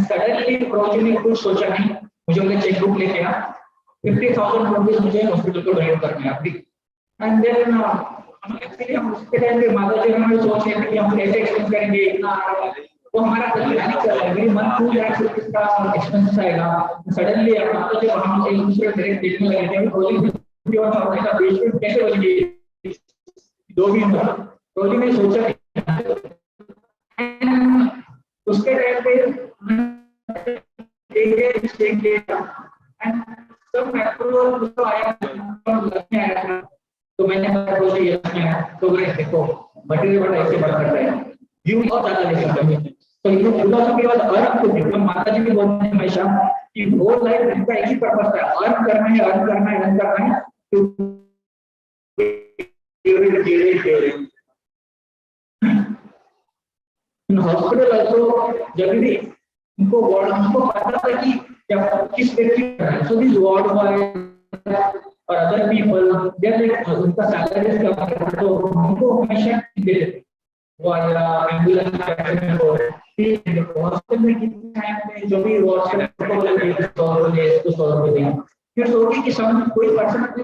G: सडनली प्रोजी ने कुछ सोचा नहीं, मुझे उन्हें चेकबुक लेके आ 50,000 रुपीज मुझे हॉस्पिटल को डोनेट करने हैं अभी। एंड देन एक्चुअली हम उसके टाइम पे माता जी हमें सोच रहे थे कि हम कैसे एक्सपेंस करेंगे इतना वो हमारा प्लानिंग चल रहा है मेरी मंथ 2 लाख रुपीस का एक्सपेंस आएगा। सडनली माता जी हम एक दूसरे डायरेक्ट देखने लगे थे बोली और हमारा पेशेंट कैसे बनेंगे दो भी प्रोजी ने सोचा उसके टाइम पे सब अप्रूवल उसको आया तो मैंने प्रोजी तो देखो मटेरियल बड़ा ऐसे बढ़ सकता है यू बहुत ज्यादा ले सकते हैं। तो ये फिलॉसफी वाला अर्न को देखो माता जी भी बोलते हैं हमेशा कि होल लाइफ इनका एक ही पर्पस है अर्न करना है अर्न करना है अर्न करना है तो हॉस्पिटल also जब भी उनको वार्ड उनको पता था कि किस व्यक्ति सो दिस वार्ड बॉय और अदर पीपल दे लाइक उनका सैलरी का तो उनको हमेशा दे वो एम्बुलेंस हॉस्पिटल में कितने टाइम में जो भी वार्ड को बोले फिर सोचिए कि सब कोई पर्सन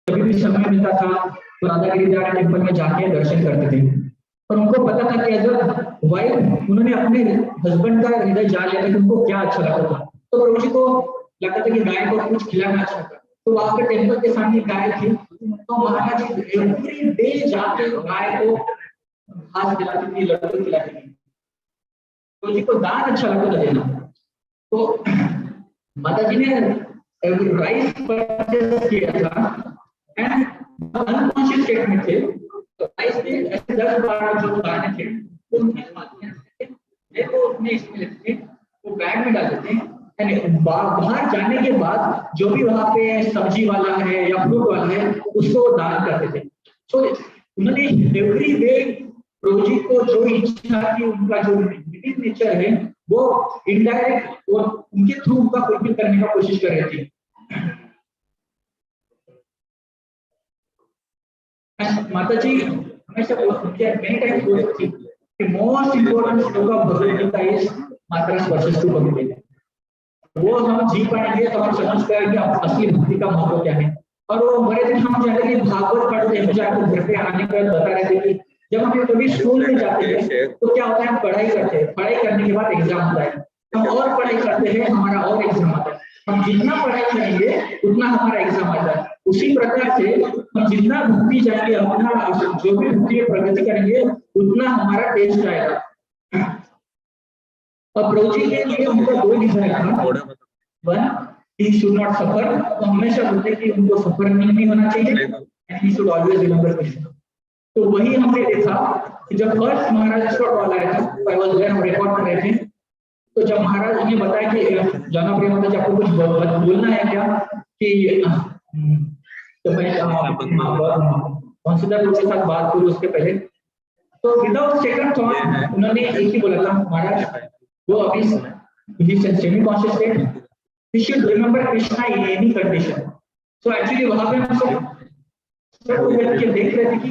G: कभी भी समय मिलता था तो राधा गिरिजा टेम्पल में जाके दर्शन करते थे। और उनको पता था कि अगर वाइफ उन्होंने अपने हस्बैंड का हृदय जान लिया था कि उनको क्या अच्छा लगता था। तो प्रभु जी को लगता था कि गाय को कुछ खिलाना अच्छा था, तो वहां पे टेम्पल के सामने गाय थी, तो महाराज एवरी डे जाके गाय को घास खिलाती थी, लड्डू खिलाती थी। प्रभु जी को दान अच्छा लगता था देना। तो माताजी ने राइस परचेस किया था एंड अनकॉन्शियस स्टेट में थे, तो राइस के ऐसे 10-12 जो दाने थे वो उनके वो अपने इसमें लेते थे, वो बैग में डालते थे एंड बाहर जाने के बाद जो भी वहां पे सब्जी वाला है या फ्रूट वाला है उसको दान करते थे। सो उन्होंने एवरी डे प्रभु जी को जो इच्छा थी, उनका जो नेचर है वो इनडायरेक्ट और उनके थ्रू उनका फुलफिल करने का कोशिश कर रही थी। माताजी हमेशा मेनी टाइम्स बोलती थी कि most important shloka of Bhagavad Gita is मातरस वर्सेस टू भगवद। वो हम जी पाएंगे तो हम समझ पाएंगे कि असली भक्ति का महत्व क्या है। और वो बड़े दिन हम जानते हैं भागवत पढ़ते हैं, मुझे आपको घर पे आने के बाद बता रहे थे कि जब हम कभी स्कूल में जाते हैं तो क्या होता है, हम पढ़ाई करते हैं, पढ़ाई करने के बाद एग्जाम होता है, हम और पढ़ाई करते हैं, हमारा और एग्जाम आता है। हम जितना पढ़ाई करेंगे उतना हमारा एग्जाम आता है। उसी प्रकार से हम जितना भक्ति जाएंगे, अपना जो भी भक्ति में प्रगति करेंगे उतना हमारा टेस्ट आएगा। और प्रभु जी के लिए उनका 2 डिजाइन था, 1 he should not suffer, तो हमेशा बोलते कि उनको सफर नहीं होना चाहिए and he should always remember Krishna। तो वही हमने देखा कि जब फर्स्ट महाराज का कॉल आया था, आई वाज देयर, हम रिकॉर्ड कर रहे थे, तो जब महाराज ने बताया कि जाना प्रिय माता जी आपको कुछ बोलना है क्या, कि तो मैं वंशीधर के साथ बात करूं उसके पहले, तो विदाउट सेकंड थॉट उन्होंने एक ही बोला था, महाराज वो अभी semi conscious state, he should remember Krishna in any condition। so actually वहां पे हम सब बैठ के देख रहे थे कि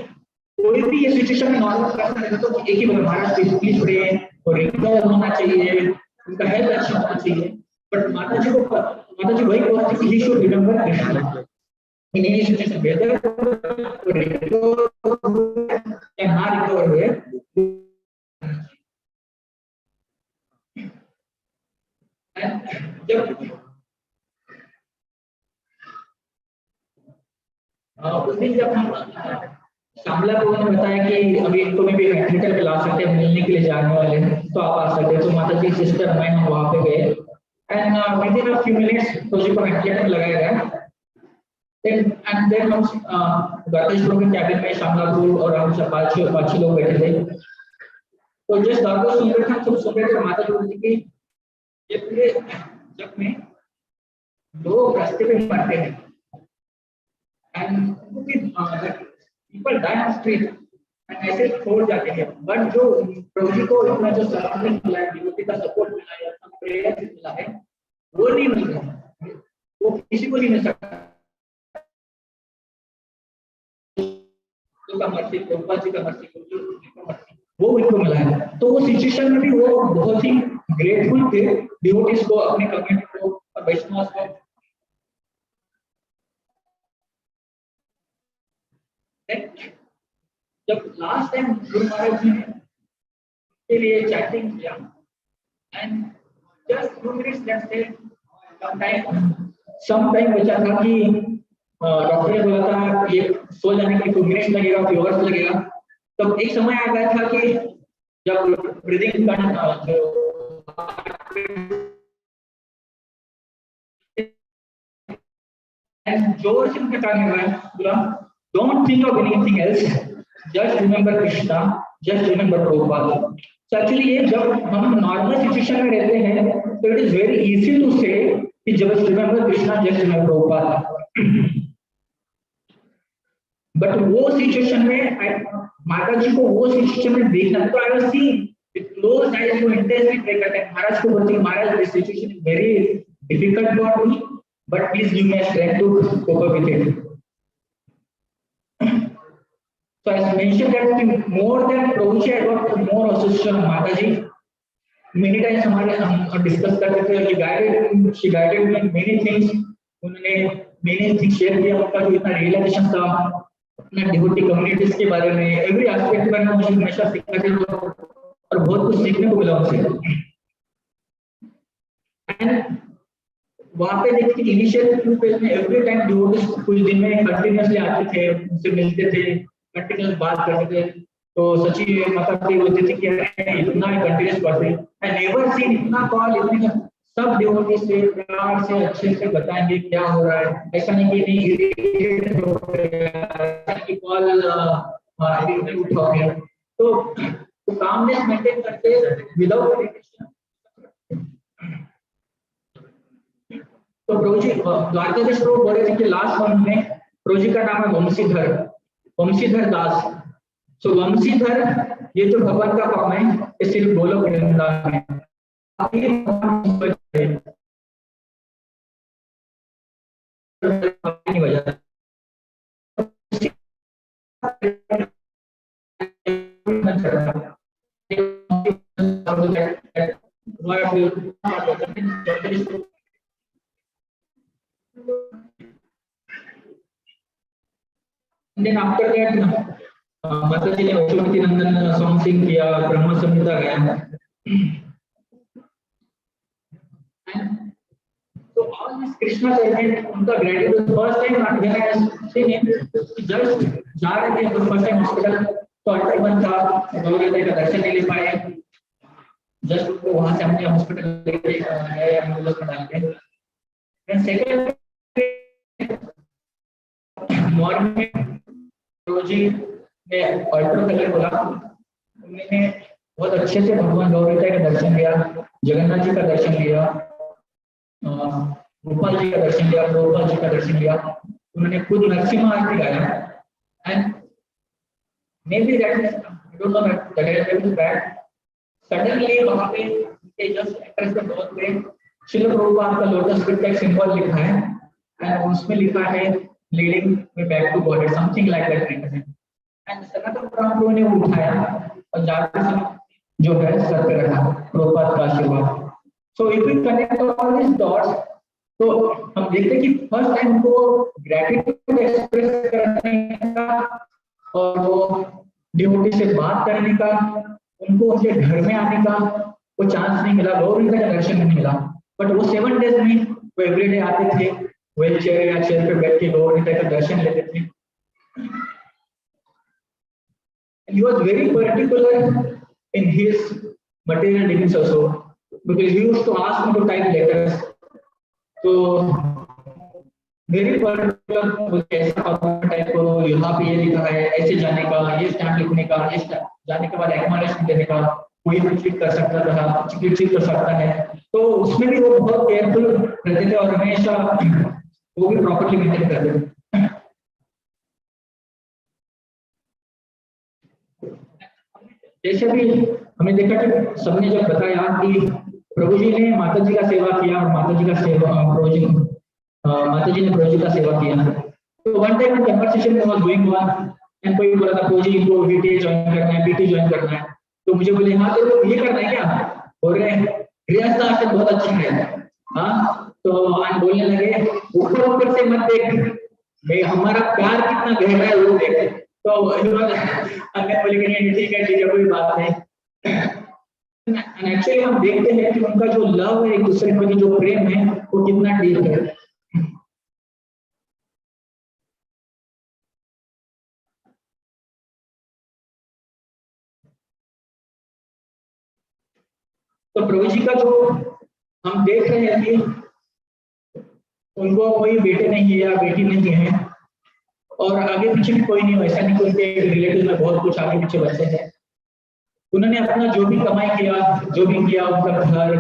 G: कोई भी ये सिचुएशन में नॉर्मल पर्सन है तो एक ही बोला, महाराज प्लीज प्रे और रिकवर होना चाहिए, उनका हेल्थ अच्छा होना चाहिए। बट माताजी वही बोल रही थी कि he should remember Krishna in any situation, whether recover या ना रिकवर हुए। जब उस दिन जब हम श्यामला को उन्होंने बताया कि अभी इनको भी थिएटर पे ला सकते हैं, मिलने के लिए जाने वाले हैं तो आप आ सकते हैं, तो माता जी सिस्टर मैं हम वहां पे गए and with in a few minutes project को थिएटर लगाया गया। देन हम द्वारकेश के कैबिन में श्यामला को और हम सब 5-6 लोग बैठे थे, तो जस्ट द्वारकेश सुन रहे थे, सब सुन रहे थे। माता जी बोलती कि ये पूरे जग में लोग रास्ते पे मरते हैं and people die on street and ऐसे छोड़ जाते हैं, बट जो प्रभु जी को इतना जो सराउंडिंग मिला है, डिवोटी का सपोर्ट मिला है, प्रेयर मिला है, वो नहीं मिल रहा है, वो किसी को नहीं मिल सकता। तो का मर्सी, प्रभुपाद जी का मर्सी वो उनको मिला है। तो वो सिचुएशन में भी वो बहुत ही ग्रेटफुल थे डिवोटीज को, अपने कम्युनिटी को और वैष्णव को। जब लास्ट टाइम गुरु महाराज जी ने के लिए चैटिंग किया एंड जस्ट 2 मिनट्स लेफ्ट से सम टाइम बचा था कि डॉक्टर ने बोला था ये सो जाने के 2 मिनट्स लगेगा, few hours लगेगा। तब एक समय आ गया था कि जब ब्रीदिंग जोर से उनका काम हुआ है, don't think of anything else, just remember Krishna, just remember Prabhupada। So actually ये जब हम नॉर्मल सिचुएशन में रहते हैं तो it is very easy to say कि just remember Krishna, just remember Prabhupada। But वो सिचुएशन में माता जी को वो सिचुएशन में देखना, तो I was seeing with close eyes वो इंटेंसली प्रे करते हैं। महाराज को बोलते हैं, Maharaj this situation is very difficult for me, but please give me strength to cope up with it. So as mentioned that more than Prabhuji, I got more association of Mataji. Many times हमारे हम discuss करते थे, she guided me in many things। उन्होंने मैंने thing share किया, उनका जो इतना रियलाइजेशन था अपना डिवोटी कम्युनिटीज के बारे में, एवरी एस्पेक्ट में मुझे हमेशा सीखना चाहिए और बहुत कुछ सीखने को मिला उनसे। एंड वहाँ पे देखिए इनिशियल फ्यू फेज में एवरी टाइम डिवोटीज कुछ दिन में कंटिन्यूसली आते थे, उनसे मिलते थे, कंटिन्यूस बात करते थे। तो सची माताजी बोलते थे कि इतना कंटिन्यूस करते, आई नेवर सीन इतना कॉल, इतनी सब डिवोटी से प्यार से अच्छे से बताएंगे क्या हो रहा है, ऐसा नहीं कि नहीं इरिटेट हो गया कि कॉल नहीं उठाओगे। तो कामनेस मेंटेन करते विदाउट। तो प्रभुजी द्वारकाधीश प्रभु बोल रहे थे कि लास्ट मंथ में प्रभुजी का नाम है वंशीधर, वंशीधर दास। सो वंशीधर ये जो भगवान का फॉर्म है, ये सिर्फ गोलोक वृंदावन में Then after that, Mataji ने वसुमती नंदन सॉन्ग सिंग किया, ब्रह्म संहिता गाया। So all this Krishna servant, उनका gratitude first time when I seen him, just जा रहे थे first time hospital, तो अल्टर बंद था, गौरव का दर्शन नहीं ले पाए, जस्ट उनको वहां से हमने हॉस्पिटल लेके गए एम्बुलेंस में डाल के। Then second मॉर्निंग प्रभुजी ने अल्टर करके बोला, उन्होंने बहुत अच्छे से भगवान गौरीता का दर्शन लिया, जगन्नाथ जी का दर्शन लिया, गोपाल जी का दर्शन लिया, प्रभुपाद जी का दर्शन लिया। उन्होंने खुद नरसिम्हा आरती गाया। And may be that is I don't know that is bad. Suddenly वहां पे जस्ट एक्ट्रेस के तौर पे श्रील प्रभुपाद का लोटस फीट का एक सिंबल लिखा है एंड उसमें लिखा है leading me back to God, something like that written. And Sanatan Prabhu ने उठाया और जाते समय जो है सर पे रखा, प्रभुपाद का आशीर्वाद। So if we connect all this dots, तो हम देखते हैं कि फर्स्ट टाइम उनको ग्रेटिट्यूड एक्सप्रेस करने का और वो डिवोटी से बात करने का, उनको उनके घर में आने का वो चांस नहीं मिला, गौरी का दर्शन नहीं मिला। बट वो 7 डेज में वो एवरीडे आते थे, व्हील चेयर या चेयर पे बैठ के गौरी का दर्शन लेते थे। And he was very particular in his material dealings also, because he used to ask me to type letters. So very particular, ऐसा टाइप करो, यहाँ पे ये लिखा है, ऐसे जाने का, ये स्टैम्प लिखने का, ये जाने के बाद एक्नॉलेजमेंट देने का, कोई भी चीज कर सकता था, चीज कर सकता है। तो उसमें भी वो बहुत केयरफुल रहते थे और हमेशा वो भी प्रॉपर्ली मेंटेन करते थे। जैसे भी हमें देखा कि सबने जब बताया कि प्रभु जी ने माता जी का सेवा किया और माता जी का सेवा माता जी ने प्रभु जी का सेवा किया, तो one time conversation was going on and कोई बोला था प्रभु जी को वीटी ज्वाइन करना है, बीटी ज्वाइन करना है। तो मुझे बोले हाँ तो ये करना है क्या, बोल रहे गृहस्थ आश्रम बहुत अच्छा है। हाँ तो आज बोलने लगे ऊपर से मत देख, हमारा प्यार कितना गहरा है वो देख। तो अगर बोले ठीक है कोई बात नहीं। एक्चुअली हम देखते हैं कि उनका जो लव है एक दूसरे के प्रति, जो प्रेम है वो कितना डीप है। तो प्रभु जी का जो हम देख रहे हैं कि उनको कोई बेटे नहीं है या बेटी नहीं है और आगे पीछे भी कोई नहीं, ऐसा नहीं, उनके रिलेटिव में बहुत कुछ आगे पीछे बच्चे हैं। उन्होंने अपना जो भी कमाई किया, जो भी किया, उनका घर,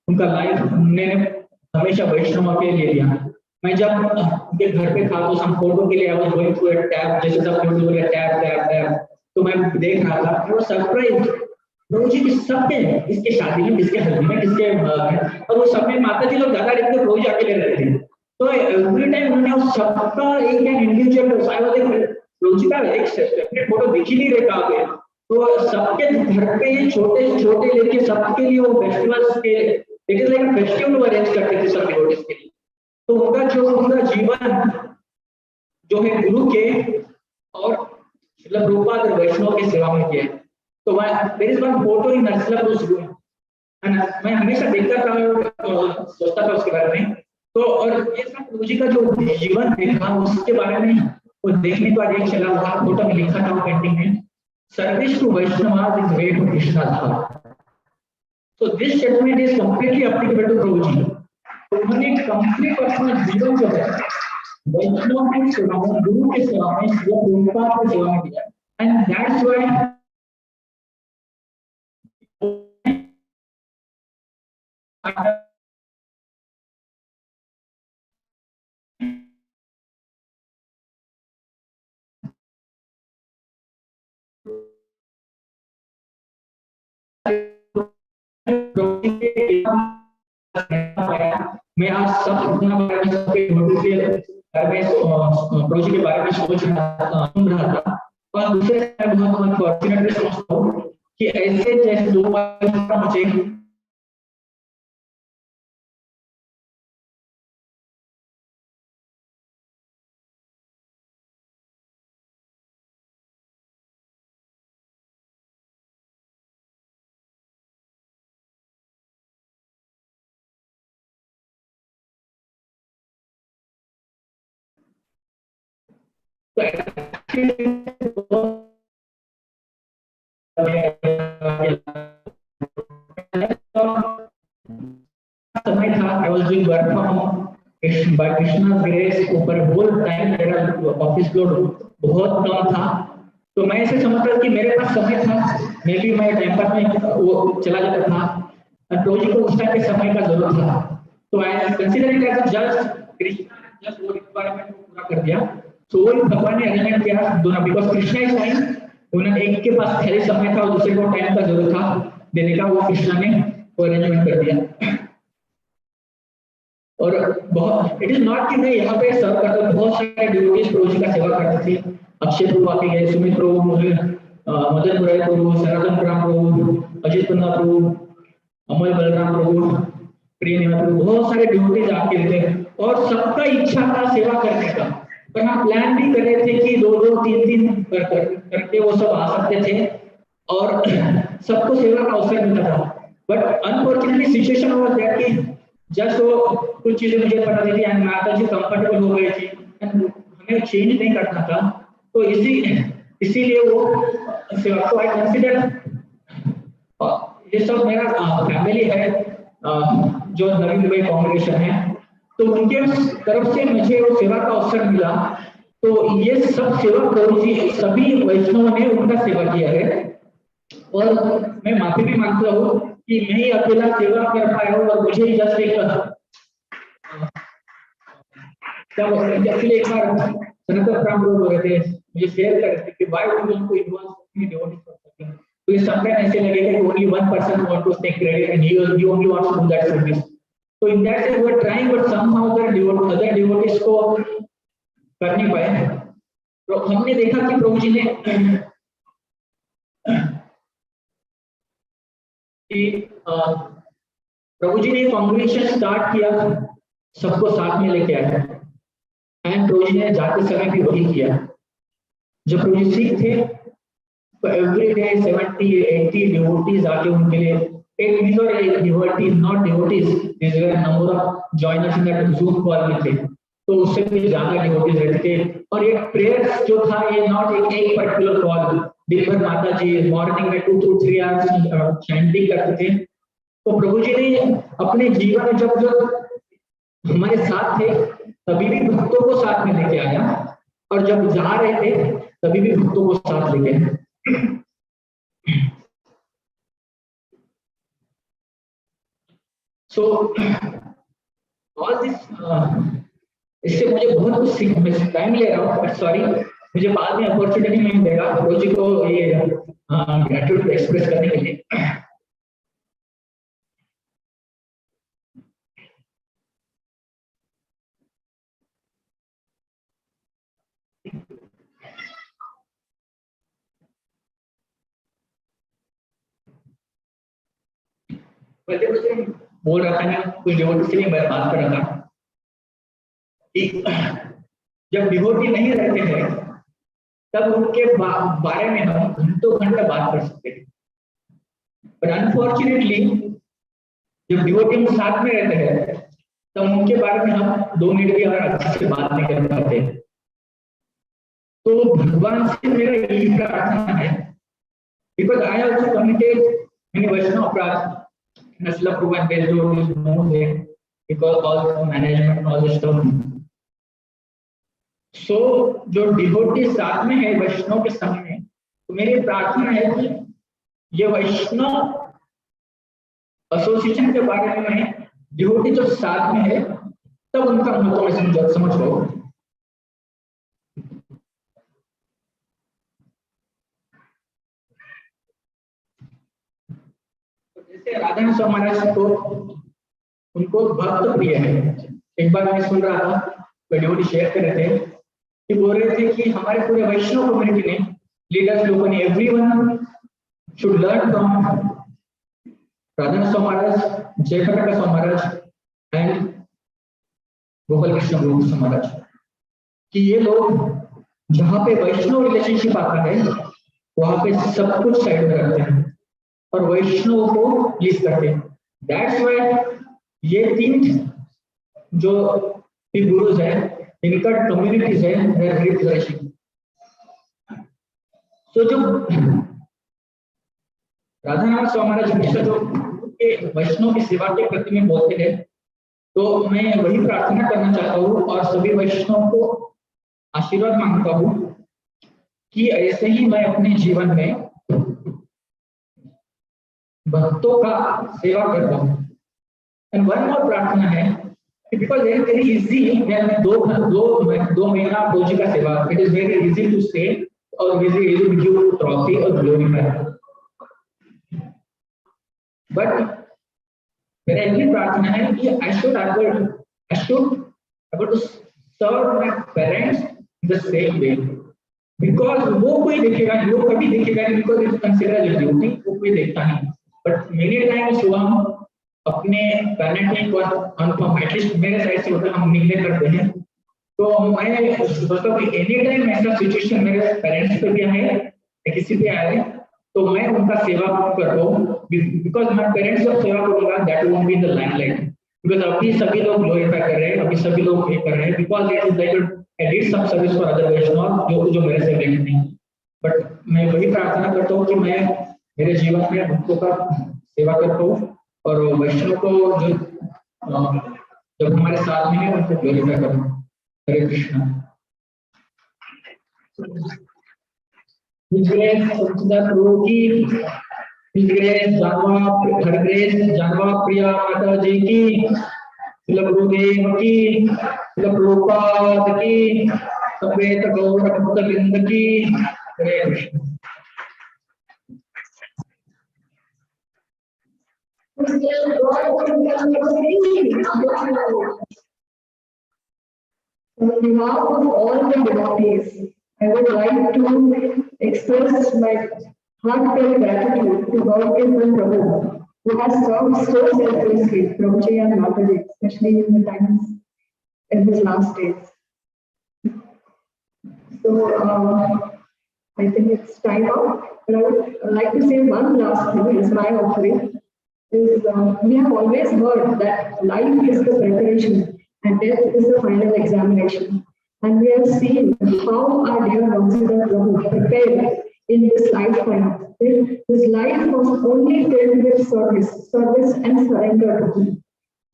G: उनका लाइफ उन्होंने हमेशा वैष्णव के लिए लिया। मैं जब उनके घर पे था तो हम फोटो के लिए I was going through a tab, जैसे सब लोग बोल रहे टैब टैब टैब, तो मैं देख रहा था, वो सरप्राइज प्रभु जी सबके, इसके शादी में, किसके हल्दी में, किसके और वो सब में माता जी लोग ज्यादा रहते, प्रभु जी अकेले रहते थे। तो एवरी टाइम उन्होंने सबका एक इंडिविजुअल प्रभु जी का एक सेपरेट फोटो दिख ही नहीं रहा आगे, तो सबके घर पे छोटे छोटे लेके सबके लिए वो फेस्टिवल्स के it is like festival arrange करते थे सब डिवोटीज के लिए। तो उनका जो पूरा जीवन जो है गुरु के और श्रील प्रभुपाद और वैष्णव की सेवा में किया है। तो there is one photo in Srila Prabhupada room, मैं हमेशा देखता था, सोचता था उसके बारे में। तो और ये सब प्रभुजी का जो जीवन देखा उसके बारे में वो देखने के बाद एक चला हुआ फोटो में लिखा था पेंटिंग में, service to Vaishnava is way to Krishna dham. So this statement is completely applicable to Prabhuji. तो उन्होंने कंप्लीट अपना जीवन जो है वैष्णव की सेवा में, गुरु की सेवा में, श्रील प्रभुपाद की सेवा में दिया, एंड दैट्स व्हाई मैं आज सब अपना प्रोजेक्ट के बारे में सोच सुन रहा था, और दूसरे बहुत फॉर्चुनेटली समझता हूँ कि ऐसे जैसे दो मुझे समय था, I was doing work from home by Krishna's grace, ऊपर होल टाइम मेरा ऑफिस लोड बहुत कम था, तो मैं ऐसे समझता कि मेरे पास समय था, मैं भी मैं टाइम पास में वो चला जाता था, और प्रभुजी को उस टाइम पे समय का जरूरत था, तो I consider it as just Krishna just वो रिक्वायरमेंट को पूरा कर दिया। तो वो भगवान ने अरेंजमेंट किया दोनों, बिकॉज कृष्णा इज टाइम, उन्होंने एक के पास खाली समय था और दूसरे को टाइम का जरूरत था देने का, वो कृष्णा ने वो अरेंजमेंट कर दिया। और बहुत इट इज नॉट कि मैं यहाँ पे सर्व करता, बहुत सारे डिवोटीज प्रभुजी का सेवा करते थे, अक्षय प्रभु आके गए, सुमित प्रभु, मदन मुरारी प्रभु, सनातन प्रभु, अजित कुंदा प्रभु, अमल बलराम प्रभु, प्रिय निवास प्रभु, बहुत सारे डिवोटीज आके थे, और सबका इच्छा था सेवा करने का, पर हम प्लान भी कर रहे थे कि 2-2, 3-3 करके वो सब आ सकते थे और सबको सेवा का अवसर मिलता था। But unfortunately situation was that कि जस्ट वो कुछ चीजें मुझे पता थी एंड माताजी कंफर्टेबल हो गई थी एंड हमें चेंज नहीं करना था, तो इसीलिए वो सेवा को आई कंसीडर, ये सब मेरा फैमिली है जो नवी मुंबई कांग्रेगेशन है, तो उनके तरफ से मुझे वो सेवा का अवसर मिला, तो ये सब सेवा प्रभुजी सभी वैष्णव ने उनका सेवा किया है, और मैं माफी भी मांगता हूँ कि मैं ही अकेला सेवा कर पाया हूँ, और मुझे ही जस्ट एक एक बार सनातन राम लोग हो रहे थे, मुझे शेयर कर रहे थे कि why we want to involve in devotees for service, तो ये समटाइम ऐसे लगेगा कि only one person want to take credit and he only wants to do that service, तो in that way were trying but somehow other devotees को कर नहीं पाए। तो हमने देखा कि प्रभुजी ने कांग्रेगेशन स्टार्ट किया, सबको साथ में लेके आया, एंड प्रभुजी ने जाते समय भी वही किया। जब प्रभुजी सिख थे तो एवरी डे 70-80 डिवोटीज आके उनके लिए, एक devotees not devotees, this were number of joiners in that zoom call में थे, तो उससे भी ज्यादा डिवोटीज रहते थे, और ये प्रेयर जो था ये नॉट एक पर्टिकुलर कॉल, दिन भर माताजी मॉर्निंग में 2 to 3 आवर्स चैंटिंग करते थे। तो प्रभुजी ने अपने जीवन में जब हमारे साथ थे तभी भी भक्तों को साथ में लेके आया, और जब जा रहे थे तभी भी भक्तों को साथ लेके आए। सो ऑल दिस, इससे मुझे बहुत कुछ सीखने, टाइम ले रहा हूँ, सॉरी, मुझे बाद में अपॉर्चुनिटी नहीं देगा प्रभुजी को ये ग्रेटिट्यूड एक्सप्रेस करने के लिए। बोल रहा था ना, कोई डिवोटी से नहीं बात कर रहा था, कि जब डिवोटी नहीं रहते हैं तब उनके बारे में हम घंटों घंटे बात कर सकते हैं, पर अनफॉर्चुनेटली जब डिवोटी हम साथ में रहते हैं तब उनके बारे में हम 2 मिनट भी और अच्छे से बात नहीं कर पाते। तो भगवान से मेरा यही प्रार्थना है, because I also committed many Vaishnava aparadh नस्ल proven based on this movement because all management all this stuff. So जो डिवोटी साथ में है वैष्णव के सामने, तो मेरी प्रार्थना है कि ये वैष्णव एसोसिएशन के बारे में डिवोटी जब साथ में है तब उनका महत्व समझ लो। जैसे राधा स्वामी महाराज को उनको भक्त प्रिय है। एक बार मैं सुन रहा था, कोई डिवोटी शेयर कर रहे थे कि बोल रहे थे कि हमारे पूरे वैष्णव कम्युनिटी ने, लीडर्स लोगों ने, everyone should learn from Radha Swami Maharaj, Jayaprakash Swami Maharaj and Gopal Krishna Swami Maharaj, कि ये लोग जहाँ पे वैष्णव रिलेशनशिप आता है वहां पे सब कुछ साइड में रखते हैं और वैष्णव को प्लीज करते हैं। दैट्स व्हाई ये 3 जो गुरुज है, इनका कम्युनिटीज है, वेरी फ्लरिशिंग। तो जो राधा स्वामी महाराज हमेशा जो वैष्णव की सेवा के प्रति में बोलते हैं, तो मैं वही प्रार्थना करना चाहता हूँ और सभी वैष्णव को आशीर्वाद मांगता हूँ कि ऐसे ही मैं अपने जीवन में भक्तों का सेवा करता हूँ। एंड वन और प्रार्थना है बिकॉज वेरी इजी, दो महीना प्रभुजी का सेवा, it is very easy to say और very easy to give trophy और ग्लोरीफाई, बट मेरा यही प्रार्थना है कि I should able to serve my parents the same way, because वो कोई देखेगा, वो कभी देखेगा नहीं, because it's considered a duty, वो कोई देखता नहीं। But many times वो हम अपने पेरेंटिंग को अनुभव, एटलीस्ट मेरे साइड से होता है, हम निगलेक्ट करते हैं। तो मैं सोचता हूँ कि एनी टाइम ऐसा सिचुएशन मेरे पेरेंट्स पे भी आए या किसी पे आए तो मैं उनका सेवा करता हूँ, बिकॉज मैं पेरेंट्स जब सेवा करूंगा that won't be in the limelight, because अभी सभी लोग ग्लोरीफाई कर रहे हैं, अभी सभी लोग ये कर रहे हैं, because it is like I did some service for other Vaishnava जो मेरे से रिलेटेड नहीं। बट मैं वही प्रार्थना करता हूँ कि मैं मेरे जीवन में भक्तों का सेवा करता हूँ और वैष्णव को जो जब हमारे साथ में है उनको ग्लोरीफाई करूँ। हरे कृष्णा। जानवा प्रिया माता जी की, गुरुदेव की, प्रभुपाद की, सफेद गौर भक्तवृंद की। हरे Krishna.
B: On behalf of all the devotees, I would like to express my heartfelt gratitude to God and Prabhu, who has served so selflessly, Prabhuji and Mataji, especially in the times in his last days. So I think it's time out, but I would like to say one last thing as my offering. We have always heard that life is the preparation and death is the final examination. And we have seen how our dear Vamshidhar Prabhu prepared in this lifetime. His life was only filled with service and surrender to him.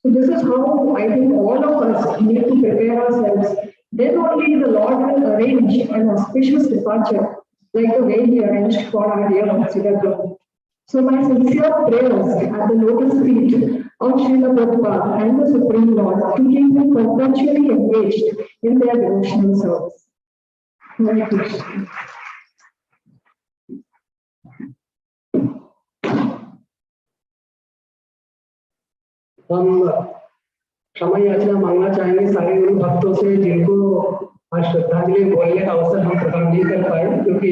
B: So this is how I think all of us need to prepare ourselves. Then only the Lord will arrange an auspicious departure like the way he arranged for our dear Vamshidhar Prabhu. So my sincere prayers at the lotus feet of Srila Prabhupada and the Supreme Lord to keep them perpetually engaged in their devotional service. Hare Krishna.
C: हम क्षमा याचना मांगना चाहेंगे सारे गुरु भक्तों से जिनको आज श्रद्धांजलि बोलने का अवसर हम प्रदान नहीं कर पाए, क्योंकि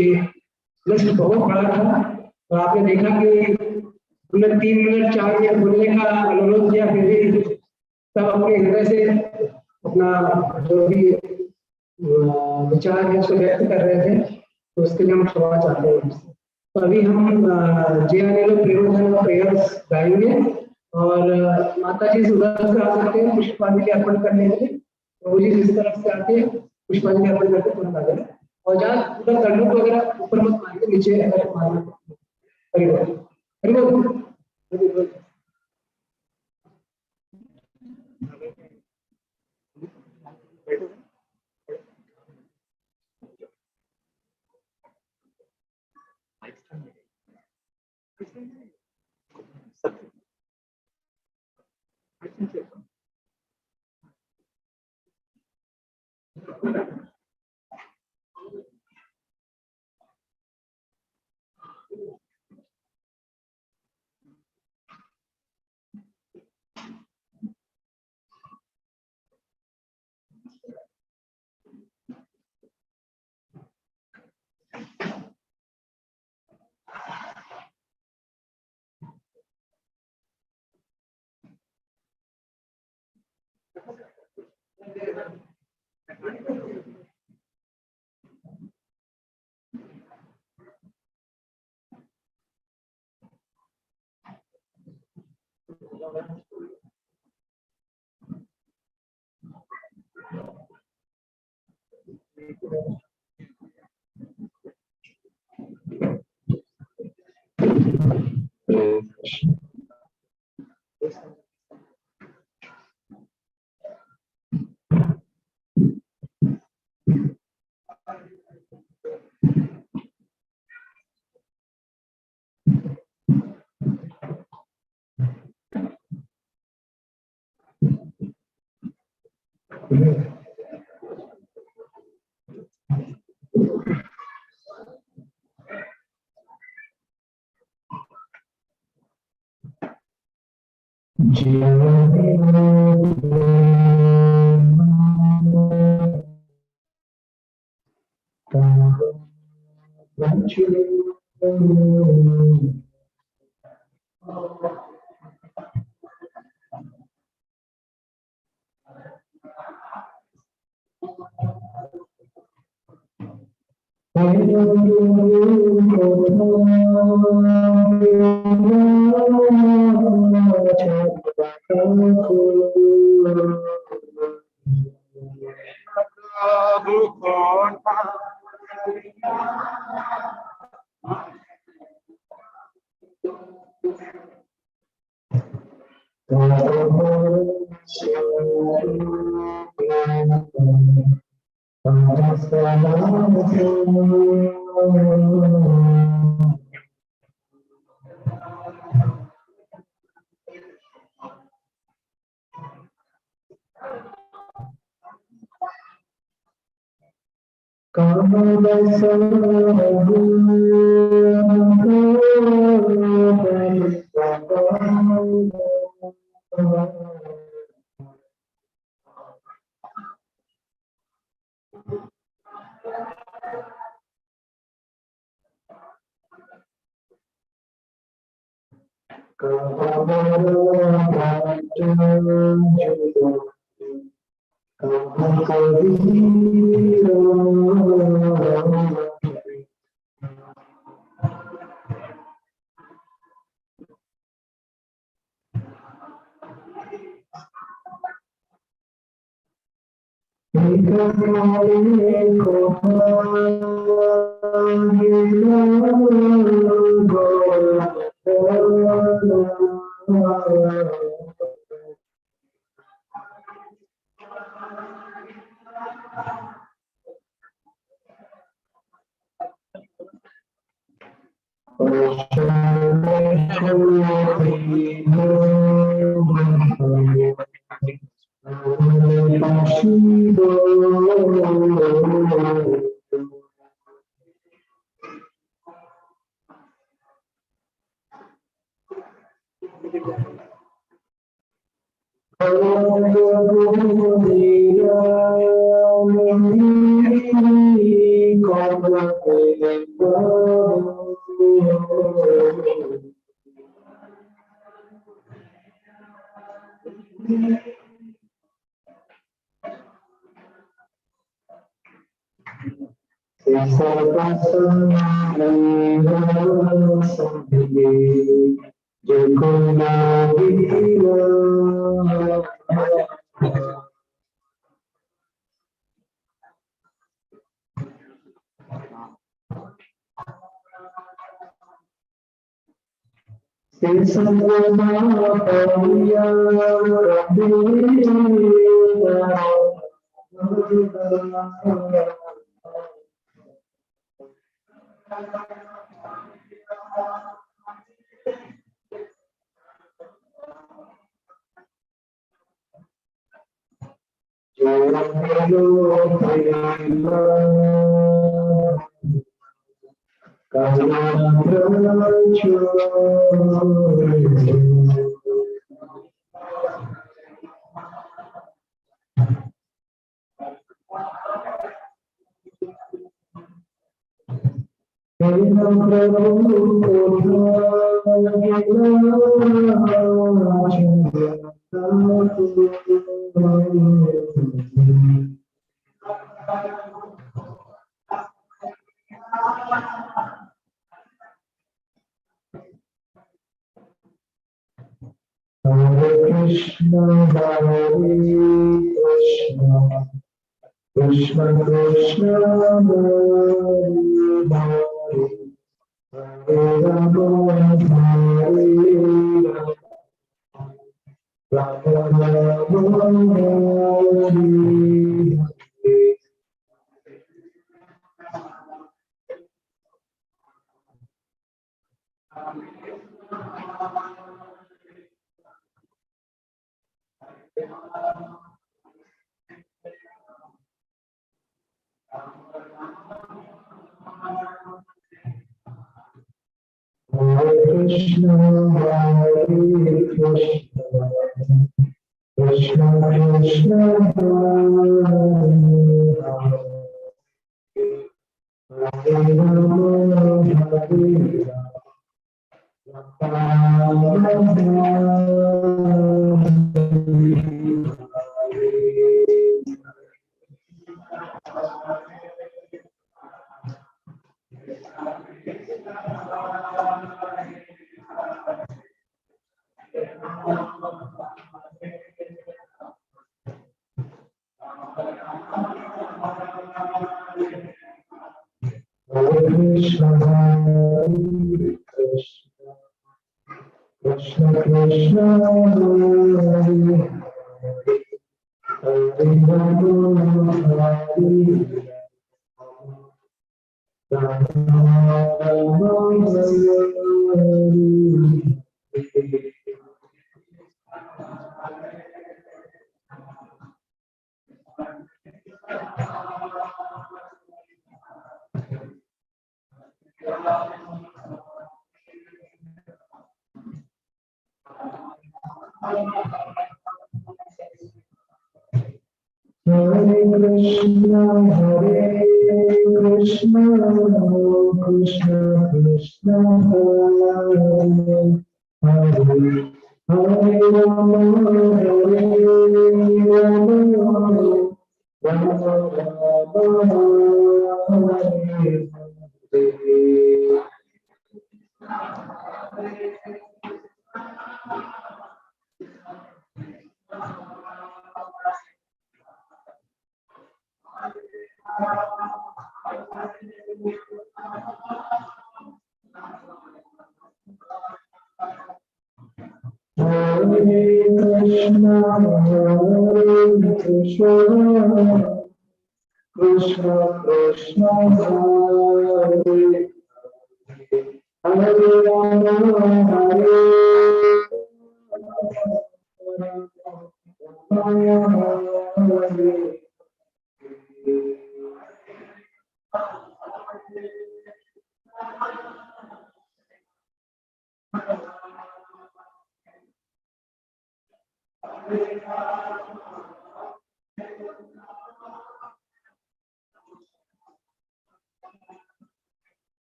C: लिस्ट बहुत बड़ा था और आपने देखा कि हमने 3 मिनट 4 मिनट बोलने का अनुरोध किया, फिर भी सब अपने हृदय से अपना जो भी विचार है उसको व्यक्त कर रहे थे, तो उसके लिए हम क्षमा चाहते हैं। तो अभी हम JNL प्रेमधन प्रेयर्स गाएंगे और माता जी उधर से आ सकते हैं पुष्पांजलि अर्पण करने के लिए। प्रभु जी जिस तरफ से आते हैं पुष्पांजलि अर्पण करके तुरंत आ जाए, और जहाँ उधर दंडों वगैरह ऊपर मत मारिए, नीचे अगर मारना। हरि बोल, हरि बोल, हरि बोल।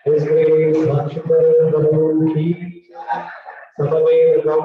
P: His Grace Vamshidhar Prabhu ki Samaved Gaurav